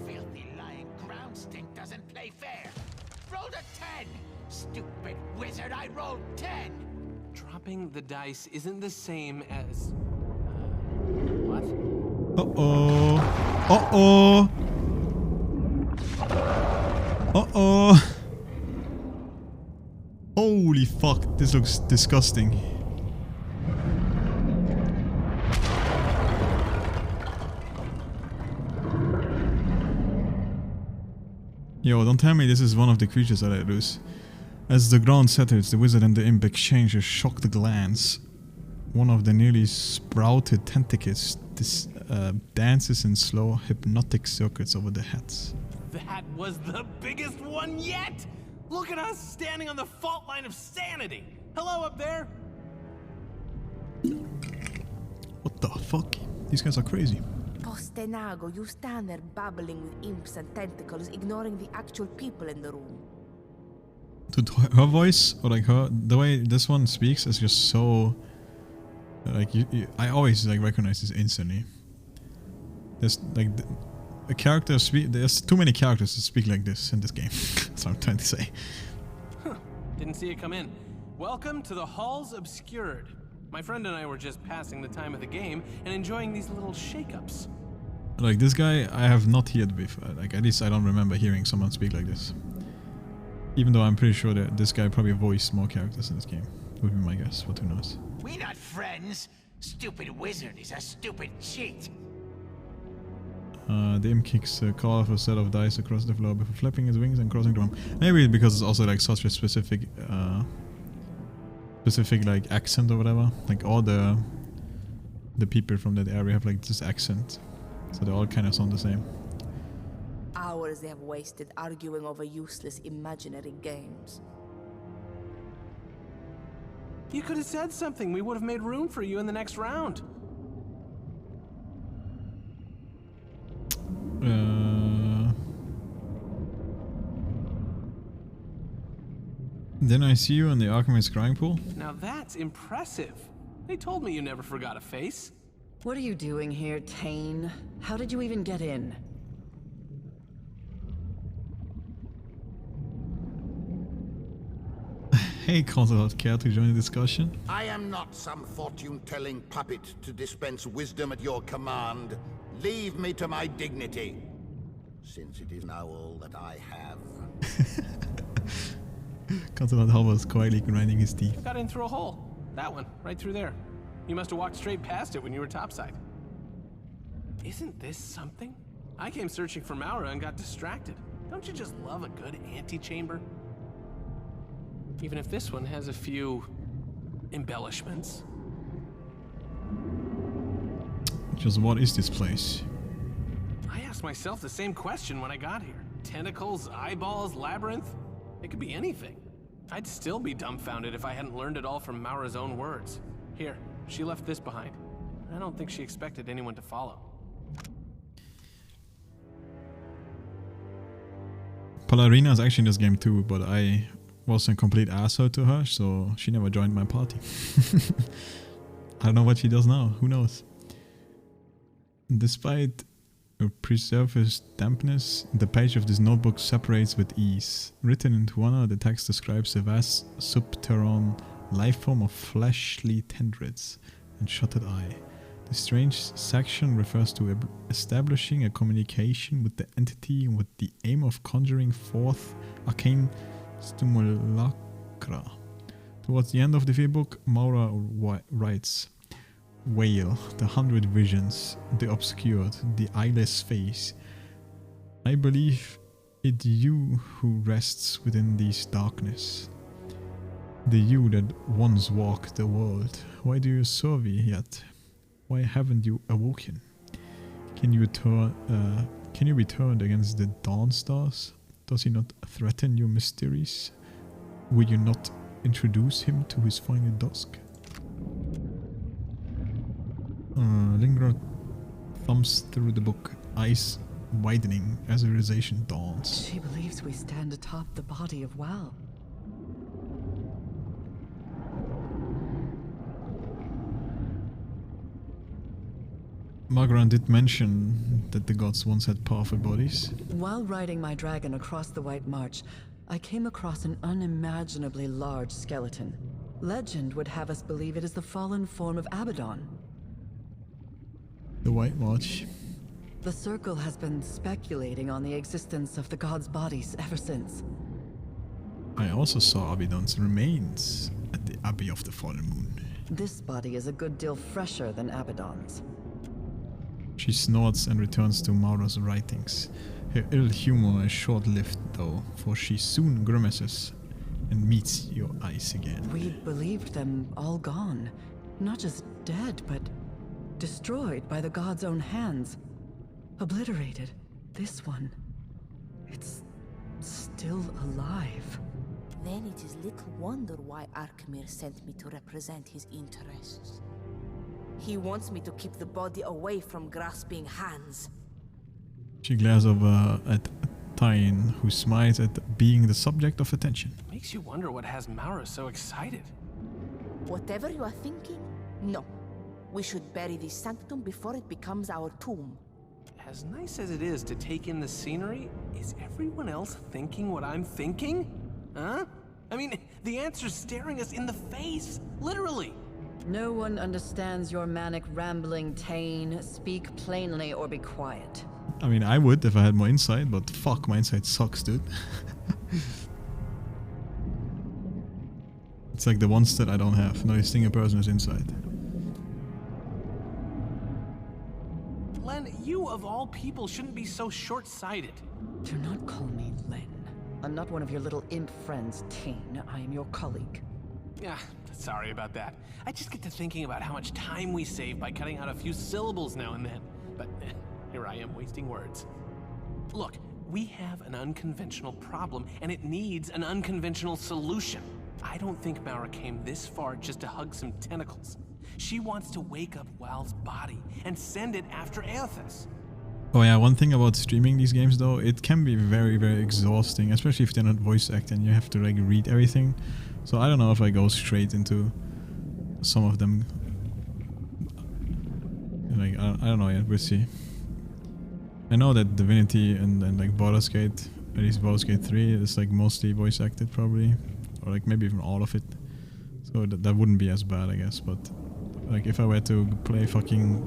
G: Filthy lying ground stink doesn't play fair. Rolled a 10. Stupid wizard, I rolled 10.
H: Dropping the dice isn't the same as... what?
A: Uh-oh. Uh-oh. Uh-oh. Holy fuck, this looks disgusting. Yo, don't tell me this is one of the creatures that I lose. As the ground settles, the wizard and the imp exchange a shocked glance. One of the nearly sprouted tentacles dances in slow, hypnotic circuits over the heads.
H: That was the biggest one yet! Look at us standing on the fault line of sanity! Hello up there!
A: What the fuck? These guys are crazy.
O: Postenago, you stand there babbling with imps and tentacles, ignoring the actual people in the room.
A: Dude, her voice, or like the way this one speaks is just so... Like, I always like recognize this instantly. There's like... A character there's too many characters to speak like this in this game. That's what I'm trying to say.
H: Huh. Didn't see it come in. Welcome to the Halls Obscured. My friend and I were just passing the time of the game and enjoying these little shake-ups.
A: Like this guy, I have not heard before. Like at least I don't remember hearing someone speak like this. Even though I'm pretty sure that this guy probably voiced more characters in this game. Would be my guess, but who knows.
G: We not friends. Stupid wizard is a stupid cheat.
A: The imp kicks a colorful set of dice across the floor before flapping his wings and crossing the room. Maybe because it's also like such a specific like accent or whatever. Like all the people from that area have like this accent, so they all kind of sound the same.
O: Hours they have wasted arguing over useless imaginary games.
H: You could have said something. We would have made room for you in the next round.
A: Then I see you in the Alchemist Crying Pool.
H: Now that's impressive. They told me you never forgot a face.
B: What are you doing here, Tane? How did you even get in?
A: Hey, Consulate, care to join the discussion?
G: I am not some fortune-telling puppet to dispense wisdom at your command. Leave me to my dignity, since it is now all that I have.
A: Consulate Halvard's quietly grinding his teeth.
H: Got in through a hole. That one, right through there. You must have walked straight past it when you were topside. Isn't this something? I came searching for Maura and got distracted. Don't you just love a good antechamber? Even if this one has a few embellishments.
A: Just what is this place?
H: I asked myself the same question when I got here. Tentacles, eyeballs, labyrinth? It could be anything. I'd still be dumbfounded if I hadn't learned it all from Maura's own words. Here, she left this behind. I don't think she expected anyone to follow.
A: Pallarina is actually in this game too, but I was a complete asshole to her, so she never joined my party. I don't know what she does now, who knows. Despite a pre-surface dampness, the page of this notebook separates with ease. Written in Tuana, the text describes a vast subterranean life form of fleshly tendrils and shuttered eye. The strange section refers to establishing a communication with the entity with the aim of conjuring forth arcane stimulacra. Towards the end of the book, Maura writes, Wail, the 100 visions, the obscured, the eyeless face. I believe it you who rests within these darkness. The you that once walked the world. Why do you survey yet? Why haven't you awoken? Can you be turned against the dawn stars? Does he not threaten your mysteries? Will you not introduce him to his final dusk? Lingard thumbs through the book, eyes widening as a realization dawns.
B: She believes we stand atop the body of Wal.
A: Margaran did mention that the gods once had powerful bodies.
B: While riding my dragon across the White March, I came across an unimaginably large skeleton. Legend would have us believe it is the fallen form of Abaddon.
A: The White March.
B: The Circle has been speculating on the existence of the gods' bodies ever since.
A: I also saw Abaddon's remains at the Abbey of the Fallen Moon.
B: This body is a good deal fresher than Abaddon's.
A: She snorts and returns to Maura's writings. Her ill humor is short-lived though, for she soon grimaces and meets your eyes again.
B: We believed them all gone. Not just dead, but destroyed by the gods' own hands. Obliterated. This one, it's still alive.
O: Then it is little wonder why Arkmir sent me to represent his interests. He wants me to keep the body away from grasping hands.
A: She glares over at Tyne, who smiles at being the subject of attention.
H: Makes you wonder what has Maura so excited.
O: Whatever you are thinking, no. We should bury this sanctum before it becomes our tomb.
H: As nice as it is to take in the scenery, is everyone else thinking what I'm thinking? Huh? I mean, the answer's staring us in the face, literally.
B: No one understands your manic rambling, Tane. Speak plainly or be quiet.
A: I mean, I would if I had more insight, but fuck, my insight sucks, dude. It's like the one stat I don't have. Noticing a person is insight.
H: Len, you of all people shouldn't be so short-sighted.
B: Do not call me Len. I'm not one of your little imp friends, Tane. I am your colleague.
H: Yeah, sorry about that. I just get to thinking about how much time we save by cutting out a few syllables now and then. But here I am wasting words. Look, we have an unconventional problem, and it needs an unconventional solution. I don't think Maura came this far just to hug some tentacles. She wants to wake up Wal's body and send it after Eothas.
A: Oh yeah, one thing about streaming these games though, it can be very, very exhausting, especially if they're not voice acted and you have to like read everything. So I don't know if I go straight into some of them. Like, I don't know yet, we'll see. I know that Divinity and like Baldur's Gate, at least Baldur's Gate 3 is like mostly voice acted probably. Or like maybe even all of it. So that wouldn't be as bad, I guess. But like if I were to play fucking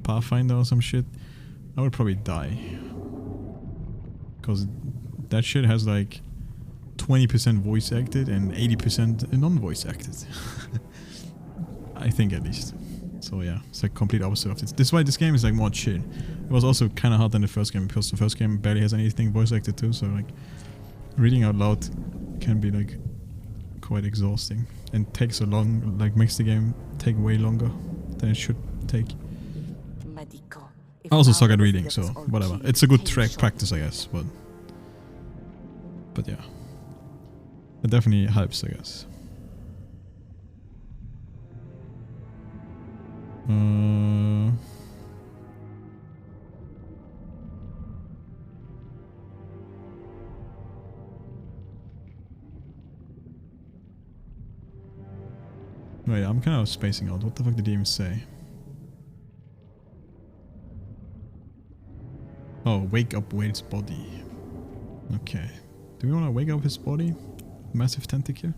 A: Pathfinder or some shit, I would probably die. Because that shit has like 20% voice acted and 80% non-voice acted. I think at least. So yeah, it's like complete opposite of this. This is why this game is like more chill. It was also kind of hard than the first game because the first game barely has anything voice acted too. So like reading out loud can be like quite exhausting and takes a long, like makes the game take way longer than it should take. I also suck at reading, so whatever. It's a good track practice, I guess, but yeah. It definitely helps, I guess. Wait, I'm kind of spacing out. What the fuck did he even say? Oh, wake up Wade's body. Okay. Do we want to wake up his body? Massive tentacle?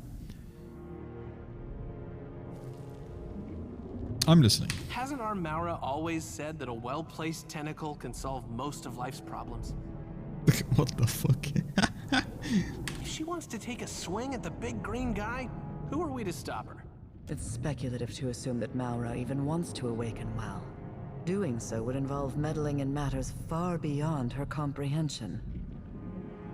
A: I'm listening.
H: Hasn't our Maura always said that a well-placed tentacle can solve most of life's problems?
A: What the fuck?
H: If she wants to take a swing at the big green guy, who are we to stop her?
B: It's speculative to assume that Maura even wants to awaken well. Doing so would involve meddling in matters far beyond her comprehension.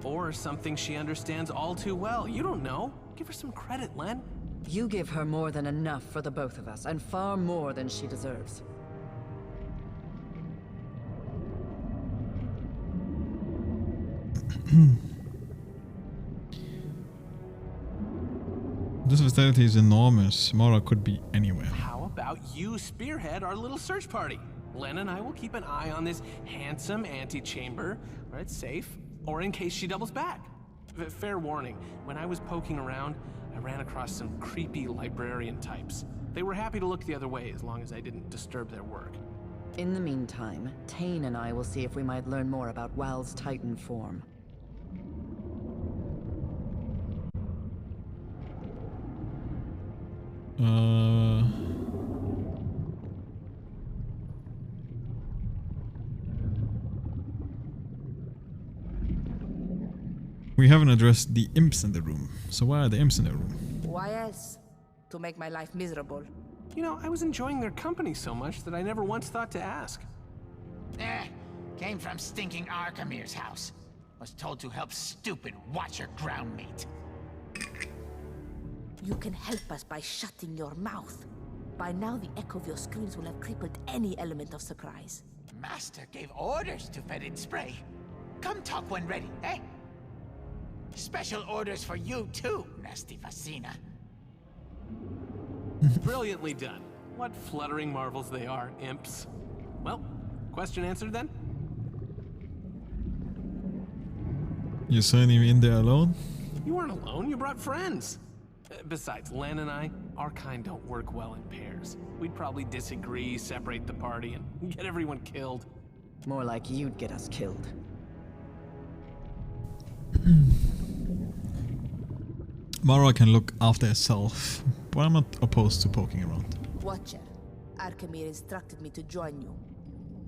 H: Or something she understands all too well. You don't know. Give her some credit, Len.
B: You give her more than enough for the both of us, and far more than she deserves.
A: This facility is enormous. Maura could be anywhere.
H: How about you spearhead our little search party? Len and I will keep an eye on this handsome antechamber where it's safe, or in case she doubles back. Fair warning, when I was poking around, I ran across some creepy librarian types. They were happy to look the other way as long as I didn't disturb their work.
B: In the meantime, Tane and I will see if we might learn more about Wal's Titan form.
A: We haven't addressed the imps in the room. So why are the imps in the room?
O: Why else? To make my life miserable.
H: You know, I was enjoying their company so much that I never once thought to ask.
Q: Came from stinking Arkamir's house. Was told to help stupid Watcher groundmeat.
O: You can help us by shutting your mouth. By now, the echo of your screams will have crippled any element of surprise.
Q: Master gave orders to Fetid Spray. Come talk when ready, eh? Special orders for you too, nasty Facina.
H: Brilliantly done. What fluttering marvels they are, imps. Well, question answered then?
A: You're sending me in there alone?
H: You weren't alone, you brought friends. Besides, Len and I, our kind don't work well in pairs. We'd probably disagree, separate the party, and get everyone killed.
B: More like you'd get us killed.
A: Maura can look after herself, but I'm not opposed to poking around.
O: Watcher, Arkamir instructed me to join you.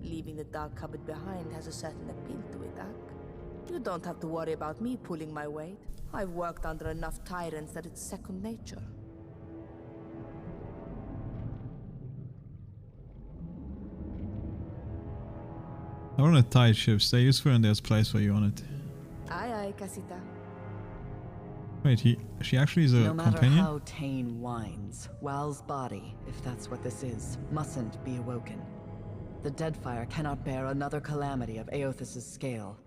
O: Leaving the dark cupboard behind has a certain appeal to it, Ak. You don't have to worry about me pulling my weight. I've worked under enough tyrants that it's second nature.
A: I run a tight ship. Stay useful and there's place for you on it.
O: Aye, aye, Casita.
A: Wait, she actually is a
B: no matter
A: companion?
B: how Tane whines, Wal's body, if that's what this is, mustn't be awoken. The Deadfire cannot bear another calamity of Aothis' scale.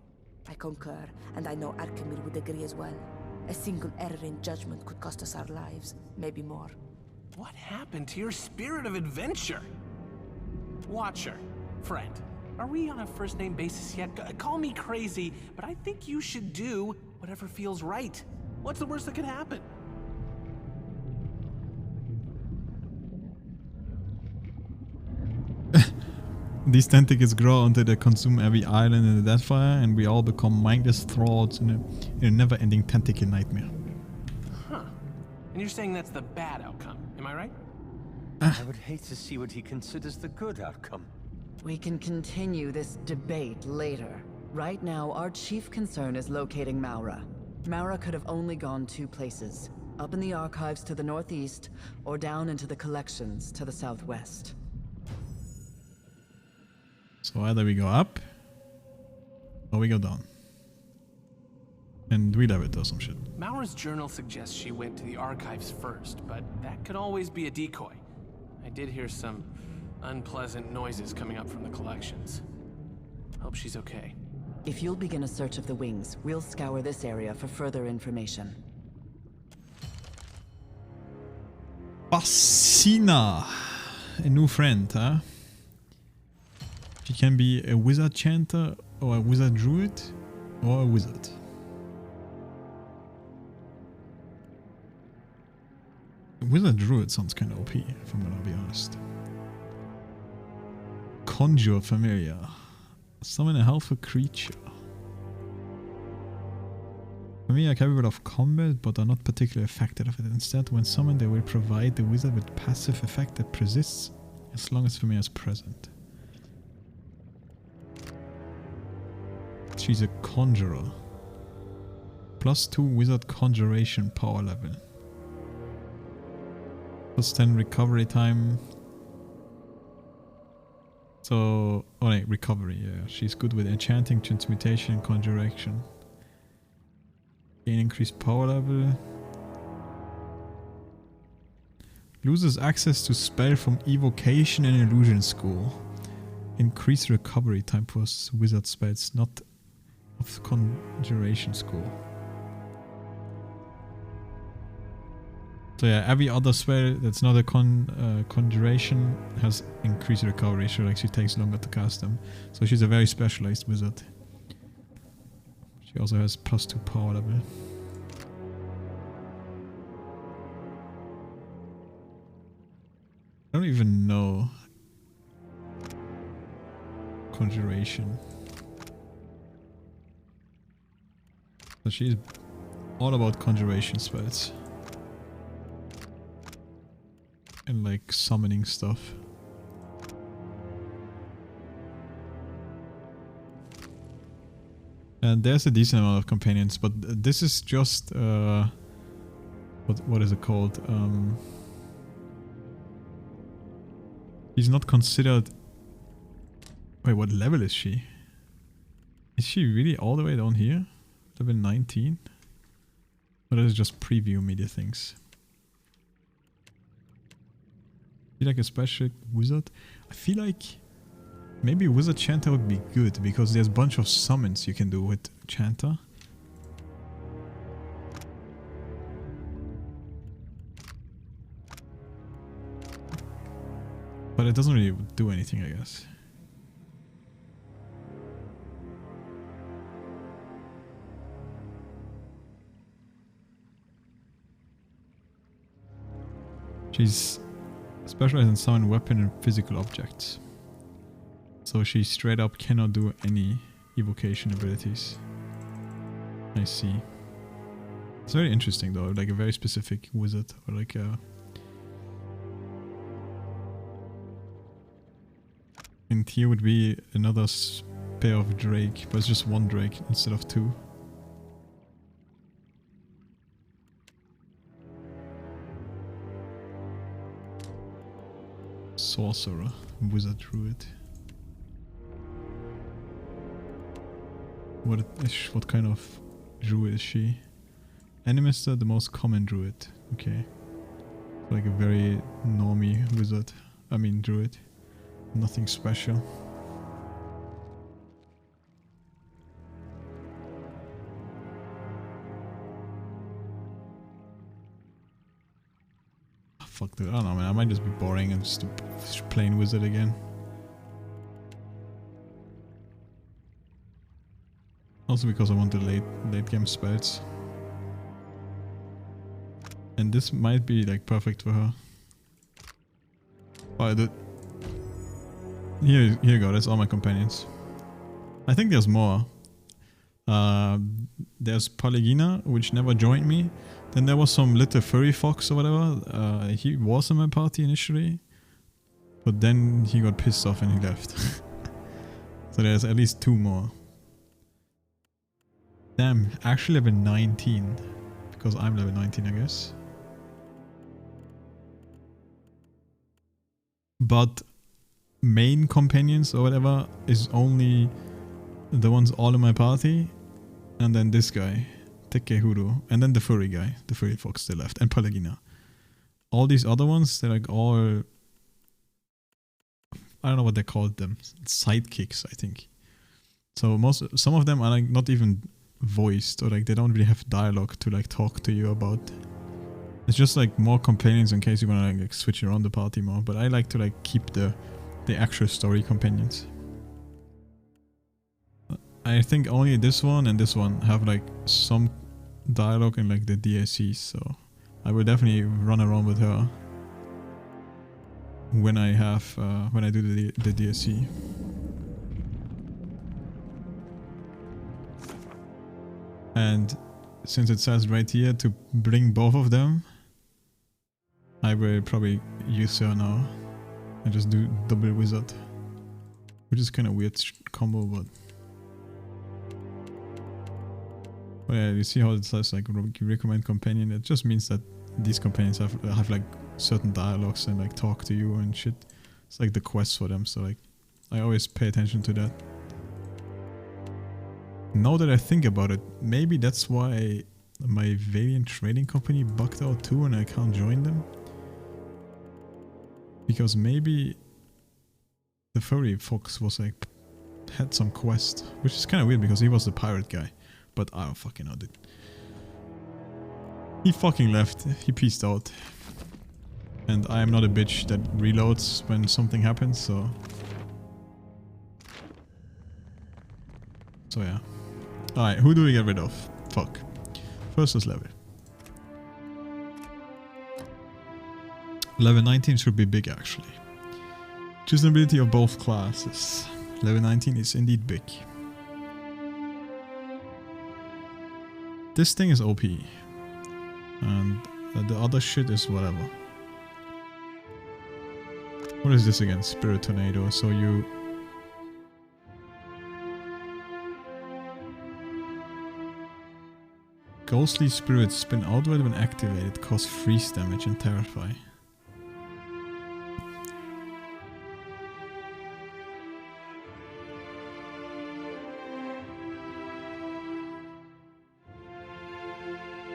O: I concur, and I know Arkamir would agree as well. A single error in judgment could cost us our lives, maybe more.
H: What happened to your spirit of adventure? Watcher, friend, are we on a first-name basis yet? Call me crazy, but I think you should do whatever feels right. What's the worst that could happen?
A: These tentacles grow until they consume every island in the Deathfire, and we all become mindless thralls in a never-ending tentacle nightmare.
H: Huh. And you're saying that's the bad outcome, am I right?
U: I would hate to see what he considers the good outcome.
B: We can continue this debate later. Right now, our chief concern is locating Maura. Maura could have only gone two places. Up in the archives to the northeast, or down into the collections to the southwest.
A: So either we go up, or we go down. And read it or some shit.
H: Maura's journal suggests she went to the archives first, but that could always be a decoy. I did hear some unpleasant noises coming up from the collections. Hope she's okay.
B: If you'll begin a search of the wings, we'll scour this area for further information.
A: Facina! A new friend, huh? She can be a wizard chanter, or a wizard druid, or a wizard. Wizard Druid sounds kind of OP, if I'm gonna be honest. Conjure Familiar. Summon a helpful creature. Familiar are capable of combat, but are not particularly affected of it. Instead, when summoned, they will provide the wizard with passive effect that persists as long as Familiar is present. She's a conjurer. +2 wizard conjuration power level. +10 recovery time. So, oh wait, recovery, yeah. She's good with enchanting, transmutation, and conjuration. Gain increased power level. Loses access to spell from evocation and illusion school. Increased recovery time for wizard spells, not of conjuration school. So yeah, every other spell that's not a conjuration has increased recovery, so like she takes longer to cast them. So she's a very specialized wizard. She also has +2 power level. I don't even know conjuration. So she's all about conjuration spells. And like summoning stuff. And there's a decent amount of companions, but this is just what is it called? He's not considered. Wait, what level is she? Is she really all the way down here? Level 19? Or that is just preview media things? Be like a special wizard? I feel like maybe Wizard Chanter would be good because there's a bunch of summons you can do with Chanter. But it doesn't really do anything, I guess. She's specialized in summon weapon and physical objects. So she straight up cannot do any evocation abilities. I see. It's very interesting though, like a very specific wizard or like a... And here would be another pair of Drake, but it's just one Drake instead of two. Sorcerer, Wizard Druid. What kind of druid is she? Animistor, the most common druid. Okay. Like a very normie wizard. I mean druid. Nothing special. Fuck dude, I don't know man, I might just be boring and just a plain wizard again. Also because I want the late game spells. And this might be like perfect for her. Oh, here you go, that's all my companions. I think there's more. There's Polygina, which never joined me. Then there was some little furry fox or whatever. He was in my party initially. But then he got pissed off and he left. So there's at least 2 more. Damn, actually level 19. Because I'm level 19, I guess. But main companions or whatever is only the ones all in my party. And then this guy, Tekehuru. And then the furry guy, the furry fox still left. And Polygina. All these other ones, they're like all... I don't know what they called them. Sidekicks, I think. So some of them are like not even voiced, or like they don't really have dialogue to like talk to you about. It's just like more companions in case you want to like switch around the party more. But I like to like keep the actual story companions. I think only this one and this one have like some dialogue in like the DLCs, so I will definitely run around with her when I have when I do the DSC. And since it says right here to bring both of them, I will probably use her now and just do double wizard, which is kind of weird combo, but yeah, you see how it says like recommend companion. It just means that these companions have like certain dialogues and like talk to you and shit. It's like the quest for them, so like I always pay attention to that. Now that I think about it, maybe that's why my Valiant Trading Company bugged out too and I can't join them. Because maybe the furry fox was like, had some quest, which is kind of weird because he was the pirate guy. But I don't fucking know, dude. He fucking left, he peaced out. And I am not a bitch that reloads when something happens, so... So yeah. Alright, who do we get rid of? Fuck. First is level. Level 19 should be big actually. Choose an ability of both classes. Level 19 is indeed big. This thing is OP. And the other shit is whatever. What is this again? Spirit Tornado. So you... Ghostly spirits spin outward when activated, cause freeze damage and terrify.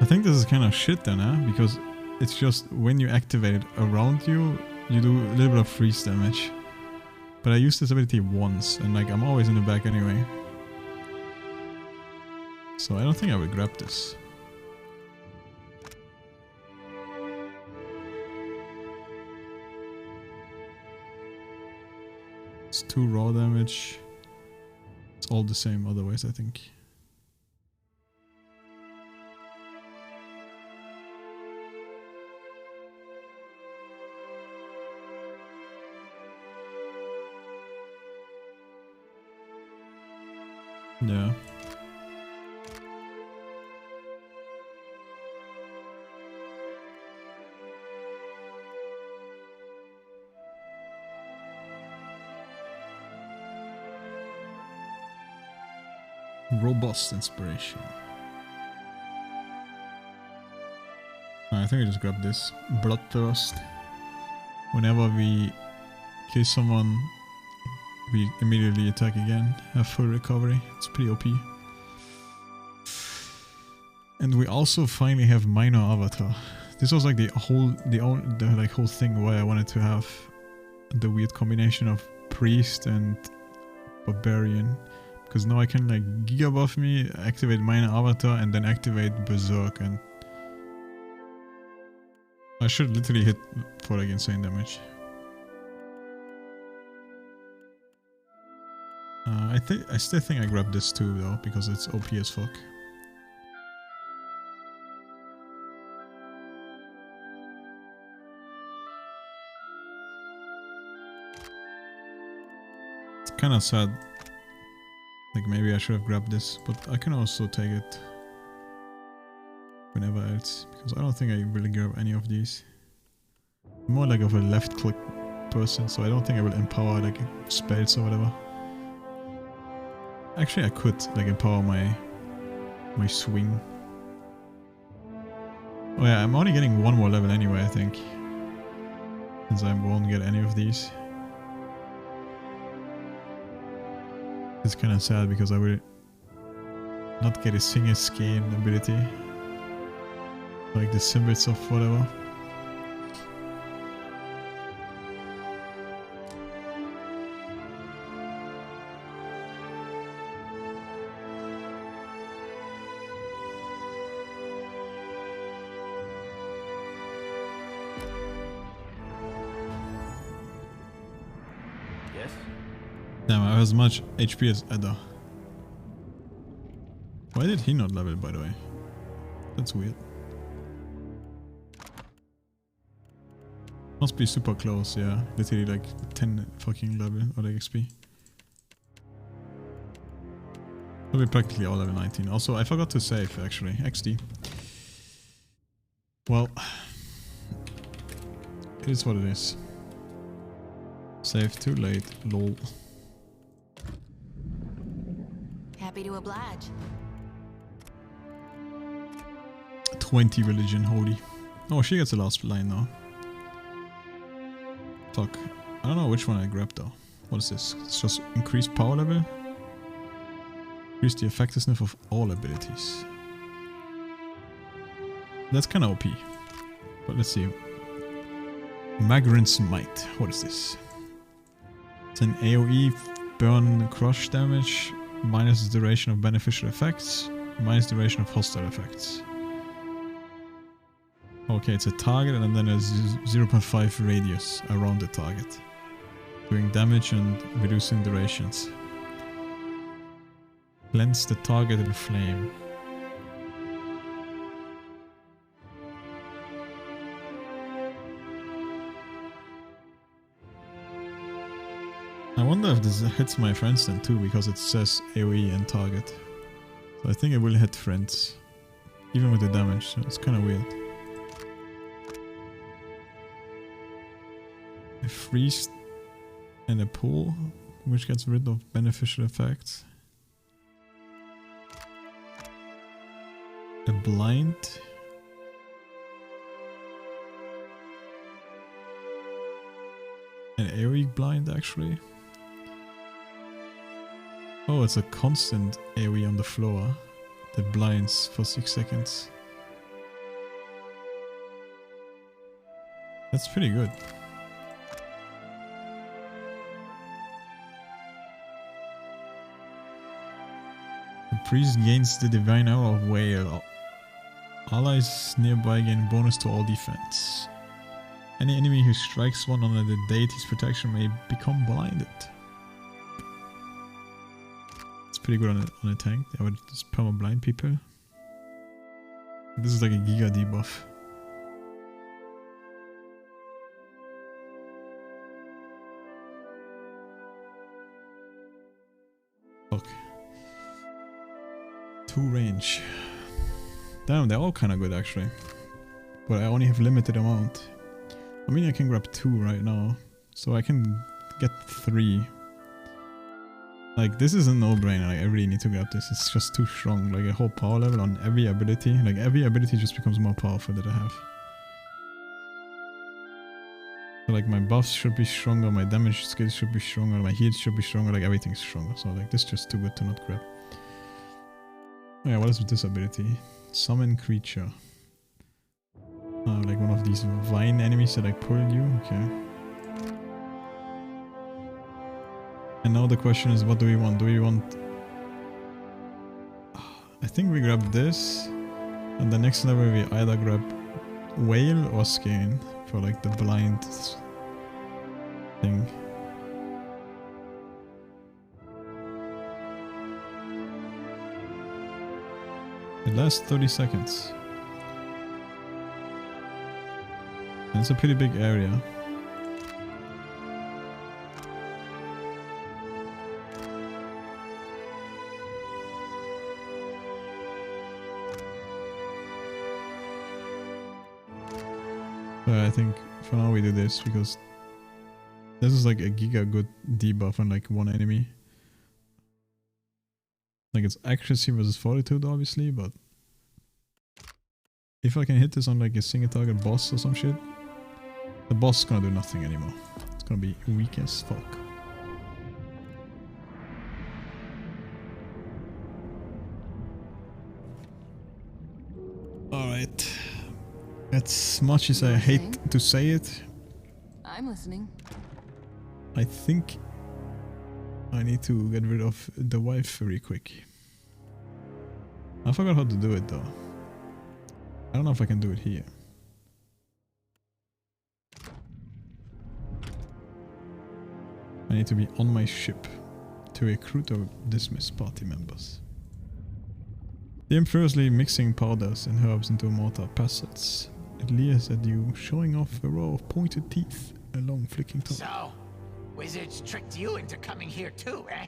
A: I think this is kind of shit then, eh? Because it's just when you activate it around you, you do a little bit of freeze damage. But I used this ability once, and like I'm always in the back anyway. So I don't think I would grab this. It's 2 raw damage. It's all the same otherwise, I think. Yeah. Robust inspiration. I think I just grab this. Bloodthirst. Whenever we kill someone, we immediately attack again. Have full recovery. It's pretty OP. And we also finally have Minor Avatar. This was like the whole thing why I wanted to have the weird combination of priest and barbarian. Because now I can like Giga buff me, activate Minor Avatar, and then activate Berserk, and I should literally hit for like insane damage. I still think I grabbed this too though, because it's OP as fuck. It's kinda sad. Like maybe I should have grabbed this, but I can also take it whenever else, because I don't think I really grab any of these. I'm more like of a left click person, so I don't think I will empower like spells or whatever. Actually I could like empower my swing. Oh yeah, I'm only getting 1 more level anyway, I think, since I won't get any of these. It's kind of sad because I will not get a single skin ability, like the symbols of whatever.
F: Yes?
A: Damn, I have as much HP as Edda. Why did he not level, by the way? That's weird. Must be super close, yeah. Literally like 10 fucking level or like XP. Will be practically all level 19. Also, I forgot to save actually. XD. Well, it is what it is. Save too late, lol.
E: Happy to oblige.
A: 20 religion, holy. Oh, she gets the last line now. Fuck. I don't know which one I grabbed though. What is this? It's just increased power level? Increase the effectiveness of all abilities. That's kinda OP. But let's see. Magrant's Might. What is this? It's an AoE burn crush damage, minus the duration of beneficial effects, minus duration of hostile effects. Okay, it's a target and then a 0.5 radius around the target. Doing damage and reducing durations. Cleanse the target in flame. I wonder if this hits my friends then too, because it says AoE and target. So I think it will hit friends. Even with the damage, so it's kinda weird. A freeze and a pull, which gets rid of beneficial effects. A blind. An AoE blind actually. Oh, it's a constant AoE on the floor that blinds for 6 seconds. That's pretty good. The priest gains the divine arrow of Whale. Allies nearby gain bonus to all defense. Any enemy who strikes one under the deity's protection may become blinded. It's pretty good on a tank. I would just perma-blind people. This is like a giga debuff. Fuck. 2 range. Damn, they're all kind of good actually. But I only have limited amount. I mean, I can grab 2 right now. So I can get 3. Like, this is a no-brainer. Like, I really need to grab this. It's just too strong. Like, a whole power level on every ability. Like, every ability just becomes more powerful that I have. So, like, my buffs should be stronger. My damage skills should be stronger. My heals should be stronger. Like, everything's stronger. So, like, this is just too good to not grab. Oh, yeah, what is with this ability? Summon creature. Like one of these vine enemies that like pull you. Okay. And now the question is, what do we want? Do we want... I think we grab this. And the next level we either grab Whale or Skein for like the blind thing. It lasts 30 seconds. And it's a pretty big area. But I think for now we do this because this is like a giga good debuff on like one enemy. Like it's accuracy versus fortitude obviously, but if I can hit this on like a single target boss or some shit, the boss is gonna do nothing anymore. It's gonna be weak as fuck. Alright. As much as I hate to say it,
M: I'm listening.
A: I think I need to get rid of the wife very quick. I forgot how to do it though. I don't know if I can do it here. I need to be on my ship to recruit or dismiss party members. The imperiously mixing powders and herbs into mortar passets. It leers at you, showing off a row of pointed teeth, a long flicking tongue.
Q: So, wizards tricked you into coming here too, eh?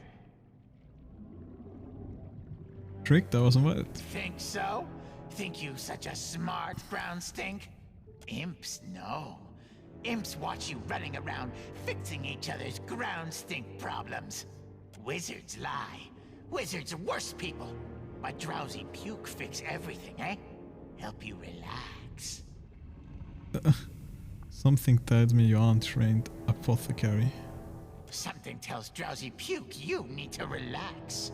A: Tricked? I wasn't right.
Q: Think so? Think you such a smart ground stink? Imps, no. Imps watch you running around fixing each other's ground stink problems. Wizards lie. Wizards are worse people. But drowsy puke fix everything, eh? Help you relax.
A: Something tells me you aren't trained apothecary.
Q: Something tells drowsy puke you need to relax.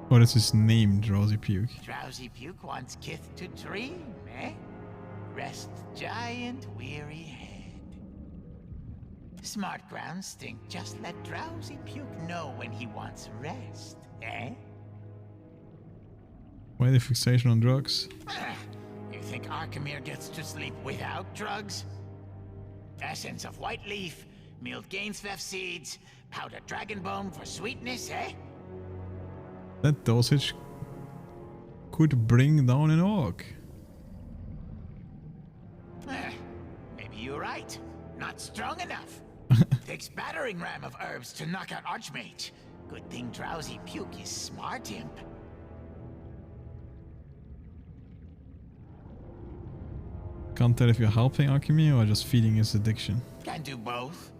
A: What is his name, Drowsy Puke?
Q: Drowsy puke wants kith to dream, eh? Rest giant weary head. Smart ground stink just let drowsy puke know when he wants rest, eh?
A: Why the fixation on drugs?
Q: You think Arkemir gets to sleep without drugs? Essence of white leaf, milled Gainsveth seeds, powdered dragon bone for sweetness, eh?
A: That dosage could bring down an orc.
Q: Maybe you're right. Not strong enough. Takes battering ram of herbs to knock out Archmage. Good thing Drowsy Puke is smart imp.
A: Can't tell if you're helping Arkemir or just feeding his addiction.
Q: Can do both.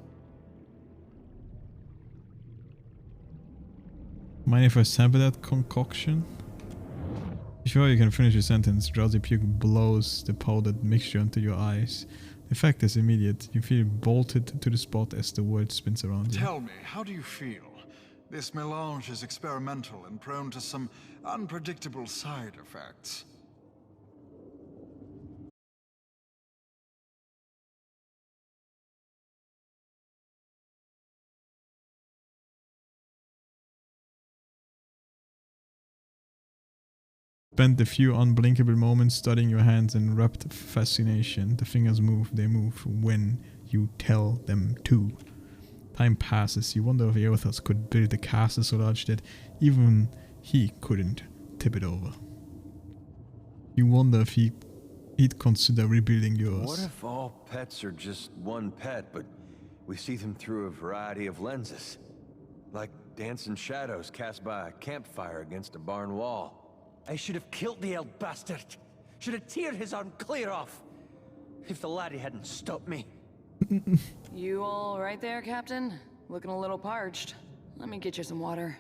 A: Mind if I sample that concoction? Before you can finish your sentence, Drowsy Puke blows the powdered mixture into your eyes. The effect is immediate. You feel bolted to the spot as the world spins around you.
R: Tell me, how do you feel? This melange is experimental and prone to some unpredictable side effects.
A: Spent a few unblinkable moments studying your hands in rapt fascination. The fingers move, they move when you tell them to. Time passes, you wonder if Eothas could build a castle so large that even he couldn't tip it over. You wonder if he'd consider rebuilding yours.
U: What if all pets are just one pet, but we see them through a variety of lenses? Like dancing shadows cast by a campfire against a barn wall.
T: I should have killed the old bastard. Should have teared his arm clear off. If the laddie hadn't stopped me.
M: You all right there, Captain? Looking a little parched. Let me get you some water.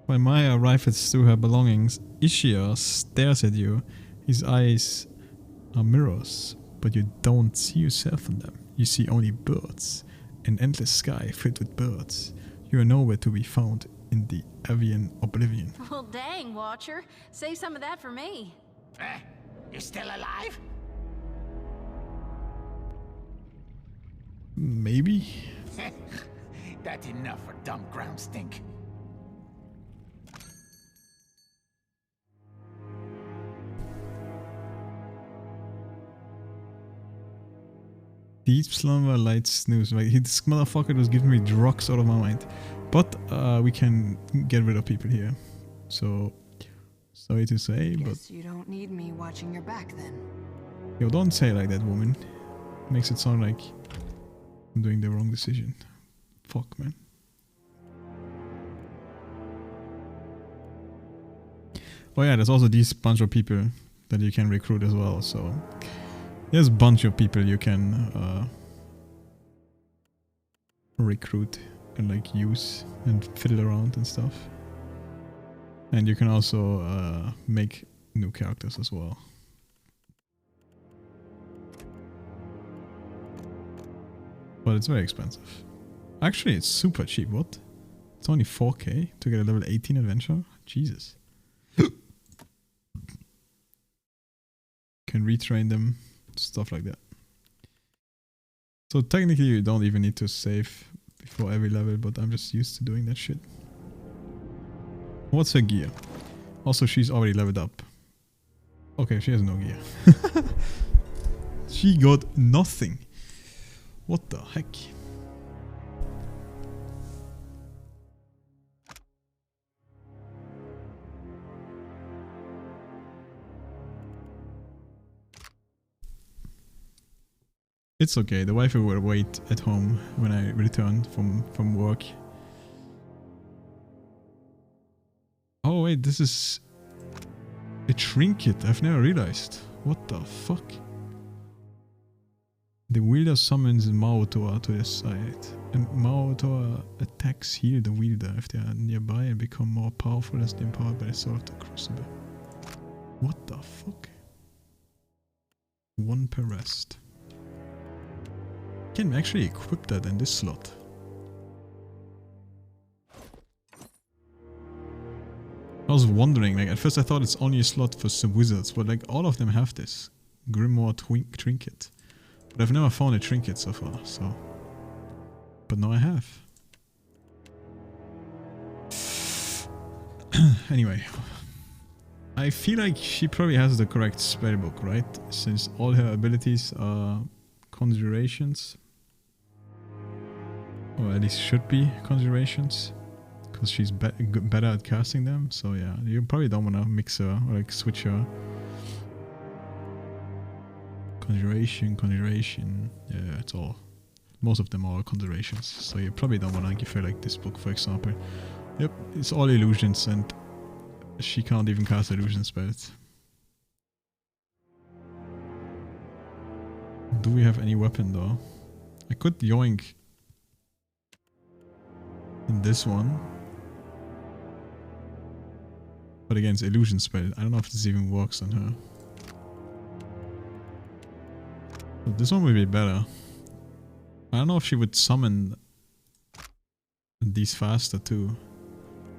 A: When Maya rifles through her belongings, Ishia stares at you. His eyes are mirrors, but you don't see yourself in them. You see only birds. An endless sky filled with birds. You are nowhere to be found in the avian oblivion.
V: Well, dang, Watcher. Save some of that for me.
Q: You still alive?
A: Maybe?
Q: That's enough for dumb ground stink.
A: Deep slumber, light snooze. Like, this motherfucker was giving me drugs out of my mind. But we can get rid of people here. So, sorry to say,
M: Guess you don't need me watching your back then.
A: Yo, don't say it like that, woman. Makes it sound like I'm doing the wrong decision. Fuck, man. Oh yeah, there's also these bunch of people that you can recruit as well, so there's a bunch of people you can recruit and like use and fiddle around and stuff. And you can also make new characters as well. But it's very expensive. Actually, it's super cheap. What? It's only 4k to get a level 18 adventure? Jesus. Can retrain them, stuff like that. So technically you don't even need to save before every level, but I'm just used to doing that shit. What's her gear? Also, she's already leveled up. Okay, she has no gear. She got nothing. What the heck? It's okay, the waifu will wait at home when I return from work. Oh wait, this is a trinket. I've never realized. What the fuck? The wielder summons Maotor to their side. And Maotor attacks heal the wielder if they are nearby and become more powerful as they empowered by the sword of the crucible. What the fuck? 1 per rest. Can actually equip that in this slot. I was wondering, like at first I thought it's only a slot for some wizards, but like all of them have this Grimoire trinket. But I've never found a trinket so far, so. But now I have. Anyway. I feel like she probably has the correct spellbook, right? Since all her abilities are conjurations. Or at least should be conjurations. Because she's better at casting them. So yeah, you probably don't want to mix her or like switch her. Conjuration. Yeah, it's all. Most of them are conjurations. So you probably don't want to give her like this book, for example. Yep, it's all illusions and she can't even cast illusion spells. Do we have any weapon though? I could yoink in this one. But against illusion spell, I don't know if this even works on her. But this one would be better. I don't know if she would summon these faster too.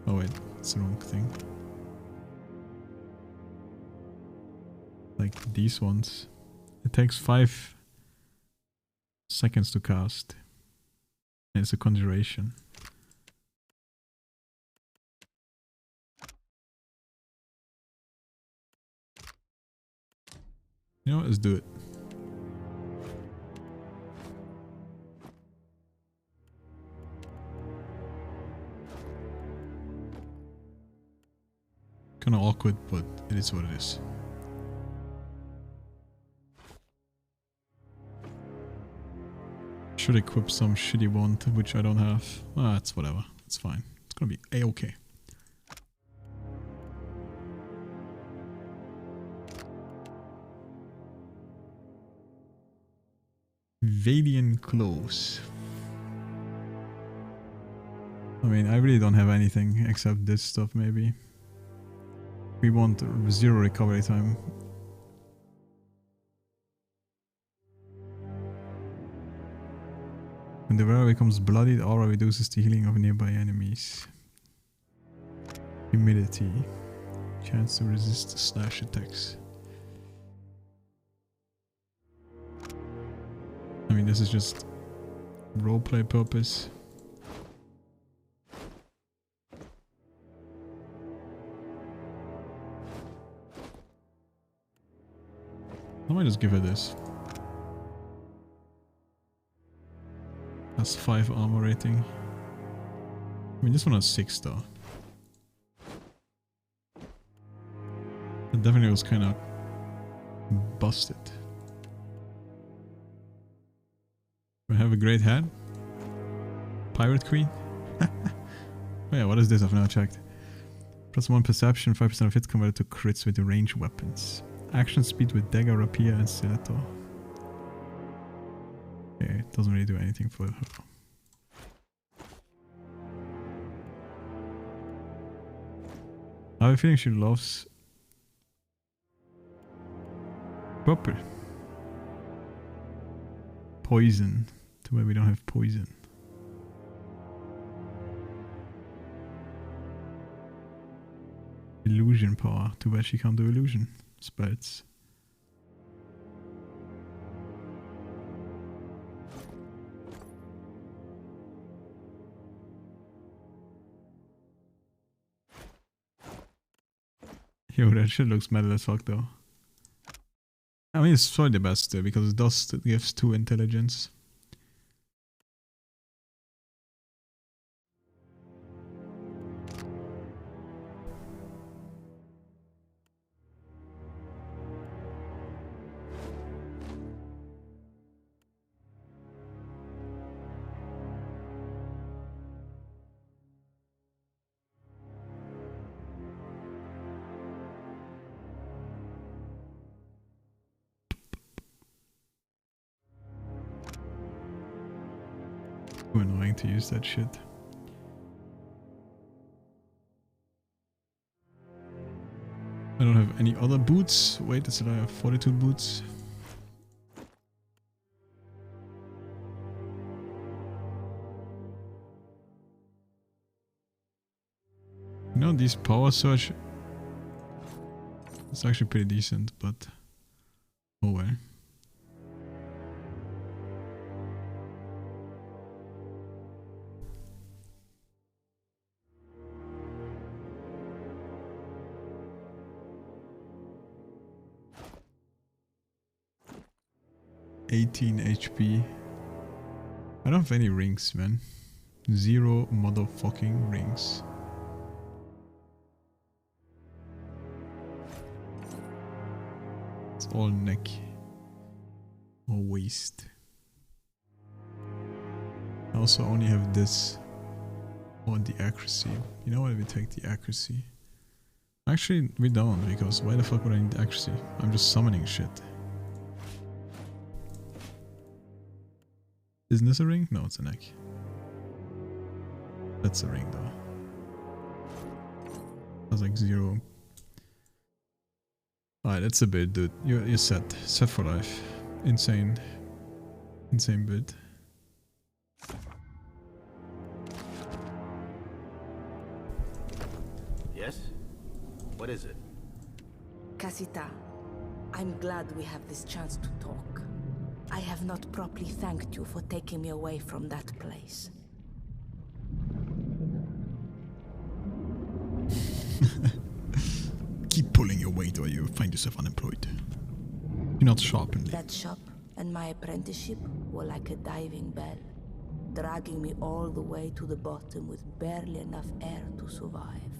A: Oh wait, it's the wrong thing. Like these ones. It takes 5 seconds to cast. And it's a conjuration. You know what, let's do it. Kinda awkward, but it is what it is. Should equip some shitty one, which I don't have. Ah, it's whatever. It's fine. It's gonna be a-okay. Valiant clothes. I mean, I really don't have anything except this stuff, maybe. We want 0 recovery time. When the wearer becomes bloodied, aura reduces the healing of nearby enemies. Humility. Chance to resist slash attacks. I mean, this is just roleplay purpose. I might just give her this. That's 5 armor rating. I mean, this one has 6 though. It definitely was kind of busted. We have a great hat. Pirate Queen. Oh yeah, what is this? I've never checked. +1 perception, 5% of hits converted to crits with ranged weapons. Action speed with dagger, rapier, and stiletto. Okay, it doesn't really do anything for her. I have a feeling she loves purple. Poison. Too bad we don't have poison. Illusion power. Too bad she can't do illusion spells. Yo, that shit looks metal as fuck though. I mean, it's probably the best because Dust gives 2 intelligence. dying to use that shit. I don't have any other boots. Wait, I said I have 42 boots. You know, these power surge, it's actually pretty decent, but oh well. $18 HP. I don't have any rings, man. 0 motherfucking rings. It's all neck or waist. I also only have this on the accuracy. You know what? We take the accuracy. Actually, we don't, because why the fuck would I need the accuracy? I'm just summoning shit. Isn't this a ring? No, it's a neck. That's a ring though. That's like 0. Alright, that's a bit, dude. You're set. Set for life. Insane. Insane bit.
C: Yes? What is it?
O: Casita, I'm glad we have this chance to talk. I have not properly thanked you for taking me away from that place.
A: Keep pulling your weight or you find yourself unemployed. You're not sharp in
O: That shop and my apprenticeship were like a diving bell, dragging me all the way to the bottom with barely enough air to survive.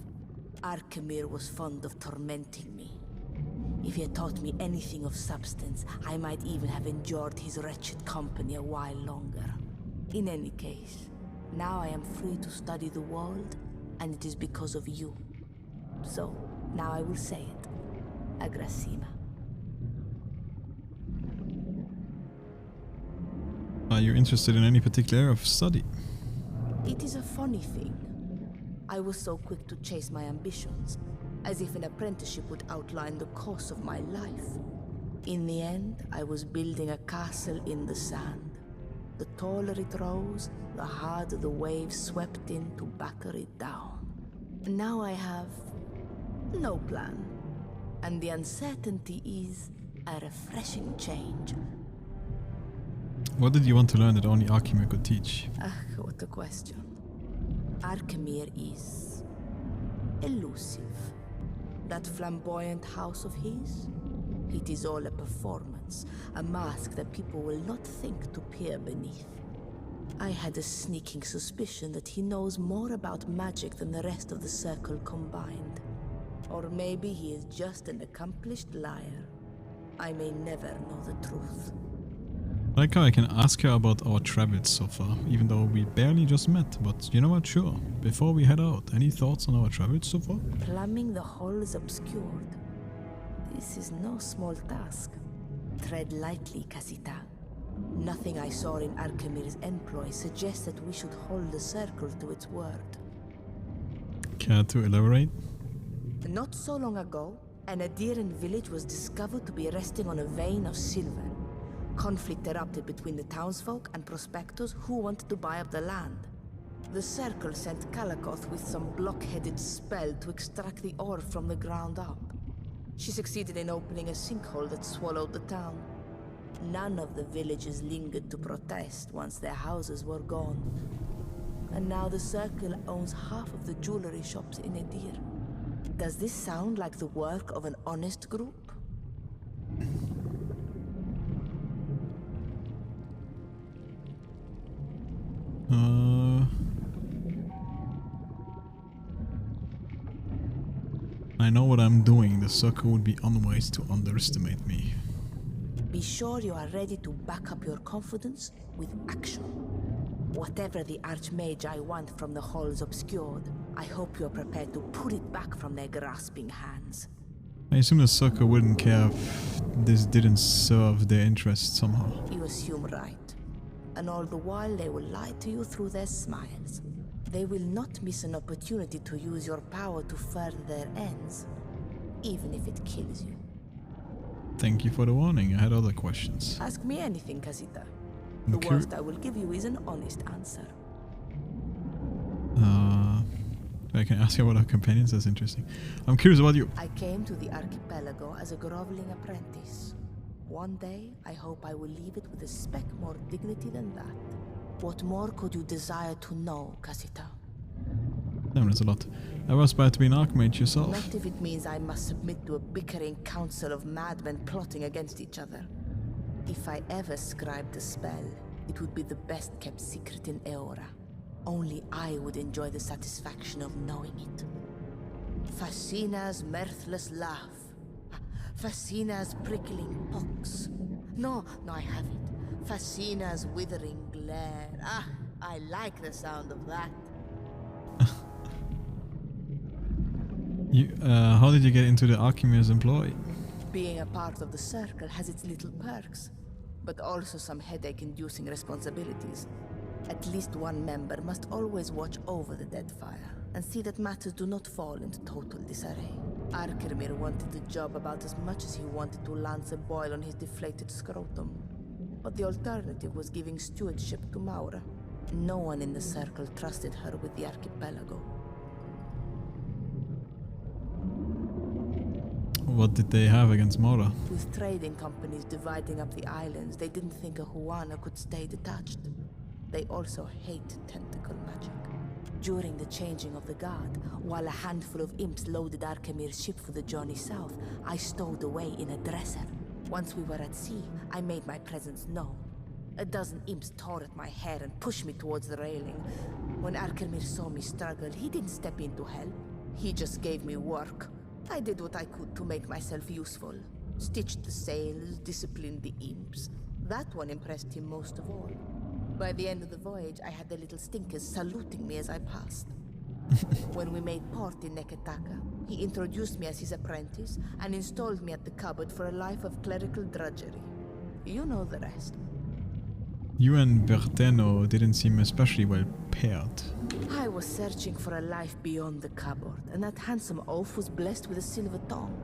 O: Arkemir was fond of tormenting me. If he had taught me anything of substance, I might even have endured his wretched company a while longer. In any case, now I am free to study the world, and it is because of you. So, now I will say it. Agrasima.
A: Are you interested in any particular area of study?
O: It is a funny thing. I was so quick to chase my ambitions, as if an apprenticeship would outline the course of my life. In the end, I was building a castle in the sand. The taller it rose, the harder the waves swept in to batter it down. Now I have no plan, and the uncertainty is a refreshing change.
A: What did you want to learn that only Arkemir could teach?
O: What a question. Arkemir is elusive. That flamboyant house of his? It is all a performance, a mask that people will not think to peer beneath. I had a sneaking suspicion that he knows more about magic than the rest of the circle combined. Or maybe he is just an accomplished liar. I may never know the truth.
A: I like how I can ask her about our travels so far, even though we barely just met, but you know what, sure. Before we head out, any thoughts on our travels so far?
O: Plumbing the halls obscured. This is no small task. Tread lightly, Casita. Nothing I saw in Arkemir's employ suggests that we should hold the circle to its word.
A: Care to elaborate?
O: Not so long ago, an Adiran village was discovered to be resting on a vein of silver. Conflict erupted between the townsfolk and prospectors who wanted to buy up the land. The Circle sent Kalakoth with some block-headed spell to extract the ore from the ground up. She succeeded in opening a sinkhole that swallowed the town. None of the villagers lingered to protest once their houses were gone. And now the Circle owns half of the jewelry shops in Edir. Does this sound like the work of an honest group?
A: I know what I'm doing. The Circle would be unwise to underestimate me.
O: Be sure you are ready to back up your confidence with action. Whatever the Archmagi want from the halls obscured, I hope you are prepared to put it back from their grasping hands.
A: I assume the Circle wouldn't care if this didn't serve their interests somehow.
O: You assume right. And all the while they will lie to you through their smiles. They will not miss an opportunity to use your power to further their ends, even if it kills you.
A: Thank you for the warning. I had other questions.
O: Ask me anything, Casita. The worst I will give you is an honest answer.
A: I can ask you about our companions. That's interesting. I'm curious about you.
O: I came to the archipelago as a groveling apprentice. One day, I hope I will leave it with a speck more dignity than that. What more could you desire to know, Casita?
A: Damn, that's a lot. I was about to be an archmage yourself.
O: Not if it means I must submit to a bickering council of madmen plotting against each other. If I ever scribed a spell, it would be the best kept secret in Eora. Only I would enjoy the satisfaction of knowing it. Fascina's mirthless laugh. Fascina's prickling pox. No, I have it. Fascina's withering glare. I like the sound of that.
A: How did you get into the Archimedes employ?
O: Being a part of the circle has its little perks, but also some headache-inducing responsibilities. At least one member must always watch over the Deadfire and see that matters do not fall into total disarray. Arkemir wanted the job about as much as he wanted to lance a boil on his deflated scrotum. But the alternative was giving stewardship to Maura. No one in the circle trusted her with the archipelago.
A: What did they have against Maura?
O: With trading companies dividing up the islands, they didn't think a Huana could stay detached. They also hate tentacle magic. During the changing of the guard, while a handful of imps loaded Arkemir's ship for the journey south, I stowed away in a dresser. Once we were at sea, I made my presence known. A dozen imps tore at my hair and pushed me towards the railing. When Arkemir saw me struggle, he didn't step in to help. He just gave me work. I did what I could to make myself useful. Stitched the sails, disciplined the imps. That one impressed him most of all. By the end of the voyage, I had the little stinkers saluting me as I passed. When we made port in Neketaka, he introduced me as his apprentice and installed me at the cupboard for a life of clerical drudgery. You know the rest.
A: You and Berteno didn't seem especially well paired.
O: I was searching for a life beyond the cupboard, and that handsome oaf was blessed with a silver tongue.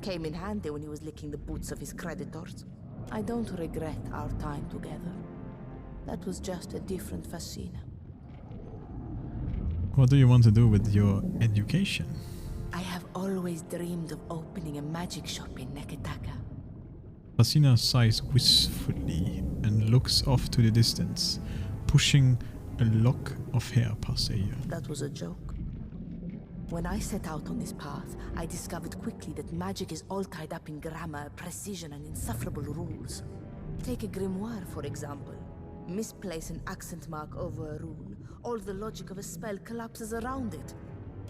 O: Came in handy when he was licking the boots of his creditors. I don't regret our time together. That was just a different Fascina.
A: What do you want to do with your education?
O: I have always dreamed of opening a magic shop in Neketaka.
A: Fascina sighs wistfully and looks off to the distance, pushing a lock of hair past her ear.
O: That was a joke. When I set out on this path, I discovered quickly that magic is all tied up in grammar, precision, and insufferable rules. Take a grimoire, for example. Misplace an accent mark over a rune, all the logic of a spell collapses around it.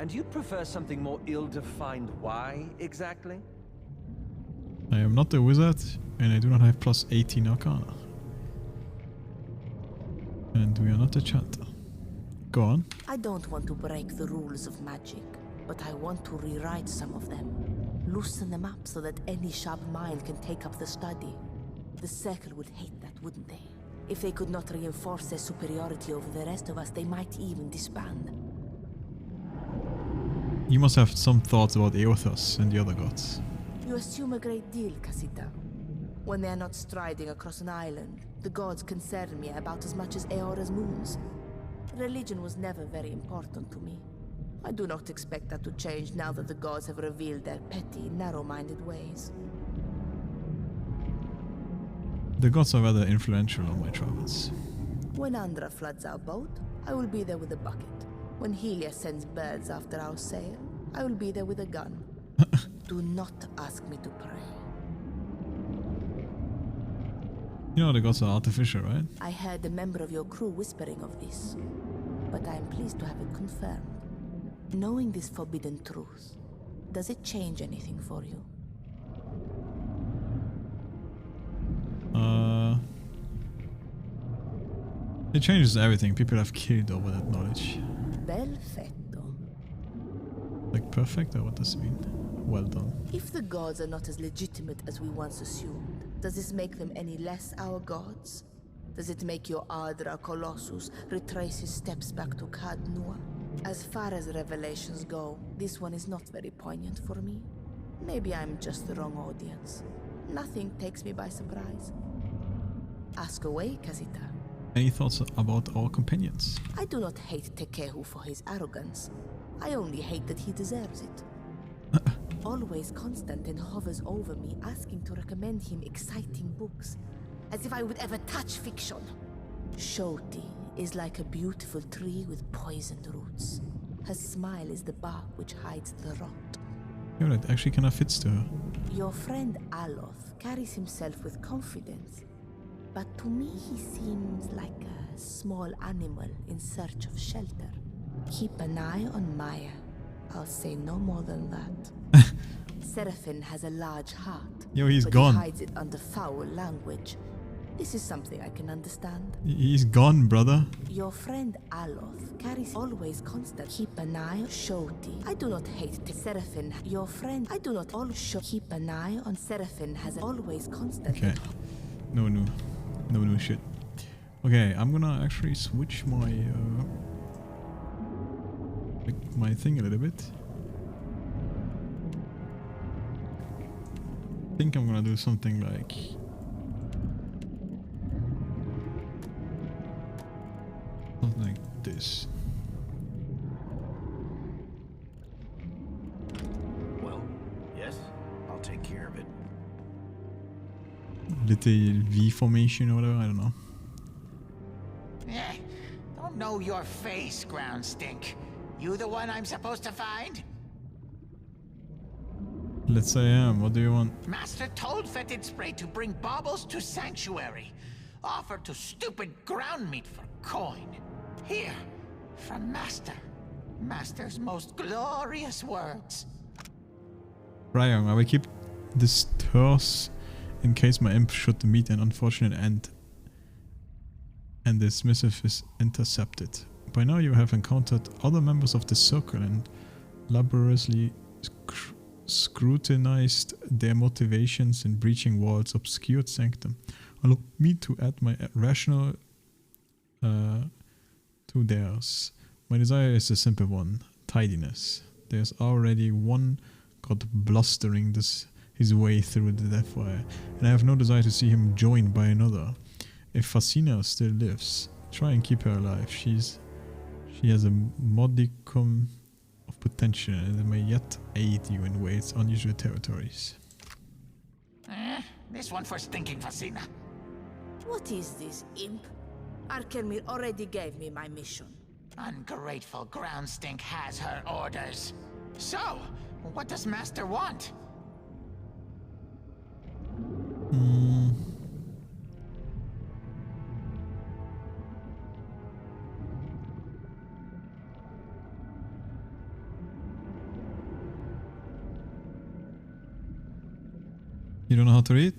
T: And you'd prefer something more ill-defined? Why, exactly?
A: I am not a wizard, and I do not have plus 18 Arcana. And we are not a chanter. Go on.
O: I don't want to break the rules of magic, but I want to rewrite some of them. Loosen them up so that any sharp mind can take up the study. The Circle would hate that, wouldn't they? If they could not reinforce their superiority over the rest of us, they might even disband.
A: You must have some thoughts about Eothas and the other gods.
O: You assume a great deal, Casita. When they are not striding across an island, the gods concern me about as much as Eora's moons. Religion was never very important to me. I do not expect that to change now that the gods have revealed their petty, narrow-minded ways.
A: The gods are rather influential on my travels.
O: When Andra floods our boat, I will be there with a bucket. When Helia sends birds after our sail, I will be there with a gun. Do not ask me to pray.
A: You know the gods are artificial, right?
O: I heard a member of your crew whispering of this, but I am pleased to have it confirmed. Knowing this forbidden truth, does it change anything for you?
A: It changes everything. People have killed over that knowledge.
O: Perfetto.
A: Like perfect, or what does it mean? Well done.
O: If the gods are not as legitimate as we once assumed, does this make them any less our gods? Does it make your Adra Colossus retrace his steps back to Cad Nua? As far as revelations go, this one is not very poignant for me. Maybe I'm just the wrong audience. Nothing takes me by surprise. Ask away, Casita.
A: Any thoughts about our companions?
O: I do not hate Tekehu for his arrogance. I only hate that he deserves it. Always constant and hovers over me, asking to recommend him exciting books, as if I would ever touch fiction. Shoti is like a beautiful tree with poisoned roots. Her smile is the bark which hides the rot.
A: Yeah, that actually kind of fits to her.
O: Your friend Aloth carries himself with confidence, but to me he seems like a small animal in search of shelter. Keep an eye on Maya. I'll say no more than that. Seraphin has a large heart.
A: Yo, he's
O: but
A: gone.
O: He hides it under foul language. This is something I can understand.
A: He's gone, brother.
O: Your friend Aloth carries always constant. Keep an eye on Shoti. I do not hate Seraphin. Your friend, I do not all show. Keep an eye on Seraphin has always constant.
A: Okay. No new shit. Okay, I'm gonna actually switch my my thing a little bit. I think I'm gonna do something like this.
C: Well, yes, I'll take care of it.
A: Little V formation or whatever, I don't know.
Q: Don't know your face, Ground Stink. You the one I'm supposed to find?
A: Let's say I am. What do you want?
Q: Master told Fetid Spray to bring baubles to Sanctuary. Offered to stupid ground meat for coin. Here, from Master. Master's most glorious words.
A: Ryan, I will keep this terse in case my imp should meet an unfortunate end and this missive is intercepted. By now you have encountered other members of the circle and laboriously scrutinized their motivations in breaching Wald's obscured sanctum. Allow me to add my rational to theirs. My desire is a simple one, tidiness. There's already one god blustering his way through the death wire, and I have no desire to see him joined by another. If Fasina still lives, try and keep her alive. She has a modicum of potential and may yet aid you in Wade's unusual territories.
Q: This one for stinking Fasina.
O: What is this, imp? Arkemir already gave me my mission.
Q: Ungrateful Ground Stink has her orders. So, what does Master want?
A: You don't know how to read?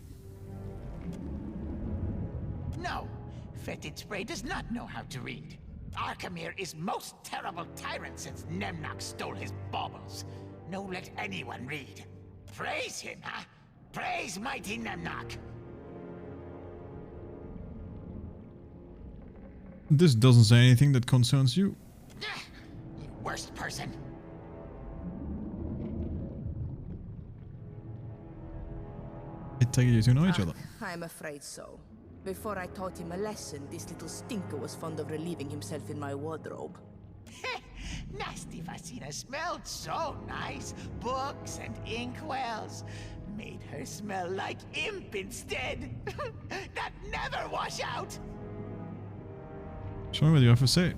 Q: No, Fetid Spray does not know how to read. Arkemir is most terrible tyrant since Nemnak stole his baubles. No let anyone read. Praise him, huh? Praise mighty Nemnak.
A: This doesn't say anything that concerns you.
Q: You worst person.
A: I take it you two know each other.
O: I'm afraid so. Before I taught him a lesson, this little stinker was fond of relieving himself in my wardrobe.
Q: Nasty Fasina smelled so nice. Books and inkwells. Made her smell like imp instead. That never wash out.
A: Show me what you have to say.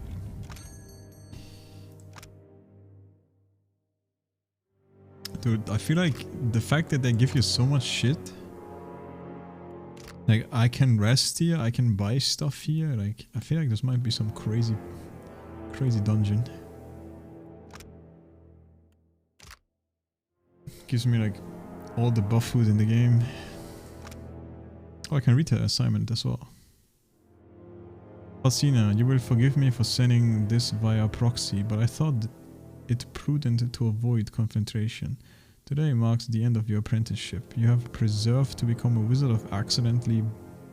A: Dude, I feel like the fact that they give you so much shit. Like, I can rest here, I can buy stuff here. Like, I feel like this might be some crazy dungeon. Gives me like all the buff food in the game. Oh, I can read the assignment as well. Fasina, you will forgive me for sending this via proxy, but I thought it prudent to avoid confrontation. Today marks the end of your apprenticeship. You have preserved to become a wizard of accidentally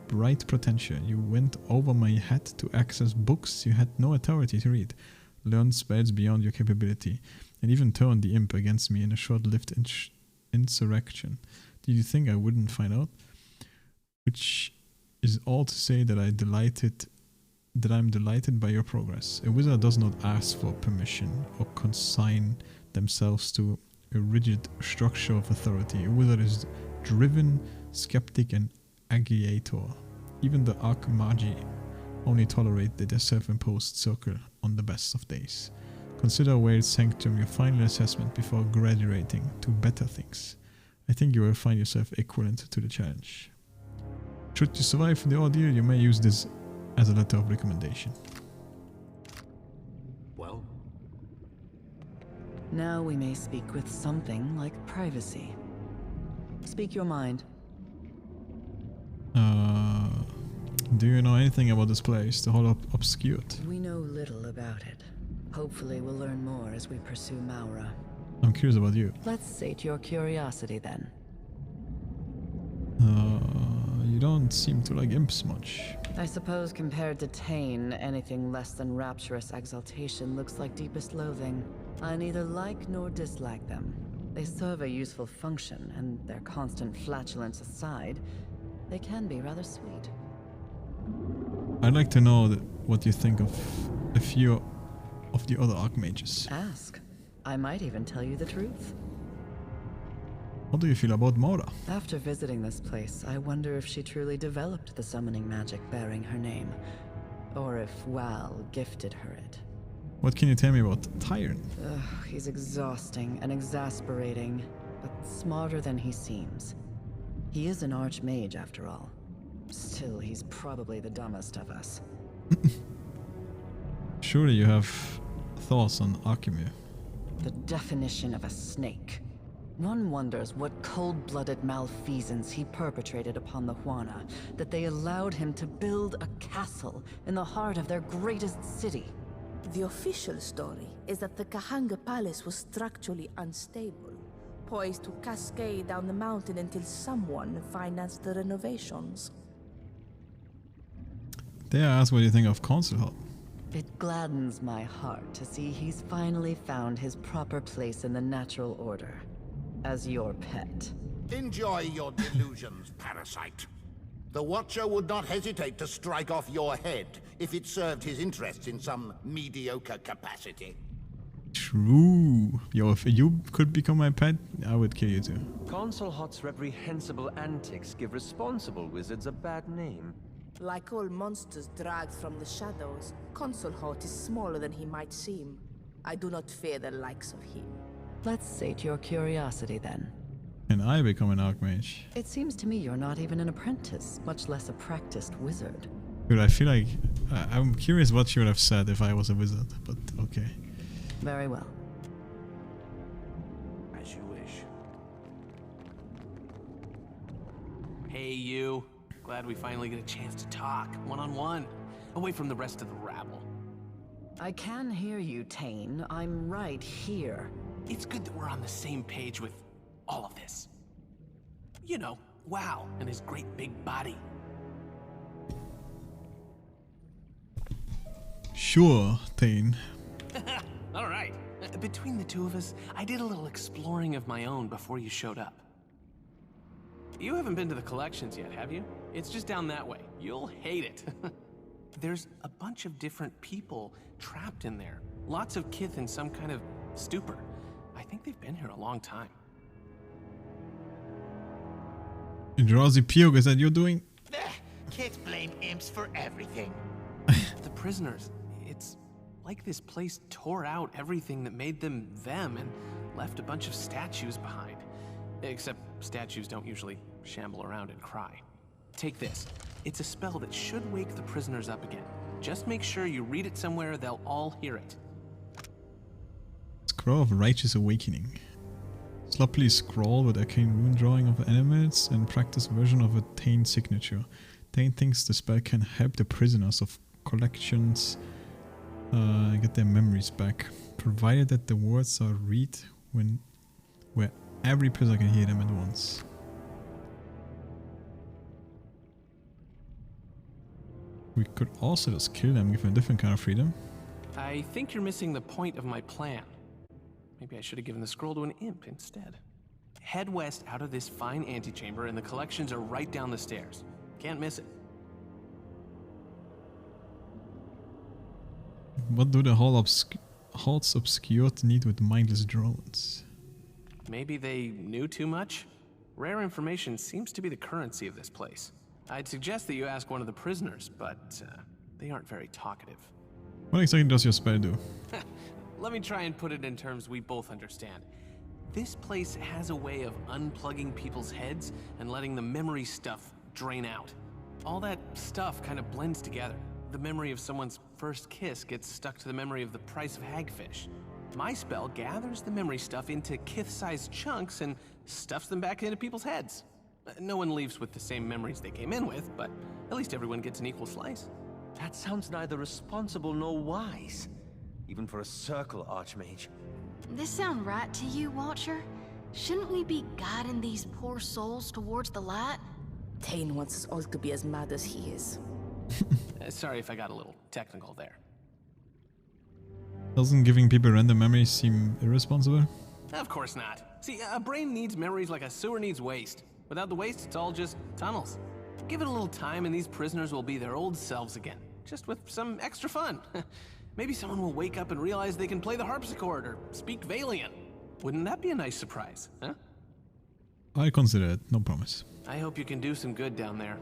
A: bright potential. You went over my head to access books you had no authority to read, learned spells beyond your capability, and even turned the imp against me in a short-lived insurrection. Did you think I wouldn't find out? Which is all to say that I'm delighted by your progress. A wizard does not ask for permission or consign themselves to a rigid structure of authority. A wizard is driven, skeptic, and agitator. Even the Archmagi only tolerate their self-imposed circle on the best of days. Consider Whale's Sanctum your final assessment before graduating to better things. I think you will find yourself equivalent to the challenge. Should you survive the ordeal, you may use this as a letter of recommendation.
C: Well?
B: Now we may speak with something like privacy. Speak your mind.
A: Do you know anything about this place, the Hall Obscured?
B: We know little about it. Hopefully we'll learn more as we pursue Maura.
A: I'm curious about you.
B: Let's sate your curiosity then.
A: You don't seem to like imps much.
B: I suppose compared to Tane, anything less than rapturous exaltation looks like deepest loathing. I neither like nor dislike them. They serve a useful function, and their constant flatulence aside, they can be rather sweet.
A: I'd like to know what you think of a few of the other Archmages.
B: Ask. I might even tell you the truth.
A: How do you feel about Maura?
B: After visiting this place, I wonder if she truly developed the summoning magic bearing her name, or if Wal gifted her it.
A: What can you tell me about Tyron?
B: He's exhausting and exasperating, but smarter than he seems. He is an archmage after all. Still, he's probably the dumbest of us.
A: Surely you have thoughts on Archimir.
B: The definition of a snake. One wonders what cold-blooded malfeasance he perpetrated upon the Huana, that they allowed him to build a castle in the heart of their greatest city.
O: The official story is that the Kahanga Palace was structurally unstable, poised to cascade down the mountain until someone financed the renovations.
A: Dare I ask what you think of Council Hall?
B: It gladdens my heart to see he's finally found his proper place in the natural order. As your pet.
G: Enjoy your delusions, parasite. The Watcher would not hesitate to strike off your head if it served his interests in some mediocre capacity.
A: True. Yo, if you could become my pet, I would kill you too.
U: Consulhot's reprehensible antics give responsible wizards a bad name.
O: Like all monsters dragged from the shadows, Consulhot is smaller than he might seem. I do not fear the likes of him.
B: Let's sate your curiosity then.
A: Can I become an Archmage?
B: It seems to me you're not even an apprentice, much less a practiced wizard.
A: Dude, I feel like... I'm curious what you would have said if I was a wizard, but okay.
B: Very well.
C: As you wish.
H: Hey, you. Glad we finally get a chance to talk, one-on-one, away from the rest of the rabble.
B: I can hear you, Tane. I'm right here.
H: It's good that we're on the same page with all of this. You know, Wal and his great big body.
A: Sure, Tane.
H: All right. Between the two of us, I did a little exploring of my own before you showed up. You haven't been to the collections yet, have you? It's just down that way. You'll hate it. There's a bunch of different people trapped in there. Lots of kith in some kind of stupor. I think they've been here a long time.
A: Drowsy Pug, is that you're doing?
Q: Kids blame imps for everything.
H: The prisoners. It's like this place tore out everything that made them them and left a bunch of statues behind. Except statues don't usually shamble around and cry. Take this. It's a spell that should wake the prisoners up again. Just make sure you read it somewhere they'll all hear it.
A: Scroll of Righteous Awakening. Sloppily scroll with arcane rune drawing of animals and practice version of a Tane signature. Tane thinks the spell can help the prisoners of collections get their memories back, provided that the words are read where every prisoner can hear them at once. We could also just kill them, give them a different kind of freedom.
H: I think you're missing the point of my plan. Maybe I should have given the scroll to an imp instead. Head west out of this fine antechamber and the collections are right down the stairs. Can't miss it.
A: What do the halls obscured need with mindless drones?
H: Maybe they knew too much? Rare information seems to be the currency of this place. I'd suggest that you ask one of the prisoners, but they aren't very talkative.
A: What exactly does your spell do?
H: Let me try and put it in terms we both understand. This place has a way of unplugging people's heads and letting the memory stuff drain out. All that stuff kind of blends together. The memory of someone's first kiss gets stuck to the memory of the price of hagfish. My spell gathers the memory stuff into kith-sized chunks and stuffs them back into people's heads. No one leaves with the same memories they came in with, but at least everyone gets an equal slice.
T: That sounds neither responsible nor wise, even for a circle archmage.
E: This sound right to you, Watcher? Shouldn't we be guiding these poor souls towards the light?
O: Tane wants us all to be as mad as he is.
H: Sorry if I got a little technical there.
A: Doesn't giving people random memories seem irresponsible?
H: Of course not. See, a brain needs memories like a sewer needs waste. Without the waste, it's all just tunnels. Give it a little time and these prisoners will be their old selves again, just with some extra fun. Maybe someone will wake up and realize they can play the harpsichord or speak Valiant. Wouldn't that be a nice surprise, huh?
A: I'll consider it, no promise.
H: I hope you can do some good down there.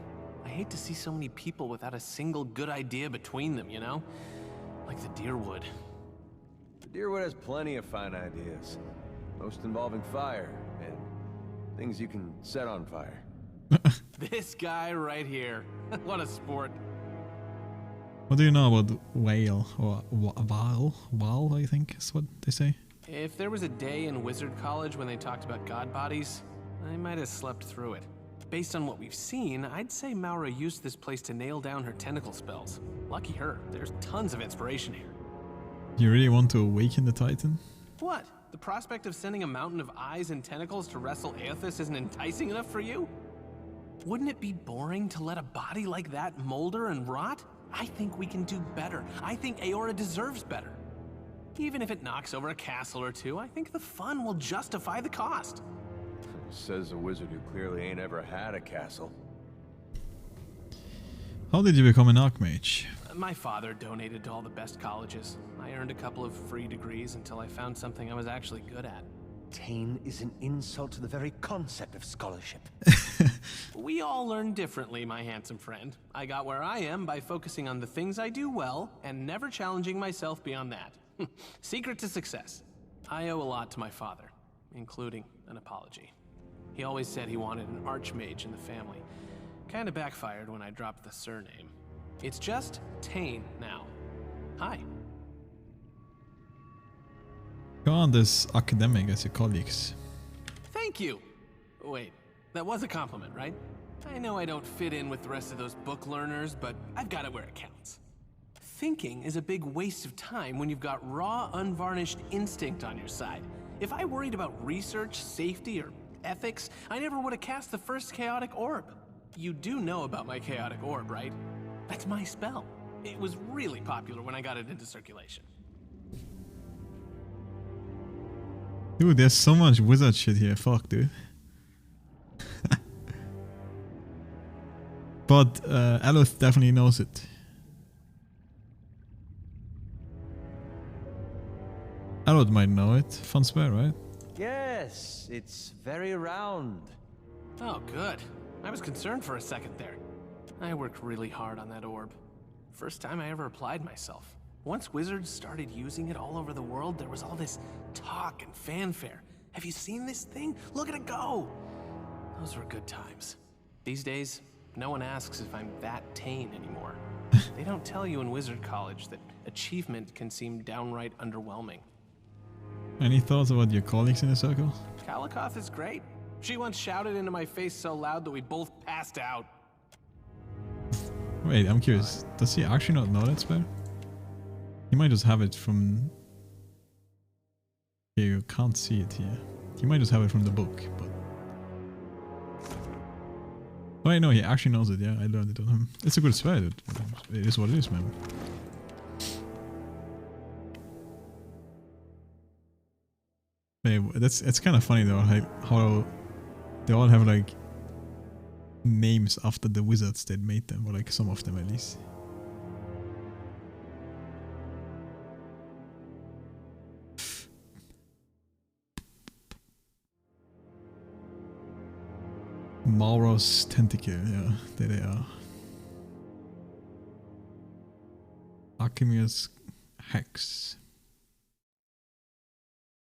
H: I hate to see so many people without a single good idea between them, you know? Like the Deerwood.
U: The Deerwood has plenty of fine ideas. Most involving fire, and things you can set on fire.
H: This guy right here. What a sport.
A: What do you know about whale, or whale, I think is what they say?
H: If there was a day in Wizard College when they talked about god bodies, I might have slept through it. Based on what we've seen, I'd say Maura used this place to nail down her tentacle spells. Lucky her, there's tons of inspiration here.
A: You really want to awaken the Titan?
H: What? The prospect of sending a mountain of eyes and tentacles to wrestle Aethys isn't enticing enough for you? Wouldn't it be boring to let a body like that molder and rot? I think we can do better. I think Eora deserves better. Even if it knocks over a castle or two, I think the fun will justify the cost.
U: Says a wizard who clearly ain't ever had a castle.
A: How did you become an Archmage?
H: My father donated to all the best colleges. I earned a couple of free degrees until I found something I was actually good at.
T: Tane is an insult to the very concept of scholarship.
H: We all learn differently, my handsome friend. I got where I am by focusing on the things I do well and never challenging myself beyond that. Secret to success. I owe a lot to my father, including an apology. He always said he wanted an archmage in the family. Kinda backfired when I dropped the surname. It's just Tane now. Hi.
A: Go on this academic as your colleagues.
H: Thank you. Wait, that was a compliment, right? I know I don't fit in with the rest of those book learners, but I've got it where it counts. Thinking is a big waste of time when you've got raw, unvarnished instinct on your side. If I worried about research, safety, or ethics, I never would have cast the first chaotic orb. You do know about my chaotic orb, right? That's my spell. It was really popular when I got it into circulation.
A: Dude, there's so much wizard shit here. Fuck, dude. But Aluth definitely knows it. Aluth might know it. Fun spell, right?
T: Yes, it's very round.
H: Oh, good. I was concerned for a second there. I worked really hard on that orb. First time I ever applied myself. Once wizards started using it all over the world, there was all this talk and fanfare. Have you seen this thing? Look at it go! Those were good times. These days, no one asks if I'm that Tane anymore. They don't tell you in Wizard College that achievement can seem downright underwhelming.
A: Any thoughts about your colleagues in the circle?
H: Kalikoth is great. She once shouted into my face so loud that we both passed out.
A: Wait, I'm curious. Does he actually not know that spell? He might just have it from... Okay, you can't see it here. He might just have it from the book, but... Oh, I know, he actually knows it, yeah, I learned it on him. It's a good spell, dude. It is what it is, man. Hey, it's kind of funny though, like how they all have like names after the wizards that made them, or like some of them at least. Mauros tentacle, yeah, there they are. Archimia's hex.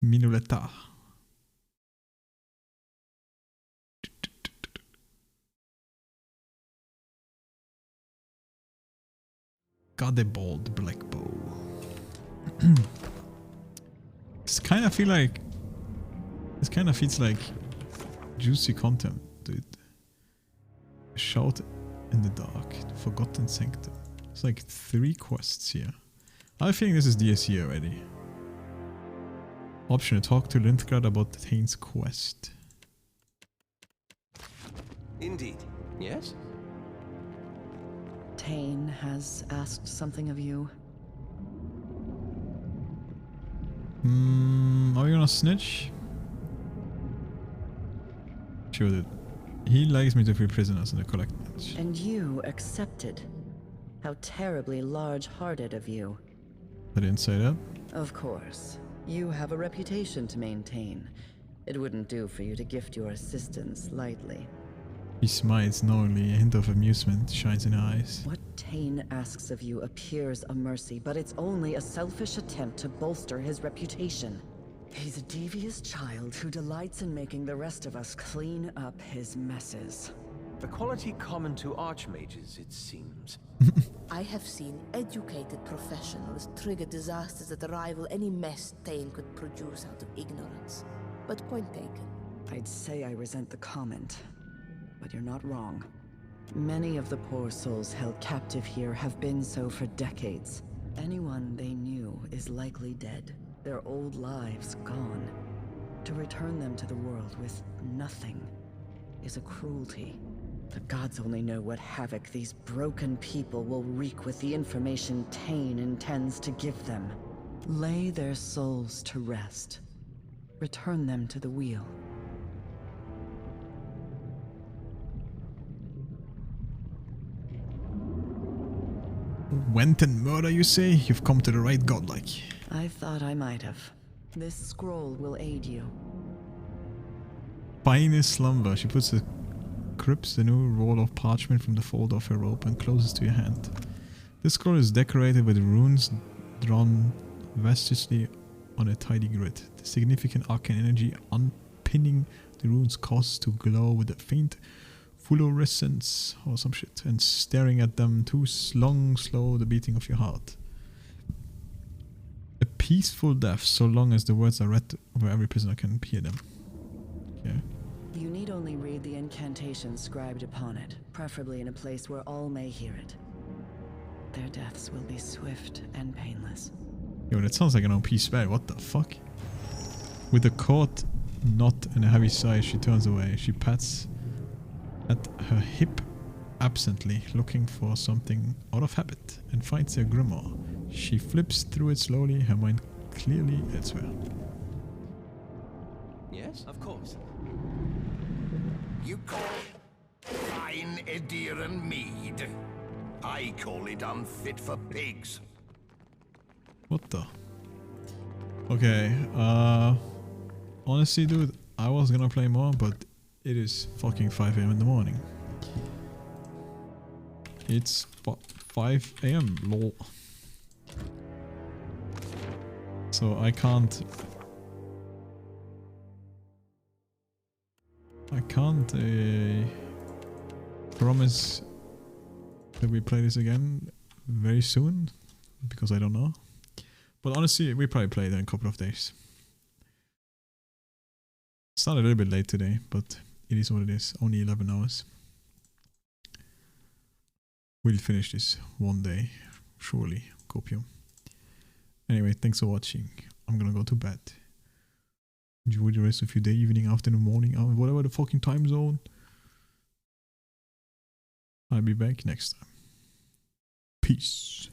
A: Minoletta. Godebold black bow. This kind of feels like juicy content, dude. Shout in the dark, Forgotten Sanctum. It's like 3 quests here. I have a feeling this is DSC already. Option to talk to Lindgard about Thane's quest.
U: Indeed. Yes?
B: Thane has asked something of you.
A: Are we gonna snitch? Sure, dude. He likes me to free prisoners in the collectors.
B: And you accepted. How terribly large-hearted of you.
A: I didn't say that.
B: Of course. You have a reputation to maintain. It wouldn't do for you to gift your assistance lightly.
A: He smiles knowingly, a hint of amusement shines in her eyes.
B: What Thane asks of you appears a mercy, but it's only a selfish attempt to bolster his reputation. He's a devious child who delights in making the rest of us clean up his messes.
U: A quality common to archmages, it seems.
O: I have seen educated professionals trigger disasters that rival any mess Thane could produce out of ignorance. But point taken.
B: I'd say I resent the comment, but you're not wrong. Many of the poor souls held captive here have been so for decades. Anyone they knew is likely dead, their old lives gone. To return them to the world with nothing is a cruelty. The gods only know what havoc these broken people will wreak with the information Thane intends to give them. Lay their souls to rest. Return them to the wheel.
A: Went and murder, you say? You've come to the right godlike.
B: I thought I might have. This scroll will aid you.
A: Finest slumber. She grips the new roll of parchment from the fold of her robe and closes to your hand. This scroll is decorated with runes drawn vastly on a tidy grid. The significant arcane energy underpinning the runes causes to glow with a faint fluorescence or some shit, and staring at them too long slow the beating of your heart. A peaceful death, so long as the words are read where every prisoner can hear them. Okay.
B: You need only read the incantation scribed upon it, preferably in a place where all may hear it. Their deaths will be swift and painless.
A: Yo, that sounds like an OP spell, what the fuck? With a caught knot and a heavy sigh, she turns away. She pats at her hip absently, looking for something out of habit, and finds a grimoire. She flips through it slowly, her mind clearly elsewhere.
U: Yes, of course.
G: You call it fine Ediran mead? I call it unfit for pigs.
A: What the? Okay, honestly, dude, I was gonna play more, but it is fucking 5 AM in the morning. It's 5 AM, lol. So I can't promise that we play this again very soon, because I don't know. But honestly, we probably play it in a couple of days. It's not a little bit late today, but it is what it is. Only 11 hours. We'll finish this one day, surely. Copium. Anyway, thanks for watching. I'm gonna go to bed. Enjoy the rest of your day, evening, afternoon, morning, whatever the fucking time zone. I'll be back next time. Peace.